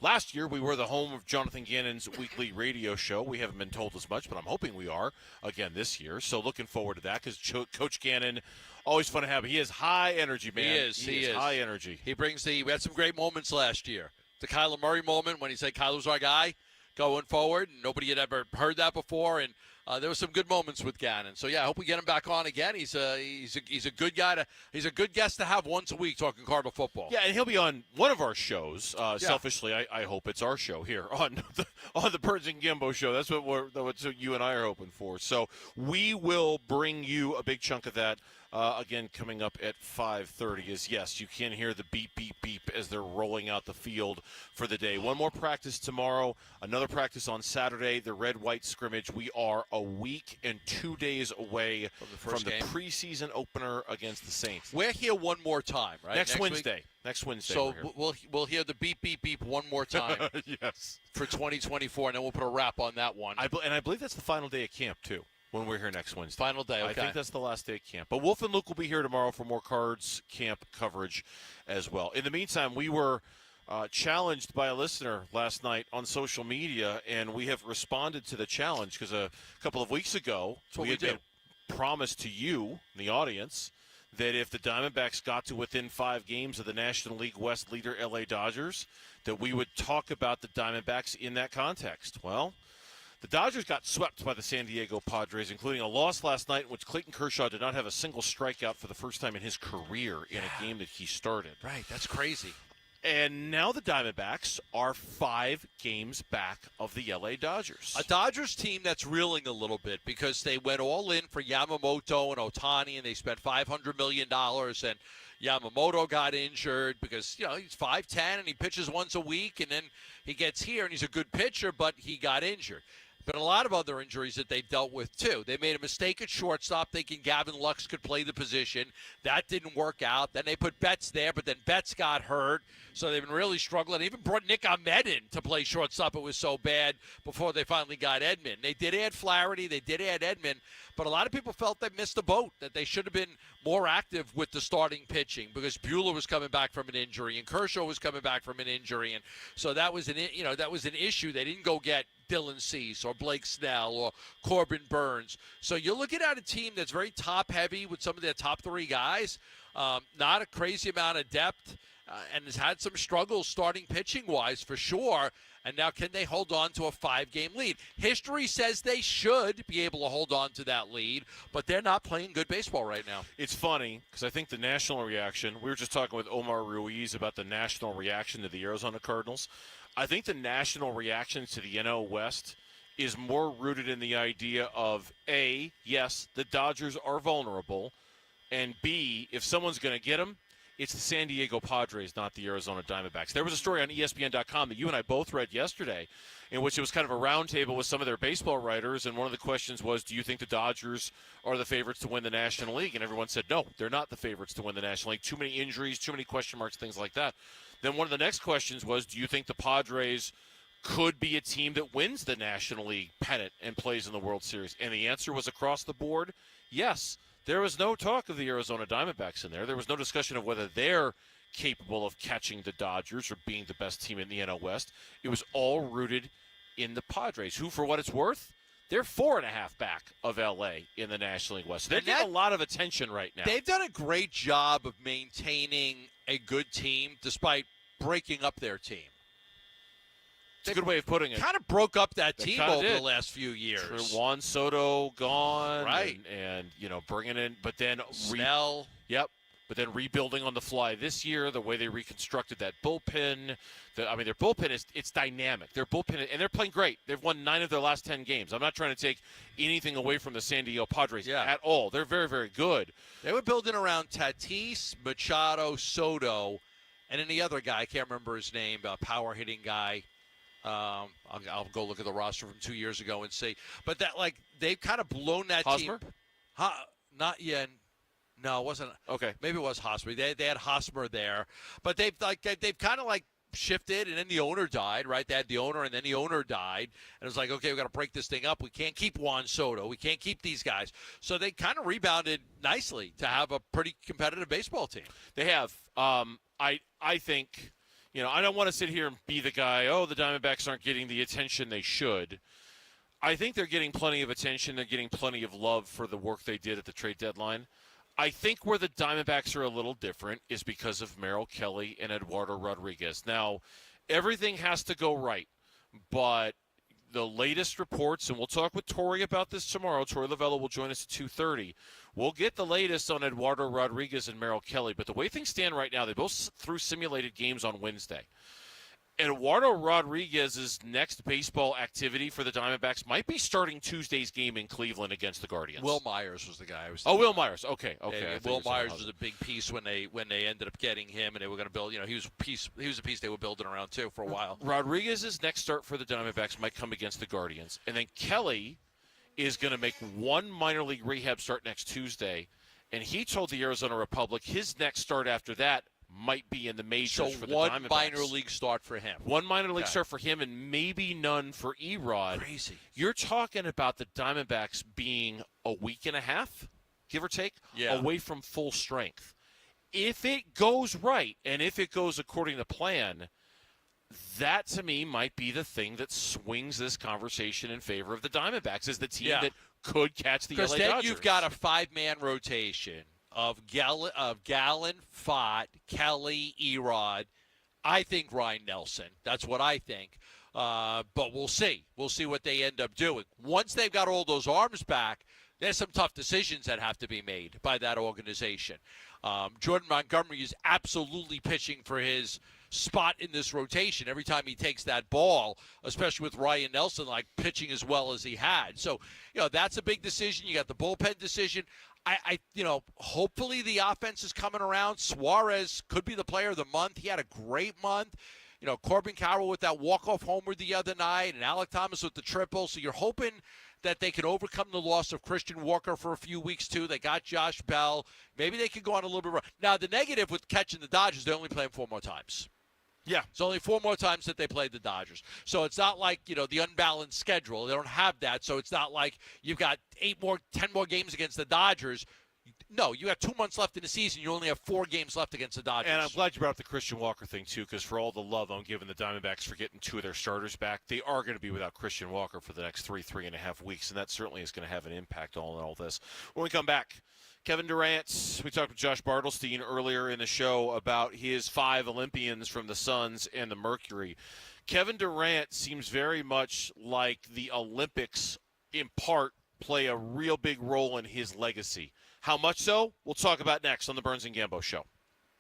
Last year we were the home of Jonathan Gannon's weekly radio show. We haven't been told as much, but I'm hoping we are again this year. So looking forward to that because Coach Gannon, always fun to have him. He has high energy, man. He is high energy. He brings we had some great moments last year. The Kyler Murray moment when he said Kyler's our guy going forward. And nobody had ever heard that before, and there were some good moments with Gannon. So yeah, I hope we get him back on again. He's a good guy he's a good guest to have once a week talking Cardinal football. Yeah, and he'll be on one of our shows. Selfishly, I hope it's our show here on the Burns and Gambo show. That's what you and I are hoping for. So we will bring you a big chunk of that. Again, coming up at 5:30 is, yes, you can hear the beep, beep, beep as they're rolling out the field for the day. One more practice tomorrow, another practice on Saturday, the red-white scrimmage. We are a week and 2 days away from the preseason opener against the Saints. We're here one more time, right? Next Wednesday. Next Wednesday. So we'll hear the beep, beep, beep one more time. Yes. For 2024, and then we'll put a wrap on that one. And I believe that's the final day of camp, too. When we're here next Wednesday. Final day, okay. I think that's the last day of camp. But Wolf and Luke will be here tomorrow for more Cards camp coverage as well. In the meantime, we were challenged by a listener last night on social media, and we have responded to the challenge because a couple of weeks ago we had made a promise to you, the audience, that if the Diamondbacks got to within 5 games of the National League West leader LA Dodgers, that we would talk about the Diamondbacks in that context. Well, the Dodgers got swept by the San Diego Padres, including a loss last night in which Clayton Kershaw did not have a single strikeout for the first time in his career in a game that he started. Right, that's crazy. And now the Diamondbacks are 5 games back of the LA Dodgers. A Dodgers team that's reeling a little bit because they went all in for Yamamoto and Ohtani, and they spent $500 million, and Yamamoto got injured because, he's 5'10", and he pitches once a week, and then he gets here, and he's a good pitcher, but he got injured. But a lot of other injuries that they've dealt with, too. They made a mistake at shortstop thinking Gavin Lux could play the position. That didn't work out. Then they put Betts there, but then Betts got hurt. So they've been really struggling. They even brought Nick Ahmed in to play shortstop. It was so bad before they finally got Edman. They did add Flaherty. They did add Edman. But a lot of people felt they missed the boat, that they should have been more active with the starting pitching because Buehler was coming back from an injury and Kershaw was coming back from an injury. And so that was an issue. They didn't go get Dylan Cease or Blake Snell or Corbin Burns. So you're looking at a team that's very top-heavy with some of their top 3 guys, not a crazy amount of depth, and has had some struggles starting pitching-wise for sure. And now can they hold on to a 5-game lead? History says they should be able to hold on to that lead, but they're not playing good baseball right now. It's funny because I think the national reaction, we were just talking with Omar Ruiz about the national reaction to the Arizona Cardinals. I think the national reaction to the NL West is more rooted in the idea of, A, yes, the Dodgers are vulnerable, and B, if someone's going to get them, it's the San Diego Padres, not the Arizona Diamondbacks. There was a story on ESPN.com that you and I both read yesterday in which it was kind of a roundtable with some of their baseball writers, and one of the questions was, do you think the Dodgers are the favorites to win the National League? And everyone said, no, they're not the favorites to win the National League. Too many injuries, too many question marks, things like that. Then one of the next questions was, do you think the Padres could be a team that wins the National League pennant and plays in the World Series? And the answer was across the board, yes. There was no talk of the Arizona Diamondbacks in there. There was no discussion of whether they're capable of catching the Dodgers or being the best team in the NL West. It was all rooted in the Padres, who, for what it's worth, they're 4.5 back of L.A. in the National League West. They're getting a lot of attention right now. They've done a great job of maintaining a good team despite breaking up their team. It's a good way of putting it. Kind of broke up that team over the last few years. True. Juan Soto gone, right? And bringing in, but then Snell. But then rebuilding on the fly this year, the way they reconstructed that bullpen. Their bullpen it's dynamic. Their bullpen, and they're playing great. They've won 9 of their last 10 games. I'm not trying to take anything away from the San Diego Padres at all. They're very, very good. They were building around Tatis, Machado, Soto, And then the other guy, I can't remember his name, power hitting guy. I'll go look at the roster from 2 years ago and see. But that, like, they've kind of blown that Hosmer? team. Not yet. No, it wasn't. Okay. Maybe it was Hosmer. They had Hosmer there. But they've kind of like shifted, and then the owner died, right? They had the owner, and then the owner died. And it was like, okay, we've got to break this thing up. We can't keep Juan Soto. We can't keep these guys. So they kind of rebounded nicely to have a pretty competitive baseball team. They have. I think, I don't want to sit here and be the guy, the Diamondbacks aren't getting the attention they should. I think they're getting plenty of attention. They're getting plenty of love for the work they did at the trade deadline. I think where the Diamondbacks are a little different is because of Merrill Kelly and Eduardo Rodriguez. Now, everything has to go right, but the latest reports, and we'll talk with Tori about this tomorrow. Tori Lavello will join us at 2:30. We'll get the latest on Eduardo Rodriguez and Merrill Kelly, but the way things stand right now, they both threw simulated games on Wednesday. Eduardo Rodriguez's next baseball activity for the Diamondbacks might be starting Tuesday's game in Cleveland against the Guardians. Will Myers was the guy I was Will Myers. Okay. Yeah, Will Myers was a big piece when they ended up getting him, and they were going to build. He was a piece they were building around too for a while. Rodriguez's next start for the Diamondbacks might come against the Guardians, and then Kelly is going to make one minor league rehab start next Tuesday, and he told the Arizona Republic his next start after that might be in the majors for the Diamondbacks. So one minor league start for him. One minor league start for him and maybe none for Erod. Crazy. You're talking about the Diamondbacks being a week and a half, give or take, away from full strength. If it goes right and if it goes according to plan, that to me might be the thing that swings this conversation in favor of the Diamondbacks as the team that could catch the LA Dodgers. Because then you've got a five-man rotation of Gallon, Fott, Kelly, Erod. I think Ryan Nelson. That's what I think. But we'll see. We'll see what they end up doing. Once they've got all those arms back, there's some tough decisions that have to be made by that organization. Jordan Montgomery is absolutely pitching for his spot in this rotation every time he takes that ball, especially with Ryan Nelson like pitching as well as he had. So, that's a big decision. You got the bullpen decision. I hopefully the offense is coming around. Suarez could be the player of the month. He had a great month. Corbin Carroll with that walk-off homer the other night, and Alec Thomas with the triple. So you're hoping that they can overcome the loss of Christian Walker for a few weeks, too. They got Josh Bell. Maybe they could go on a little bit. Now, the negative with catching the Dodgers, they're only playing 4 more times. Yeah. It's only 4 more times that they played the Dodgers. So it's not like, the unbalanced schedule. They don't have that. So it's not like you've got 10 more games against the Dodgers. No, you have 2 months left in the season. You only have 4 games left against the Dodgers. And I'm glad you brought up the Christian Walker thing, too, because for all the love I'm giving the Diamondbacks for getting 2 of their starters back, they are going to be without Christian Walker for the next 3.5 weeks, and that certainly is going to have an impact on all this. When we come back, Kevin Durant, we talked with Josh Bartelstein earlier in the show about his 5 Olympians from the Suns and the Mercury. Kevin Durant seems very much like the Olympics, in part, play a real big role in his legacy. How much so? We'll talk about next on the Burns and Gambo Show.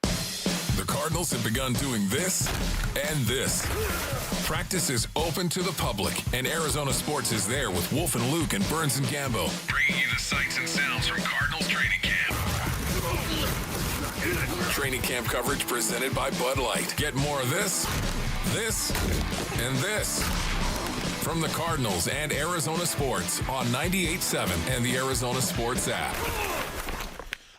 The Cardinals have begun doing this and this. Practice is open to the public, and Arizona Sports is there with Wolf and Luke and Burns and Gambo, bringing you the sights and sounds from Cardinals training camp. Training camp coverage presented by Bud Light. Get more of this, and this from the Cardinals and Arizona Sports on 98.7 and the Arizona Sports app.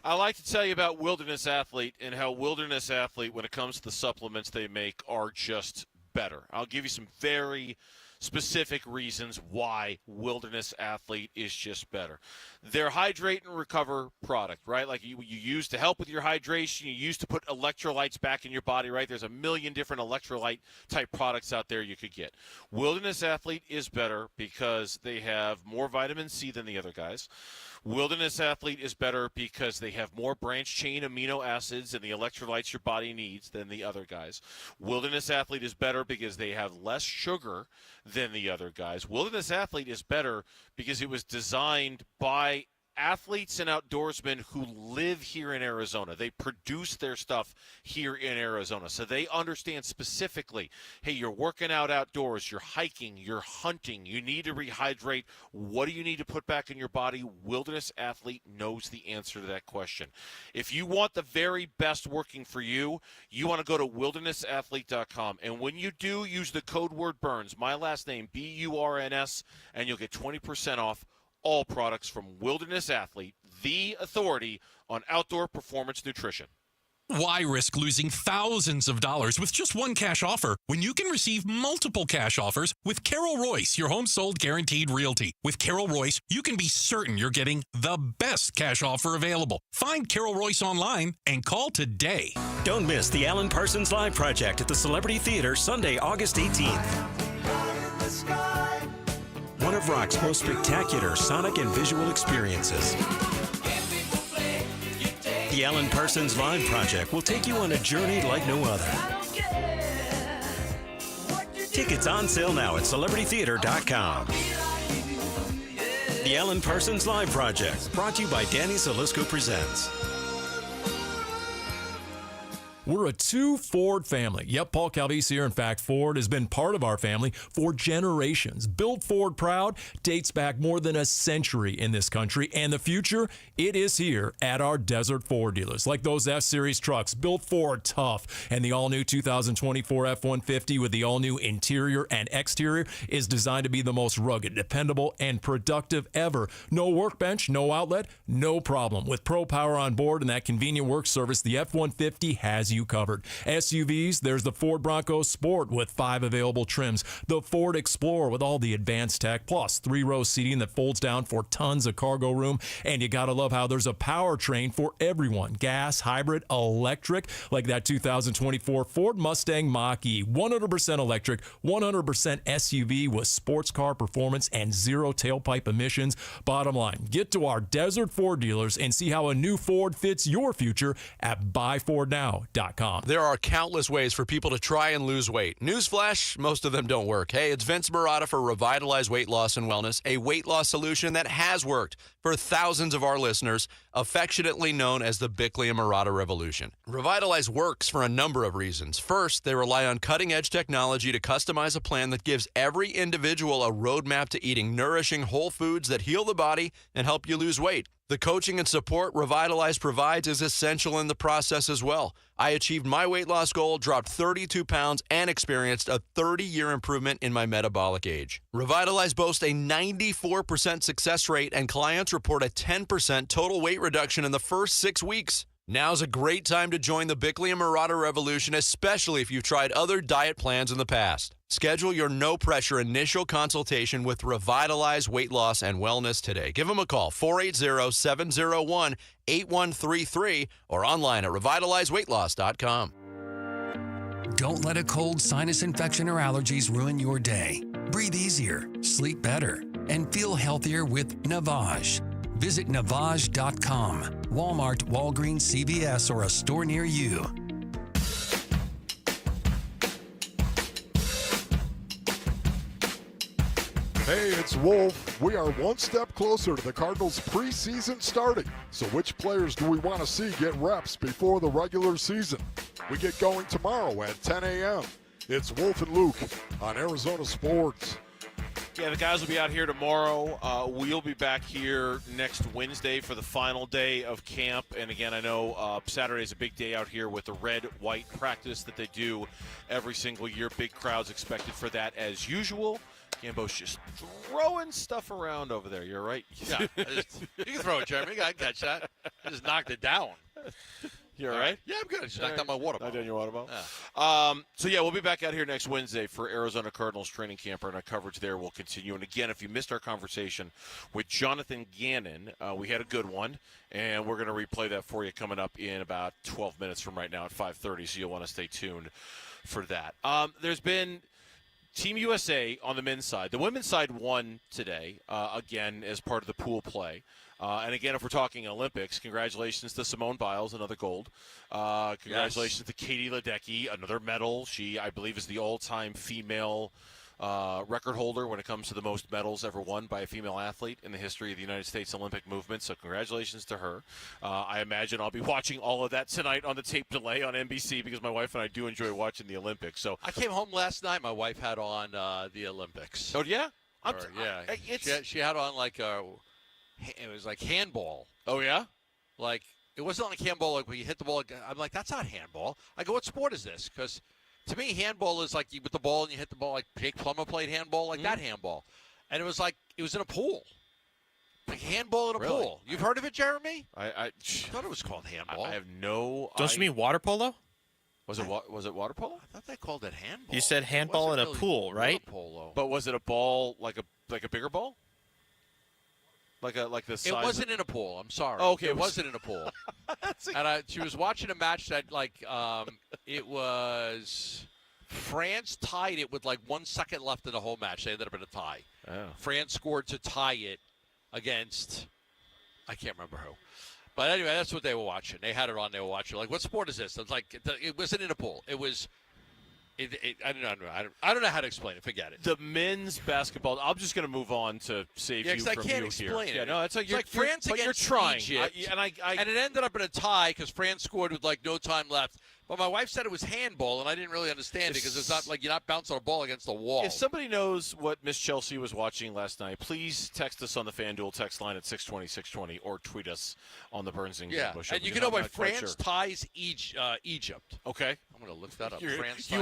I like to tell you about Wilderness Athlete and how Wilderness Athlete, when it comes to the supplements they make, are just better. I'll give you some very specific reasons why Wilderness Athlete is just better. Their Hydrate and Recover product, right? Like you use to help with your hydration, you use to put electrolytes back in your body, right? There's a million different electrolyte type products out there you could get. Wilderness Athlete is better because they have more vitamin C than the other guys. Wilderness Athlete is better because they have more branch chain amino acids and the electrolytes your body needs than the other guys. Wilderness Athlete is better because they have less sugar than the other guys. Wilderness Athlete is better because it was designed by athletes and outdoorsmen who live here in Arizona. They produce their stuff here in Arizona. So they understand specifically, hey, you're working out outdoors, you're hiking, you're hunting, you need to rehydrate. What do you need to put back in your body? Wilderness Athlete knows the answer to that question. If you want the very best working for you, you want to go to wildernessathlete.com. And when you do, use the code word BURNS, my last name, BURNS, and you'll get 20% off all products from Wilderness Athlete, the authority on outdoor performance nutrition. Why risk losing thousands of dollars with just one cash offer when you can receive multiple cash offers with Carol Royce, your home sold guaranteed realty? With Carol Royce, you can be certain you're getting the best cash offer available. Find Carol Royce online and call today. Don't miss the Alan Parsons Live Project at the Celebrity Theater Sunday, August 18th. One of rock's most spectacular sonic and visual experiences. The Alan Parsons Live Project will take you on a journey like no other. Tickets on sale now at celebritytheater.com. The Alan Parsons Live Project, brought to you by Danny Salisco Presents. We're a two Ford family. Yep, Paul Calvisi here. In fact, Ford has been part of our family for generations. Built Ford proud dates back more than a century in this country, and the future, it is here at our Desert Ford dealers. Like those F-Series trucks, built Ford tough, and the all-new 2024 F-150 with the all-new interior and exterior is designed to be the most rugged, dependable, and productive ever. No workbench, no outlet, no problem. With Pro Power on board and that convenient work service, the F-150 has you covered. SUVs, there's the Ford Bronco Sport with 5 available trims, the Ford Explorer with all the advanced tech, plus 3-row seating that folds down for tons of cargo room, and you gotta love how there's a powertrain for everyone. Gas, hybrid, electric, like that 2024 Ford Mustang Mach-E, 100% electric, 100% SUV with sports car performance and zero tailpipe emissions. Bottom line, get to our Desert Ford dealers and see how a new Ford fits your future at buyfordnow.com. There are countless ways for people to try and lose weight. Newsflash, most of them don't work. Hey, it's Vince Marotta for Revitalize Weight Loss and Wellness, a weight loss solution that has worked for thousands of our listeners, affectionately known as the Bickley and Marotta Revolution. Revitalize works for a number of reasons. First, they rely on cutting-edge technology to customize a plan that gives every individual a roadmap to eating nourishing whole foods that heal the body and help you lose weight. The coaching and support Revitalize provides is essential in the process as well. I achieved my weight loss goal, dropped 32 pounds, and experienced a 30-year improvement in my metabolic age. Revitalize boasts a 94% success rate, and clients report a 10% total weight reduction in the first 6 weeks. Now's a great time to join the Bickley and Marotta Revolution, especially if you've tried other diet plans in the past. Schedule your no-pressure initial consultation with Revitalize Weight Loss and Wellness today. Give them a call, 480-701-8133, or online at revitalizeweightloss.com. Don't let a cold, sinus infection, or allergies ruin your day. Breathe easier, sleep better, and feel healthier with Navage. Visit Navage.com, Walmart, Walgreens, CVS, or a store near you. Hey, it's Wolf. We are one step closer to the Cardinals' preseason starting. So which players do we want to see get reps before the regular season? We get going tomorrow at 10 a.m. It's Wolf and Luke on Arizona Sports. Yeah, the guys will be out here tomorrow. We'll be back here next Wednesday for the final day of camp. And again, I know Saturday is a big day out here with the red-white practice that they do every single year. Big crowds expected for that as usual. Gambo's just throwing stuff around over there. You're right. Yeah, you can throw it, Jeremy. I can catch that. I just knocked it down. You all right? Yeah, I'm good. I just knocked out my water bottle. Knocked down your water bottle? Yeah. So, we'll be back out here next Wednesday for Arizona Cardinals training camp, and our coverage there will continue. And, again, if you missed our conversation with Jonathan Ganon, we had a good one, and we're going to replay that for you coming up in about 12 minutes from right now at 5:30, so you'll want to stay tuned for that. There's been Team USA on the men's side. The women's side won today, again, as part of the pool play. And again, if we're talking Olympics, congratulations to Simone Biles, another gold. Congratulations to Katie Ledecky, another medal. She, I believe, is the all-time female record holder when it comes to the most medals ever won by a female athlete in the history of the United States Olympic movement. So congratulations to her. I imagine I'll be watching all of that tonight on the tape delay on NBC because my wife and I do enjoy watching the Olympics. So I came home last night. My wife had on the Olympics. Oh yeah, she had on like it was like handball. Oh yeah, like it wasn't like handball. Like when you hit the ball. I'm like, that's not handball. I go, what sport is this? Because to me, handball is like you with the ball and you hit the ball. Like Jake Plummer played handball, like that handball, and it was in a pool. Like handball in a pool. You've heard of it, Jeremy? I thought it was called handball. I have no. Don't you mean water polo? Was it water polo? I thought they called it handball. You said handball in a pool, right? Polo. But was it a ball like a bigger ball? Like the size. It wasn't in a pool. I'm sorry. Oh, okay, it wasn't in a pool. And she was watching a match that it was France tied it with like 1 second left in the whole match. They ended up in a tie. Oh. France scored to tie it against I can't remember who. But anyway, that's what they were watching. They had it on. They were watching. Like, what sport is this? It's like it wasn't in a pool. It was. I don't know how to explain it. Forget it. The men's basketball. I'm just going to move on to save you from I can't you explain here. it. Yeah, no, it's like France but against you're trying. Egypt, and it ended up in a tie because France scored with like no time left. But my wife said it was handball, and I didn't really understand it because it's not like you're not bouncing a ball against the wall. If somebody knows what Miss Chelsea was watching last night, please text us on the FanDuel text line at 620-620 or tweet us on the Burns and Gambo show. And you can know why France ties Egypt. Okay. I'm going to look that up. You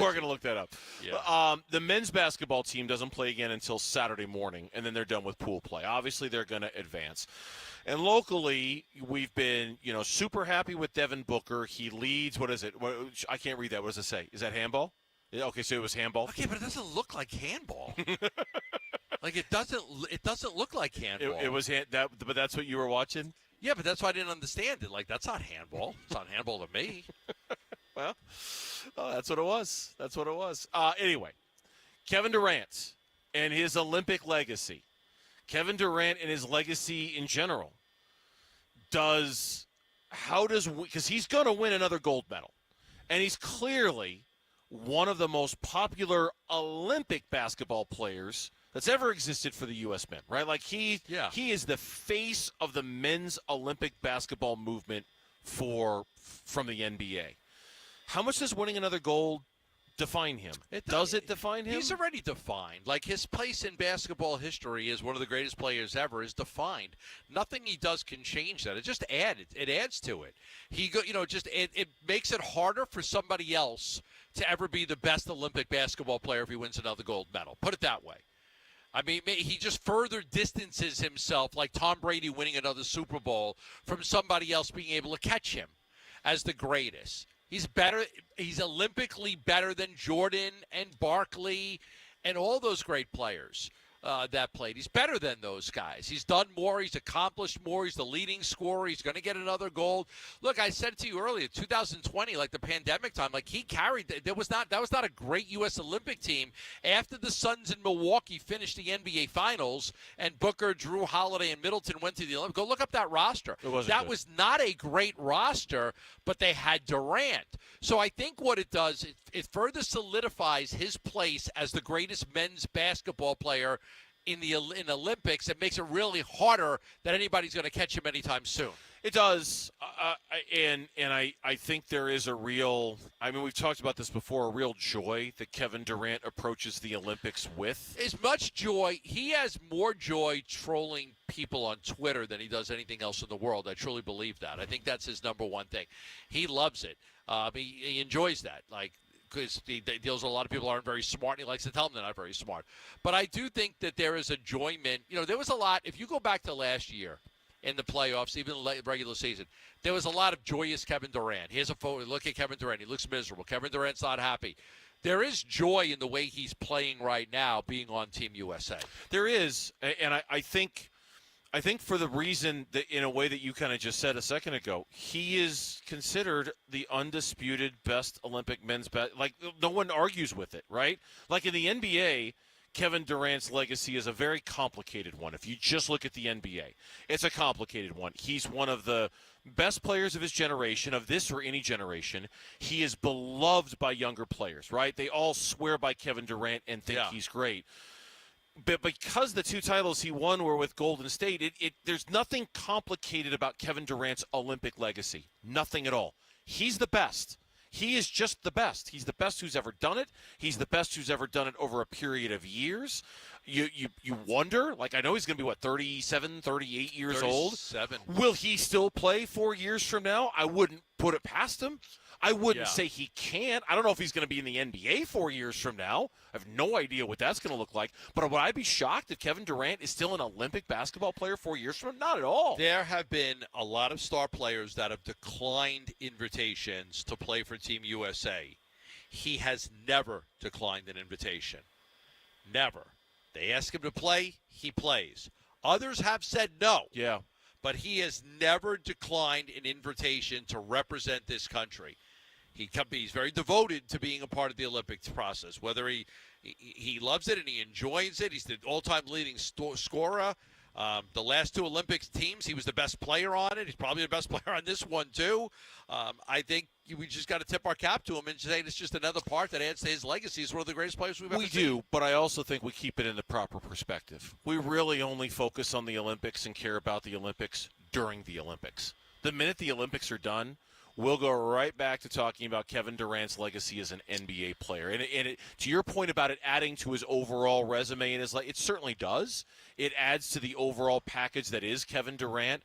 are going to look that up. Yeah. The men's basketball team doesn't play again until Saturday morning, and then they're done with pool play. Obviously, they're going to advance. And locally, we've been, super happy with Devin Booker. He leads. What is it? I can't read that. What does it say? Is that handball? Okay, so it was handball. Okay, but it doesn't look like handball. Like it doesn't look like handball. It was but that's what you were watching. Yeah, but that's why I didn't understand it. Like that's not handball. It's not handball to me. Well, that's what it was. That's what it was. Anyway, Kevin Durant and his Olympic legacy. Kevin Durant and his legacy in general. Because he's going to win another gold medal. And he's clearly one of the most popular Olympic basketball players that's ever existed for the U.S. men, right? Like he is the face of the men's Olympic basketball movement from the NBA. How much does winning another gold define him? Does it define him? He's already defined. Like his place in basketball history as one of the greatest players ever is defined. Nothing he does can change that. It just adds to it. It makes it harder for somebody else to ever be the best Olympic basketball player if he wins another gold medal. Put it that way. I mean, he just further distances himself, like Tom Brady winning another Super Bowl, from somebody else being able to catch him as the greatest. He's better. He's Olympically better than Jordan and Barkley and all those great players that played. He's better than those guys. He's done more. He's accomplished more. He's the leading scorer. He's going to get another gold. Look, I said to you earlier, 2020, like the pandemic time, like he carried. That was not a great U.S. Olympic team after the Suns in Milwaukee finished the NBA Finals and Booker, Drew Holiday, and Middleton went to the Olympics. Go look up that roster. That was not a great roster, but they had Durant. So I think what it does, it further solidifies his place as the greatest men's basketball player in the Olympics. It makes it really harder that anybody's going to catch him anytime soon. It does, and I think there is a real. I mean, we've talked about this before. A real joy that Kevin Durant approaches the Olympics with. As much joy, he has more joy trolling people on Twitter than he does anything else in the world. I truly believe that. I think that's his number one thing. He loves it. He enjoys that. Because he deals with a lot of people who aren't very smart, and he likes to tell them they're not very smart. But I do think that there is enjoyment. There was a lot. If you go back to last year in the playoffs, even the regular season, there was a lot of joyous Kevin Durant. Here's a photo. Look at Kevin Durant. He looks miserable. Kevin Durant's not happy. There is joy in the way he's playing right now, being on Team USA. There is, and I think for the reason that, in a way that you kind of just said a second ago, he is considered the undisputed best Olympic men's like no one argues with it, right? Like in the NBA, Kevin Durant's legacy is a very complicated one. If you just look at the NBA, it's a complicated one. He's one of the best players of his generation, of this or any generation. He is beloved by younger players, right? They all swear by Kevin Durant and think he's great. But because the 2 titles he won were with Golden State, there's nothing complicated about Kevin Durant's Olympic legacy. Nothing at all. He's the best. He is just the best. He's the best who's ever done it. He's the best who's ever done it over a period of years. You wonder, like, I know he's going to be, 37, 38 years old. 37. Will he still play 4 years from now? I wouldn't put it past him. I wouldn't say he can't. I don't know if he's going to be in the NBA 4 years from now. I have no idea what that's going to look like. But would I be shocked if Kevin Durant is still an Olympic basketball player 4 years from now? Not at all. There have been a lot of star players that have declined invitations to play for Team USA. He has never declined an invitation. Never. They ask him to play, he plays. Others have said no. Yeah. But he has never declined an invitation to represent this country. He's very devoted to being a part of the Olympics process, whether he loves it and he enjoys it. He's the all-time leading scorer. The last 2 Olympics teams, he was the best player on it. He's probably the best player on this one, too. I think we just got to tip our cap to him and say it's just another part that adds to his legacy. He's one of the greatest players we've ever seen. We do, but I also think we keep it in the proper perspective. We really only focus on the Olympics and care about the Olympics during the Olympics. The minute the Olympics are done, we'll go right back to talking about Kevin Durant's legacy as an NBA player. And to your point about it adding to his overall resume and his life, it certainly does. It adds to the overall package that is Kevin Durant.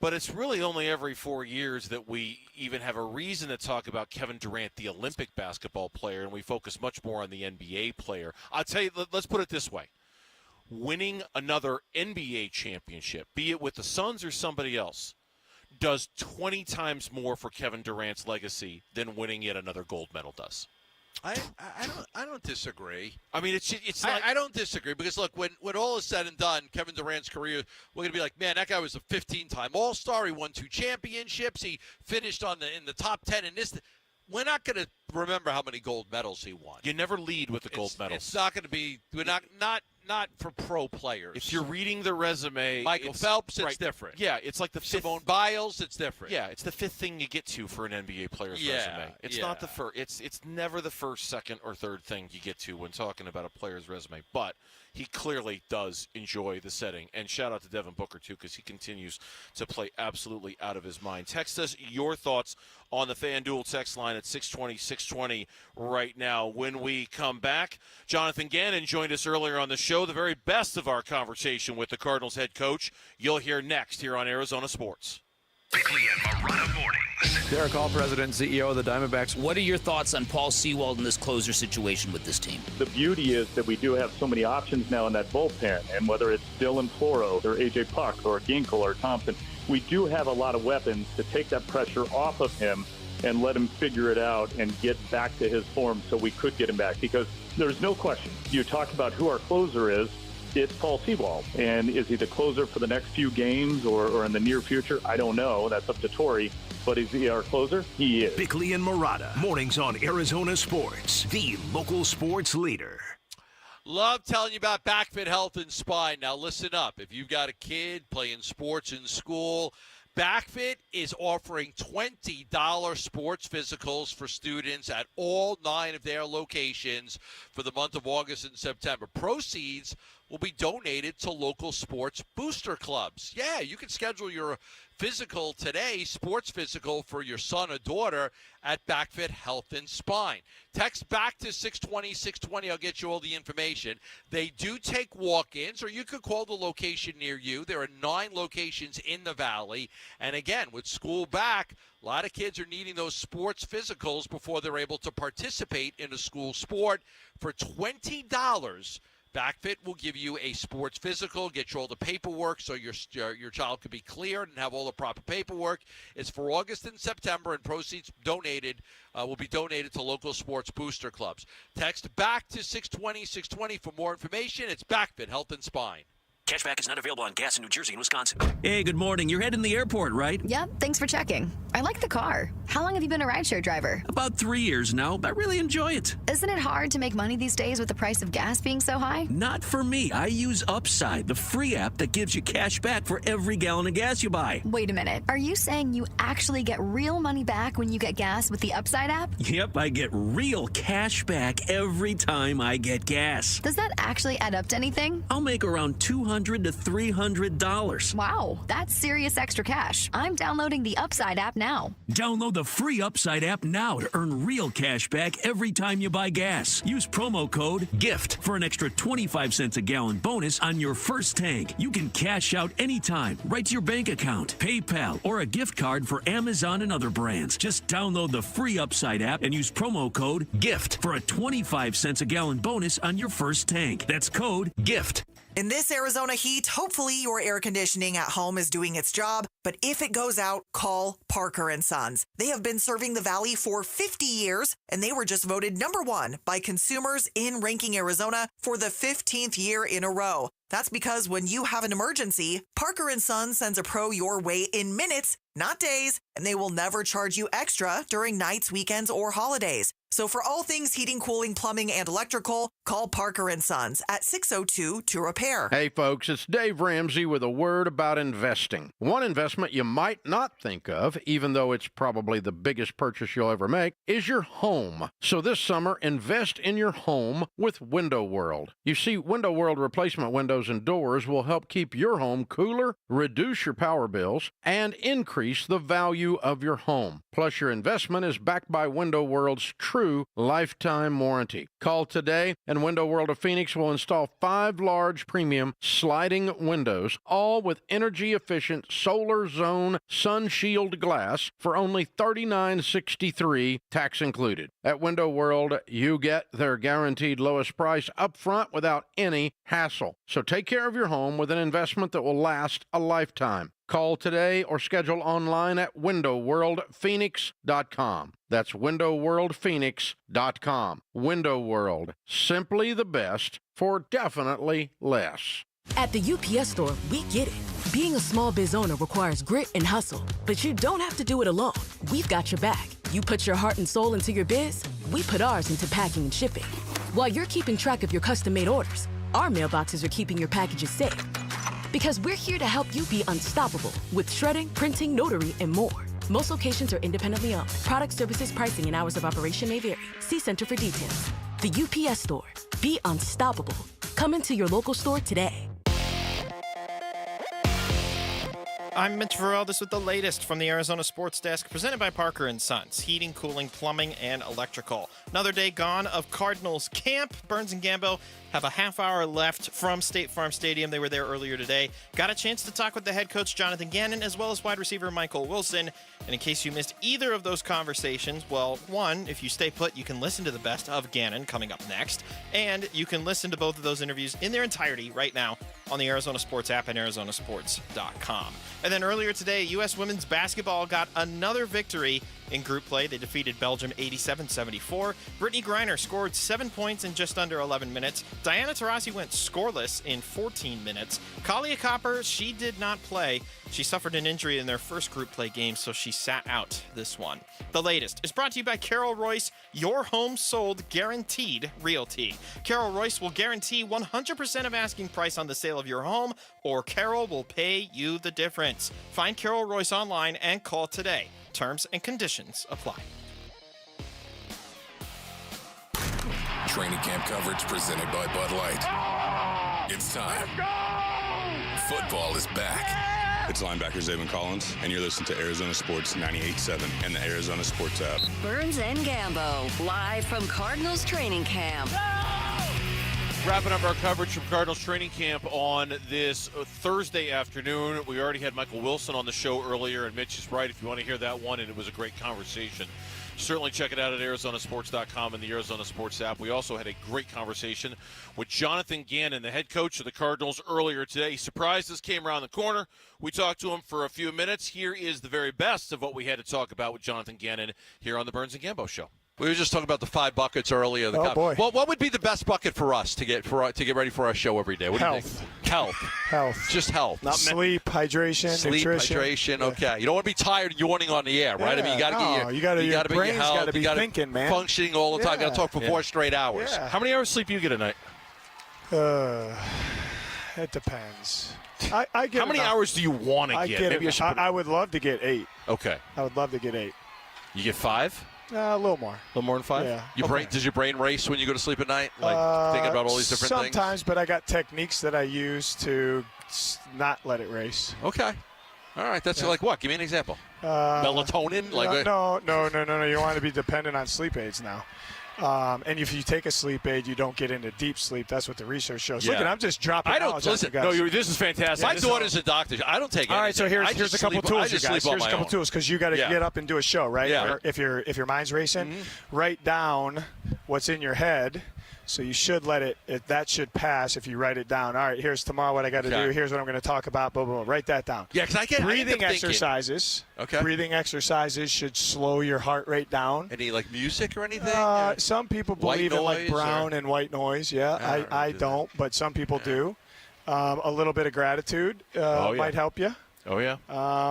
But it's really only every 4 years that we even have a reason to talk about Kevin Durant, the Olympic basketball player, and we focus much more on the NBA player. I'll tell you, let's put it this way. Winning another NBA championship, be it with the Suns or somebody else, does 20 times more for Kevin Durant's legacy than winning yet another gold medal does. I don't disagree. I mean, it's like, I don't disagree because look, when all is said and done, Kevin Durant's career, we're gonna be like, man, that guy was a 15-time All-Star. He won 2 championships. He finished in the top 10 in this. We're not going to remember how many gold medals he won. You never lead with the gold medals. It's not going to be. We're not for pro players. If you're reading the resume, Michael Phelps, it's different. Yeah, it's like the fifth. Simone Biles, it's different. Yeah, it's the 5th thing you get to for an NBA player's resume. It's not the first. It's never the first, second, or third thing you get to when talking about a player's resume. But he clearly does enjoy the setting. And shout out to Devin Booker, too, because he continues to play absolutely out of his mind. Text us your thoughts on the FanDuel text line at 620-620 right now. When we come back, Jonathan Ganon joined us earlier on the show. The very best of our conversation with the Cardinals head coach you'll hear next here on Arizona Sports. Bickley and Marotta mornings. Derek Hall, President and CEO of the Diamondbacks. What are your thoughts on Paul Sewald and this closer situation with this team? The beauty is that we do have so many options now in that bullpen, and whether it's Dylan Floro or A.J. Puck or Ginkel or Thompson, we do have a lot of weapons to take that pressure off of him and let him figure it out and get back to his form so we could get him back. Because there's no question. You talk about who our closer is. It's Paul Sewald. And is he the closer for the next few games or in the near future? I don't know. That's up to Torrey. But is he our closer? He is. Bickley and Marotta, mornings on Arizona Sports, the local sports leader. Love telling you about BackFit Health and Spine. Now listen up. If you've got a kid playing sports in school, BackFit is offering $20 sports physicals for students at all 9 of their locations for the month of August and September. Proceeds will be donated to local sports booster clubs. Yeah, you can schedule your physical today, sports physical for your son or daughter at BackFit Health and Spine. Text back to 620-620. I'll get you all the information. They do take walk-ins, or you could call the location near you. There are 9 locations in the Valley. And again, with school back, a lot of kids are needing those sports physicals before they're able to participate in a school sport. For $20, BackFit will give you a sports physical, get you all the paperwork so your child could be cleared and have all the proper paperwork. It's for August and September, and proceeds donated will be donated to local sports booster clubs. Text back to 620-620 for more information. It's BackFit Health and Spine. Cashback is not available on gas in New Jersey and Wisconsin. Hey, good morning. You're heading to the airport, right? Yep, thanks for checking. I like the car. How long have you been a rideshare driver? About 3 years now. I really enjoy it. Isn't it hard to make money these days with the price of gas being so high? Not for me. I use Upside, the free app that gives you cash back for every gallon of gas you buy. Wait a minute. Are you saying you actually get real money back when you get gas with the Upside app? Yep, I get real cash back every time I get gas. Does that actually add up to anything? I'll make around $200 to $300. Wow, that's serious extra cash. I'm downloading the Upside app now. Download the free Upside app now to earn real cash back every time you buy gas. Use promo code GIFT for an extra 25 cents a gallon bonus on your first tank. You can cash out anytime, right to your bank account, PayPal, or a gift card for Amazon and other brands. Just download the free Upside app and use promo code GIFT for a 25 cents a gallon bonus on your first tank. That's code GIFT. In this Arizona heat, hopefully your air conditioning at home is doing its job, but if it goes out, call Parker & Sons. They have been serving the Valley for 50 years, and they were just voted #1 by consumers in Ranking Arizona for the 15th year in a row. That's because when you have an emergency, Parker & Sons sends a pro your way in minutes, not days, and they will never charge you extra during nights, weekends, or holidays. So for all things heating, cooling, plumbing, and electrical, call Parker & Sons at 602-2REPAIR. Hey folks, it's Dave Ramsey with a word about investing. One investment you might not think of, even though it's probably the biggest purchase you'll ever make, is your home. So this summer, invest in your home with Window World. You see, Window World replacement windows and doors will help keep your home cooler, reduce your power bills, and increase the value of your home. Plus, your investment is backed by Window World's true lifetime warranty. Call today, and Window World of Phoenix will install 5 large premium sliding windows, all with energy-efficient solar zone sun shield glass for only $39.63, tax included. At Window World, you get their guaranteed lowest price up front without any hassle. So take care of your home with an investment that will last a lifetime. Call today or schedule online at windowworldphoenix.com. That's windowworldphoenix.com. Window World, simply the best for definitely less. At the UPS store, we get it. Being a small biz owner requires grit and hustle, but you don't have to do it alone. We've got your back. You put your heart and soul into your biz, we put ours into packing and shipping. While you're keeping track of your custom-made orders, our mailboxes are keeping your packages safe. Because we're here to help you be unstoppable with shredding, printing, notary, and more. Most locations are independently owned. Product, services, pricing, and hours of operation may vary. See Center for details. The UPS store. Be unstoppable. Come into your local store today. I'm Mitch Varell. This with the latest from the Arizona Sports Desk, presented by Parker & Sons, heating, cooling, plumbing, and electrical. Another day gone of Cardinals camp. Burns and Gambo have a half hour left from State Farm Stadium. They were there earlier today. Got a chance to talk with the head coach, Jonathan Ganon, as well as wide receiver Michael Wilson. And in case you missed either of those conversations, well, one, if you stay put, you can listen to the best of Ganon coming up next. And you can listen to both of those interviews in their entirety right now on the Arizona Sports app and arizonasports.com. And then earlier today, U.S. women's basketball got another victory in group play. They defeated Belgium 87-74. Brittany Griner scored 7 points in just under 11 minutes. Diana Taurasi went scoreless in 14 minutes. Kalia Copper, she did not play. She suffered an injury in their first group play game, so she sat out this one. The latest is brought to you by Carol Royce, your home sold guaranteed realty. Carol Royce will guarantee 100% of asking price on the sale of your home, or Carol will pay you the difference. Find Carol Royce online and call today. Terms and conditions apply. Training camp coverage presented by Bud Light. It's time. Football is back. It's linebacker Zayvon Collins, and you're listening to Arizona Sports 98.7 and the Arizona Sports app. Burns and Gambo, live from Cardinals training camp. Wrapping up our coverage from Cardinals training camp on this Thursday afternoon. We already had Michael Wilson on the show earlier, and Mitch is right. If you want to hear that one, and it was a great conversation, certainly check it out at arizonasports.com and the Arizona Sports app. We also had a great conversation with Jonathan Gannon, the head coach of the Cardinals, earlier today. Surprises came around the corner. We talked to him for a few minutes. Here is the very best of what we had to talk about with Jonathan Gannon here on the Burns and Gambo Show. We were just talking about the 5 buckets earlier. Boy. Well, what would be the best bucket for us to get ready for our show every day? What do you think? Health. Just health. Not sleep, hydration, nutrition. Hydration. Okay. You don't want to be tired and yawning on the air, right? I mean, you got to get your brain's got to be thinking, man. Functioning all the time. You got to talk for 4 straight hours. Yeah. How many hours sleep do you get a night? It depends. I get How many hours do you want to get? Maybe I would love to get 8. Okay. I would love to get 8. You get 5? A little more. A little more than 5? Yeah. Does your brain race when you go to sleep at night? Like thinking about all these different things? Sometimes, but I got techniques that I use to not let it race. Okay. All right. That's like what? Give me an example. Melatonin? No. You don't want to be dependent on sleep aids now. And if you take a sleep aid, you don't get into deep sleep. That's what the research shows. Yeah. Look, I'm just dropping knowledge on you guys. No, this is fantastic. My daughter's a doctor. I don't take it. All right, so here's a couple tools, you guys. Here's a couple tools because you got to get up and do a show, right? Yeah. If your mind's racing, write down what's in your head. So you should let it that should pass if you write it down. All right, here's tomorrow what I got to do. Here's what I'm going to talk about. Blah, blah, blah. Write that down. Yeah, because I get breathing exercises. Okay. Breathing exercises should slow your heart rate down. Any like music or anything? Some people believe in like brown and white noise. Yeah, I don't, but some people do. A little bit of gratitude might help you. Oh, yeah.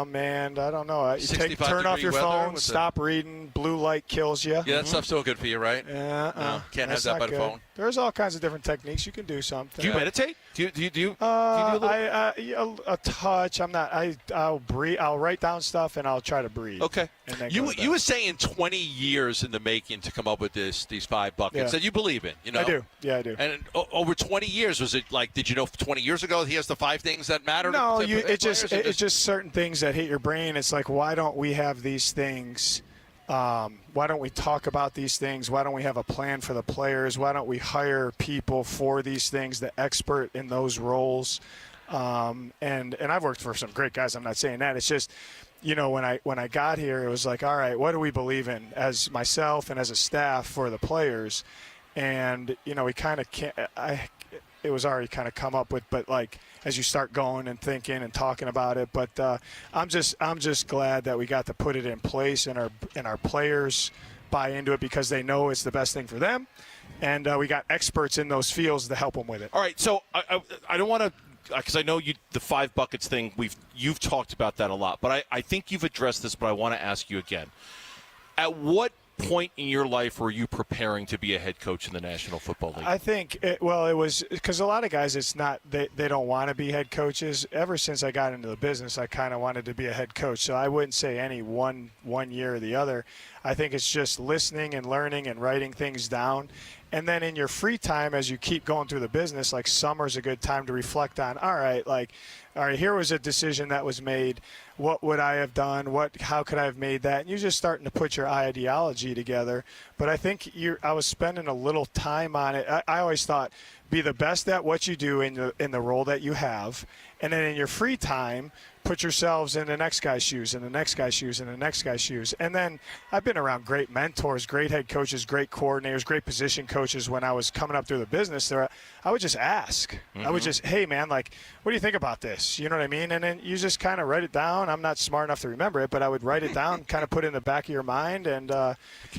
Man, I don't know. Turn off your weather, phone, stop reading. Blue light kills you. Yeah, that stuff's so good for you, right? Yeah. No, can't have that by the phone. There's all kinds of different techniques. You can do something. Do you meditate? Do you do a touch. I'm not. I'll breathe. I'll write down stuff and I'll try to breathe. Okay. And then you were saying 20 years in the making to come up with these 5 buckets that you believe in. You know. I do. Yeah, I do. And over 20 years, was it like? Did you know 20 years ago he has the 5 things that matter? No, it's just certain things that hit your brain. It's like, why don't we have these things? Why don't we talk about these things? Why don't we have a plan for the players? Why don't we hire people for these things, the expert in those roles? And I've worked for some great guys. I'm not saying that. It's just, when I got here, it was like, all right, what do we believe in as myself and as a staff for the players? And, we kind of can't. It was already kind of come up with, but like as you start going and thinking and talking about it, but I'm just glad that we got to put it in place and our players buy into it because they know it's the best thing for them, and we got experts in those fields to help them with it. All right, so I don't want to, because I know the 5 buckets thing you've talked about that a lot, but I think you've addressed this, but I want to ask you again. At what point in your life were you preparing to be a head coach in the National Football League? I think it was because a lot of guys, it's not they don't want to be head coaches. Ever since I got into the business, I kind of wanted to be a head coach. So I wouldn't say any one year or the other. I think it's just listening and learning and writing things down. And then in your free time, as you keep going through the business, like summer's a good time to reflect on, all right, here was a decision that was made. What would I have done? How could I have made that? And you're just starting to put your ideology together. But I think I was spending a little time on it. I always thought, be the best at what you do in the role that you have. And then in your free time, put yourselves in the next guy's shoes and the next guy's shoes and the next guy's shoes. And then I've been around great mentors, great head coaches, great coordinators, great position coaches when I was coming up through the business. I would just ask. I would just, hey, man, what do you think about this? You know what I mean? And then you just kind of write it down. I'm not smart enough to remember it, but I would write it down, kind of put it in the back of your mind. And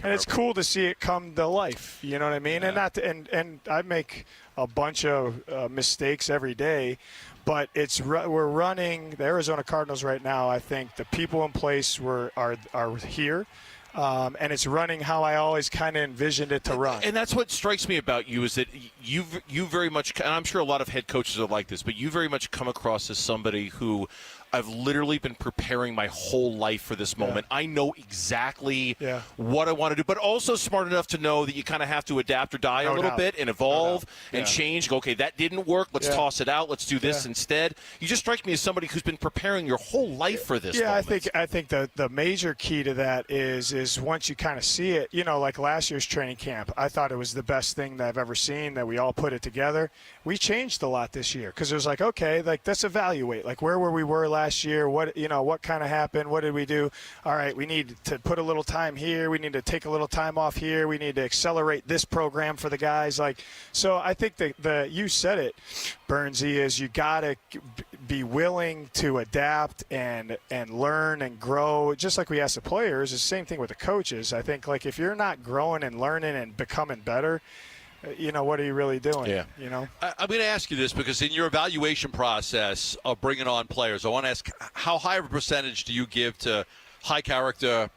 it's cool to see it come to life. You know what I mean? Yeah. And I make a bunch of mistakes every day. But we're running the Arizona Cardinals right now. I think the people in place are here, and it's running how I always kind of envisioned it to run. And that's what strikes me about you is that you very much, and I'm sure a lot of head coaches are like this, but you very much come across as somebody who I've literally been preparing my whole life for this moment. I know exactly what I want to do, but also smart enough to know that you kind of have to adapt or die a little bit and evolve and change. Go, okay, that didn't work. Let's toss it out. Let's do this instead. You just strike me as somebody who's been preparing your whole life for this moment. I think the major key to that is once you kind of see it, like last year's training camp, I thought it was the best thing that I've ever seen, that we all put it together. We changed a lot this year because it was like, okay, let's evaluate. Where we were last year, what kind of happened, what did we do? All right, we need to put a little time here, we need to take a little time off here, we need to accelerate this program for the guys. So I think that you said it, Bernsey, is you got to be willing to adapt and learn and grow, just like we ask the players. It's the same thing with the coaches. I think, like, if you're not growing and learning and becoming better, what are you really doing? Yeah. I'm going to ask you this because in your evaluation process of bringing on players, I want to ask, how high of a percentage do you give to high character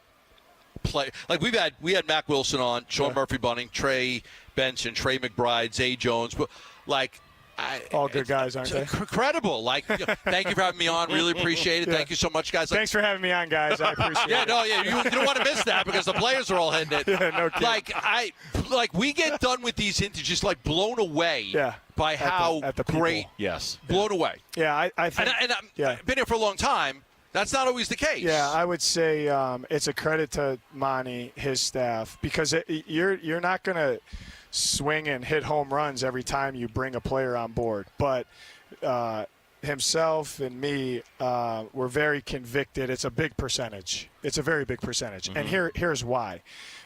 play? Like we had Mac Wilson on, Sean Murphy Bunting, Trey Benson, Trey McBride, Zay Jones, but all good guys, aren't they? Incredible. Thank you for having me on. Really appreciate it. Yeah. Thank you so much, guys. Thanks for having me on, guys. I appreciate it. You don't want to miss that because the players are all hitting it. Yeah, no kidding. We get done with these interviews just blown away by how at the great. people. Yes. Blown away. Yeah, I think. And I've been here for a long time. That's not always the case. Yeah, I would say it's a credit to Monty, his staff, because you're not going to swing and hit home runs every time you bring a player on board. But himself and me were very convicted. It's a big percentage. It's a very big percentage. And here's why.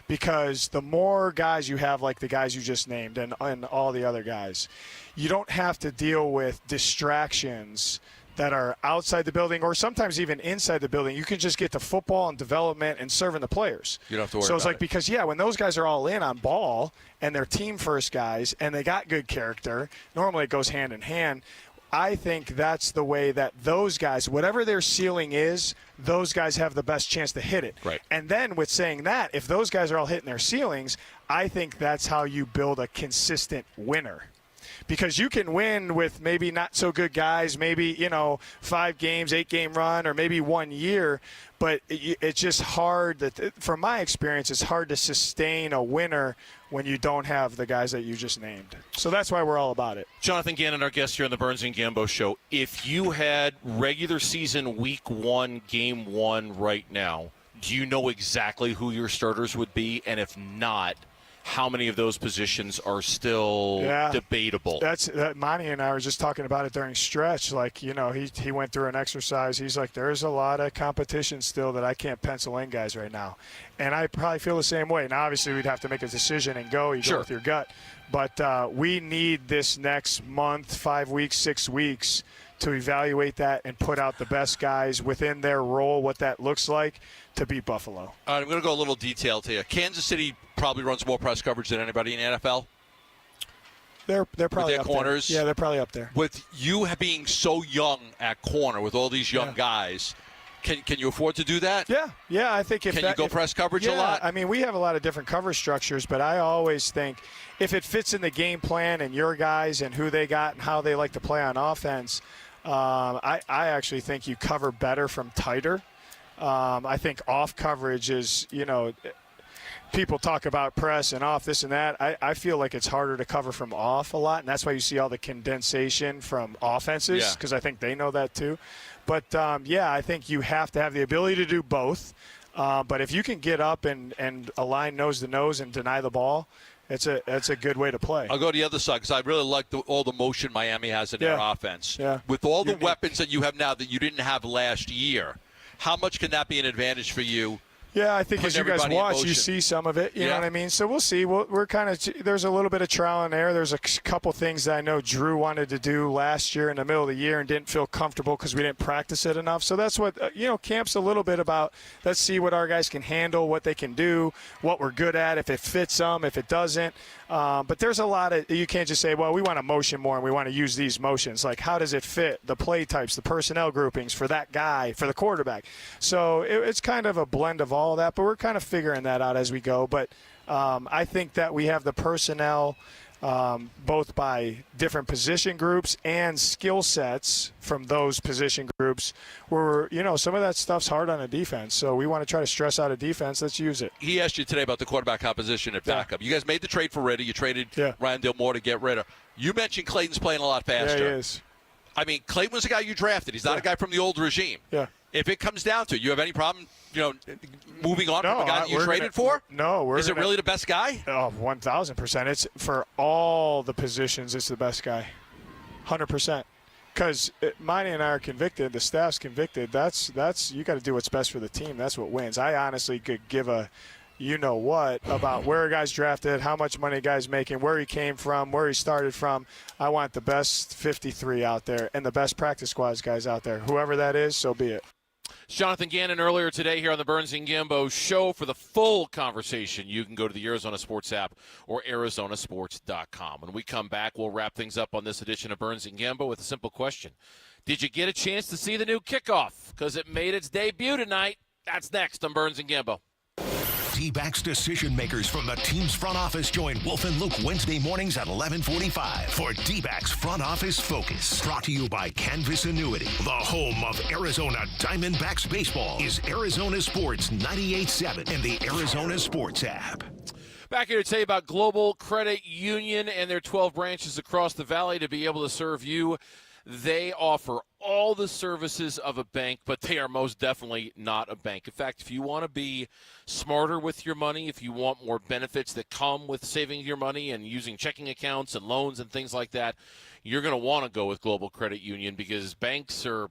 Because the more guys you have, like the guys you just named and all the other guys, you don't have to deal with distractions that are outside the building or sometimes even inside the building. You can just get to football and development and serving the players. You don't have to worry So it's about like, because, when those guys are all in on ball and they're team-first guys and they got good character, normally it goes hand in hand. I think that's the way that those guys, whatever their ceiling is, those guys have the best chance to hit it. Right. And then with saying that, if those guys are all hitting their ceilings, I think that's how you build a consistent winner. Because you can win with maybe not so good guys, maybe, 5 games, 8-game run, or maybe 1 year. But it's just hard from my experience, it's hard to sustain a winner when you don't have the guys that you just named. So that's why we're all about it. Jonathan Ganon, our guest here on the Burns and Gambo Show. If you had regular season week 1, game 1 right now, do you know exactly who your starters would be? And if not, how many of those positions are still debatable? Monty and I were just talking about it during stretch. He went through an exercise. He's like, there's a lot of competition still that I can't pencil in guys right now. And I probably feel the same way. Now, obviously, we'd have to make a decision and go. You go with your gut. But we need this next month, 5 weeks, 6 weeks to evaluate that and put out the best guys within their role, what that looks like, to beat Buffalo. All right, I'm going to go a little detailed here. Kansas City probably runs more press coverage than anybody in the NFL. They're probably with their up corners. there. Yeah, they're probably up there. With you being so young at corner with all these young guys, can you afford to do that? Yeah. I think you go press coverage a lot? I mean, we have a lot of different cover structures, but I always think if it fits in the game plan and your guys and who they got and how they like to play on offense, I actually think you cover better from tighter. I think off coverage is, people talk about press and off, this and that. I feel like it's harder to cover from off a lot, and that's why you see all the condensation from offenses, because I think they know that too. But, I think you have to have the ability to do both. But if you can get up and align nose to nose and deny the ball, it's a good way to play. I'll go to the other side because I really like all the motion Miami has in their offense. Yeah. With all the weapons that you have now that you didn't have last year, how much can that be an advantage for you? Yeah, I think as you guys watch, you see some of it. You know what I mean? So we'll see. We're kind of – there's a little bit of trial and error. There's a couple things that I know Drew wanted to do last year in the middle of the year and didn't feel comfortable because we didn't practice it enough. So that's what camp's a little bit about. Let's see what our guys can handle, what they can do, what we're good at, if it fits them, if it doesn't. But there's a lot of – you can't just say, well, we want to motion more and we want to use these motions. Like, how does it fit the play types, the personnel groupings for that guy, for the quarterback? So it's kind of a blend of all that, but we're kind of figuring that out as we go. But I think that we have the personnel both by different position groups and skill sets from those position groups where, some of that stuff's hard on a defense. So we want to try to stress out a defense. Let's use it. He asked you today about the quarterback composition at backup. You guys made the trade for Ritter. You traded Ryan Dillmore to get Ritter. You mentioned Clayton's playing a lot faster. Yeah, he is. I mean, Clayton was a guy you drafted. He's not a guy from the old regime. Yeah. If it comes down to it, you have any problem, moving on from the guy that you traded for? No. Is it really the best guy? Oh, 1,000%. It's for all the positions, it's the best guy. 100%. Because Monty and I are convicted, the staff's convicted. That's you got to do what's best for the team. That's what wins. I honestly could give a you-know-what about where a guy's drafted, how much money a guy's making, where he came from, where he started from. I want the best 53 out there and the best practice squads guys out there. Whoever that is, so be it. Jonathan Ganon earlier today here on the Burns and Gambo show. For the full conversation, you can go to the Arizona Sports app or arizonasports.com. When we come back, we'll wrap things up on this edition of Burns and Gambo with a simple question. Did you get a chance to see the new kickoff? Because it made its debut tonight. That's next on Burns and Gambo. D-backs decision makers from the team's front office join Wolf and Luke Wednesday mornings at 11:45 for D-backs Front Office Focus. Brought to you by Canvas Annuity. The home of Arizona Diamondbacks baseball is Arizona Sports 98.7 and the Arizona Sports app. Back here to tell you about Global Credit Union and their 12 branches across the valley to be able to serve you. They offer all the services of a bank, but they are most definitely not a bank. In fact, if you want to be smarter with your money, if you want more benefits that come with saving your money and using checking accounts and loans and things like that, you're going to want to go with Global Credit Union, because banks are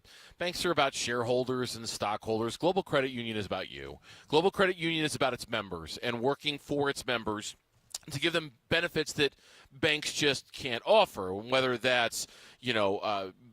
about shareholders and stockholders. Global Credit Union is about you. Global Credit Union is about its members and working for its members to give them benefits that banks just can't offer, whether that's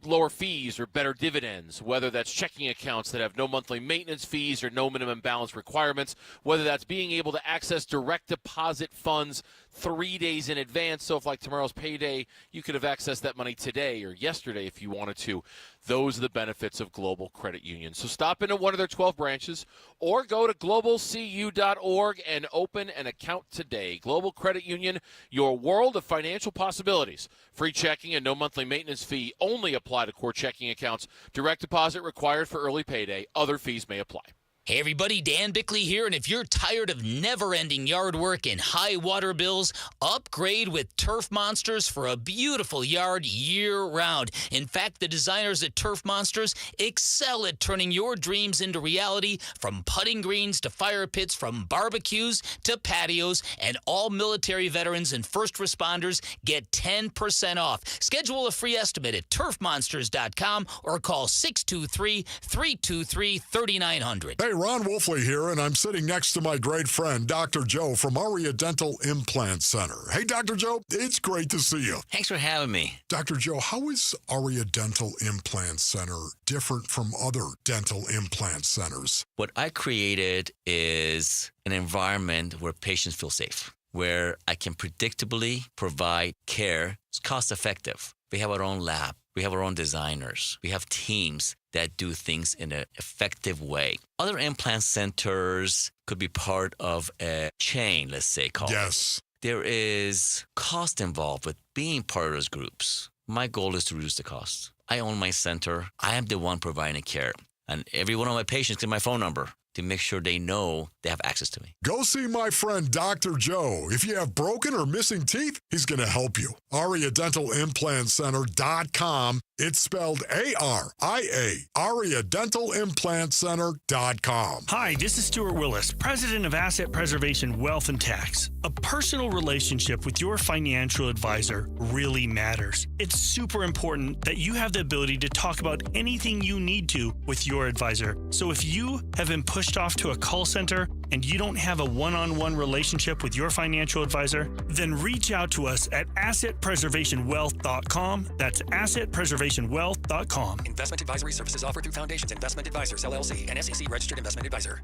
lower fees or better dividends, whether that's checking accounts that have no monthly maintenance fees or no minimum balance requirements, whether that's being able to access direct deposit funds 3 days in advance. So if like tomorrow's payday, you could have accessed that money today or yesterday if you wanted to. Those are the benefits of Global Credit Union. So stop into one of their 12 branches or go to globalcu.org and open an account today. Global Credit Union, your world of financial possibilities. Free checking and no monthly maintenance fee only apply to core checking accounts. Direct deposit required for early payday. Other fees may apply. Hey everybody, Dan Bickley here, and if you're tired of never-ending yard work and high water bills, upgrade with Turf Monsters for a beautiful yard year-round. In fact, the designers at Turf Monsters excel at turning your dreams into reality, from putting greens to fire pits, from barbecues to patios, and all military veterans and first responders get 10% off. Schedule a free estimate at turfmonsters.com or call 623-323-3900. Hey, Ron Wolfley here, and I'm sitting next to my great friend, Dr. Joe from Aria Dental Implant Center. Hey, Dr. Joe, it's great to see you. Thanks for having me. Dr. Joe, how is Aria Dental Implant Center different from other dental implant centers? What I created is an environment where patients feel safe, where I can predictably provide care. It's cost effective. We have our own lab. We have our own designers. We have teams that do things in an effective way. Other implant centers could be part of a chain, let's say, called. Yes. There is cost involved with being part of those groups. My goal is to reduce the cost. I own my center. I am the one providing care. And every one of my patients gets my phone number to make sure they know they have access to me. Go see my friend Dr. Joe. If you have broken or missing teeth, he's going to help you. AriaDentalImplantCenter.com. It's spelled A-R-I-A. AriaDentalImplantCenter.com. Hi, this is Stuart Willis, president of Asset Preservation Wealth and Tax. A personal relationship with your financial advisor really matters. It's super important that you have the ability to talk about anything you need to with your advisor. So if you have been pushed off to a call center and you don't have a one-on-one relationship with your financial advisor, then reach out to us at AssetPreservationWealth.com. That's AssetPreservationWealth.com. Investment advisory services offered through Foundations Investment Advisors, LLC, an SEC-registered investment advisor.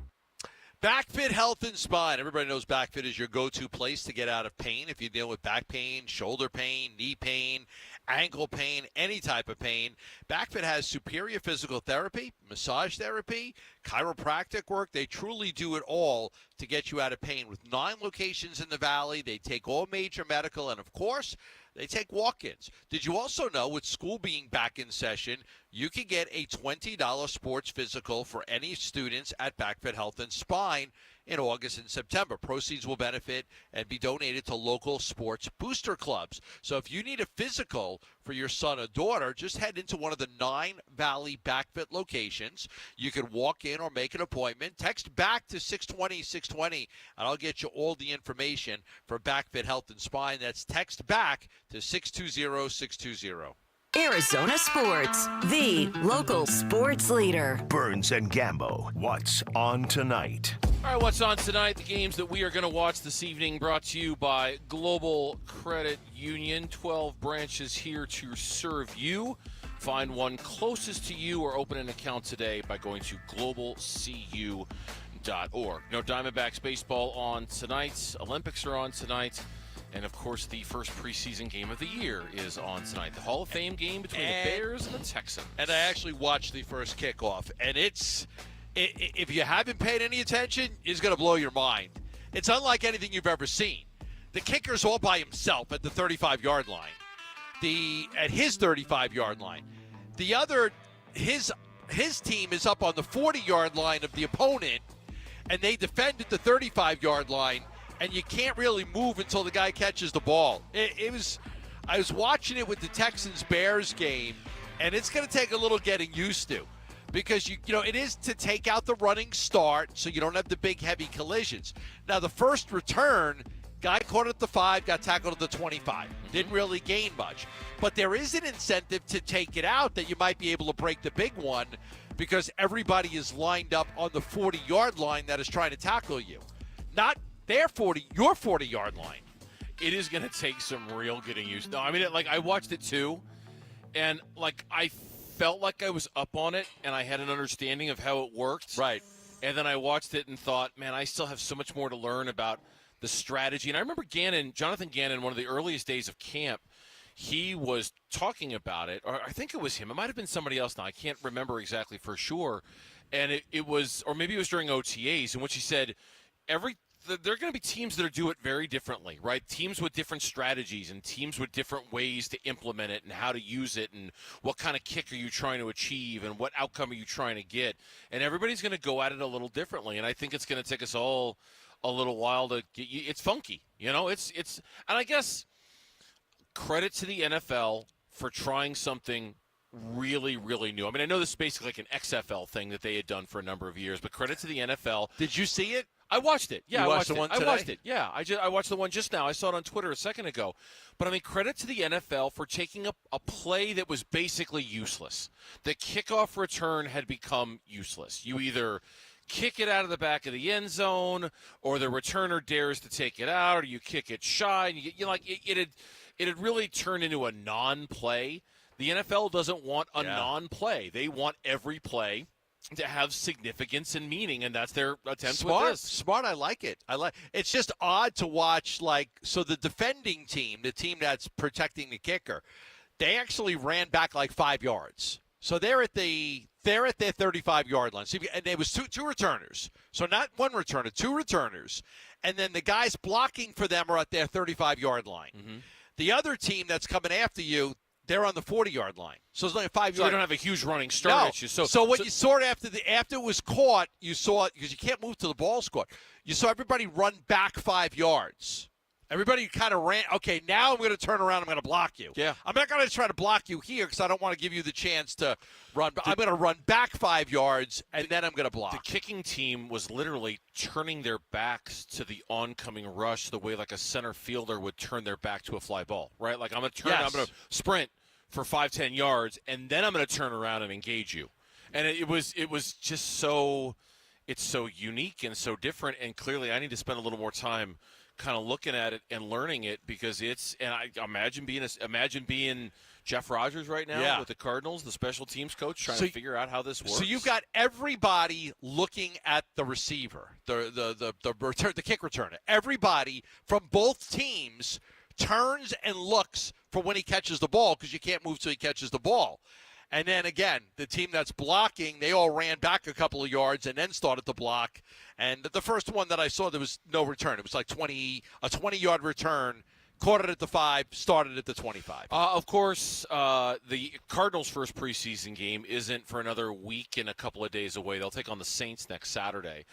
Backfit Health and Spine. Everybody knows Backfit is your go-to place to get out of pain. If you deal with back pain, shoulder pain, knee pain, ankle pain, any type of pain, Backfit has superior physical therapy, massage therapy, chiropractic work. They truly do it all to get you out of pain. With 9 locations in the Valley, they take all major medical, and of course, they take walk-ins. Did you also know, with school being back in session, you can get a $20 sports physical for any students at Backfit Health and Spine in August and September. Proceeds will benefit and be donated to local sports booster clubs. So if you need a physical for your son or daughter, just head into one of the 9 Valley Backfit locations. You can walk in or make an appointment. Text back to 620-620, and I'll get you all the information for Backfit Health and Spine. That's text back to 620-620. Arizona Sports, the local sports leader. Burns and Gambo, what's on tonight? All right, what's on tonight? The games that we are going to watch this evening brought to you by Global Credit Union. 12 branches here to serve you. Find one closest to you or open an account today by going to globalcu.org. No Diamondbacks baseball on tonight. Olympics are on tonight. And, of course, the first preseason game of the year is on tonight. The Hall of Fame game between the Bears and the Texans. And I actually watched the first kickoff, and if you haven't paid any attention, it's going to blow your mind. It's unlike anything you've ever seen. The kicker's all by himself at the 35-yard line. At his 35-yard line. The other, his team is up on the 40-yard line of the opponent, and they defend at the 35-yard line, and you can't really move until the guy catches the ball. I was watching it with the Texans-Bears game, and it's going to take a little getting used to. Because, it is to take out the running start so you don't have the big, heavy collisions. Now, the first return, guy caught it at the 5, got tackled at the 25. Didn't really gain much. But there is an incentive to take it out that you might be able to break the big one because everybody is lined up on the 40-yard line that is trying to tackle you. Not your 40-yard line. It is going to take some real getting used to. No, I mean, I watched it too, and, I felt like I was up on it and I had an understanding of how it worked. Right. And then I watched it and thought, man, I still have so much more to learn about the strategy. And I remember Jonathan Ganon, one of the earliest days of camp, he was talking about it, or I think it was him. It might have been somebody else now. I can't remember exactly for sure. And it was, or maybe it was during OTAs, in which he said there are going to be teams that do it very differently, right? Teams with different strategies and teams with different ways to implement it and how to use it and what kind of kick are you trying to achieve and what outcome are you trying to get. And everybody's going to go at it a little differently. And I think it's going to take us all a little while to get – it's funky, it's – and I guess credit to the NFL for trying something really, really new. I mean, I know this is basically like an XFL thing that they had done for a number of years, but credit to the NFL. Did you see it? I watched it. Yeah, I watched the one today? I watched it. Yeah, I watched the one just now. I saw it on Twitter a second ago. But, I mean, credit to the NFL for taking a play that was basically useless. The kickoff return had become useless. You either kick it out of the back of the end zone or the returner dares to take it out or you kick it shy. And it had really turned into a non-play. The NFL doesn't want a non-play. They want every play to have significance and meaning, and that's their attempt with this. Smart, I like it. It's just odd to watch, so the defending team, the team that's protecting the kicker, they actually ran back 5 yards. So they're at their 35-yard line. So and there was two returners. So not one returner, two returners. And then the guys blocking for them are at their 35-yard line. Mm-hmm. The other team that's coming after you, they're on the 40-yard line. So it's like a 5-yard. So they don't have a huge running start at you. So what you saw after it was caught, you saw it because you can't move till the ball's caught. You saw everybody run back 5 yards. Everybody kind of ran. Okay, now I'm going to turn around. I'm going to block you. Yeah. I'm not going to try to block you here because I don't want to give you the chance to run. I'm going to run back 5 yards, and then I'm going to block. The kicking team was literally turning their backs to the oncoming rush the way a center fielder would turn their back to a fly ball, right? I'm going to turn. Yes. I'm going to sprint for 5-10 yards, and then I'm going to turn around and engage you. And it was just so unique and so different. And clearly, I need to spend a little more time kind of looking at it and learning it because I imagine being Jeff Rogers right now with the Cardinals, the special teams coach, trying to figure out how this works. So you've got everybody looking at the receiver, the kick returner. Everybody from both teams turns and looks for when he catches the ball because you can't move till he catches the ball. And then, again, the team that's blocking, they all ran back a couple of yards and then started to block. And the first one that I saw, there was no return. It was a 20-yard return, caught it at the 5, started at the 25. Of course, the Cardinals' first preseason game isn't for another week and a couple of days away. They'll take on the Saints next Saturday.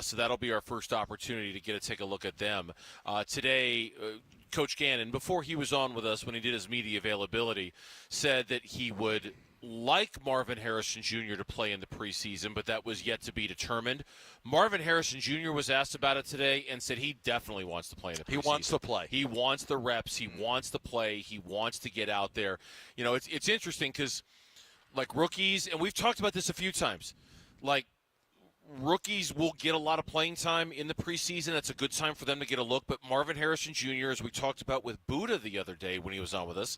So that'll be our first opportunity to take a look at them. Today, Coach Ganon, before he was on with us when he did his media availability, said that he would like Marvin Harrison Jr. to play in the preseason, but that was yet to be determined. Marvin Harrison Jr. was asked about it today and said he definitely wants to play in the preseason. He wants to play. He wants the reps. He wants to play. He wants to get out there. It's interesting because, rookies, and we've talked about this a few times, rookies will get a lot of playing time in the preseason. That's a good time for them to get a look. But Marvin Harrison Jr., as we talked about with Buddha the other day when he was on with us,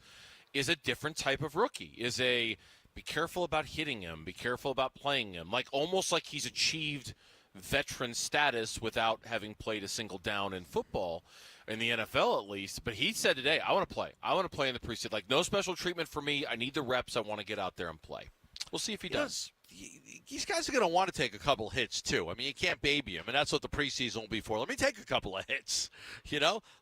is a different type of rookie. Be careful about hitting him. Be careful about playing him. Almost like he's achieved veteran status without having played a single down in football, in the NFL at least. But he said today, I want to play. I want to play in the preseason. No special treatment for me. I need the reps. I want to get out there and play. We'll see if he does. These guys are going to want to take a couple hits, too. I mean, you can't baby him, and that's what the preseason will be for. Let me take a couple of hits,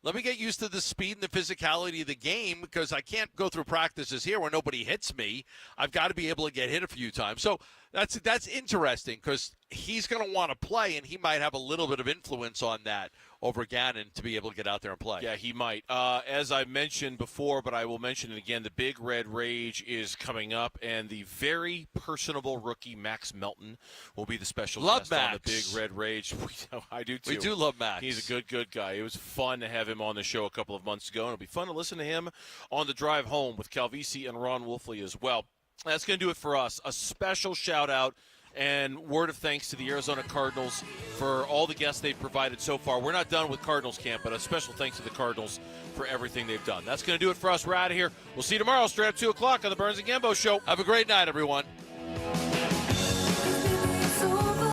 Let me get used to the speed and the physicality of the game, because I can't go through practices here where nobody hits me. I've got to be able to get hit a few times. So that's interesting, because he's going to want to play, and he might have a little bit of influence on that over Ganon to be able to get out there and play. Yeah, he might. As I mentioned before, but I will mention it again, the Big Red Rage is coming up, and the very personable rookie Max Melton will be the special guest on the Big Red Rage. I do, too. We do love Max. He's a good guy. It was fun to have him on the show a couple of months ago, and it'll be fun to listen to him on the drive home with Calvisi and Ron Wolfley as well. That's going to do it for us. A special shout-out and word of thanks to the Arizona Cardinals for all the guests they've provided so far. We're not done with Cardinals camp, but a special thanks to the Cardinals for everything they've done. That's going to do it for us. We're out of here. We'll see you tomorrow straight up 2 o'clock on the Burns and Gambo Show. Have a great night, everyone.